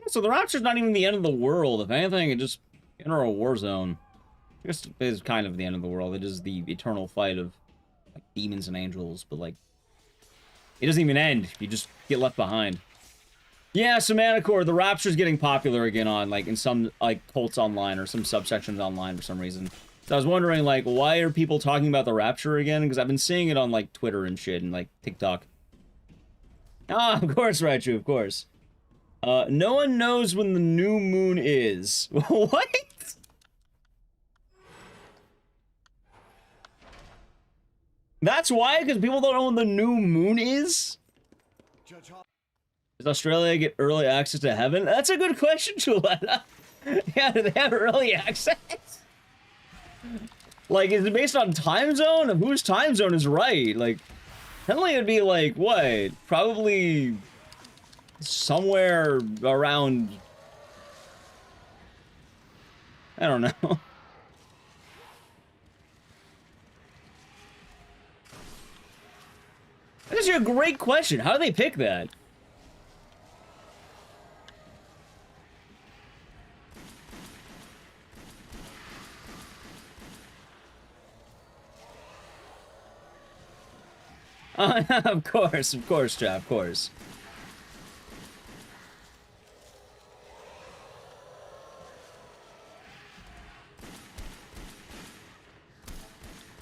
So the rapture's not even the end of the world. If anything, it just enter a war zone. I guess it is kind of the end of the world. It is the eternal fight of like, demons and angels, but like it doesn't even end. You just get left behind. Yeah, Samanacore, the rapture's getting popular again on like in some like cults online or some subsections online for some reason. So I was wondering, like, why are people talking about the rapture again? Because I've been seeing it on, like, Twitter and shit and, like, TikTok. Ah, of course, Raichu, of course. No one knows when the new moon is. What? That's why? Because people don't know when the new moon is? Does Australia get early access to heaven? That's a good question, Chuleta. Yeah, do they have early access? Like, is it based on time zone? Whose time zone is right? Like, technically it'd be like, what? Probably somewhere around... I don't know. That's actually a great question. How do they pick that? Of course, Chad, of course.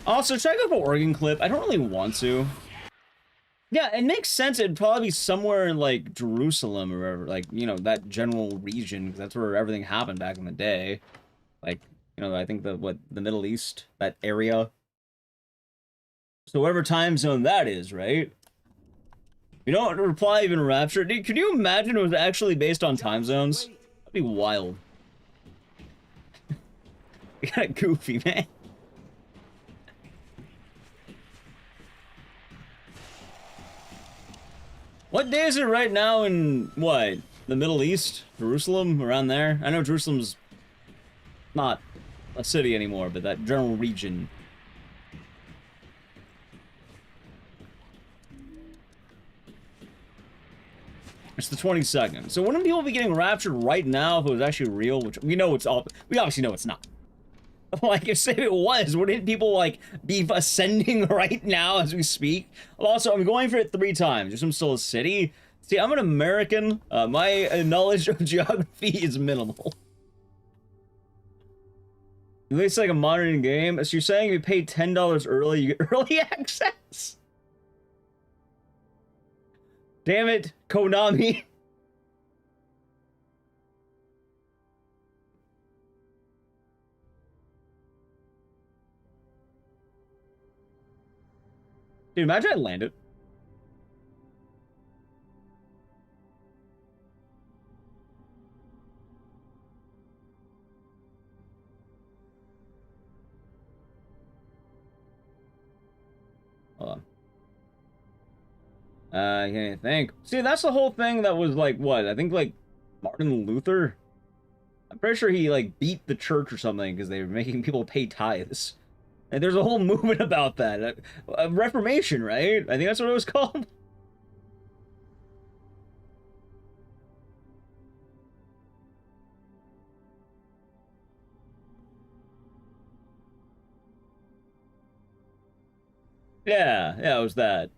Also, should I go for organ clip? I don't really want to. Yeah, it makes sense. It'd probably be somewhere in, like, Jerusalem or wherever, like, you know, that general region, because that's where everything happened back in the day. Like, you know, I think the Middle East, that area. So whatever time zone that is, right? You don't reply even Rapture. Dude, could you imagine it was actually based on time zones? That'd be wild. Kind of goofy, man. What day is it right now in, what, the Middle East? Jerusalem? Around there? I know Jerusalem's not a city anymore, but that general region. It's the 22nd. So wouldn't people be getting raptured right now if it was actually real? Which we know it's all. We obviously know it's not. Like, if say it was, wouldn't people, like, be ascending right now as we speak? Also, I'm going for it 3 times. Just I'm still a city. See, I'm an American. My knowledge of geography is minimal. At least like a modern game. So you're saying if you pay $10 early, you get early access? Damn it, Konami. Dude, imagine I landed. Hold on. I can't even think. See, that's the whole thing that was like, what? I think like Martin Luther? I'm pretty sure he like beat the church or something because they were making people pay tithes. And there's a whole movement about that. Reformation, right? I think that's what it was called. Yeah, it was that.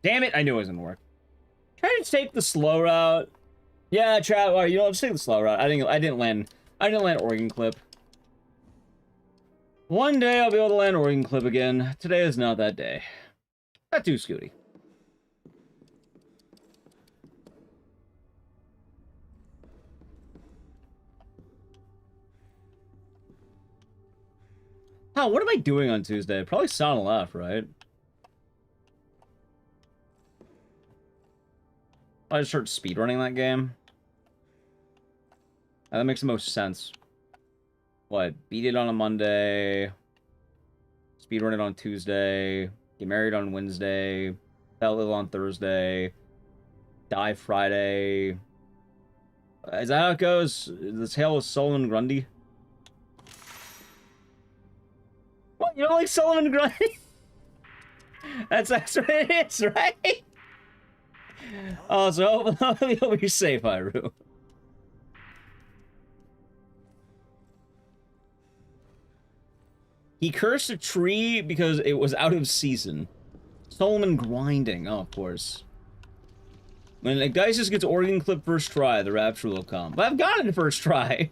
Damn it, I knew it wasn't gonna work. Try to take the slow route. Yeah, chat. All right, you know, just take the slow route. I didn't land Oregon Clip. One day I'll be able to land Oregon Clip again. Today is not that day. Not too Scooty. Oh, what am I doing on Tuesday? Probably Sound Left, right? I just start speedrunning that game. That makes the most sense. What? Beat it on a Monday. Speedrun it on Tuesday. Get married on Wednesday. Sell it on Thursday. Die Friday. Is that how it goes? The Tale of Solomon Grundy? What? You don't like Solomon Grundy? That's what it is, right? Oh, so hopefully you'll be safe, Hyrule. He cursed a tree because it was out of season. Solomon grinding. Oh, of course. When Ecdycis gets Oregon Clip first try, the rapture will come. But I've got it first try.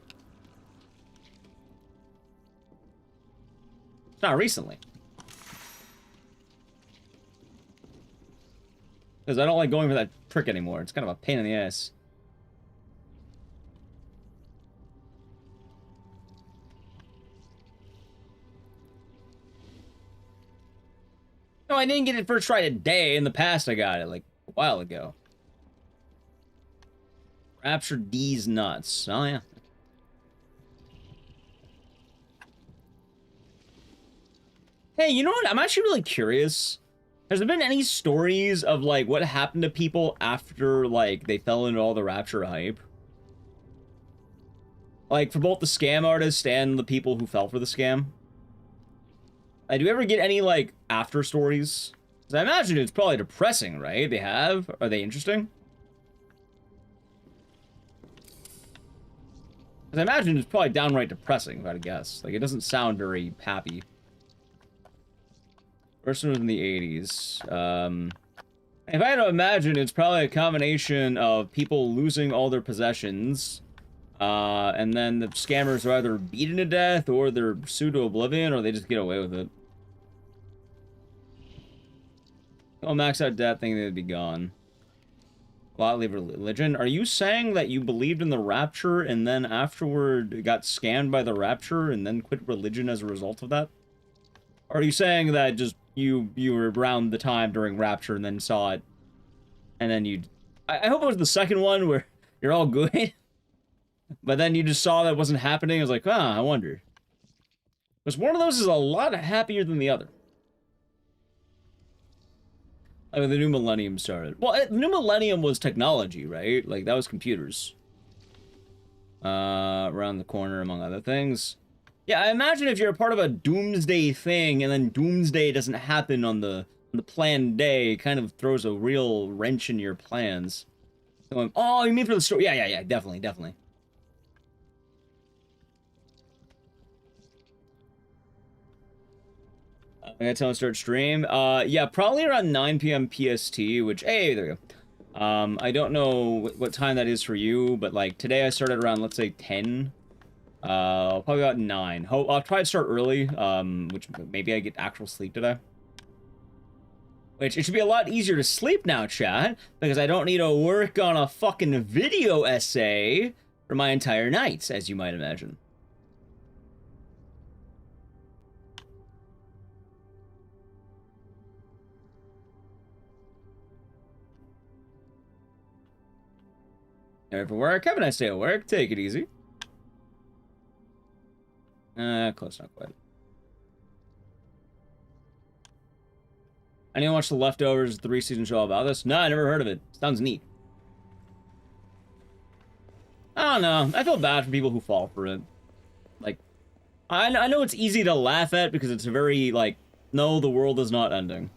Not recently. Because I don't like going for that trick anymore. It's kind of a pain in the ass. No, I didn't get it first try today. In the past, I got it, like, a while ago. Rapture D's nuts. Oh, yeah. Hey, you know what? I'm actually really curious. Has there been any stories of, like, what happened to people after, like, they fell into all the Rapture hype? Like, for both the scam artists and the people who fell for the scam? Do you ever get any, like, after stories? 'Cause I imagine it's probably depressing, right? They have? Are they interesting? 'Cause I imagine it's probably downright depressing, if I had to guess. Like, it doesn't sound very happy. First one was in the 80s. If I had to imagine, it's probably a combination of people losing all their possessions, and then the scammers are either beaten to death, or they're sued to oblivion, or they just get away with it. Oh, max out death, thinking they'd be gone. Lot leave religion. Are you saying that you believed in the Rapture, and then afterward got scammed by the Rapture, and then quit religion as a result of that? Or are you saying that just you were around the time during Rapture and then saw it, and then you... I hope it was the second one where you're all good, but then you just saw that wasn't happening. I was like, I wonder. Because one of those is a lot happier than the other. Like when the new millennium started. Well, the new millennium was technology, right? Like, that was computers. Around the corner, among other things. Yeah, I imagine if you're a part of a doomsday thing, and then doomsday doesn't happen on the planned day, it kind of throws a real wrench in your plans. Going, oh, you mean for the story? Yeah, definitely. I gotta tell him to start stream. Yeah, probably around 9 p.m. PST, which, hey, there you go. I don't know what time that is for you, but, like, today I started around, let's say, 10. Probably about 9. I'll try to start early, which maybe I get actual sleep today. Which, it should be a lot easier to sleep now, chat, because I don't need to work on a fucking video essay for my entire night, as you might imagine. All right, for work. Have a nice day at work. Take it easy. Close, not quite. Anyone watch The Leftovers, the 3-season show about this? No, I never heard of it. Sounds neat. I don't know. I feel bad for people who fall for it. Like, I know it's easy to laugh at because it's very, like, no, the world is not ending.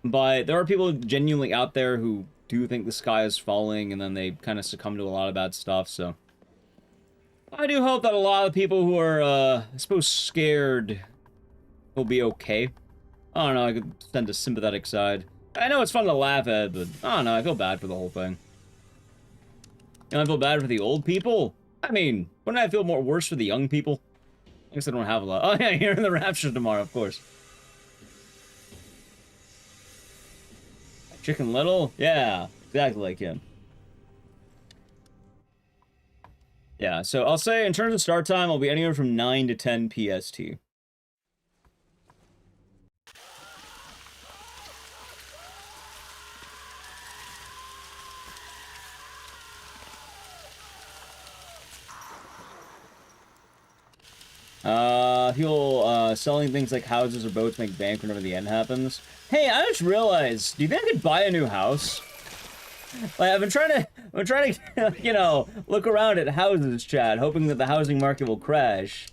But there are people genuinely out there who do think the sky is falling, and then they kind of succumb to a lot of bad stuff, so... I do hope that a lot of people who are, I suppose, scared will be okay. I don't know, I could send a sympathetic side. I know it's fun to laugh at, but I don't know, I feel bad for the whole thing. And I feel bad for the old people? I mean, wouldn't I feel worse for the young people? I guess I don't have a lot. Oh yeah, you're in the Rapture tomorrow, of course. Chicken Little? Yeah, exactly like him. Yeah, so I'll say in terms of start time, I'll be anywhere from 9 to 10 PST. People selling things like houses or boats make bank whenever the end happens. Hey, I just realized, do you think I could buy a new house? Like, I've been trying to, you know, look around at houses, chat, hoping that the housing market will crash.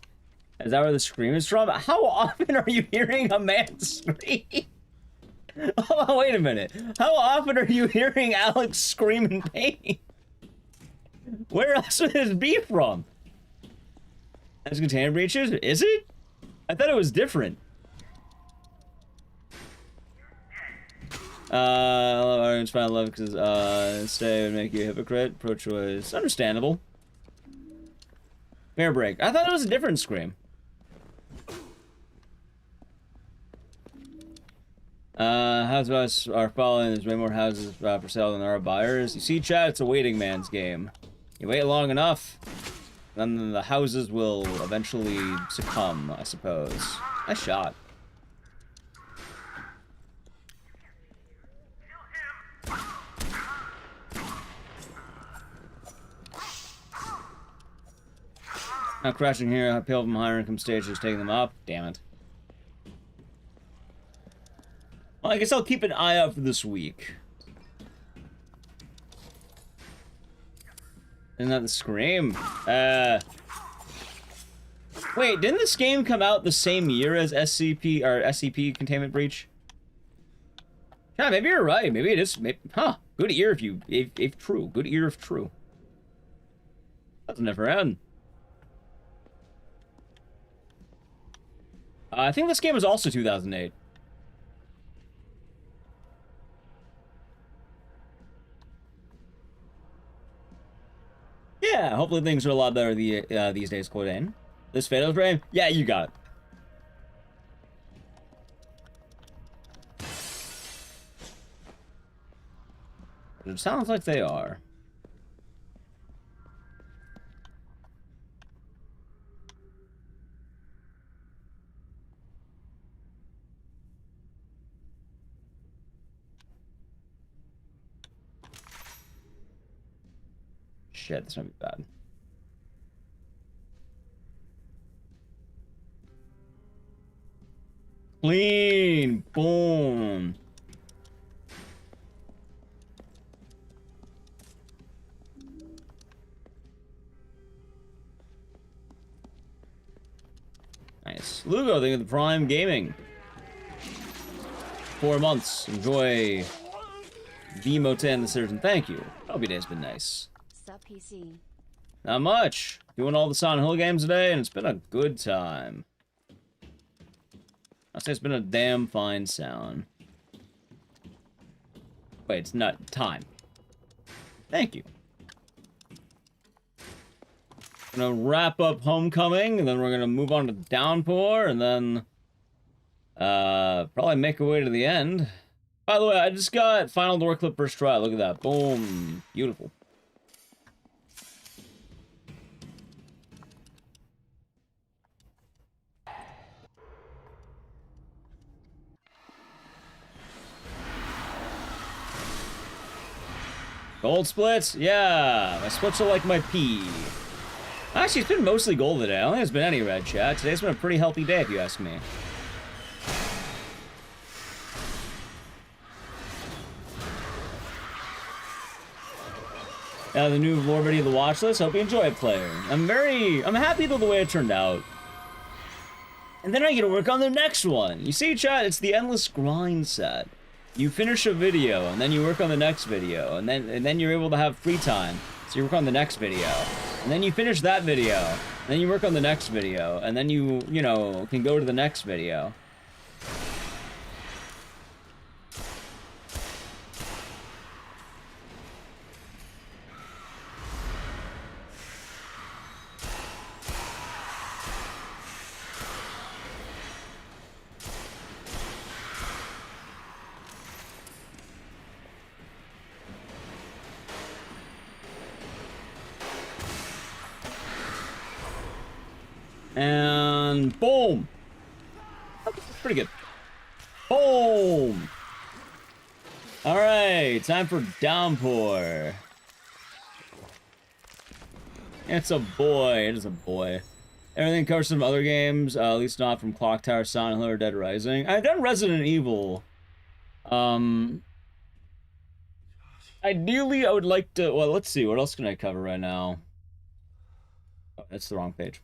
Is that where the scream is from? How often are you hearing a man scream? Oh, wait a minute. How often are you hearing Alex scream in pain? Where else would this be from? As container breaches? Is it? I thought it was different. I find love because, stay would make you a hypocrite. Pro-choice. Understandable. Fair break. I thought it was a different scream. House buyers are falling. There's way more houses for sale than there are buyers. You see, chat, it's a waiting man's game. You wait long enough, then the houses will eventually succumb, I suppose. Nice shot. Now crashing here, people from higher income stages taking them up. Damn it. Well, I guess I'll keep an eye out for this week. Isn't that the Scream? Wait, didn't this game come out the same year as SCP or SCP Containment Breach? Yeah, maybe you're right. Maybe it is. Maybe, huh? Good ear if true. Good ear if true. That's never end. I think this game was also 2008. Yeah, hopefully things are a lot better these days, Cordain. This Fatal Frame? Yeah, you got it. It sounds like they are. Shit, this might be bad. Clean! Boom! Nice. Lugo, thank you for the Prime Gaming. 4 months. Enjoy VMO10 the series, and thank you. Hope your day's been nice. Sup, PC. Not much. Doing all the Silent Hill games today, and it's been a good time. I'll say it's been a damn fine sound. Wait, it's not time. Thank you. Gonna wrap up Homecoming, and then we're gonna move on to Downpour, and then probably make our way to the end. By the way, I just got Final Door Clip first try. Look at that. Boom. Beautiful. Gold splits? Yeah, my splits are like my pee. Actually, it's been mostly gold today. I don't think there's been any red, chat. Today's been a pretty healthy day, if you ask me. The new Lore Video of the watch list. Hope you enjoy it, player. I'm happy with the way it turned out. And then I get to work on the next one. You see, chat, it's the endless grind set. You finish a video, and then you work on the next video, and then you're able to have free time, so you work on the next video, and then you finish that video, and then you work on the next video, and then you know, can go to the next video. And boom! Pretty good. Boom! Alright, time for Downpour. It's a boy, it is a boy. Everything covers some other games, at least not from Clock Tower, Silent Hill, or Dead Rising. I've done Resident Evil. Ideally, I would like to, well, let's see, what else can I cover right now? Oh, that's the wrong page.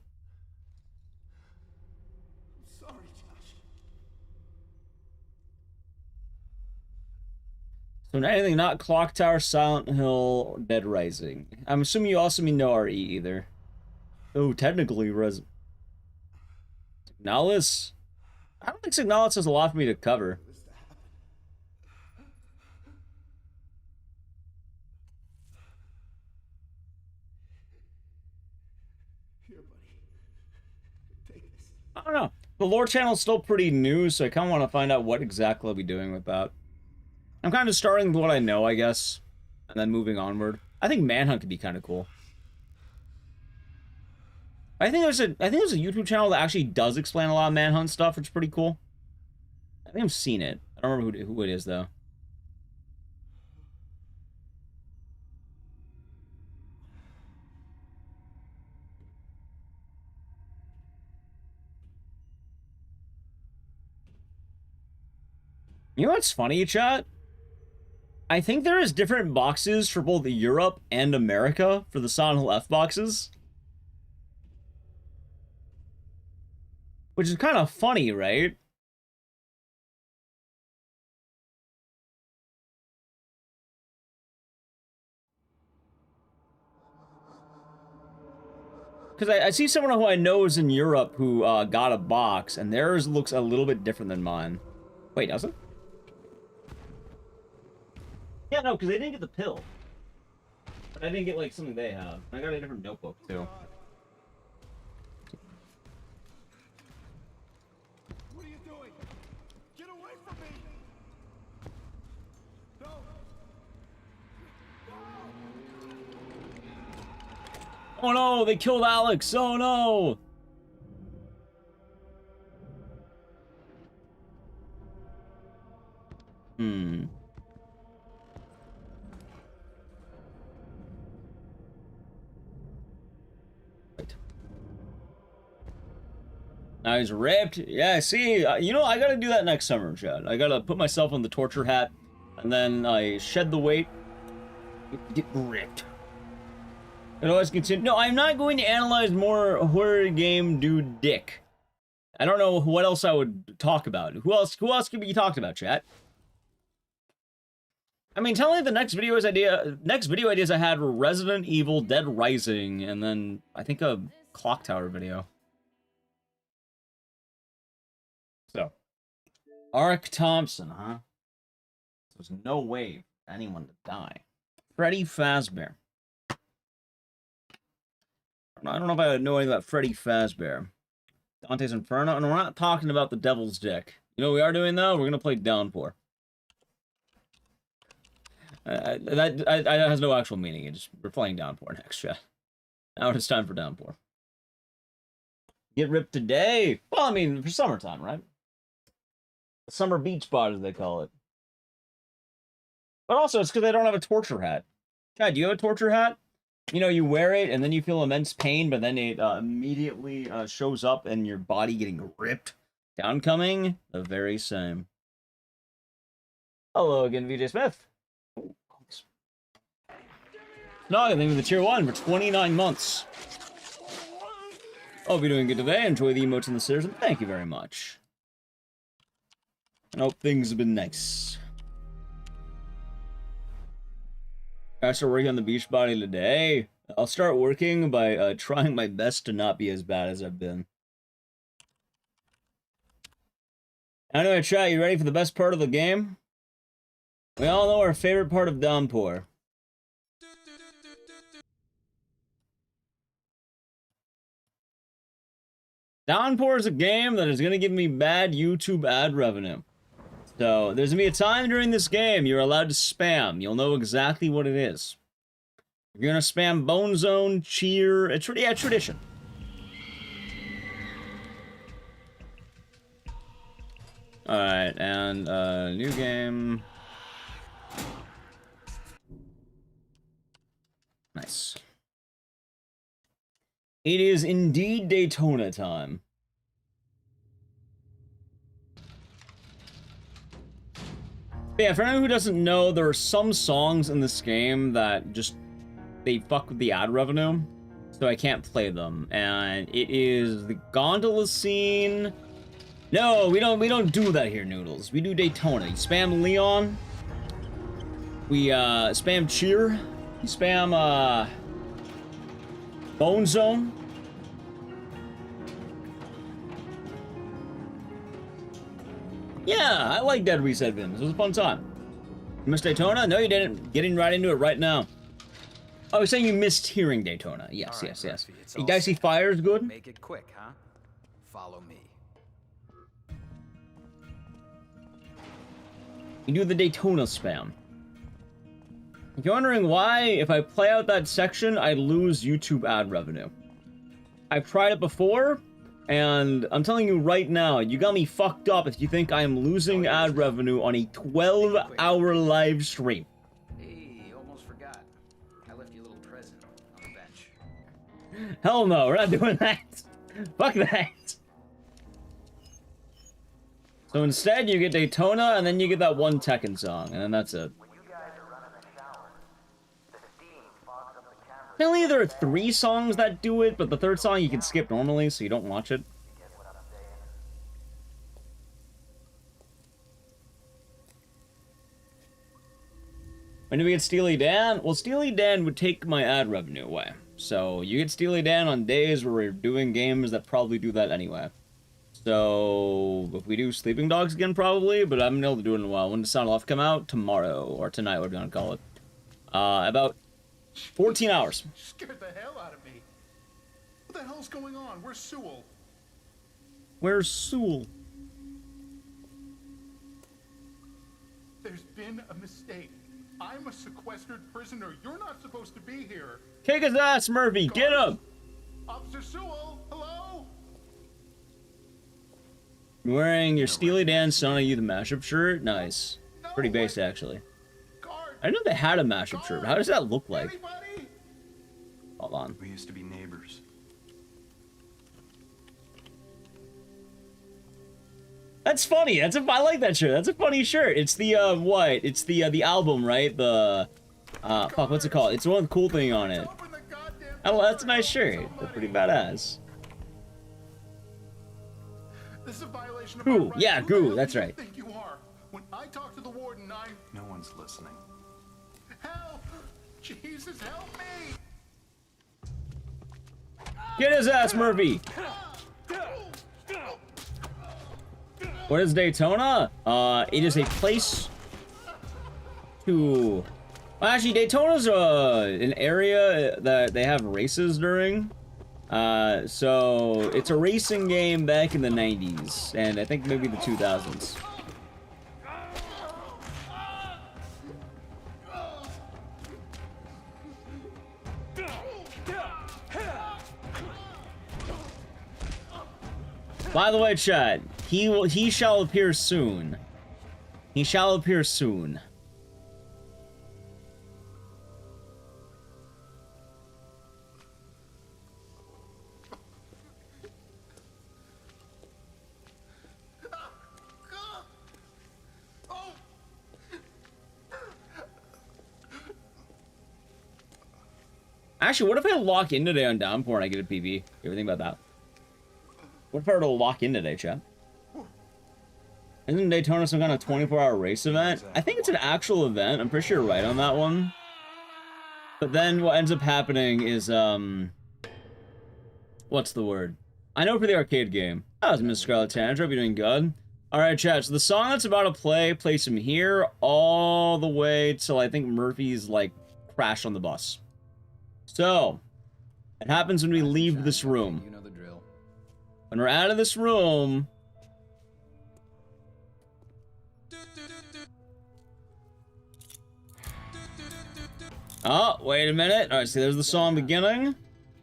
So anything not Clock Tower, Silent Hill, or Dead Rising. I'm assuming you also mean no RE either. Oh, technically Signalis? I don't think Signalis has a lot for me to cover. I don't know. The lore channel is still pretty new, so I kind of want to find out what exactly I'll be doing with that. I'm kind of starting with what I know, I guess, and then moving onward. I think Manhunt could be kind of cool. I think there's a YouTube channel that actually does explain a lot of Manhunt stuff, which is pretty cool. I think I've seen it. I don't remember who it is though. You know what's funny, chat? I think there is different boxes for both Europe and America for the Silent Hill F boxes. Which is kind of funny, right? Because I see someone who I know is in Europe who got a box, and theirs looks a little bit different than mine. Wait, does it? Yeah, no, because they didn't get the pill. But I didn't get, like, something they have. I got a different notebook, too. What are you doing? Get away from me! No! Oh no, they killed Alex! Oh no! Now he's ripped. Yeah, see, you know, I gotta do that next summer, Chad. I gotta put myself on the torture hat, and then I shed the weight, get ripped. It always continue. No, I'm not going to analyze more horror game dude dick. I don't know what else I would talk about. Who else could be talked about, chat? I mean, tell me the next video ideas I had were Resident Evil, Dead Rising, and then I think a Clock Tower video. So, Ark Thompson, huh? There's no way for anyone to die. Freddy Fazbear. I don't know if I know anything about Freddy Fazbear. Dante's Inferno, and we're not talking about the Devil's Dick. You know what we are doing though? We're gonna play Downpour. That has no actual meaning. We're playing Downpour next, chat. Now it's time for Downpour. Get ripped today. Well, I mean, for summertime, right? Summer beach spot, as they call it. But also, it's because they don't have a torture hat. Chad, do you have a torture hat? You know, you wear it, and then you feel immense pain, but then it immediately shows up, and your body getting ripped. Downcoming, the very same. Hello again, VJ Smith. No, thank you for the tier 1 for 29 months. Hope you're doing good today. Enjoy the emotes and the stairs, and thank you very much. I hope things have been nice. I start working on the beach body today. I'll start working by trying my best to not be as bad as I've been. Anyway, chat, you ready for the best part of the game? We all know our favorite part of Downpour. Downpour is a game that is going to give me bad YouTube ad revenue. So, there's going to be a time during this game you're allowed to spam. You'll know exactly what it is. You're going to spam Bone Zone, Cheer, it's tradition. Alright, and new game. Nice. It is indeed Daytona time. But yeah, for anyone who doesn't know, there are some songs in this game that just, they fuck with the ad revenue, so I can't play them. And it is the gondola scene. No, we don't do that here, Noodles. We do Daytona. You spam Leon. We spam Cheer. You spam Bone Zone. Yeah, I like Dead Reset Vims. It was a fun time. You missed Daytona? No, you didn't. Getting right into it right now. I was saying you missed hearing Daytona. Yes, right, yes. Ecdycis Fire is good. Make it quick, huh? Follow me. You do the Daytona spam. If you're wondering why, if I play out that section, I lose YouTube ad revenue. I've tried it before, and I'm telling you right now, you got me fucked up if you think I am losing ad revenue on a 12-hour live stream. Hey, almost forgot. I left you a little present on the bench. Hell no, we're not doing that. Fuck that. So instead, you get Daytona, and then you get that one Tekken song, and then that's it. Apparently there are 3 songs that do it, but the 3rd song you can skip normally, so you don't watch it. When do we get Steely Dan? Well, Steely Dan would take my ad revenue away. So, you get Steely Dan on days where we're doing games that probably do that anyway. So, if we do Sleeping Dogs again, probably, but I haven't been able to do it in a while. When does Sound Off come out? Tomorrow, or tonight, whatever you want to call it. About 14 hours. Scared the hell out of me. What the hell's going on? Where's Sewell? Where's Sewell? There's been a mistake. I'm a sequestered prisoner. You're not supposed to be here. Kick his ass, Murphy. Get him. Officer Sewell, hello? You're wearing your Steely Dan Son of Youth mashup shirt? Nice. Pretty based, actually. I know they had a mashup shirt. How does that look like? Hold on. We used to be neighbors. That's funny. I like that shirt. That's a funny shirt. It's the what? It's the album, right? The fuck, what's it called? It's the one with the cool thing on it. Oh, that's a nice shirt. That's pretty badass. This is a violation of Goo. my rights. Yeah, Who the Goo. hell That's do you right. think you are? When I talk to the warden, No one's listening. help! Jesus, help me! Get his ass, Murphy. What is Daytona? It is a place to... Well, actually, Daytona's an area that they have races during. So it's a racing game back in the 90s, and I think maybe the 2000s. By the way, chat, he shall appear soon. He shall appear soon. Actually, what if I lock in today on Downpour and I get a PB? You ever think about that? What if I were to lock in today, chat? Isn't Daytona some kind of 24-hour race event? I think it's an actual event. I'm pretty sure you're right on that one. But then what ends up happening is, what's the word? I know for the arcade game. That was Miss Scarlet Tanager. Hope you're doing good. Alright, chat. So the song that's about to play, plays from here all the way till I think Murphy's, like, crash on the bus. So, it happens when we leave this room. You know the drill. When we're out of this room... Oh, wait a minute. Alright, see, there's the song beginning.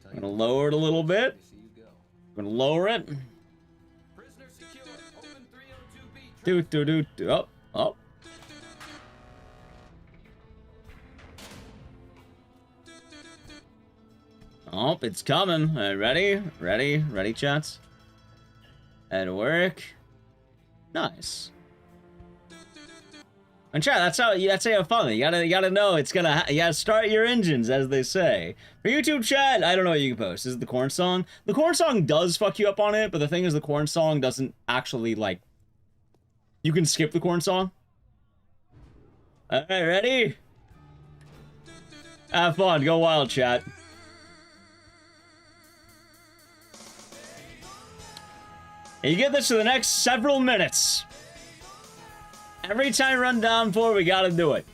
I'm gonna lower it a little bit. I'm gonna lower it. Oh, oh. Oh, it's coming. All right, ready, chats. At work. Nice. And chat, that's how you have fun. You gotta know it's gonna. You gotta start your engines, as they say. For YouTube chat, I don't know what you can post. Is it the corn song? The corn song does fuck you up on it, but the thing is, the corn song doesn't actually like. You can skip the corn song. All right, ready? Have fun. Go wild, chat. And you get this for the next several minutes. Every time we run Downpour, we gotta do it.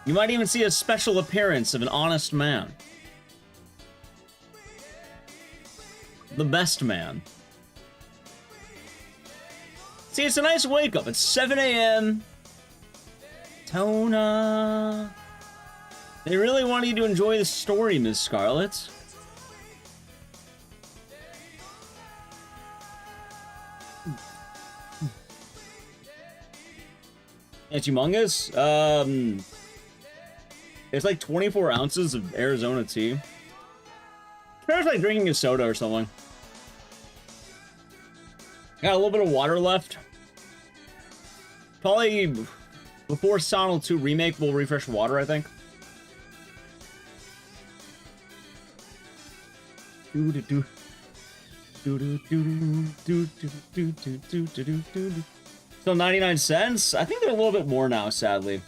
You might even see a special appearance of an honest man. The best man. See, it's a nice wake up. It's 7 a.m. Tona. They really want you to enjoy the story, Ms. Scarlet. It's humongous. It's like 24 ounces of Arizona tea. It's like drinking a soda or something. Got a little bit of water left. Probably before Silent Hill 2 Remake, we'll refresh water, I think. Still 99 cents? I think they're a little bit more now, sadly.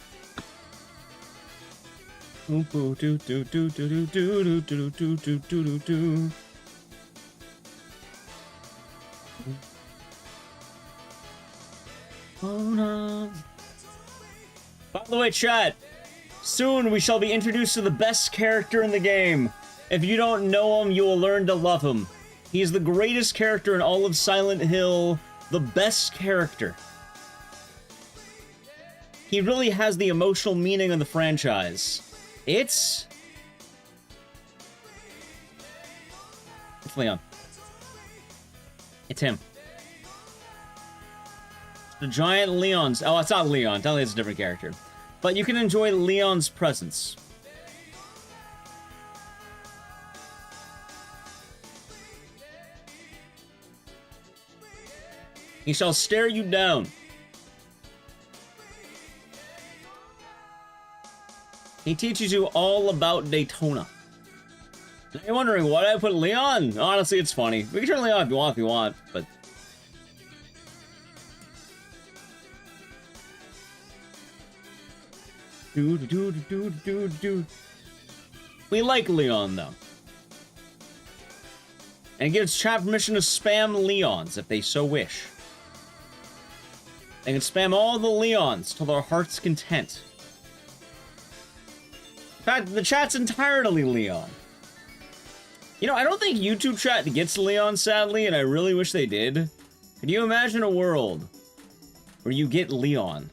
Oh no. By the way, chat, soon we shall be introduced to the best character in the game. If you don't know him, you will learn to love him. He's the greatest character in all of Silent Hill, the best character. He really has the emotional meaning of the franchise. It's Leon. It's him. The giant Leon's... Oh, it's not Leon. Tell me it's a different character. But you can enjoy Leon's presence. He shall stare you down. He teaches you all about Daytona. Now you're wondering, why did I put Leon? Honestly, it's funny. We can turn Leon if you want, but... We like Leon, though. And gives chat permission to spam Leons if they so wish. They can spam all the Leons till their heart's content. In fact, the chat's entirely Leon. You know, I don't think YouTube chat gets Leon, sadly, and I really wish they did. Can you imagine a world where you get Leon?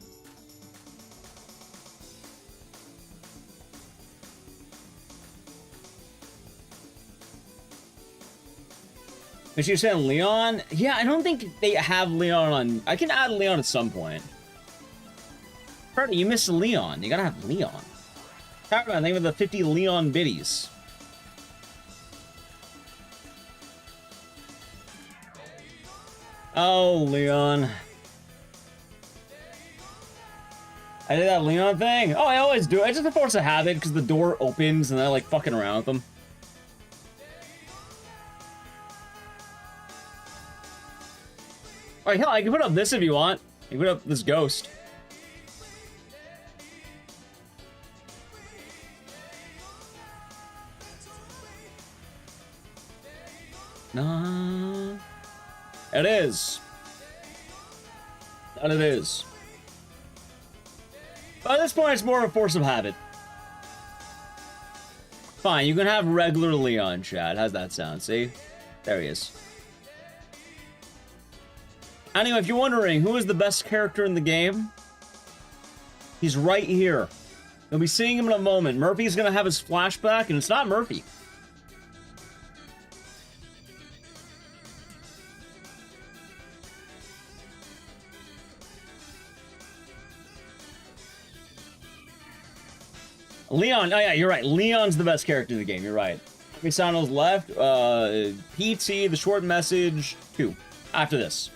Is you saying Leon? Yeah, I don't think they have Leon on... I can add Leon at some point. Freddy, you missed Leon. You gotta have Leon. Talk about the name of the 50 Leon biddies. Oh, Leon. I did that Leon thing? Oh, I always do. It's just a force of habit because the door opens and I like fucking around with them. Alright, hell, I can put up this if you want. You can put up this ghost. Nah. It is. That it is. But at this point, it's more of a force of habit. Fine, you can have regular Leon, chat. How's that sound? See? There he is. Anyway, if you're wondering who is the best character in the game, he's right here. You'll be seeing him in a moment. Murphy's gonna have his flashback, and it's not Murphy. Leon, oh yeah, you're right. Leon's the best character in the game, you're right. Misano's left, PT, the short message, 2. After this.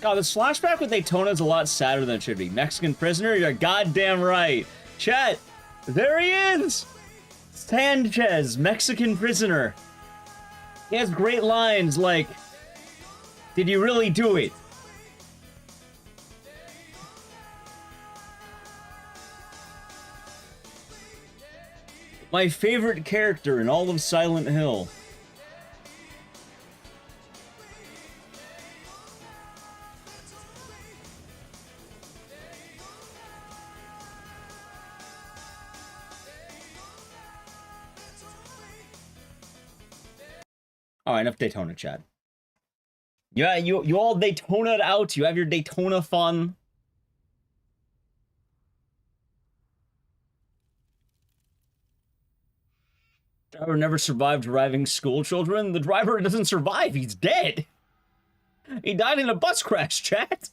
God, this flashback with Daytona is a lot sadder than it should be. Mexican prisoner? You're goddamn right. Chat, there he is! Sanchez, Mexican prisoner. He has great lines like, did you really do it? My favorite character in all of Silent Hill. Alright, enough Daytona chat. Yeah, you all Daytona'd out. You have your Daytona fun. Driver never survived driving school children. The driver doesn't survive. He's dead. He died in a bus crash, chat.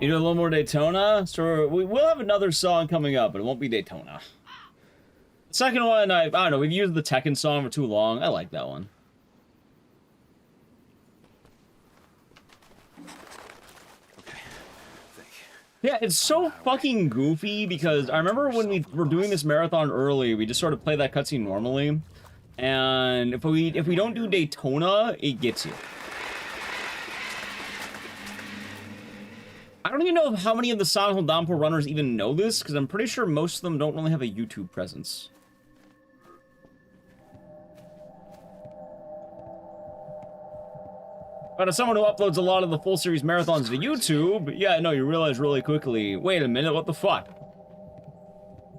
You do a little more Daytona? So we will have another song coming up, but it won't be Daytona. The second one, I don't know, we've used the Tekken song for too long. I like that one. Yeah, it's so fucking goofy because I remember when we were doing this marathon early, we just sort of play that cutscene normally. And if we don't do Daytona, it gets you. I don't even know how many of the Silent Hill Downpour runners even know this, because I'm pretty sure most of them don't really have a YouTube presence. But as someone who uploads a lot of the full series marathons to YouTube, yeah, no, you realize really quickly, wait a minute, what the fuck?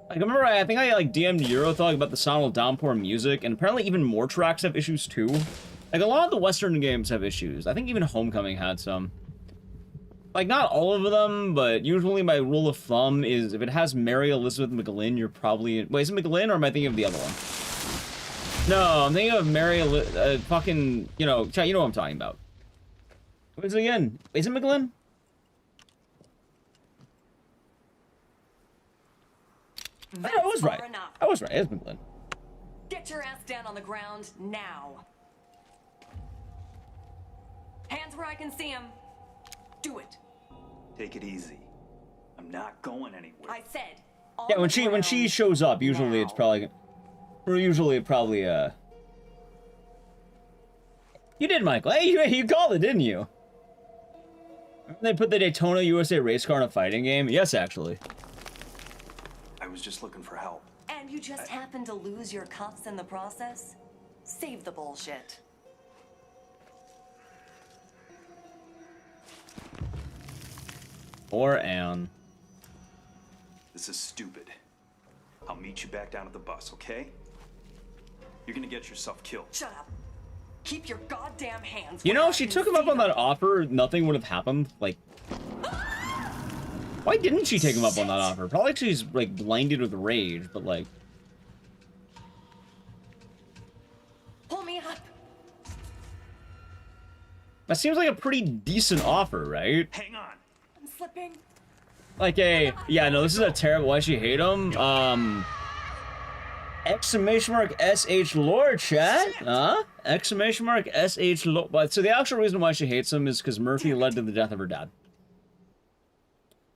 Like, I remember, I think I, like, DM'd Eurothog about the Silent Hill Downpour music, and apparently even more tracks have issues, too. Like, a lot of the Western games have issues. I think even Homecoming had some. Like, not all of them, but usually my rule of thumb is if it has Mary Elizabeth McGlynn, you're probably... Wait, is it McGlynn, or am I thinking of the other one? No, I'm thinking of Mary fucking, you know, chat, you know what I'm talking about. What is it again? Is it McGlynn? I was right. I was right. It's McGlynn. Get your ass down on the ground now. Hands where I can see them. Do it. Take it easy. I'm not going anywhere. I said. Yeah, when she shows up, usually it's probably, You did, Michael. Hey, you called it, didn't you? They put the Daytona USA race car in a fighting game? Yes, actually. I was just looking for help. And you just happened to lose your cuffs in the process? Save the bullshit. Or Anne. This is stupid. I'll meet you back down at the bus, okay? You're gonna get yourself killed. Shut up. Keep your goddamn hands. You know, if she took him up on that offer, nothing would have happened. Like, why didn't she take him up on that offer? Probably she's, like, blinded with rage, but, like... Pull me up. That seems like a pretty decent offer, right? Hang on. I'm slipping. Like a... Yeah, no, this is a terrible... Why she hate him? Exclamation mark SH lore, chat? Huh? Exclamation mark SH lore. But so the actual reason why she hates him is because Murphy led to the death of her dad.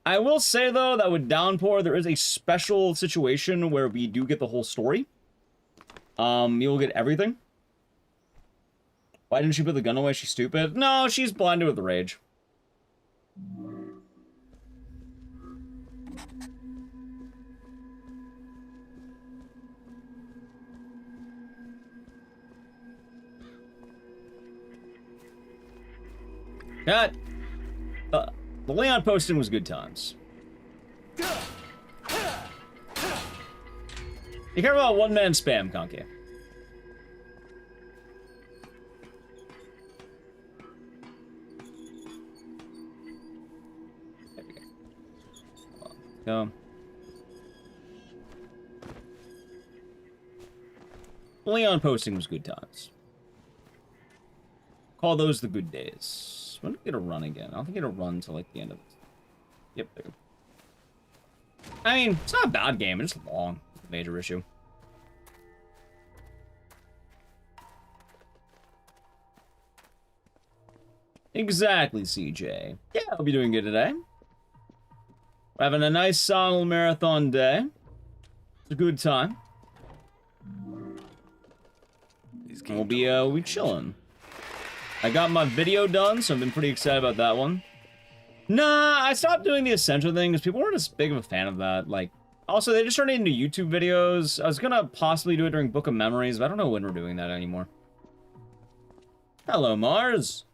I will say, though, that with Downpour, there is a special situation where we do get the whole story. You'll get everything. Why didn't she put the gun away? She's stupid? No, she's blinded with rage. Cut. The Leon posting was good times. You care about one-man spam, Conky. There we go. Leon posting was good times. Call those the good days. When did it get a run again? I don't think it'll run until like the end of it. Yep, there. I mean, it's not a bad game, it's just long. It's a major issue. Exactly, CJ. Yeah, I'll be doing good today. We're having a nice Silent Hill marathon day. It's a good time. And we'll be chilling. I got my video done, so I've been pretty excited about that one. Nah, I stopped doing the Essential thing because people weren't as big of a fan of that. Like, also, they just started into YouTube videos. I was gonna possibly do it during Book of Memories, but I don't know when we're doing that anymore. Hello, Mars.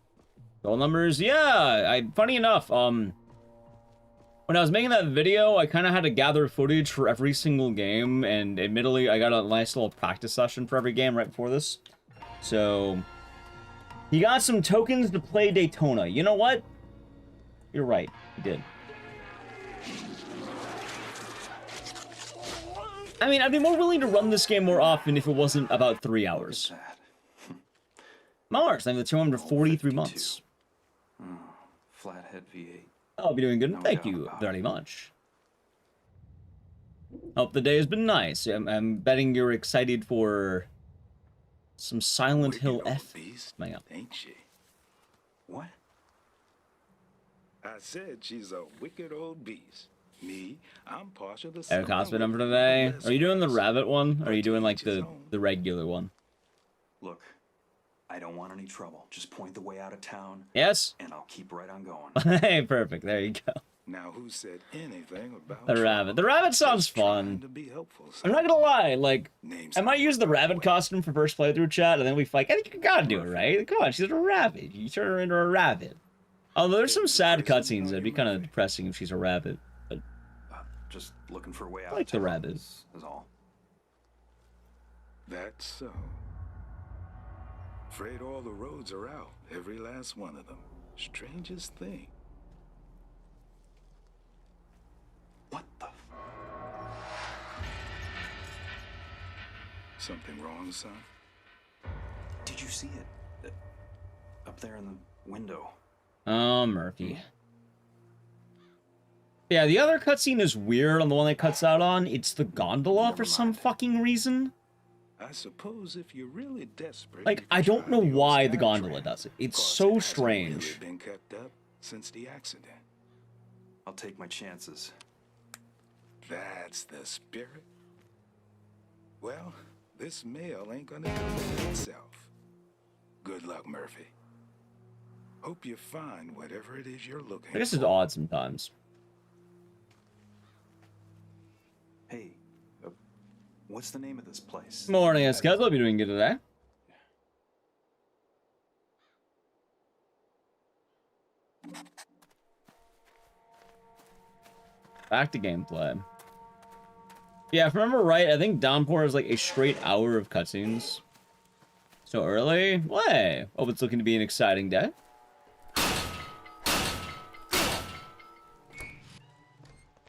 Goal numbers, yeah. Funny enough, when I was making that video, I kind of had to gather footage for every single game, and admittedly, I got a nice little practice session for every game right before this. So... You got some tokens to play Daytona. You know what? You're right. You did. I mean, I'd be more willing to run this game more often if it wasn't about 3 hours. Mars, I'm the 243 months. Flathead V8. I'll be doing good, and thank you very much. Hope the day has been nice. I'm betting you're excited for some Silent Hill F. Hang on. Ain't she? What? I said she's a wicked old beast. Me, I'm partial to something. Cosplay number today. Are you doing the rabbit one? Or are you doing like the regular one? Look, I don't want any trouble. Just point the way out of town. Yes. And I'll keep right on going. Hey, perfect. There you go. Now, who said anything about The rabbit? The rabbit sounds fun. I'm not gonna lie. Like, I might use the rabbit costume for first playthrough chat, and then we fight. I think you gotta do it, right? Come on, she's a rabbit. You turn her into a rabbit. Although there's some sad cutscenes that'd be kind of depressing if she's a rabbit. But just looking for a way out. I like the rabbit. Is all. That's so. Afraid all the roads are out. Every last one of them. Strangest thing. What the? Something wrong, son? Did you see it? Up there in the window. Oh, Murphy. Yeah, the other cutscene is weird on the one that cuts out on. It's the gondola for some fucking reason. I suppose if you're really desperate. Like, I don't know why the gondola does it. It's so strange. Really been kept up since the accident. I'll take my chances. That's the spirit. Well, this mail ain't gonna deliver itself. Good luck, Murphy. Hope you find whatever it is you're looking for. I guess it's odd sometimes. Hey, what's the name of this place? Morning, guys. Hope you're doing good today. Back to gameplay. Yeah, if I remember right, I think Downpour is like a straight hour of cutscenes. So early? Way. Hope it's looking to be an exciting day.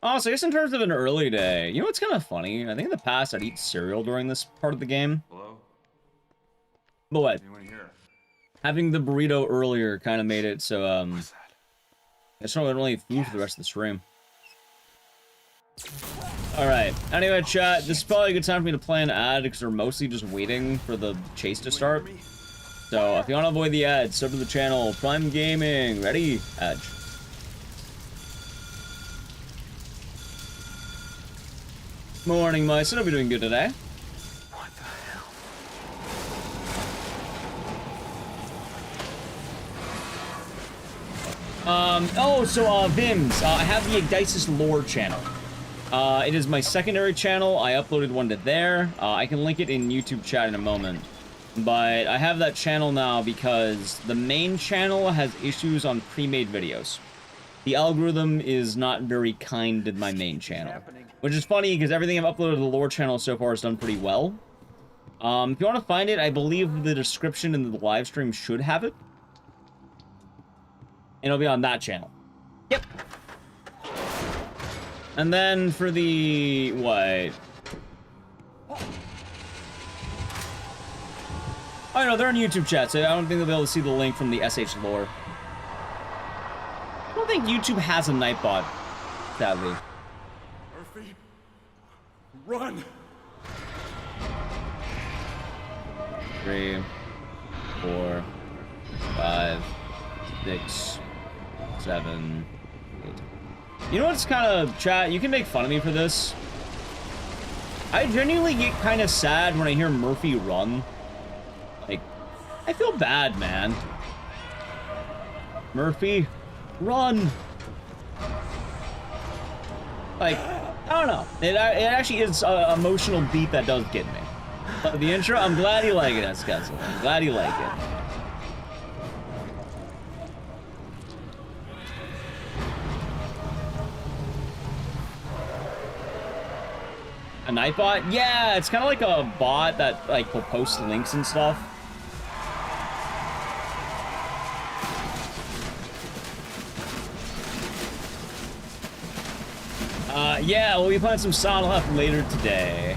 Also, I guess in terms of an early day, you know what's kind of funny? I think in the past I'd eat cereal during this part of the game. Hello? But what? Anyone here? Having the burrito earlier kind of made it so, I just don't really eat food for the rest of the stream. Alright, anyway, chat, this is probably a good time for me to play an ad because we're mostly just waiting for the chase to start. So, if you want to avoid the ads, sub to the channel, Prime Gaming, ready? Edge. Morning, mice. Hope you're doing good today. What the hell? Vims, I have the Ecdycis lore channel. It is my secondary channel. I uploaded one to there. I can link it in YouTube chat in a moment. But I have that channel now because the main channel has issues on pre-made videos. The algorithm is not very kind to my main channel. Which is funny because everything I've uploaded to the lore channel so far has done pretty well. If you want to find it, I believe the description in the live stream should have it. And it'll be on that channel. Yep. And then for the... what? Oh, no, they're in YouTube chat, so I don't think they'll be able to see the link from the SH lore. I don't think YouTube has a Nightbot, sadly. Murphy, run! 3, 4, 5, 6, 7, 8. You know what's kind of, chat, you can make fun of me for this. I genuinely get kind of sad when I hear Murphy run. Like, I feel bad, man. Murphy, run! Like, I don't know. It actually is an emotional beat that does get me. But the intro, I'm glad you like it, Ecdycis. I'm glad you like it. A Nightbot? Yeah, it's kind of like a bot that like will post links and stuff. Yeah, we'll be playing some Silent Hill later today.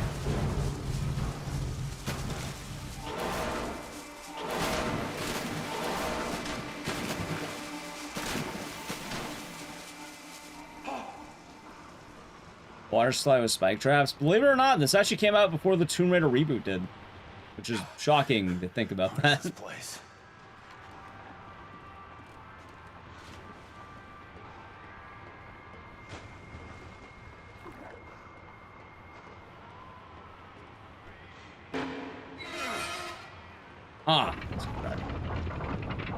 Water slide with spike traps. Believe it or not, this actually came out before the Tomb Raider reboot did. Which is shocking to think about that. This place. Ah.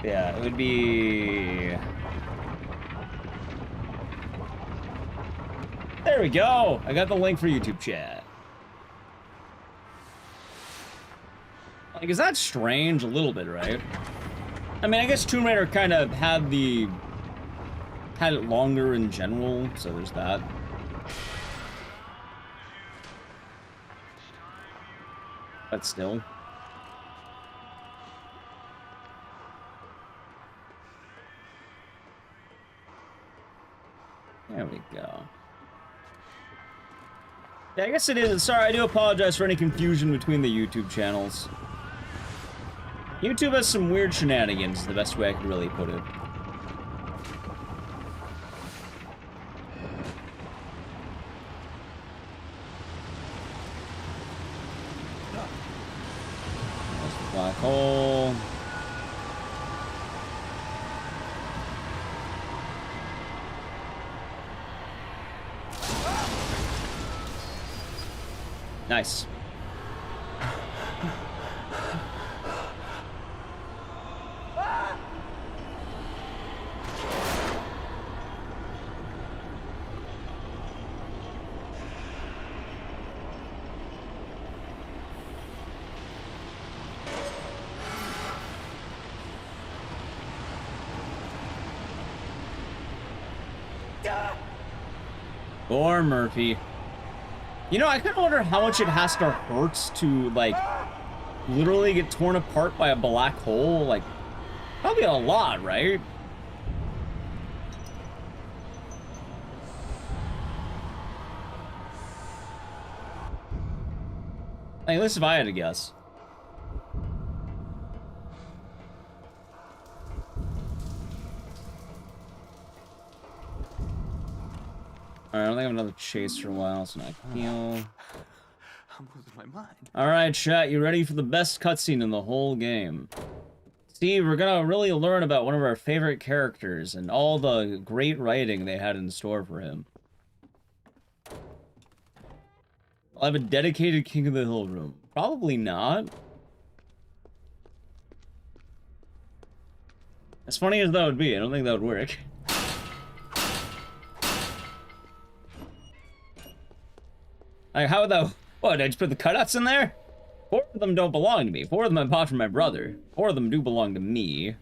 Yeah, it would be... There we go! I got the link for YouTube chat. Like, is that strange? A little bit, right? I mean, I guess Tomb Raider kind of had it longer in general, so there's that. But still. There we go. Yeah, I guess it is. Sorry, I do apologize for any confusion between the YouTube channels. YouTube has some weird shenanigans, is the best way I could really put it. There's the black hole. Nice. Poor Murphy. You know, I kind of wonder how much it has to hurt to, like, literally get torn apart by a black hole. Like, probably a lot, right? Like, at least if I had to guess. Alright, I don't think I have another chase for a while, so I heal. I'm losing my mind. Alright, chat, you ready for the best cutscene in the whole game? Steve, we're gonna really learn about one of our favorite characters and all the great writing they had in store for him. I'll have a dedicated King of the Hill room. Probably not. As funny as that would be, I don't think that would work. Like, how would that... What, did I just put the cutouts in there? 4 of them don't belong to me. 4 of them I bought from my brother. 4 of them do belong to me.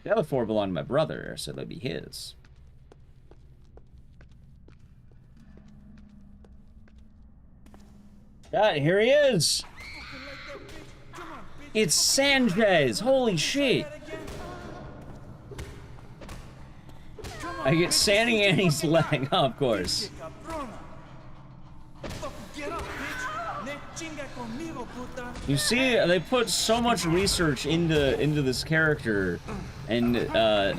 The other 4 belong to my brother, so they'd be his. Yeah, here he is! It's Sanchez! Holy shit! I get Sandy Annie's leg, oh, of course. You see, they put so much research into this character and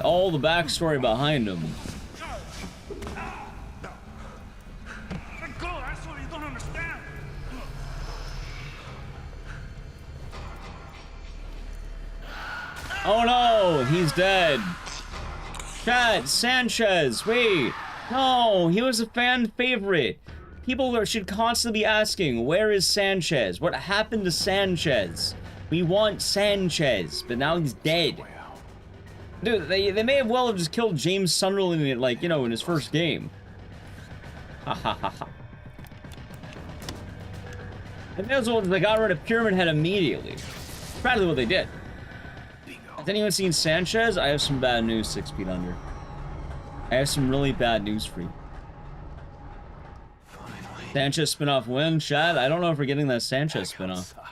all the backstory behind him. Oh no, he's dead. Chat, Sanchez, wait. No, he was a fan favorite. People should constantly be asking, where is Sanchez? What happened to Sanchez? We want Sanchez, but now he's dead. Dude, they may have well have just killed James Sunderland, like, you know, in his first game. Ha ha ha ha. They may as well they got rid of Pyramid Head immediately. Practically what they did. Has anyone seen Sanchez? I have some bad news, 6 feet under. I have some really bad news for you. Sanchez spinoff win, Chad. I don't know if we're getting that Sanchez spinoff. I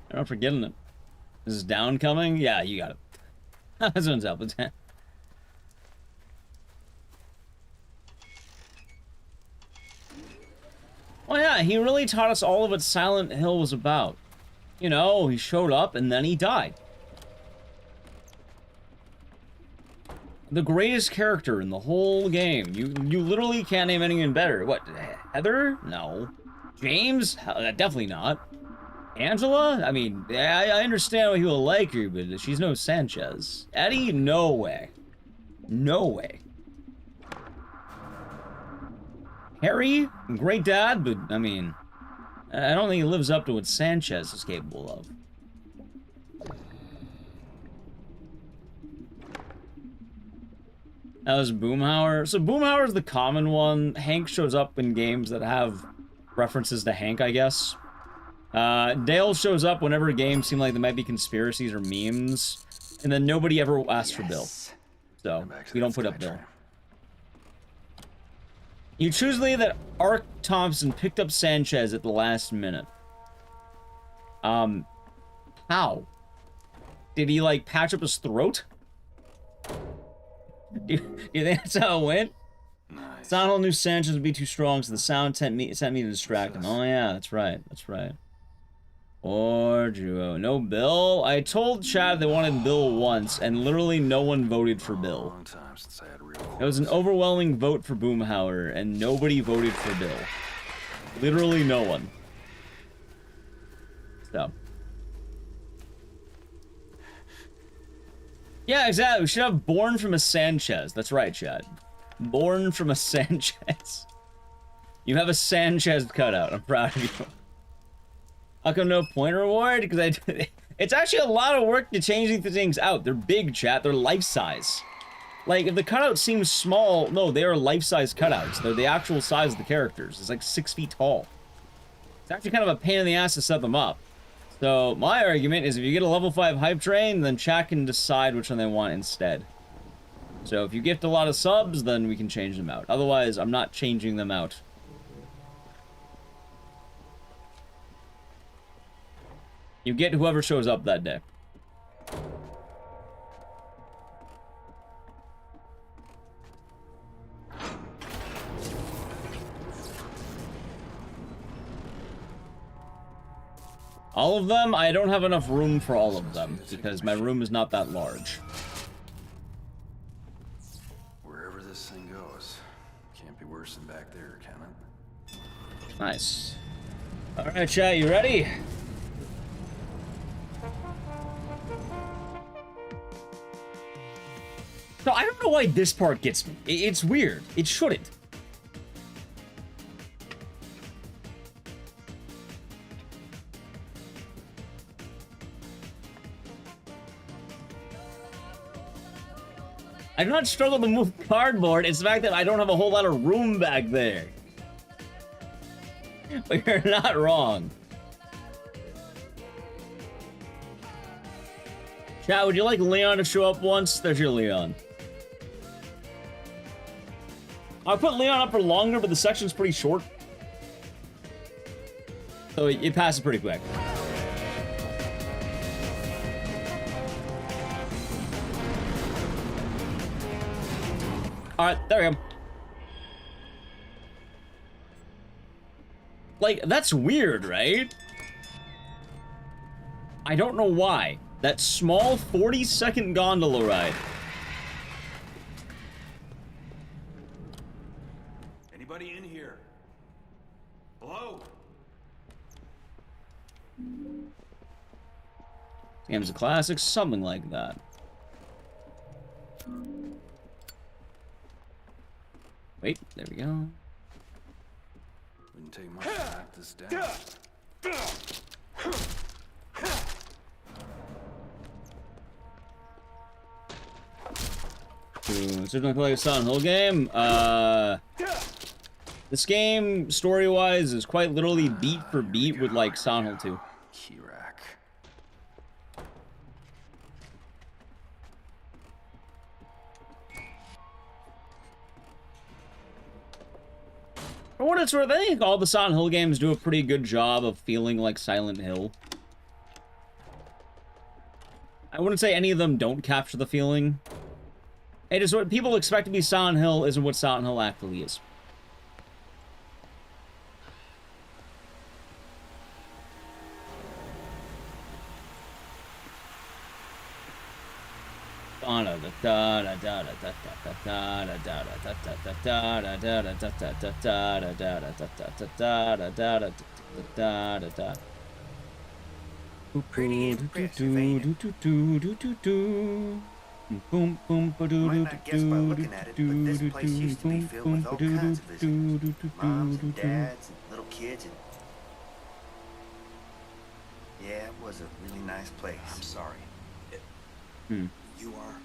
don't know if we're getting it. Is this down coming? Yeah, you got it. This one's up. Well, yeah, he really taught us all of what Silent Hill was about. You know, he showed up and then he died. The greatest character in the whole game. You literally can't name anyone better. What, Heather? No. James? Definitely not. Angela? I mean, I understand why people like her, but she's no Sanchez. Eddie? No way. No way. Harry? Great dad, but, I mean, I don't think he lives up to what Sanchez is capable of. That was Boomhauer. So Boomhauer is the common one. Hank shows up in games that have references to Hank, I guess. Dale shows up whenever games seem like there might be conspiracies or memes. And then nobody ever asks for Bill. So, we don't put up Bill. You choose to believe that Ark Thompson picked up Sanchez at the last minute. How? Did he, like, patch up his throat? Do you think that's how it went? Nice. Silent Hill knew Sanchez would be too strong, so the sound sent me to distract him. Oh yeah, that's right, that's right. Or duo. No Bill? I told Chad they wanted Bill once, and literally no one voted for Bill. It was an overwhelming vote for Boomhauer, and nobody voted for Bill. Literally no one. So. Yeah, exactly. We should have Born from a Sanchez. That's right, Chad. Born from a Sanchez. You have a Sanchez cutout. I'm proud of you. How come no point reward? Because it's actually a lot of work to change these things out. They're big, chat. They're life-size. Like, if the cutout seems small, no, they are life-size cutouts. They're the actual size of the characters. It's like 6 feet tall. It's actually kind of a pain in the ass to set them up. So, my argument is if you get a level 5 hype train, then chat can decide which one they want instead. So, if you gift a lot of subs, then we can change them out. Otherwise, I'm not changing them out. You get whoever shows up that day. All of them? I don't have enough room for all of them, because my room is not that large. Wherever this thing goes, can't be worse than back there, can it? Nice. Alright, chat, you ready? So I don't know why this part gets me. It's weird. It shouldn't. I do not struggle to move cardboard. It's the fact that I don't have a whole lot of room back there. But you're not wrong. Chat, would you like Leon to show up once? There's your Leon. I put Leon up for longer, but the section's pretty short. So it passes pretty quick. Alright, there we go. Like, that's weird, right? I don't know why. That small 40-second gondola ride. Anybody in here? Hello? Game's a classic, something like that. Wait, there we go. Wouldn't take much to knock this down. So don't play a Silent Hill game. This game, story-wise, is quite literally beat for beat with like Silent Hill 2. Key rack. For what it's worth, I think all the Silent Hill games do a pretty good job of feeling like Silent Hill. I wouldn't say any of them don't capture the feeling. It is what people expect to be Silent Hill isn't what Silent Hill actually is. Pretty impressive, ain't it? You might not guess by looking at it, but this place used to be filled with all kinds of visitors. Moms and dads and little kids and... Yeah, it was a really nice place. I'm sorry. Hmm. You are...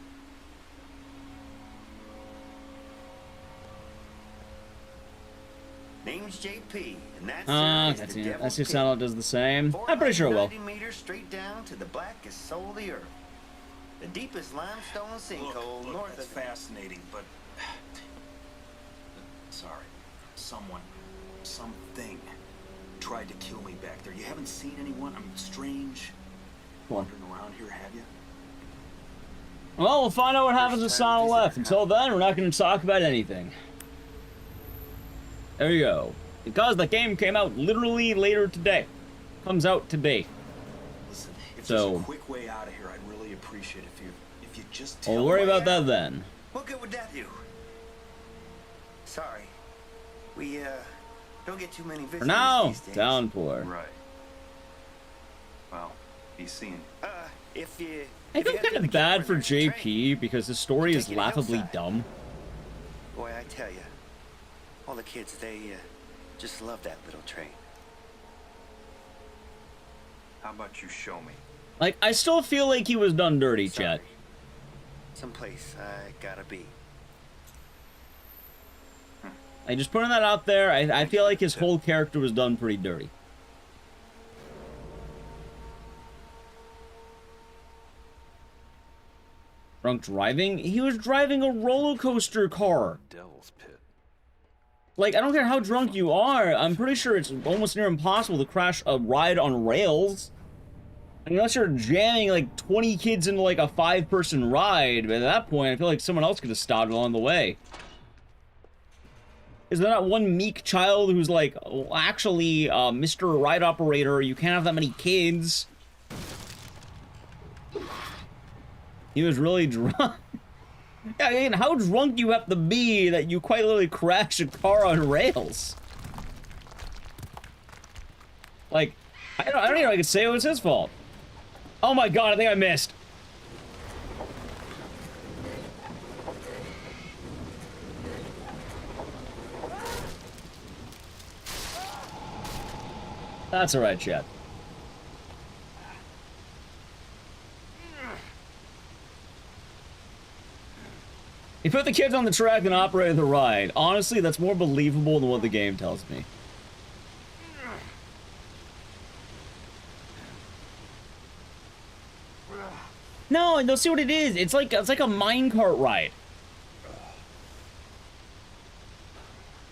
Name's JP, and that's That's it. That's just how it does the same. I'm pretty sure it will. 90 meters straight down to the blackest soul of the earth. The deepest limestone sinkhole Look, north that's of... fascinating, but... Sorry. Someone, something tried to kill me back there. You haven't seen anyone? I'm strange wandering around here, have you? Well, we'll find out what happens with Sana left. Until then, we're not going to talk about anything. There you go. Because the game came out literally later today. Comes out today. Listen, if So, there's a quick way out of here, I'd really appreciate it if you just tell we'll worry me. about that then. What good would that do? Sorry. We, don't get too many visitors For now, these days. Downpour. Right. Well, be seen. If you... I feel kind of bad for JP because the story is laughably dumb. Boy, I tell you, all the kids, they, just love that little train. How about you show me? Like, I still feel like he was done dirty, Chet. Someplace I gotta be. Like, just putting that out there, I feel like his whole character was done pretty dirty. Drunk driving? He was driving a roller coaster car. Devil's Pit. Like, I don't care how drunk you are, I'm pretty sure it's almost near impossible to crash a ride on rails. Unless you're jamming like 20 kids into like a 5-person ride, but at that point, I feel like someone else could have stopped along the way. Is there not one meek child who's like, oh, actually, Mr. Ride Operator, you can't have that many kids? He was really drunk. Yeah, I mean, how drunk do you have to be that you quite literally crash a car on rails? Like, I don't even know if I could say it was his fault. Oh my god, I think I missed. That's alright, chat. He put the kids on the track and operated the ride. Honestly, that's more believable than what the game tells me. No, you'll see what it is. It's like a minecart ride.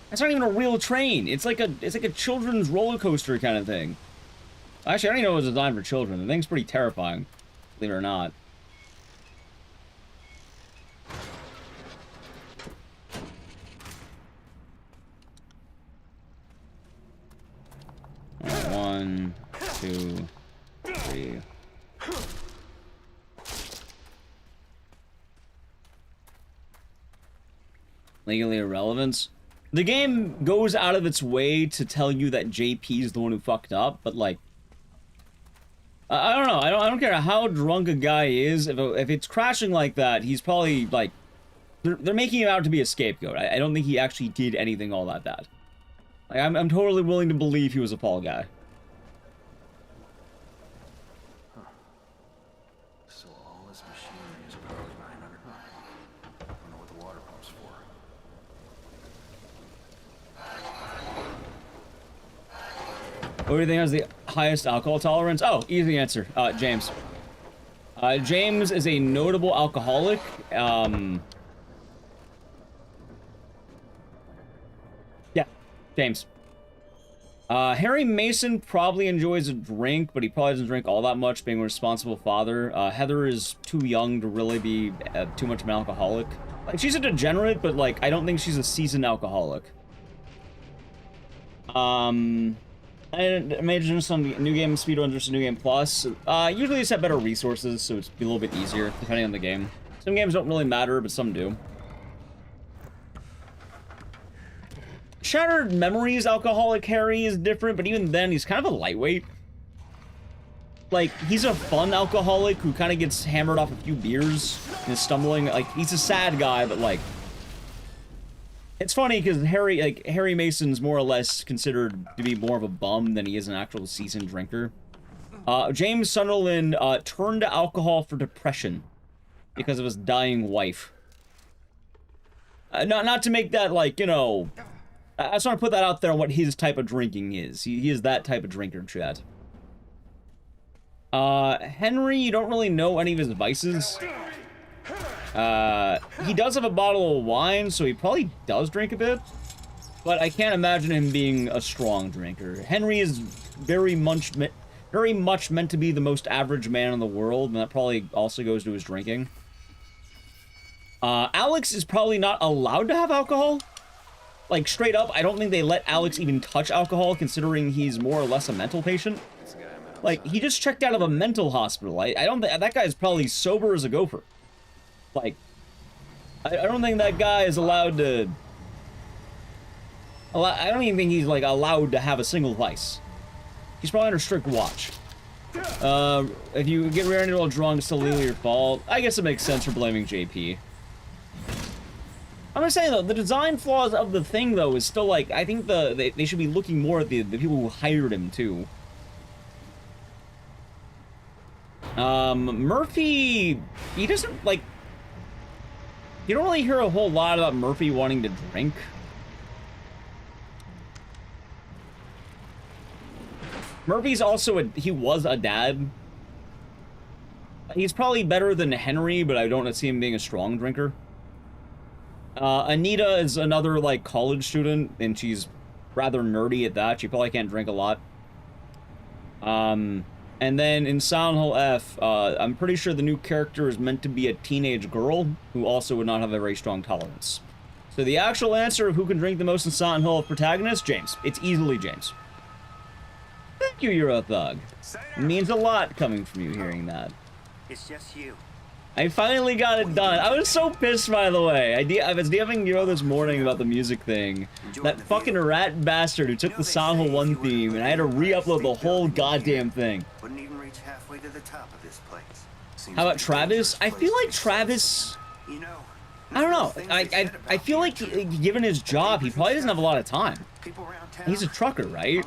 That's not even a real train. It's like a children's roller coaster kind of thing. Actually, I don't even know it was designed for children. The thing's pretty terrifying, believe it or not. One, two, three. Legally irrelevance. The game goes out of its way to tell you that JP is the one who fucked up, but like, I don't know. I don't care how drunk a guy is. If it's crashing like that, he's probably like, they're making him out to be a scapegoat. I don't think he actually did anything all that bad. Like, I'm totally willing to believe he was a fall guy. So all this machinery is powered by 900. I don't know what the water pump's for. What do you think has the highest alcohol tolerance? Oh, easy answer. James. James is a notable alcoholic. Yeah, James. Harry Mason probably enjoys a drink, but he probably doesn't drink all that much, being a responsible father. Heather is too young to really be too much of an alcoholic. Like, she's a degenerate, but, like, I don't think she's a seasoned alcoholic. I imagine some new game speedruns versus new game plus. Usually it's have better resources, so it's a little bit easier, depending on the game. Some games don't really matter, but some do. Shattered Memories alcoholic Harry is different, but even then, he's kind of a lightweight. Like, he's a fun alcoholic who kind of gets hammered off a few beers and is stumbling. Like, he's a sad guy, but like... It's funny because Harry Mason's more or less considered to be more of a bum than he is an actual seasoned drinker. James Sunderland turned to alcohol for depression because of his dying wife. Not to make that, like, you know... I just want to put that out there on what his type of drinking is. He is that type of drinker, chat. Henry, you don't really know any of his vices. He does have a bottle of wine, so he probably does drink a bit. But I can't imagine him being a strong drinker. Henry is very much meant to be the most average man in the world, and that probably also goes to his drinking. Alex is probably not allowed to have alcohol. Like, straight up, I don't think they let Alex even touch alcohol, considering he's more or less a mental patient. Like, he just checked out of a mental hospital. I don't think... That guy's probably sober as a gopher. Like, I don't think that guy is allowed to... I don't even think he's, like, allowed to have a single vice. He's probably under strict watch. If you get rear ended while drunk, it's still legally your fault. I guess it makes sense for blaming JP. I'm just saying, though, the design flaws of the thing, though, is still, like, I think they should be looking more at the people who hired him, too. Murphy, he doesn't, like... You don't really hear a whole lot about Murphy wanting to drink. Murphy's also he was a dad. He's probably better than Henry, but I don't see him being a strong drinker. Anita is another, like, college student, and she's rather nerdy at that. She probably can't drink a lot. And then in Silent Hill F, I'm pretty sure the new character is meant to be a teenage girl who also would not have a very strong tolerance. So the actual answer of who can drink the most in Silent Hill of protagonists, James. It's easily James. Thank you, you're a thug. It means a lot coming from you hearing that. It's just you. I finally got it done. I was so pissed, by the way. I was DMing Euro this morning about the music thing. That fucking rat bastard who took the Silent Hill 1 theme, and I had to re-upload the whole goddamn thing. Wouldn't even reach halfway to the top of this place. How about Travis? I feel like Travis... I don't know. I feel like, given his job, he probably doesn't have a lot of time. He's a trucker, right?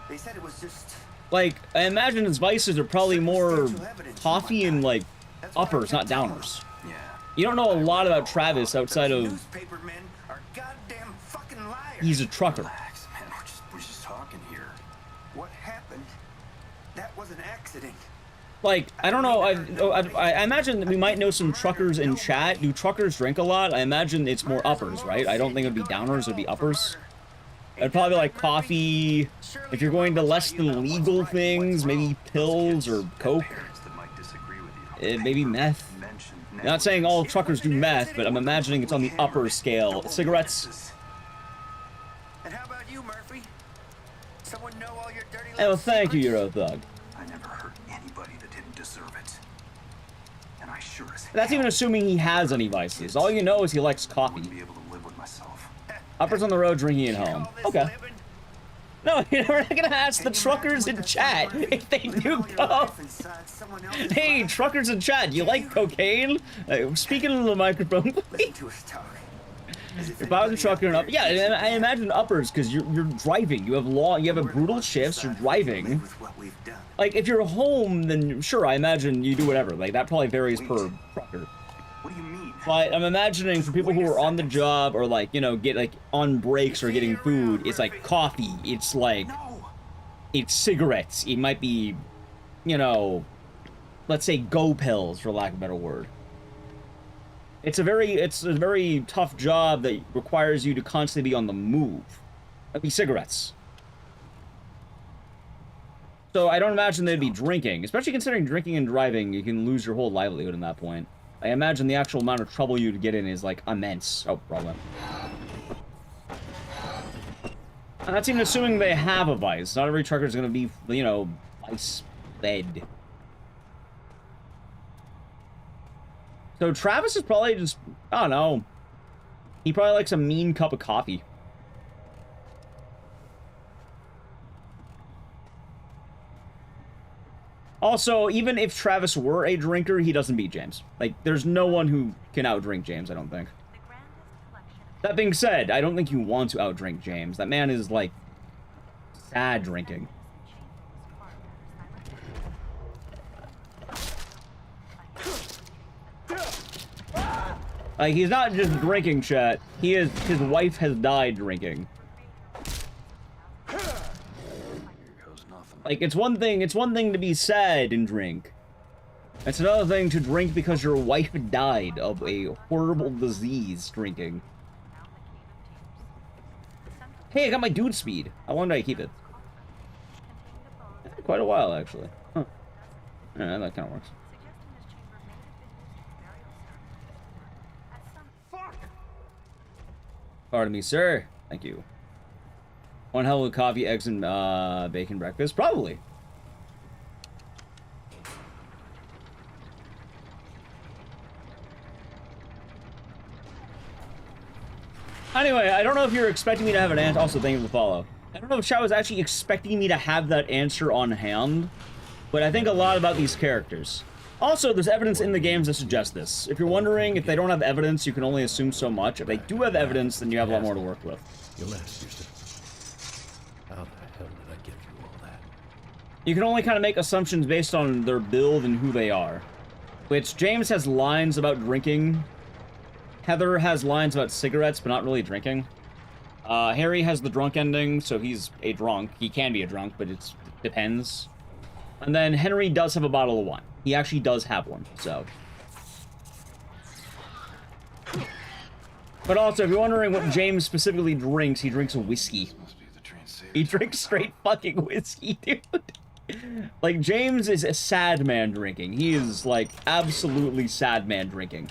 They said it was just... Like, I imagine his vices are probably more coffee and, like, uppers, not downers. Yeah. You don't know a lot about Travis outside of... Newspapermen are goddamn fucking liars. He's a trucker. Relax, man. We're just talking here. What happened? That was an accident. Like, I don't know, I imagine that we might know some truckers in chat. Do truckers drink a lot? I imagine it's more uppers, right? I don't think it would be downers, it would be uppers. It'd probably be like coffee. If you're going to less than legal things, maybe pills or coke. Maybe meth. I'm not saying all truckers do meth, but I'm imagining it's on the upper scale. Cigarettes. And how about you, Murphy? Someone know all your dirty Oh, well, thank you, Euro Thug. I never hurt anybody that didn't deserve it. And I sure as That's even assuming he has any vices. All you know is he likes coffee. be able to live with myself. Uppers on the road, drinking at home. Okay. No, we're not gonna ask the truckers in chat if they do coke. Hey, truckers in chat, do you like cocaine? Speaking into the microphone, please. If I was a trucker and up, yeah, I imagine uppers because you're driving. You have a brutal shifts. You're driving. Like if you're home, then sure, I imagine you do whatever. Like that probably varies per trucker. What do you mean? But I'm imagining for people who are on the job or like, you know, get like on breaks or getting food, it's like coffee. It's like, it's cigarettes. It might be, you know, let's say go pills for lack of a better word. It's a very tough job that requires you to constantly be on the move. That'd be cigarettes. So I don't imagine they'd be drinking, especially considering drinking and driving, you can lose your whole livelihood in that point. I imagine the actual amount of trouble you'd get in is, like, immense. Oh, problem. And that's even assuming they have a vice. Not every trucker is going to be, you know, vice-fed. So Travis is probably just, I don't know. He probably likes a mean cup of coffee. Also, even if Travis were a drinker, he doesn't beat James. Like, there's no one who can outdrink James, I don't think. That being said, I don't think you want to outdrink James. That man is, like, sad drinking. Like, he's not just drinking, chat. He is, his wife has died drinking. Like, it's one thing to be sad and drink. It's another thing to drink because your wife died of a horrible disease drinking. Hey, I got my dude speed. I wonder how I keep it. Quite a while, actually. Huh. Yeah, that kind of works. Pardon me, sir. Thank you. One hell of a coffee, eggs, and bacon breakfast? Probably. Anyway, I don't know if you're expecting me to have an answer. Also, thank you for the follow. I don't know if Chad was actually expecting me to have that answer on hand, but I think a lot about these characters. Also, there's evidence in the games that suggest this. If you're wondering if they don't have evidence, you can only assume so much. If they do have evidence, then you have a lot more to work with. Your last used to... How the hell did I give you all that? You can only kind of make assumptions based on their build and who they are. Which, James has lines about drinking. Heather has lines about cigarettes, but not really drinking. Harry has the drunk ending, so he's a drunk. He can be a drunk, but it depends. And then Henry does have a bottle of wine. He actually does have one, so. But also, if you're wondering what James specifically drinks, he drinks a whiskey. He drinks straight fucking whiskey, dude. Like, James is a sad man drinking. He is, like, absolutely sad man drinking.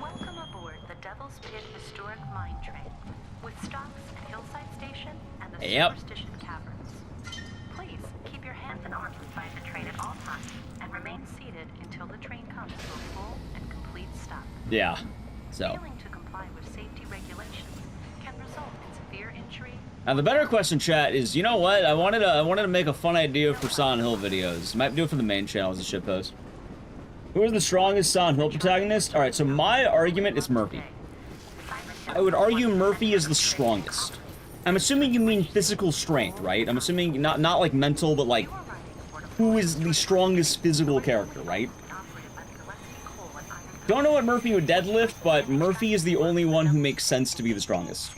Welcome aboard the Devil's Pit Historic Mine Train, with stops at Hillside Station and the Superstition Caverns. Please keep your hands and arms inside the train at all times, and remain seated until the train comes to a full and complete stop. Yeah, so. Failing to comply with safety regulations can result in severe injury. Now the better question, chat, is, you know what? I wanted to make a fun idea for Silent Hill videos. Might do it for the main channel as a shitpost. Who is the strongest Silent Hill protagonist? Alright, so my argument is Murphy. I would argue Murphy is the strongest. I'm assuming you mean physical strength, right? I'm assuming not like mental, but like, who is the strongest physical character, right? Don't know what Murphy would deadlift, but Murphy is the only one who makes sense to be the strongest.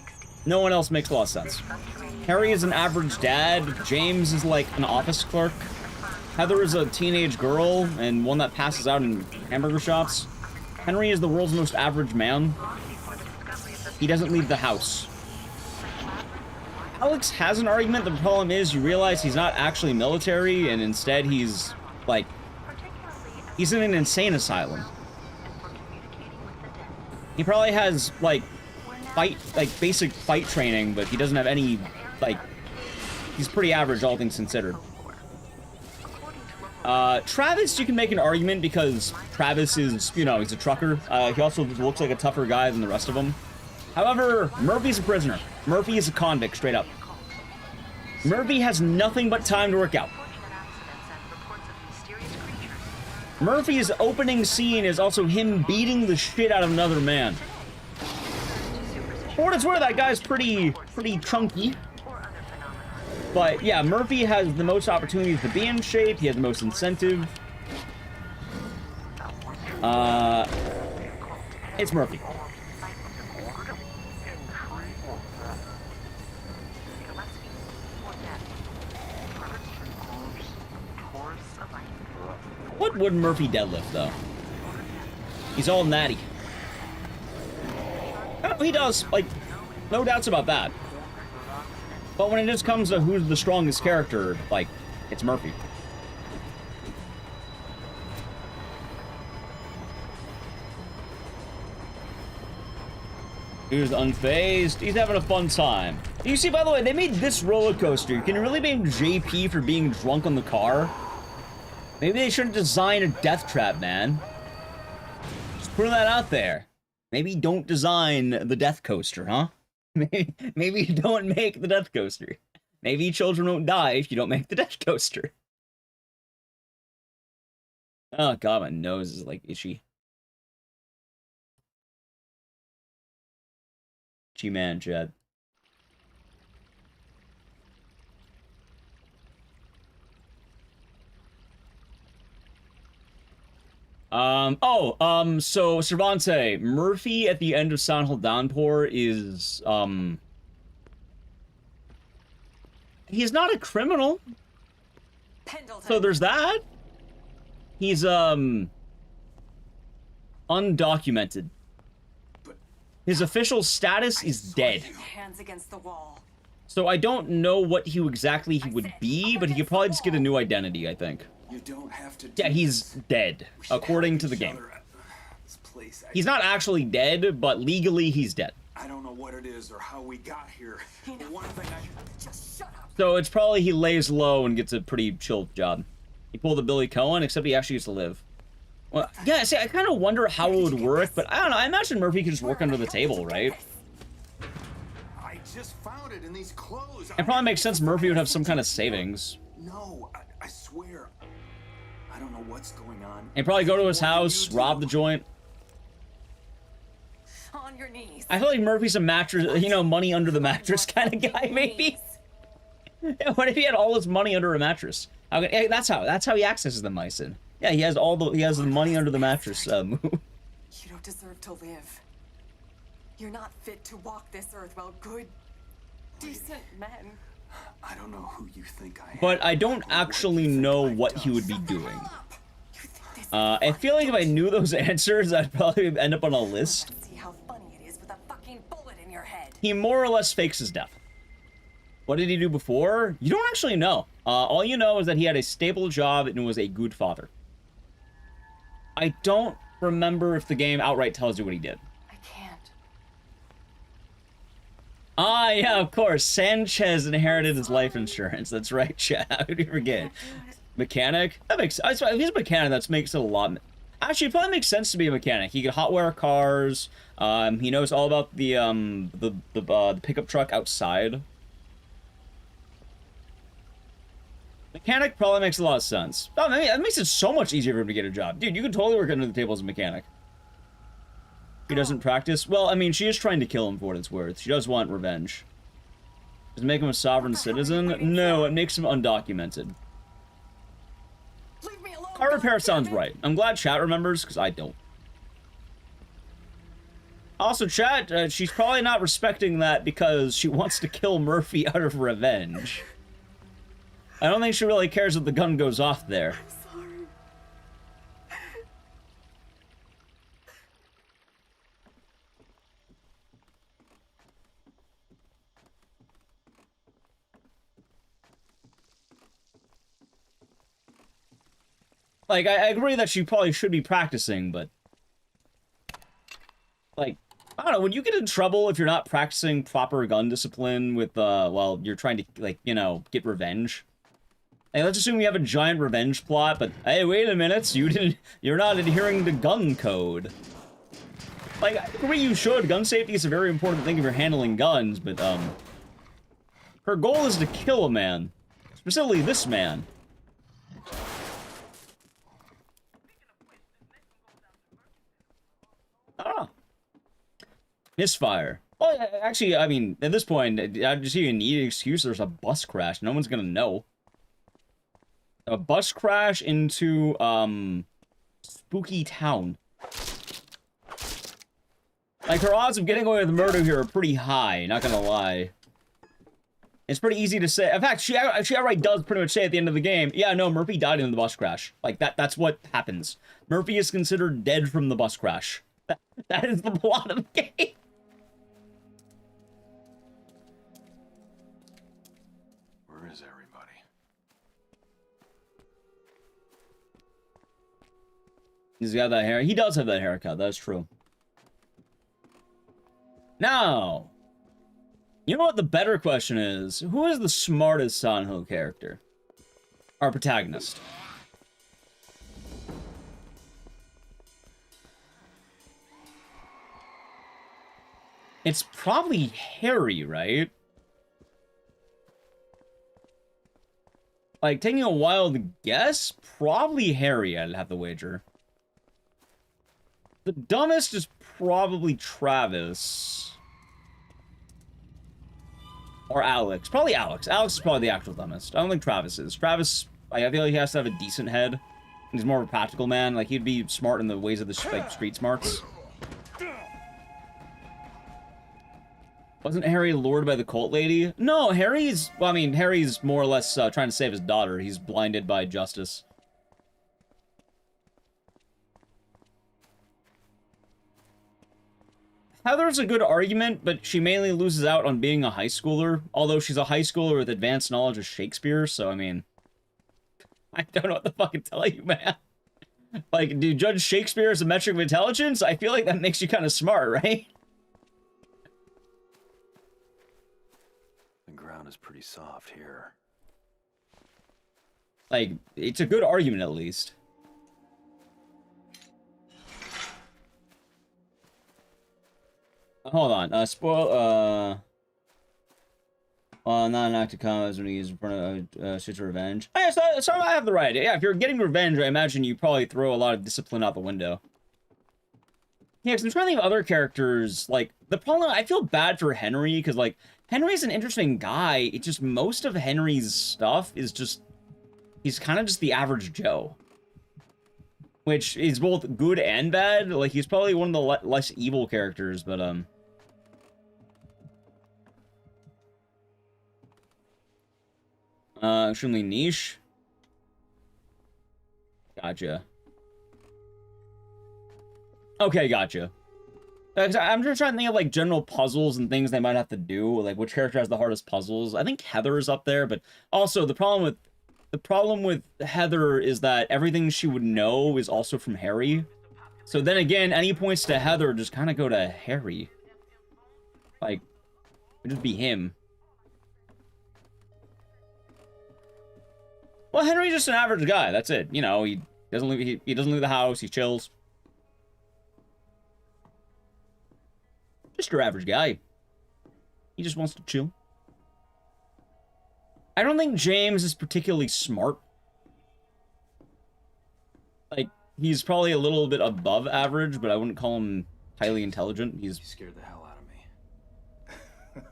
No one else makes a lot of sense. Harry is an average dad. James is like an office clerk. Heather is a teenage girl and one that passes out in hamburger shops. Henry is the world's most average man. He doesn't leave the house. Alex has an argument. The problem is you realize he's not actually military, and instead he's, like, he's in an insane asylum. He probably has, like, basic fight training, but he doesn't have any, like, he's pretty average, all things considered. Travis, you can make an argument because Travis is, you know, he's a trucker. He also looks like a tougher guy than the rest of them. However, Murphy's a prisoner. Murphy is a convict, straight up. Murphy has nothing but time to work out. Murphy's opening scene is also him beating the shit out of another man. For what it's worth, that guy's pretty chunky. But yeah, Murphy has the most opportunities to be in shape. He has the most incentive. It's Murphy. What would Murphy deadlift, though? He's all natty. He does, like, no doubts about that. But when it just comes to who's the strongest character, like, it's Murphy. Dude's unfazed. He's having a fun time. You see, by the way, they made this roller coaster. Can you really blame JP for being drunk on the car? Maybe they shouldn't design a death trap, man. Just putting that out there. Maybe don't design the death coaster, huh? Maybe don't make the death coaster. Maybe children won't die if you don't make the death coaster. Oh god, my nose is like itchy. Itchy man, Chad. So Cervante, Murphy at the end of Silent Hill Downpour is, he's not a criminal. Pendleton. So there's that. He's, undocumented. His official status is dead. Hands against the wall. So I don't know what exactly he would be, but he could probably just get a new identity, I think. You don't have to. Yeah, he's dead, according to the game. He's not actually dead, but legally he's dead. I don't know what it is or how we got here. But one thing Just shut up. So it's probably he lays low and gets a pretty chill job. He pulled a Billy Cohen, except he actually used to live. Well, yeah, see, I kind of wonder how it would work, but I don't know. I imagine Murphy could just work under the table, right? I just found it in these clothes. It probably makes sense Murphy would have some kind of savings. No, I swear. I don't know what's going on. He'd probably go to his house, rob the joint. On your knees. I feel like Murphy's a mattress, you know, money under the mattress kind of guy, maybe. What if he had all his money under a mattress? Okay, that's how he accesses the Mycin. Yeah, he has the money under the mattress move. You don't deserve to live. You're not fit to walk this earth while good, decent men. I don't know who you think I am. But I don't actually know what he would be doing. I feel like if I knew those answers, I'd probably end up on a list. See how funny it is with a fucking bullet in your head. He more or less fakes his death. What did he do before? You don't actually know. All you know is that he had a stable job and was a good father. I don't remember if the game outright tells you what he did. I can't. Ah, yeah, of course. Sanchez inherited his life insurance. That's right, Chad. How could you forget? Mechanic? That makes sense. If he's a mechanic, that makes it a lot. Actually, it probably makes sense to be a mechanic. He can hotwire cars. He knows all about the pickup truck outside. Mechanic probably makes a lot of sense. Oh, that makes it so much easier for him to get a job. Dude, you could totally work under the table as a mechanic. He doesn't practice. Well, I mean, she is trying to kill him for what it's worth. She does want revenge. Does it make him a sovereign citizen? No, it makes him undocumented. Car repair sounds right. I'm glad chat remembers, because I don't. Also, chat, she's probably not respecting that because she wants to kill Murphy out of revenge. I don't think she really cares if the gun goes off there. I'm sorry. Like, I agree that she probably should be practicing, but... Like, I don't know, when you get in trouble if you're not practicing proper gun discipline with, while you're trying to, like, you know, get revenge. Hey, let's assume you have a giant revenge plot, but hey, wait a minute, you're not adhering to gun code. Like, I agree you should. Gun safety is a very important thing if you're handling guns, but, her goal is to kill a man. Specifically this man. Ah. Misfire. Well, actually, I mean, at this point, I just even need an excuse. There's a bus crash. No one's gonna know. A bus crash into, spooky town. Like, her odds of getting away with murder here are pretty high, not gonna lie. It's pretty easy to say. In fact, she outright does pretty much say at the end of the game, yeah, no, Murphy died in the bus crash. Like, that's what happens. Murphy is considered dead from the bus crash. That is the plot of the game. Where is everybody? He's got that hair. He does have that haircut. That's true. Now, you know what the better question is? Who is the smartest Silent Hill character? Our protagonist. It's probably Harry, right? Like, taking a wild guess, probably Harry, I'd have to wager. The dumbest is probably Travis. Or Alex. Probably Alex. Alex is probably the actual dumbest. I don't think Travis is. Travis, I feel like he has to have a decent head. He's more of a practical man. Like, he'd be smart in the ways of the like, street smarts. Wasn't Harry lured by the cult lady? No, Harry's... Well, I mean, Harry's more or less trying to save his daughter. He's blinded by justice. Heather's a good argument, but she mainly loses out on being a high schooler. Although she's a high schooler with advanced knowledge of Shakespeare, so, I mean... I don't know what the fuck to tell you, man. Like, do you judge Shakespeare as a metric of intelligence? I feel like that makes you kind of smart, right? The ground is pretty soft here. Like, it's a good argument, at least. Hold on, not an act of commerce when he's in front of shit to revenge. Oh, yeah, so I have the right idea. Yeah, if you're getting revenge, I imagine you probably throw a lot of discipline out the window. Yeah, because I'm trying to think of other characters, like, the problem, I feel bad for Henry, because, like, Henry's an interesting guy, it's just, most of Henry's stuff is just, he's kind of just the average Joe. Which is both good and bad, like, he's probably one of the less evil characters, but, extremely niche. Gotcha. Okay, gotcha. I'm just trying to think of, like, general puzzles and things they might have to do, like, which character has the hardest puzzles. I think Heather's up there, but also the problem with Heather is that everything she would know is also from Harry. So then again, any points to Heather just kind of go to Harry. Like, it'd just be him. Well, Henry's just an average guy. That's it. You know, he doesn't leave the house. He chills. Just your average guy. He just wants to chill. I don't think James is particularly smart. Like, he's probably a little bit above average, but I wouldn't call him highly intelligent. You scared the hell out of me.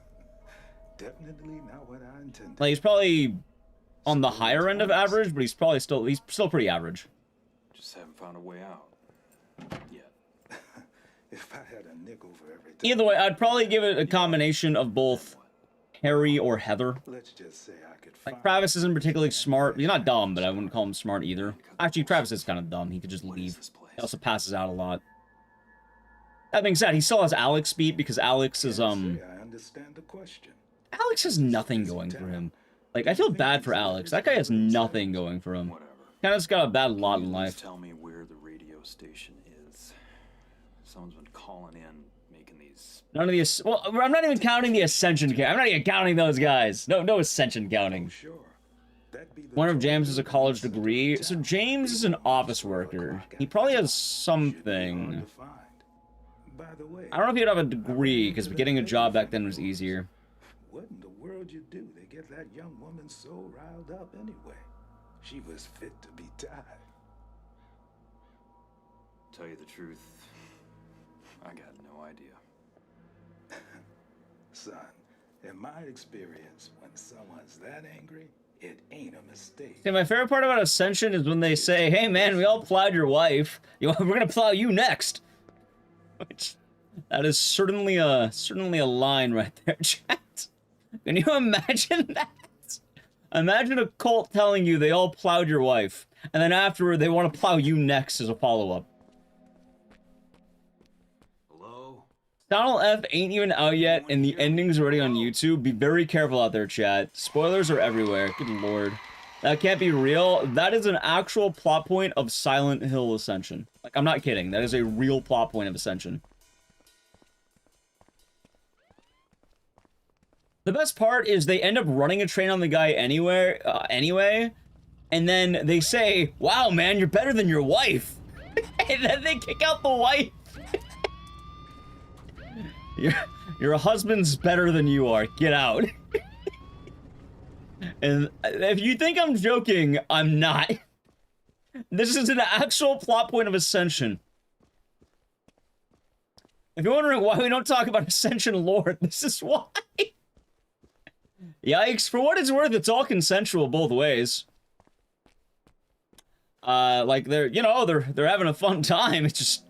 Definitely not what I intended. Like, he's probably on the higher end of average, but he's still pretty average. Just haven't found a way out yet. If I had a nickel for every time. Either way, I'd probably give it a combination of both Harry or Heather. Let's just say I could like, Travis isn't particularly smart. He's not dumb, but I wouldn't call him smart either. Actually, Travis is kind of dumb. He could just leave. He also passes out a lot. That being said, he still has Alex beat because Alex is, I understand the question. Alex has nothing going for him. Like, I feel bad for Alex. That guy has nothing going for him. Kind of just got a bad lot in life. Tell me where the radio station is. Someone's been calling in, making these... None of the... Well, I'm not even counting the Ascension. I'm not even counting those guys. No Ascension counting. One of James has a college degree. So James is an office worker. He probably has something. I don't know if he'd have a degree, because getting a job back then was easier. What in the world you do to get that young woman so riled up anyway? She was fit to be tied. Tell you the truth, I got no idea. Son, in my experience, when someone's that angry, it ain't a mistake. See, my favorite part about Ascension is when they say, "Hey man, we all plowed your wife. We're gonna plow you next." Which, that is certainly a line right there, chat. Can you imagine that? Imagine a cult telling you they all plowed your wife, and then afterward they want to plow you next as a follow-up. Hello? Donald F ain't even out yet, and the ending's already on YouTube. Be very careful out there, chat. Spoilers are everywhere. Good lord. That can't be real. That is an actual plot point of Silent Hill Ascension. Like, I'm not kidding. That is a real plot point of Ascension. The best part is they end up running a train on the guy anyway, and then they say, "Wow, man, you're better than your wife," and then they kick out the wife. Your husband's better than you are. Get out. And if you think I'm joking, I'm not. This is an actual plot point of Ascension. If you're wondering why we don't talk about Ascension lore, this is why. Yikes, for what it's worth, it's all consensual both ways. Like they're having a fun time. It's just,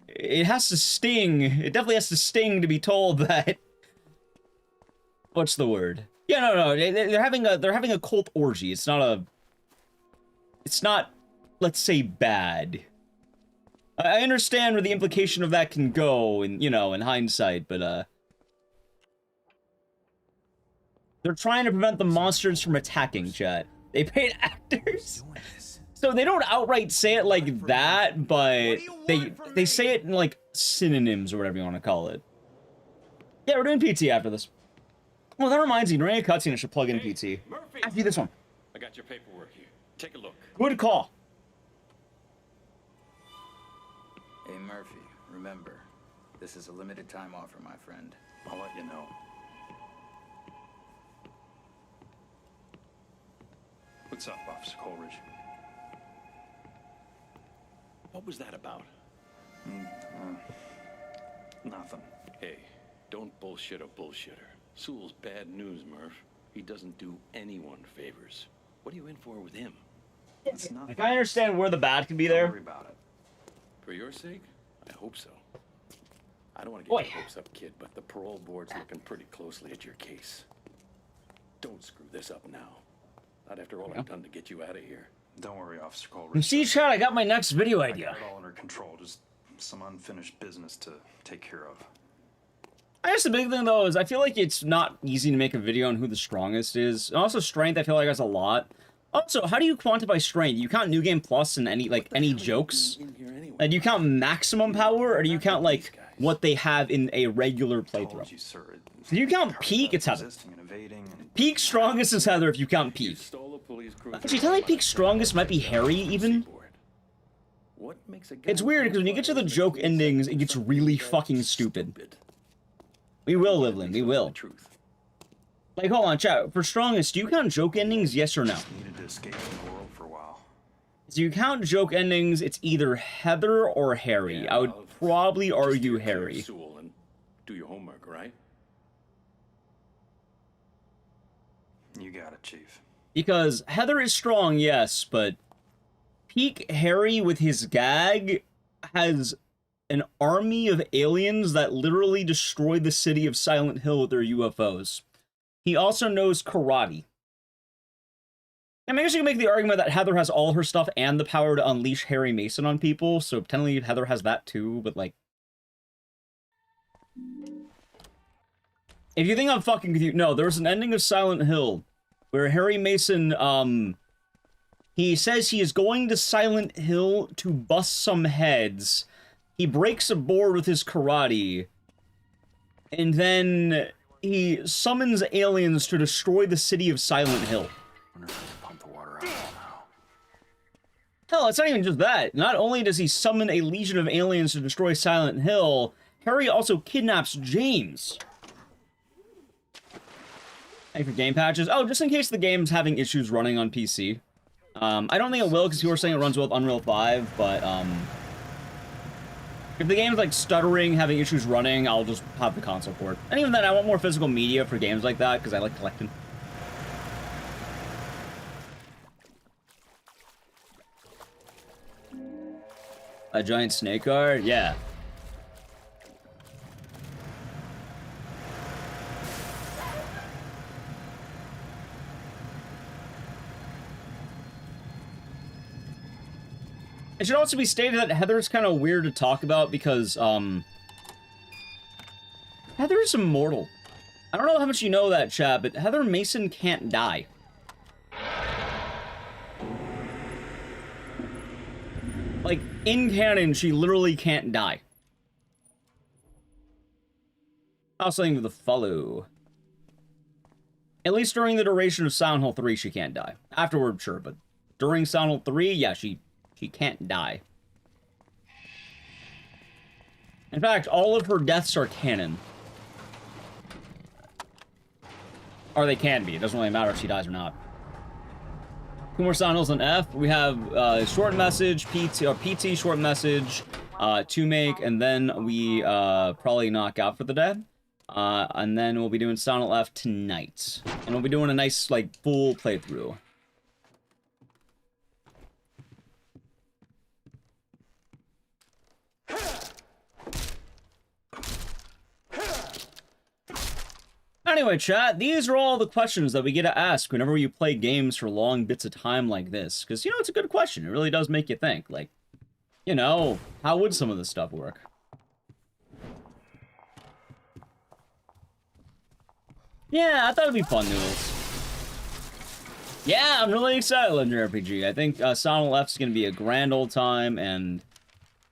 it has to sting. It definitely has to sting to be told that. What's the word? Yeah, no, they're having a cult orgy. It's not, let's say, bad. I understand where the implication of that can go, in hindsight, but they're trying to prevent the monsters from attacking, chat. They paid actors. So they don't outright say it like that, but they say it in like synonyms or whatever you want to call it. Yeah, we're doing PT after this. Oh, that reminds me, during a cutscene, I should plug in PT. After this one. I got your paperwork here. Take a look. Good call. Hey, Murphy, remember, this is a limited time offer, my friend. I'll let you know. What's up, Officer Coleridge? What was that about? Nothing. Hey, don't bullshit a bullshitter. Sewell's bad news, Murph. He doesn't do anyone favors. What are you in for with him? Like, I understand where the bad can be there. Don't worry about it. For your sake, I hope so. I don't want to get your hopes up, kid, but the parole board's looking pretty closely at your case. Don't screw this up now. Not after all I've done to get you out of here. Don't worry, Officer You Coleridge. see, chat, I got my next video I idea. got it all under control. Just some unfinished business to take care of. I guess the big thing, though, is I feel like it's not easy to make a video on who the strongest is. And also, strength, I feel like, has a lot. Also, how do you quantify strength? You count New Game Plus and any jokes? And do you count maximum power, or do you count, like, what they have in a regular playthrough? Do you count peak? It's Heather. Peak strongest is Heather if you count peak. Actually, tell me peak strongest might be Harry, even. It's weird, because when you get to the joke endings, it gets really fucking stupid. We will, Livlin, we will. Like, hold on, chat. For strongest, do you count joke endings, yes or no? Needed to escape from the world for a while. So you count joke endings, it's either Heather or Harry. Yeah, I would probably argue Harry. Sewell and do your homework, right? You got it, Chief. Because Heather is strong, yes, but peak Harry with his gag has an army of aliens that literally destroy the city of Silent Hill with their UFOs. He also knows karate. I guess you can make the argument that Heather has all her stuff and the power to unleash Harry Mason on people, so technically Heather has that too, but like... If you think I'm fucking with you, no, there's an ending of Silent Hill where Harry Mason, he says he is going to Silent Hill to bust some heads. He breaks a board with his karate, and then he summons aliens to destroy the city of Silent Hill. Hell, it's not even just that. Not only does he summon a legion of aliens to destroy Silent Hill, Harry also kidnaps James. Hey, for game patches. Oh, just in case the game's having issues running on PC. I don't think it will, because people are saying it runs well with Unreal 5, but, if the game's, like, stuttering, having issues running, I'll just have the console port. And even then, I want more physical media for games like that, because I like collecting. A giant snake guard? Yeah. It should also be stated that Heather's kind of weird to talk about because, Heather's immortal. I don't know how much you know that, chat, but Heather Mason can't die. Like, in canon, she literally can't die. I was saying with the follow. At least during the duration of Silent Hill 3, she can't die. Afterward, sure, but during Silent Hill 3, yeah, she can't die. In fact, all of her deaths are canon. Or they can be. It doesn't really matter if she dies or not. 2 more Silent Hills on F. We have short message, PT short message, to make, and then we probably knock out for the day. And then we'll be doing Silent Hill F tonight. And we'll be doing a nice, like, full playthrough. Anyway, chat, these are all the questions that we get to ask whenever you play games for long bits of time like this. Because, you know, it's a good question. It really does make you think. Like, you know, how would some of this stuff work? Yeah, I thought it'd be fun, Noodles. Yeah, I'm really excited, Legendary RPG. I think Silent Hill F is going to be a grand old time, and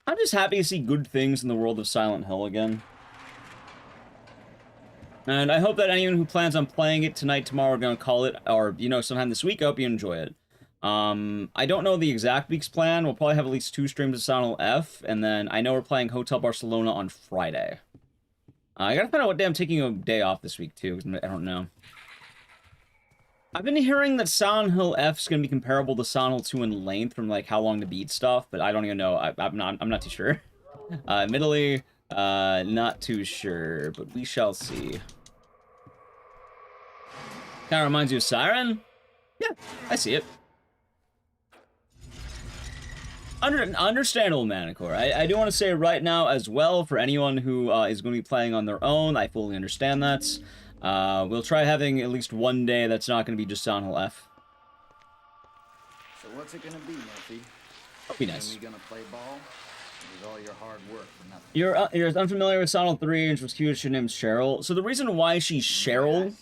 I'm just happy to see good things in the world of Silent Hill again. And I hope that anyone who plans on playing it tonight, tomorrow, going to call it, or, you know, sometime this week, I hope you enjoy it. I don't know the exact week's plan. We'll probably have at least 2 streams of Silent Hill F, and then I know we're playing Hotel Barcelona on Friday. I gotta find out what day I'm taking a day off this week, too, because I don't know. I've been hearing that Silent Hill F is gonna be comparable to Silent Hill 2 in length from, like, how long to beat stuff, but I don't even know. I'm not too sure. Admittedly, not too sure, but we shall see. Kind of reminds you of Siren? Yeah, I see it. Understandable, Manicore. I do want to say right now as well, for anyone who is going to be playing on their own, I fully understand that. We'll try having at least one day that's not going to be just Silent Hill F. So what's it gonna be, Murphy? That'd be nice. Are we gonna play ball? With all your hard work for nothing. You're unfamiliar with Silent Hill 3, and she was cute. She named Cheryl. So the reason why she's Cheryl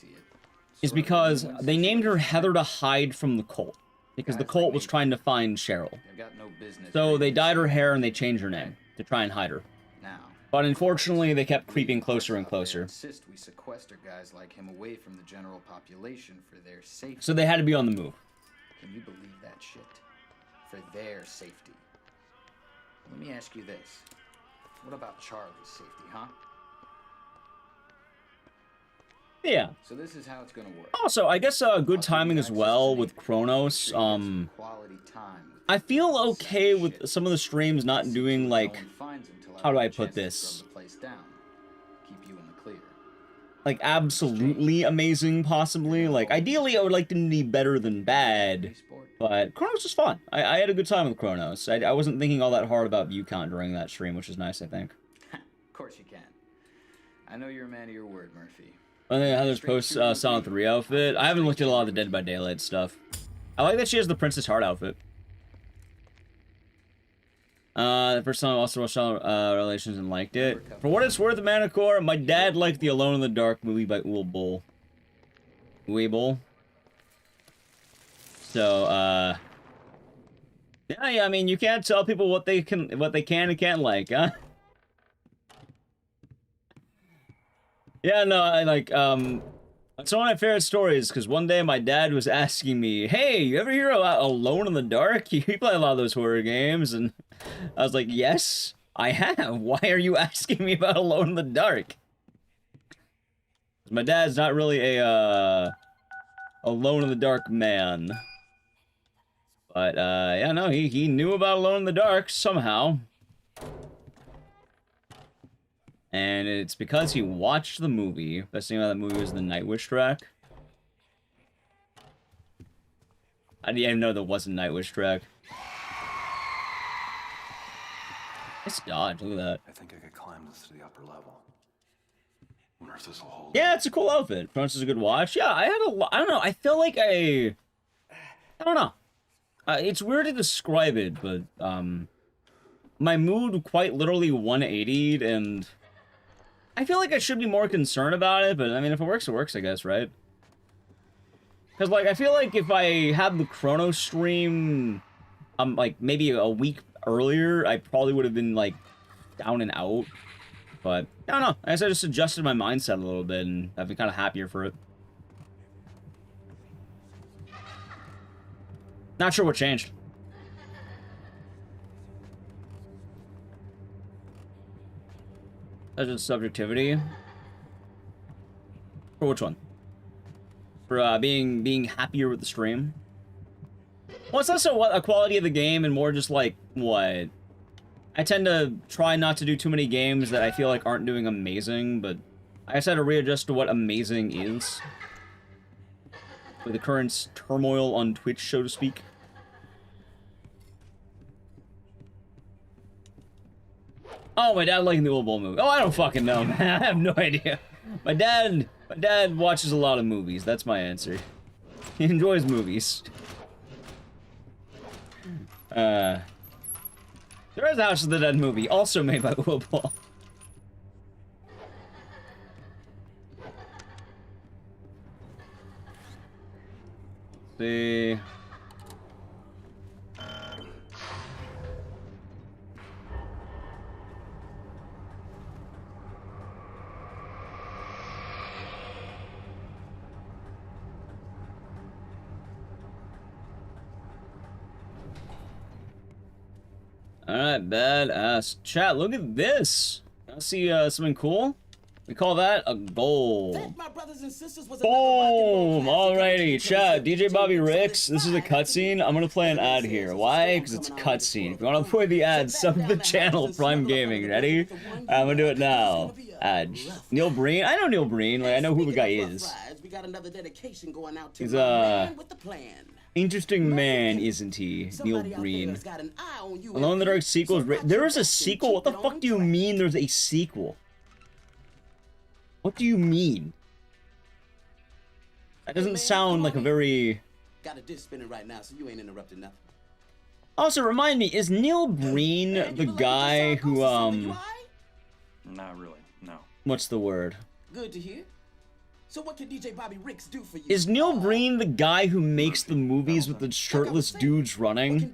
is because they named her Heather to hide from the cult. Because the cult was trying to find Cheryl. So they dyed her hair and they changed her name to try and hide her. But unfortunately, they kept creeping closer and closer. Insist we sequester guys like him away from the general population for their safety. So they had to be on the move. Can you believe that shit? For their safety. Let me ask you this. What about Charlie's safety, huh? Yeah. So this is how it's gonna work. Also, I guess good timing as well with Chronos. I feel okay with some of the streams not doing, like, how do I put this? Like, absolutely amazing, possibly. Like, ideally, I would like them to be better than bad. But Chronos was fun. I had a good time with Chronos. I wasn't thinking all that hard about view count during that stream, which is nice, I think. Of course you can. I know you're a man of your word, Murphy. I think Heather's post Silent 3 outfit. I haven't looked at a lot of the Dead by Daylight stuff. I like that she has the Princess Heart outfit. The first time I also watched Relations and liked it. For what it's worth, Manicore, my dad liked the Alone in the Dark movie by Uwe Boll. So, yeah, I mean, you can't tell people what they can and can't like, huh? Yeah, no, I like, it's one of my favorite stories, because one day my dad was asking me, hey, you ever hear about Alone in the Dark? You play a lot of those horror games, and I was like, yes, I have. Why are you asking me about Alone in the Dark? My dad's not really a, Alone in the Dark man. But, yeah, no, he knew about Alone in the Dark, somehow. And it's because he watched the movie. Best thing about that movie was the Nightwish track. I didn't even know there was a Nightwish track. Nice dodge, look at that. I think I could climb this to the upper level. Wonder if this will hold. Yeah, it's a cool outfit. Pronouns is a good watch. Yeah, I had a I don't know, I feel like I don't know. It's weird to describe it, but, my mood quite literally 180'd, and I feel like I should be more concerned about it, but I mean, if it works, I guess, right? Because, like, I feel like if I had the Chrono stream, like, maybe a week earlier, I probably would have been, like, down and out. But, I don't know. I guess I just adjusted my mindset a little bit, and I've been kind of happier for it. Not sure what changed. That's just subjectivity. For which one? For being happier with the stream? Well, it's also a quality of the game and more just like, what? I tend to try not to do too many games that I feel like aren't doing amazing, but I guess I had to readjust to what amazing is. With the current turmoil on Twitch, so to speak. Oh, my dad liking the Old Bull movie. Oh, I don't fucking know, man. I have no idea. My dad watches a lot of movies. That's my answer. He enjoys movies. There is House of the Dead movie, also made by Will Paul. See. Alright, badass. Chat, look at this. I see something cool. We call that a goal. Boom! Alrighty, chat. DJ Bobby Ricks. This is a cutscene. I'm gonna play an ad here. Why? Because it's a cutscene. If you want to avoid the ad, sub the channel. Prime Gaming. Ready? I'm gonna do it now. Ad. Neil Breen. I know Neil Breen. Like I know who the guy is. He's interesting man, isn't he? Neil Breen. Alone in the Dark sequel. There is a sequel. What the fuck do you mean? There's a sequel? What do you mean? That doesn't sound like a very... Got a disc spinning right now, so you ain't interrupting nothing. Also, remind me, is Neil Breen the guy who, Not really, no. What's the word? Good to hear. So what can DJ Bobby Ricks do for you? Is Neil Breen the guy who makes the movies with the shirtless dudes running?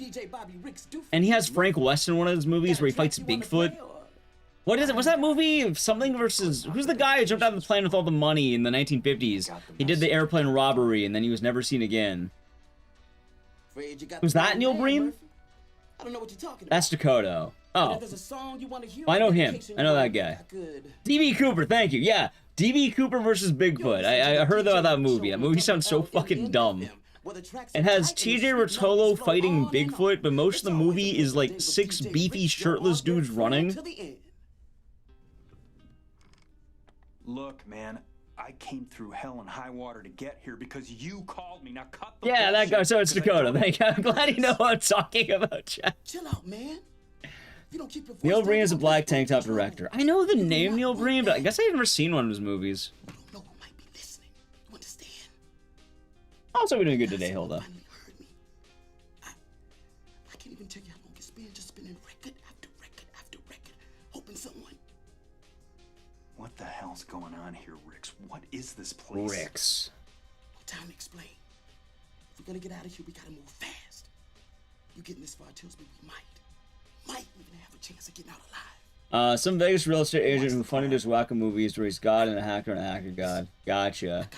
And he has Frank West in one of his movies where he fights Bigfoot? What is it? What's that movie? Something versus... Who's the guy who jumped out of the plane with all the money in the 1950s? He did the airplane robbery and then he was never seen again. Was that Neil Breen? I don't know what you're talking about. That's Dakota. Oh. I know him. I know that guy. D.B. Cooper, thank you. Yeah. D.B. Cooper versus Bigfoot. I heard about that movie. That movie sounds so fucking dumb. It has T.J. Rotolo fighting Bigfoot, but most of the movie is like 6 beefy shirtless dudes running. Look, man, I came through hell and high water to get here because you called me. Now cut the Yeah, that guy. bullshit, So it's 'cause I Dakota. don't- Thank you. I'm glad you know what I'm talking about, chat. Chill out, man. You don't keep your voice Neil Breen down, is a black tank top director. I know the name Neil Breen, but I guess I've never seen one of his movies. Also, we're doing good today, Hilda. I can't even tell you how long it's been just spinning record after record after record, hoping someone... What the hell's going on here, Ricks? What is this place? Ricks. No time to explain. If we're gonna get out of here, we gotta move fast. You getting this far tells me we might even have a chance of getting out alive. Some Vegas real estate agent who funded his wacko movies where he's God and a hacker god. Gotcha.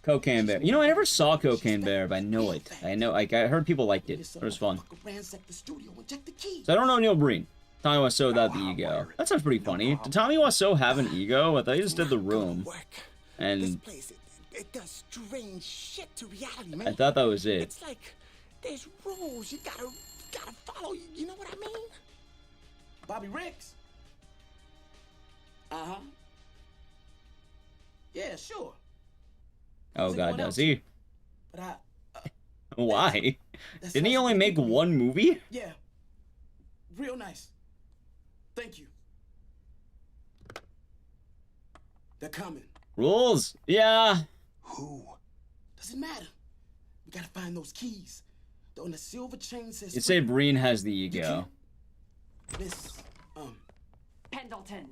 Cocaine Bear. You know, I never saw Cocaine Bear, but I know it. I heard people liked it. It was fun. So I don't know Neil Breen. Tommy Wiseau without the ego. That sounds pretty funny. Did Tommy Wiseau have an ego? I thought he just did The Room. And It does strange shit to reality, man. I thought that was it. It's like there's rules you gotta follow. You know what I mean? Bobby Ricks. Uh-huh. Yeah, sure. Oh god, does he? But Why? Didn't he only make one movie? Yeah. Real nice. Thank you. They're coming. Rules? Yeah. Who? Doesn't matter. We gotta find those keys. They're on the silver chain says... You'd say Breen has the ego. Miss, Pendleton.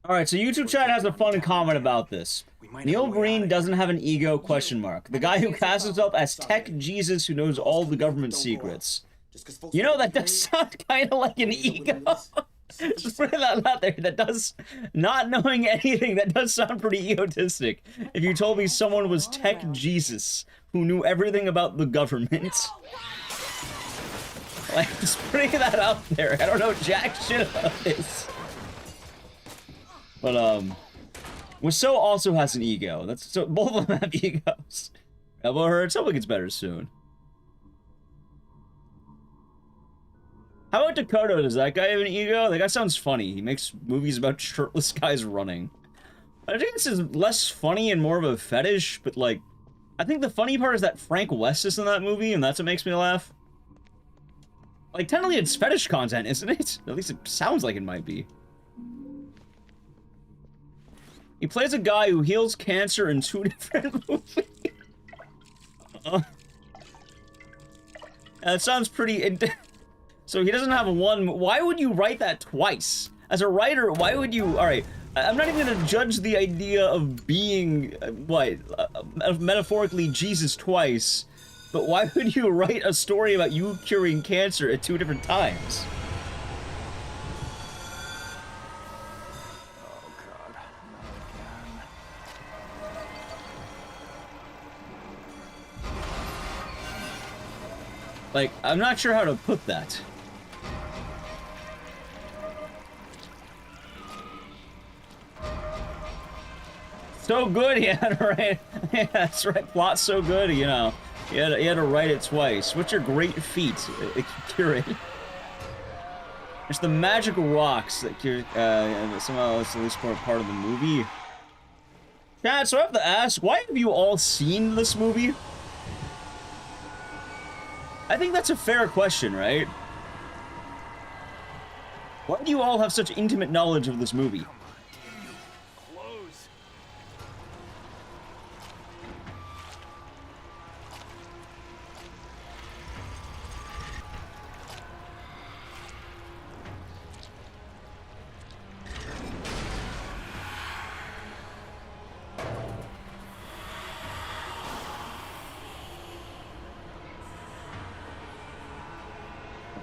Alright, so YouTube chat has a fun comment about this. Neil Breen doesn't have an ego, question mark. The guy who casts himself as Tech Jesus who knows all the government secrets. You know, that does sound kind of like an ego. Just putting that out there. That does, not knowing anything, that does sound pretty egotistic. If you told me someone was Tech Jesus who who knew everything about the government. Like, just putting that out there. I don't know jack shit about this. But, Wiseau also has an ego. That's so both of them have egos. Elbow hurts. Hopefully gets better soon. How about Dakota? Does that guy have an ego? That guy sounds funny. He makes movies about shirtless guys running. I think this is less funny and more of a fetish, but like, I think the funny part is that Frank West is in that movie, and that's what makes me laugh. Like, technically it's fetish content, isn't it? At least it sounds like it might be. He plays a guy who heals cancer in 2 different movies. That sounds pretty... So he doesn't have one... Why would you write that twice? As a writer, why would you... Alright, I'm not even gonna judge the idea of being... metaphorically Jesus twice. But why would you write a story about you curing cancer at 2 different times? Like, I'm not sure how to put that. So good, yeah, right. Yeah, that's right. Plot's so good, you know. You had to write it twice. What's your great feat, curing? It's the magical rocks that cure. Somehow that's at least part of the movie. Yeah, so I have to ask, why have you all seen this movie? I think that's a fair question, right? Why do you all have such intimate knowledge of this movie?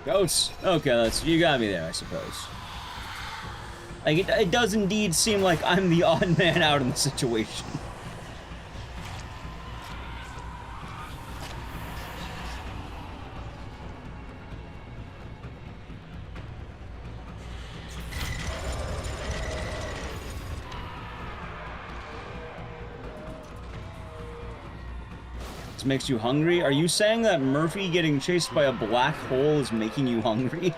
Goats? Okay, you got me there, I suppose. Like, it does indeed seem like I'm the odd man out in the situation. Makes you hungry? Are you saying that Murphy getting chased by a black hole is making you hungry?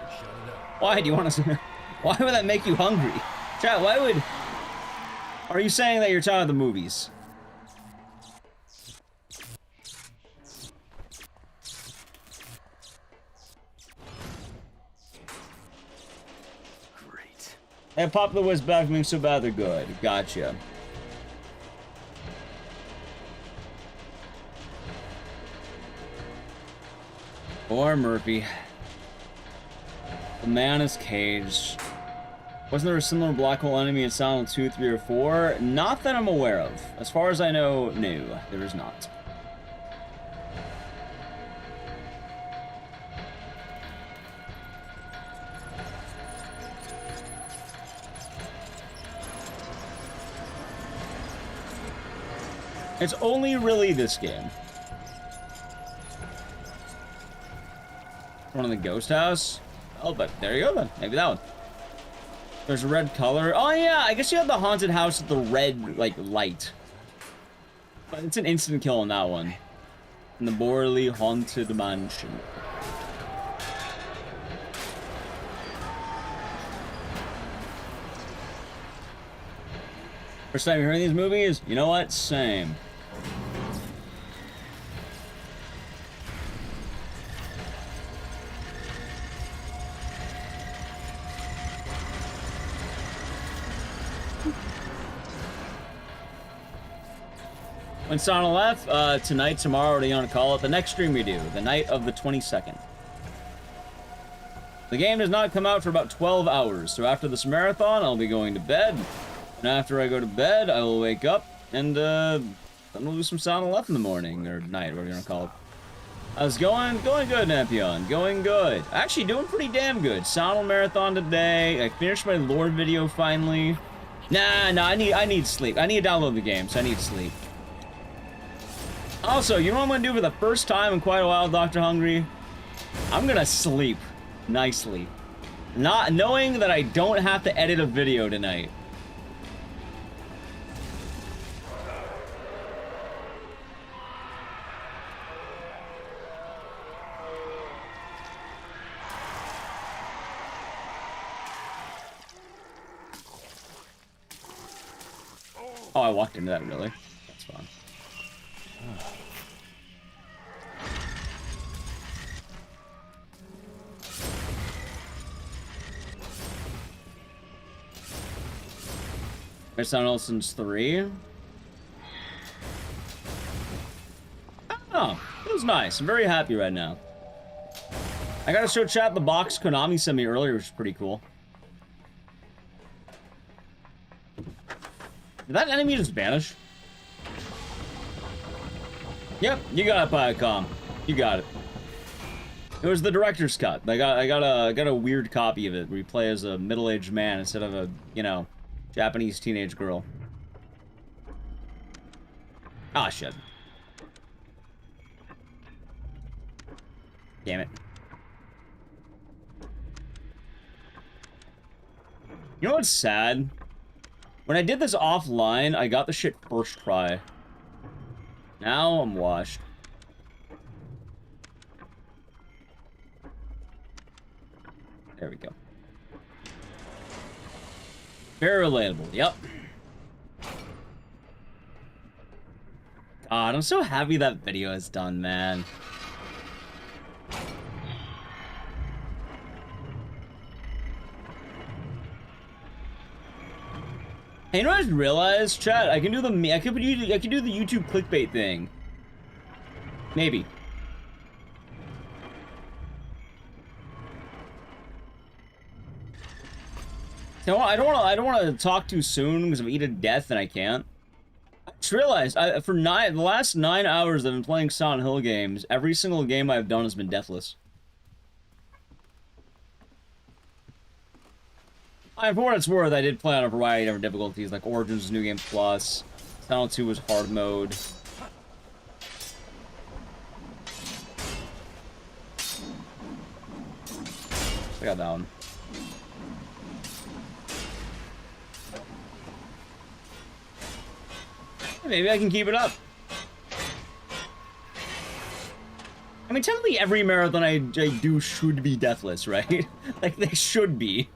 Why do you want to... Why would that make you hungry? Chat, why would... Are you saying that you're talking about the movies? Great. Hey, Pop the Wiz back being so bad they're good. Gotcha. Or Murphy. The man is caged. Wasn't there a similar black hole enemy in Silent 2, 3, or 4? Not that I'm aware of. As far as I know, no, there is not. It's only really this game. One in the ghost house? Oh, but there you go then. Maybe that one. There's a red color. Oh yeah, I guess you have the haunted house with the red, like, light. But it's an instant kill on that one. In the Borley Haunted Mansion. First time hearing these movies? You know what? Same. When Sonic left, tonight, tomorrow, what do you want to call it? The next stream we do, the night of the 22nd. The game does not come out for about 12 hours, so after this marathon, I'll be going to bed. And after I go to bed, I will wake up, and then we'll do some Sonic left in the morning, or night, whatever you want to call it. I was going good, Nampion, going good. Actually, doing pretty damn good. Sonic marathon today, I finished my lore video finally. Nah, I need sleep. I need to download the game, so I need sleep. Also, you know what I'm gonna do for the first time in quite a while, Dr. Hungry? I'm gonna sleep nicely. Not knowing that I don't have to edit a video tonight. Oh, I walked into that, really? That's fine. There's Sound Olsen's 3. Oh, it was nice. I'm very happy right now. I gotta show chat the box Konami sent me earlier, which is pretty cool. Did that enemy just vanish? Yep, you got it, Viacom. You got it. It was the director's cut. I got a weird copy of it where you play as a middle-aged man instead of a, you know, Japanese teenage girl. Ah, shit. Damn it. You know what's sad? When I did this offline, I got the shit first try. Now I'm washed. There we go. Very relatable, yep. God, I'm so happy that video is done, man. Hey, you know what I just realized, chat? I can do the YouTube clickbait thing. Maybe. No, I don't want to talk too soon because if I eat a death, then I can't. I just realized for the last 9 hours I've been playing Silent Hill games. Every single game I've done has been deathless. For what it's worth, I did play on a variety of different difficulties, like Origins New Game Plus. Silent 2 was hard mode. I got that one. Maybe I can keep it up. I mean, technically every marathon I do should be deathless, right? Like, they should be.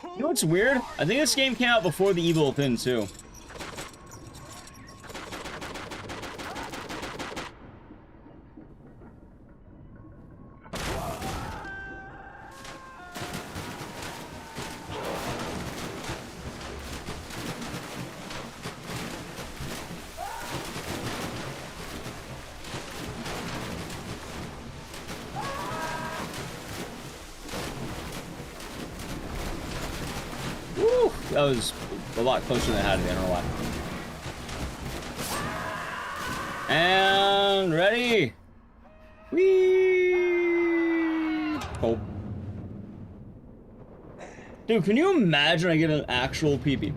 You know what's weird? I think this game came out before the Evil Within, too. That was a lot closer than I had to be, I don't know why. And ready. Whee! Oh. Dude, can you imagine I get an actual peepee?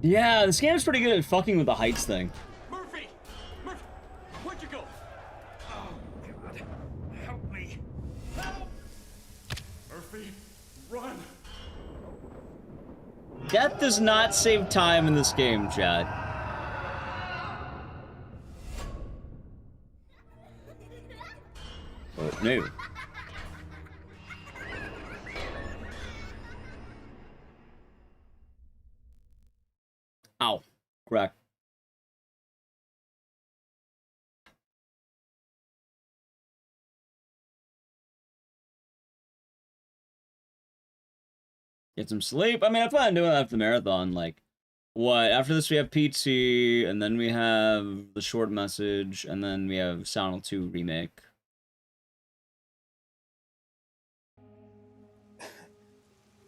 Yeah, this game's pretty good at fucking with the heights thing. Murphy! Murphy! Where'd you go? Oh, God. Help me. Help! Murphy, run! Death does not save time in this game, Chad. Oh, no. Ow. Crack. Get some sleep. I mean, I plan on doing that after the marathon. Like, what? After this, we have PT, and then we have the short message, and then we have Silent 2 remake.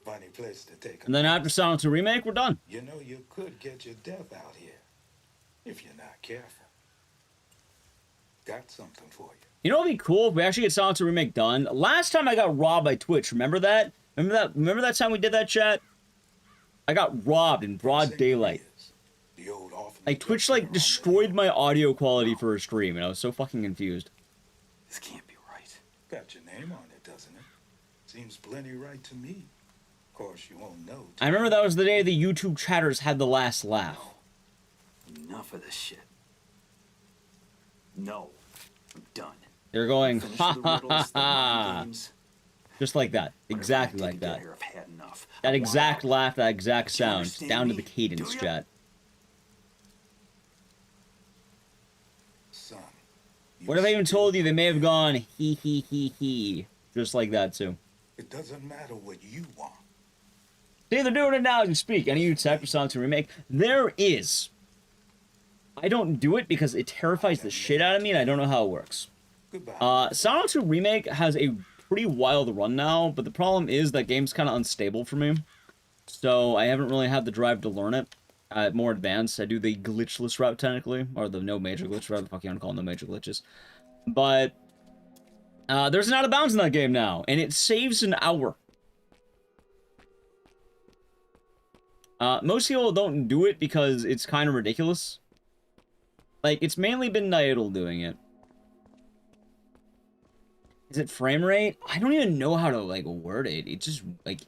Funny place to take. And then after Silent 2 remake, we're done. You know, you could get your death out here if you're not careful. Got something for you. You know what would be cool if we actually get Silent 2 remake done? Last time I got robbed by Twitch. Remember that? Remember that time we did that, chat? I got robbed in broad daylight. The old Like, Twitch, like, destroyed my audio quality for a stream, and I was so fucking confused. This can't be right. Got your name on it, doesn't it? Seems plenty right to me. Of course, you won't know. I remember that was the day the YouTube chatters had the last laugh. Enough of this shit. No. I'm done. They're going, ha ha ha ha. Just like that. Exactly like that. That exact laugh, that exact sound. Down to the cadence, chat. What if I even told you they may have gone he he he he? Just like that too. It doesn't matter what you want. See, they're doing it now as you speak. Any new type of song to remake? There is. I don't do it because it terrifies the shit out of me and I don't know how it works. Sonic 2 Remake has a pretty wild run now, but the problem is that game's kind of unstable for me. So I haven't really had the drive to learn it. More advanced. I do the glitchless route technically, or the no major glitch, whatever the fuck you want to call them, no major glitches. But there's an out of bounds in that game now, and it saves an hour. Most people don't do it because it's kind of ridiculous. Like, it's mainly been Niadal doing it. Is it frame rate? I don't even know how to, like, word it. It's just, like...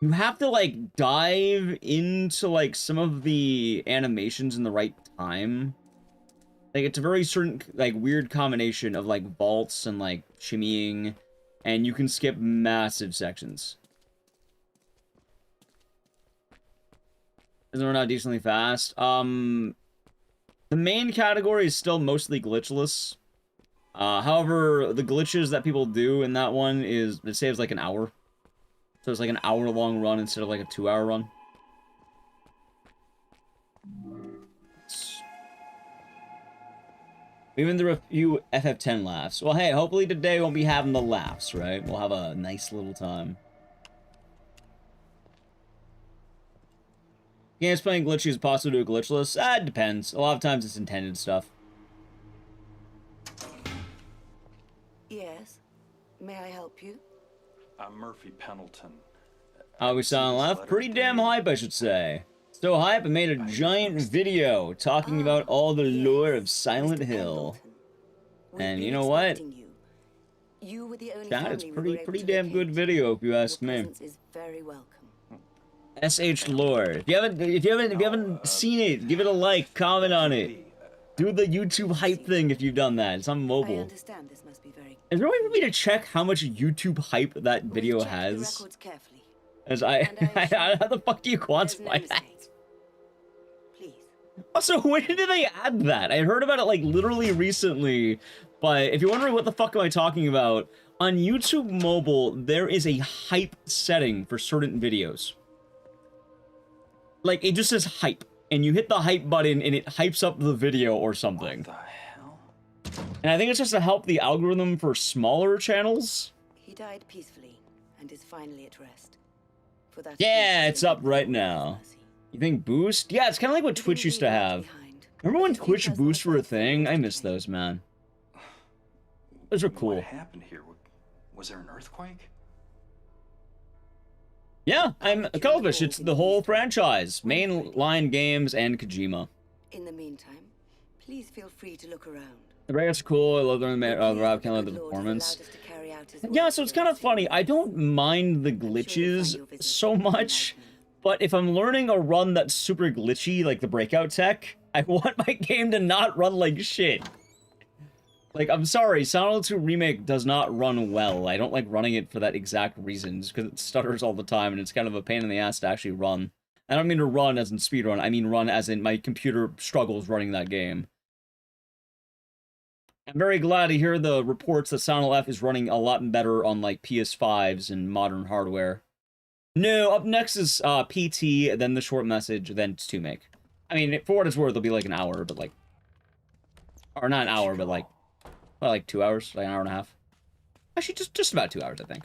You have to, like, dive into, like, some of the animations in the right time. Like, it's a very certain, like, weird combination of, like, vaults and, like, shimmying. And you can skip massive sections. Doesn't run out decently fast. The main category is still mostly glitchless. However, the glitches that people do in that one is, it saves, like, an hour. So it's like an hour-long run instead of like a 2-hour run. Even through a few FF10 laughs. Well, hey, hopefully today won't be having the laughs, right? We'll have a nice little time. Games playing glitchy is possible to do glitchless? It depends. A lot of times it's intended stuff. Yes. May I help you? I'm Murphy Pendleton. We saw on left. Pretty damn hype, I should say. So hype, I made a giant video talking about all the lore of Silent Hill. And you know what? That is pretty damn good video, if you ask me. SH lore. If you haven't seen it, give it a like, comment on it. Do the YouTube hype thing if you've done that. It's on mobile. Is there a way for me to check how much YouTube hype that video has? As how the fuck do you quantify that? Also, when did they add that? I heard about it like literally recently, but if you're wondering what the fuck am I talking about, on YouTube mobile, there is a hype setting for certain videos. Like, it just says hype, and you hit the hype button and it hypes up the video or something. What the hell? And I think it's just to help the algorithm for smaller channels. He died peacefully and is finally at rest. For that yeah, it's up right now. You think boost? Yeah, it's kind of like what Twitch used to have. Remember when Twitch boosts were a thing? I miss those, man. Those were cool. What happened here? Was there an earthquake? Yeah, I'm a Cuttlefish. It's the whole franchise. Mainline games and Kojima. In the meantime, please feel free to look around. The breakouts are cool. I love the Rob. Can't love the performance. Yeah, so it's kind of funny. I don't mind the glitches so much, but if I'm learning a run that's super glitchy, like the breakout tech, I want my game to not run like shit. Like, I'm sorry, Sonic 2 Remake does not run well. I don't like running it for that exact reason, just because it stutters all the time, and it's kind of a pain in the ass to actually run. I don't mean to run as in speedrun, I mean run as in my computer struggles running that game. I'm very glad to hear the reports that Sonic F is running a lot better on, like, PS5s and modern hardware. No, up next is PT, then the short message, then it's 2make. I mean, for what it's worth, it'll be like an hour, but like... Or not an hour, but like... Well, like 2 hours, like an hour and a half. Actually, just about 2 hours, I think.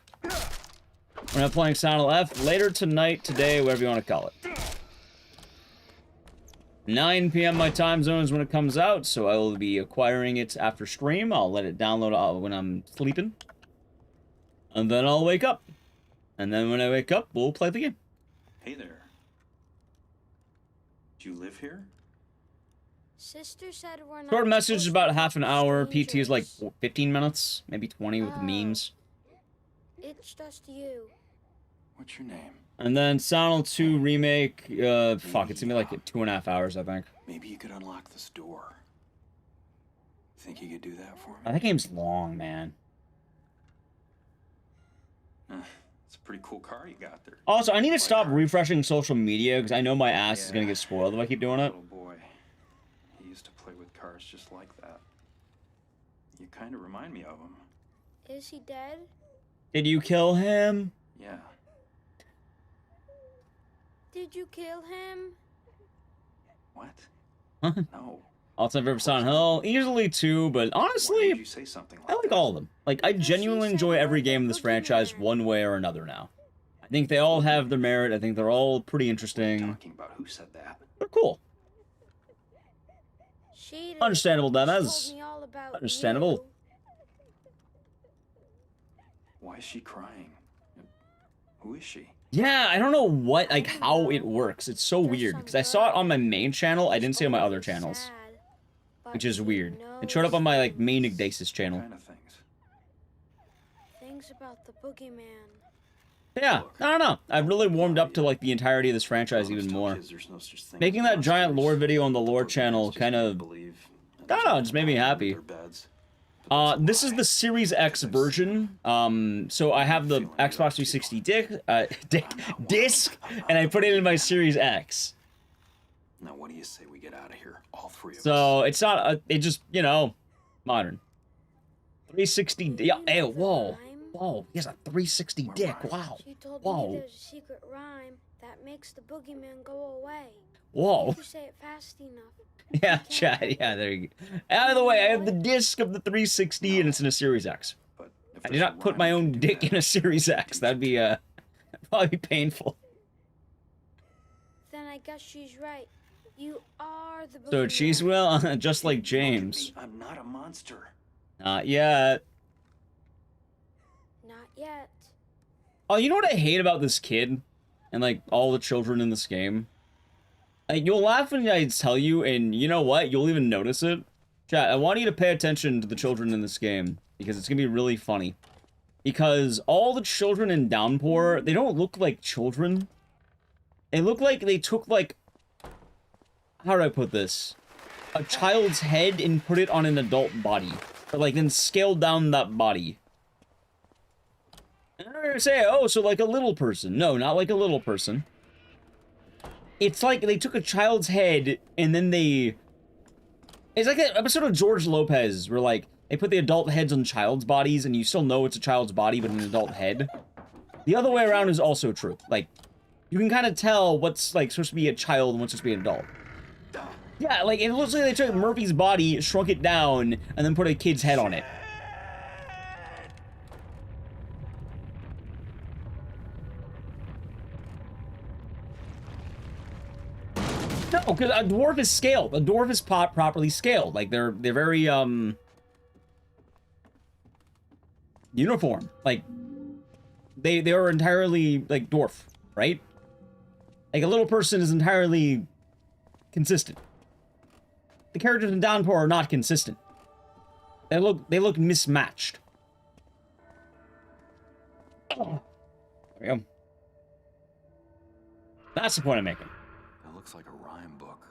We're not playing Sonic F later tonight, today, whatever you want to call it. 9 p.m. my time zone is when it comes out, so I will be acquiring it after stream. I'll let it download when I'm sleeping. And then I'll wake up. And then when I wake up, we'll play the game. Hey there. Do you live here? Sister said we're not. Short message is about half an hour. strangers. PT is like 15 minutes, maybe 20 with the memes. It's just you. What's your name? And then Silent 2 remake, fuck, it's gonna be like 2.5 hours, I think. Maybe you could unlock this door. Think you could do that for me? That game's long, man. It's a pretty cool car you got there. Also, I need to stop refreshing social media because I know my ass is gonna get spoiled if I keep doing it. Little boy, he used to play with cars just like that. You kind of remind me of him. Is he dead? Did you kill him? Yeah. Did you kill him? What? Huh? No. Also, I've ever Silent Hill, easily 2, but honestly, You say something I like all of them. Like, I genuinely enjoy every game in this franchise one way or another now. I think they all have their merit. I think they're all pretty interesting. Talking about who said that? They're cool. She did. Understandable, She Demez. told me all about Understandable. Why is she crying? Who is she? Yeah, I don't know what, like, how it works. It's so weird, because I saw it on my main channel, I didn't see it on my other channels. Which is weird. It showed up on my, like, main Ecdycis channel. Things about the boogeyman. Yeah, I don't know. I've really warmed up to, like, the entirety of this franchise even more. Making that giant lore video on the lore channel kind of, I don't know, just made me happy. This is the Series X version. So I have the Xbox 360 disc, and I put it in my Series X. Now, what do you say we get out of here, all three of us? So it's not, it just, you know, modern. 360, yeah, hey, whoa, he has a 360 dick, wow, She told me whoa, there's a secret rhyme that makes the boogeyman go away. whoa. If you say it fast enough. Yeah, chat, yeah, there you go. Out of the way, I have the disc of the 360, and it's in a Series X. I did not put my own dick in a Series X. That'd be, probably be painful. Then I guess she's right. You are the boogeyman. So she's, well, just like James. I'm not a monster. Not yet. Not yet. Oh, you know what I hate about this kid? And, like, all the children in this game? Like, you'll laugh when I tell you, and you know what? You'll even notice it. Chat, I want you to pay attention to the children in this game, because it's gonna be really funny. Because all the children in Downpour, they don't look like children. They look like they took, like... How do I put this? A child's head and put it on an adult body. Or, like, then scaled down that body. And they're gonna say, oh, so like a little person. No, not like a little person. It's like they took a child's head and then they... It's like that episode of George Lopez where, like, they put the adult heads on child's bodies and you still know it's a child's body but an adult head. The other way around is also true. Like, you can kind of tell what's, like, supposed to be a child and what's supposed to be an adult. Yeah, like, it looks like they took Murphy's body, shrunk it down, and then put a kid's head on it. No, because a dwarf is scaled. A dwarf is properly scaled. Like, they're very, uniform. Like, they are entirely, like, dwarf, right? Like, a little person is entirely consistent. The characters in Downpour are not consistent. They look mismatched. There we go. That's the point I'm making. That looks like a rhyme book.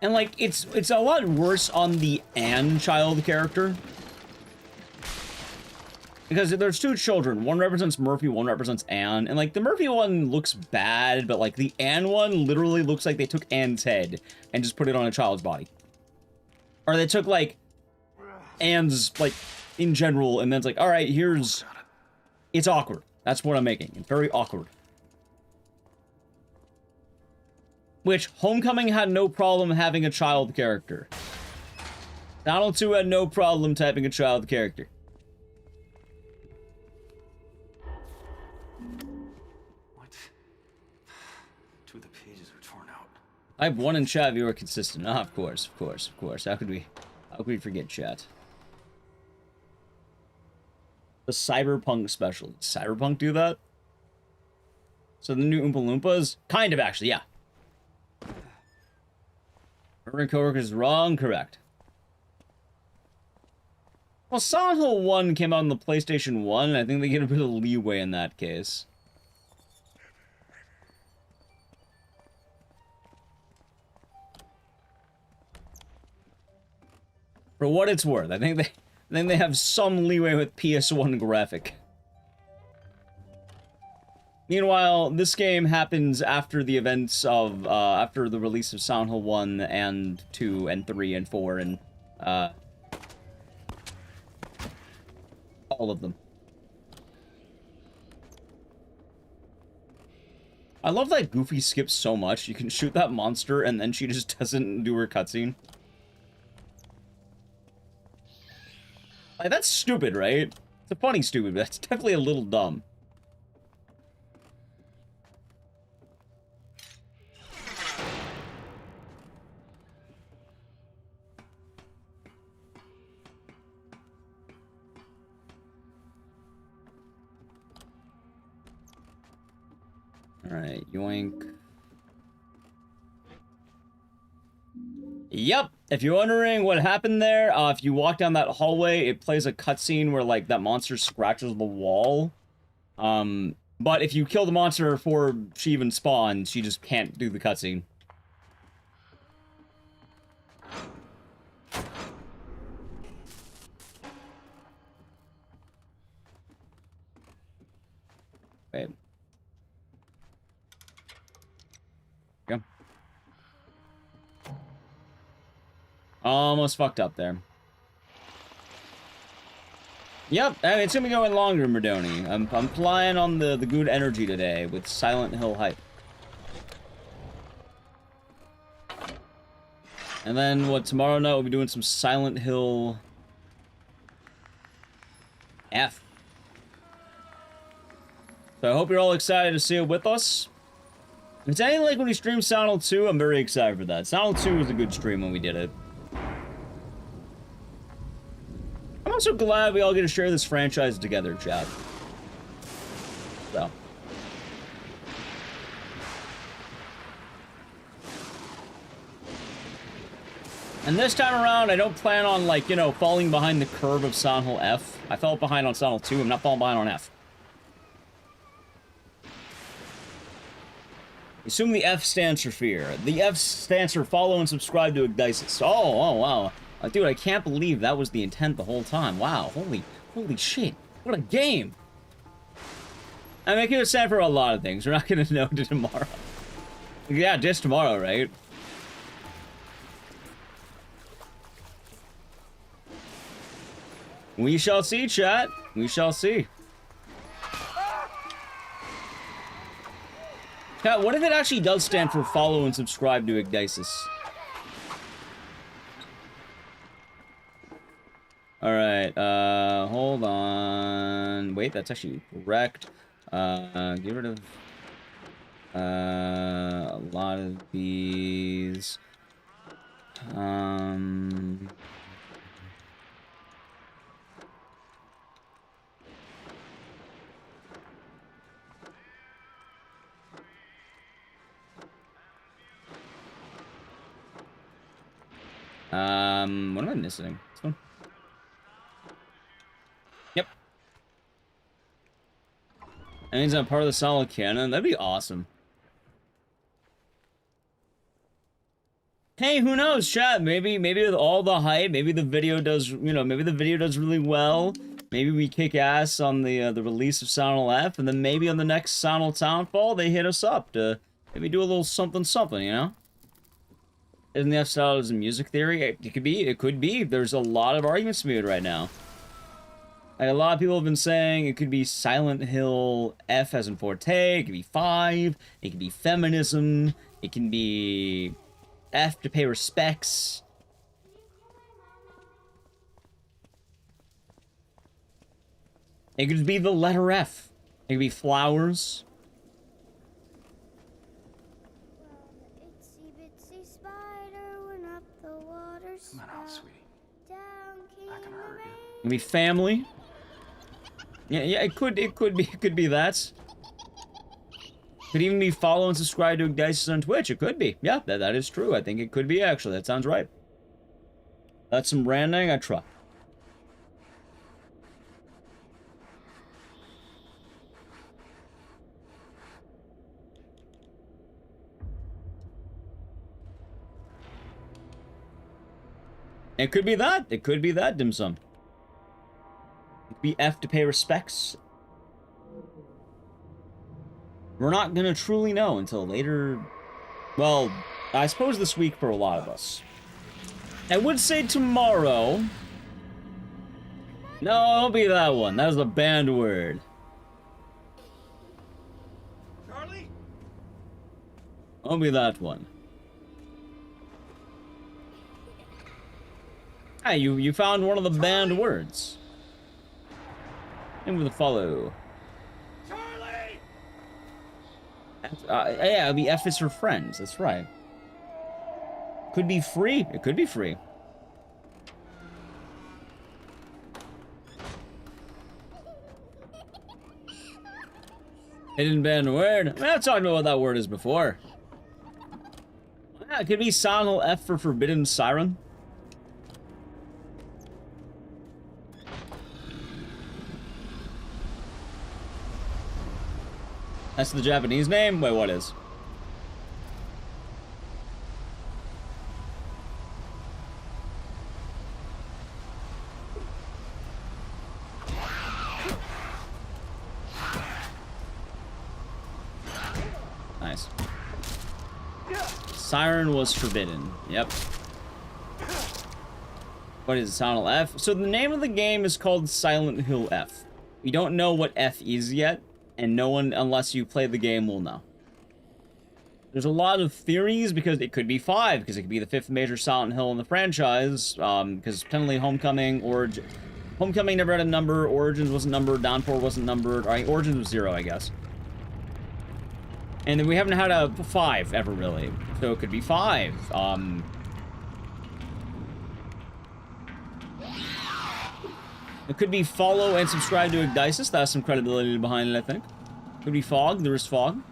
And, like, it's a lot worse on the Anne child character. Because there's two children. One represents Murphy, one represents Anne. And, like, the Murphy one looks bad, but, like, the Anne one literally looks like they took Anne's head and just put it on a child's body. Or they took, like, Anne's, like, in general, and then it's like, alright, here's... It's awkward. That's what I'm making. It's very awkward. Which, Homecoming had no problem having a child character. Donald 2 had no problem typing a child character. Two of the pages are torn out. I have one in chat, viewer consistent. Ah, of course. How could we forget chat? The Cyberpunk special. Did Cyberpunk do that? So the new Oompa Loompas? Kind of, actually, yeah. Murdering coworkers is wrong, correct. Well, Silent Hill 1 came out on the PlayStation 1, and I think they get a bit of leeway in that case. For what it's worth, I think they have some leeway with PS1 graphic. Meanwhile, this game happens after the events of, after the release of Silent Hill 1 and 2 and 3 and 4 and, all of them. I love that Goofy skips so much. You can shoot that monster and then she just doesn't do her cutscene. Like, that's stupid, right? It's a funny stupid, but that's definitely a little dumb. Alright, yoink. Yep, if you're wondering what happened there, if you walk down that hallway, it plays a cutscene where, like, that monster scratches the wall. But if you kill the monster before she even spawns, she just can't do the cutscene. Wait. Go. Almost fucked up there. Yep, I mean, it's gonna be going longer, Merdoni. I'm flying on the good energy today with Silent Hill hype. And then, what, tomorrow night we'll be doing some Silent Hill F. So I hope you're all excited to see it with us. If it's anything like when we streamed Silent Hill 2, I'm very excited for that. Silent Hill 2 was a good stream when we did it. I'm also glad we all get to share this franchise together, chat. So. And this time around, I don't plan on, like, you know, falling behind the curve of Silent Hill F. I fell behind on Silent Hill 2. I'm not falling behind on F. Assume the F stands for fear. The F stands for follow and subscribe to Ecdycis. Oh, wow. Dude, I can't believe that was the intent the whole time. Wow, holy shit. What a game. I mean, it could stand for a lot of things. We're not gonna know to tomorrow. Yeah, just tomorrow, right? We shall see, chat. We shall see. Chat, what if it actually does stand for follow and subscribe to Ecdycis? Alright, hold on. Wait, that's actually correct. Get rid of a lot of these. What am I missing? This one? Yep. That means I'm part of the solid canon. That'd be awesome. Hey, who knows, chat? Maybe with all the hype, maybe the video does, you know, maybe the video does really well. Maybe we kick ass on the release of Silent Hill F, and then maybe on the next Silent Hill Townfall, they hit us up to maybe do a little something, you know? Isn't the F style as a music theory? It could be. There's a lot of arguments to be made right now. Like, a lot of people have been saying it could be Silent Hill F as in Forte, it could be 5, it could be feminism, it can be F to pay respects. It could be the letter F. It could be flowers. Come on out, sweetie. Not gonna hurt you. It could be family. Yeah, it could be that. Could even be follow and subscribe to Ecdycis on Twitch. It could be. Yeah, that is true. I think it could be, actually. That sounds right. That's some branding. I try. It could be that. It could be that, dim sum. It could be F to pay respects. We're not gonna truly know until later. Well, I suppose this week for a lot of us. I would say tomorrow. No, don't be that one. That was a banned word. Charlie? Don't be that one. Hey, you found one of the banned words. And with a follow. Charlie! Yeah, it'll be F is for friends. That's right. Could be free. It could be free. Hidden banned word. I mean, I've talked about what that word is before. Yeah, it could be Silent F for forbidden siren. That's the Japanese name? Wait, what is? Nice. Siren was forbidden. Yep. What is it? Silent F? So the name of the game is called Silent Hill F. We don't know what F is yet. And no one, unless you play the game, will know. There's a lot of theories, because it could be 5, because it could be the 5th major Silent Hill in the franchise, because technically Homecoming never had a number, Origins wasn't numbered, Downpour wasn't numbered, right? Origins was 0, I guess. And then we haven't had a 5 ever, really. So it could be 5. It could be follow and subscribe to Ecdycis. That's some credibility behind it, I think. Could be Fog. There is Fog.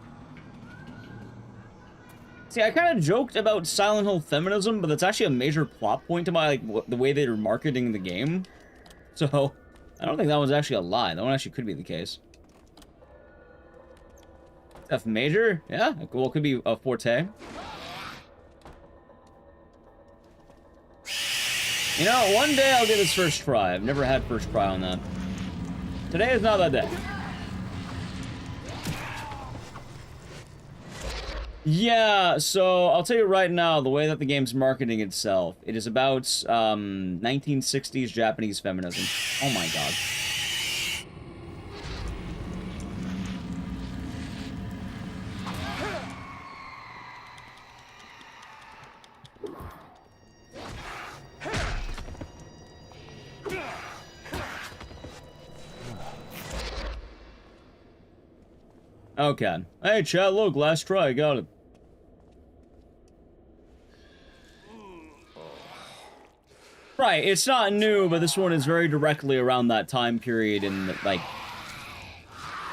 See, I kind of joked about Silent Hill feminism, but that's actually a major plot point to my, like, the way they were marketing the game. So, I don't think that was actually a lie. That one actually could be the case. F major? Yeah. Well, it could be a Forte. You know, one day I'll get his first try. I've never had first try on that. Today is not that day. Yeah, so I'll tell you right now, the way that the game's marketing itself, it is about 1960s Japanese feminism. Oh my god. Okay. Hey, chat, look, last try, got it. Right, it's not new, but this one is very directly around that time period and, like,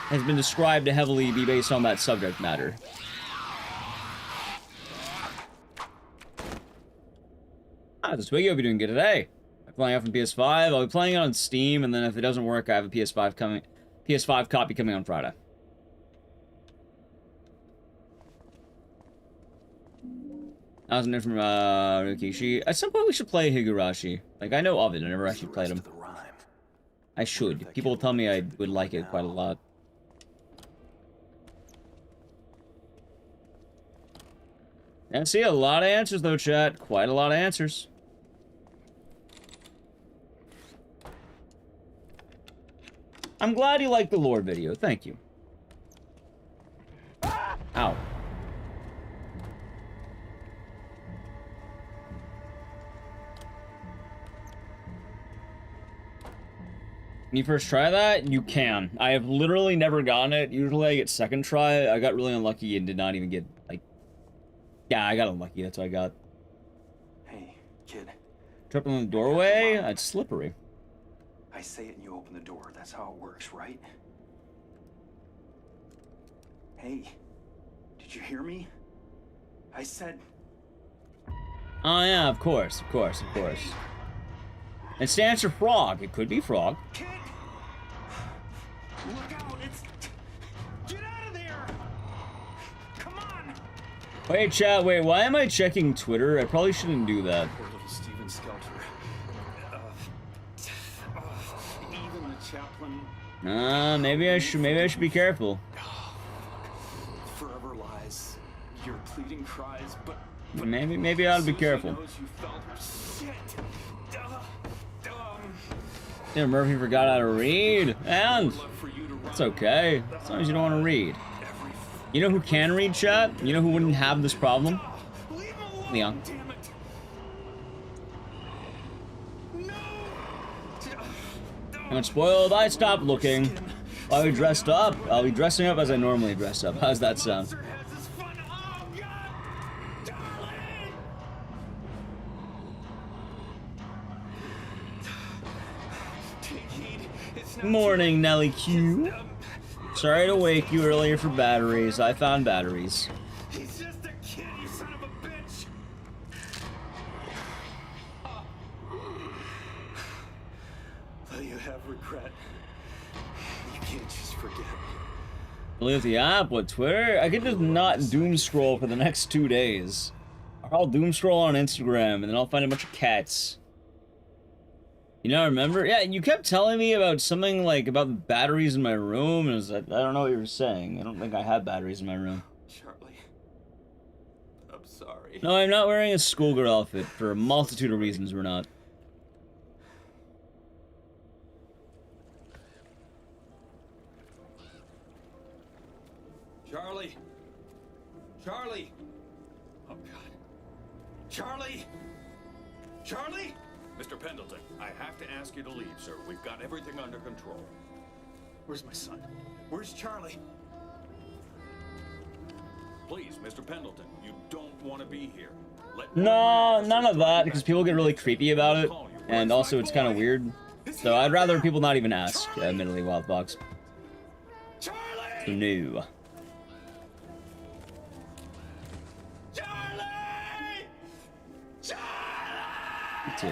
has been described to heavily be based on that subject matter. Ah, this Twiggy, hope you're doing good today. I'm playing off on PS5. I'll be playing it on Steam, and then if it doesn't work, I have a PS5 copy coming on Friday. I was new from Rikishi. At some point we should play Higurashi. Like, I know of it, I never actually played him. I should. People tell me I would like it quite a lot. And see, a lot of answers though, chat. Quite a lot of answers. I'm glad you liked the lore video. Thank you. Ow. When you first try that, you can. I have literally never gotten it. Usually I get second try. I got really unlucky and did not even get, like... Yeah, I got unlucky. That's what I got. Hey, kid. Tripping in the doorway? It's slippery. I say it and you open the door. That's how it works, right? Hey, did you hear me? I said... Oh yeah, of course. It stands for frog. It could be frog. Look out! Get out of there! Come on! Wait, chat. Wait, why am I checking Twitter? I probably shouldn't do that. Poor little Steven Skelter. Even the chaplain. Maybe I should be careful. Forever lies. Your pleading cries, but Maybe I ought to be careful. Yeah, Murphy forgot how to read, and it's okay, as long as you don't want to read. You know who can read, chat? You know who wouldn't have this problem? Leon. I'm spoiled, I stopped looking. I'll be dressed up. I'll be dressing up as I normally dress up. How's that sound? Morning, Nelly Q. Sorry to wake you earlier for batteries. I found batteries. He's just a kid, you son of a bitch! Though you have regret, you can't just forget. Delete the app? What, Twitter? I could just not doom scroll for the next 2 days. I'll doom scroll on Instagram, and then I'll find a bunch of cats. You know, remember? Yeah, you kept telling me about something, like, about the batteries in my room, and it was like, I don't know what you were saying. I don't think I have batteries in my room. Charlie, I'm sorry. No, I'm not wearing a schoolgirl outfit. For a multitude of reasons, we're not. Charlie! Charlie! Oh, God. Charlie! Charlie! Mr. Pendleton, I have to ask you to leave, sir. We've got everything under control. Where's my son? Where's Charlie? Please, Mr. Pendleton, you don't want to be here. No, none of that, because people get really creepy about it, and also it's kind of weird. So I'd rather people not even ask, admittedly, Wildfox. So no. Let's see.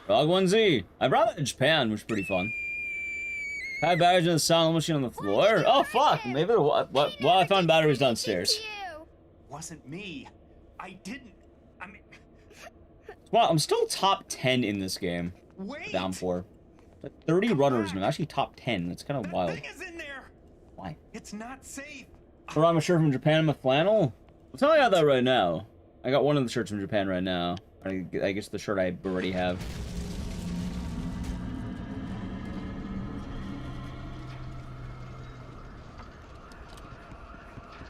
Dog 1Z. I brought that to Japan, which is pretty fun. Had batteries in the sound machine on the floor? Oh, fuck. Maybe what? Well, I found batteries downstairs. Wasn't me. I didn't. I mean... Wow, I'm still top 10 in this game. Wait. Downpour. Like 30 runners, and I'm actually top 10. That's kind of wild. Thing is in there. Why? It's not safe. So I'm a shirt from Japan in my flannel? I'll tell you that right now. I got one of the shirts from Japan right now. I guess the shirt I already have.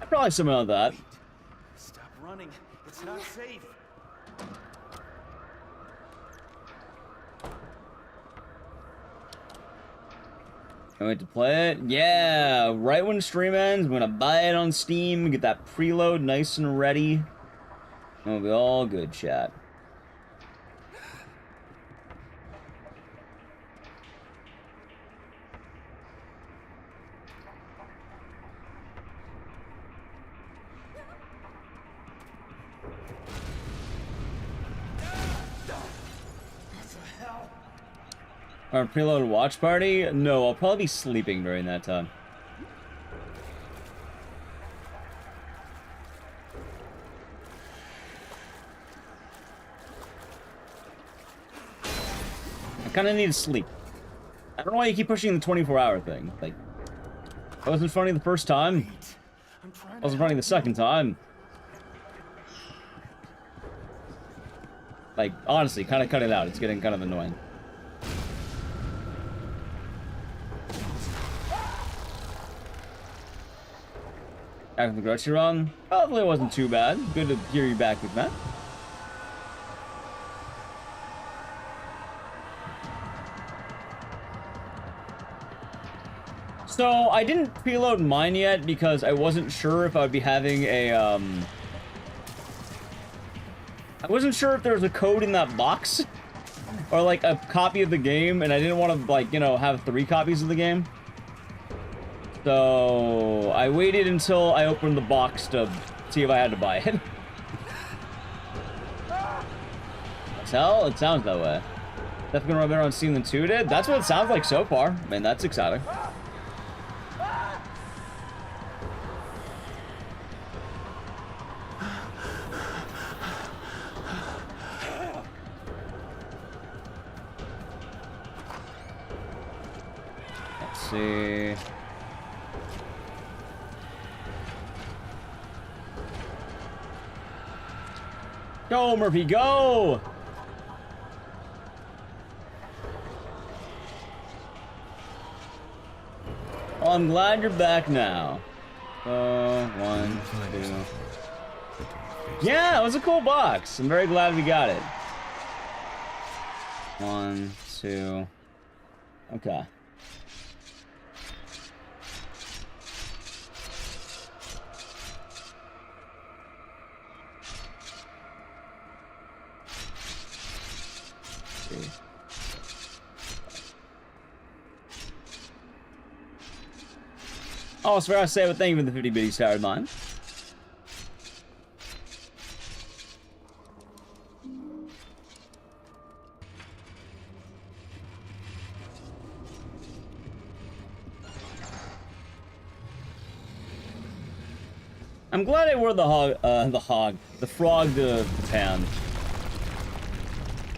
I probably something like that. Stop running. It's not safe. I went to play it. Yeah, right when stream ends, I'm gonna buy it on Steam, get that preload nice and ready. It'll be all good, chat. Our preload watch party? No, I'll probably be sleeping during that time. I kind of need to sleep. I don't know why you keep pushing the 24-hour thing. Like, I wasn't funny the first time. I wasn't funny the second time. Like, honestly, kind of cut it out. It's getting kind of annoying. Back from the grocery run. Hopefully it wasn't too bad. Good to hear you back with that. So, I didn't preload mine yet because I wasn't sure if I would be having a, I wasn't sure if there was a code in that box. or like a copy of the game, and I didn't want to, like, you know, have 3 copies of the game. So I waited until I opened the box to see if I had to buy it. Hell, it sounds that way. That's gonna run better on Steam than 2 did? That's what it sounds like so far. I mean, that's exciting. Let's see. Go, Murphy, go! Well, I'm glad you're back now. 1, 2. Yeah, it was a cool box. I'm very glad we got it. 1, 2. Okay. Oh, so I say, but thank you for the 50 bitty starred mine. I'm glad I wore the frog to Japan.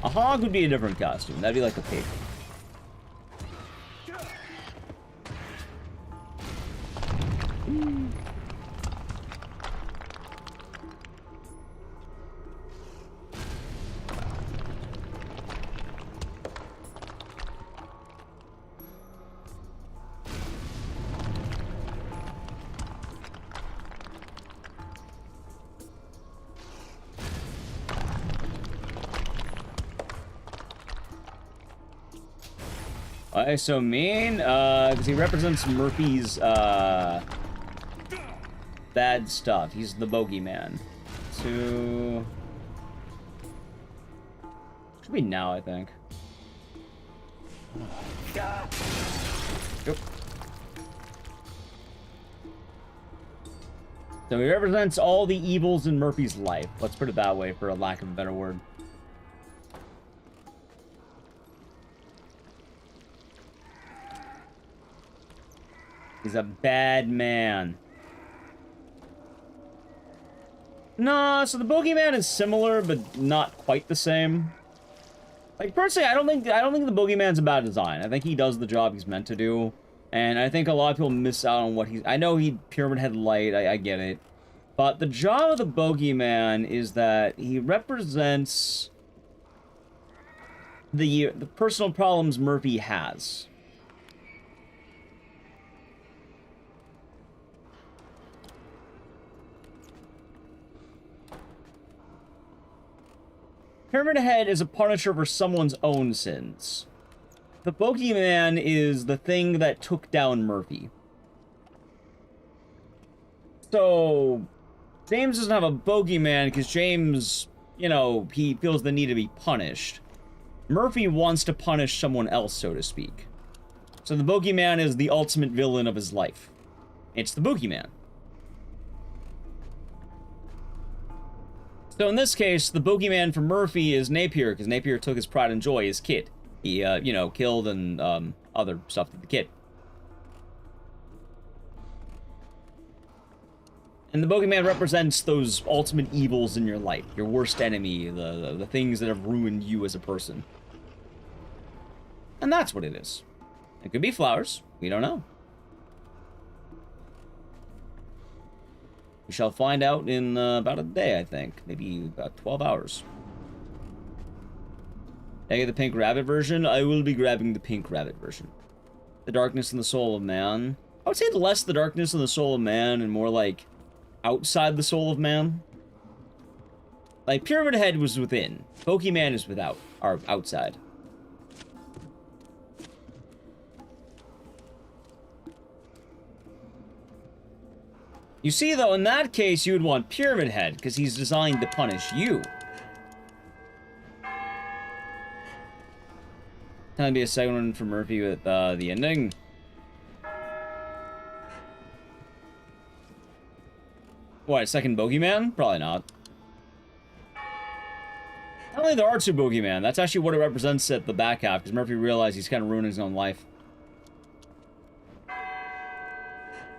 A hog would be a different costume. That'd be like a pig. Why so mean? Because he represents Murphy's, bad stuff. He's the bogeyman. 2... Should be now, I think. Yep. So he represents all the evils in Murphy's life. Let's put it that way, for a lack of a better word. He's a bad man. No, so the bogeyman is similar, but not quite the same. Like, personally, I don't think the bogeyman's a bad design. I think he does the job he's meant to do. And I think a lot of people miss out on what he's... I know he Pyramid Head Light, I get it. But the job of the bogeyman is that he represents the personal problems Murphy has. Pyramid Head is a punisher for someone's own sins. The bogeyman is the thing that took down Murphy. So, James doesn't have a bogeyman because James, you know, he feels the need to be punished. Murphy wants to punish someone else, so to speak. So the bogeyman is the ultimate villain of his life. It's the boogeyman. So in this case, the bogeyman for Murphy is Napier, because Napier took his pride and joy, his kid. He, you know, killed and, other stuff to the kid. And the bogeyman represents those ultimate evils in your life. Your worst enemy, the things that have ruined you as a person. And that's what it is. It could be flowers. We don't know. We shall find out in about a day, I think. Maybe about 12 hours. I get the pink rabbit version. I will be grabbing the pink rabbit version. The darkness in the soul of man. I would say less the darkness in the soul of man and more like outside the soul of man. Like Pyramid Head was within. Pokemon is without, or outside. You see, though, in that case, you would want Pyramid Head, because he's designed to punish you. Gonna be a second one for Murphy with the ending. What, a second bogeyman? Probably not. I don't think there are two bogeyman. That's actually what it represents at the back half, because Murphy realized he's kind of ruining his own life.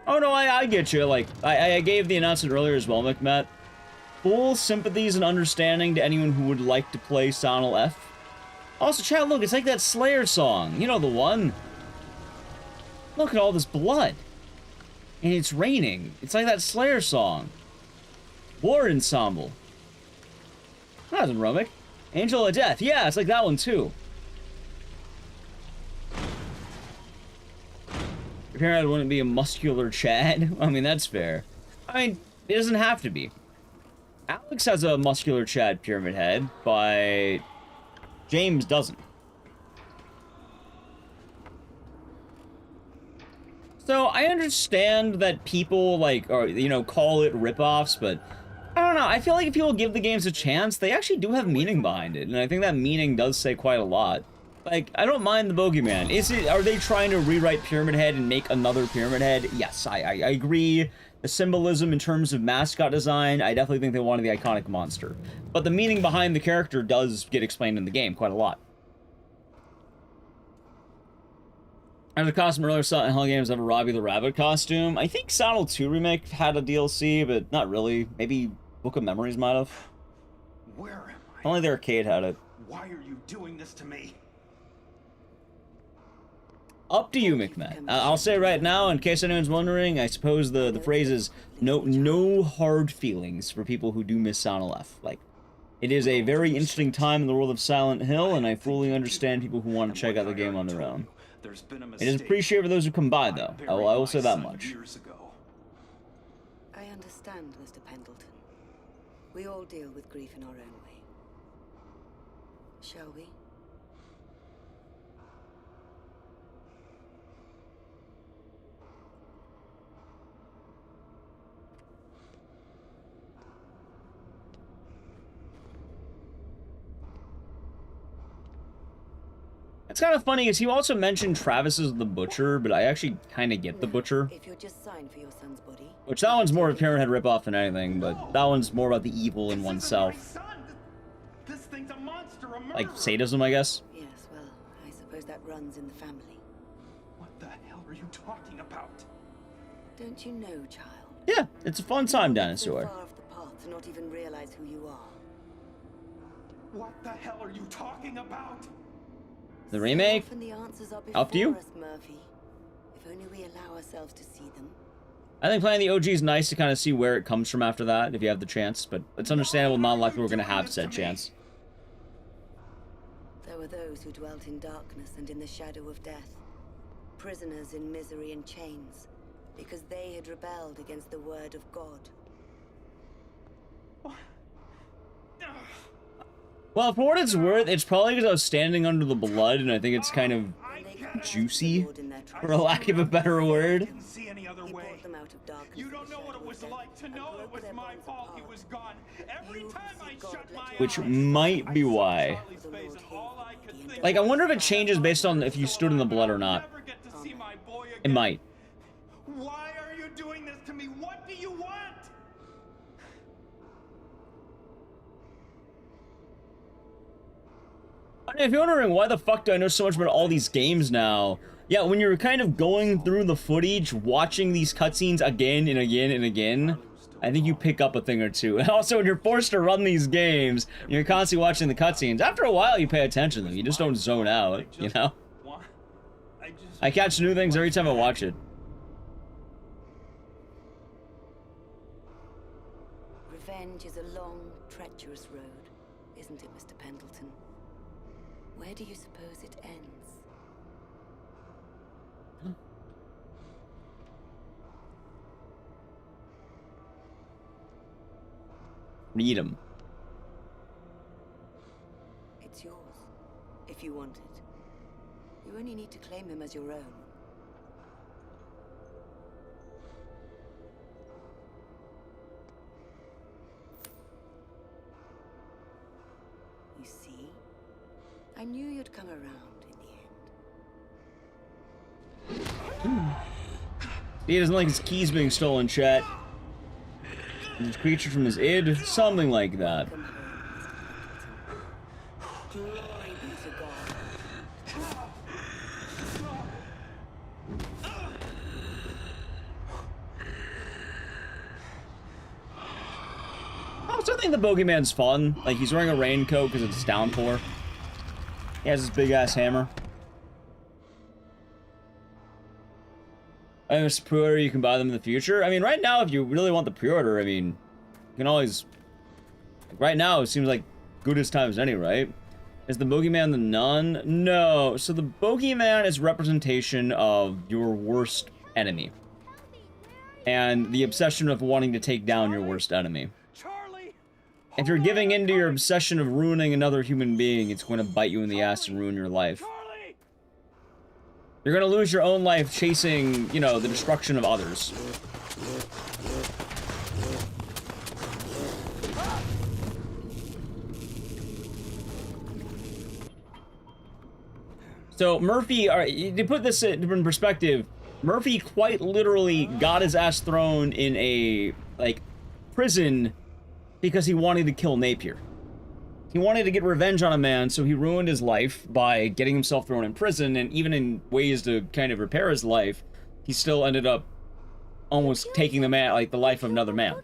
Oh no, I get you. Like, I gave the announcement earlier as well, McMet. Full sympathies and understanding to anyone who would like to play Sonal F. Also, chat, look, it's like that Slayer song. You know the one. Look at all this blood. And it's raining. It's like that Slayer song. War Ensemble. That wasn't Romic. Angel of Death. Yeah, it's like that one too. Your parent wouldn't be a muscular Chad. I mean, that's fair. I mean, it doesn't have to be. Alex has a muscular Chad pyramid head, but James doesn't. So I understand that people like, or you know, call it ripoffs, but I don't know. I feel like if people give the games a chance, they actually do have meaning behind it, and I think that meaning does say quite a lot. Like, I don't mind the bogeyman. Are they trying to rewrite Pyramid Head and make another Pyramid Head? Yes, I agree. The symbolism in terms of mascot design, I definitely think they wanted the iconic monster. But the meaning behind the character does get explained in the game quite a lot. As a costume earlier, Silent Hill games have a Robbie the Rabbit costume. I think Silent Hill 2 Remake had a DLC, but not really. Maybe Book of Memories might have. Where am I? Only the arcade had it. Why are you doing this to me? Up to you, McMahon. I'll say right now, in case anyone's wondering, I suppose the phrase is no hard feelings for people who do miss Silent Hill F. Like, it is a very interesting time in the world of Silent Hill, and I fully understand people who want to check out the game on their own. It is appreciated for those who come by, though. I will say that much. I understand, Mr. Pendleton. We all deal with grief in our own way. Shall we? It's kind of funny because he also mentioned Travis as the Butcher, but I actually kind of get the Butcher. If you're just signed for your son's body. Which that one's more of a Pyramid Head ripoff than anything, but that one's more about the evil in oneself. This thing's a monster, a murderer. Like sadism, I guess. Yes, well, I suppose that runs in the family. What the hell are you talking about? Don't you know, child? Yeah, it's a fun time, Dinosaur. So far off the path to not even realize who you are. What the hell are you talking about? The remake? Up to you. Us, Murphy. If only we allow ourselves to see them. I think playing the OG is nice to kind of see where it comes from after that, if you have the chance, but it's understandable not a lot of people are going to have said chance. There were those who dwelt in darkness and in the shadow of death. Prisoners in misery and chains, because they had rebelled against the word of God. Well, for what it's worth, it's probably because I was standing under the blood, and I think it's kind of juicy, for a lack of a better word. You don't know what it was like to know it was my fault he was gone. Every time I shut my eyes, Which might be why. Like, I wonder if it changes based on if you stood in the blood or not. It might. Why are you doing this to me? What do you want? If you're wondering why the fuck do I know so much about all these games now, yeah, when you're kind of going through the footage, watching these cutscenes again and again and again, I think you pick up a thing or two. And also, when you're forced to run these games, and you're constantly watching the cutscenes, after a while you pay attention to them. You just don't zone out, you know? I catch new things every time I watch it. Revenge is a long, treacherous road, isn't it, Mr. Pendleton? Where do you suppose it ends? Read 'em. It's yours, if you want it. You only need to claim him as your own. You see? I knew you'd come around in the end. He doesn't like his keys being stolen, chat. His creature from his id, something like that. I also think the Bogeyman's fun. Like, he's wearing a raincoat because it's Downpour. He has his big-ass hammer. I have a pre-order, you can buy them in the future. I mean, right now, if you really want the pre-order, I mean, you can always... Right now, it seems like good as time as any, right? Is the Bogeyman the nun? No. So the Bogeyman is representation of your worst enemy. And the obsession of wanting to take down your worst enemy. If you're giving into your obsession of ruining another human being, it's going to bite you in the ass and ruin your life. You're going to lose your own life chasing, you know, the destruction of others. So Murphy, to put this in perspective, Murphy quite literally got his ass thrown in a, like, prison because he wanted to kill Napier. He wanted to get revenge on a man, so he ruined his life by getting himself thrown in prison, and even in ways to kind of repair his life, he still ended up almost taking the man, like, the life of another man.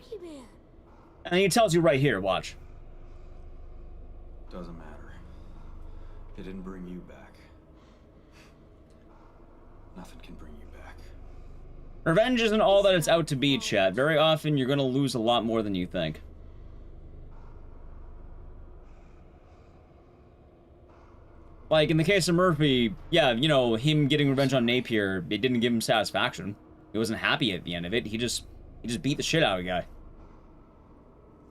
And he tells you right here, watch. Doesn't matter. It didn't bring you back. Nothing can bring you back. Revenge isn't all that it's out to be, Chad. Very often, you're gonna lose a lot more than you think. Like, in the case of Murphy, yeah, you know, him getting revenge on Napier, it didn't give him satisfaction. He wasn't happy at the end of it. He just beat the shit out of the guy.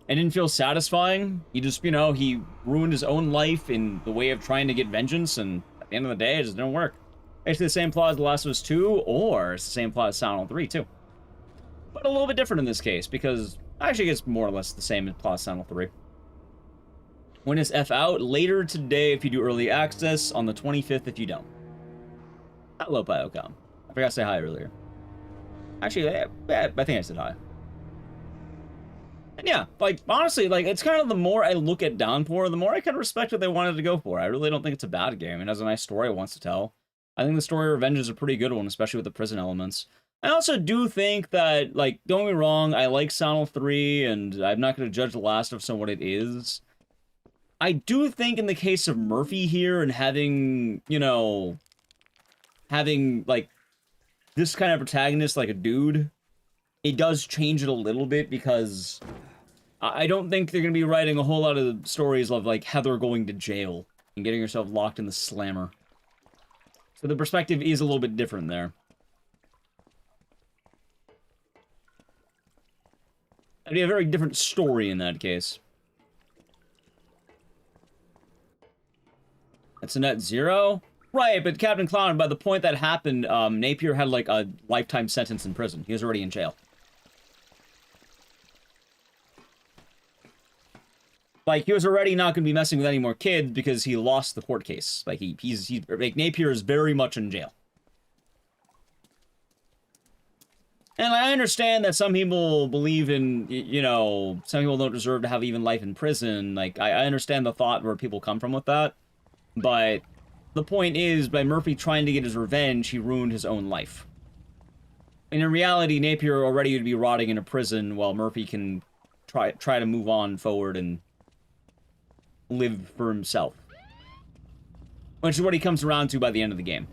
It didn't feel satisfying. He just, you know, he ruined his own life in the way of trying to get vengeance, and at the end of the day, it just didn't work. Basically the same plot as The Last of Us 2, or it's the same plot as Silent Hill 3, too. But a little bit different in this case, because actually it's more or less the same plot as Silent Hill 3. When is F out? Later today if you do early access, on the 25th if you don't. Hello, Biocom. I forgot to say hi earlier. Actually, I think I said hi. And yeah, like, honestly, like, it's kind of the more I look at Downpour, the more I kind of respect what they wanted to go for. I really don't think it's a bad game. It has a nice story it wants to tell. I think the story of Revenge is a pretty good one, especially with the prison elements. I also do think that, like, don't get me wrong, I like Silent Hill 3, and I'm not going to judge The Last of Us on what it is. I do think in the case of Murphy here and having, you know, like, this kind of protagonist, like a dude, it does change it a little bit because I don't think they're going to be writing a whole lot of stories of, like, Heather going to jail and getting herself locked in the slammer. So the perspective is a little bit different there. It'd be a very different story in that case. It's a net zero? Right, but Captain Clown, by the point that happened, Napier had, like, a lifetime sentence in prison. He was already in jail. Like, he was already not going to be messing with any more kids because he lost the court case. Like, like, Napier is very much in jail. And I understand that some people believe in, you know, some people don't deserve to have even life in prison. Like, I understand the thought where people come from with that. But the point is, by Murphy trying to get his revenge, he ruined his own life. And in reality, Napier already would be rotting in a prison while Murphy can try to move on forward and live for himself. Which is what he comes around to by the end of the game.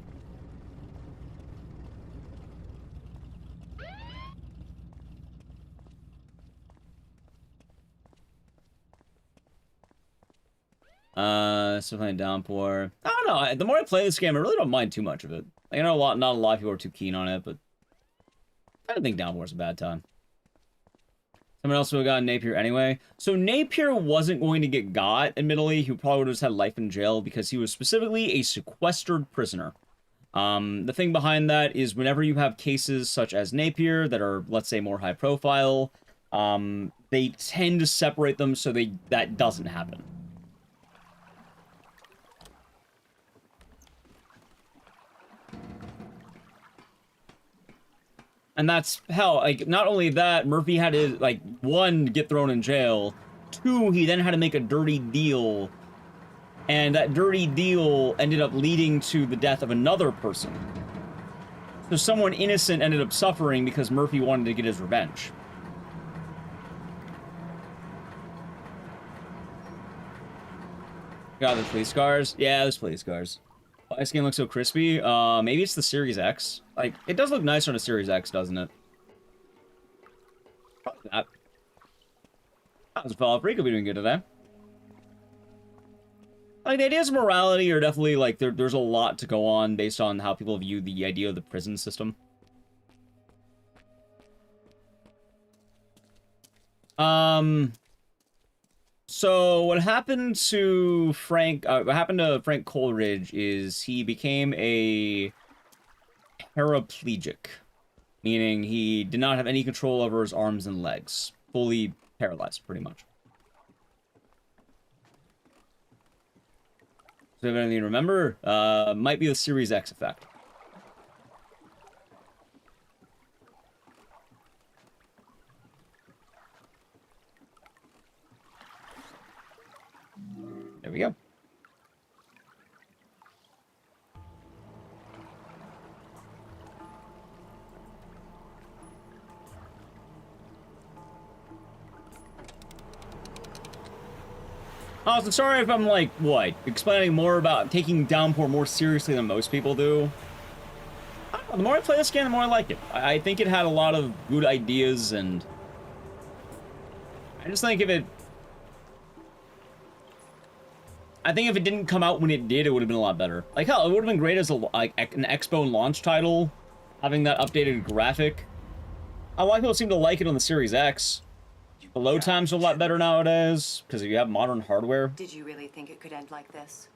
Still playing Downpour. I don't know. The more I play this game, I really don't mind too much of it. I know not a lot of people are too keen on it, but I don't think Downpour's a bad time. Someone else would have gotten Napier anyway. So Napier wasn't going to get got, admittedly. He probably would have just had life in jail because he was specifically a sequestered prisoner. The thing behind that is whenever you have cases such as Napier that are, let's say, more high profile, they tend to separate them so that doesn't happen. And that's, hell, like, not only that, Murphy had to, like, 1, get thrown in jail, 2, he then had to make a dirty deal, and that dirty deal ended up leading to the death of another person. So someone innocent ended up suffering because Murphy wanted to get his revenge. God, the police cars? Yeah, there's police cars. Why this game looks so crispy? Maybe it's the Series X. Like, it does look nicer on a Series X, doesn't it? Probably that. How's Fallout 3 could be doing good today? Like, the ideas of morality are definitely, like, there's a lot to go on based on how people view the idea of the prison system. So what happened to Frank Coleridge is he became a paraplegic, meaning he did not have any control over his arms and legs. Fully paralyzed, pretty much. So if anything you remember, might be the Series X effect. There we go. Also, sorry if I'm like, what, explaining more about taking Downpour more seriously than most people do. I don't know, the more I play this game, the more I like it. I think it had a lot of good ideas, and I just think if it didn't come out when it did, it would have been a lot better. Like, hell, it would have been great as an Expo launch title, having that updated graphic. A lot of people seem to like it on the Series X. The load times are a lot better nowadays, because you have modern hardware. Did you really think it could end like this?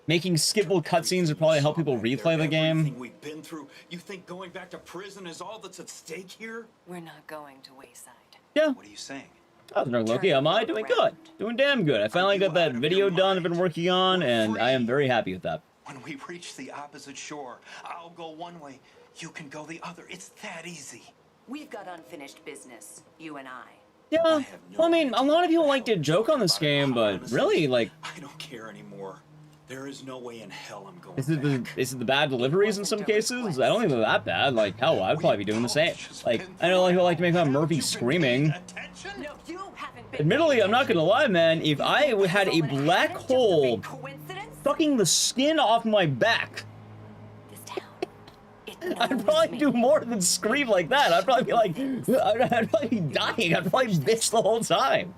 Making skippable cutscenes would probably help people replay the game. Everything we've been through, you think going back to prison is all that's at stake here? We're not going to Wayside. Yeah. What are you saying? Oh, Loki, am I doing good? Doing damn good. I finally got that video done I've been working on, and I am very happy with that. When we reach the opposite shore, I'll go one way, you can go the other. It's that easy. We've got unfinished business, you and I. Yeah, well, I mean, a lot of people like to joke on this game, but really, like, I don't care anymore. There is no way in hell I'm going is it the bad deliveries in some cases? I don't think they're that bad. Like, hell, I'd probably be doing the same. Like, I know people like to make fun of Murphy screaming. Admittedly, I'm not gonna lie, man, if I had a black hole sucking the skin off my back, I'd probably do more than scream like that. I'd probably be like, I'd probably be dying. I'd probably bitch the whole time.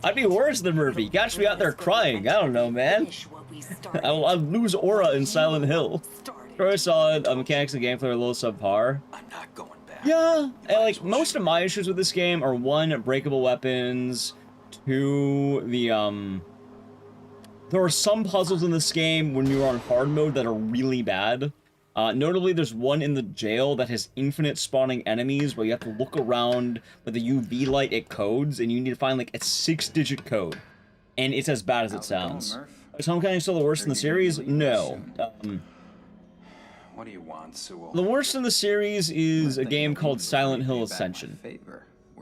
I'd be worse than Murphy. Catch me out there crying. I don't know, man. I'll lose aura in Silent Hill. Very solid. Mechanics and gameplay are a little subpar. I'm not going back. Yeah, and like most of my issues with this game are 1, breakable weapons, 2, the there are some puzzles in this game when you're on hard mode that are really bad. Notably, there's one in the jail that has infinite spawning enemies where you have to look around with the UV light it codes, and you need to find like a 6-digit code. And it's as bad as it sounds. Is Homecoming still the worst in the series? No. What do you want, Sewell? The worst in the series is a game called Silent Hill Ascension.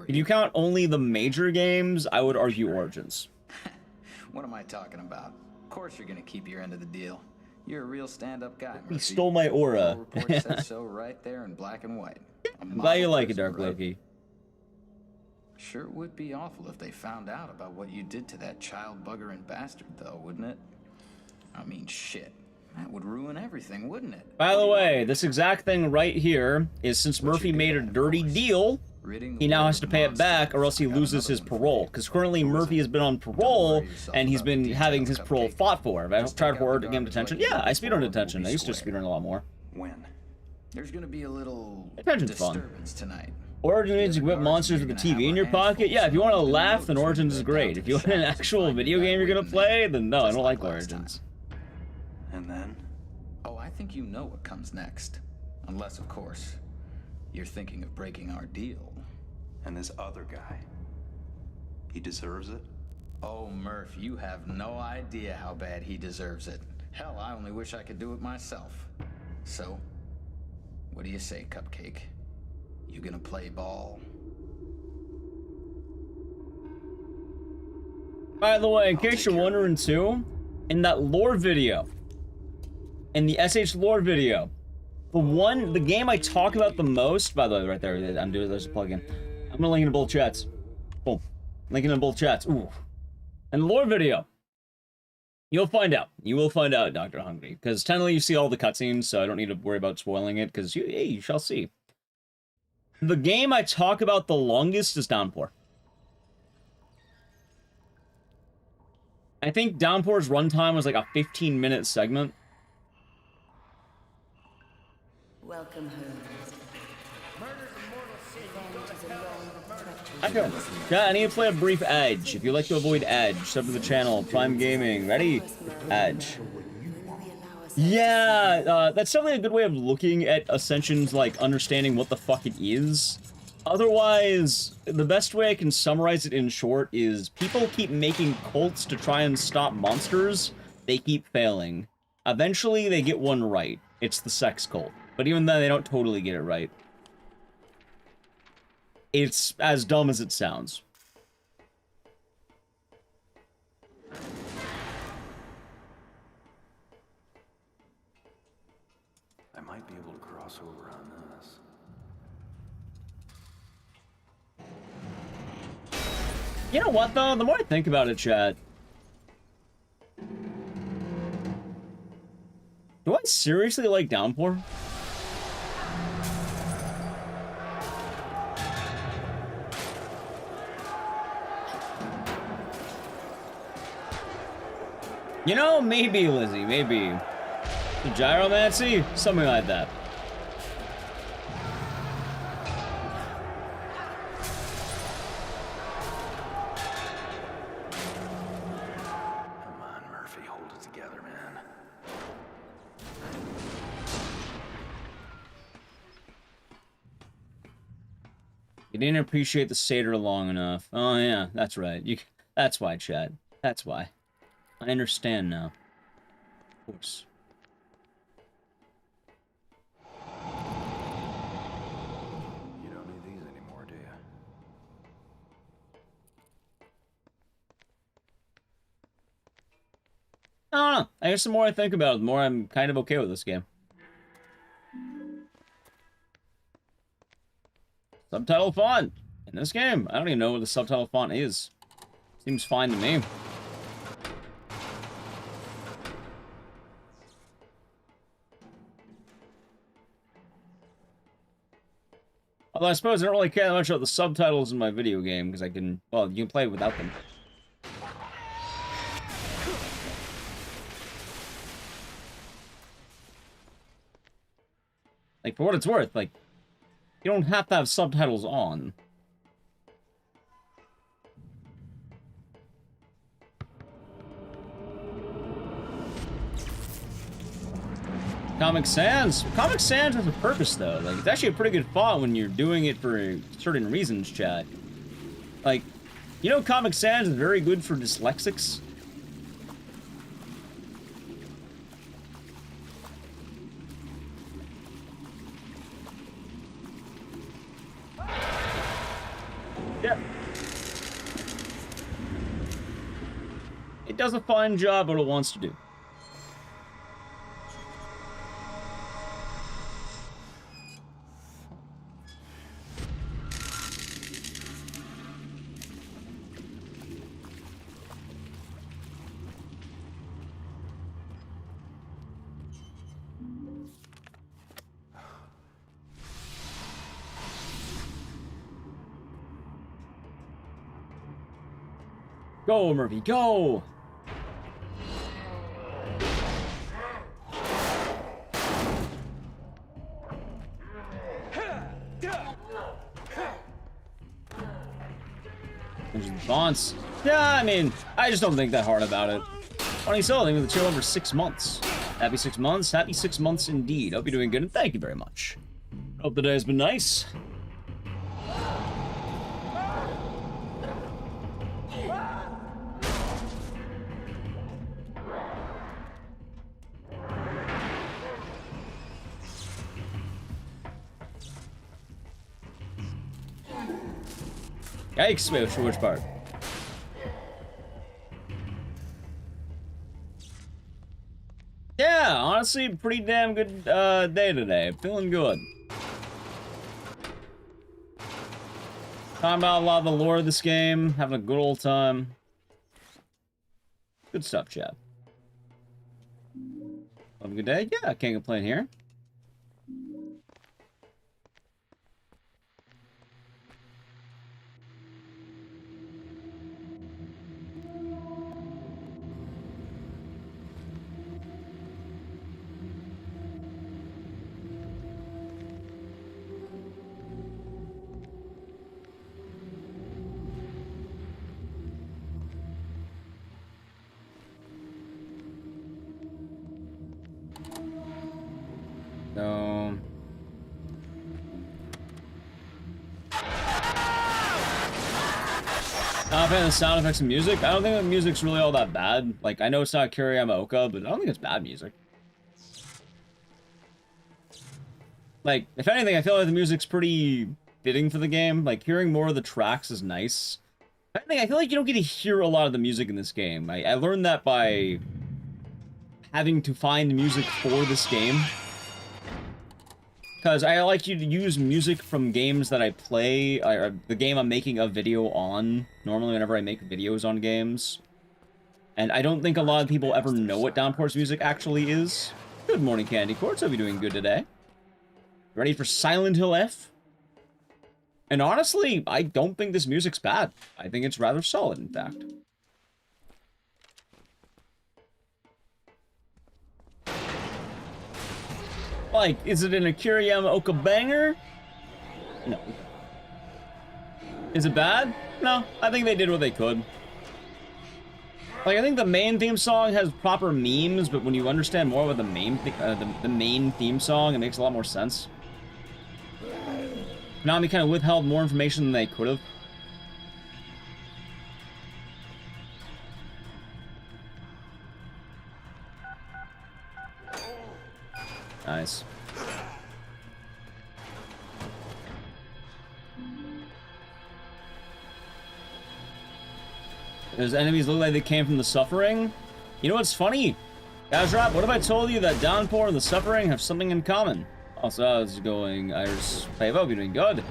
If you count only the major games, I would argue Origins. What am I talking about? Of course you're gonna keep your end of the deal. You're a real stand-up guy, Murphy. He stole my aura. Report says so right there in black and white. I'm glad you like it, Dark Loki. Sure would be awful if they found out about what you did to that child buggering bastard, though, wouldn't it? I mean, shit. That would ruin everything, wouldn't it? By the way, this exact thing right here is since Murphy made a dirty deal, he now has to pay it back or else he loses his parole. Because currently Murphy has been on parole and he's been having his parole fought for. Have I tried for game detention? Yeah, I speedrun detention. I used to speedrun a lot more. When? There's gonna be a little Detention's disturbance tonight. Origins means you whip monsters with a TV in your pocket? Yeah, if you want to laugh, then Origins is great. If you want an actual video game you're gonna play, then no, I don't like Origins. And then? Oh, I think you know what comes next. Unless, of course, you're thinking of breaking our deal. And this other guy, he deserves it? Oh, Murph, you have no idea how bad he deserves it. Hell, I only wish I could do it myself. So, what do you say, Cupcake? You gonna play ball? By the way, in case you're wondering too, in that lore video, in the SH lore video, the game I talk about the most, by the way, right there, I'm doing, there's a plug-in. I'm gonna link it in both chats. Boom. Linking in both chats. Ooh. In the lore video, you'll find out. You will find out, Dr. Hungry. Because technically you see all the cutscenes, so I don't need to worry about spoiling it, because you shall see. The game I talk about the longest is Downpour. I think Downpour's runtime was like a 15-minute segment. Welcome home. Yeah, I need to play a brief Edge. If you like to avoid Edge, sub to the channel. Prime Gaming. Ready? Edge. Yeah, that's definitely a good way of looking at Ascension's, like, understanding what the fuck it is. Otherwise, the best way I can summarize it in short is people keep making cults to try and stop monsters. They keep failing. Eventually, they get one right. It's the sex cult. But even then, they don't totally get it right. It's as dumb as it sounds. I might be able to cross over on this. You know what, though? The more I think about it, chat, do I seriously like Downpour? You know, maybe, Lizzie, maybe. The gyromancy? Something like that. Come on, Murphy, hold it together, man. You didn't appreciate the satyr long enough. Oh, yeah, that's right. That's why, Chad. That's why. I understand now. Of course. You don't need these anymore, do you? I don't know. I guess the more I think about it, the more I'm kind of okay with this game. Subtitle font! In this game, I don't even know what the subtitle font is. Seems fine to me. Although I suppose I don't really care that much about the subtitles in my video game, because I can, well, you can play without them. Like, for what it's worth, like, you don't have to have subtitles on. Comic Sans? Comic Sans has a purpose, though. Like, it's actually a pretty good font when you're doing it for certain reasons, chat. Like, you know Comic Sans is very good for dyslexics? Yeah. It does a fine job what it wants to do. Go, Murphy, go! There's the fonts. Yeah, I mean, I just don't think that hard about it. Funny so, I think with the chill over 6 months. Happy 6 months, happy 6 months indeed. Hope you're doing good, and thank you very much. Hope the day has been nice. Yikes, wait, for which part? Yeah, honestly, pretty damn good day today. Feeling good. Talking about a lot of the lore of this game, having a good old time. Good stuff, chat. Have a good day? Yeah, I can't complain here. So... Not a fan of the sound effects and music. I don't think the music's really all that bad. Like, I know it's not Kiriyama Oka, but I don't think it's bad music. Like, if anything, I feel like the music's pretty fitting for the game. Like, hearing more of the tracks is nice. I feel like you don't get to hear a lot of the music in this game. I learned that by having to find music for this game. Because I like you to use music from games that I play, or the game I'm making a video on, normally whenever I make videos on games. And I don't think a lot of people ever know what Downpour's music actually is. Good morning, Candy Quartz. Hope you're doing good today. Ready for Silent Hill F? And honestly, I don't think this music's bad. I think it's rather solid, in fact. Like, is it an Kiriyama Oka banger? No. Is it bad? No, I think they did what they could. Like, I think the main theme song has proper memes, but when you understand more about the main theme song, it makes a lot more sense. Konami kind of withheld more information than they could have. Nice. Those enemies look like they came from the Suffering. You know what's funny? Gazrap, what if I told you that Downpour and the Suffering have something in common? Also, how's it going, Iris? Hey, you're doing good.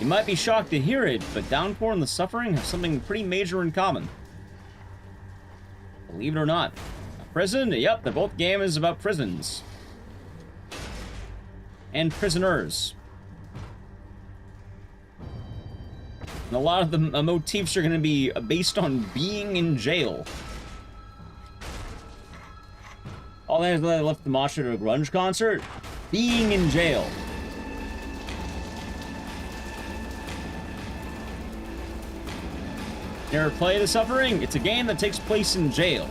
You might be shocked to hear it, but Downpour and the Suffering have something pretty major in common. Believe it or not. A prison? Yep, they're both games about prisons. And prisoners. And a lot of the motifs are going to be based on being in jail. All that is left the mosh pit at a grunge concert? Being in jail. Never play The Suffering? It's a game that takes place in jail.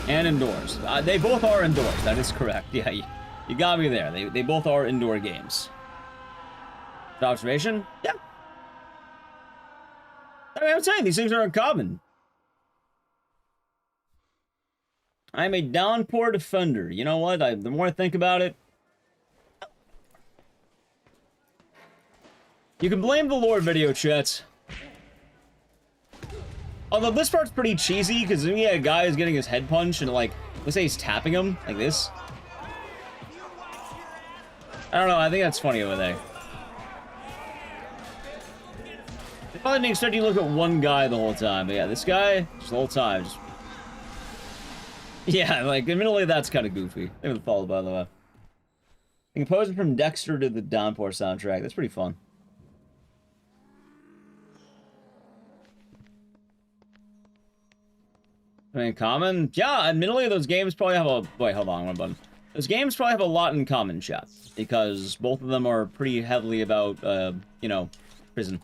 And indoors. They both are indoors. That is correct. Yeah, you got me there. They both are indoor games. Good observation? Yeah. I mean, I'm saying these things are uncommon. I'm a Downpour defender. You know what? The more I think about it, you can blame the lore video, chat. Although this part's pretty cheesy, because we had a guy who's getting his head punched, and like, let's say he's tapping him, like this. I don't know, I think that's funny over there. They probably didn't expect you to look at one guy the whole time, but yeah, this guy, just the whole time, just... Yeah, like, admittedly, that's kind of goofy. They would follow, by the way. The composer from Dexter did the Downpour soundtrack. That's pretty fun. I mean, common? Yeah, admittedly, those games probably have a... Wait, hold on, one button. Those games probably have a lot in common, chat. Because both of them are pretty heavily about, you know, prison.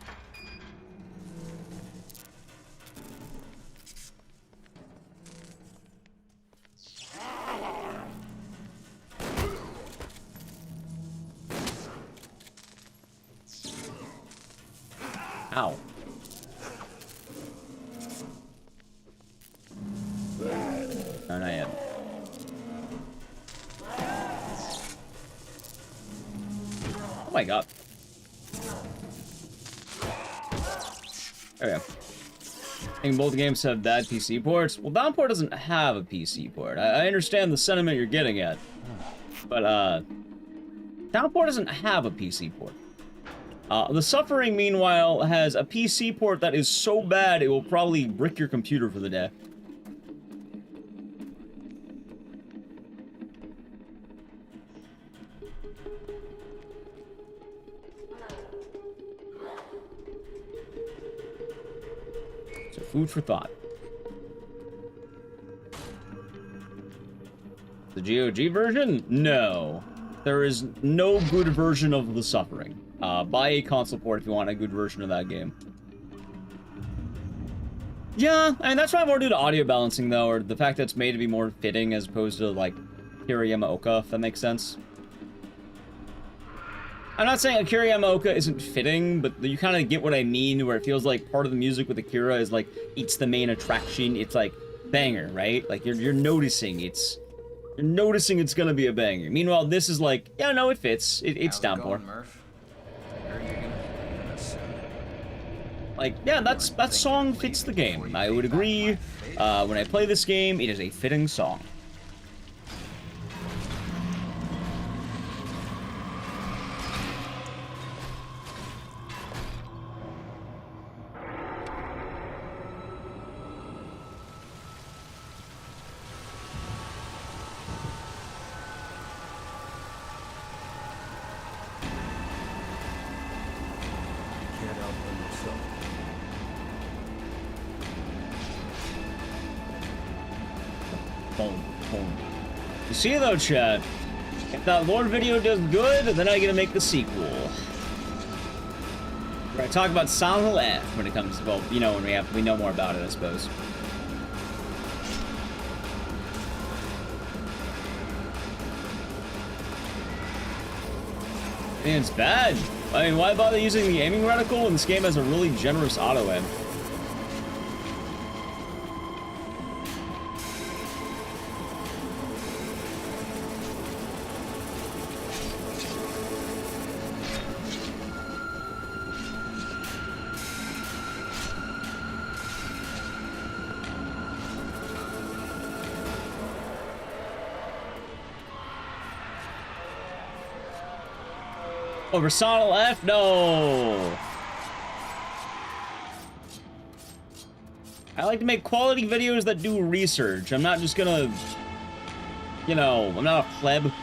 Ow. Oh my god. There we go. I think both games have bad PC ports. Well, Downpour doesn't have a PC port. I understand the sentiment you're getting at. But, Downpour doesn't have a PC port. The Suffering, meanwhile, has a PC port that is so bad it will probably brick your computer for the day. So, food for thought. The GOG version? No. There is no good version of The Suffering. Buy a console port if you want a good version of that game. Yeah, I mean, that's probably more due to audio balancing, though, or the fact that it's made to be more fitting as opposed to, like, Akira Yamaoka, if that makes sense. I'm not saying Akira Yamaoka isn't fitting, but you kind of get what I mean, where it feels like part of the music with Akira is, like, it's the main attraction. It's, like, banger, right? Like, you're noticing it's... You're noticing it's gonna be a banger. Meanwhile, this is like, yeah, no, it fits. It's Downpour. Like, yeah, that song fits the game. I would agree. When I play this game, it is a fitting song. You see though, chat, if that Lord video does good, then I get to make the sequel. Where I talk about Silent Hill F when it comes to, well, you know, when we know more about it, I suppose. And it's bad. I mean, why bother using the aiming reticle when this game has a really generous auto-aim? Over Silent F? No! I like to make quality videos that do research. I'm not just gonna... You know, I'm not a pleb.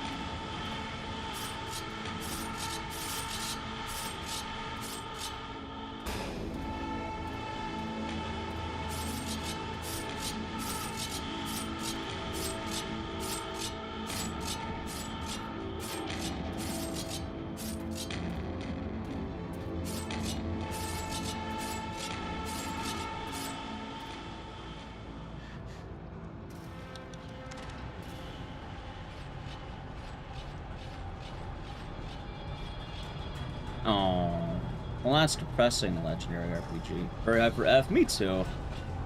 Well, that's depressing, the Legendary RPG. Very high for F, me too.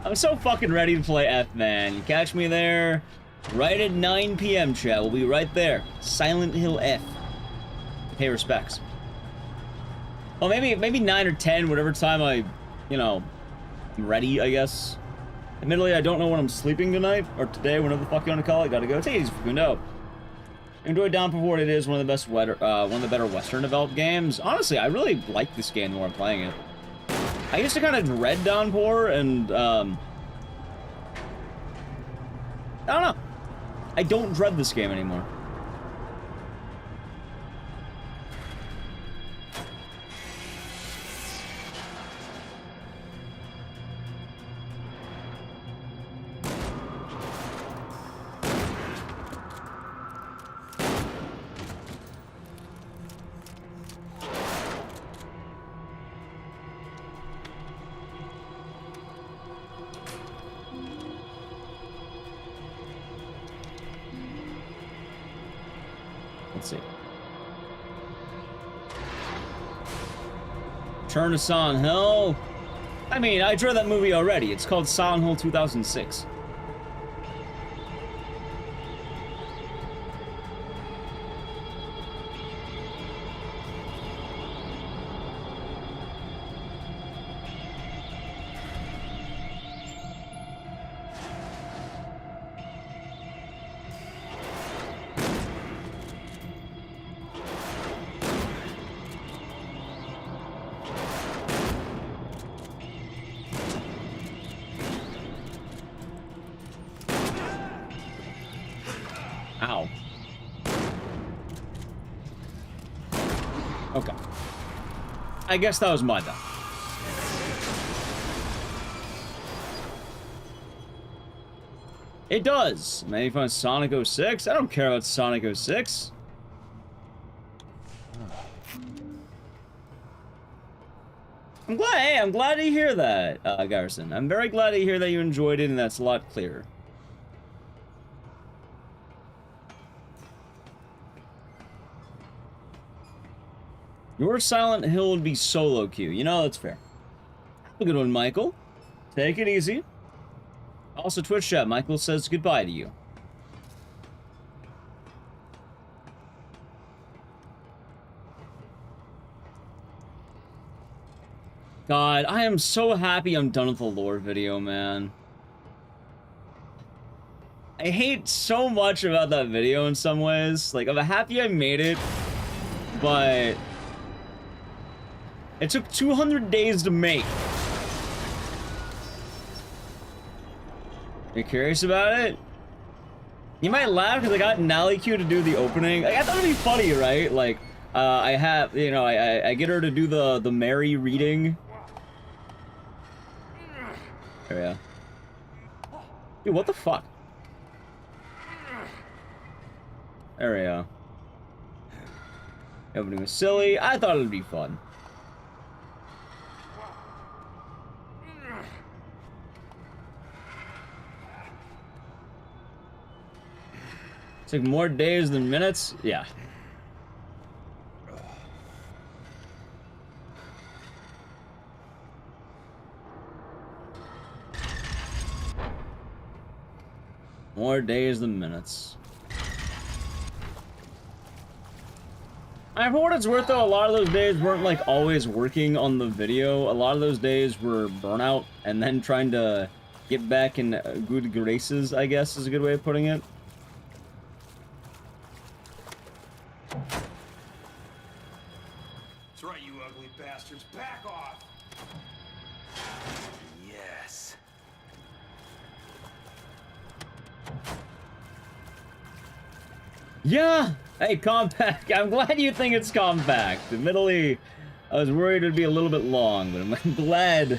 I'm so fucking ready to play F, man. You catch me there right at 9 p.m, chat. We'll be right there. Silent Hill F. Pay respects. Well, maybe 9 or 10, whatever time I, you know, I'm ready, I guess. Admittedly, I don't know when I'm sleeping tonight, or today, whenever the fuck you want to call it. Gotta go. Take it easy, Facundo. Enjoy Downpour. It is one of the better Western developed games. Honestly, I really like this game the more I'm playing it. I used to kind of dread Downpour, and I don't know. I don't dread this game anymore. Let's see. Turn to Silent Hill. I mean, I drew that movie already. It's called Silent Hill 2006. Ow. Okay. I guess that was my bad. It does. Maybe find Sonic 06? I don't care about Sonic 06. I'm glad to hear that, Garrison. I'm very glad to hear that you enjoyed it, and that's a lot clearer. Your Silent Hill would be solo queue. You know, that's fair. Have a good one, Michael. Take it easy. Also, Twitch chat, Michael says goodbye to you. God, I am so happy I'm done with the lore video, man. I hate so much about that video in some ways. Like, I'm happy I made it, but it took 200 days to make. You're curious about it? You might laugh because I got Nally Q to do the opening. Like, I thought it'd be funny, right? Like, I have, you know, I get her to do the Mary reading. Oh yeah. Dude, what the fuck? There we go. Opening was silly. I thought it'd be fun. Took more days than minutes? Yeah. More days than minutes. For what it's worth though, a lot of those days weren't like always working on the video. A lot of those days were burnout and then trying to get back in good graces, I guess is a good way of putting it. That's right, you ugly bastards. Back off! Yes. Yeah! Hey, compact. I'm glad you think it's compact. Admittedly, I was worried it'd be a little bit long, but I'm glad.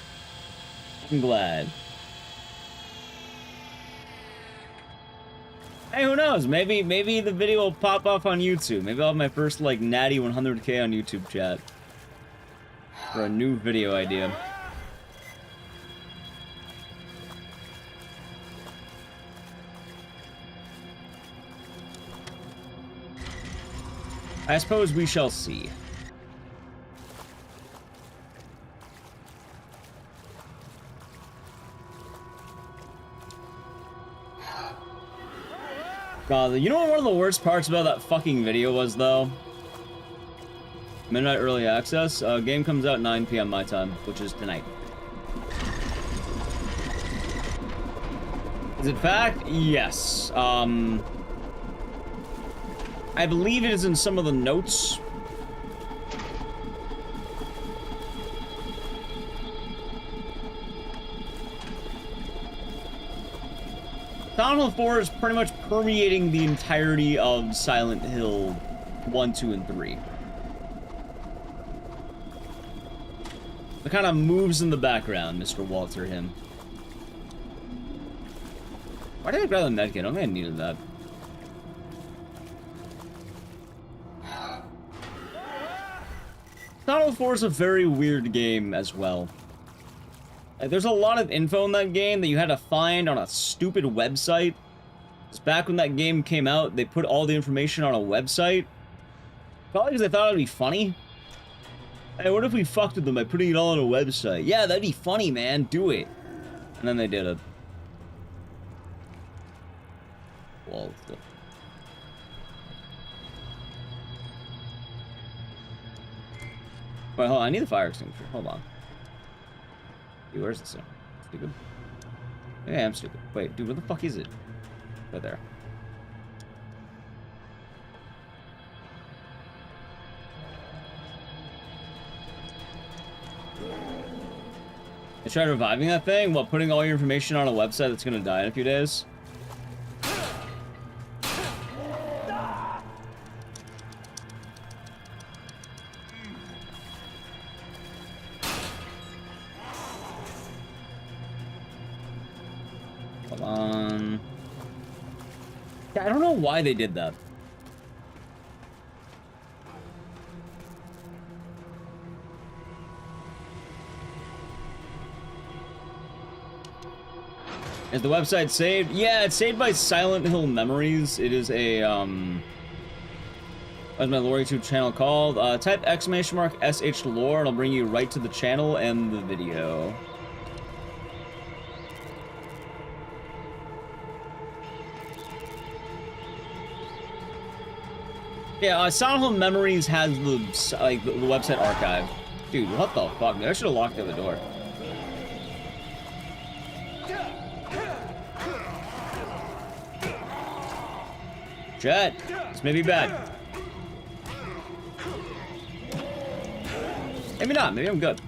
I'm glad. Hey, who knows? Maybe the video will pop off on YouTube. Maybe I'll have my first, like, natty 100K on YouTube chat. For a new video idea. I suppose we shall see. God, you know what one of the worst parts about that fucking video was, though? Midnight Early Access. Game comes out 9 PM my time, which is tonight. Is it fact? Yes. I believe it is in some of the notes. Silent Hill 4 is pretty much permeating the entirety of Silent Hill 1, 2, and 3. It kind of moves in the background, Mr. Walter him. Why did I grab the medkit? I don't think I needed that. Silent Hill 4 is a very weird game as well. Like, there's a lot of info in that game that you had to find on a stupid website. Because back when that game came out, they put all the information on a website. Probably because they thought it'd be funny. Hey, what if we fucked with them by putting it all on a website? Yeah, that'd be funny, man. Do it. And then they did it. Walter. Wait, hold on. I need the fire extinguisher. Hold on. Dude, where's this thing? Stupid. Yeah, I'm stupid. Wait, dude, where the fuck is it? Right there. I tried reviving that thing while putting all your information on a website that's gonna die in a few days. Yeah, I don't know why they did that. Is the website saved? Yeah, it's saved by Silent Hill Memories. It is a, what's my lore YouTube channel called? Type !SH lore and I'll bring you right to the channel and the video. Yeah, Silent Hill Memories has the, like, the website archive. Dude, what the fuck? I should have locked the other door. Shit, this may be bad. Maybe not, maybe I'm good.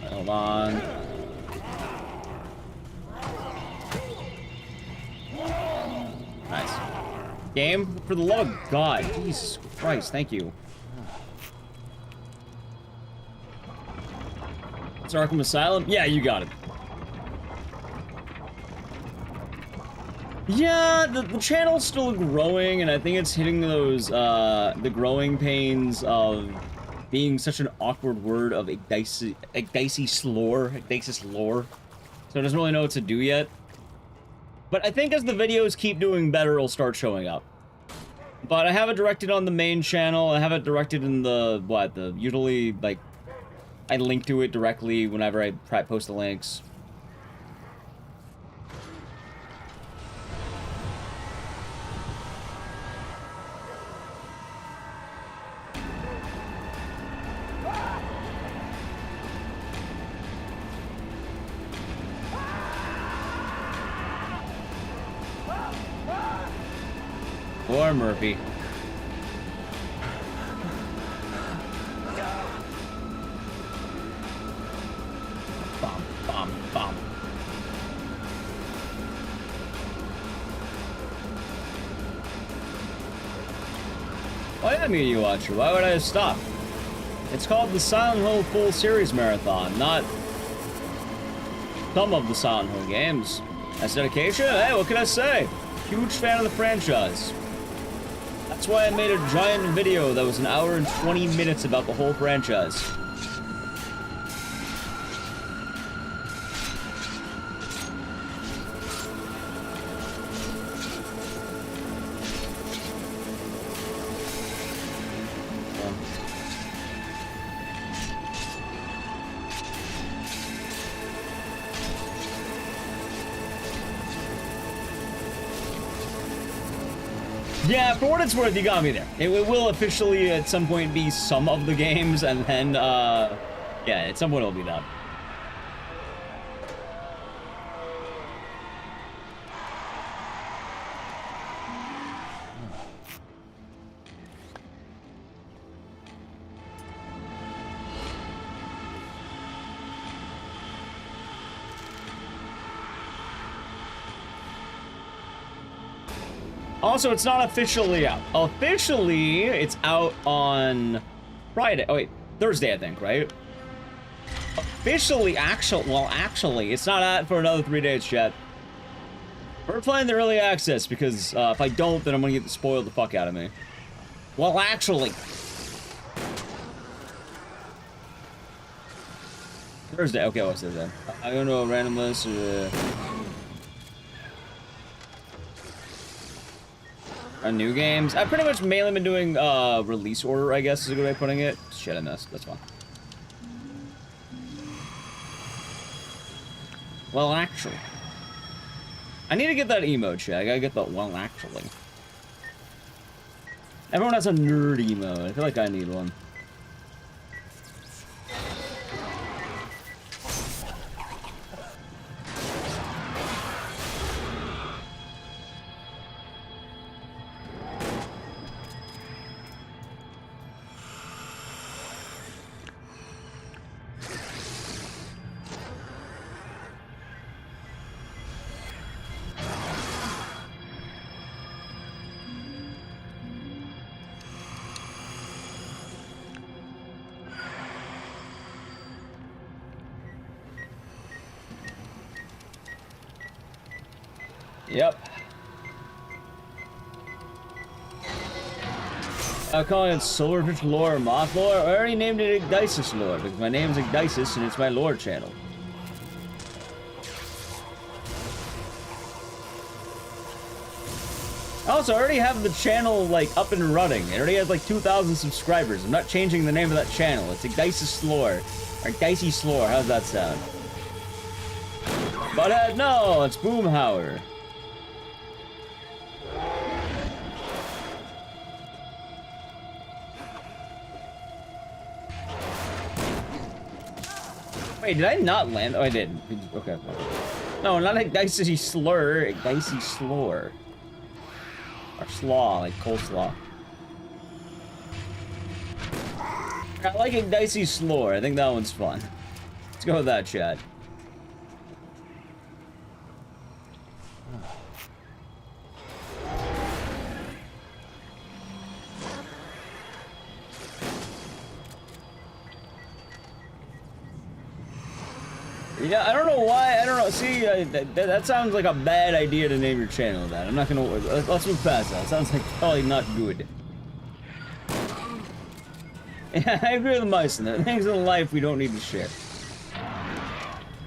Hold on. Nice. Game? For the love of God. Jesus Christ, thank you. It's Arkham Asylum? Yeah, you got it. Yeah, the channel's still growing, and I think it's hitting those, the growing pains of being such an awkward word of Ecdycis lore. So it doesn't really know what to do yet. But I think as the videos keep doing better, it'll start showing up. But I have it directed on the main channel, I have it directed in the, usually, like, I link to it directly whenever I post the links. Poor Murphy. Bum, bum, bum. Why am you watcher? Why would I stop? It's called the Silent Hill Full Series Marathon, not some of the Silent Hill games. That's dedication? Hey, what can I say? Huge fan of the franchise. That's why I made a giant video that was 1 hour and 20 minutes about the whole franchise. Yeah, for what it's worth, you got me there. It will officially, at some point, be some of the games, and then, yeah, at some point it'll be that. Also, it's not officially out. Officially, it's out on Friday. Oh, wait. Thursday, I think, right? Officially, actually, it's not out for another 3 days yet. We're playing the early access because if I don't, then I'm gonna get spoiled the fuck out of me. Well, actually. Thursday. Okay, what's Thursday? I don't know, a random list. New games. I've pretty much mainly been doing release order, I guess is a good way of putting it. Shit, I missed. That's fine. Well, actually. I need to get that emote shit. I gotta get that well, actually. Everyone has a nerd emote. I feel like I need one. Yep. I'm calling it Silverfish Lore, Moth Lore. I already named it Ecdycis Lore because my name's Ecdycis and it's my lore channel. Also, I already have the channel, like, up and running. It already has, like, 2,000 subscribers. I'm not changing the name of that channel. It's Ecdycis Lore. Or Ecdycis Lore. How's that sound? But, no! It's Boomhauer. Wait, did I not land? Oh, I did. Okay. No, not Ecdycis Slur. Ecdycis Slore. Or slaw, like coleslaw. I like Ecdycis Slore. I think that one's fun. Let's go with that, chat. Yeah, I don't know why. I don't know. See, that sounds like a bad idea to name your channel that. I'm not gonna. Let's move past that. Sounds like probably not good. Yeah, I agree with the mice in there. Things in life we don't need to share.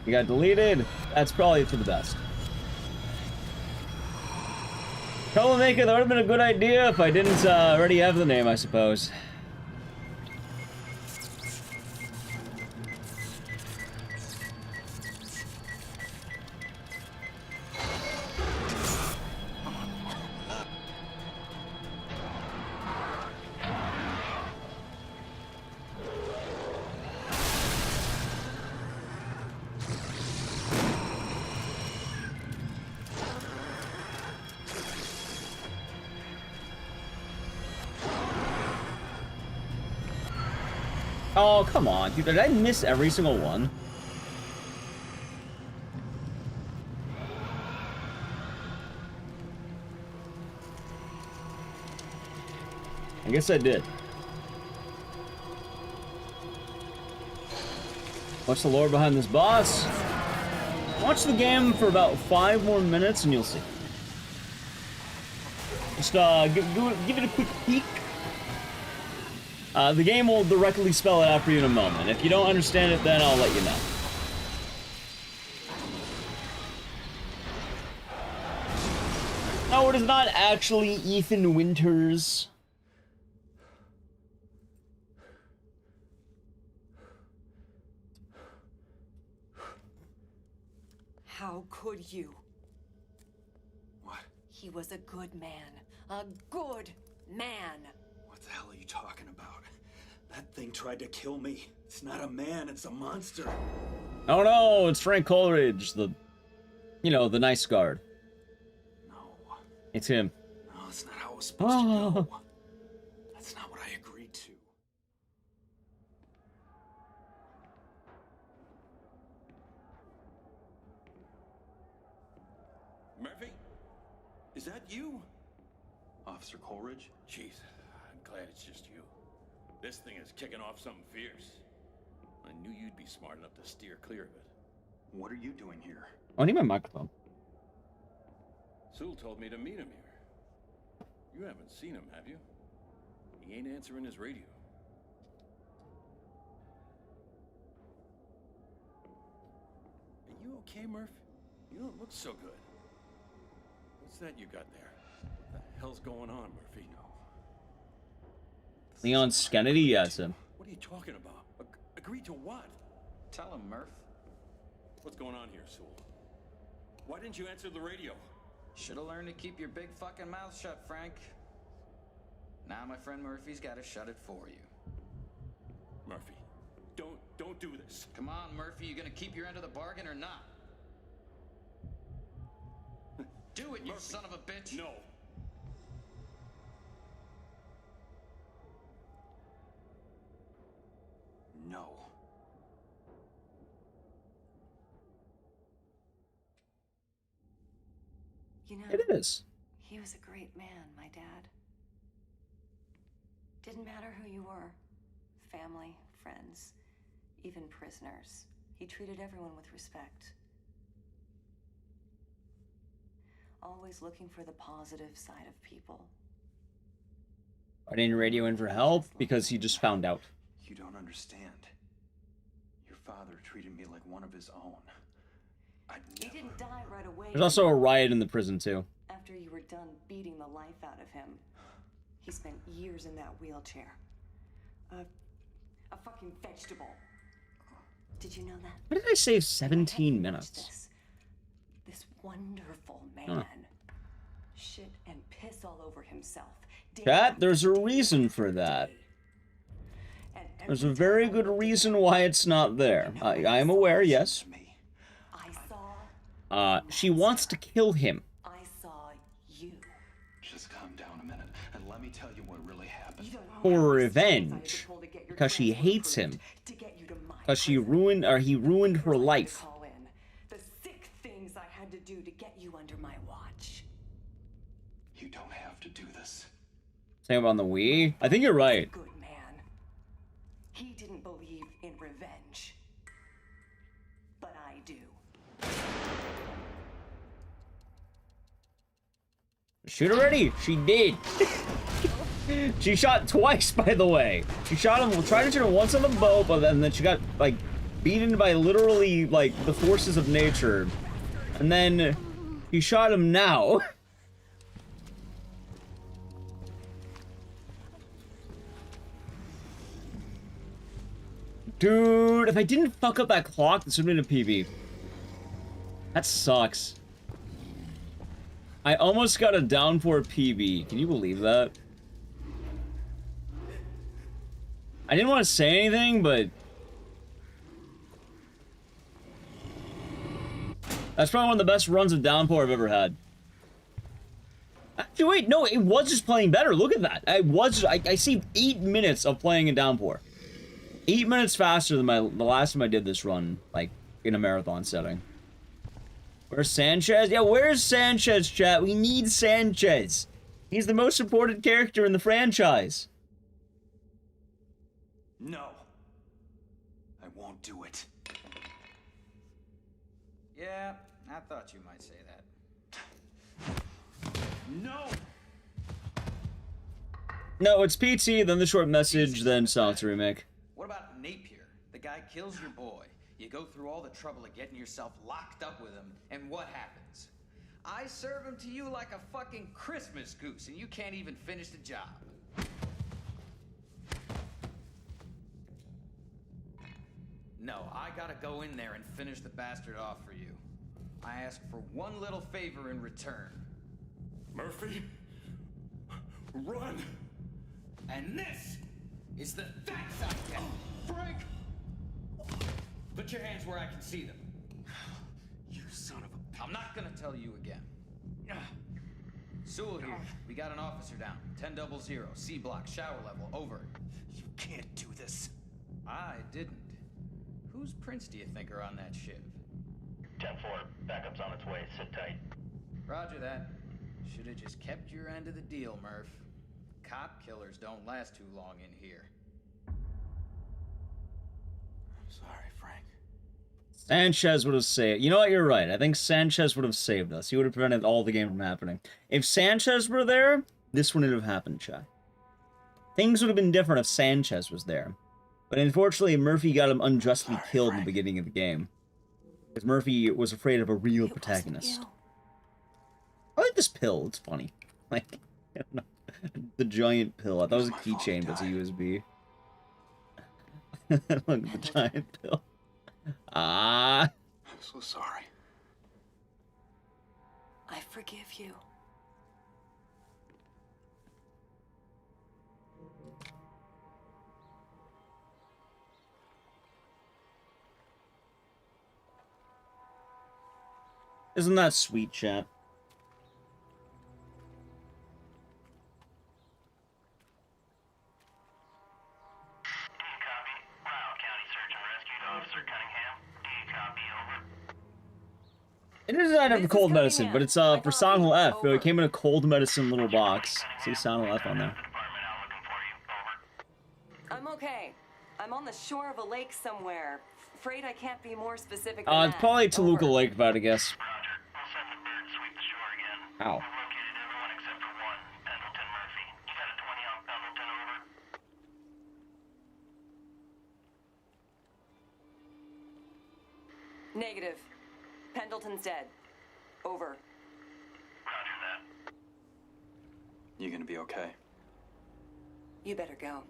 You got deleted. That's probably for the best. Troublemaker, that would have been a good idea if I didn't already have the name, I suppose. Oh, come on, dude. Did I miss every single one? I guess I did. What's the lore behind this boss? Watch the game for about 5 more minutes and you'll see. Just give it a quick peek. The game will directly spell it out for you in a moment. If you don't understand it, then I'll let you know. No, it is not actually Ethan Winters. How could you? What? He was a good man. A good man. What the hell are you talking about? That thing tried to kill me. It's not a man, it's a monster. Oh no, it's Frank Coleridge, the nice guard. No. It's him. No, that's not how it was supposed to go. That's not what I agreed to. Murphy? Is that you? Officer Coleridge? Jeez, I'm glad it's just you. This thing is kicking off something fierce. I knew you'd be smart enough to steer clear of it. What are you doing here? I need my microphone. Sewell told me to meet him here. You haven't seen him, have you? He ain't answering his radio. Are you okay, Murph? You don't look so good. What's that you got there? What the hell's going on, Murphy? No. Leon Skennedy? Yes, him. What are you talking about? Agree to what? Tell him, Murph. What's going on here, Sewell? Why didn't you answer the radio? Should've learned to keep your big fucking mouth shut, Frank. Now my friend Murphy's gotta shut it for you. Murphy, don't do this. Come on, Murphy, you gonna keep your end of the bargain or not? Do it, you Murphy, son of a bitch! No. No. You know, It is. he was a great man, my dad. Didn't matter who you were. Family, friends, even prisoners. He treated everyone with respect. All always looking for the positive side of people. I didn't radio in for help because he just found out. You don't understand. Your father treated me like one of his own. He didn't die right away. There's also a riot in the prison too. After you were done beating the life out of him, he spent years in that wheelchair. A fucking vegetable. Did you know that? What did I save 17 minutes? This wonderful man. Huh. Shit and piss all over himself. Chat, there's a reason for that. There's a very good reason why it's not there. I am aware, yes. She wants to kill him. I saw you. Just calm down a minute and let me tell you what really happened. For revenge. Because she hates him. Because he ruined her life. The sick things I had to do to get you under my watch. You don't have to do this. Same on the Wii. I think you're right. Good man. He didn't believe in revenge. But I do. Shoot already? She did. She shot twice, by the way. She shot him, tried to shoot him once on the boat, but then she got, like, beaten by literally, like, the forces of nature. And then he shot him now. Dude, if I didn't fuck up that clock, this would have been a PB. That sucks. I almost got a Downpour PB. Can you believe that? I didn't want to say anything, but... that's probably one of the best runs of Downpour I've ever had. Actually, wait, no, it was just playing better. Look at that. I saved 8 minutes of playing in Downpour. 8 minutes faster than the last time I did this run, like, in a marathon setting. Where's Sanchez? Yeah, where's Sanchez, chat? We need Sanchez. He's the most important character in the franchise. No. I won't do it. Yeah, I thought you might say that. No! No, it's PT, then the short message, then Silence Remake. What about Napier? The guy kills your boy. You go through all the trouble of getting yourself locked up with him, and what happens? I serve him to you like a fucking Christmas goose, and you can't even finish the job. No, I gotta go in there and finish the bastard off for you. I ask for one little favor in return. Murphy, run! And this is the thanks I get. Frank! Put your hands where I can see them. You son of a... I'm not gonna tell you again. Sewell here. We got an officer down. 1000, C block, shower level, over. You can't do this. I didn't. Whose prints do you think are on that shiv? 10-4, backup's on its way, sit tight. Roger that. Should've just kept your end of the deal, Murph. Cop killers don't last too long in here. I'm sorry, Frank. Sanchez would have saved... You know what? You're right. I think Sanchez would have saved us. He would have prevented all the game from happening. If Sanchez were there, this wouldn't have happened, chat. Things would have been different if Sanchez was there. But unfortunately, Murphy got him unjustly killed in the beginning of the game. Because Murphy was afraid of a real protagonist. I like this pill. It's funny. Like, I don't know. The giant pill. I thought it was a keychain, but it's a USB. Look at the giant pill. Ah. I'm so sorry. I forgive you. Isn't that sweet, chat? It does not have cold medicine, but it's for Silent F. It came in a cold medicine little box. See Silent F on there. I'm okay. I'm on the shore of a lake somewhere. Afraid I can't be more specific than It's probably Toluca Lake, about I guess. Ow. Negative. Pendleton's dead. Over. You gonna be okay? You better go.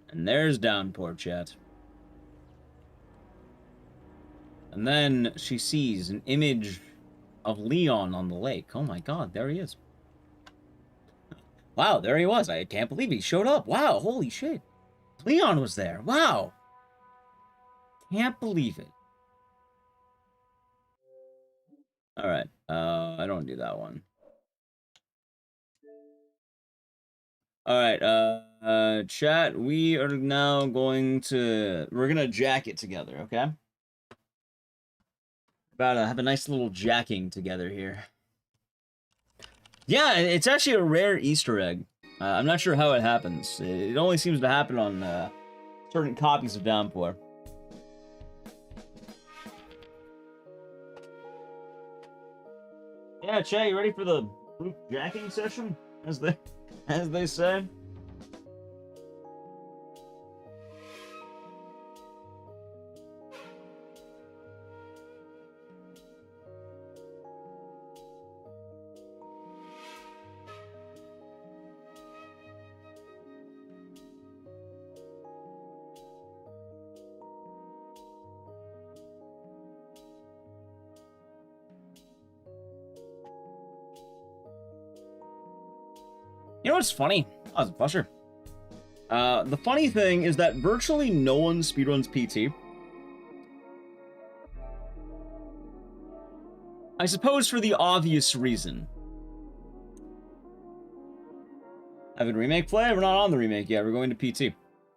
And there's Downpour, chat. And then she sees an image of Leon on the lake. Oh my god, there he is. Wow, there he was. I can't believe he showed up. Wow, holy shit. Leon was there. Wow. Can't believe it. Alright, I don't do that one. Alright, chat, we are now we're gonna jack it together, okay? About to have a nice little jacking together here. Yeah, it's actually a rare Easter egg. I'm not sure how it happens. It only seems to happen on certain copies of Downpour. Yeah, Che, you ready for the group jacking session, as they say? You know what's funny? Oh, it's a pusher. The funny thing is that virtually no one speedruns PT. I suppose for the obvious reason. Having remake play? We're not on the remake yet. We're going to PT.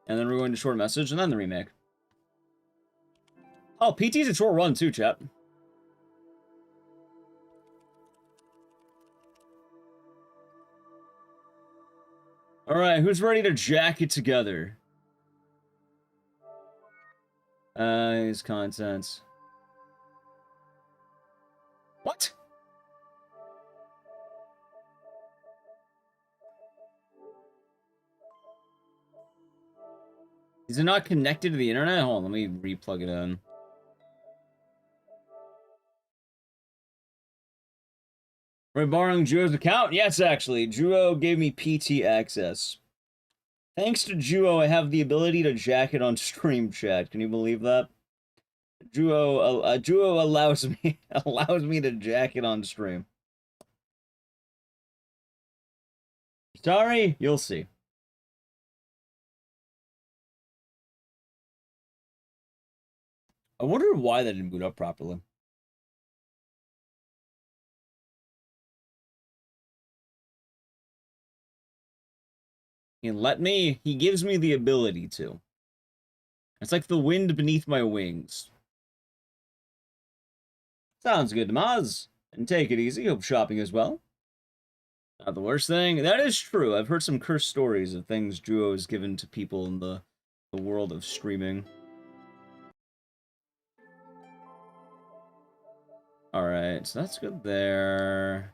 And then we're going to short message, and then the remake. Oh, PT's a short run too, chat. Alright, who's ready to jack it together? His contents. What? Is it not connected to the internet? Hold on, let me re-plug it in. Are we borrowing Juo's account? Yes, actually. Juo gave me PT access. Thanks to Juo, I have the ability to jack it on stream, chat. Can you believe that? Juo allows me to jack it on stream. Sorry, you'll see. I wonder why that didn't boot up properly. He gives me the ability to. It's like the wind beneath my wings. Sounds good, Maz. And take it easy. Hope shopping as well. Not the worst thing. That is true. I've heard some cursed stories of things Juo has given to people in the world of streaming. Alright, so that's good there.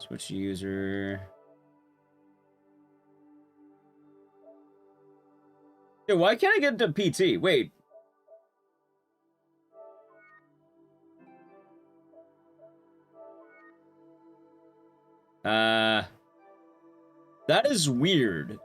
Switch user. Yeah, why can't I get to PT? Wait. That is weird.